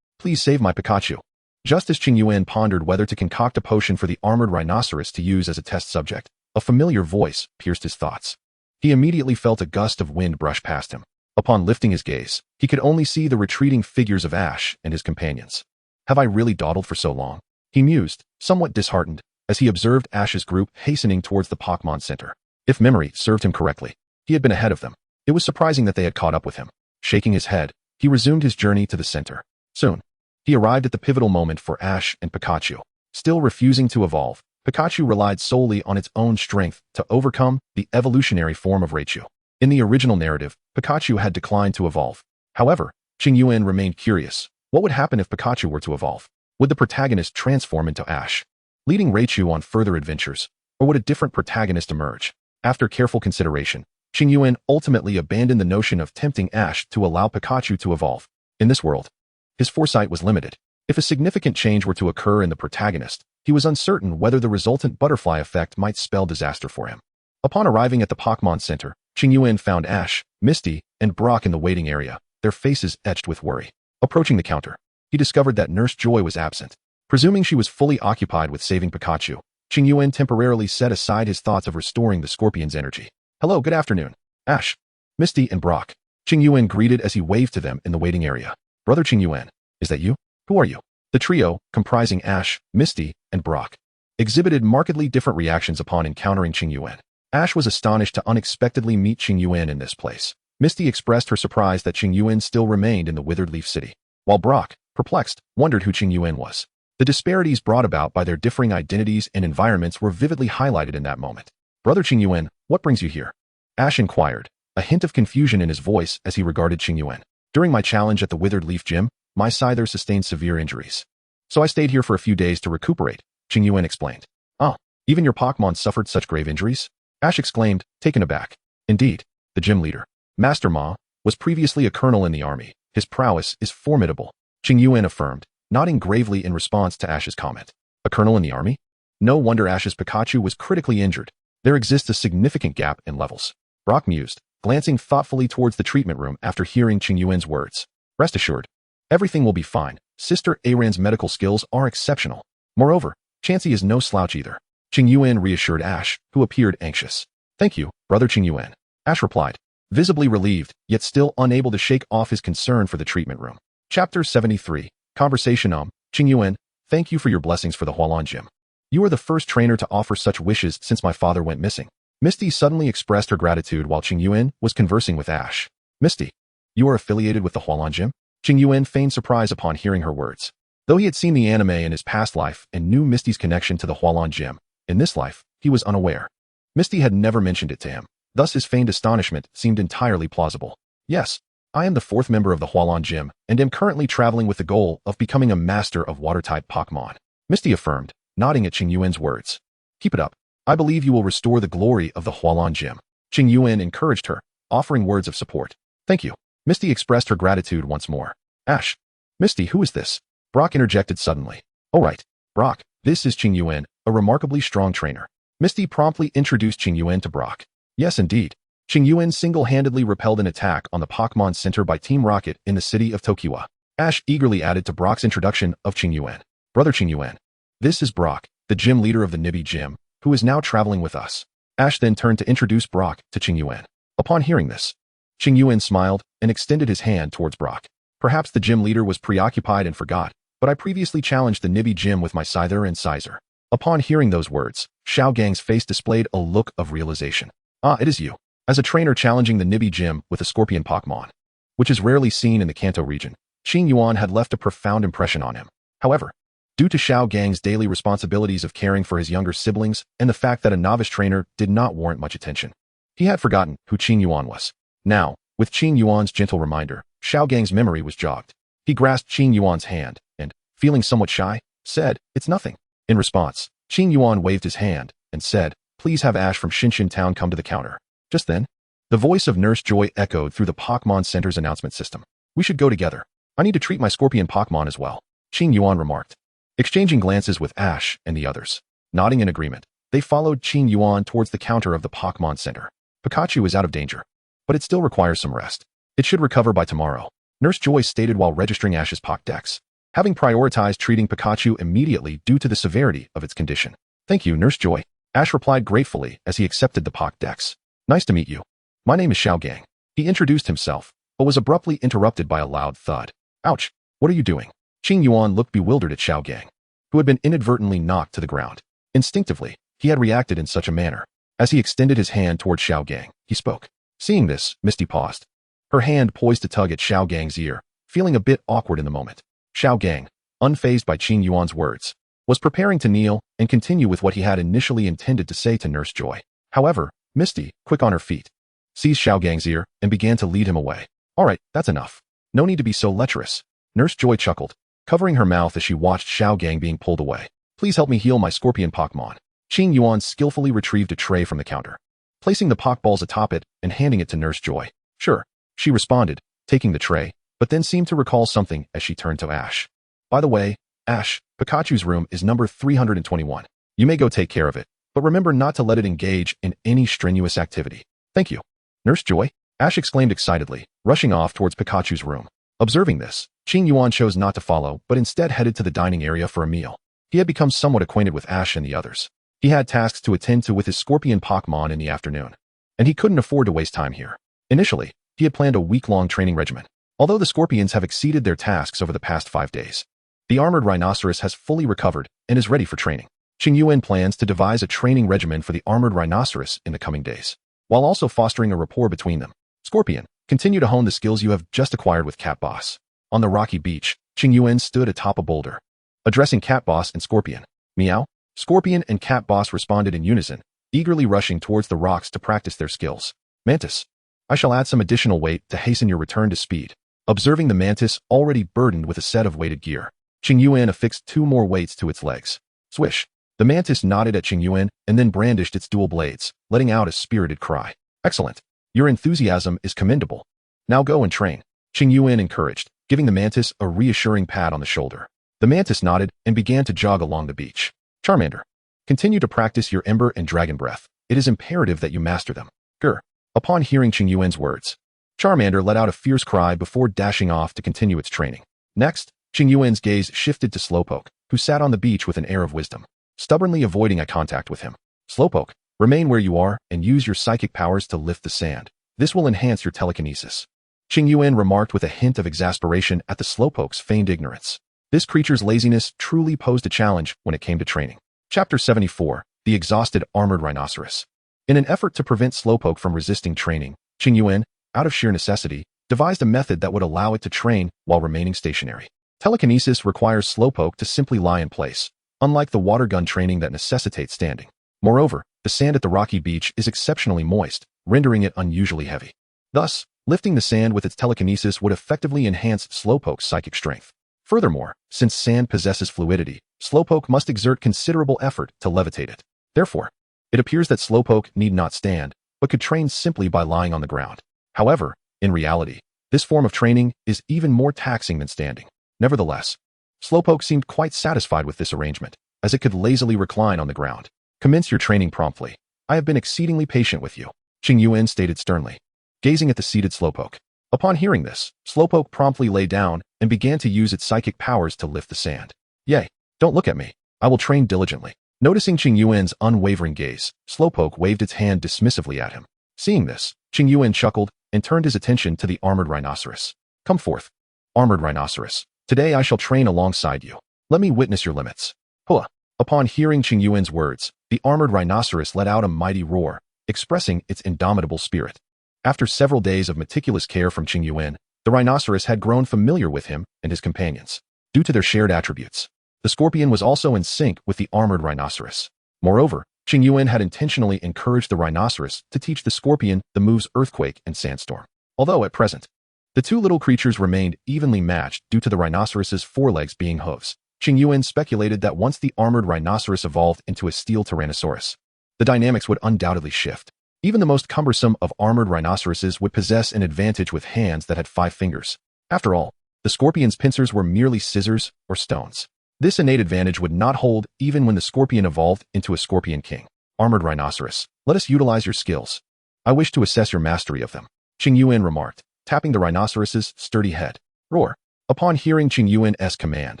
please save my Pikachu. Just as Qingyuan pondered whether to concoct a potion for the armored rhinoceros to use as a test subject, a familiar voice pierced his thoughts. He immediately felt a gust of wind brush past him. Upon lifting his gaze, he could only see the retreating figures of Ash and his companions. Have I really dawdled for so long? He mused, somewhat disheartened, as he observed Ash's group hastening towards the Pokémon Center. If memory served him correctly, he had been ahead of them. It was surprising that they had caught up with him. Shaking his head, he resumed his journey to the center. Soon, he arrived at the pivotal moment for Ash and Pikachu. Still refusing to evolve, Pikachu relied solely on its own strength to overcome the evolutionary form of Raichu. In the original narrative, Pikachu had declined to evolve. However, Qingyuan remained curious. What would happen if Pikachu were to evolve? Would the protagonist transform into Ash, leading Raichu on further adventures, or would a different protagonist emerge? After careful consideration, Qingyuan ultimately abandoned the notion of tempting Ash to allow Pikachu to evolve. In this world, his foresight was limited. If a significant change were to occur in the protagonist, he was uncertain whether the resultant butterfly effect might spell disaster for him. Upon arriving at the Pokémon Center, Qingyuan found Ash, Misty, and Brock in the waiting area, their faces etched with worry. Approaching the counter, he discovered that Nurse Joy was absent. Presuming she was fully occupied with saving Pikachu, Qingyuan temporarily set aside his thoughts of restoring the scorpion's energy. Hello, good afternoon, Ash, Misty, and Brock. Qingyuan greeted as he waved to them in the waiting area. Brother Qingyuan, is that you? Who are you? The trio, comprising Ash, Misty, and Brock, exhibited markedly different reactions upon encountering Qingyuan. Ash was astonished to unexpectedly meet Qingyuan in this place. Misty expressed her surprise that Qingyuan still remained in the Withered Leaf City, while Brock, perplexed, wondered who Qingyuan was. The disparities brought about by their differing identities and environments were vividly highlighted in that moment. Brother Qingyuan, what brings you here? Ash inquired, a hint of confusion in his voice as he regarded Qingyuan. During my challenge at the Withered Leaf Gym, my Scyther sustained severe injuries. So I stayed here for a few days to recuperate, Qingyuan explained. Oh, even your Pokémon suffered such grave injuries? Ash exclaimed, taken aback. Indeed, the gym leader, Master Ma, was previously a colonel in the army. His prowess is formidable, Qingyuan affirmed, nodding gravely in response to Ash's comment. A colonel in the army? No wonder Ash's Pikachu was critically injured. There exists a significant gap in levels. Brock mused, glancing thoughtfully towards the treatment room after hearing Qingyuan's words. Rest assured, everything will be fine. Sister Aran's medical skills are exceptional. Moreover, Chansey is no slouch either. Qingyuan reassured Ash, who appeared anxious. Thank you, Brother Qingyuan. Ash replied. visibly relieved, yet still unable to shake off his concern for the treatment room. Chapter 73. Conversation. Qingyuan, thank you for your blessings for the Hualan Gym. You are the first trainer to offer such wishes since my father went missing. Misty suddenly expressed her gratitude while Qingyuan was conversing with Ash. Misty, you are affiliated with the Hualan Gym? Qingyuan feigned surprise upon hearing her words. Though he had seen the anime in his past life and knew Misty's connection to the Hualan Gym, in this life, he was unaware. Misty had never mentioned it to him, thus his feigned astonishment seemed entirely plausible. Yes, I am the fourth member of the Hualan Gym and am currently traveling with the goal of becoming a master of water-type Pokémon. Misty affirmed, nodding at Qingyuan's words. Keep it up. I believe you will restore the glory of the Hualan Gym. Qingyuan encouraged her, offering words of support. Thank you. Misty expressed her gratitude once more. Ash. Misty, who is this? Brock interjected suddenly. Oh right, Brock, this is Qingyuan, a remarkably strong trainer. Misty promptly introduced Qingyuan to Brock. Yes indeed. Qingyuan single-handedly repelled an attack on the Pokémon Center by Team Rocket in the city of Tokyo. Ash eagerly added to Brock's introduction of Qingyuan. Brother Qingyuan. This is Brock, the gym leader of the Nibi Gym, who is now traveling with us. Ash then turned to introduce Brock to Qingyuan. Upon hearing this, Qingyuan smiled and extended his hand towards Brock. Perhaps the gym leader was preoccupied and forgot, but I previously challenged the Nibi Gym with my Scyther and Sizer. Upon hearing those words, Xiao Gang's face displayed a look of realization. Ah, it is you. As a trainer challenging the Nibi Gym with a scorpion Pokémon, which is rarely seen in the Kanto region, Qingyuan had left a profound impression on him. However, due to Xiao Gang's daily responsibilities of caring for his younger siblings and the fact that a novice trainer did not warrant much attention, he had forgotten who Qingyuan was. Now, with Qingyuan's gentle reminder, Xiao Gang's memory was jogged. He grasped Qingyuan's hand and, feeling somewhat shy, said, "It's nothing." In response, Qingyuan waved his hand and said, "Please have Ash from Shinshin Town come to the counter." Just then, the voice of Nurse Joy echoed through the Pokémon Center's announcement system. "We should go together. I need to treat my scorpion Pokémon as well," Qingyuan remarked. Exchanging glances with Ash and the others, nodding in agreement, they followed Qingyuan towards the counter of the Pokémon Center. Pikachu is out of danger, but it still requires some rest. It should recover by tomorrow, Nurse Joy stated while registering Ash's Pokédex, having prioritized treating Pikachu immediately due to the severity of its condition. "Thank you, Nurse Joy," Ash replied gratefully as he accepted the Pokédex. "Nice to meet you. My name is Xiao Gang." He introduced himself, but was abruptly interrupted by a loud thud. "Ouch, what are you doing?" Qingyuan looked bewildered at Xiao Gang, who had been inadvertently knocked to the ground. Instinctively, he had reacted in such a manner. As he extended his hand toward Xiao Gang, he spoke. Seeing this, Misty paused, her hand poised to tug at Xiao Gang's ear, feeling a bit awkward in the moment. Xiao Gang, unfazed by Qingyuan's words, was preparing to kneel and continue with what he had initially intended to say to Nurse Joy. However, Misty, quick on her feet, seized Xiao Gang's ear and began to lead him away. "All right, that's enough. No need to be so lecherous." Nurse Joy chuckled, covering her mouth as she watched Xiao Gang being pulled away. "Please help me heal my scorpion Pokémon." Qingyuan skillfully retrieved a tray from the counter, placing the Pokeballs atop it and handing it to Nurse Joy. "Sure," she responded, taking the tray, but then seemed to recall something as she turned to Ash. "By the way, Ash, Pikachu's room is number 321. You may go take care of it, but remember not to let it engage in any strenuous activity." "Thank you, Nurse Joy," Ash exclaimed excitedly, rushing off towards Pikachu's room. Observing this, Qingyuan chose not to follow, but instead headed to the dining area for a meal. He had become somewhat acquainted with Ash and the others. He had tasks to attend to with his scorpion Pokémon in the afternoon, and he couldn't afford to waste time here. Initially, he had planned a week-long training regimen. Although the scorpions have exceeded their tasks over the past 5 days, the armored rhinoceros has fully recovered and is ready for training. Qingyuan plans to devise a training regimen for the armored rhinoceros in the coming days, while also fostering a rapport between them. Scorpion, continue to hone the skills you have just acquired with Cat Boss. On the rocky beach, Qingyuan stood atop a boulder, addressing Cat Boss and Scorpion. Meow. Scorpion and Cat Boss responded in unison, eagerly rushing towards the rocks to practice their skills. Mantis. I shall add some additional weight to hasten your return to speed. Observing the mantis already burdened with a set of weighted gear, Qingyuan affixed 2 more weights to its legs. Swish. The mantis nodded at Qingyuan and then brandished its dual blades, letting out a spirited cry. Excellent. Your enthusiasm is commendable. Now go and train. Qingyuan encouraged, giving the mantis a reassuring pat on the shoulder. The mantis nodded and began to jog along the beach. Charmander. Continue to practice your Ember and Dragon Breath. It is imperative that you master them. Grr. Upon hearing Qingyuan's words, Charmander let out a fierce cry before dashing off to continue its training. Next, Qingyuan's gaze shifted to Slowpoke, who sat on the beach with an air of wisdom, stubbornly avoiding eye contact with him. Slowpoke, remain where you are and use your psychic powers to lift the sand. This will enhance your telekinesis. Qingyuan remarked with a hint of exasperation at the slowpoke's feigned ignorance. This creature's laziness truly posed a challenge when it came to training. Chapter 74. The Exhausted Armored Rhinoceros. In an effort to prevent Slowpoke from resisting training, Qingyuan, out of sheer necessity, devised a method that would allow it to train while remaining stationary. Telekinesis requires Slowpoke to simply lie in place, unlike the water gun training that necessitates standing. Moreover, the sand at the rocky beach is exceptionally moist, rendering it unusually heavy. Thus, lifting the sand with its telekinesis would effectively enhance Slowpoke's psychic strength. Furthermore, since sand possesses fluidity, Slowpoke must exert considerable effort to levitate it. Therefore, it appears that Slowpoke need not stand, but could train simply by lying on the ground. However, in reality, this form of training is even more taxing than standing. Nevertheless, Slowpoke seemed quite satisfied with this arrangement, as it could lazily recline on the ground. Commence your training promptly. I have been exceedingly patient with you, Qingyuan stated sternly, gazing at the seated Slowpoke. Upon hearing this, Slowpoke promptly lay down and began to use its psychic powers to lift the sand. Yay, don't look at me. I will train diligently. Noticing Qingyuan's unwavering gaze, Slowpoke waved its hand dismissively at him. Seeing this, Qingyuan chuckled and turned his attention to the armored rhinoceros. Come forth, armored rhinoceros. Today I shall train alongside you. Let me witness your limits. Hua. Upon hearing Qingyuan's words, the armored rhinoceros let out a mighty roar, expressing its indomitable spirit. After several days of meticulous care from Qingyuan, the rhinoceros had grown familiar with him and his companions, due to their shared attributes. The scorpion was also in sync with the armored rhinoceros. Moreover, Qingyuan had intentionally encouraged the rhinoceros to teach the scorpion the moves Earthquake and Sandstorm. Although at present, the two little creatures remained evenly matched due to the rhinoceros's forelegs being hooves. Qingyuan speculated that once the armored rhinoceros evolved into a steel tyrannosaurus, the dynamics would undoubtedly shift. Even the most cumbersome of armored rhinoceroses would possess an advantage with hands that had 5 fingers. After all, the scorpion's pincers were merely scissors or stones. This innate advantage would not hold even when the scorpion evolved into a scorpion king. Armored rhinoceros, let us utilize your skills. I wish to assess your mastery of them, Qingyuan remarked, tapping the rhinoceros's sturdy head. Roar. Upon hearing Qingyuan's command,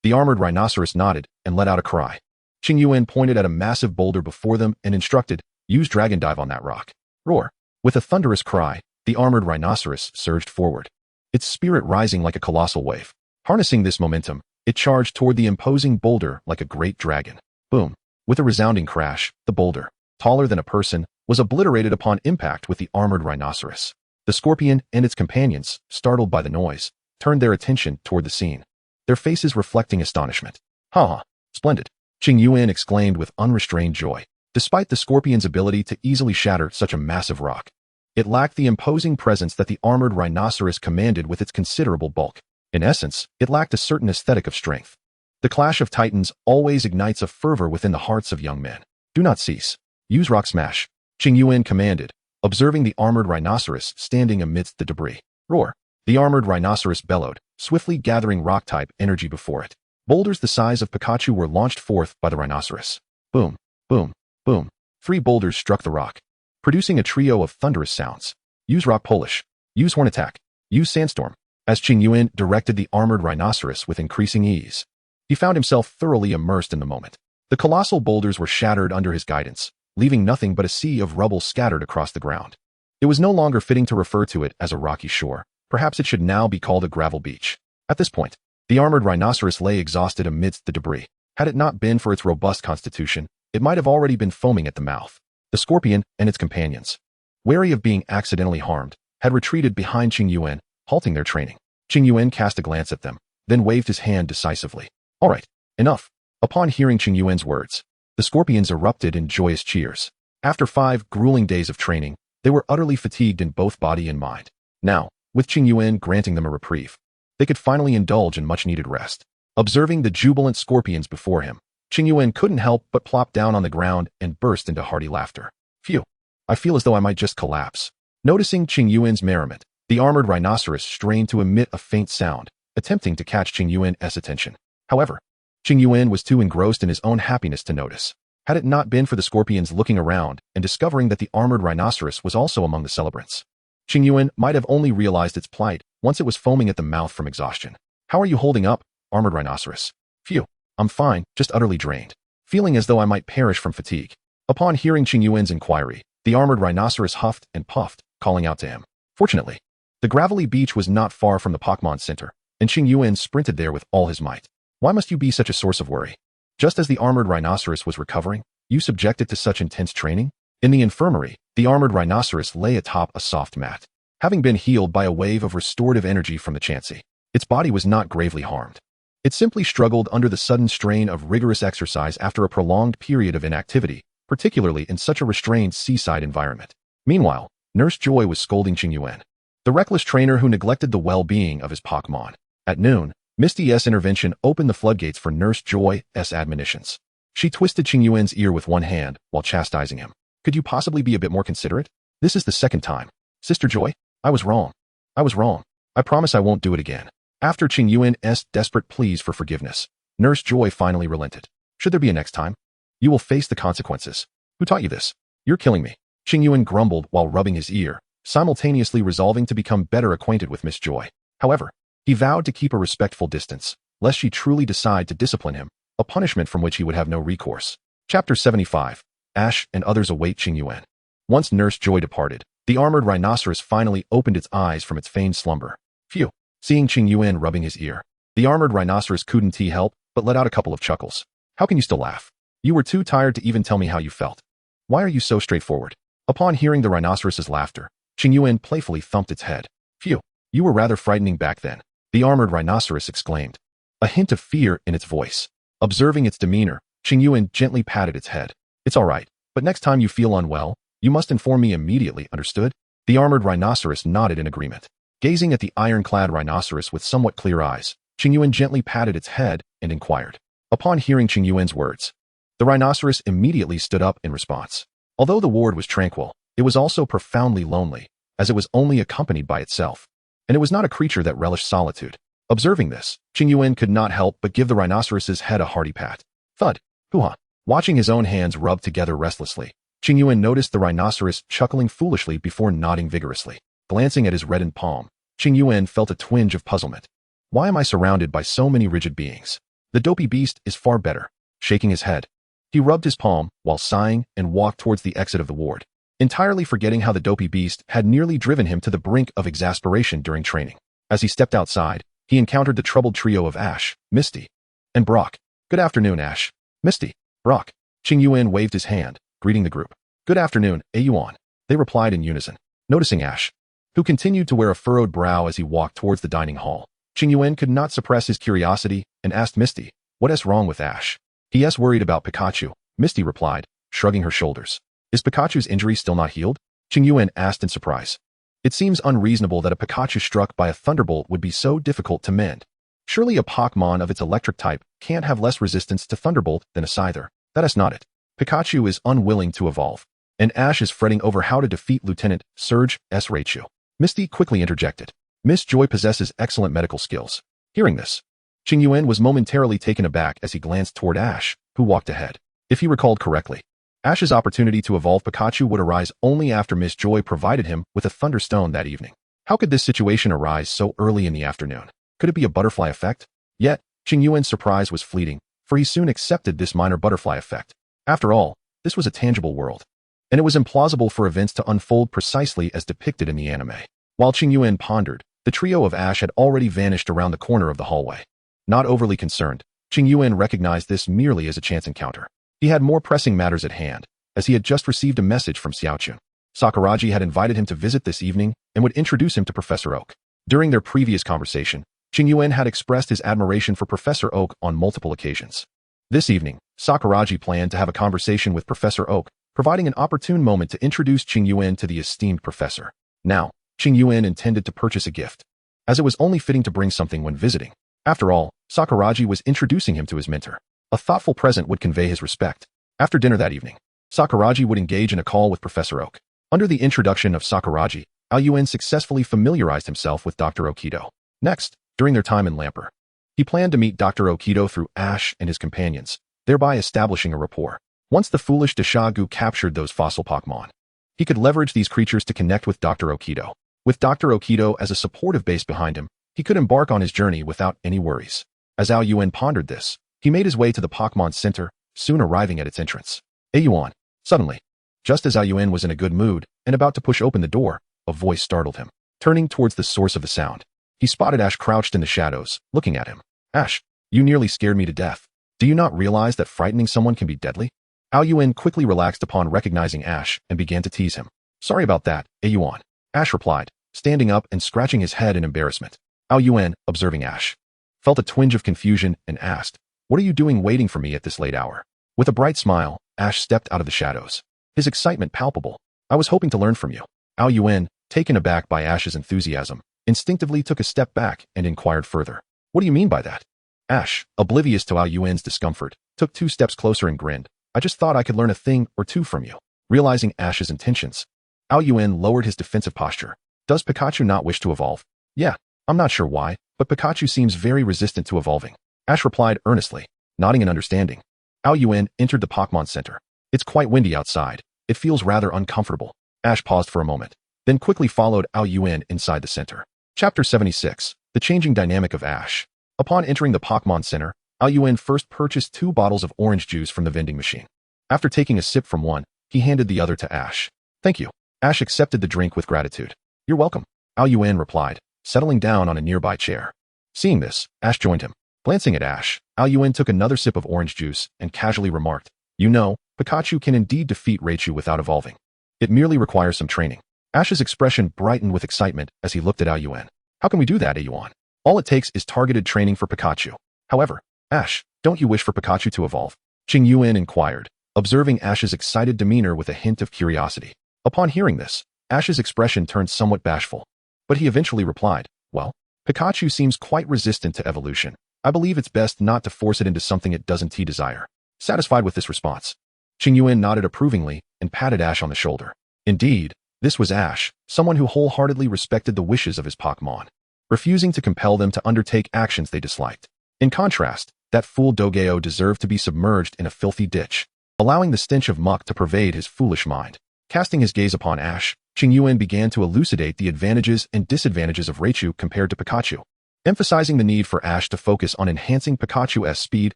the armored rhinoceros nodded and let out a cry. Qingyuan pointed at a massive boulder before them and instructed, use Dragon Dive on that rock. Roar. With a thunderous cry, the armored rhinoceros surged forward, its spirit rising like a colossal wave. Harnessing this momentum, it charged toward the imposing boulder like a great dragon. Boom. With a resounding crash, the boulder, taller than a person, was obliterated upon impact with the armored rhinoceros. The scorpion and its companions, startled by the noise, turned their attention toward the scene, their faces reflecting astonishment. Ha! Splendid! Qingyuan exclaimed with unrestrained joy. Despite the scorpion's ability to easily shatter such a massive rock, it lacked the imposing presence that the armored rhinoceros commanded with its considerable bulk. In essence, it lacked a certain aesthetic of strength. The clash of titans always ignites a fervor within the hearts of young men. Do not cease. Use Rock Smash, Qingyuan commanded, observing the armored rhinoceros standing amidst the debris. Roar. The armored rhinoceros bellowed, swiftly gathering rock-type energy before it. Boulders the size of Pikachu were launched forth by the rhinoceros. Boom, boom, boom. 3 boulders struck the rock, producing a trio of thunderous sounds. Use Rock Polish. Use Horn Attack. Use Sandstorm. As Qingyuan directed the armored rhinoceros with increasing ease, he found himself thoroughly immersed in the moment. The colossal boulders were shattered under his guidance, leaving nothing but a sea of rubble scattered across the ground. It was no longer fitting to refer to it as a rocky shore. Perhaps it should now be called a gravel beach. At this point, the armored rhinoceros lay exhausted amidst the debris. Had it not been for its robust constitution, it might have already been foaming at the mouth. The scorpion and its companions, wary of being accidentally harmed, had retreated behind Qingyuan, halting their training. Qingyuan cast a glance at them, then waved his hand decisively. All right, enough. Upon hearing Qingyuan's words, the scorpions erupted in joyous cheers. After 5 grueling days of training, they were utterly fatigued in both body and mind. Now, with Qingyuan granting them a reprieve, they could finally indulge in much-needed rest. Observing the jubilant scorpions before him, Qingyuan couldn't help but plop down on the ground and burst into hearty laughter. Phew, I feel as though I might just collapse. Noticing Qingyuan's merriment, the armored rhinoceros strained to emit a faint sound, attempting to catch Qingyuan's attention. However, Qingyuan was too engrossed in his own happiness to notice. Had it not been for the scorpions looking around and discovering that the armored rhinoceros was also among the celebrants, Qingyuan might have only realized its plight once it was foaming at the mouth from exhaustion. How are you holding up, armored rhinoceros? Phew, I'm fine, just utterly drained, feeling as though I might perish from fatigue. Upon hearing Qingyuan's inquiry, the armored rhinoceros huffed and puffed, calling out to him. Fortunately, the gravelly beach was not far from the Pokémon Center, and Qingyuan sprinted there with all his might. Why must you be such a source of worry? Just as the armored rhinoceros was recovering, you subject it to such intense training? In the infirmary, the armored rhinoceros lay atop a soft mat. Having been healed by a wave of restorative energy from the Chansey, its body was not gravely harmed. It simply struggled under the sudden strain of rigorous exercise after a prolonged period of inactivity, particularly in such a restrained seaside environment. Meanwhile, Nurse Joy was scolding Qingyuan, the reckless trainer who neglected the well-being of his Pokémon. At noon, Misty's intervention opened the floodgates for Nurse Joy's admonitions. She twisted Qingyuan's ear with one hand while chastising him. Could you possibly be a bit more considerate? This is the second time. Sister Joy, I was wrong. I was wrong. I promise I won't do it again. After Qingyuan's desperate pleas for forgiveness, Nurse Joy finally relented. Should there be a next time? You will face the consequences. Who taught you this? You're killing me. Qingyuan grumbled while rubbing his ear, simultaneously resolving to become better acquainted with Miss Joy. However, he vowed to keep a respectful distance, lest she truly decide to discipline him, a punishment from which he would have no recourse. Chapter 75. Ash and others await Qingyuan. Once Nurse Joy departed, the armored rhinoceros finally opened its eyes from its feigned slumber. Phew! Seeing Qingyuan rubbing his ear, the armored rhinoceros couldn't help but let out a couple of chuckles. How can you still laugh? You were too tired to even tell me how you felt. Why are you so straightforward? Upon hearing the rhinoceros's laughter, Qingyuan playfully thumped its head. Phew! You were rather frightening back then, the armored rhinoceros exclaimed, a hint of fear in its voice. Observing its demeanor, Qingyuan gently patted its head. It's all right, but next time you feel unwell, you must inform me immediately, understood? The armored rhinoceros nodded in agreement. Gazing at the iron-clad rhinoceros with somewhat clear eyes, Qingyuan gently patted its head and inquired. Upon hearing Qingyuan's words, the rhinoceros immediately stood up in response. Although the ward was tranquil, it was also profoundly lonely, as it was only accompanied by itself. And it was not a creature that relished solitude. Observing this, Qingyuan could not help but give the rhinoceros's head a hearty pat. Thud! Hoo-ha! Watching his own hands rub together restlessly, Qingyuan noticed the rhinoceros chuckling foolishly before nodding vigorously. Glancing at his reddened palm, Qingyuan felt a twinge of puzzlement. Why am I surrounded by so many rigid beings? The dopey beast is far better. Shaking his head, he rubbed his palm while sighing and walked towards the exit of the ward, entirely forgetting how the dopey beast had nearly driven him to the brink of exasperation during training. As he stepped outside, he encountered the troubled trio of Ash, Misty, and Brock. Good afternoon, Ash, Misty, Brock. Qingyuan waved his hand, greeting the group. Good afternoon, Yuan. They replied in unison. Noticing Ash, who continued to wear a furrowed brow as he walked towards the dining hall, Qingyuan could not suppress his curiosity and asked Misty, "What's wrong with Ash?" "He's worried about Pikachu," Misty replied, shrugging her shoulders. "Is Pikachu's injury still not healed?" Qingyuan asked in surprise. It seems unreasonable that a Pikachu struck by a thunderbolt would be so difficult to mend. Surely a Pokémon of its electric type can't have less resistance to thunderbolt than a Scyther. That is not it. Pikachu is unwilling to evolve, and Ash is fretting over how to defeat Lieutenant Surge's Raichu. Misty quickly interjected. Miss Joy possesses excellent medical skills. Hearing this, Qingyuan was momentarily taken aback as he glanced toward Ash, who walked ahead. If he recalled correctly, Ash's opportunity to evolve Pikachu would arise only after Miss Joy provided him with a Thunderstone that evening. How could this situation arise so early in the afternoon? Could it be a butterfly effect? Yet, Qingyuan's surprise was fleeting, for he soon accepted this minor butterfly effect. After all, this was a tangible world, and it was implausible for events to unfold precisely as depicted in the anime. While Qingyuan pondered, the trio of Ash had already vanished around the corner of the hallway. Not overly concerned, Qingyuan recognized this merely as a chance encounter. He had more pressing matters at hand, as he had just received a message from Xiaochun. Sakuragi had invited him to visit this evening and would introduce him to Professor Oak. During their previous conversation, Qingyuan had expressed his admiration for Professor Oak on multiple occasions. This evening, Sakuragi planned to have a conversation with Professor Oak, providing an opportune moment to introduce Qingyuan to the esteemed professor. Now, Qingyuan intended to purchase a gift, as it was only fitting to bring something when visiting. After all, Sakuragi was introducing him to his mentor. A thoughtful present would convey his respect. After dinner that evening, Sakuragi would engage in a call with Professor Oak. Under the introduction of Sakuragi, Yuan successfully familiarized himself with Dr. Okido. Next, during their time in Lamper, he planned to meet Dr. Okido through Ash and his companions, thereby establishing a rapport. Once the foolish Deshagu captured those fossil Pokémon, he could leverage these creatures to connect with Dr. Okido. With Dr. Okido as a supportive base behind him, he could embark on his journey without any worries. As Yuan pondered this, he made his way to the Pokémon Center, soon arriving at its entrance. Yuan. Suddenly, just as Yuan was in a good mood and about to push open the door, a voice startled him. Turning towards the source of the sound, he spotted Ash crouched in the shadows, looking at him. Ash, you nearly scared me to death. Do you not realize that frightening someone can be deadly? Yuan quickly relaxed upon recognizing Ash and began to tease him. Sorry about that, Yuan. Ash replied, standing up and scratching his head in embarrassment. Yuan, observing Ash, felt a twinge of confusion and asked, what are you doing waiting for me at this late hour? With a bright smile, Ash stepped out of the shadows, his excitement palpable. I was hoping to learn from you. Yuan, taken aback by Ash's enthusiasm, instinctively took a step back and inquired further. What do you mean by that? Ash, oblivious to Yuan's discomfort, took 2 steps closer and grinned. I just thought I could learn a thing or two from you. Realizing Ash's intentions, Yuan lowered his defensive posture. Does Pikachu not wish to evolve? Yeah, I'm not sure why, but Pikachu seems very resistant to evolving. Ash replied earnestly, nodding in understanding. Yuan entered the Pokémon Center. It's quite windy outside. It feels rather uncomfortable. Ash paused for a moment, then quickly followed Yuan inside the center. Chapter 76, The Changing Dynamic of Ash. Upon entering the Pokémon Center, Yuan first purchased 2 bottles of orange juice from the vending machine. After taking a sip from one, he handed the other to Ash. Thank you. Ash accepted the drink with gratitude. You're welcome, Yuan replied, settling down on a nearby chair. Seeing this, Ash joined him. Glancing at Ash, Yuan took another sip of orange juice and casually remarked, you know, Pikachu can indeed defeat Raichu without evolving. It merely requires some training. Ash's expression brightened with excitement as he looked at Yuan. How can we do that, Yuan? All it takes is targeted training for Pikachu. However, Ash, don't you wish for Pikachu to evolve? Qingyuan inquired, observing Ash's excited demeanor with a hint of curiosity. Upon hearing this, Ash's expression turned somewhat bashful. But he eventually replied, well, Pikachu seems quite resistant to evolution. I believe it's best not to force it into something it doesn't desire. Satisfied with this response, Qingyuan nodded approvingly and patted Ash on the shoulder. Indeed, this was Ash, someone who wholeheartedly respected the wishes of his Pokémon, refusing to compel them to undertake actions they disliked. In contrast, that fool Dogeo deserved to be submerged in a filthy ditch, allowing the stench of muck to pervade his foolish mind. Casting his gaze upon Ash, Qingyuan began to elucidate the advantages and disadvantages of Raichu compared to Pikachu, emphasizing the need for Ash to focus on enhancing Pikachu's speed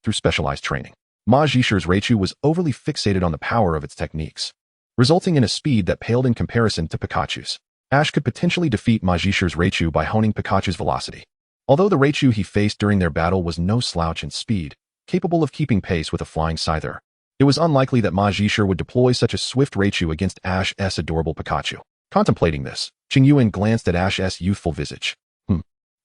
through specialized training. Majishar's Raichu was overly fixated on the power of its techniques, resulting in a speed that paled in comparison to Pikachu's. Ash could potentially defeat Majishar's Raichu by honing Pikachu's velocity. Although the Raichu he faced during their battle was no slouch in speed, capable of keeping pace with a flying Scyther, it was unlikely that Majishar would deploy such a swift Raichu against Ash's adorable Pikachu. Contemplating this, Qingyuan glanced at Ash's youthful visage.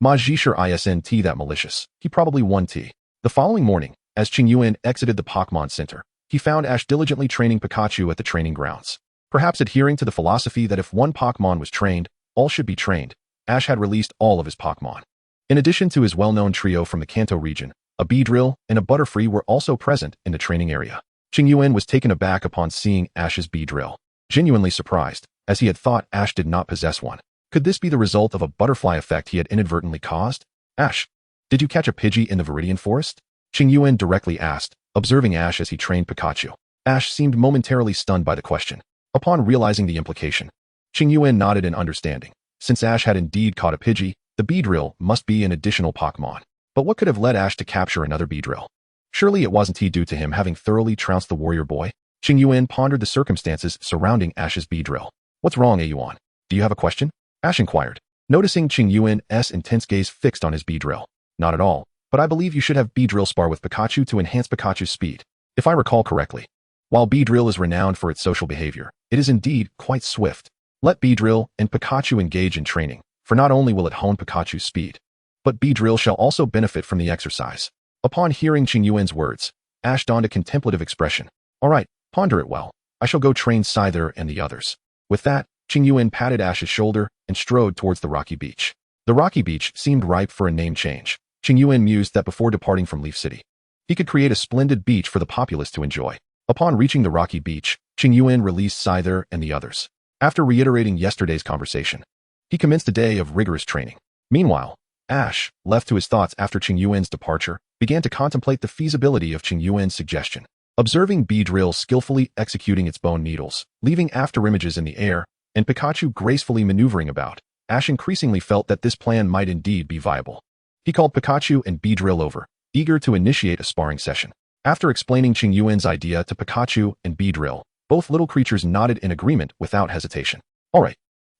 Majishar isn't that malicious. He probably won T. The following morning, as Qingyuan exited the Pokémon Center, he found Ash diligently training Pikachu at the training grounds. Perhaps adhering to the philosophy that if one Pokémon was trained, all should be trained, Ash had released all of his Pokémon. In addition to his well-known trio from the Kanto region, a Beedrill and a Butterfree were also present in the training area. Qingyuan was taken aback upon seeing Ash's Beedrill, genuinely surprised, as he had thought Ash did not possess one. Could this be the result of a butterfly effect he had inadvertently caused? Ash, did you catch a Pidgey in the Viridian Forest? Qingyuan directly asked, observing Ash as he trained Pikachu. Ash seemed momentarily stunned by the question. Upon realizing the implication, Qingyuan nodded in understanding. Since Ash had indeed caught a Pidgey, the Beedrill must be an additional Pokémon. But what could have led Ash to capture another Beedrill? Surely it wasn't due to him having thoroughly trounced the warrior boy? Qingyuan pondered the circumstances surrounding Ash's Beedrill. What's wrong, Yuan? Do you have a question? Ash inquired, noticing Qingyuan's intense gaze fixed on his Beedrill. Not at all, but I believe you should have Beedrill spar with Pikachu to enhance Pikachu's speed. If I recall correctly, while Beedrill is renowned for its social behavior, it is indeed quite swift. Let Beedrill and Pikachu engage in training, for not only will it hone Pikachu's speed, but Beedrill shall also benefit from the exercise. Upon hearing Qingyuan's words, Ash donned a contemplative expression. All right, ponder it well. I shall go train Scyther and the others. With that, Qingyuan patted Ash's shoulder and strode towards the rocky beach. The rocky beach seemed ripe for a name change. Qingyuan mused that before departing from Leaf City, he could create a splendid beach for the populace to enjoy. Upon reaching the rocky beach, Qingyuan released Scyther and the others. After reiterating yesterday's conversation, he commenced a day of rigorous training. Meanwhile, Ash, left to his thoughts after Qingyuan's departure, began to contemplate the feasibility of Qingyuan's suggestion. Observing Beedrill skillfully executing its bone needles, leaving afterimages in the air, and Pikachu gracefully maneuvering about, Ash increasingly felt that this plan might indeed be viable. He called Pikachu and Beedrill over, eager to initiate a sparring session. After explaining Qingyuan's idea to Pikachu and Beedrill, both little creatures nodded in agreement without hesitation. All right,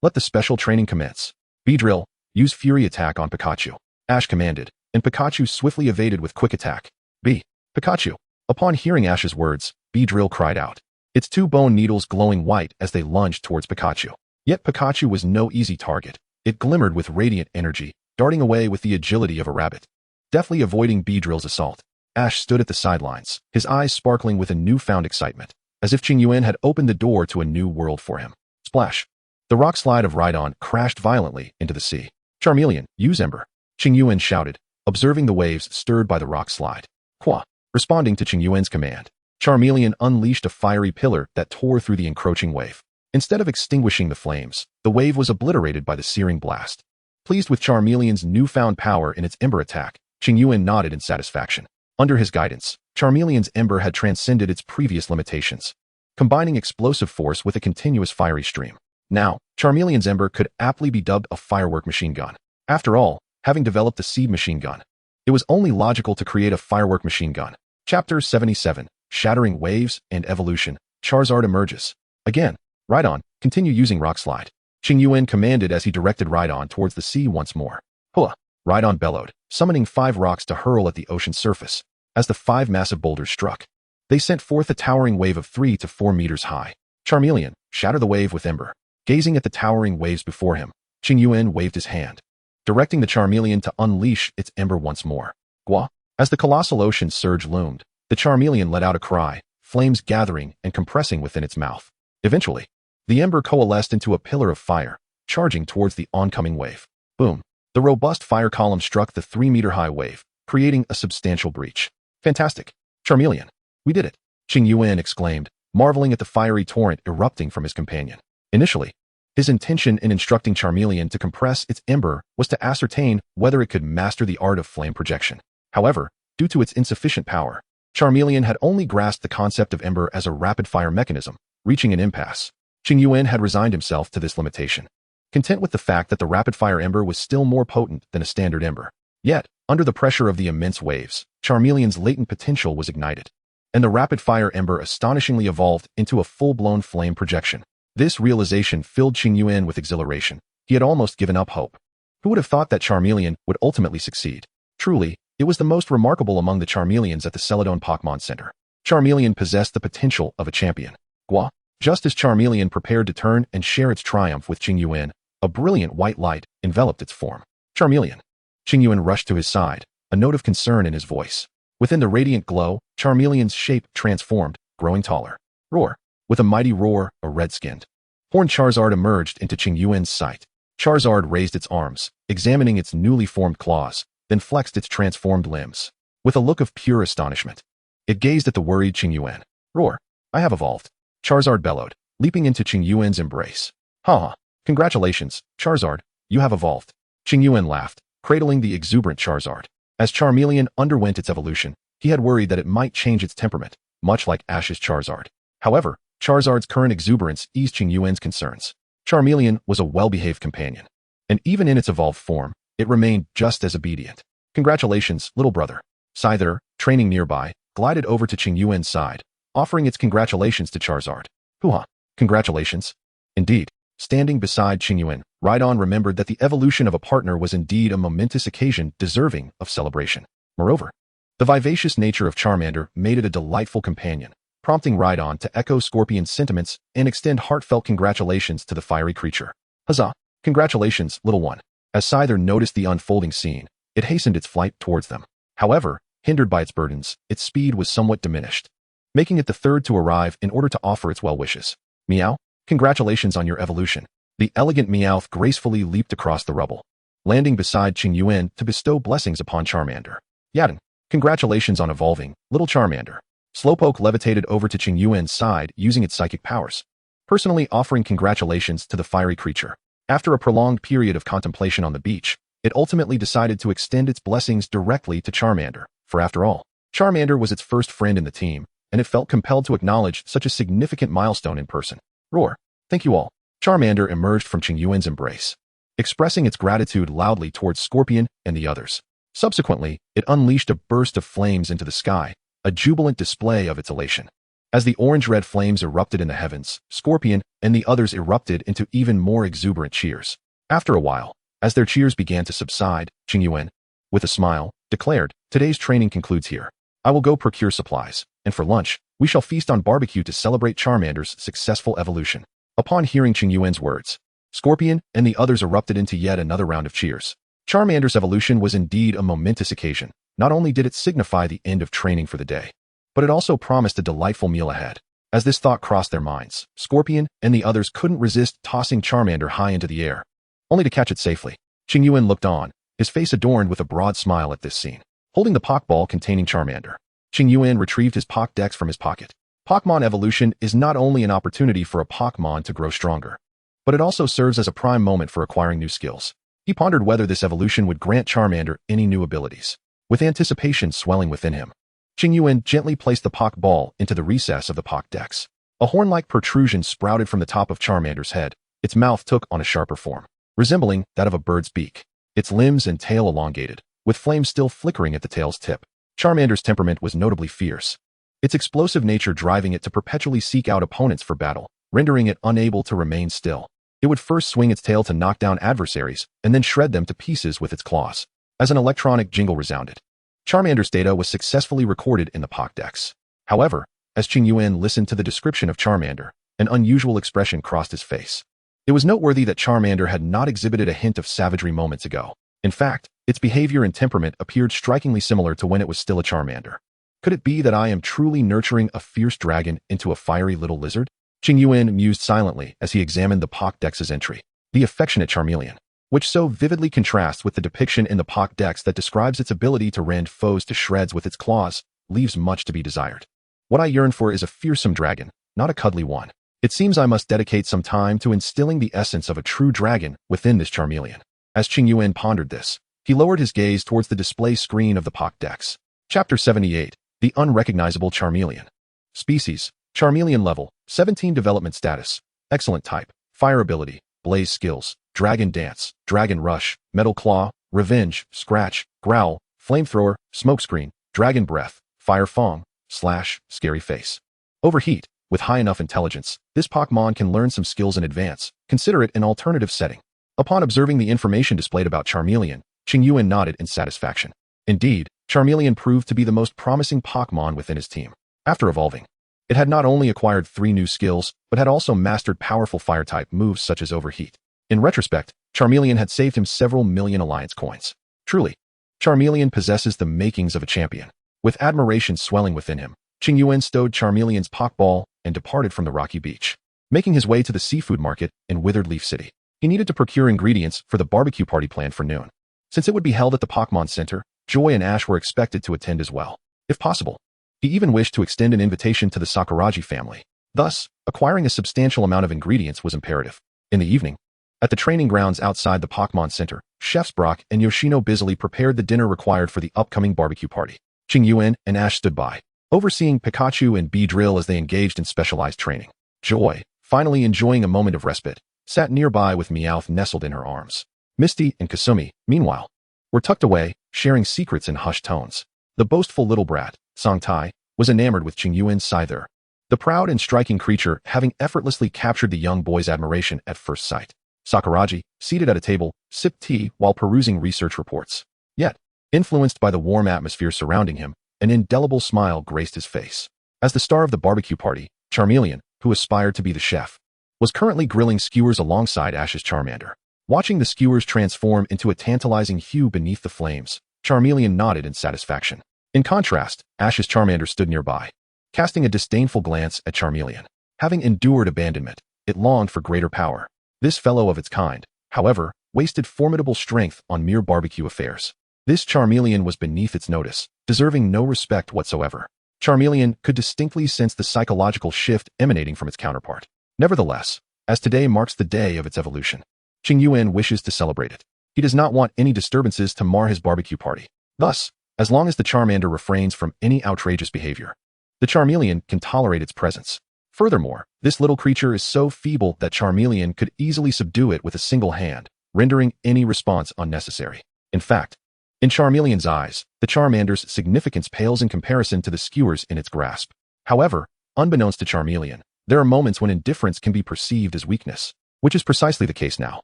Let the special training commence. Beedrill, use Fury Attack on Pikachu. Ash commanded, and Pikachu swiftly evaded with Quick Attack. B. Pikachu. Upon hearing Ash's words, Beedrill cried out, its two bone needles glowing white as they lunged towards Pikachu. Yet Pikachu was no easy target. It glimmered with radiant energy, darting away with the agility of a rabbit. Deftly avoiding Beedrill's assault, Ash stood at the sidelines, his eyes sparkling with a newfound excitement, as if Qingyuan had opened the door to a new world for him. Splash! The rock slide of Rhydon crashed violently into the sea. Charmeleon, use Ember! Qingyuan shouted, observing the waves stirred by the rock slide. Qua! Responding to Qingyuan's command, Charmeleon unleashed a fiery pillar that tore through the encroaching wave. Instead of extinguishing the flames, the wave was obliterated by the searing blast. Pleased with Charmeleon's newfound power in its Ember attack, Qingyuan nodded in satisfaction. Under his guidance, Charmeleon's Ember had transcended its previous limitations, combining explosive force with a continuous fiery stream. Now, Charmeleon's Ember could aptly be dubbed a firework machine gun. After all, having developed the seed machine gun, it was only logical to create a firework machine gun. Chapter 77, Shattering Waves and Evolution. Charizard emerges. Again, Rhydon, continue using Rock Slide. Qingyuan commanded as he directed Rhydon towards the sea once more. Hua! Rhydon bellowed, summoning 5 rocks to hurl at the ocean's surface. As the 5 massive boulders struck, they sent forth a towering wave of 3 to 4 meters high. Charmeleon, shatter the wave with Ember. Gazing at the towering waves before him, Qingyuan waved his hand, directing the Charmeleon to unleash its Ember once more. Gua! As the colossal ocean surge loomed, the Charmeleon let out a cry, flames gathering and compressing within its mouth. Eventually, the Ember coalesced into a pillar of fire, charging towards the oncoming wave. Boom! The robust fire column struck the 3-meter-high wave, creating a substantial breach. Fantastic! Charmeleon, we did it! Qingyuan exclaimed, marveling at the fiery torrent erupting from his companion. Initially, his intention in instructing Charmeleon to compress its Ember was to ascertain whether it could master the art of flame projection. However, due to its insufficient power, Charmeleon had only grasped the concept of Ember as a rapid-fire mechanism, reaching an impasse. Qingyuan had resigned himself to this limitation, content with the fact that the rapid-fire Ember was still more potent than a standard Ember. Yet, under the pressure of the immense waves, Charmeleon's latent potential was ignited, and the rapid-fire Ember astonishingly evolved into a full-blown flame projection. This realization filled Qingyuan with exhilaration. He had almost given up hope. Who would have thought that Charmeleon would ultimately succeed? Truly, it was the most remarkable among the Charmeleons at the Celadon Pokémon Center. Charmeleon possessed the potential of a champion. Gua! Just as Charmeleon prepared to turn and share its triumph with Qingyuan, a brilliant white light enveloped its form. Charmeleon! Qingyuan rushed to his side, a note of concern in his voice. Within the radiant glow, Charmeleon's shape transformed, growing taller. Roar! With a mighty roar, a red-skinned horned Charizard emerged into Qingyuan's sight. Charizard raised its arms, examining its newly formed claws, then flexed its transformed limbs. With a look of pure astonishment, it gazed at the worried Qingyuan. Roar! I have evolved! Charizard bellowed, leaping into Qingyuan's embrace. Ha! Congratulations, Charizard, you have evolved. Qingyuan laughed, cradling the exuberant Charizard. As Charmeleon underwent its evolution, he had worried that it might change its temperament, much like Ash's Charizard. However, Charizard's current exuberance eased Qingyuan's concerns. Charmeleon was a well-behaved companion, and even in its evolved form, it remained just as obedient. Congratulations, little brother. Scyther, training nearby, glided over to Qingyuan's side, offering its congratulations to Charizard. Hoo-ha! Congratulations. Indeed, standing beside Qingyuan, Rhydon remembered that the evolution of a partner was indeed a momentous occasion deserving of celebration. Moreover, the vivacious nature of Charmander made it a delightful companion, prompting Rhydon to echo Scorpion's sentiments and extend heartfelt congratulations to the fiery creature. Huzzah! Congratulations, little one. As Scyther noticed the unfolding scene, it hastened its flight towards them. However, hindered by its burdens, its speed was somewhat diminished, making it the third to arrive in order to offer its well wishes. Meow, congratulations on your evolution. The elegant Meowth gracefully leaped across the rubble, landing beside Qingyuan to bestow blessings upon Charmander. Yaden, congratulations on evolving, little Charmander. Slowpoke levitated over to Qingyuan's side using its psychic powers, personally offering congratulations to the fiery creature. After a prolonged period of contemplation on the beach, it ultimately decided to extend its blessings directly to Charmander, for after all, Charmander was its first friend in the team, and it felt compelled to acknowledge such a significant milestone in person. Roar! Thank you all. Charmander emerged from Qingyuan's embrace, expressing its gratitude loudly towards Scorpion and the others. Subsequently, it unleashed a burst of flames into the sky, a jubilant display of its elation. As the orange-red flames erupted in the heavens, Scorpion and the others erupted into even more exuberant cheers. After a while, as their cheers began to subside, Qingyuan, with a smile, declared, "Today's training concludes here. I will go procure supplies, and for lunch, we shall feast on barbecue to celebrate Charmander's successful evolution." Upon hearing Qingyuan's words, Scorpion and the others erupted into yet another round of cheers. Charmander's evolution was indeed a momentous occasion. Not only did it signify the end of training for the day, but it also promised a delightful meal ahead. As this thought crossed their minds, Scorpion and the others couldn't resist tossing Charmander high into the air, only to catch it safely. Qingyuan looked on, his face adorned with a broad smile at this scene. Holding the Pokeball containing Charmander, Qingyuan retrieved his Pokédex from his pocket. Pokémon evolution is not only an opportunity for a Pokémon to grow stronger, but it also serves as a prime moment for acquiring new skills. He pondered whether this evolution would grant Charmander any new abilities. With anticipation swelling within him, Qingyuan gently placed the Pokeball into the recess of the Pokédex. A horn-like protrusion sprouted from the top of Charmander's head. Its mouth took on a sharper form, resembling that of a bird's beak. Its limbs and tail elongated, with flames still flickering at the tail's tip. Charmander's temperament was notably fierce, its explosive nature driving it to perpetually seek out opponents for battle, rendering it unable to remain still. It would first swing its tail to knock down adversaries, and then shred them to pieces with its claws. As an electronic jingle resounded, Charmander's data was successfully recorded in the Pokédex. However, as Qingyuan listened to the description of Charmander, an unusual expression crossed his face. It was noteworthy that Charmander had not exhibited a hint of savagery moments ago. In fact, its behavior and temperament appeared strikingly similar to when it was still a Charmander. Could it be that I am truly nurturing a fierce dragon into a fiery little lizard? Qingyuan mused silently as he examined the Pokédex's entry. The affectionate Charmeleon, which so vividly contrasts with the depiction in the Pokédex that describes its ability to rend foes to shreds with its claws, leaves much to be desired. What I yearn for is a fearsome dragon, not a cuddly one. It seems I must dedicate some time to instilling the essence of a true dragon within this Charmeleon. As Qingyuan pondered this, he lowered his gaze towards the display screen of the Pokédex. Chapter 78, The Unrecognizable Charmeleon. Species, Charmeleon level, 17 development status, excellent type, fire ability, blaze skills, dragon dance, dragon rush, metal claw, revenge, scratch, growl, flamethrower, smokescreen, dragon breath, fire fong, slash, scary face. Overheat. With high enough intelligence, this Pokémon can learn some skills in advance. Consider it an alternative setting. Upon observing the information displayed about Charmeleon, Qingyuan nodded in satisfaction. Indeed, Charmeleon proved to be the most promising Pokémon within his team. After evolving, it had not only acquired 3 new skills, but had also mastered powerful fire-type moves such as Overheat. In retrospect, Charmeleon had saved him several million Alliance coins. Truly, Charmeleon possesses the makings of a champion. With admiration swelling within him, Qingyuan stowed Charmeleon's Pokeball and departed from the rocky beach. Making his way to the seafood market in Withered Leaf City, he needed to procure ingredients for the barbecue party planned for noon. Since it would be held at the Pokémon Center, Joy and Ash were expected to attend as well. If possible, he even wished to extend an invitation to the Sakuragi family. Thus, acquiring a substantial amount of ingredients was imperative. In the evening, at the training grounds outside the Pokémon Center, Chefs Brock and Yoshino busily prepared the dinner required for the upcoming barbecue party. Qingyuan and Ash stood by, overseeing Pikachu and Beedrill as they engaged in specialized training. Joy, finally enjoying a moment of respite, sat nearby with Meowth nestled in her arms. Misty and Kasumi, meanwhile, were tucked away, sharing secrets in hushed tones. The boastful little brat, Songtai, was enamored with Qingyuan's Scyther, the proud and striking creature having effortlessly captured the young boy's admiration at first sight. Sakuragi, seated at a table, sipped tea while perusing research reports. Yet, influenced by the warm atmosphere surrounding him, an indelible smile graced his face. As the star of the barbecue party, Charmeleon, who aspired to be the chef, was currently grilling skewers alongside Ash's Charmander. Watching the skewers transform into a tantalizing hue beneath the flames, Charmeleon nodded in satisfaction. In contrast, Ash's Charmander stood nearby, casting a disdainful glance at Charmeleon. Having endured abandonment, it longed for greater power. This fellow of its kind, however, wasted formidable strength on mere barbecue affairs. This Charmeleon was beneath its notice, deserving no respect whatsoever. Charmeleon could distinctly sense the psychological shift emanating from its counterpart. Nevertheless, as today marks the day of its evolution, Qingyuan wishes to celebrate it. He does not want any disturbances to mar his barbecue party. Thus, as long as the Charmander refrains from any outrageous behavior, the Charmeleon can tolerate its presence. Furthermore, this little creature is so feeble that Charmeleon could easily subdue it with a single hand, rendering any response unnecessary. In fact, in Charmeleon's eyes, the Charmander's significance pales in comparison to the skewers in its grasp. However, unbeknownst to Charmeleon, There are moments when indifference can be perceived as weakness, which is precisely the case now.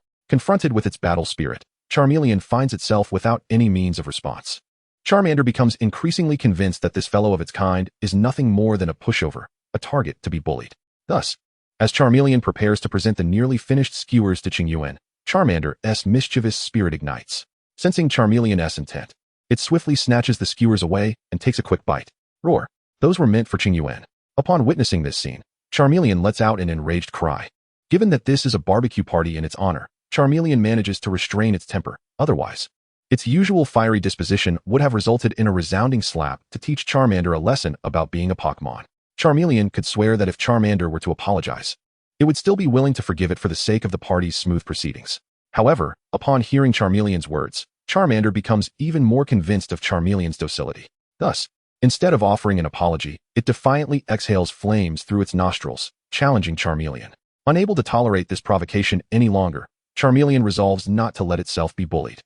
Confronted with its battle spirit, Charmeleon finds itself without any means of response. Charmander becomes increasingly convinced that this fellow of its kind is nothing more than a pushover, a target to be bullied. Thus, as Charmeleon prepares to present the nearly finished skewers to Qingyuan, Charmander's mischievous spirit ignites. Sensing Charmeleon's intent, it swiftly snatches the skewers away and takes a quick bite. Roar! Those were meant for Qingyuan. Upon witnessing this scene, Charmeleon lets out an enraged cry. Given that this is a barbecue party in its honor, Charmeleon manages to restrain its temper. Otherwise, its usual fiery disposition would have resulted in a resounding slap to teach Charmander a lesson about being a Pokémon. Charmeleon could swear that if Charmander were to apologize, it would still be willing to forgive it for the sake of the party's smooth proceedings. However, upon hearing Charmeleon's words, Charmander becomes even more convinced of Charmeleon's docility. Thus, instead of offering an apology, it defiantly exhales flames through its nostrils, challenging Charmeleon. Unable to tolerate this provocation any longer, Charmeleon resolves not to let itself be bullied.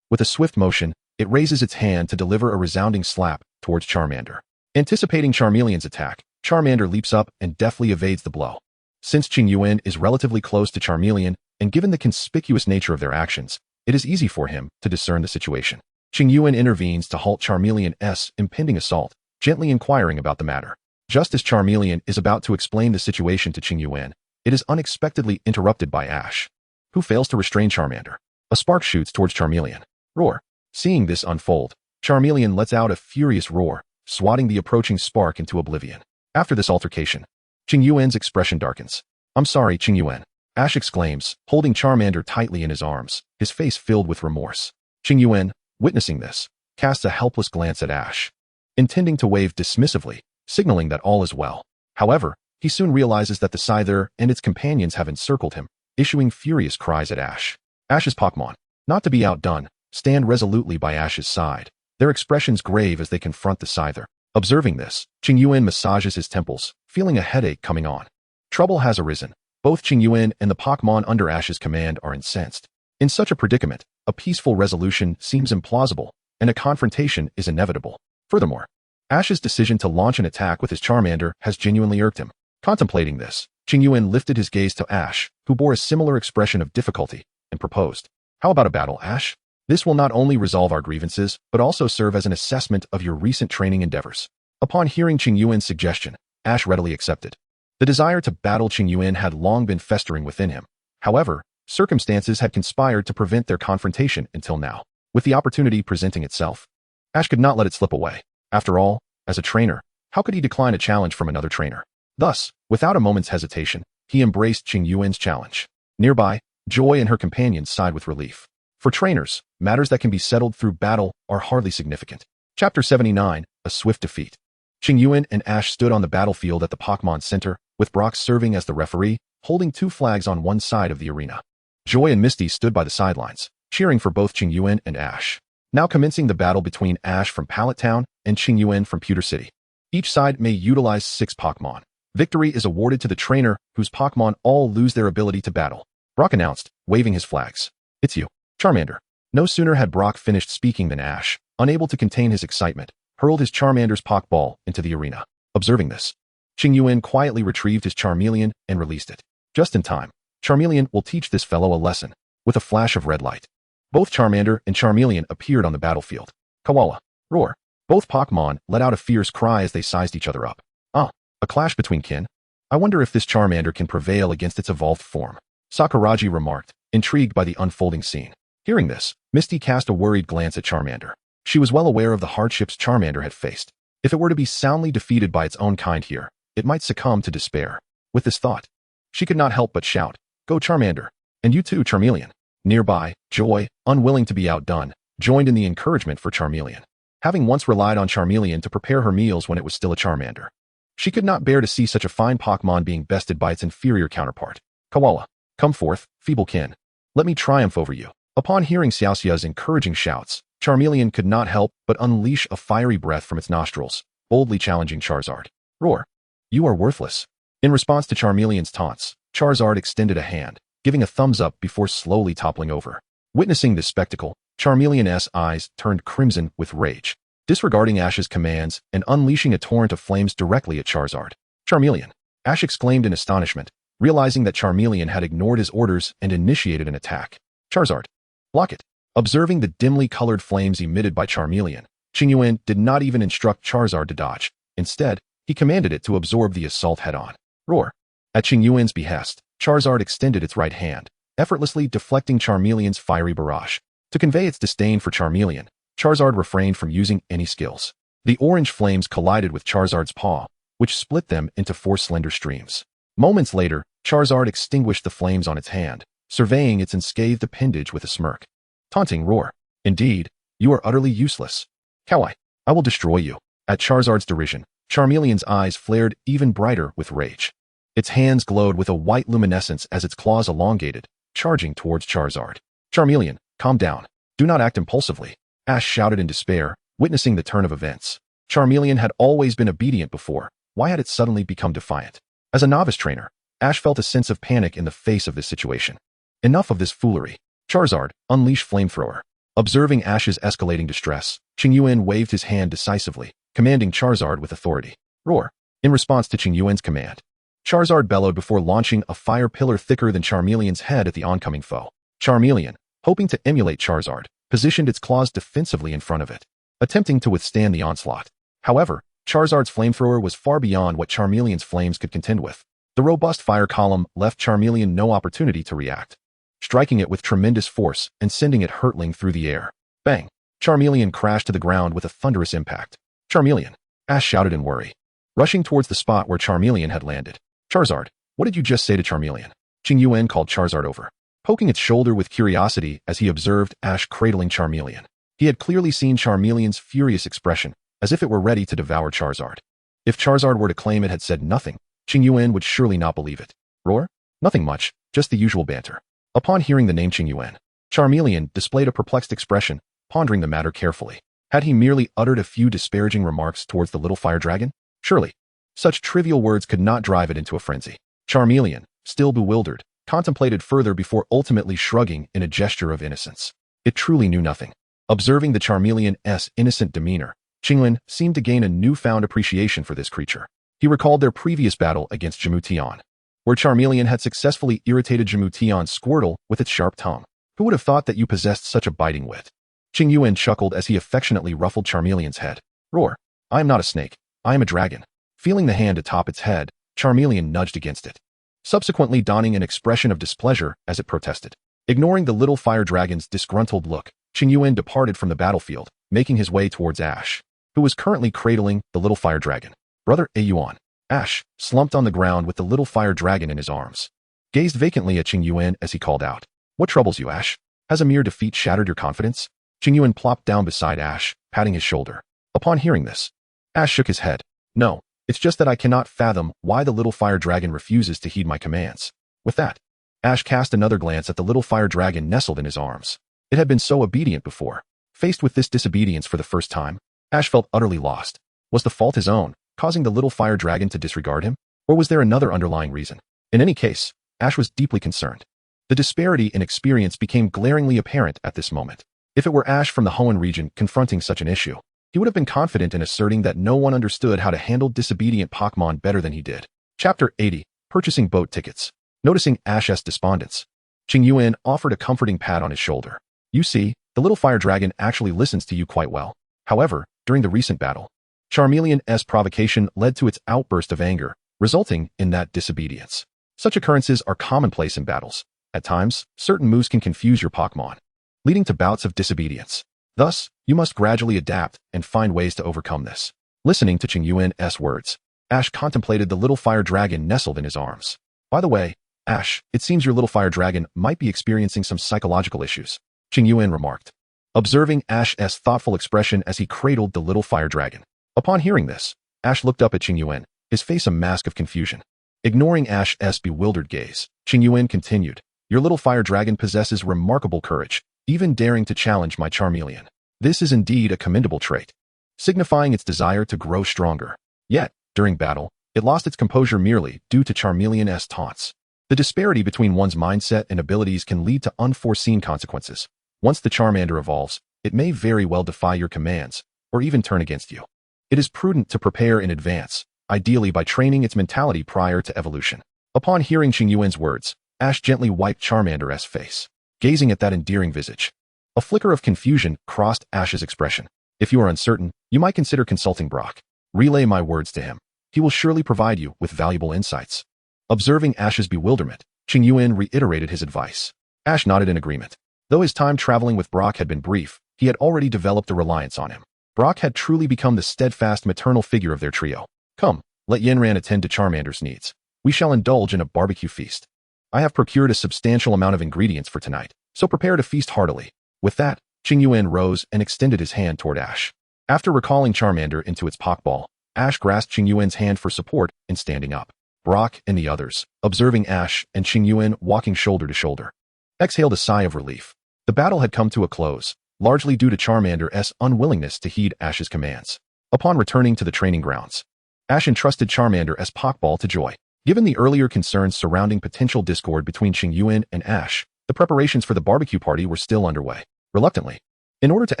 With a swift motion, it raises its hand to deliver a resounding slap towards Charmander. Anticipating Charmeleon's attack, Charmander leaps up and deftly evades the blow. Since Qingyuan is relatively close to Charmeleon, and given the conspicuous nature of their actions, it is easy for him to discern the situation. Qingyuan intervenes to halt Charmeleon's impending assault, gently inquiring about the matter. Just as Charmeleon is about to explain the situation to Qingyuan, it is unexpectedly interrupted by Ash, who fails to restrain Charmander. A spark shoots towards Charmeleon. Roar! Seeing this unfold, Charmeleon lets out a furious roar, swatting the approaching spark into oblivion. After this altercation, Qingyuan's expression darkens. "I'm sorry, Qingyuan," Ash exclaims, holding Charmander tightly in his arms, his face filled with remorse. Qingyuan, witnessing this, casts a helpless glance at Ash, intending to wave dismissively, signaling that all is well. However, he soon realizes that the Scyther and its companions have encircled him, issuing furious cries at Ash. Ash's Pokémon, not to be outdone, stand resolutely by Ash's side, their expressions grave as they confront the Scyther. Observing this, Qingyuan massages his temples, feeling a headache coming on. Trouble has arisen. Both Qingyuan and the Pokémon under Ash's command are incensed. In such a predicament, a peaceful resolution seems implausible, and a confrontation is inevitable. Furthermore, Ash's decision to launch an attack with his Charmander has genuinely irked him. Contemplating this, Qingyuan lifted his gaze to Ash, who bore a similar expression of difficulty, and proposed, "How about a battle, Ash? This will not only resolve our grievances, but also serve as an assessment of your recent training endeavors." Upon hearing Qingyuan's suggestion, Ash readily accepted. The desire to battle Qingyuan had long been festering within him. However, circumstances had conspired to prevent their confrontation until now. With the opportunity presenting itself, Ash could not let it slip away. After all, as a trainer, how could he decline a challenge from another trainer? Thus, without a moment's hesitation, he embraced Qingyuan's challenge. Nearby, Joy and her companions sighed with relief. For trainers, matters that can be settled through battle are hardly significant. Chapter 79, A Swift Defeat. Qingyuan and Ash stood on the battlefield at the Pokémon Center, with Brock serving as the referee, holding two flags on one side of the arena. Joy and Misty stood by the sidelines, cheering for both Qingyuan and Ash. Now commencing the battle between Ash from Pallet Town and Qingyuan from Pewter City. Each side may utilize 6 Pokémon. Victory is awarded to the trainer whose Pokémon all lose their ability to battle. Brock announced, waving his flags. "It's you, Charmander." No sooner had Brock finished speaking than Ash, unable to contain his excitement, hurled his Charmander's Pokeball into the arena. Observing this, Qingyuan quietly retrieved his Charmeleon and released it. Just in time, Charmeleon will teach this fellow a lesson. With a flash of red light, both Charmander and Charmeleon appeared on the battlefield. Koala. Roar. Both Pokémon let out a fierce cry as they sized each other up. "Ah, a clash between kin? I wonder if this Charmander can prevail against its evolved form," Sakuraji remarked, intrigued by the unfolding scene. Hearing this, Misty cast a worried glance at Charmander. She was well aware of the hardships Charmander had faced. If it were to be soundly defeated by its own kind here, it might succumb to despair. With this thought, she could not help but shout, "Go Charmander! And you too, Charmeleon!" Nearby, Joy, unwilling to be outdone, joined in the encouragement for Charmeleon. Having once relied on Charmeleon to prepare her meals when it was still a Charmander, she could not bear to see such a fine Pokémon being bested by its inferior counterpart. "Koala, come forth, feeble kin. Let me triumph over you." Upon hearing Xiaoxia's encouraging shouts, Charmeleon could not help but unleash a fiery breath from its nostrils, boldly challenging Charizard. Roar. "You are worthless." In response to Charmeleon's taunts, Charizard extended a hand, giving a thumbs up before slowly toppling over. Witnessing this spectacle, Charmeleon's eyes turned crimson with rage, disregarding Ash's commands and unleashing a torrent of flames directly at Charizard. "Charmeleon, Ash exclaimed in astonishment, realizing that Charmeleon had ignored his orders and initiated an attack. Charizard, block it. Observing the dimly colored flames emitted by Charmeleon, Qingyuan did not even instruct Charizard to dodge. Instead, he commanded it to absorb the assault head-on. Roar. At Qingyuan's behest, Charizard extended its right hand, effortlessly deflecting Charmeleon's fiery barrage. To convey its disdain for Charmeleon, Charizard refrained from using any skills. The orange flames collided with Charizard's paw, which split them into 4 slender streams. Moments later, Charizard extinguished the flames on its hand, surveying its unscathed appendage with a smirk. Taunting roar. Indeed, you are utterly useless. Kawaii, I will destroy you. At Charizard's derision, Charmeleon's eyes flared even brighter with rage. Its hands glowed with a white luminescence as its claws elongated, charging towards Charizard. Charmeleon, calm down. Do not act impulsively. Ash shouted in despair, witnessing the turn of events. Charmeleon had always been obedient before. Why had it suddenly become defiant? As a novice trainer, Ash felt a sense of panic in the face of this situation. Enough of this foolery. Charizard, unleash Flamethrower. Observing Ash's escalating distress, Qingyuan waved his hand decisively, commanding Charizard with authority. Roar. In response to Qingyuan's command, Charizard bellowed before launching a fire pillar thicker than Charmeleon's head at the oncoming foe. Charmeleon, hoping to emulate Charizard, positioned its claws defensively in front of it, attempting to withstand the onslaught. However, Charizard's Flamethrower was far beyond what Charmeleon's flames could contend with. The robust fire column left Charmeleon no opportunity to react, striking it with tremendous force and sending it hurtling through the air. Bang! Charmeleon crashed to the ground with a thunderous impact. Charmeleon! Ash shouted in worry, rushing towards the spot where Charmeleon had landed. Charizard, what did you just say to Charmeleon? Qingyuan called Charizard over, poking its shoulder with curiosity as he observed Ash cradling Charmeleon. He had clearly seen Charmeleon's furious expression, as if it were ready to devour Charizard. If Charizard were to claim it had said nothing, Qingyuan would surely not believe it. Roar? Nothing much, just the usual banter. Upon hearing the name Qingyuan, Charmeleon displayed a perplexed expression, pondering the matter carefully. Had he merely uttered a few disparaging remarks towards the little fire dragon? Surely, such trivial words could not drive it into a frenzy. Charmeleon, still bewildered, contemplated further before ultimately shrugging in a gesture of innocence. It truly knew nothing. Observing the Charmeleon's innocent demeanor, Qingyuan seemed to gain a newfound appreciation for this creature. He recalled their previous battle against Jamutian, where Charmeleon had successfully irritated Jamutian's Squirtle with its sharp tongue. Who would have thought that you possessed such a biting wit? Qingyuan chuckled as he affectionately ruffled Charmeleon's head. Roar. I am not a snake. I am a dragon. Feeling the hand atop its head, Charmeleon nudged against it, subsequently donning an expression of displeasure as it protested. Ignoring the little fire dragon's disgruntled look, Qingyuan departed from the battlefield, making his way towards Ash, who was currently cradling the little fire dragon. Brother Yuan. Ash, slumped on the ground with the little fire dragon in his arms, gazed vacantly at Qingyuan as he called out. What troubles you, Ash? Has a mere defeat shattered your confidence? Qingyuan plopped down beside Ash, patting his shoulder. Upon hearing this, Ash shook his head. No, it's just that I cannot fathom why the little fire dragon refuses to heed my commands. With that, Ash cast another glance at the little fire dragon nestled in his arms. It had been so obedient before. Faced with this disobedience for the first time, Ash felt utterly lost. Was the fault his own, causing the little fire dragon to disregard him? Or was there another underlying reason? In any case, Ash was deeply concerned. The disparity in experience became glaringly apparent at this moment. If it were Ash from the Hoenn region confronting such an issue, he would have been confident in asserting that no one understood how to handle disobedient Pokémon better than he did. Chapter 80. Purchasing boat tickets. Noticing Ash's despondence, Qingyuan offered a comforting pat on his shoulder. You see, the little fire dragon actually listens to you quite well. However, during the recent battle, Charmeleon's provocation led to its outburst of anger, resulting in that disobedience. Such occurrences are commonplace in battles. At times, certain moves can confuse your Pokémon, leading to bouts of disobedience. Thus, you must gradually adapt and find ways to overcome this. Listening to Qingyuan's words, Ash contemplated the little fire dragon nestled in his arms. By the way, Ash, it seems your little fire dragon might be experiencing some psychological issues, Qingyuan remarked, observing Ash's thoughtful expression as he cradled the little fire dragon. Upon hearing this, Ash looked up at Qingyuan, his face a mask of confusion. Ignoring Ash's bewildered gaze, Qingyuan continued, Your little fire dragon possesses remarkable courage, even daring to challenge my Charmeleon. This is indeed a commendable trait, signifying its desire to grow stronger. Yet, during battle, it lost its composure merely due to Charmeleon's taunts. The disparity between one's mindset and abilities can lead to unforeseen consequences. Once the Charmander evolves, it may very well defy your commands, or even turn against you. It is prudent to prepare in advance, ideally by training its mentality prior to evolution. Upon hearing Qingyuan's words, Ash gently wiped Charmander's face, gazing at that endearing visage. A flicker of confusion crossed Ash's expression. If you are uncertain, you might consider consulting Brock. Relay my words to him. He will surely provide you with valuable insights. Observing Ash's bewilderment, Qingyuan reiterated his advice. Ash nodded in agreement. Though his time traveling with Brock had been brief, he had already developed a reliance on him. Brock had truly become the steadfast maternal figure of their trio. Come, let Yenran attend to Charmander's needs. We shall indulge in a barbecue feast. I have procured a substantial amount of ingredients for tonight, so prepare to feast heartily. With that, Qingyuan rose and extended his hand toward Ash. After recalling Charmander into its Pokeball, Ash grasped Qingyuan's hand for support in standing up. Brock and the others, observing Ash and Qingyuan walking shoulder to shoulder, exhaled a sigh of relief. The battle had come to a close, largely due to Charmander's unwillingness to heed Ash's commands. Upon returning to the training grounds, Ash entrusted Charmander's Pokeball to Joy. Given the earlier concerns surrounding potential discord between Qingyuan and Ash, the preparations for the barbecue party were still underway. Reluctantly, in order to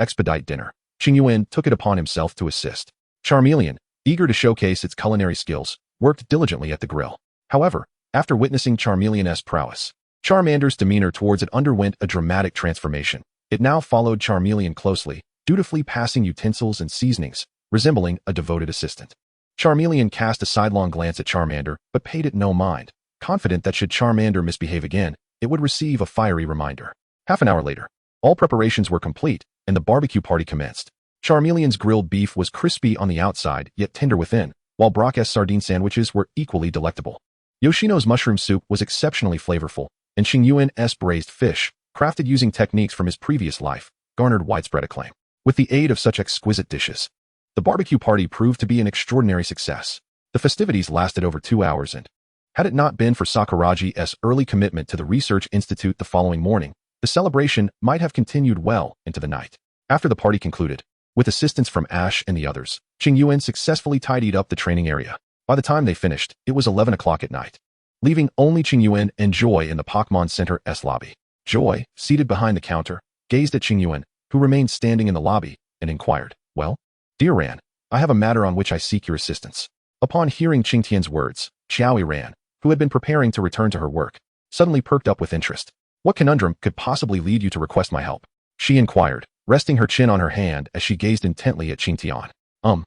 expedite dinner, Qingyuan took it upon himself to assist. Charmeleon, eager to showcase its culinary skills, worked diligently at the grill. However, after witnessing Charmeleon's prowess, Charmander's demeanor towards it underwent a dramatic transformation. It now followed Charmeleon closely, dutifully passing utensils and seasonings, resembling a devoted assistant. Charmeleon cast a sidelong glance at Charmander, but paid it no mind, confident that should Charmander misbehave again, it would receive a fiery reminder. Half an hour later, all preparations were complete, and the barbecue party commenced. Charmeleon's grilled beef was crispy on the outside, yet tender within, while Brock's sardine sandwiches were equally delectable. Yoshino's mushroom soup was exceptionally flavorful, and Qingyuan's braised fish, crafted using techniques from his previous life, garnered widespread acclaim. With the aid of such exquisite dishes, the barbecue party proved to be an extraordinary success. The festivities lasted over 2 hours and, had it not been for Sakuraji's early commitment to the research institute the following morning, the celebration might have continued well into the night. After the party concluded, with assistance from Ash and the others, Qingyuan successfully tidied up the training area. By the time they finished, it was 11 o'clock at night, leaving only Qingyuan and Joy in the Pokémon Center's lobby. Joy, seated behind the counter, gazed at Qingyuan, who remained standing in the lobby, and inquired, "Well, dear Ran, I have a matter on which I seek your assistance." Upon hearing Qingtian's words, Xiaoi Ran, who had been preparing to return to her work, suddenly perked up with interest. "What conundrum could possibly lead you to request my help?" she inquired, resting her chin on her hand as she gazed intently at Qingtian. I'm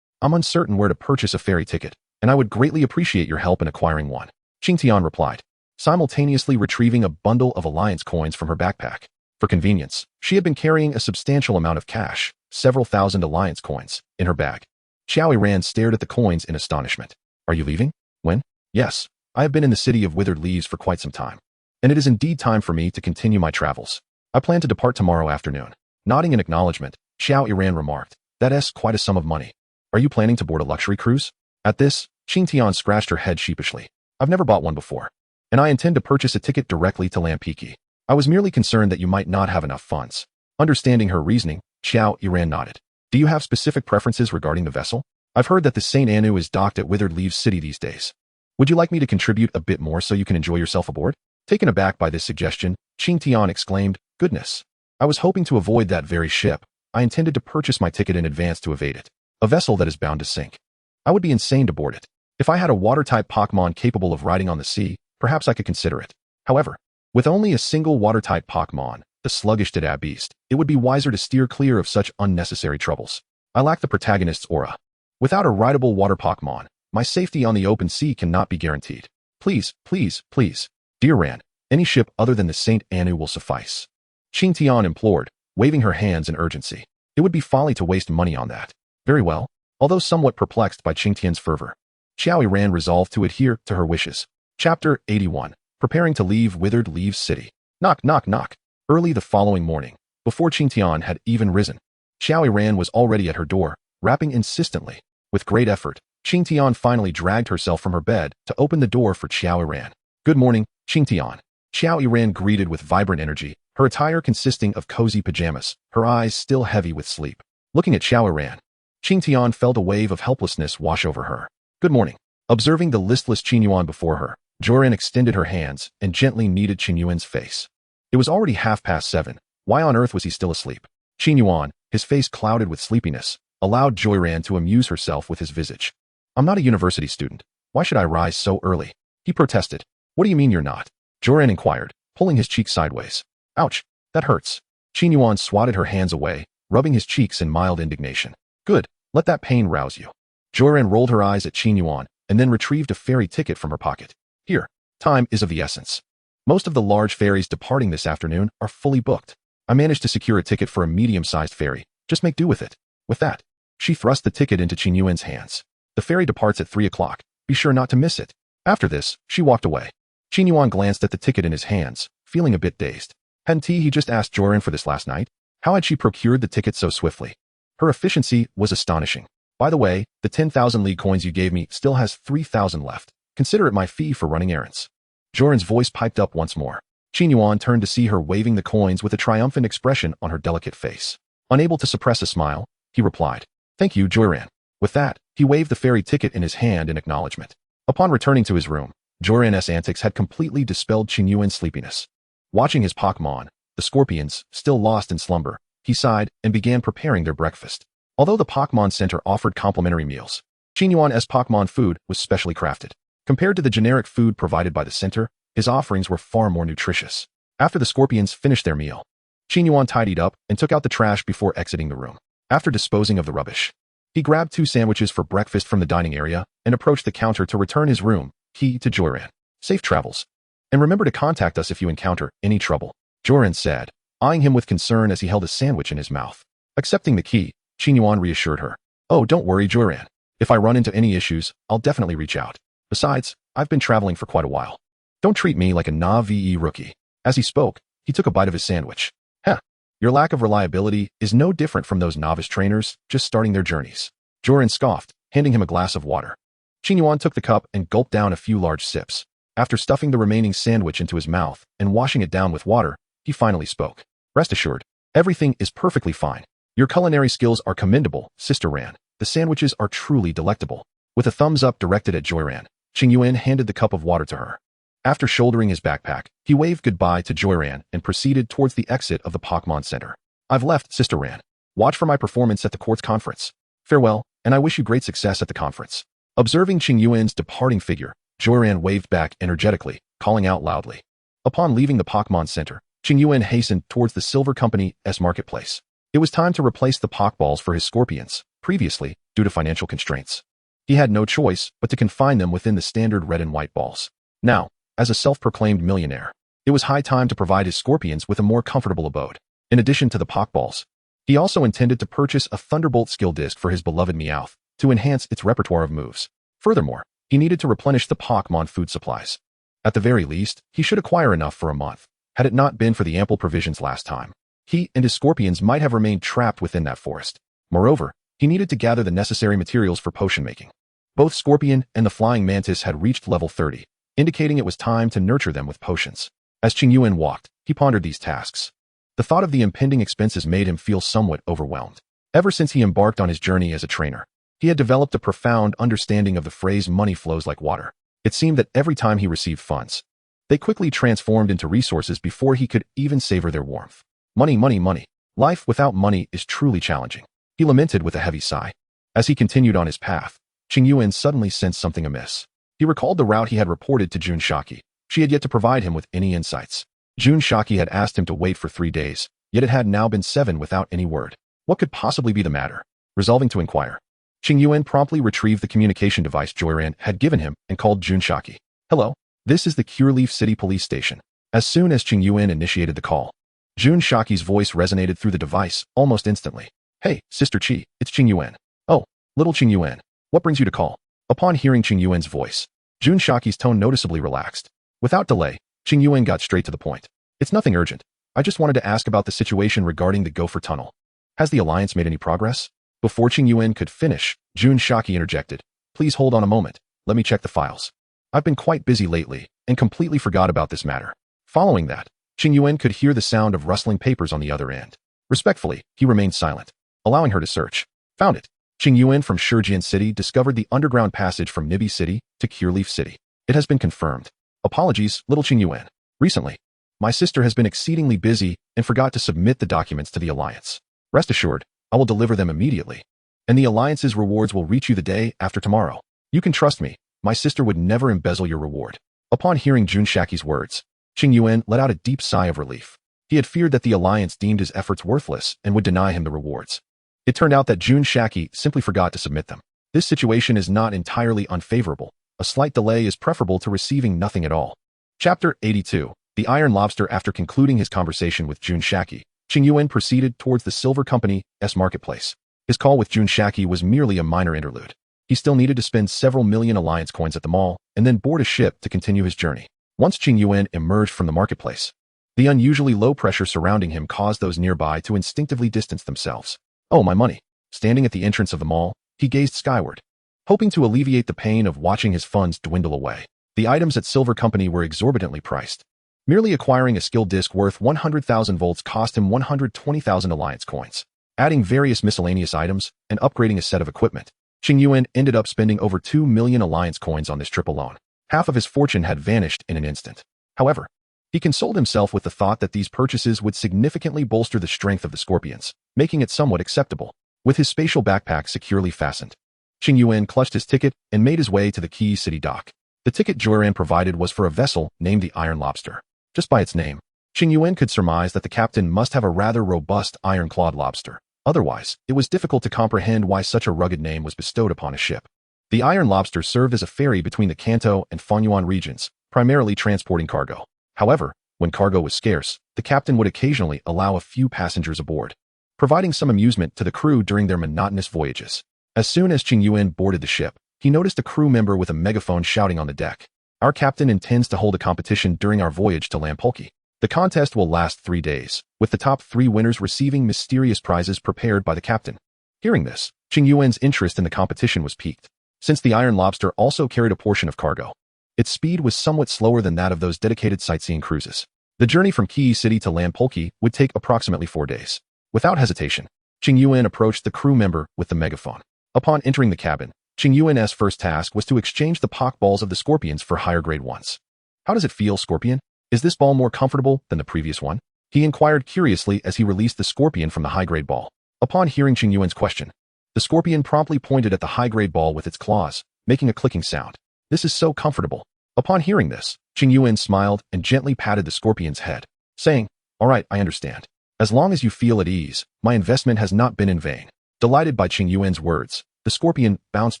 uncertain where to purchase a ferry ticket, and I would greatly appreciate your help in acquiring one," Qingtian replied, simultaneously retrieving a bundle of alliance coins from her backpack. For convenience, she had been carrying a substantial amount of cash, several thousand alliance coins, in her bag. Xiaoi Ran stared at the coins in astonishment. "Are you leaving? When?" "Yes, I have been in the city of withered leaves for quite some time, and it is indeed time for me to continue my travels. I plan to depart tomorrow afternoon." Nodding in acknowledgement, Xiaoi Ran remarked, "That's quite a sum of money. Are you planning to board a luxury cruise?" At this, Qingtian scratched her head sheepishly. "I've never bought one before, and I intend to purchase a ticket directly to Lampiki. I was merely concerned that you might not have enough funds." Understanding her reasoning, Xiaoi Ran nodded. "Do you have specific preferences regarding the vessel? I've heard that the St. Anu is docked at Withered Leaves City these days. Would you like me to contribute a bit more so you can enjoy yourself aboard?" Taken aback by this suggestion, Qingtian exclaimed, "Goodness! I was hoping to avoid that very ship. I intended to purchase my ticket in advance to evade it. A vessel that is bound to sink. I would be insane to board it. If I had a water-type Pokémon capable of riding on the sea, perhaps I could consider it. However, with only a single water-type Pokémon, the sluggish Dada beast, it would be wiser to steer clear of such unnecessary troubles. I lack the protagonist's aura. Without a rideable water Pokémon, my safety on the open sea cannot be guaranteed. Please, please, please, dear Ran, any ship other than the St. Anu will suffice," Qingtian implored, waving her hands in urgency. It would be folly to waste money on that. Very well. Although somewhat perplexed by Qingtian's fervor, Xiaoi Ran resolved to adhere to her wishes. Chapter 81. Preparing to leave Withered Leaves City. Knock, knock, knock. Early the following morning, before Qingtian had even risen, Xiaoi Ran was already at her door, rapping insistently. With great effort, Qingtian finally dragged herself from her bed to open the door for Xiaoi Ran. "Good morning, Qingtian." Xiaoi Ran greeted with vibrant energy, her attire consisting of cozy pajamas, her eyes still heavy with sleep. Looking at Xiaoi Ran, Qingtian felt a wave of helplessness wash over her. "Good morning." Observing the listless Qingyuan before her, Joran extended her hands and gently kneaded Qingyuan's face. It was already 7:30. Why on earth was he still asleep? Qingyuan, his face clouded with sleepiness, allowed Joyran to amuse herself with his visage. I'm not a university student. Why should I rise so early? He protested. What do you mean you're not? Joran inquired, pulling his cheek sideways. Ouch, that hurts. Qingyuan swatted her hands away, rubbing his cheeks in mild indignation. Good, let that pain rouse you. Joran rolled her eyes at Qingyuan and then retrieved a ferry ticket from her pocket. Here, time is of the essence. Most of the large ferries departing this afternoon are fully booked. I managed to secure a ticket for a medium-sized ferry. Just make do with it. With that, she thrust the ticket into Qingyuan's hands. The ferry departs at 3 o'clock. Be sure not to miss it. After this, she walked away. Qingyuan glanced at the ticket in his hands, feeling a bit dazed. Hadn't he just asked Joran for this last night? How had she procured the ticket so swiftly? Her efficiency was astonishing. By the way, the 10,000 Li coins you gave me still has 3,000 left. Consider it my fee for running errands. Joran's voice piped up once more. Qingyuan turned to see her waving the coins with a triumphant expression on her delicate face. Unable to suppress a smile, he replied, Thank you, Joran. With that, he waved the ferry ticket in his hand in acknowledgement. Upon returning to his room, Joran's antics had completely dispelled Qingyuan's sleepiness. Watching his Pokémon, the scorpions, still lost in slumber, he sighed and began preparing their breakfast. Although the Pokémon Center offered complimentary meals, Qingyuan's Pokémon food was specially crafted. Compared to the generic food provided by the center, his offerings were far more nutritious. After the scorpions finished their meal, Qingyuan tidied up and took out the trash before exiting the room. After disposing of the rubbish, he grabbed 2 sandwiches for breakfast from the dining area and approached the counter to return his room key to Joran. Safe travels. And remember to contact us if you encounter any trouble, Joran said, eyeing him with concern as he held a sandwich in his mouth. Accepting the key, Qingyuan reassured her. Oh, don't worry, Joran. If I run into any issues, I'll definitely reach out. Besides, I've been traveling for quite a while. Don't treat me like a NA-VE rookie. As he spoke, he took a bite of his sandwich. Heh, your lack of reliability is no different from those novice trainers just starting their journeys. Joran scoffed, handing him a glass of water. Qingyuan took the cup and gulped down a few large sips. After stuffing the remaining sandwich into his mouth and washing it down with water, he finally spoke. Rest assured, everything is perfectly fine. Your culinary skills are commendable, Sister Ran. The sandwiches are truly delectable. With a thumbs up directed at Joran, Qingyuan handed the cup of water to her. After shouldering his backpack, he waved goodbye to Joran and proceeded towards the exit of the Pokémon Center. I've left, Sister Ran. Watch for my performance at the Quartz Conference. Farewell, and I wish you great success at the conference. Observing Qingyuan's departing figure, Joran waved back energetically, calling out loudly. Upon leaving the Pokémon Center, Qingyuan hastened towards the Silver Company's marketplace. It was time to replace the Pokeballs for his scorpions, previously, due to financial constraints. He had no choice but to confine them within the standard red and white balls. Now, as a self-proclaimed millionaire, it was high time to provide his scorpions with a more comfortable abode. In addition to the Pokeballs, he also intended to purchase a Thunderbolt skill disc for his beloved Meowth to enhance its repertoire of moves. Furthermore, he needed to replenish the Pokémon food supplies. At the very least, he should acquire enough for a month. Had it not been for the ample provisions last time, he and his scorpions might have remained trapped within that forest. Moreover, he needed to gather the necessary materials for potion making. Both Scorpion and the Flying Mantis had reached level 30, indicating it was time to nurture them with potions. As Qingyuan walked, he pondered these tasks. The thought of the impending expenses made him feel somewhat overwhelmed. Ever since he embarked on his journey as a trainer, he had developed a profound understanding of the phrase money flows like water. It seemed that every time he received funds, they quickly transformed into resources before he could even savor their warmth. Money, money, money. Life without money is truly challenging, he lamented with a heavy sigh. As he continued on his path, Qingyuan suddenly sensed something amiss. He recalled the route he had reported to Jun Shaki. She had yet to provide him with any insights. Jun Shaki had asked him to wait for 3 days, yet it had now been 7 without any word. What could possibly be the matter? Resolving to inquire, Qingyuan promptly retrieved the communication device Joran had given him and called Jun Shaki. Hello, this is the Cureleaf City Police Station. As soon as Qingyuan initiated the call, Jun Shaki's voice resonated through the device almost instantly. Hey, Sister Qi, it's Qingyuan. Oh, little Qingyuan, what brings you to call? Upon hearing Qingyuan's voice, Jun Shaki's tone noticeably relaxed. Without delay, Qingyuan got straight to the point. It's nothing urgent. I just wanted to ask about the situation regarding the Gopher Tunnel. Has the Alliance made any progress? Before Qingyuan could finish, Jun Shaki interjected. Please hold on a moment. Let me check the files. I've been quite busy lately and completely forgot about this matter. Following that, Qingyuan could hear the sound of rustling papers on the other end. Respectfully, he remained silent, allowing her to search. Found it. Qingyuan from Shijian City discovered the underground passage from Nibi City to Cureleaf City. It has been confirmed. Apologies, little Qingyuan. Recently, my sister has been exceedingly busy and forgot to submit the documents to the Alliance. Rest assured, I will deliver them immediately, and the Alliance's rewards will reach you the day after tomorrow. You can trust me. My sister would never embezzle your reward. Upon hearing Jun Shaki's words, Qingyuan let out a deep sigh of relief. He had feared that the alliance deemed his efforts worthless and would deny him the rewards. It turned out that Jun Shaki simply forgot to submit them. This situation is not entirely unfavorable. A slight delay is preferable to receiving nothing at all. Chapter 82. The Iron Lobster. After concluding his conversation with Jun Shaki, Qingyuan proceeded towards the Silver Company's marketplace. His call with Jun Shaki was merely a minor interlude. He still needed to spend several million alliance coins at the mall and then board a ship to continue his journey. Once Qingyuan emerged from the marketplace, the unusually low pressure surrounding him caused those nearby to instinctively distance themselves. Oh, my money. Standing at the entrance of the mall, he gazed skyward, hoping to alleviate the pain of watching his funds dwindle away. The items at Silver Company were exorbitantly priced. Merely acquiring a skill disc worth 100,000 volts cost him 120,000 alliance coins. Adding various miscellaneous items and upgrading a set of equipment, Qingyuan ended up spending over 2 million alliance coins on this trip alone. Half of his fortune had vanished in an instant. However, he consoled himself with the thought that these purchases would significantly bolster the strength of the scorpions, making it somewhat acceptable. With his spatial backpack securely fastened, Qingyuan clutched his ticket and made his way to the Key City dock. The ticket Joran provided was for a vessel named the Iron Lobster. Just by its name, Qingyuan could surmise that the captain must have a rather robust iron-clawed lobster. Otherwise, it was difficult to comprehend why such a rugged name was bestowed upon a ship. The Iron Lobster served as a ferry between the Kanto and Fangyuan regions, primarily transporting cargo. However, when cargo was scarce, the captain would occasionally allow a few passengers aboard, providing some amusement to the crew during their monotonous voyages. As soon as Qingyuan boarded the ship, he noticed a crew member with a megaphone shouting on the deck. Our captain intends to hold a competition during our voyage to Lampolki. The contest will last 3 days, with the top 3 winners receiving mysterious prizes prepared by the captain. Hearing this, Qingyuan's interest in the competition was piqued. Since the Iron Lobster also carried a portion of cargo, its speed was somewhat slower than that of those dedicated sightseeing cruises. The journey from Key City to Lampolki would take approximately 4 days. Without hesitation, Qingyuan approached the crew member with the megaphone. Upon entering the cabin, Qingyuan's first task was to exchange the pokeballs of the scorpions for higher grade ones. How does it feel, Scorpion? Is this ball more comfortable than the previous one? He inquired curiously as he released the scorpion from the high-grade ball. Upon hearing Qingyuan's question, the scorpion promptly pointed at the high-grade ball with its claws, making a clicking sound. This is so comfortable. Upon hearing this, Qingyuan smiled and gently patted the scorpion's head, saying, "All right, I understand. As long as you feel at ease, my investment has not been in vain." Delighted by Qingyuan's words, the scorpion bounced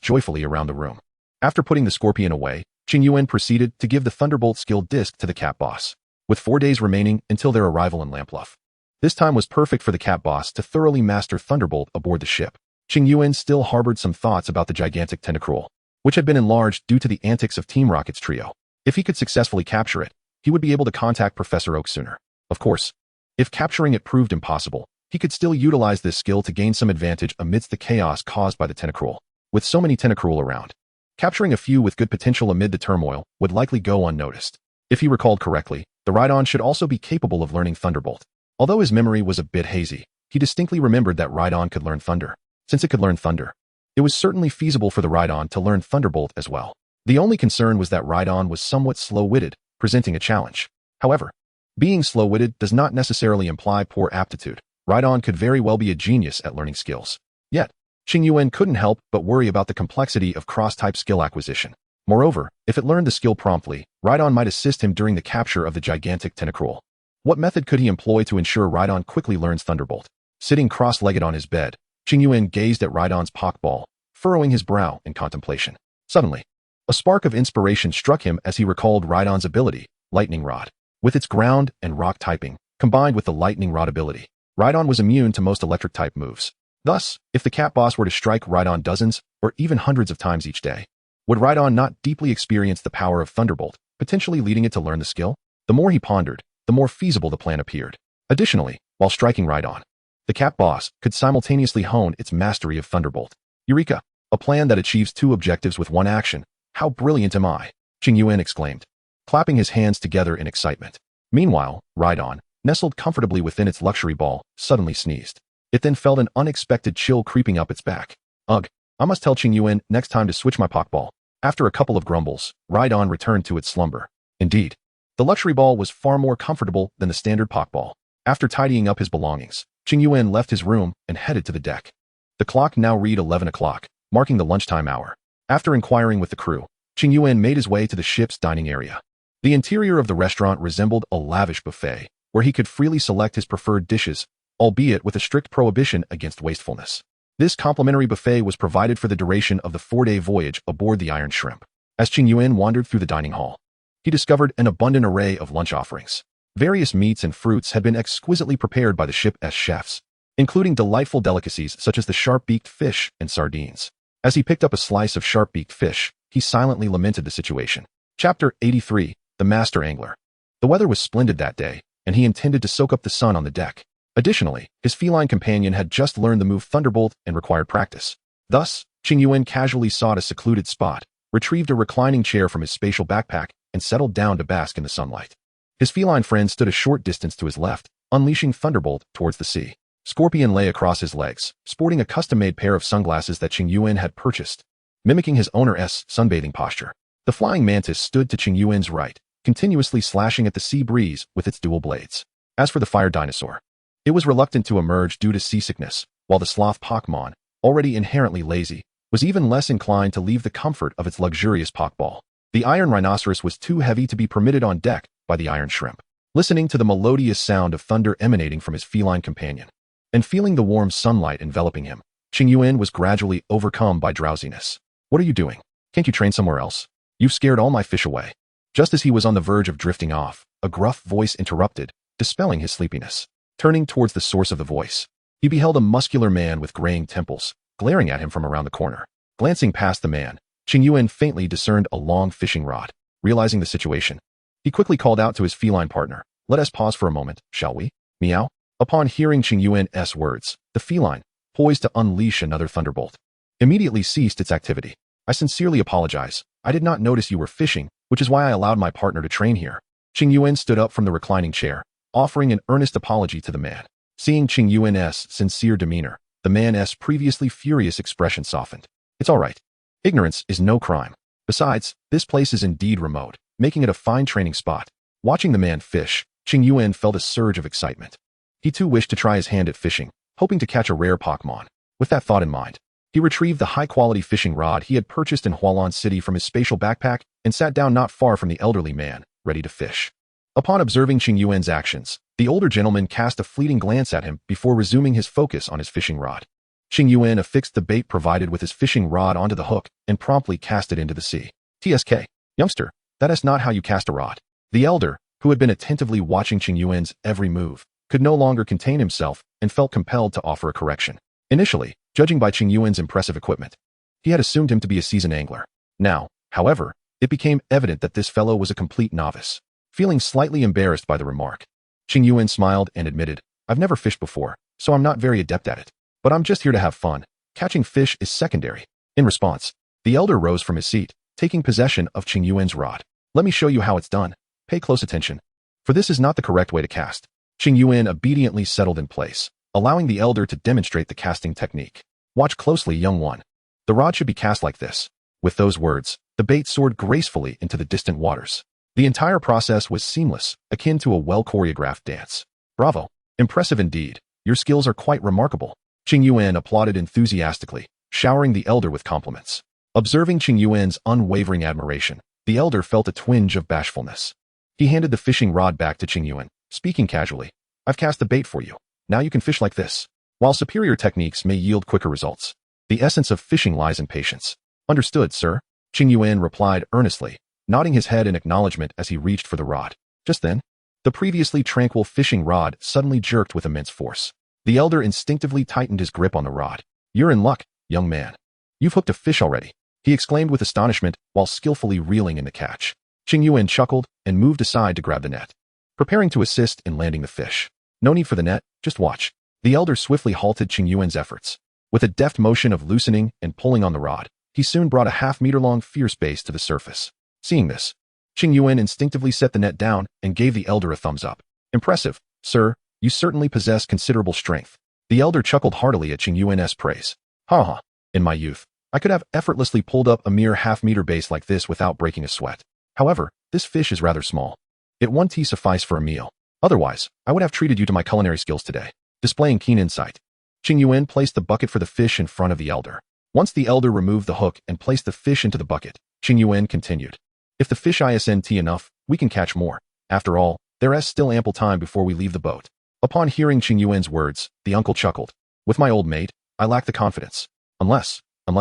joyfully around the room. After putting the scorpion away, Qingyuan proceeded to give the Thunderbolt skill disc to the cat boss, with 4 days remaining until their arrival in Lampluff. This time was perfect for the cat boss to thoroughly master Thunderbolt aboard the ship. Qingyuan still harbored some thoughts about the gigantic Tentacruel, which had been enlarged due to the antics of Team Rocket's trio. If he could successfully capture it, he would be able to contact Professor Oak sooner. Of course, if capturing it proved impossible, he could still utilize this skill to gain some advantage amidst the chaos caused by the Tentacruel. With so many Tentacruel around, capturing a few with good potential amid the turmoil would likely go unnoticed. If he recalled correctly, the Rhydon should also be capable of learning Thunderbolt. Although his memory was a bit hazy, he distinctly remembered that Rhydon could learn Thunder. Since it could learn Thunder, it was certainly feasible for the Rhydon to learn Thunderbolt as well. The only concern was that Rhydon was somewhat slow-witted, presenting a challenge. However, being slow-witted does not necessarily imply poor aptitude. Rhydon could very well be a genius at learning skills. Yet, Qingyuan couldn't help but worry about the complexity of cross-type skill acquisition. Moreover, if it learned the skill promptly, Rhydon might assist him during the capture of the gigantic Tentacruel. What method could he employ to ensure Rhydon quickly learns Thunderbolt? Sitting cross-legged on his bed, Qingyuan gazed at Rhydon's Pokeball, furrowing his brow in contemplation. Suddenly, a spark of inspiration struck him as he recalled Rhydon's ability, Lightning Rod. With its ground and rock typing, combined with the Lightning Rod ability, Rhydon was immune to most electric-type moves. Thus, if the cat boss were to strike Rhydon dozens or even hundreds of times each day, would Rhydon not deeply experience the power of Thunderbolt, potentially leading it to learn the skill? The more he pondered, the more feasible the plan appeared. Additionally, while striking Rhydon, the cat boss could simultaneously hone its mastery of Thunderbolt. Eureka! A plan that achieves 2 objectives with 1 action. How brilliant am I? Qingyuan exclaimed, clapping his hands together in excitement. Meanwhile, Rhydon, nestled comfortably within its luxury ball, suddenly sneezed. It then felt an unexpected chill creeping up its back. Ugh, I must tell Qingyuan next time to switch my Pokeball. After a couple of grumbles, Rhydon returned to its slumber. Indeed, the luxury ball was far more comfortable than the standard Pokeball. After tidying up his belongings, Qingyuan left his room and headed to the deck. The clock now read 11 o'clock, marking the lunchtime hour. After inquiring with the crew, Qingyuan made his way to the ship's dining area. The interior of the restaurant resembled a lavish buffet, where he could freely select his preferred dishes, albeit with a strict prohibition against wastefulness. This complimentary buffet was provided for the duration of the 4-day voyage aboard the Iron Shrimp. As Qingyuan wandered through the dining hall, he discovered an abundant array of lunch offerings. Various meats and fruits had been exquisitely prepared by the ship's chefs, including delightful delicacies such as the sharp-beaked fish and sardines. As he picked up a slice of sharp-beaked fish, he silently lamented the situation. Chapter 83, The Master Angler. The weather was splendid that day, and he intended to soak up the sun on the deck. Additionally, his feline companion had just learned the move Thunderbolt and required practice. Thus, Qingyuan casually sought a secluded spot, retrieved a reclining chair from his spatial backpack, and settled down to bask in the sunlight. His feline friend stood a short distance to his left, unleashing Thunderbolt towards the sea. Scorpion lay across his legs, sporting a custom-made pair of sunglasses that Qingyuan had purchased, mimicking his owner's sunbathing posture. The flying mantis stood to Qingyuan's right, continuously slashing at the sea breeze with its dual blades. As for the fire dinosaur, it was reluctant to emerge due to seasickness, while the sloth Pokémon, already inherently lazy, was even less inclined to leave the comfort of its luxurious Pokeball. The iron rhinoceros was too heavy to be permitted on deck by the Iron Shrimp. Listening to the melodious sound of thunder emanating from his feline companion, and feeling the warm sunlight enveloping him, Qingyuan was gradually overcome by drowsiness. What are you doing? Can't you train somewhere else? You've scared all my fish away. Just as he was on the verge of drifting off, a gruff voice interrupted, dispelling his sleepiness. Turning towards the source of the voice, he beheld a muscular man with graying temples, glaring at him from around the corner. Glancing past the man, Qingyuan faintly discerned a long fishing rod. Realizing the situation, he quickly called out to his feline partner, "Let us pause for a moment, shall we? Meow." Upon hearing Qingyuan's words, the feline, poised to unleash another thunderbolt, immediately ceased its activity. "I sincerely apologize. I did not notice you were fishing, which is why I allowed my partner to train here." Qingyuan stood up from the reclining chair, offering an earnest apology to the man. Seeing Qingyuan's sincere demeanor, the man's previously furious expression softened. "It's all right. Ignorance is no crime. Besides, this place is indeed remote, making it a fine training spot." Watching the man fish, Qingyuan felt a surge of excitement. He too wished to try his hand at fishing, hoping to catch a rare Pokémon. With that thought in mind, he retrieved the high-quality fishing rod he had purchased in Hualan City from his spatial backpack and sat down not far from the elderly man, ready to fish. Upon observing Qingyuan's actions, the older gentleman cast a fleeting glance at him before resuming his focus on his fishing rod. Qingyuan affixed the bait provided with his fishing rod onto the hook and promptly cast it into the sea. "TSK, youngster, that is not how you cast a rod." The elder, who had been attentively watching Qingyuan's every move, could no longer contain himself and felt compelled to offer a correction. Initially, judging by Qingyuan's impressive equipment, he had assumed him to be a seasoned angler. Now, however, it became evident that this fellow was a complete novice. Feeling slightly embarrassed by the remark, Qingyuan smiled and admitted, "I've never fished before, so I'm not very adept at it. But I'm just here to have fun. Catching fish is secondary." In response, the elder rose from his seat, taking possession of Qingyuan's rod. "Let me show you how it's done. Pay close attention, for this is not the correct way to cast." Qingyuan obediently settled in place, allowing the elder to demonstrate the casting technique. "Watch closely, young one. The rod should be cast like this." With those words, the bait soared gracefully into the distant waters. The entire process was seamless, akin to a well-choreographed dance. "Bravo. Impressive indeed. Your skills are quite remarkable." Qingyuan applauded enthusiastically, showering the elder with compliments. Observing Qingyuan's unwavering admiration, the elder felt a twinge of bashfulness. He handed the fishing rod back to Qingyuan, speaking casually, "I've cast the bait for you. Now you can fish like this." While superior techniques may yield quicker results, the essence of fishing lies in patience. "Understood, sir," Qingyuan replied earnestly, nodding his head in acknowledgement as he reached for the rod. Just then, the previously tranquil fishing rod suddenly jerked with immense force. The elder instinctively tightened his grip on the rod. "You're in luck, young man. You've hooked a fish already," he exclaimed with astonishment while skillfully reeling in the catch. Qingyuan chuckled and moved aside to grab the net, preparing to assist in landing the fish. "No need for the net, just watch." The elder swiftly halted Qingyuan's efforts. With a deft motion of loosening and pulling on the rod, he soon brought a half-meter-long fierce bass to the surface. Seeing this, Qingyuan instinctively set the net down and gave the elder a thumbs up. "Impressive, sir. You certainly possess considerable strength." The elder chuckled heartily at Qingyuan's praise. "Ha ha. In my youth, I could have effortlessly pulled up a mere half-meter bass like this without breaking a sweat. However, this fish is rather small. It won't suffice for a meal. Otherwise, I would have treated you to my culinary skills today." Displaying keen insight, Qingyuan placed the bucket for the fish in front of the elder. Once the elder removed the hook and placed the fish into the bucket, Qingyuan continued. If the fish isn't enough, we can catch more. After all, there is still ample time before we leave the boat. Upon hearing Qingyuan's words, the uncle chuckled. With my old mate, I lack the confidence. Unless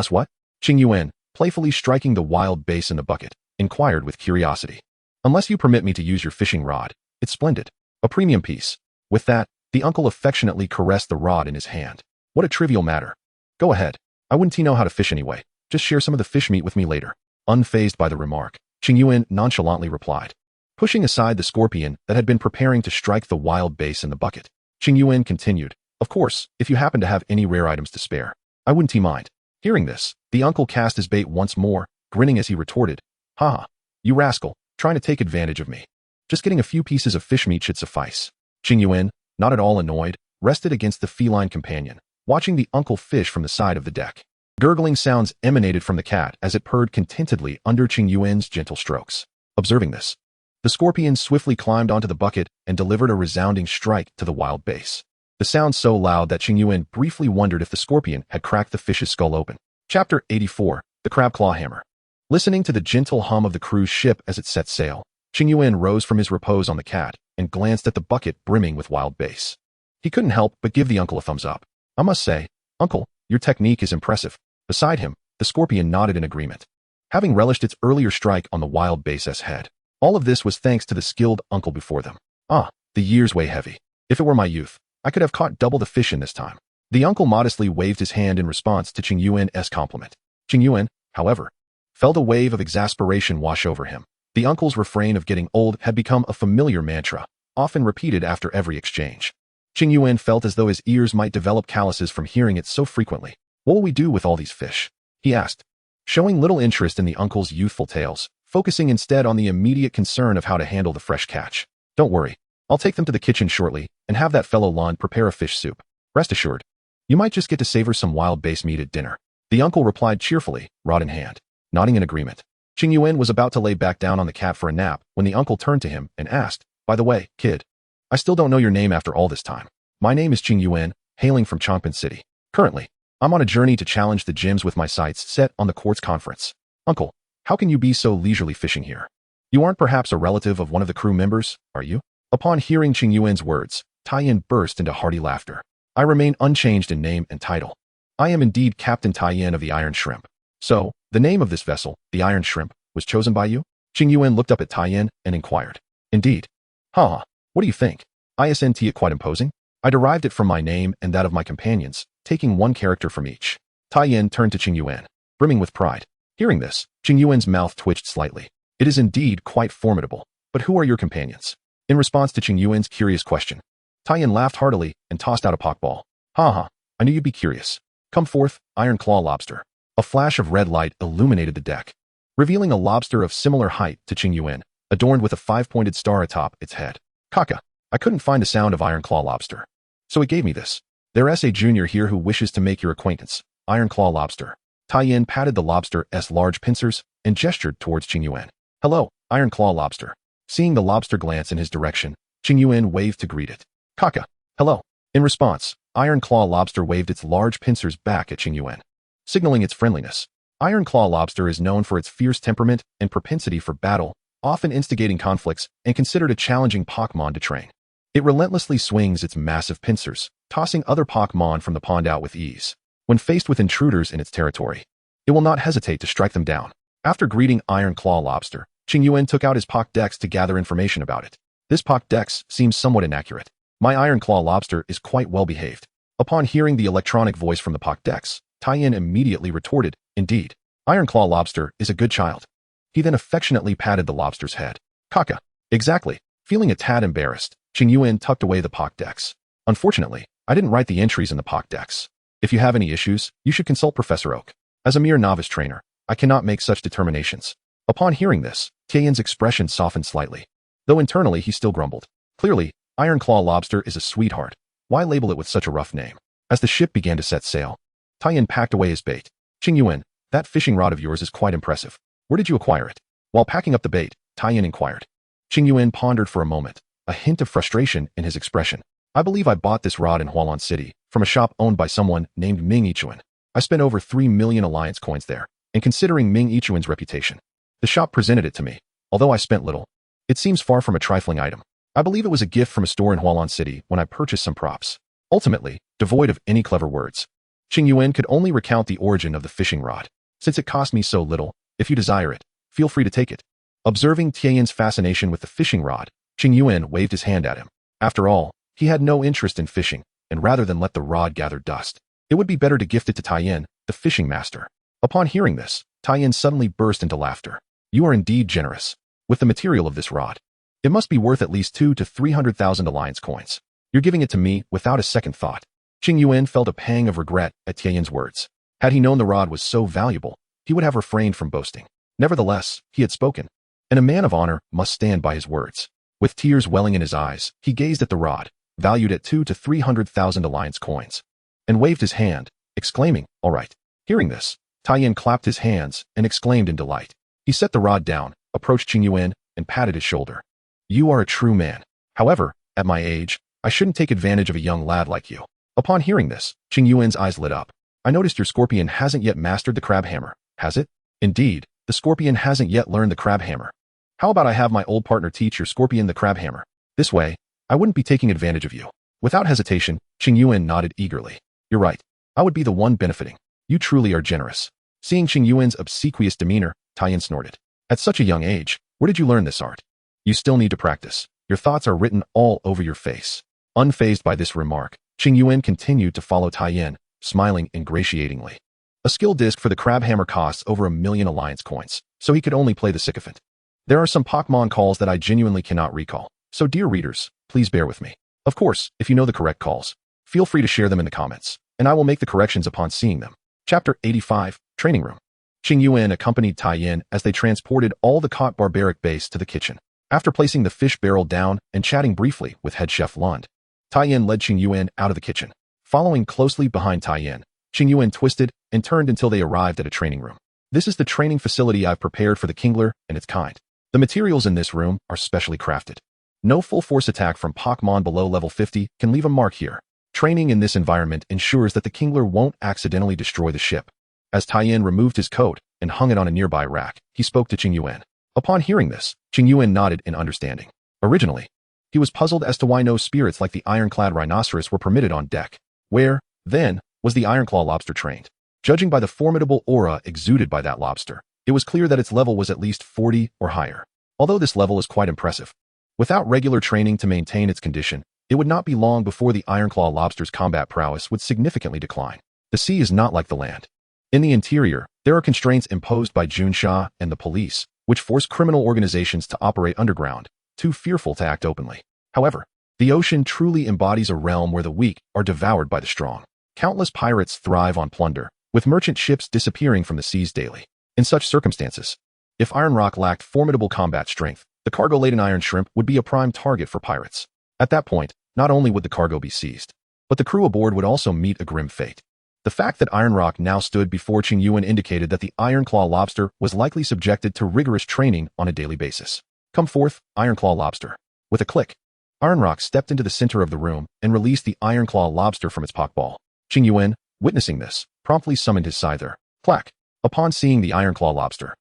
what? Qingyuan, playfully striking the wild bass in the bucket, inquired with curiosity. Unless you permit me to use your fishing rod. It's splendid. A premium piece. With that, the uncle affectionately caressed the rod in his hand. What a trivial matter. Go ahead. I wouldn't know how to fish anyway. Just share some of the fish meat with me later. Unfazed by the remark, Qingyuan nonchalantly replied. Pushing aside the scorpion that had been preparing to strike the wild bass in the bucket, Qingyuan continued. Of course, if you happen to have any rare items to spare, I wouldn't mind. Hearing this, the uncle cast his bait once more, grinning as he retorted. Haha, you rascal, trying to take advantage of me. Just getting a few pieces of fish meat should suffice. Qingyuan, not at all annoyed, rested against the feline companion, watching the uncle fish from the side of the deck. Gurgling sounds emanated from the cat as it purred contentedly under Qingyuan's gentle strokes. Observing this, the scorpion swiftly climbed onto the bucket and delivered a resounding strike to the wild bass. The sound so loud that Qingyuan briefly wondered if the scorpion had cracked the fish's skull open. Chapter 84, The Crab Claw Hammer. Listening to the gentle hum of the cruise ship as it set sail, Qingyuan rose from his repose on the cat and glanced at the bucket brimming with wild bass. He couldn't help but give the uncle a thumbs up. I must say, Uncle, your technique is impressive. Beside him, the scorpion nodded in agreement. Having relished its earlier strike on the wild bass's head, all of this was thanks to the skilled uncle before them. The years weigh heavy. If it were my youth, I could have caught double the fish in this time. The uncle modestly waved his hand in response to Qingyuan's compliment. Qingyuan, however, felt a wave of exasperation wash over him. The uncle's refrain of getting old had become a familiar mantra, often repeated after every exchange. Qingyuan felt as though his ears might develop calluses from hearing it so frequently. What will we do with all these fish? He asked, showing little interest in the uncle's youthful tales, focusing instead on the immediate concern of how to handle the fresh catch. Don't worry, I'll take them to the kitchen shortly and have that fellow Lon prepare a fish soup. Rest assured, you might just get to savor some wild bass meat at dinner. The uncle replied cheerfully, rod in hand, nodding in agreement. Qingyuan was about to lay back down on the cat for a nap when the uncle turned to him and asked, by the way, kid, I still don't know your name after all this time. My name is Qingyuan, hailing from Changpan City. Currently, I'm on a journey to challenge the gyms with my sights set on the quartz conference. Uncle, how can you be so leisurely fishing here? You aren't perhaps a relative of one of the crew members, are you? Upon hearing Qingyuan's words, Taiyan burst into hearty laughter. I remain unchanged in name and title. I am indeed Captain Taiyan of the Iron Shrimp. So, the name of this vessel, the Iron Shrimp, was chosen by you? Qingyuan looked up at Taiyan and inquired. Indeed. What do you think? Isn't it quite imposing? I derived it from my name and that of my companions, taking one character from each. Taiyan turned to Qingyuan, brimming with pride. Hearing this, Qingyuan's mouth twitched slightly. It is indeed quite formidable, but who are your companions? In response to Qingyuan's curious question, Taiyan laughed heartily and tossed out a pokeball. I knew you'd be curious. Come forth, Iron Claw Lobster. A flash of red light illuminated the deck, revealing a lobster of similar height to Qingyuan, adorned with a 5-pointed star atop its head. Kaka, I couldn't find a sound of Iron Claw Lobster, so it gave me this. There's a junior here who wishes to make your acquaintance, Iron Claw Lobster. Taiyan patted the lobster's large pincers and gestured towards Qingyuan. Hello, Iron Claw Lobster. Seeing the lobster glance in his direction, Qingyuan waved to greet it. Kaka, hello. In response, Iron Claw Lobster waved its large pincers back at Qingyuan, signaling its friendliness. Iron Claw Lobster is known for its fierce temperament and propensity for battle, often instigating conflicts and considered a challenging Pokémon to train. It relentlessly swings its massive pincers, tossing other Pokémon from the pond out with ease. When faced with intruders in its territory, it will not hesitate to strike them down. After greeting Iron Claw Lobster, Qingyuan took out his Pokédex to gather information about it. This Pokédex seems somewhat inaccurate. My Iron Claw Lobster is quite well behaved. Upon hearing the electronic voice from the Pokédex, Taiyan immediately retorted, indeed, Iron Claw Lobster is a good child. He then affectionately patted the lobster's head. Kaka, exactly. Feeling a tad embarrassed, Qingyuan tucked away the Pokédex. Unfortunately, I didn't write the entries in the Pokédex. If you have any issues, you should consult Professor Oak. As a mere novice trainer, I cannot make such determinations. Upon hearing this, Taiyan's expression softened slightly, though internally he still grumbled. Clearly, Iron Claw Lobster is a sweetheart. Why label it with such a rough name? As the ship began to set sail, Taiyan packed away his bait. Qingyuan, that fishing rod of yours is quite impressive. Where did you acquire it? While packing up the bait, Taiyan inquired. Qingyuan pondered for a moment, a hint of frustration in his expression. I believe I bought this rod in Hualan City, from a shop owned by someone named Ming Yichuan. I spent over 3 million alliance coins there, and considering Ming Yichuan's reputation, the shop presented it to me. Although I spent little, it seems far from a trifling item. I believe it was a gift from a store in Hualan City when I purchased some props. Ultimately, devoid of any clever words, Qingyuan could only recount the origin of the fishing rod. Since it cost me so little, if you desire it, feel free to take it. Observing Tian's fascination with the fishing rod, Qingyuan waved his hand at him. After all, he had no interest in fishing, and rather than let the rod gather dust, it would be better to gift it to Tian, the fishing master. Upon hearing this, Tian suddenly burst into laughter. You are indeed generous. With the material of this rod, it must be worth at least 200,000 to 300,000 alliance coins. You're giving it to me without a second thought. Qingyuan felt a pang of regret at Tian's words. Had he known the rod was so valuable, he would have refrained from boasting. Nevertheless, he had spoken, and a man of honor must stand by his words. With tears welling in his eyes, he gazed at the rod, valued at 200,000 to 300,000 alliance coins, and waved his hand, exclaiming, "All right." Hearing this, Tian clapped his hands and exclaimed in delight. He set the rod down, approached Qingyuan, and patted his shoulder. You are a true man. However, at my age, I shouldn't take advantage of a young lad like you. Upon hearing this, Qingyuan's eyes lit up. I noticed your scorpion hasn't yet mastered the crab hammer, has it? Indeed, the scorpion hasn't yet learned the crab hammer. How about I have my old partner teach your scorpion the crab hammer? This way, I wouldn't be taking advantage of you. Without hesitation, Qingyuan nodded eagerly. You're right. I would be the one benefiting. You truly are generous. Seeing Qingyuan's obsequious demeanor, Tian snorted. At such a young age, where did you learn this art? You still need to practice. Your thoughts are written all over your face. Unfazed by this remark, Qingyuan continued to follow Tian, smiling ingratiatingly. A skill disc for the crab hammer costs over 1 million alliance coins, so he could only play the sycophant. There are some Pokémon calls that I genuinely cannot recall, so dear readers, please bear with me. Of course, if you know the correct calls, feel free to share them in the comments, and I will make the corrections upon seeing them. Chapter 85, Training Room. Qingyuan accompanied Tian as they transported all the caught barbaric base to the kitchen. After placing the fish barrel down and chatting briefly with head chef Lund, Tian led Qingyuan out of the kitchen. Following closely behind Tian, Qingyuan twisted and turned until they arrived at a training room. This is the training facility I've prepared for the Kingler and its kind. The materials in this room are specially crafted. No full-force attack from Pokémon below level 50 can leave a mark here. Training in this environment ensures that the Kingler won't accidentally destroy the ship. As Tian removed his coat and hung it on a nearby rack, he spoke to Qingyuan. Upon hearing this, Qingyuan nodded in understanding. Originally, he was puzzled as to why no spirits like the ironclad rhinoceros were permitted on deck. Where, then, was the ironclaw lobster trained? Judging by the formidable aura exuded by that lobster, it was clear that its level was at least 40 or higher. Although this level is quite impressive, without regular training to maintain its condition, it would not be long before the ironclaw lobster's combat prowess would significantly decline. The sea is not like the land. In the interior, there are constraints imposed by Junsha and the police, which force criminal organizations to operate underground, too fearful to act openly. However, the ocean truly embodies a realm where the weak are devoured by the strong. Countless pirates thrive on plunder, with merchant ships disappearing from the seas daily. In such circumstances, if Iron Rock lacked formidable combat strength, the cargo-laden iron shrimp would be a prime target for pirates. At that point, not only would the cargo be seized, but the crew aboard would also meet a grim fate. The fact that Iron Rock now stood before Qingyuan indicated that the Ironclaw lobster was likely subjected to rigorous training on a daily basis. Come forth, Ironclaw lobster. With a click, Iron Rock stepped into the center of the room and released the Ironclaw lobster from its pockball. Qingyuan, witnessing this, promptly summoned his scyther. Clack! Upon seeing the Ironclaw lobster,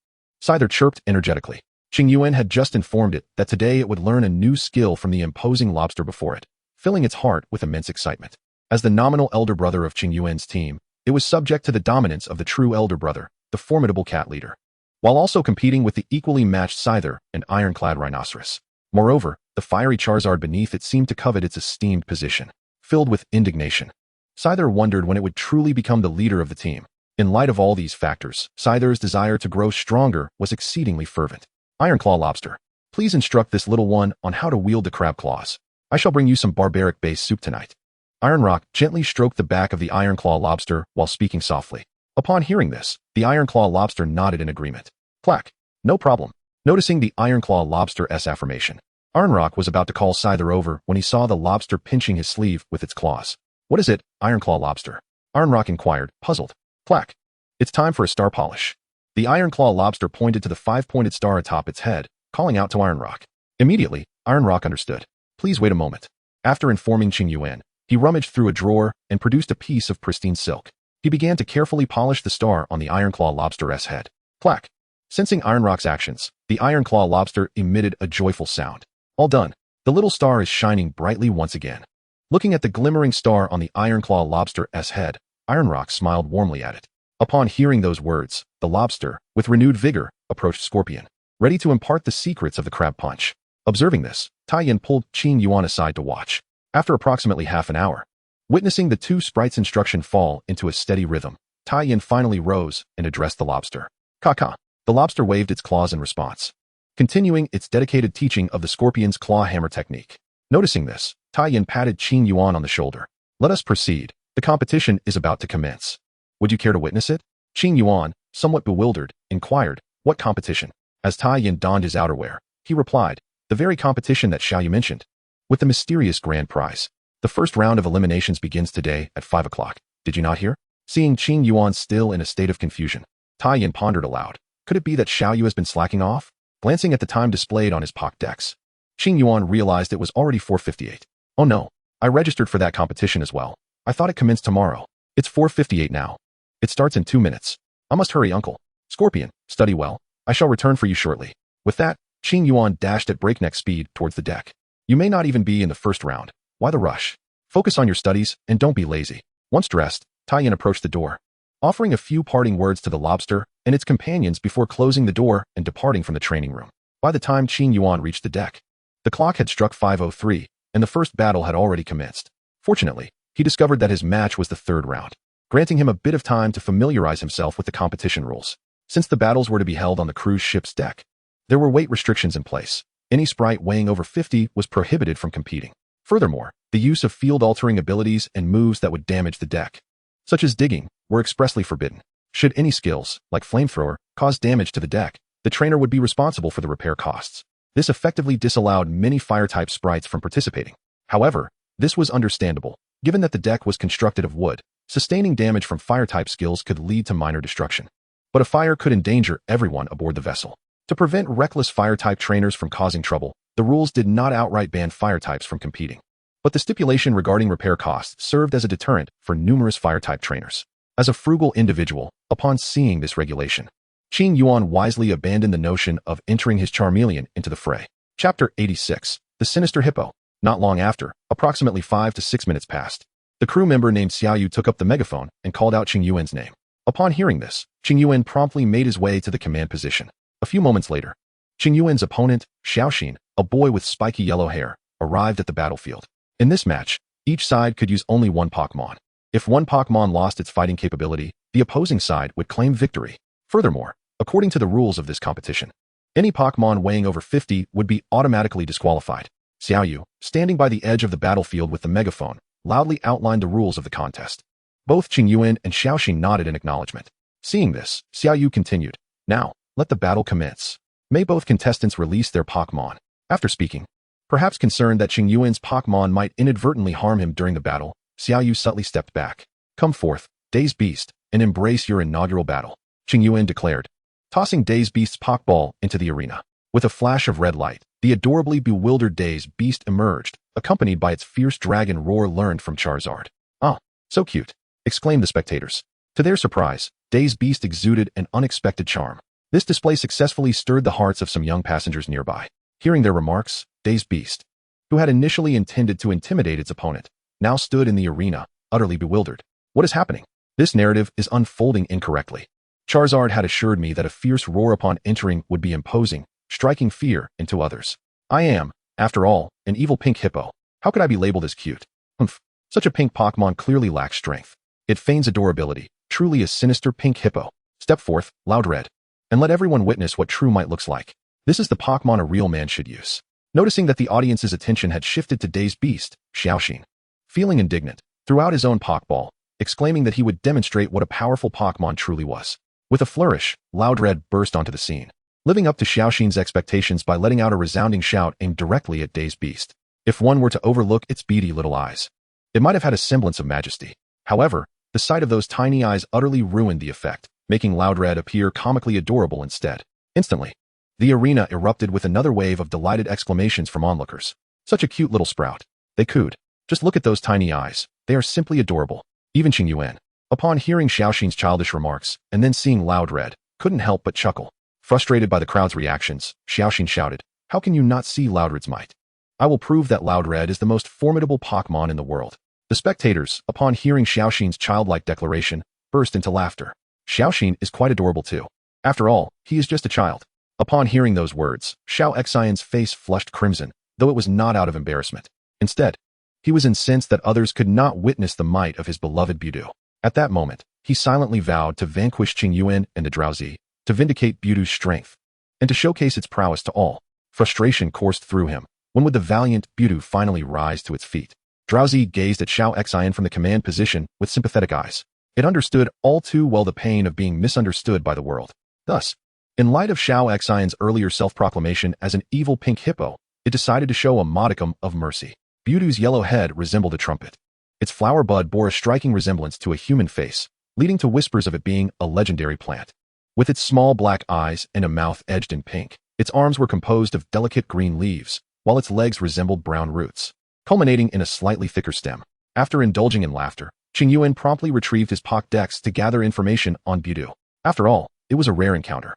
Scyther chirped energetically. Qingyuan had just informed it that today it would learn a new skill from the imposing lobster before it, filling its heart with immense excitement. As the nominal elder brother of Qingyuan's team, it was subject to the dominance of the true elder brother, the formidable cat leader, while also competing with the equally matched Scyther and ironclad rhinoceros. Moreover, the fiery Charizard beneath it seemed to covet its esteemed position. Filled with indignation, Scyther wondered when it would truly become the leader of the team. In light of all these factors, Scyther's desire to grow stronger was exceedingly fervent. Ironclaw lobster, please instruct this little one on how to wield the crab claws. I shall bring you some barbaric-based soup tonight. Iron Rock gently stroked the back of the Ironclaw lobster while speaking softly. Upon hearing this, the Ironclaw lobster nodded in agreement. Clack! No problem. Noticing the Ironclaw lobster's affirmation, Iron Rock was about to call Scyther over when he saw the lobster pinching his sleeve with its claws. What is it, Ironclaw lobster? Iron Rock inquired, puzzled. Clack! It's time for a star polish. The Ironclaw lobster pointed to the 5-pointed star atop its head, calling out to Iron Rock. Immediately, Iron Rock understood. Please wait a moment. After informing Qingyuan, he rummaged through a drawer and produced a piece of pristine silk. He began to carefully polish the star on the Ironclaw lobster's head. Clack! Sensing Ironrock's actions, the Ironclaw lobster emitted a joyful sound. All done. The little star is shining brightly once again. Looking at the glimmering star on the Ironclaw lobster's head, Ironrock smiled warmly at it. Upon hearing those words, the lobster, with renewed vigor, approached Scorpion, ready to impart the secrets of the crab punch. Observing this, Taiyin pulled Qingyuan aside to watch. After approximately half an hour, witnessing the two sprites' instruction fall into a steady rhythm, Taiyin finally rose and addressed the lobster. Ka-ka. The lobster waved its claws in response, continuing its dedicated teaching of the scorpion's claw hammer technique. Noticing this, Taiyin patted Qingyuan on the shoulder. Let us proceed. The competition is about to commence. Would you care to witness it? Qingyuan, somewhat bewildered, inquired, what competition? As Taiyin donned his outerwear, he replied, the very competition that Xiaoyu mentioned, with the mysterious grand prize. The first round of eliminations begins today at 5 o'clock. Did you not hear? Seeing Qingyuan still in a state of confusion, Taiyin pondered aloud. Could it be that Xiaoyu has been slacking off? Glancing at the time displayed on his Pokédex, Qingyuan realized it was already 4:58. Oh no, I registered for that competition as well. I thought it commenced tomorrow. It's 4:58 now. It starts in 2 minutes. I must hurry, uncle. Scorpion, study well. I shall return for you shortly. With that, Qingyuan dashed at breakneck speed towards the deck. You may not even be in the first round. Why the rush? Focus on your studies and don't be lazy. Once dressed, Taiyin approached the door, offering a few parting words to the lobster and its companions before closing the door and departing from the training room. By the time Qingyuan reached the deck, the clock had struck 5:03, and the first battle had already commenced. Fortunately, he discovered that his match was the third round, granting him a bit of time to familiarize himself with the competition rules. Since the battles were to be held on the cruise ship's deck, there were weight restrictions in place. Any sprite weighing over 50 was prohibited from competing. Furthermore, the use of field-altering abilities and moves that would damage the deck, such as digging, were expressly forbidden. Should any skills, like flamethrower, cause damage to the deck, the trainer would be responsible for the repair costs. This effectively disallowed many fire-type sprites from participating. However, this was understandable, given that the deck was constructed of wood. Sustaining damage from fire-type skills could lead to minor destruction, but a fire could endanger everyone aboard the vessel. To prevent reckless fire-type trainers from causing trouble, the rules did not outright ban fire-types from competing, but the stipulation regarding repair costs served as a deterrent for numerous fire-type trainers. As a frugal individual, upon seeing this regulation, Qingyuan wisely abandoned the notion of entering his Charmeleon into the fray. Chapter 86. The Sinister Hippo. Not long after, approximately 5 to 6 minutes passed, the crew member named Xiaoyu took up the megaphone and called out Qingyuan's name. Upon hearing this, Qingyuan promptly made his way to the command position. A few moments later, Qingyuan's opponent, Xiaoxin, a boy with spiky yellow hair, arrived at the battlefield. In this match, each side could use only one Pokémon. If one Pokémon lost its fighting capability, the opposing side would claim victory. Furthermore, according to the rules of this competition, any Pokémon weighing over 50 would be automatically disqualified. Xiaoyu, standing by the edge of the battlefield with the megaphone, loudly outlined the rules of the contest. Both Qingyuan and Xiaoxin nodded in acknowledgement. Seeing this, Xiaoyu continued, now, let the battle commence. May both contestants release their Pokémon. After speaking, perhaps concerned that Qingyuan's Pokémon might inadvertently harm him during the battle, Xiaoyu subtly stepped back. Come forth, Daze Beast, and embrace your inaugural battle, Qingyuan declared, tossing Daze Beast's Pokeball into the arena. With a flash of red light, the adorably bewildered Daze Beast emerged, accompanied by its fierce dragon roar learned from Charizard. Oh, so cute, exclaimed the spectators. To their surprise, Daze Beast exuded an unexpected charm. This display successfully stirred the hearts of some young passengers nearby. Hearing their remarks, Daze Beast, who had initially intended to intimidate its opponent, now stood in the arena, utterly bewildered. What is happening? This narrative is unfolding incorrectly. Charizard had assured me that a fierce roar upon entering would be imposing, striking fear into others. I am, after all, an evil pink hippo. How could I be labeled as cute? Humph. Such a pink Pokémon clearly lacks strength. It feigns adorability, truly a sinister pink hippo. Step forth, Loud Red, and let everyone witness what true might looks like. This is the Pokémon a real man should use. Noticing that the audience's attention had shifted to Daze Beast, Xiaoxin, feeling indignant, threw out his own Pokeball, exclaiming that he would demonstrate what a powerful Pokémon truly was. With a flourish, Loud Red burst onto the scene, living up to Xiaoxin's expectations by letting out a resounding shout aimed directly at Daze Beast. If one were to overlook its beady little eyes, it might have had a semblance of majesty. However, the sight of those tiny eyes utterly ruined the effect, making Loud Red appear comically adorable instead. Instantly, the arena erupted with another wave of delighted exclamations from onlookers. Such a cute little sprout. They cooed. Just look at those tiny eyes. They are simply adorable. Even Qingyuan, Upon hearing Xiaoxin's childish remarks, and then seeing Loud Red, couldn't help but chuckle. Frustrated by the crowd's reactions, Xiaoxin shouted, "How can you not see Loud Red's might? I will prove that Loud Red is the most formidable Pokémon in the world." The spectators, upon hearing Xiaoxin's childlike declaration, burst into laughter. Xiaoxin is quite adorable too. After all, he is just a child. Upon hearing those words, Xiao Xian's face flushed crimson, though it was not out of embarrassment. Instead, he was incensed that others could not witness the might of his beloved Budu. At that moment, he silently vowed to vanquish Qingyuan and the Drowsy, to vindicate Budu's strength, and to showcase its prowess to all. Frustration coursed through him. When would the valiant Budu finally rise to its feet? Drowsy gazed at Xiao Xian from the command position with sympathetic eyes. It understood all too well the pain of being misunderstood by the world. Thus, in light of Xiao Xian's earlier self-proclamation as an evil pink hippo, it decided to show a modicum of mercy. Budu's yellow head resembled a trumpet. Its flower bud bore a striking resemblance to a human face, leading to whispers of it being a legendary plant. With its small black eyes and a mouth edged in pink, its arms were composed of delicate green leaves, while its legs resembled brown roots, culminating in a slightly thicker stem. After indulging in laughter, Qingyuan promptly retrieved his Pokédex to gather information on Budu. After all, it was a rare encounter,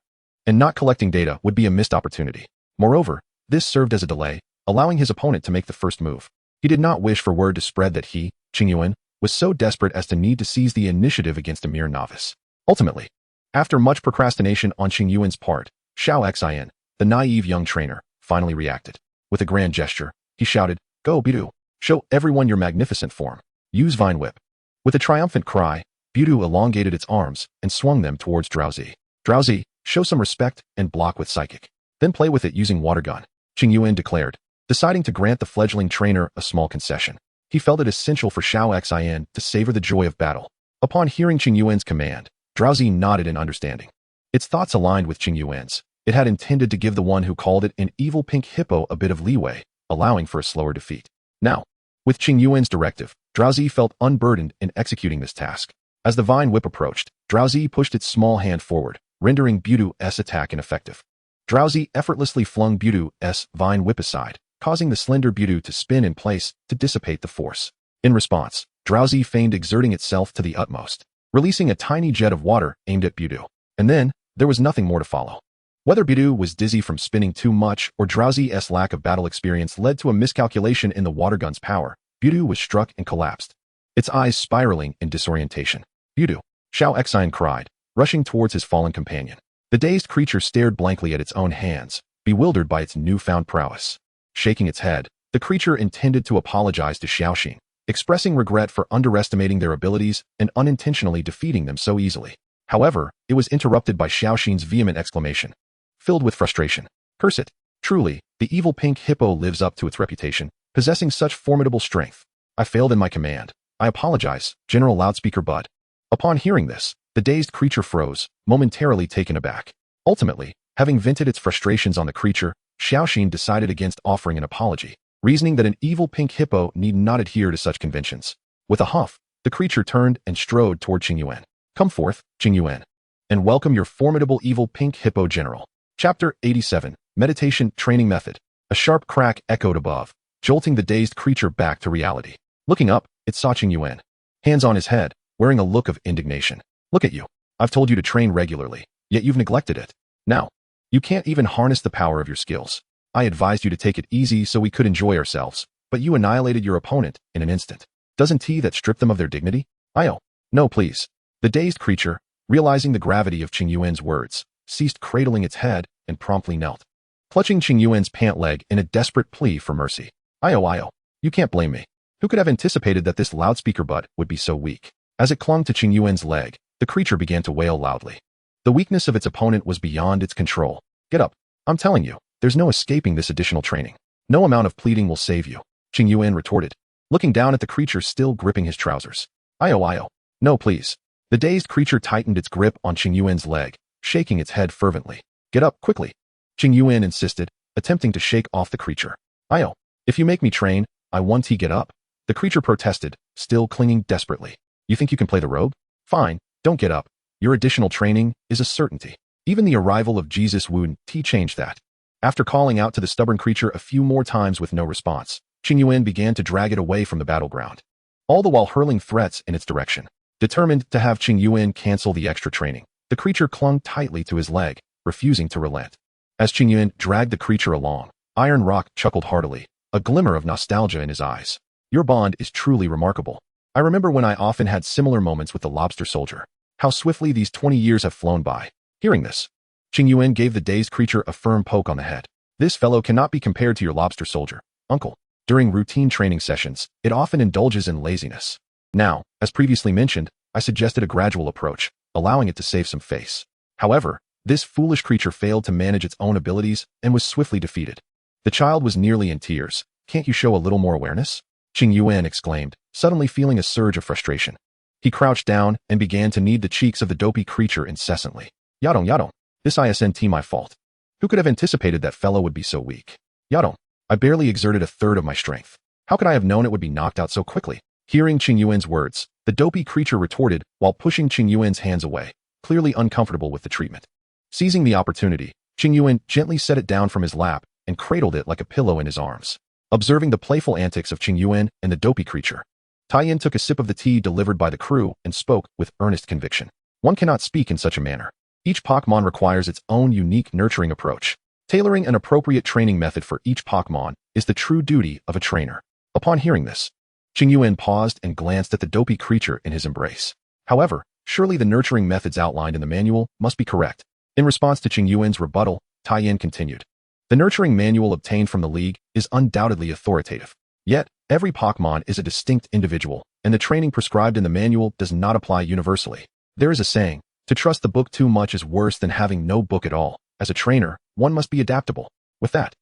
and not collecting data would be a missed opportunity. Moreover, this served as a delay, allowing his opponent to make the first move. He did not wish for word to spread that he, Qingyuan, was so desperate as to need to seize the initiative against a mere novice. Ultimately, after much procrastination on Qingyuan's part, Xiao Xian, the naive young trainer, finally reacted. With a grand gesture, he shouted, "Go, Budu! Show everyone your magnificent form. Use Vine Whip." With a triumphant cry, Budu elongated its arms and swung them towards Drowsy. "Drowsy, show some respect and block with Psychic. Then play with it using Water Gun," Qingyuan declared, deciding to grant the fledgling trainer a small concession. He felt it essential for Xiao Xian to savor the joy of battle. Upon hearing Qingyuan's command, Drowsy nodded in understanding. Its thoughts aligned with Qingyuan's. It had intended to give the one who called it an evil pink hippo a bit of leeway, allowing for a slower defeat. Now, with Qingyuan's directive, Drowsy felt unburdened in executing this task. As the Vine Whip approached, Drowsy pushed its small hand forward, rendering Budu's attack ineffective. Drowsy effortlessly flung Budu's Vine Whip aside, causing the slender Budu to spin in place to dissipate the force. In response, Drowsy feigned exerting itself to the utmost, releasing a tiny jet of water aimed at Budu. And then, there was nothing more to follow. Whether Budu was dizzy from spinning too much or Drowsy's lack of battle experience led to a miscalculation in the water gun's power, Budu was struck and collapsed, its eyes spiraling in disorientation. "Budu!" Xiao Xian cried, rushing towards his fallen companion. The dazed creature stared blankly at its own hands, bewildered by its newfound prowess. Shaking its head, the creature intended to apologize to Xiaoxin, expressing regret for underestimating their abilities and unintentionally defeating them so easily. However, it was interrupted by Xiaoxin's vehement exclamation. Filled with frustration, "Curse it! Truly, the evil pink hippo lives up to its reputation, possessing such formidable strength. I failed in my command. I apologize, General Loudspeaker Bud." Upon hearing this, the dazed creature froze, momentarily taken aback. Ultimately, having vented its frustrations on the creature, Xiaoxin decided against offering an apology, reasoning that an evil pink hippo need not adhere to such conventions. With a huff, the creature turned and strode toward Qingyuan. "Come forth, Qingyuan, and welcome your formidable evil pink hippo general." Chapter 87, Meditation Training Method. A sharp crack echoed above, jolting the dazed creature back to reality. Looking up, it saw Qingyuan, hands on his head, wearing a look of indignation. "Look at you. I've told you to train regularly, yet you've neglected it. Now, you can't even harness the power of your skills. I advised you to take it easy so we could enjoy ourselves, but you annihilated your opponent in an instant. Doesn't that strip them of their dignity?" "Io. No, please." The dazed creature, realizing the gravity of Qingyuan's words, ceased cradling its head and promptly knelt, clutching Qingyuan's pant leg in a desperate plea for mercy. "Io. You can't blame me. Who could have anticipated that this loudspeaker butt would be so weak?" As it clung to Qingyuan's leg, the creature began to wail loudly. The weakness of its opponent was beyond its control. "Get up. I'm telling you, there's no escaping this additional training. No amount of pleading will save you," Qingyuan retorted, looking down at the creature still gripping his trousers. "Io. No, please." The dazed creature tightened its grip on Qingyuan's leg, shaking its head fervently. "Get up, quickly," Qingyuan insisted, attempting to shake off the creature. "Io. If you make me train, I want to get up," the creature protested, still clinging desperately. "You think you can play the rogue? Fine, don't get up. Your additional training is a certainty." Even the arrival of Jesus Wu changed that. After calling out to the stubborn creature a few more times with no response, Qingyuan began to drag it away from the battleground, all the while hurling threats in its direction. Determined to have Qingyuan cancel the extra training, the creature clung tightly to his leg, refusing to relent. As Qingyuan dragged the creature along, Iron Rock chuckled heartily, a glimmer of nostalgia in his eyes. Your bond is truly remarkable. I remember when I often had similar moments with the lobster soldier. How swiftly these 20 years have flown by. Hearing this, Qingyuan gave the dazed creature a firm poke on the head. This fellow cannot be compared to your lobster soldier, uncle. During routine training sessions, it often indulges in laziness. Now, as previously mentioned, I suggested a gradual approach, allowing it to save some face. However, this foolish creature failed to manage its own abilities and was swiftly defeated. The child was nearly in tears. Can't you show a little more awareness? Qingyuan exclaimed, suddenly feeling a surge of frustration. He crouched down and began to knead the cheeks of the dopey creature incessantly. Yadong, this isn't my fault. Who could have anticipated that fellow would be so weak? Yadong, I barely exerted a third of my strength. How could I have known it would be knocked out so quickly? Hearing Qingyuan's words, the dopey creature retorted while pushing Qingyuan's hands away, clearly uncomfortable with the treatment. Seizing the opportunity, Qingyuan gently set it down from his lap and cradled it like a pillow in his arms. Observing the playful antics of Qingyuan and the dopey creature, Taiyin took a sip of the tea delivered by the crew and spoke with earnest conviction. One cannot speak in such a manner. Each Pokémon requires its own unique nurturing approach. Tailoring an appropriate training method for each Pokémon is the true duty of a trainer. Upon hearing this, Qingyuan paused and glanced at the dopey creature in his embrace. However, surely the nurturing methods outlined in the manual must be correct. In response to Qingyuan's rebuttal, Taiyin continued. The nurturing manual obtained from the League is undoubtedly authoritative. Yet, every Pokémon is a distinct individual, and the training prescribed in the manual does not apply universally. There is a saying, to trust the book too much is worse than having no book at all. As a trainer, one must be adaptable. With that,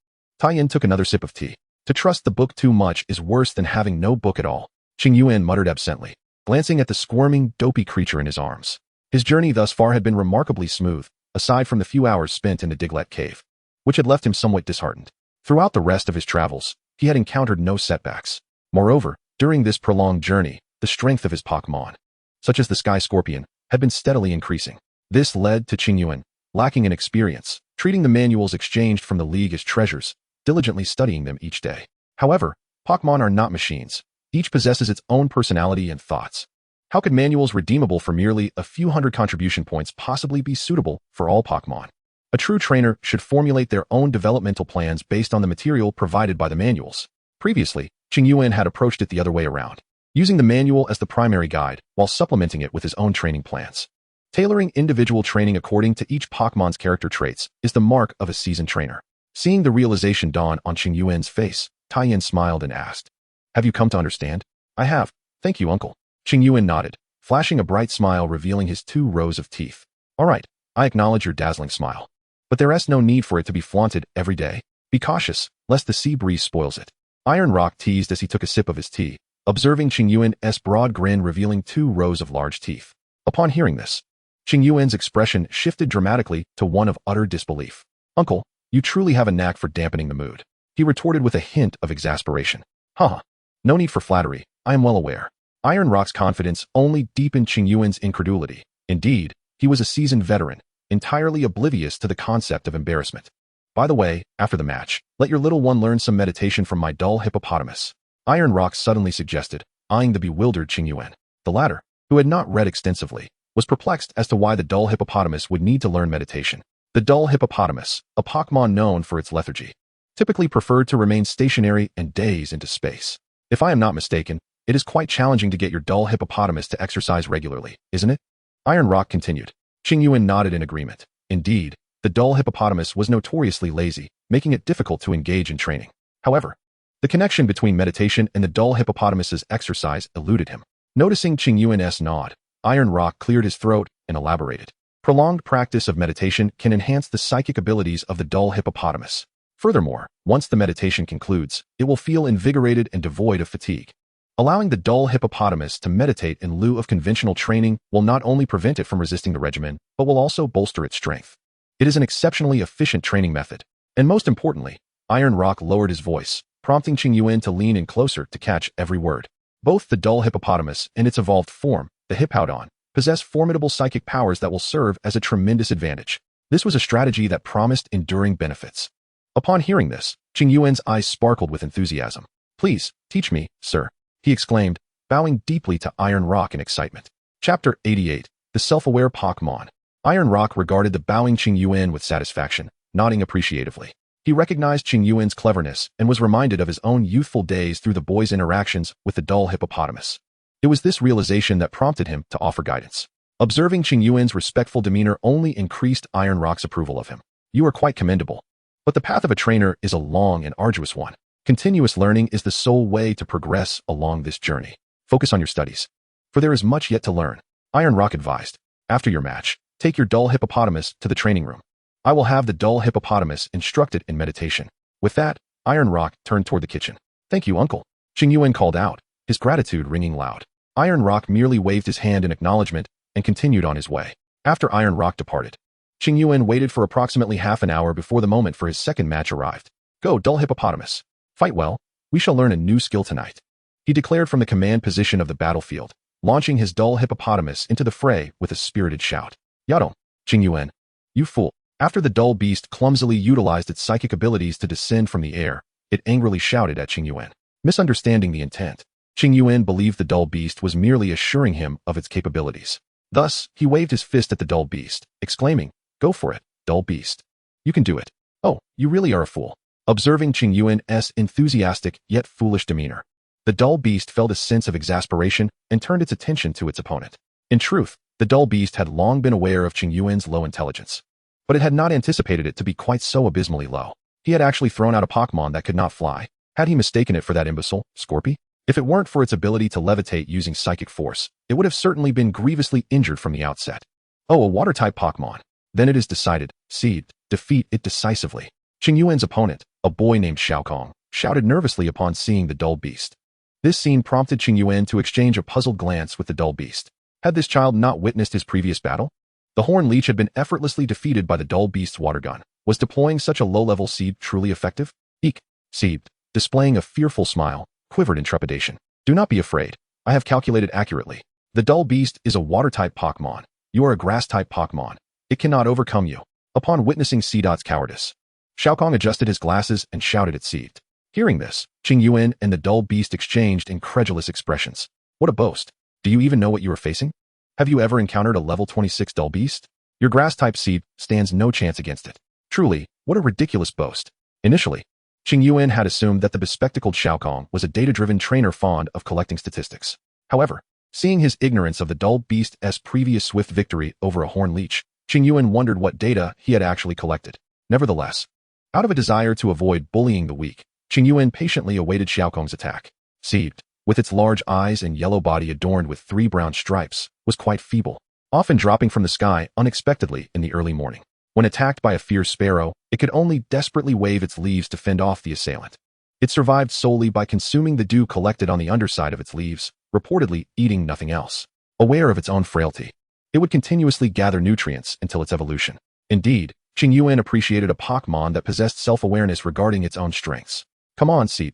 Taiyin took another sip of tea. To trust the book too much is worse than having no book at all, Qingyuan muttered absently, glancing at the squirming, dopey creature in his arms. His journey thus far had been remarkably smooth, aside from the few hours spent in the Diglett cave, which had left him somewhat disheartened. Throughout the rest of his travels, he had encountered no setbacks. Moreover, during this prolonged journey, the strength of his Pokémon, such as the Sky Scorpion, had been steadily increasing. This led to Qingyuan, lacking in experience, treating the manuals exchanged from the League as treasures, diligently studying them each day. However, Pokémon are not machines. Each possesses its own personality and thoughts. How could manuals redeemable for merely a few hundred contribution points possibly be suitable for all Pokémon? A true trainer should formulate their own developmental plans based on the material provided by the manuals. Previously, Qingyuan had approached it the other way around, using the manual as the primary guide while supplementing it with his own training plans. Tailoring individual training according to each Pokémon's character traits is the mark of a seasoned trainer. Seeing the realization dawn on Qingyuan's face, Taiyin smiled and asked, "Have you come to understand?" "I have. Thank you, uncle." Qingyuan nodded, flashing a bright smile revealing his 2 rows of teeth. "All right, I acknowledge your dazzling smile. But there is no need for it to be flaunted every day. Be cautious, lest the sea breeze spoils it." Iron Rock teased as he took a sip of his tea, observing Qingyuan's broad grin revealing 2 rows of large teeth. Upon hearing this, Qingyuan's expression shifted dramatically to one of utter disbelief. "Uncle, you truly have a knack for dampening the mood," he retorted with a hint of exasperation. "Haha. No need for flattery, I am well aware." Iron Rock's confidence only deepened Qingyuan's incredulity. Indeed, he was a seasoned veteran, entirely oblivious to the concept of embarrassment. "By the way, after the match, let your little one learn some meditation from my dull hippopotamus," Iron Rock suddenly suggested, eyeing the bewildered Qingyuan. The latter, who had not read extensively, was perplexed as to why the dull hippopotamus would need to learn meditation. The dull hippopotamus, a Pokémon known for its lethargy, typically preferred to remain stationary and gaze into space. If I am not mistaken, it is quite challenging to get your dull hippopotamus to exercise regularly, isn't it? Iron Rock continued. Qingyuan nodded in agreement. Indeed, the dull hippopotamus was notoriously lazy, making it difficult to engage in training. However, the connection between meditation and the dull hippopotamus's exercise eluded him. Noticing Qingyuan's nod, Iron Rock cleared his throat and elaborated. Prolonged practice of meditation can enhance the psychic abilities of the dull hippopotamus. Furthermore, once the meditation concludes, it will feel invigorated and devoid of fatigue. Allowing the dull hippopotamus to meditate in lieu of conventional training will not only prevent it from resisting the regimen, but will also bolster its strength. It is an exceptionally efficient training method. And most importantly, Iron Rock lowered his voice, prompting Qingyuan to lean in closer to catch every word. Both the dull hippopotamus and its evolved form, the Hippowdon, possess formidable psychic powers that will serve as a tremendous advantage. This was a strategy that promised enduring benefits. Upon hearing this, Qingyuan's eyes sparkled with enthusiasm. "Please, teach me, sir," he exclaimed, bowing deeply to Iron Rock in excitement. Chapter 88. The Self-Aware Pokémon. Iron Rock regarded the bowing Qingyuan with satisfaction, nodding appreciatively. He recognized Qingyuan's cleverness and was reminded of his own youthful days through the boy's interactions with the dull hippopotamus. It was this realization that prompted him to offer guidance. Observing Qingyuan's respectful demeanor only increased Iron Rock's approval of him. You are quite commendable. But the path of a trainer is a long and arduous one. Continuous learning is the sole way to progress along this journey. Focus on your studies, for there is much yet to learn. Iron Rock advised. After your match, take your dull hippopotamus to the training room. I will have the dull hippopotamus instructed in meditation. With that, Iron Rock turned toward the kitchen. Thank you, uncle. Qingyuan called out, his gratitude ringing loud. Iron Rock merely waved his hand in acknowledgement and continued on his way. After Iron Rock departed, Qingyuan waited for approximately half an hour before the moment for his second match arrived. Go, dull hippopotamus. Fight well. We shall learn a new skill tonight. He declared from the command position of the battlefield, launching his dull hippopotamus into the fray with a spirited shout. Yadong, Qingyuan, you fool. After the dull beast clumsily utilized its psychic abilities to descend from the air, it angrily shouted at Qingyuan. Misunderstanding the intent, Qingyuan believed the dull beast was merely assuring him of its capabilities. Thus, he waved his fist at the dull beast, exclaiming, Go for it, dull beast. You can do it. Oh, you really are a fool. Observing Qingyuan's enthusiastic yet foolish demeanor, the dull beast felt a sense of exasperation and turned its attention to its opponent. In truth, the dull beast had long been aware of Qingyuan's low intelligence, but it had not anticipated it to be quite so abysmally low. He had actually thrown out a Pokémon that could not fly. Had he mistaken it for that imbecile, Scorpy? If it weren't for its ability to levitate using psychic force, it would have certainly been grievously injured from the outset. Oh, a water-type Pokémon. Then it is decided. Seed, defeat it decisively. Qingyuan's opponent, a boy named Xiaokong, shouted nervously upon seeing the dull beast. This scene prompted Qingyuan to exchange a puzzled glance with the dull beast. Had this child not witnessed his previous battle? The Horn Leech had been effortlessly defeated by the dull beast's water gun. Was deploying such a low-level seed truly effective? Eek! Seed, displaying a fearful smile, quivered in trepidation. Do not be afraid. I have calculated accurately. The dull beast is a water-type Pokémon. You are a grass-type Pokémon. It cannot overcome you. Upon witnessing Seedot's cowardice, Xiaokong adjusted his glasses and shouted at Seed. Hearing this, Qingyuan and the dull beast exchanged incredulous expressions. What a boast. Do you even know what you are facing? Have you ever encountered a level 26 dull beast? Your grass-type Seed stands no chance against it. Truly, what a ridiculous boast. Initially, Qingyuan had assumed that the bespectacled Xiaokong was a data-driven trainer fond of collecting statistics. However, seeing his ignorance of the dull beast's previous swift victory over a Horn Leech, Qingyuan wondered what data he had actually collected. Nevertheless, out of a desire to avoid bullying the weak, Qingyuan patiently awaited Xiaokong's attack. Seed, with its large eyes and yellow body adorned with 3 brown stripes, was quite feeble, often dropping from the sky unexpectedly in the early morning. When attacked by a fierce sparrow, it could only desperately wave its leaves to fend off the assailant. It survived solely by consuming the dew collected on the underside of its leaves, reportedly eating nothing else. Aware of its own frailty, it would continuously gather nutrients until its evolution. Indeed, Qingyuan appreciated a Pokémon that possessed self-awareness regarding its own strengths. Come on, Seed.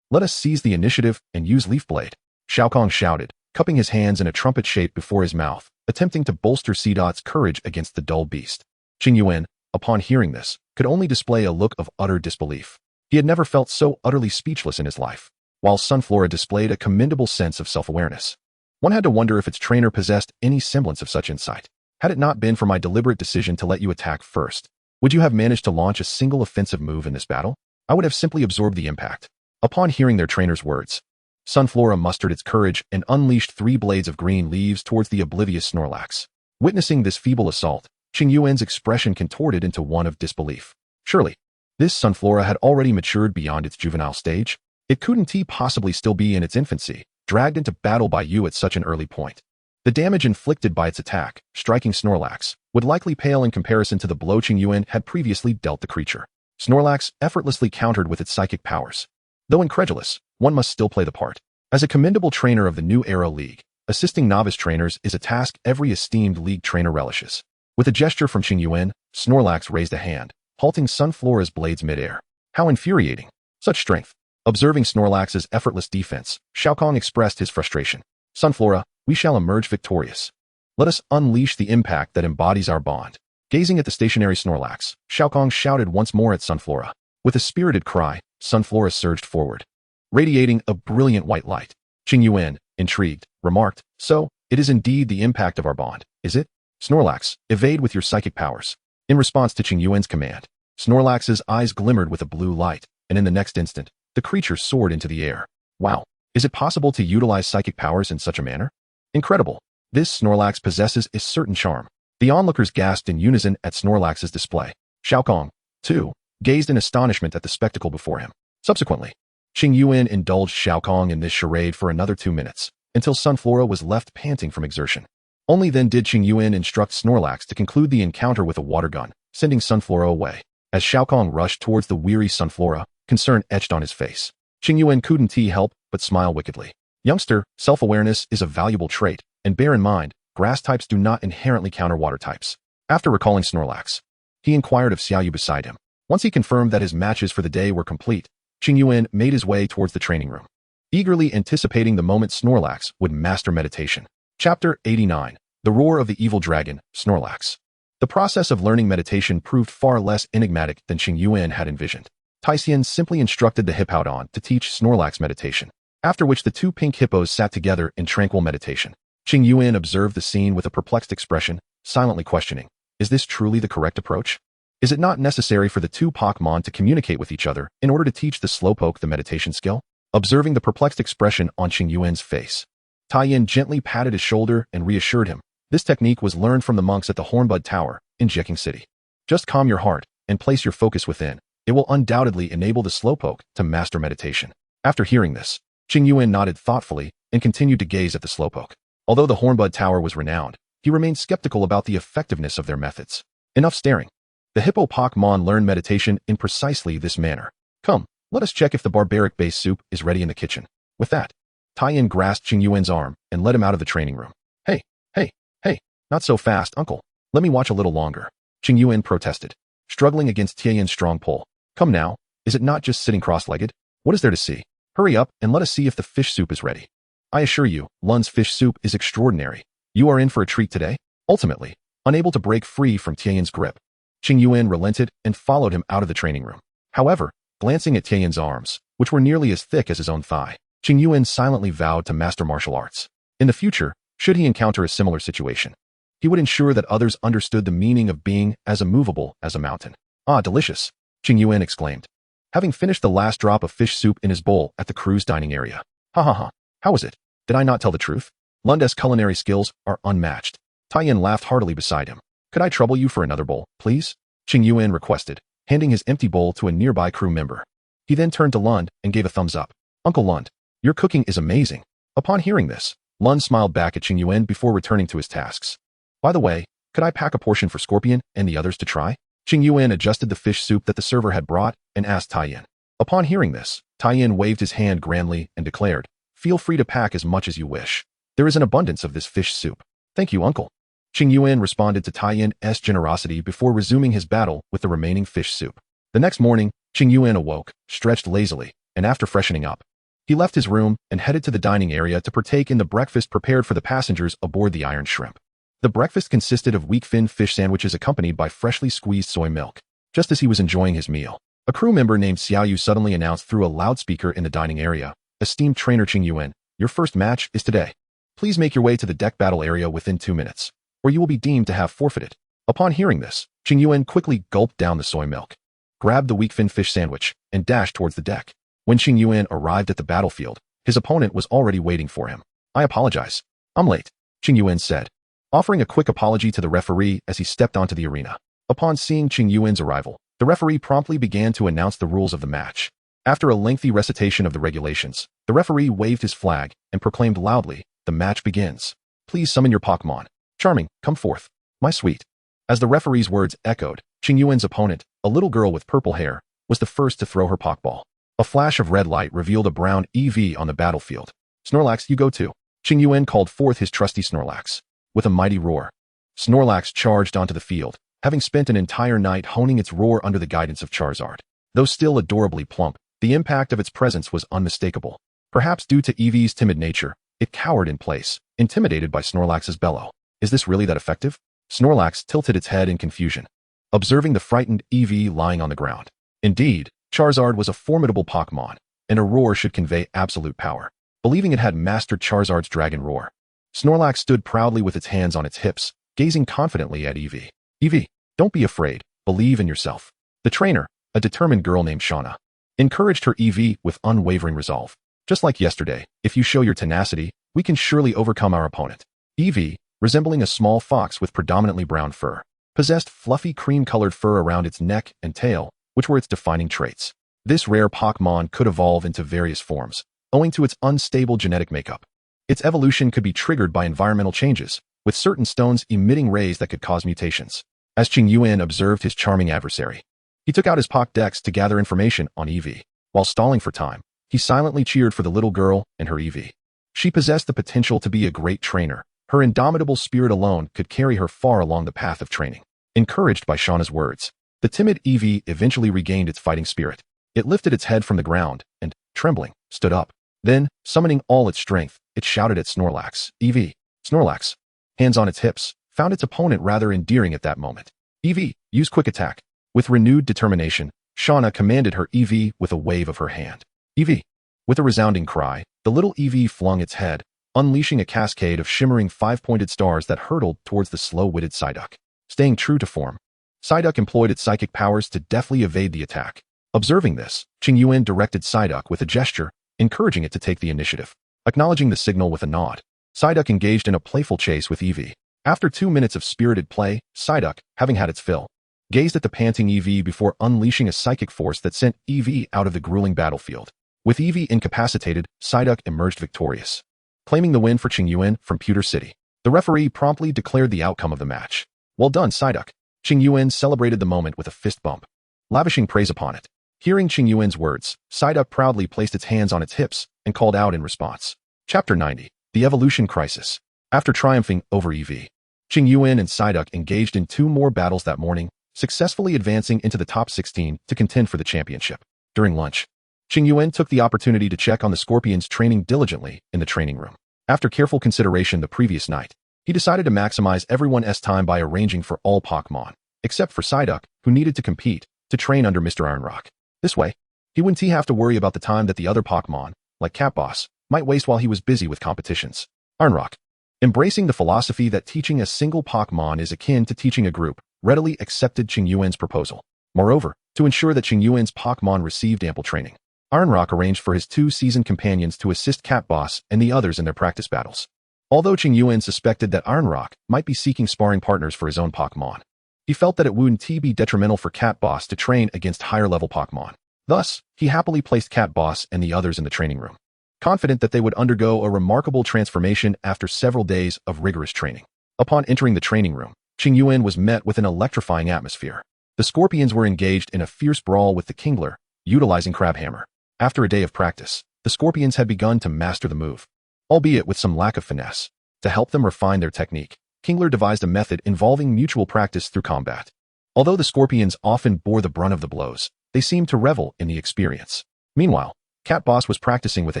Let us seize the initiative and use Leaf Blade. Xiaokong shouted, cupping his hands in a trumpet shape before his mouth, attempting to bolster Seedot's courage against the dull beast. Qingyuan, upon hearing this, could only display a look of utter disbelief. He had never felt so utterly speechless in his life, while Sunflora displayed a commendable sense of self-awareness. One had to wonder if its trainer possessed any semblance of such insight. Had it not been for my deliberate decision to let you attack first, would you have managed to launch a single offensive move in this battle? I would have simply absorbed the impact. Upon hearing their trainer's words, Sunflora mustered its courage and unleashed 3 blades of green leaves towards the oblivious Snorlax. Witnessing this feeble assault, Qingyuan's expression contorted into one of disbelief. Surely, this Sunflora had already matured beyond its juvenile stage. It couldn't possibly still be in its infancy, dragged into battle by you at such an early point. The damage inflicted by its attack, striking Snorlax, would likely pale in comparison to the blow Qingyuan had previously dealt the creature. Snorlax effortlessly countered with its psychic powers. Though incredulous, one must still play the part. As a commendable trainer of the New Era League, assisting novice trainers is a task every esteemed league trainer relishes. With a gesture from Qingyuan, Snorlax raised a hand, halting Sunflora's blades midair. How infuriating. Such strength. Observing Snorlax's effortless defense, Xiaokong expressed his frustration. Sunflora, we shall emerge victorious. Let us unleash the impact that embodies our bond. Gazing at the stationary Snorlax, Xiaokong shouted once more at Sunflora. With a spirited cry, Sunflora surged forward, radiating a brilliant white light. Qingyuan, intrigued, remarked, So, It is indeed the impact of our bond, is it? Snorlax, evade with your psychic powers. In response to Qingyuan's command, Snorlax's eyes glimmered with a blue light, and in the next instant, the creature soared into the air. Wow, is it possible to utilize psychic powers in such a manner? Incredible. This Snorlax possesses a certain charm. The onlookers gasped in unison at Snorlax's display. Shao Kahn, too, gazed in astonishment at the spectacle before him. Subsequently, Qingyuan indulged Shao Kahn in this charade for another 2 minutes, until Sunflora was left panting from exertion. Only then did Qingyuan instruct Snorlax to conclude the encounter with a water gun, sending Sunflora away. As Shao Kahn rushed towards the weary Sunflora, concern etched on his face. Qingyuan couldn't help but smile wickedly. Youngster, self-awareness is a valuable trait, and bear in mind, grass types do not inherently counter water types. After recalling Snorlax, he inquired of Xiaoyu beside him. Once he confirmed that his matches for the day were complete, Qingyuan made his way towards the training room, eagerly anticipating the moment Snorlax would master meditation. Chapter 89. The Roar of the Evil Dragon, Snorlax. The process of learning meditation proved far less enigmatic than Qingyuan had envisioned. Taixian simply instructed the Hippowdon to teach Snorlax meditation, after which the two pink hippos sat together in tranquil meditation. Qingyuan observed the scene with a perplexed expression, silently questioning, is this truly the correct approach? Is it not necessary for the two Pokémon to communicate with each other in order to teach the Slowpoke the meditation skill? Observing the perplexed expression on Qingyuan's face, Taiyan gently patted his shoulder and reassured him. This technique was learned from the monks at the Hornbud Tower in Jeking City. Just calm your heart and place your focus within. It will undoubtedly enable the Slowpoke to master meditation. After hearing this, Qingyuan nodded thoughtfully and continued to gaze at the Slowpoke. Although the Hornbud Tower was renowned, he remained skeptical about the effectiveness of their methods. Enough staring. The Hippo Pokémon learned meditation in precisely this manner. Come, let us check if the barbaric base soup is ready in the kitchen. With that, Taiyan grasped Qingyuan's arm and led him out of the training room. Hey, not so fast, uncle. Let me watch a little longer. Qingyuan protested, struggling against Taiyan's strong pull. Come now, is it not just sitting cross-legged? What is there to see? Hurry up and let us see if the fish soup is ready. I assure you, Lun's fish soup is extraordinary. You are in for a treat today. Ultimately, unable to break free from Taiyan's grip, Qingyuan relented and followed him out of the training room. However, glancing at Taiyan's arms, which were nearly as thick as his own thigh, Qingyuan silently vowed to master martial arts. In the future, should he encounter a similar situation, he would ensure that others understood the meaning of being as immovable as a mountain. Ah, delicious, Qingyuan exclaimed, having finished the last drop of fish soup in his bowl at the crew's dining area. Ha ha ha, how was it? Did I not tell the truth? Lunde's culinary skills are unmatched. Taiyan laughed heartily beside him. Could I trouble you for another bowl, please? Qingyuan requested, handing his empty bowl to a nearby crew member. He then turned to Lund and gave a thumbs up. Uncle Lund, your cooking is amazing. Upon hearing this, Lund smiled back at Qingyuan before returning to his tasks. By the way, could I pack a portion for Scorpion and the others to try? Qingyuan adjusted the fish soup that the server had brought and asked Taiyan. Upon hearing this, Taiyan waved his hand grandly and declared, feel free to pack as much as you wish. There is an abundance of this fish soup. Thank you, uncle. Qingyuan responded to Taiyan's generosity before resuming his battle with the remaining fish soup. The next morning, Qingyuan awoke, stretched lazily, and after freshening up, he left his room and headed to the dining area to partake in the breakfast prepared for the passengers aboard the Iron Shrimp. The breakfast consisted of weak-fin fish sandwiches accompanied by freshly squeezed soy milk. Just as he was enjoying his meal, a crew member named Xiaoyu suddenly announced through a loudspeaker in the dining area, esteemed trainer Qingyuan, your first match is today. Please make your way to the deck battle area within 2 minutes, or you will be deemed to have forfeited. Upon hearing this, Qingyuan quickly gulped down the soy milk, grabbed the weak-fin fish sandwich, and dashed towards the deck. When Qingyuan arrived at the battlefield, his opponent was already waiting for him. I apologize. I'm late, Qingyuan said, offering a quick apology to the referee as he stepped onto the arena. Upon seeing Qingyuan's arrival, the referee promptly began to announce the rules of the match. After a lengthy recitation of the regulations, the referee waved his flag and proclaimed loudly, the match begins. Please summon your Pokémon. Charming, come forth. My sweet. As the referee's words echoed, Qingyuan's opponent, a little girl with purple hair, was the first to throw her Pokeball. A flash of red light revealed a brown EV on the battlefield. Snorlax, you go too. Qingyuan called forth his trusty Snorlax. With a mighty roar, Snorlax charged onto the field, having spent an entire night honing its roar under the guidance of Charizard. Though still adorably plump, the impact of its presence was unmistakable. Perhaps due to Eevee's timid nature, it cowered in place, intimidated by Snorlax's bellow. Is this really that effective? Snorlax tilted its head in confusion, observing the frightened Eevee lying on the ground. Indeed, Charizard was a formidable Pokémon, and a roar should convey absolute power. Believing it had mastered Charizard's dragon roar, Snorlax stood proudly with its hands on its hips, gazing confidently at Eevee. Eevee, don't be afraid, believe in yourself. The trainer, a determined girl named Shauna, encouraged her Eevee with unwavering resolve. Just like yesterday, if you show your tenacity, we can surely overcome our opponent. Eevee, resembling a small fox with predominantly brown fur, possessed fluffy cream-colored fur around its neck and tail, which were its defining traits. This rare Pokémon could evolve into various forms, owing to its unstable genetic makeup. Its evolution could be triggered by environmental changes, with certain stones emitting rays that could cause mutations. As Qingyuan observed his charming adversary, he took out his Pokédex to gather information on Eevee. While stalling for time, he silently cheered for the little girl and her Eevee. She possessed the potential to be a great trainer. Her indomitable spirit alone could carry her far along the path of training. Encouraged by Shauna's words, the timid Eevee eventually regained its fighting spirit. It lifted its head from the ground and, trembling, stood up. Then, summoning all its strength, it shouted at Snorlax. Eevee. Snorlax, hands on its hips, found its opponent rather endearing at that moment. Eevee, use quick attack. With renewed determination, Shauna commanded her Eevee with a wave of her hand. Eevee. With a resounding cry, the little Eevee flung its head, unleashing a cascade of shimmering five-pointed stars that hurtled towards the slow-witted Psyduck. Staying true to form, Psyduck employed its psychic powers to deftly evade the attack. Observing this, Qingyuan directed Psyduck with a gesture, encouraging it to take the initiative. Acknowledging the signal with a nod, Psyduck engaged in a playful chase with Eevee. After 2 minutes of spirited play, Psyduck, having had its fill, gazed at the panting Eevee before unleashing a psychic force that sent Eevee out of the grueling battlefield. With Eevee incapacitated, Psyduck emerged victorious, claiming the win for Qingyuan from Pewter City. The referee promptly declared the outcome of the match. Well done, Psyduck. Qingyuan celebrated the moment with a fist bump, lavishing praise upon it. Hearing Qingyuan's words, Psyduck proudly placed its hands on its hips and called out in response. Chapter 90. The Evolution Crisis. After triumphing over Eevee, Qingyuan and Psyduck engaged in 2 more battles that morning, successfully advancing into the top 16 to contend for the championship. During lunch, Qingyuan took the opportunity to check on the Scorpions training diligently in the training room. After careful consideration the previous night, he decided to maximize everyone's time by arranging for all Pokémon, except for Psyduck, who needed to compete, to train under Mr. Ironrock. This way, he wouldn't have to worry about the time that the other Pokémon, like Catboss, might waste while he was busy with competitions. Ironrock, embracing the philosophy that teaching a single Pokémon is akin to teaching a group, readily accepted Qingyuan's proposal. Moreover, to ensure that Qingyuan's Pokémon received ample training, Ironrock arranged for his 2 seasoned companions to assist Catboss and the others in their practice battles. Although Qingyuan suspected that Ironrock might be seeking sparring partners for his own Pokémon, he felt that it wouldn't be detrimental for Catboss to train against higher-level Pokémon. Thus, he happily placed Catboss and the others in the training room, confident that they would undergo a remarkable transformation after several days of rigorous training. Upon entering the training room, Qingyuan was met with an electrifying atmosphere. The Scorpions were engaged in a fierce brawl with the Kingler, utilizing Crabhammer. After a day of practice, the Scorpions had begun to master the move, albeit with some lack of finesse. To help them refine their technique, Kingler devised a method involving mutual practice through combat. Although the Scorpions often bore the brunt of the blows, they seemed to revel in the experience. Meanwhile, Catboss was practicing with a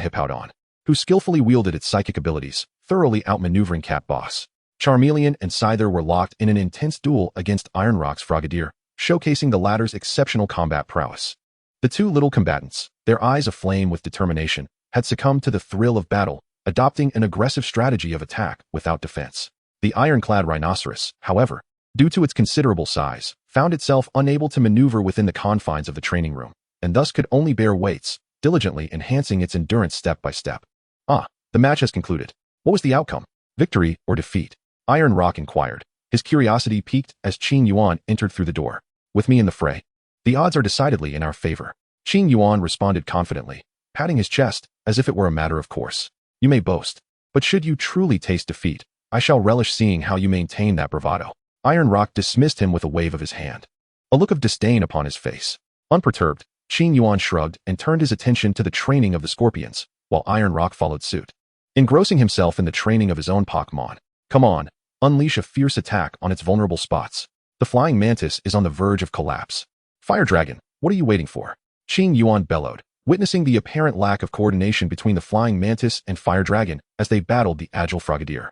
Hippowdon, who skillfully wielded its psychic abilities, thoroughly outmaneuvering Catboss. Charmeleon and Scyther were locked in an intense duel against Ironrock's Frogadier, showcasing the latter's exceptional combat prowess. The 2 little combatants, their eyes aflame with determination, had succumbed to the thrill of battle, adopting an aggressive strategy of attack without defense. The ironclad rhinoceros, however, due to its considerable size, found itself unable to maneuver within the confines of the training room, and thus could only bear weights, diligently enhancing its endurance step by step. The match has concluded. What was the outcome? Victory or defeat? Ironrock inquired. His curiosity piqued as Qingyuan entered through the door. With me in the fray, the odds are decidedly in our favor. Qingyuan responded confidently, patting his chest as if it were a matter of course. You may boast, but should you truly taste defeat, I shall relish seeing how you maintain that bravado. Ironrock dismissed him with a wave of his hand, a look of disdain upon his face. Unperturbed, Qingyuan shrugged and turned his attention to the training of the Scorpions, while Ironrock followed suit, engrossing himself in the training of his own Pokémon. Come on, unleash a fierce attack on its vulnerable spots. The flying mantis is on the verge of collapse. Fire Dragon, what are you waiting for? Qingyuan bellowed, witnessing the apparent lack of coordination between the flying mantis and Fire Dragon as they battled the agile Frogadier.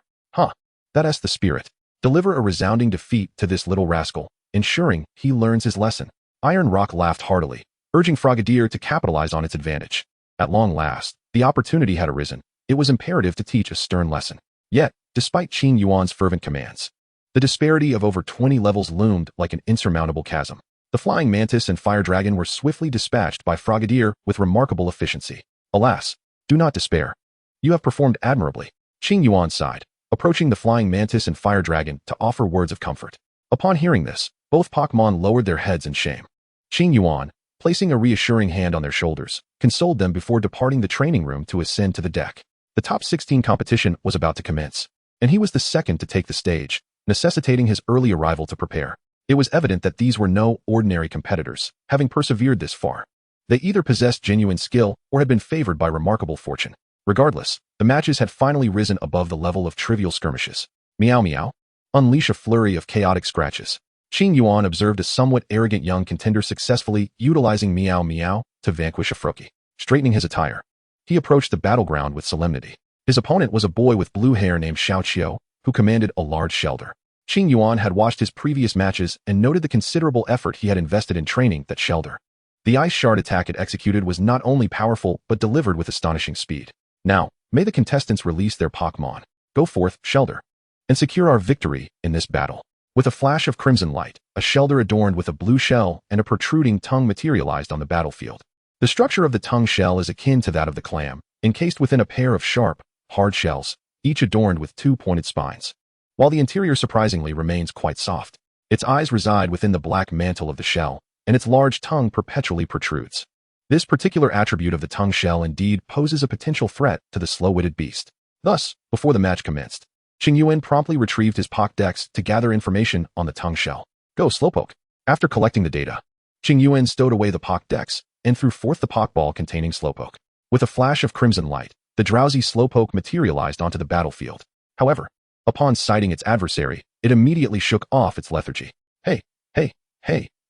That's the spirit. Deliver a resounding defeat to this little rascal, ensuring he learns his lesson. Ironrock laughed heartily, urging Frogadier to capitalize on its advantage. At long last, the opportunity had arisen. It was imperative to teach a stern lesson. Yet, despite Qingyuan's fervent commands. The disparity of over 20 levels loomed like an insurmountable chasm. The flying mantis and fire dragon were swiftly dispatched by Frogadier with remarkable efficiency. Alas, do not despair. You have performed admirably. Qingyuan sighed, approaching the flying mantis and fire dragon to offer words of comfort. Upon hearing this, both Pokémon lowered their heads in shame. Qingyuan, placing a reassuring hand on their shoulders, consoled them before departing the training room to ascend to the deck. The top 16 competition was about to commence, and he was the second to take the stage, necessitating his early arrival to prepare. It was evident that these were no ordinary competitors, having persevered this far. They either possessed genuine skill or had been favored by remarkable fortune. Regardless, the matches had finally risen above the level of trivial skirmishes. Meow meow. Unleash a flurry of chaotic scratches. Qingyuan observed a somewhat arrogant young contender successfully utilizing meow meow to vanquish a Froakie. Straightening his attire, he approached the battleground with solemnity. His opponent was a boy with blue hair named Xiaoqiu, who commanded a large Shellder. Qingyuan had watched his previous matches and noted the considerable effort he had invested in training that Shellder. The ice shard attack it executed was not only powerful but delivered with astonishing speed. Now, may the contestants release their Pokémon. Go forth, Shellder, and secure our victory in this battle. With a flash of crimson light, a Shellder adorned with a blue shell and a protruding tongue materialized on the battlefield. The structure of the tongue shell is akin to that of the clam, encased within a pair of sharp, hard shells, each adorned with two pointed spines. While the interior surprisingly remains quite soft, its eyes reside within the black mantle of the shell, and its large tongue perpetually protrudes. This particular attribute of the tongue shell indeed poses a potential threat to the slow-witted beast. Thus, before the match commenced, Qingyuan promptly retrieved his Pokédex to gather information on the tongue shell. Go, Slowpoke. After collecting the data, Qingyuan stowed away the Pokédex and threw forth the Pokeball containing Slowpoke. With a flash of crimson light, the drowsy Slowpoke materialized onto the battlefield. However, upon sighting its adversary, it immediately shook off its lethargy. Hey,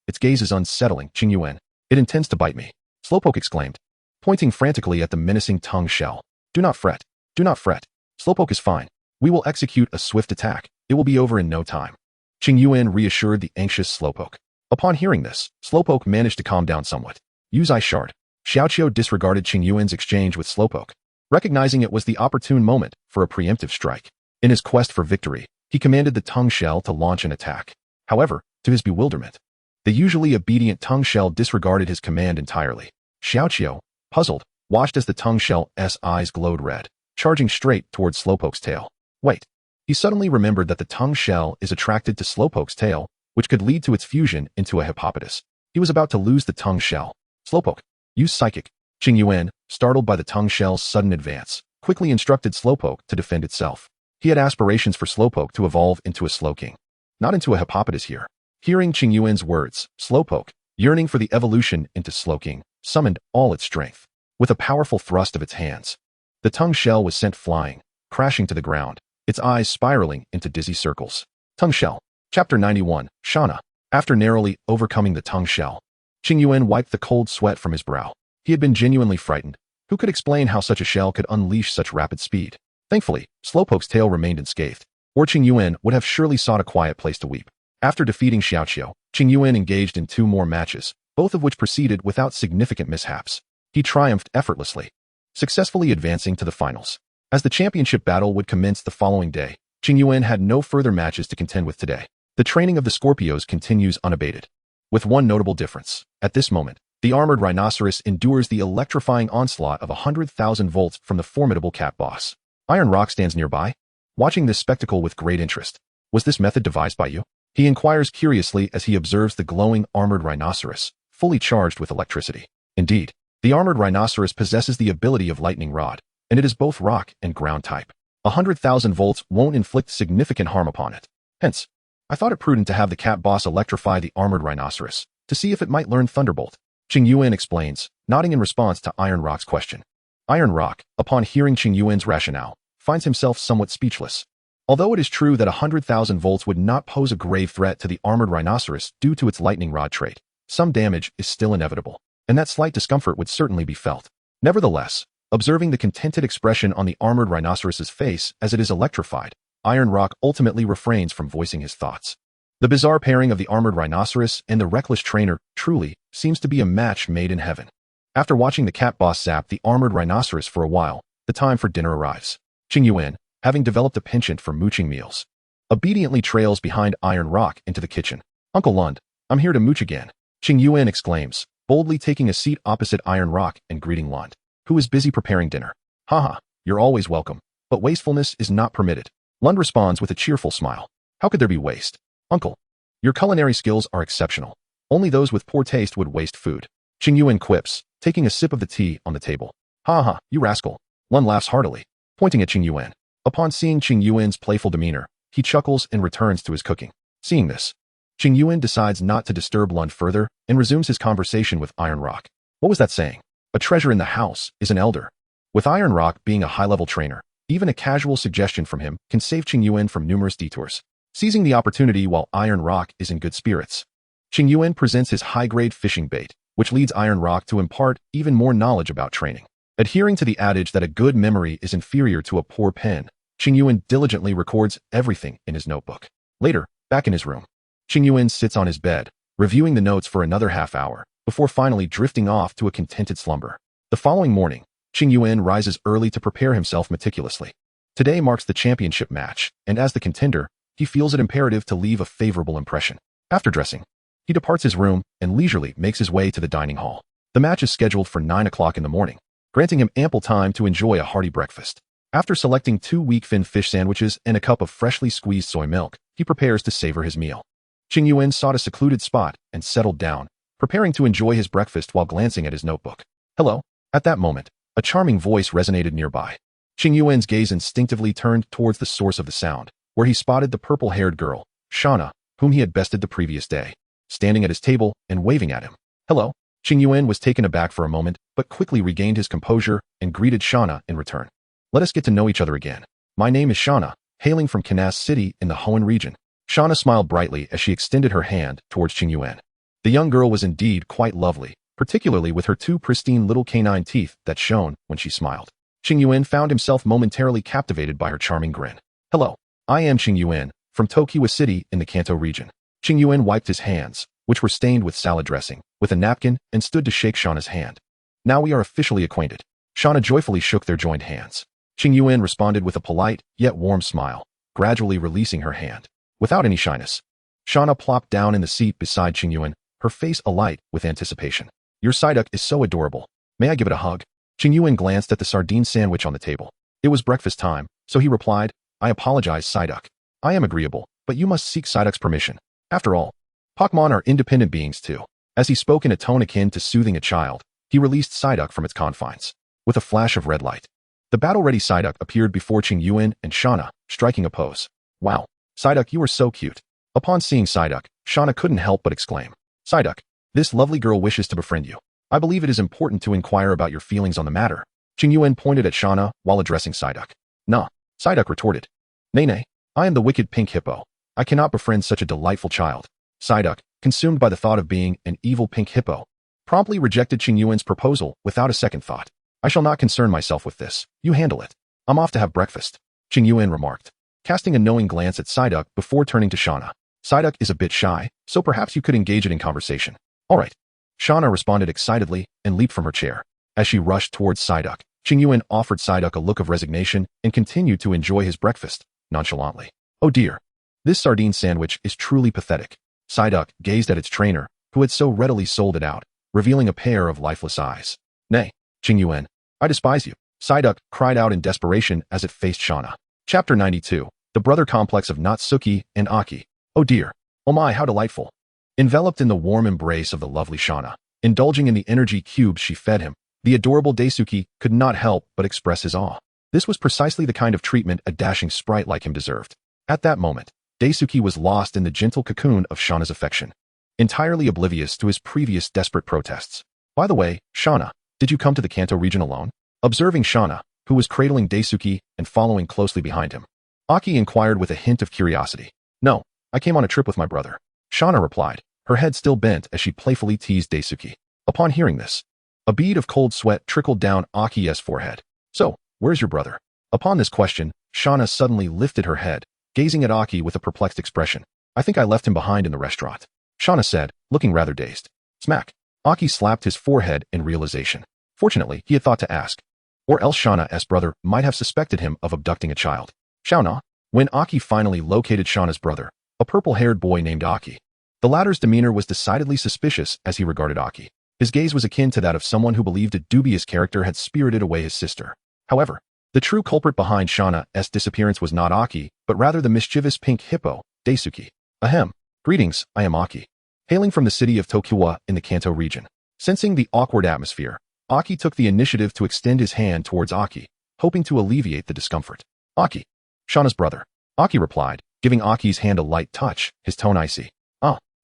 its gaze is unsettling, Qingyuan. It intends to bite me, Slowpoke exclaimed, pointing frantically at the menacing tongue shell. Do not fret. Slowpoke is fine. We will execute a swift attack. It will be over in no time. Qingyuan reassured the anxious Slowpoke. Upon hearing this, Slowpoke managed to calm down somewhat. Use Ice Shard. Xiaoqiu disregarded Qingyuan's exchange with Slowpoke, recognizing it was the opportune moment for a preemptive strike. In his quest for victory, he commanded the tongue shell to launch an attack. However, to his bewilderment, the usually obedient tongue shell disregarded his command entirely. Xiaoqiu, puzzled, watched as the tongue shell's eyes glowed red, charging straight towards Slowpoke's tail. Wait. He suddenly remembered that the tongue shell is attracted to Slowpoke's tail, which could lead to its fusion into a hippopotas. He was about to lose the tongue shell. Slowpoke, use Psychic. Qingyuan, startled by the tongue shell's sudden advance, quickly instructed Slowpoke to defend itself. He had aspirations for Slowpoke to evolve into a Slowking, not into a hippopotas here. Hearing Qingyuan's words, Slowpoke, yearning for the evolution into Slowking, summoned all its strength. With a powerful thrust of its hands, the tongue shell was sent flying, crashing to the ground, its eyes spiraling into dizzy circles. Tongue Shell. Chapter 91, Shauna. After narrowly overcoming the tongue shell, Qingyuan wiped the cold sweat from his brow. He had been genuinely frightened. Who could explain how such a shell could unleash such rapid speed? Thankfully, Slowpoke's tail remained unscathed, or Qingyuan would have surely sought a quiet place to weep. After defeating Xiaoqiu, Qingyuan engaged in 2 more matches, both of which proceeded without significant mishaps. He triumphed effortlessly, successfully advancing to the finals. As the championship battle would commence the following day, Qingyuan had no further matches to contend with today. The training of the Scorpios continues unabated, with one notable difference. At this moment, the armored rhinoceros endures the electrifying onslaught of 100,000 volts from the formidable cat boss. Iron Rock stands nearby, watching this spectacle with great interest. Was this method devised by you? He inquires curiously as he observes the glowing armored rhinoceros, fully charged with electricity. Indeed, the armored rhinoceros possesses the ability of lightning rod, and it is both rock and ground type. 100,000 volts won't inflict significant harm upon it. Hence, I thought it prudent to have the cat boss electrify the armored rhinoceros, to see if it might learn Thunderbolt. Qingyuan explains, nodding in response to Iron Rock's question. Iron Rock, upon hearing Qingyuan's rationale, finds himself somewhat speechless. Although it is true that 100,000 volts would not pose a grave threat to the armored rhinoceros due to its lightning rod trait, some damage is still inevitable, and that slight discomfort would certainly be felt. Nevertheless, observing the contented expression on the armored rhinoceros's face as it is electrified, Iron Rock ultimately refrains from voicing his thoughts. The bizarre pairing of the armored rhinoceros and the reckless trainer truly seems to be a match made in heaven. After watching the cat boss zap the armored rhinoceros for a while, the time for dinner arrives. Qingyuan, having developed a penchant for mooching meals. Obediently trails behind Iron Rock into the kitchen. Uncle Lund, I'm here to mooch again, Qingyuan exclaims, boldly taking a seat opposite Iron Rock and greeting Lund, who is busy preparing dinner. Haha, you're always welcome, but wastefulness is not permitted. Lund responds with a cheerful smile. How could there be waste? Uncle, your culinary skills are exceptional. Only those with poor taste would waste food. Qingyuan quips, taking a sip of the tea on the table. Ha, you rascal. Lund laughs heartily, pointing at Qingyuan. Upon seeing Qingyuan's playful demeanor, he chuckles and returns to his cooking. Seeing this, Qingyuan decides not to disturb Lund further and resumes his conversation with Iron Rock. What was that saying? A treasure in the house is an elder. With Iron Rock being a high-level trainer, even a casual suggestion from him can save Qingyuan from numerous detours. Seizing the opportunity while Iron Rock is in good spirits, Qingyuan presents his high-grade fishing bait, which leads Iron Rock to impart even more knowledge about training. Adhering to the adage that a good memory is inferior to a poor pen, Qingyuan diligently records everything in his notebook. Later, back in his room, Qingyuan sits on his bed, reviewing the notes for another half hour, before finally drifting off to a contented slumber. The following morning, Qingyuan rises early to prepare himself meticulously. Today marks the championship match, and as the contender, he feels it imperative to leave a favorable impression. After dressing, he departs his room and leisurely makes his way to the dining hall. The match is scheduled for 9 o'clock in the morning, granting him ample time to enjoy a hearty breakfast. After selecting 2 weak-fin fish sandwiches and a cup of freshly squeezed soy milk, he prepares to savor his meal. Qingyuan sought a secluded spot and settled down, preparing to enjoy his breakfast while glancing at his notebook. Hello. At that moment, a charming voice resonated nearby. Qingyuan's gaze instinctively turned towards the source of the sound, where he spotted the purple-haired girl, Shauna, whom he had bested the previous day, standing at his table and waving at him. Hello. Qingyuan was taken aback for a moment, but quickly regained his composure and greeted Shauna in return. Let us get to know each other again. My name is Shauna, hailing from Canas City in the Hoenn region. Shauna smiled brightly as she extended her hand towards Qingyuan. The young girl was indeed quite lovely, particularly with her 2 pristine little canine teeth that shone when she smiled. Qingyuan found himself momentarily captivated by her charming grin. Hello, I am Qingyuan, from Tokiwa City in the Kanto region. Qingyuan wiped his hands, which were stained with salad dressing, with a napkin and stood to shake Shauna's hand. Now we are officially acquainted. Shauna joyfully shook their joined hands. Qingyuan responded with a polite, yet warm smile, gradually releasing her hand. Without any shyness, Shauna plopped down in the seat beside Qingyuan, her face alight with anticipation. Your Psyduck is so adorable. May I give it a hug? Qingyuan glanced at the sardine sandwich on the table. It was breakfast time, so he replied, I apologize, Psyduck. I am agreeable, but you must seek Psyduck's permission. After all, Pokémon are independent beings too. As he spoke in a tone akin to soothing a child, he released Psyduck from its confines. With a flash of red light, the battle-ready Psyduck appeared before Qingyuan and Shauna, striking a pose. Wow, Psyduck, you are so cute. Upon seeing Psyduck, Shauna couldn't help but exclaim. Psyduck, this lovely girl wishes to befriend you. I believe it is important to inquire about your feelings on the matter. Qingyuan pointed at Shauna while addressing Psyduck. Nah, Psyduck retorted. Nay, I am the wicked pink hippo. I cannot befriend such a delightful child. Psyduck, consumed by the thought of being an evil pink hippo, promptly rejected Qingyuan's proposal without a second thought. I shall not concern myself with this. You handle it. I'm off to have breakfast, Qingyuan remarked, casting a knowing glance at Psyduck before turning to Shauna. Psyduck is a bit shy, so perhaps you could engage it in conversation. All right. Shauna responded excitedly and leaped from her chair. As she rushed towards Psyduck, Qingyuan offered Psyduck a look of resignation and continued to enjoy his breakfast, nonchalantly. Oh dear. This sardine sandwich is truly pathetic. Psyduck gazed at its trainer, who had so readily sold it out, revealing a pair of lifeless eyes. Nay, Qingyuan, I despise you, Psyduck cried out in desperation as it faced Shauna. Chapter 92, The Brother Complex of Natsuki and Aki. Oh dear. Oh my, how delightful. Enveloped in the warm embrace of the lovely Shauna, indulging in the energy cubes she fed him, the adorable Daisuke could not help but express his awe. This was precisely the kind of treatment a dashing sprite like him deserved. At that moment, Daisuke was lost in the gentle cocoon of Shauna's affection, entirely oblivious to his previous desperate protests. By the way, Shauna, did you come to the Kanto region alone? Observing Shauna, who was cradling Daisuke and following closely behind him, Aki inquired with a hint of curiosity. No, I came on a trip with my brother, Shauna replied, her head still bent as she playfully teased Daisuke. Upon hearing this, a bead of cold sweat trickled down Aki's forehead. So, where's your brother? Upon this question, Shauna suddenly lifted her head, gazing at Aki with a perplexed expression. I think I left him behind in the restaurant, Shauna said, looking rather dazed. Smack. Aki slapped his forehead in realization. Fortunately, he had thought to ask, or else Shauna's brother might have suspected him of abducting a child. Shauna. When Aki finally located Shauna's brother, a purple-haired boy named Aki. The latter's demeanor was decidedly suspicious as he regarded Aki. His gaze was akin to that of someone who believed a dubious character had spirited away his sister. However, the true culprit behind Shauna's disappearance was not Aki, but rather the mischievous pink hippo, Daisuke. Ahem. Greetings, I am Aki. Hailing from the city of Qingyuan in the Kanto region. Sensing the awkward atmosphere, Aki took the initiative to extend his hand towards Aki, hoping to alleviate the discomfort. Aki. Shauna's brother. Aki replied, giving Aki's hand a light touch, his tone icy.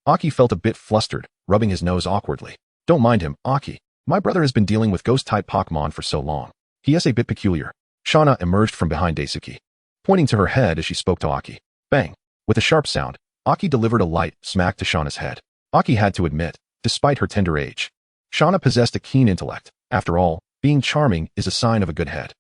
Aki felt a bit flustered, rubbing his nose awkwardly. Don't mind him, Aki. My brother has been dealing with ghost-type Pokémon for so long. He is a bit peculiar. Shauna emerged from behind Daisuke, pointing to her head as she spoke to Aki. Bang! With a sharp sound, Aki delivered a light smack to Shauna's head. Aki had to admit, despite her tender age, Shauna possessed a keen intellect. After all, being charming is a sign of a good head.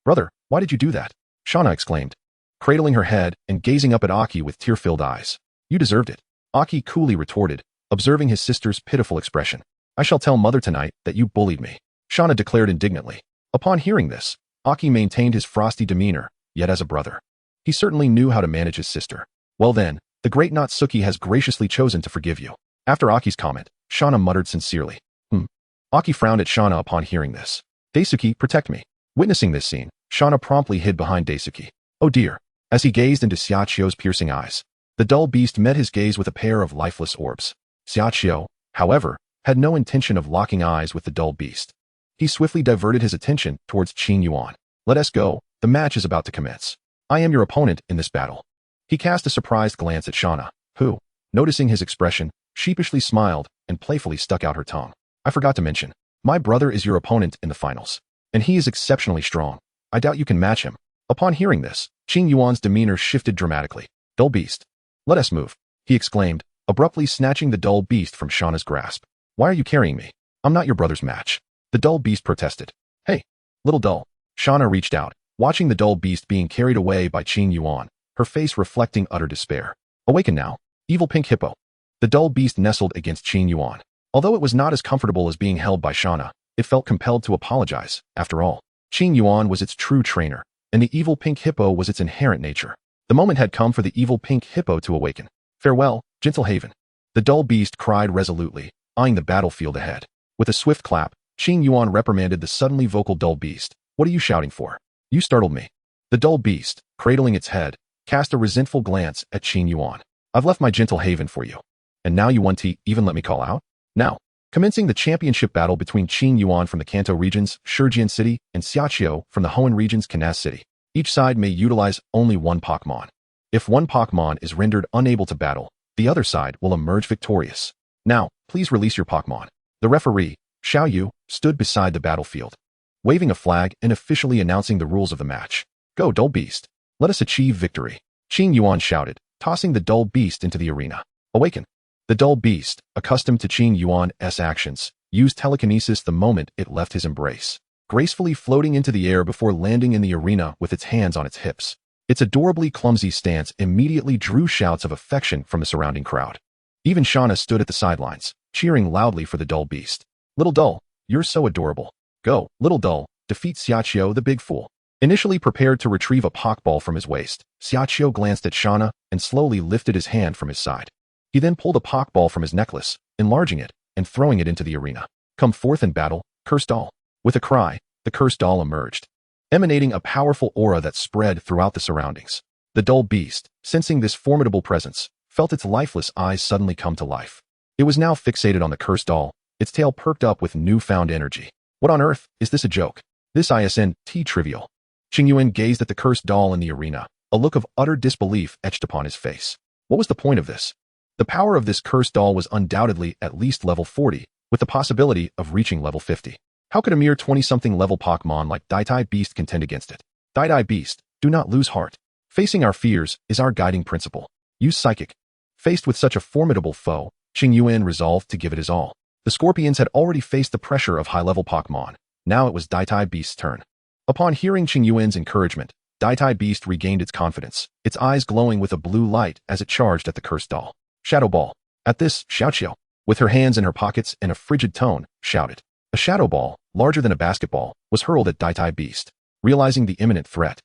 Brother, why did you do that? Shauna exclaimed, cradling her head and gazing up at Aki with tear-filled eyes. You deserved it. Aki coolly retorted, observing his sister's pitiful expression. I shall tell mother tonight that you bullied me, Shauna declared indignantly. Upon hearing this, Aki maintained his frosty demeanor, yet as a brother. He certainly knew how to manage his sister. Well then, the great Natsuki has graciously chosen to forgive you. After Aki's comment, Shauna muttered sincerely. Aki frowned at Shauna upon hearing this. Daisuke, protect me. Witnessing this scene, Shauna promptly hid behind Daisuke. Oh dear. As he gazed into Xiaochio's piercing eyes, the dull beast met his gaze with a pair of lifeless orbs. Xiaochio, however, had no intention of locking eyes with the dull beast. He swiftly diverted his attention towards Qingyuan. Let us go, the match is about to commence. I am your opponent in this battle. He cast a surprised glance at Shauna, who, noticing his expression, sheepishly smiled and playfully stuck out her tongue. I forgot to mention, my brother is your opponent in the finals, and he is exceptionally strong. I doubt you can match him. Upon hearing this, Qingyuan's demeanor shifted dramatically. Dull beast. Let us move, he exclaimed, abruptly snatching the dull beast from Shauna's grasp. Why are you carrying me? I'm not your brother's match. The dull beast protested. Hey, little dull. Shauna reached out, watching the dull beast being carried away by Qingyuan, her face reflecting utter despair. Awaken now, evil pink hippo. The dull beast nestled against Qingyuan. Although it was not as comfortable as being held by Shauna, it felt compelled to apologize. After all, Qingyuan was its true trainer, and the evil pink hippo was its inherent nature. The moment had come for the evil pink hippo to awaken. Farewell, gentle haven. The dull beast cried resolutely, eyeing the battlefield ahead. With a swift clap, Qingyuan reprimanded the suddenly vocal dull beast. What are you shouting for? You startled me. The dull beast, cradling its head, cast a resentful glance at Qingyuan. I've left my gentle haven for you. And now you want to even let me call out? Now, commencing the championship battle between Qingyuan from the Kanto region's Shijian City and Xiaoqiu from the Hoenn region's Canas City. Each side may utilize only one Pokémon. If one Pokémon is rendered unable to battle, the other side will emerge victorious. Now, please release your Pokémon. The referee, Xiao Yu, stood beside the battlefield, waving a flag and officially announcing the rules of the match. Go, dull beast. Let us achieve victory. Qingyuan shouted, tossing the dull beast into the arena. Awaken. The dull beast, accustomed to Qingyuan's actions, used telekinesis the moment it left his embrace, gracefully floating into the air before landing in the arena with its hands on its hips. Its adorably clumsy stance immediately drew shouts of affection from the surrounding crowd. Even Shauna stood at the sidelines, cheering loudly for the dull beast. Little Dull, you're so adorable. Go, Little Dull, defeat Xiaoqiu the big fool. Initially prepared to retrieve a Pokeball from his waist, Xiaoqiu glanced at Shauna and slowly lifted his hand from his side. He then pulled a Pokeball from his necklace, enlarging it and throwing it into the arena. Come forth in battle, cursed doll. With a cry, the cursed doll emerged, emanating a powerful aura that spread throughout the surroundings. The dull beast, sensing this formidable presence, felt its lifeless eyes suddenly come to life. It was now fixated on the cursed doll, its tail perked up with newfound energy. What on earth, is this a joke? This isn't trivial. Qingyuan gazed at the cursed doll in the arena, a look of utter disbelief etched upon his face. What was the point of this? The power of this cursed doll was undoubtedly at least level 40, with the possibility of reaching level 50. How could a mere 20-something level Pokémon like Dai Beast contend against it? Dai Beast, do not lose heart. Facing our fears is our guiding principle. Use Psychic. Faced with such a formidable foe, Qingyuan resolved to give it his all. The Scorpions had already faced the pressure of high-level Pokémon. Now it was Dai Beast's turn. Upon hearing Qingyuan's encouragement, Dai Beast regained its confidence, its eyes glowing with a blue light as it charged at the cursed doll. Shadow Ball. At this, Xiaoqiu, with her hands in her pockets and a frigid tone, shouted. A shadow ball, larger than a basketball, was hurled at Dai Beast. Realizing the imminent threat,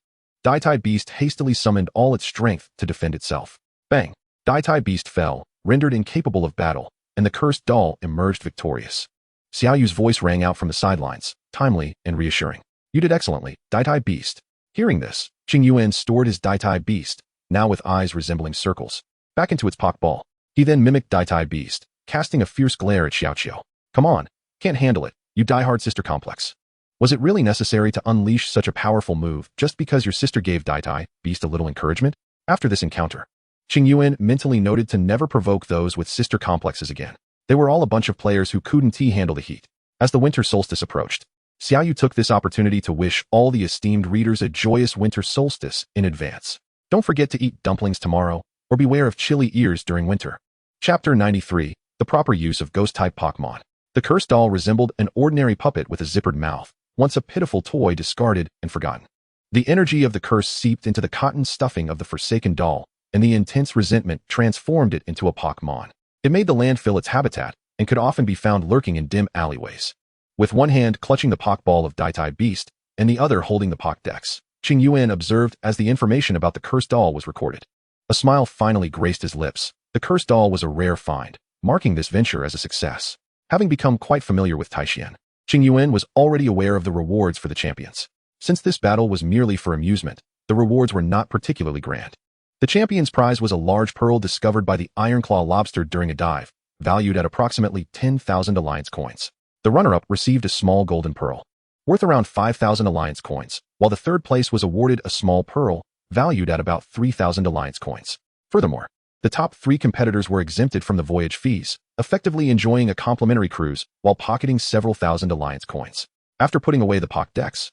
Dai Beast hastily summoned all its strength to defend itself. Bang! Dai Beast fell, rendered incapable of battle, and the cursed doll emerged victorious. Xiao Yu's voice rang out from the sidelines, timely and reassuring. You did excellently, Dai Beast. Hearing this, Qingyuan stored his Dai Beast, now with eyes resembling circles, back into its Pokeball. He then mimicked Dai Beast, casting a fierce glare at Xiao. Come on, can't handle it, you diehard sister complex. Was it really necessary to unleash such a powerful move just because your sister gave Dai Beast a little encouragement? After this encounter, Qingyuan mentally noted to never provoke those with sister complexes again. They were all a bunch of players who couldn't handle the heat. As the winter solstice approached, Xiao Yu took this opportunity to wish all the esteemed readers a joyous winter solstice in advance. Don't forget to eat dumplings tomorrow, or beware of chilly ears during winter. Chapter 93, The Proper Use of Ghost-type Pokémon. The cursed doll resembled an ordinary puppet with a zippered mouth, once a pitiful toy discarded and forgotten. The energy of the curse seeped into the cotton stuffing of the forsaken doll, and the intense resentment transformed it into a Pokémon. It made the landfill its habitat, and could often be found lurking in dim alleyways. With one hand clutching the Pokeball of Dai Beast, and the other holding the Pokédex, Qingyuan observed as the information about the cursed doll was recorded. A smile finally graced his lips. The cursed doll was a rare find, marking this venture as a success. Having become quite familiar with Taishian, Qingyuan was already aware of the rewards for the champions. Since this battle was merely for amusement, the rewards were not particularly grand. The champion's prize was a large pearl discovered by the Ironclaw lobster during a dive, valued at approximately 10,000 Alliance coins. The runner-up received a small golden pearl, worth around 5,000 Alliance coins, while the third place was awarded a small pearl, valued at about 3,000 Alliance coins. Furthermore, the top 3 competitors were exempted from the voyage fees, effectively enjoying a complimentary cruise while pocketing several thousand Alliance coins. After putting away the Pokédex,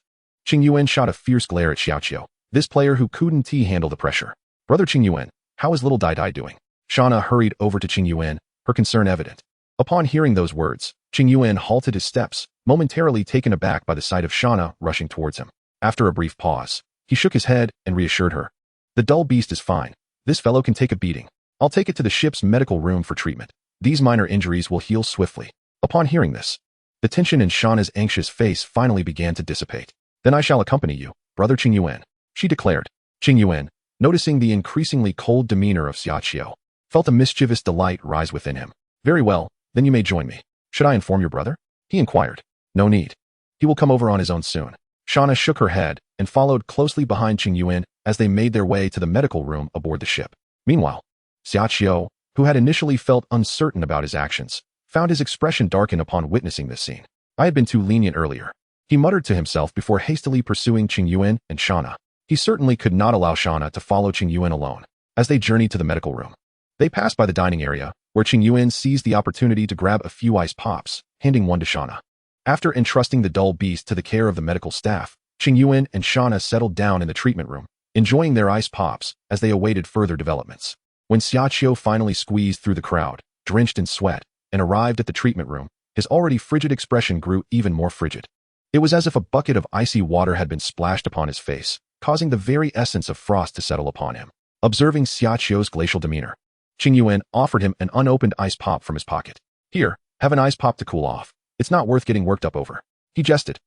Qingyuan shot a fierce glare at Xiao, this player who couldn't handle the pressure. Brother Qingyuan, how is little Dai doing? Shauna hurried over to Qingyuan, her concern evident. Upon hearing those words, Qingyuan halted his steps, momentarily taken aback by the sight of Shauna rushing towards him. After a brief pause, he shook his head and reassured her. The dull beast is fine. This fellow can take a beating. I'll take it to the ship's medical room for treatment. These minor injuries will heal swiftly. Upon hearing this, the tension in Shauna's anxious face finally began to dissipate. Then I shall accompany you, Brother Qingyuan, she declared. Qingyuan, noticing the increasingly cold demeanor of Xiao, felt a mischievous delight rise within him. Very well, then you may join me. Should I inform your brother? He inquired. No need. He will come over on his own soon. Shauna shook her head and followed closely behind Qingyuan as they made their way to the medical room aboard the ship. Meanwhile, Xiao, who had initially felt uncertain about his actions, found his expression darken upon witnessing this scene. I had been too lenient earlier, he muttered to himself before hastily pursuing Qingyuan and Shauna. He certainly could not allow Shauna to follow Qingyuan alone. As they journeyed to the medical room, they passed by the dining area, where Qingyuan seized the opportunity to grab a few ice pops, handing one to Shauna. After entrusting the dull beast to the care of the medical staff, Qingyuan and Shauna settled down in the treatment room, enjoying their ice pops as they awaited further developments. When Xiao finally squeezed through the crowd, drenched in sweat, and arrived at the treatment room, his already frigid expression grew even more frigid. It was as if a bucket of icy water had been splashed upon his face, causing the very essence of frost to settle upon him. Observing Xiao's glacial demeanor, Qingyuan offered him an unopened ice pop from his pocket. Here, have an ice pop to cool off. It's not worth getting worked up over. He jested.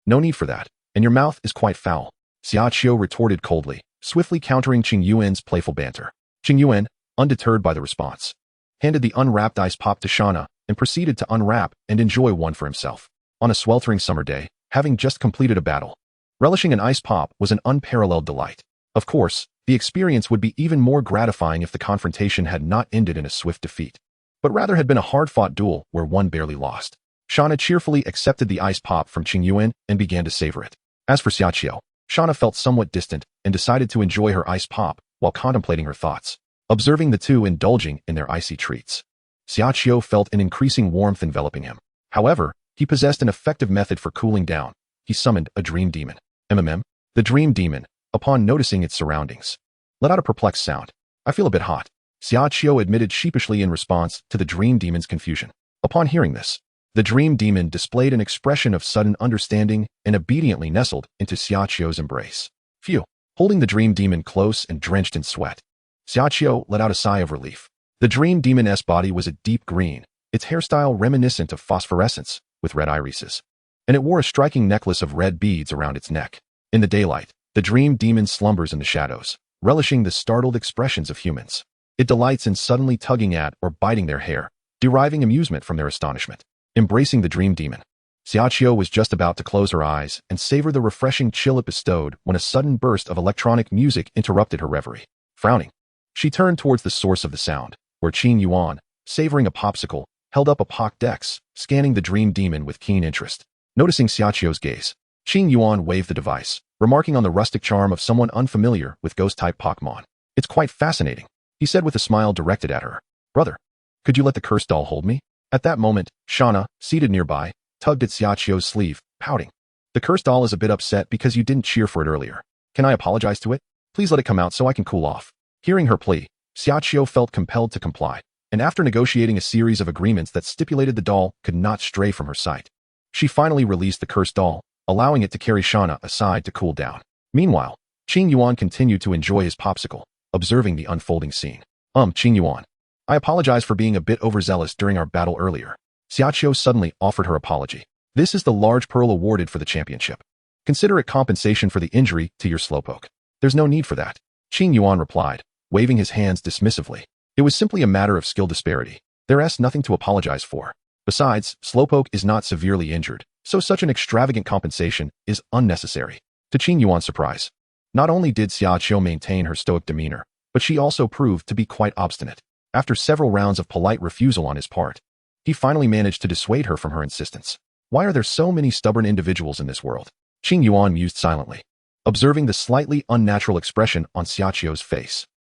No need for that, and your mouth is quite foul. Xiao retorted coldly, swiftly countering Qingyuan's playful banter. Qingyuan, undeterred by the response, handed the unwrapped ice pop to Shauna and proceeded to unwrap and enjoy one for himself. On a sweltering summer day, having just completed a battle, relishing an ice pop was an unparalleled delight. Of course, the experience would be even more gratifying if the confrontation had not ended in a swift defeat, but rather had been a hard-fought duel where one barely lost. Shauna cheerfully accepted the ice pop from Qingyuan and began to savor it. As for Xiao, Shauna felt somewhat distant and decided to enjoy her ice pop while contemplating her thoughts, observing the two indulging in their icy treats. Xiao felt an increasing warmth enveloping him. However, he possessed an effective method for cooling down. He summoned a dream demon. The dream demon, upon noticing its surroundings, let out a perplexed sound. I feel a bit hot, Xiao admitted sheepishly in response to the dream demon's confusion. Upon hearing this, the dream demon displayed an expression of sudden understanding and obediently nestled into Xiao's embrace. Phew! Holding the dream demon close and drenched in sweat, Xiao let out a sigh of relief. The dream demon's body was a deep green, its hairstyle reminiscent of phosphorescence, with red irises, and it wore a striking necklace of red beads around its neck. In the daylight, The dream demon slumbers in the shadows, relishing the startled expressions of humans. It delights in suddenly tugging at or biting their hair, deriving amusement from their astonishment. Embracing the dream demon, Xiaoqiu was just about to close her eyes and savor the refreshing chill it bestowed when a sudden burst of electronic music interrupted her reverie. Frowning, she turned towards the source of the sound, where Qingyuan, savoring a popsicle, held up a Pokédex, scanning the dream demon with keen interest. Noticing Xiaoqiu's gaze, Qingyuan waved the device, remarking on the rustic charm of someone unfamiliar with ghost-type Pokémon. "It's quite fascinating," he said with a smile directed at her. "Brother, could you let the cursed doll hold me?" At that moment, Shauna, seated nearby, tugged at Xiaoqiu's sleeve, pouting. "The cursed doll is a bit upset because you didn't cheer for it earlier. Can I apologize to it? Please let it come out so I can cool off." Hearing her plea, Xiaoqiu felt compelled to comply, and after negotiating a series of agreements that stipulated the doll could not stray from her sight, she finally released the cursed doll, allowing it to carry Shauna aside to cool down. Meanwhile, Qingyuan continued to enjoy his popsicle, observing the unfolding scene. Qingyuan, I apologize for being a bit overzealous during our battle earlier." Xiaoqiu suddenly offered her apology. "This is the large pearl awarded for the championship. Consider it compensation for the injury to your Slowpoke." "There's no need for that," Qingyuan replied, waving his hands dismissively. "It was simply a matter of skill disparity. There's nothing to apologize for. Besides, Slowpoke is not severely injured, so such an extravagant compensation is unnecessary." To Qingyuan's surprise, not only did Xiaoqiu maintain her stoic demeanor, but she also proved to be quite obstinate. After several rounds of polite refusal on his part, he finally managed to dissuade her from her insistence. "Why are there so many stubborn individuals in this world?" Qingyuan mused silently, observing the slightly unnatural expression on Xiaoqiu's face.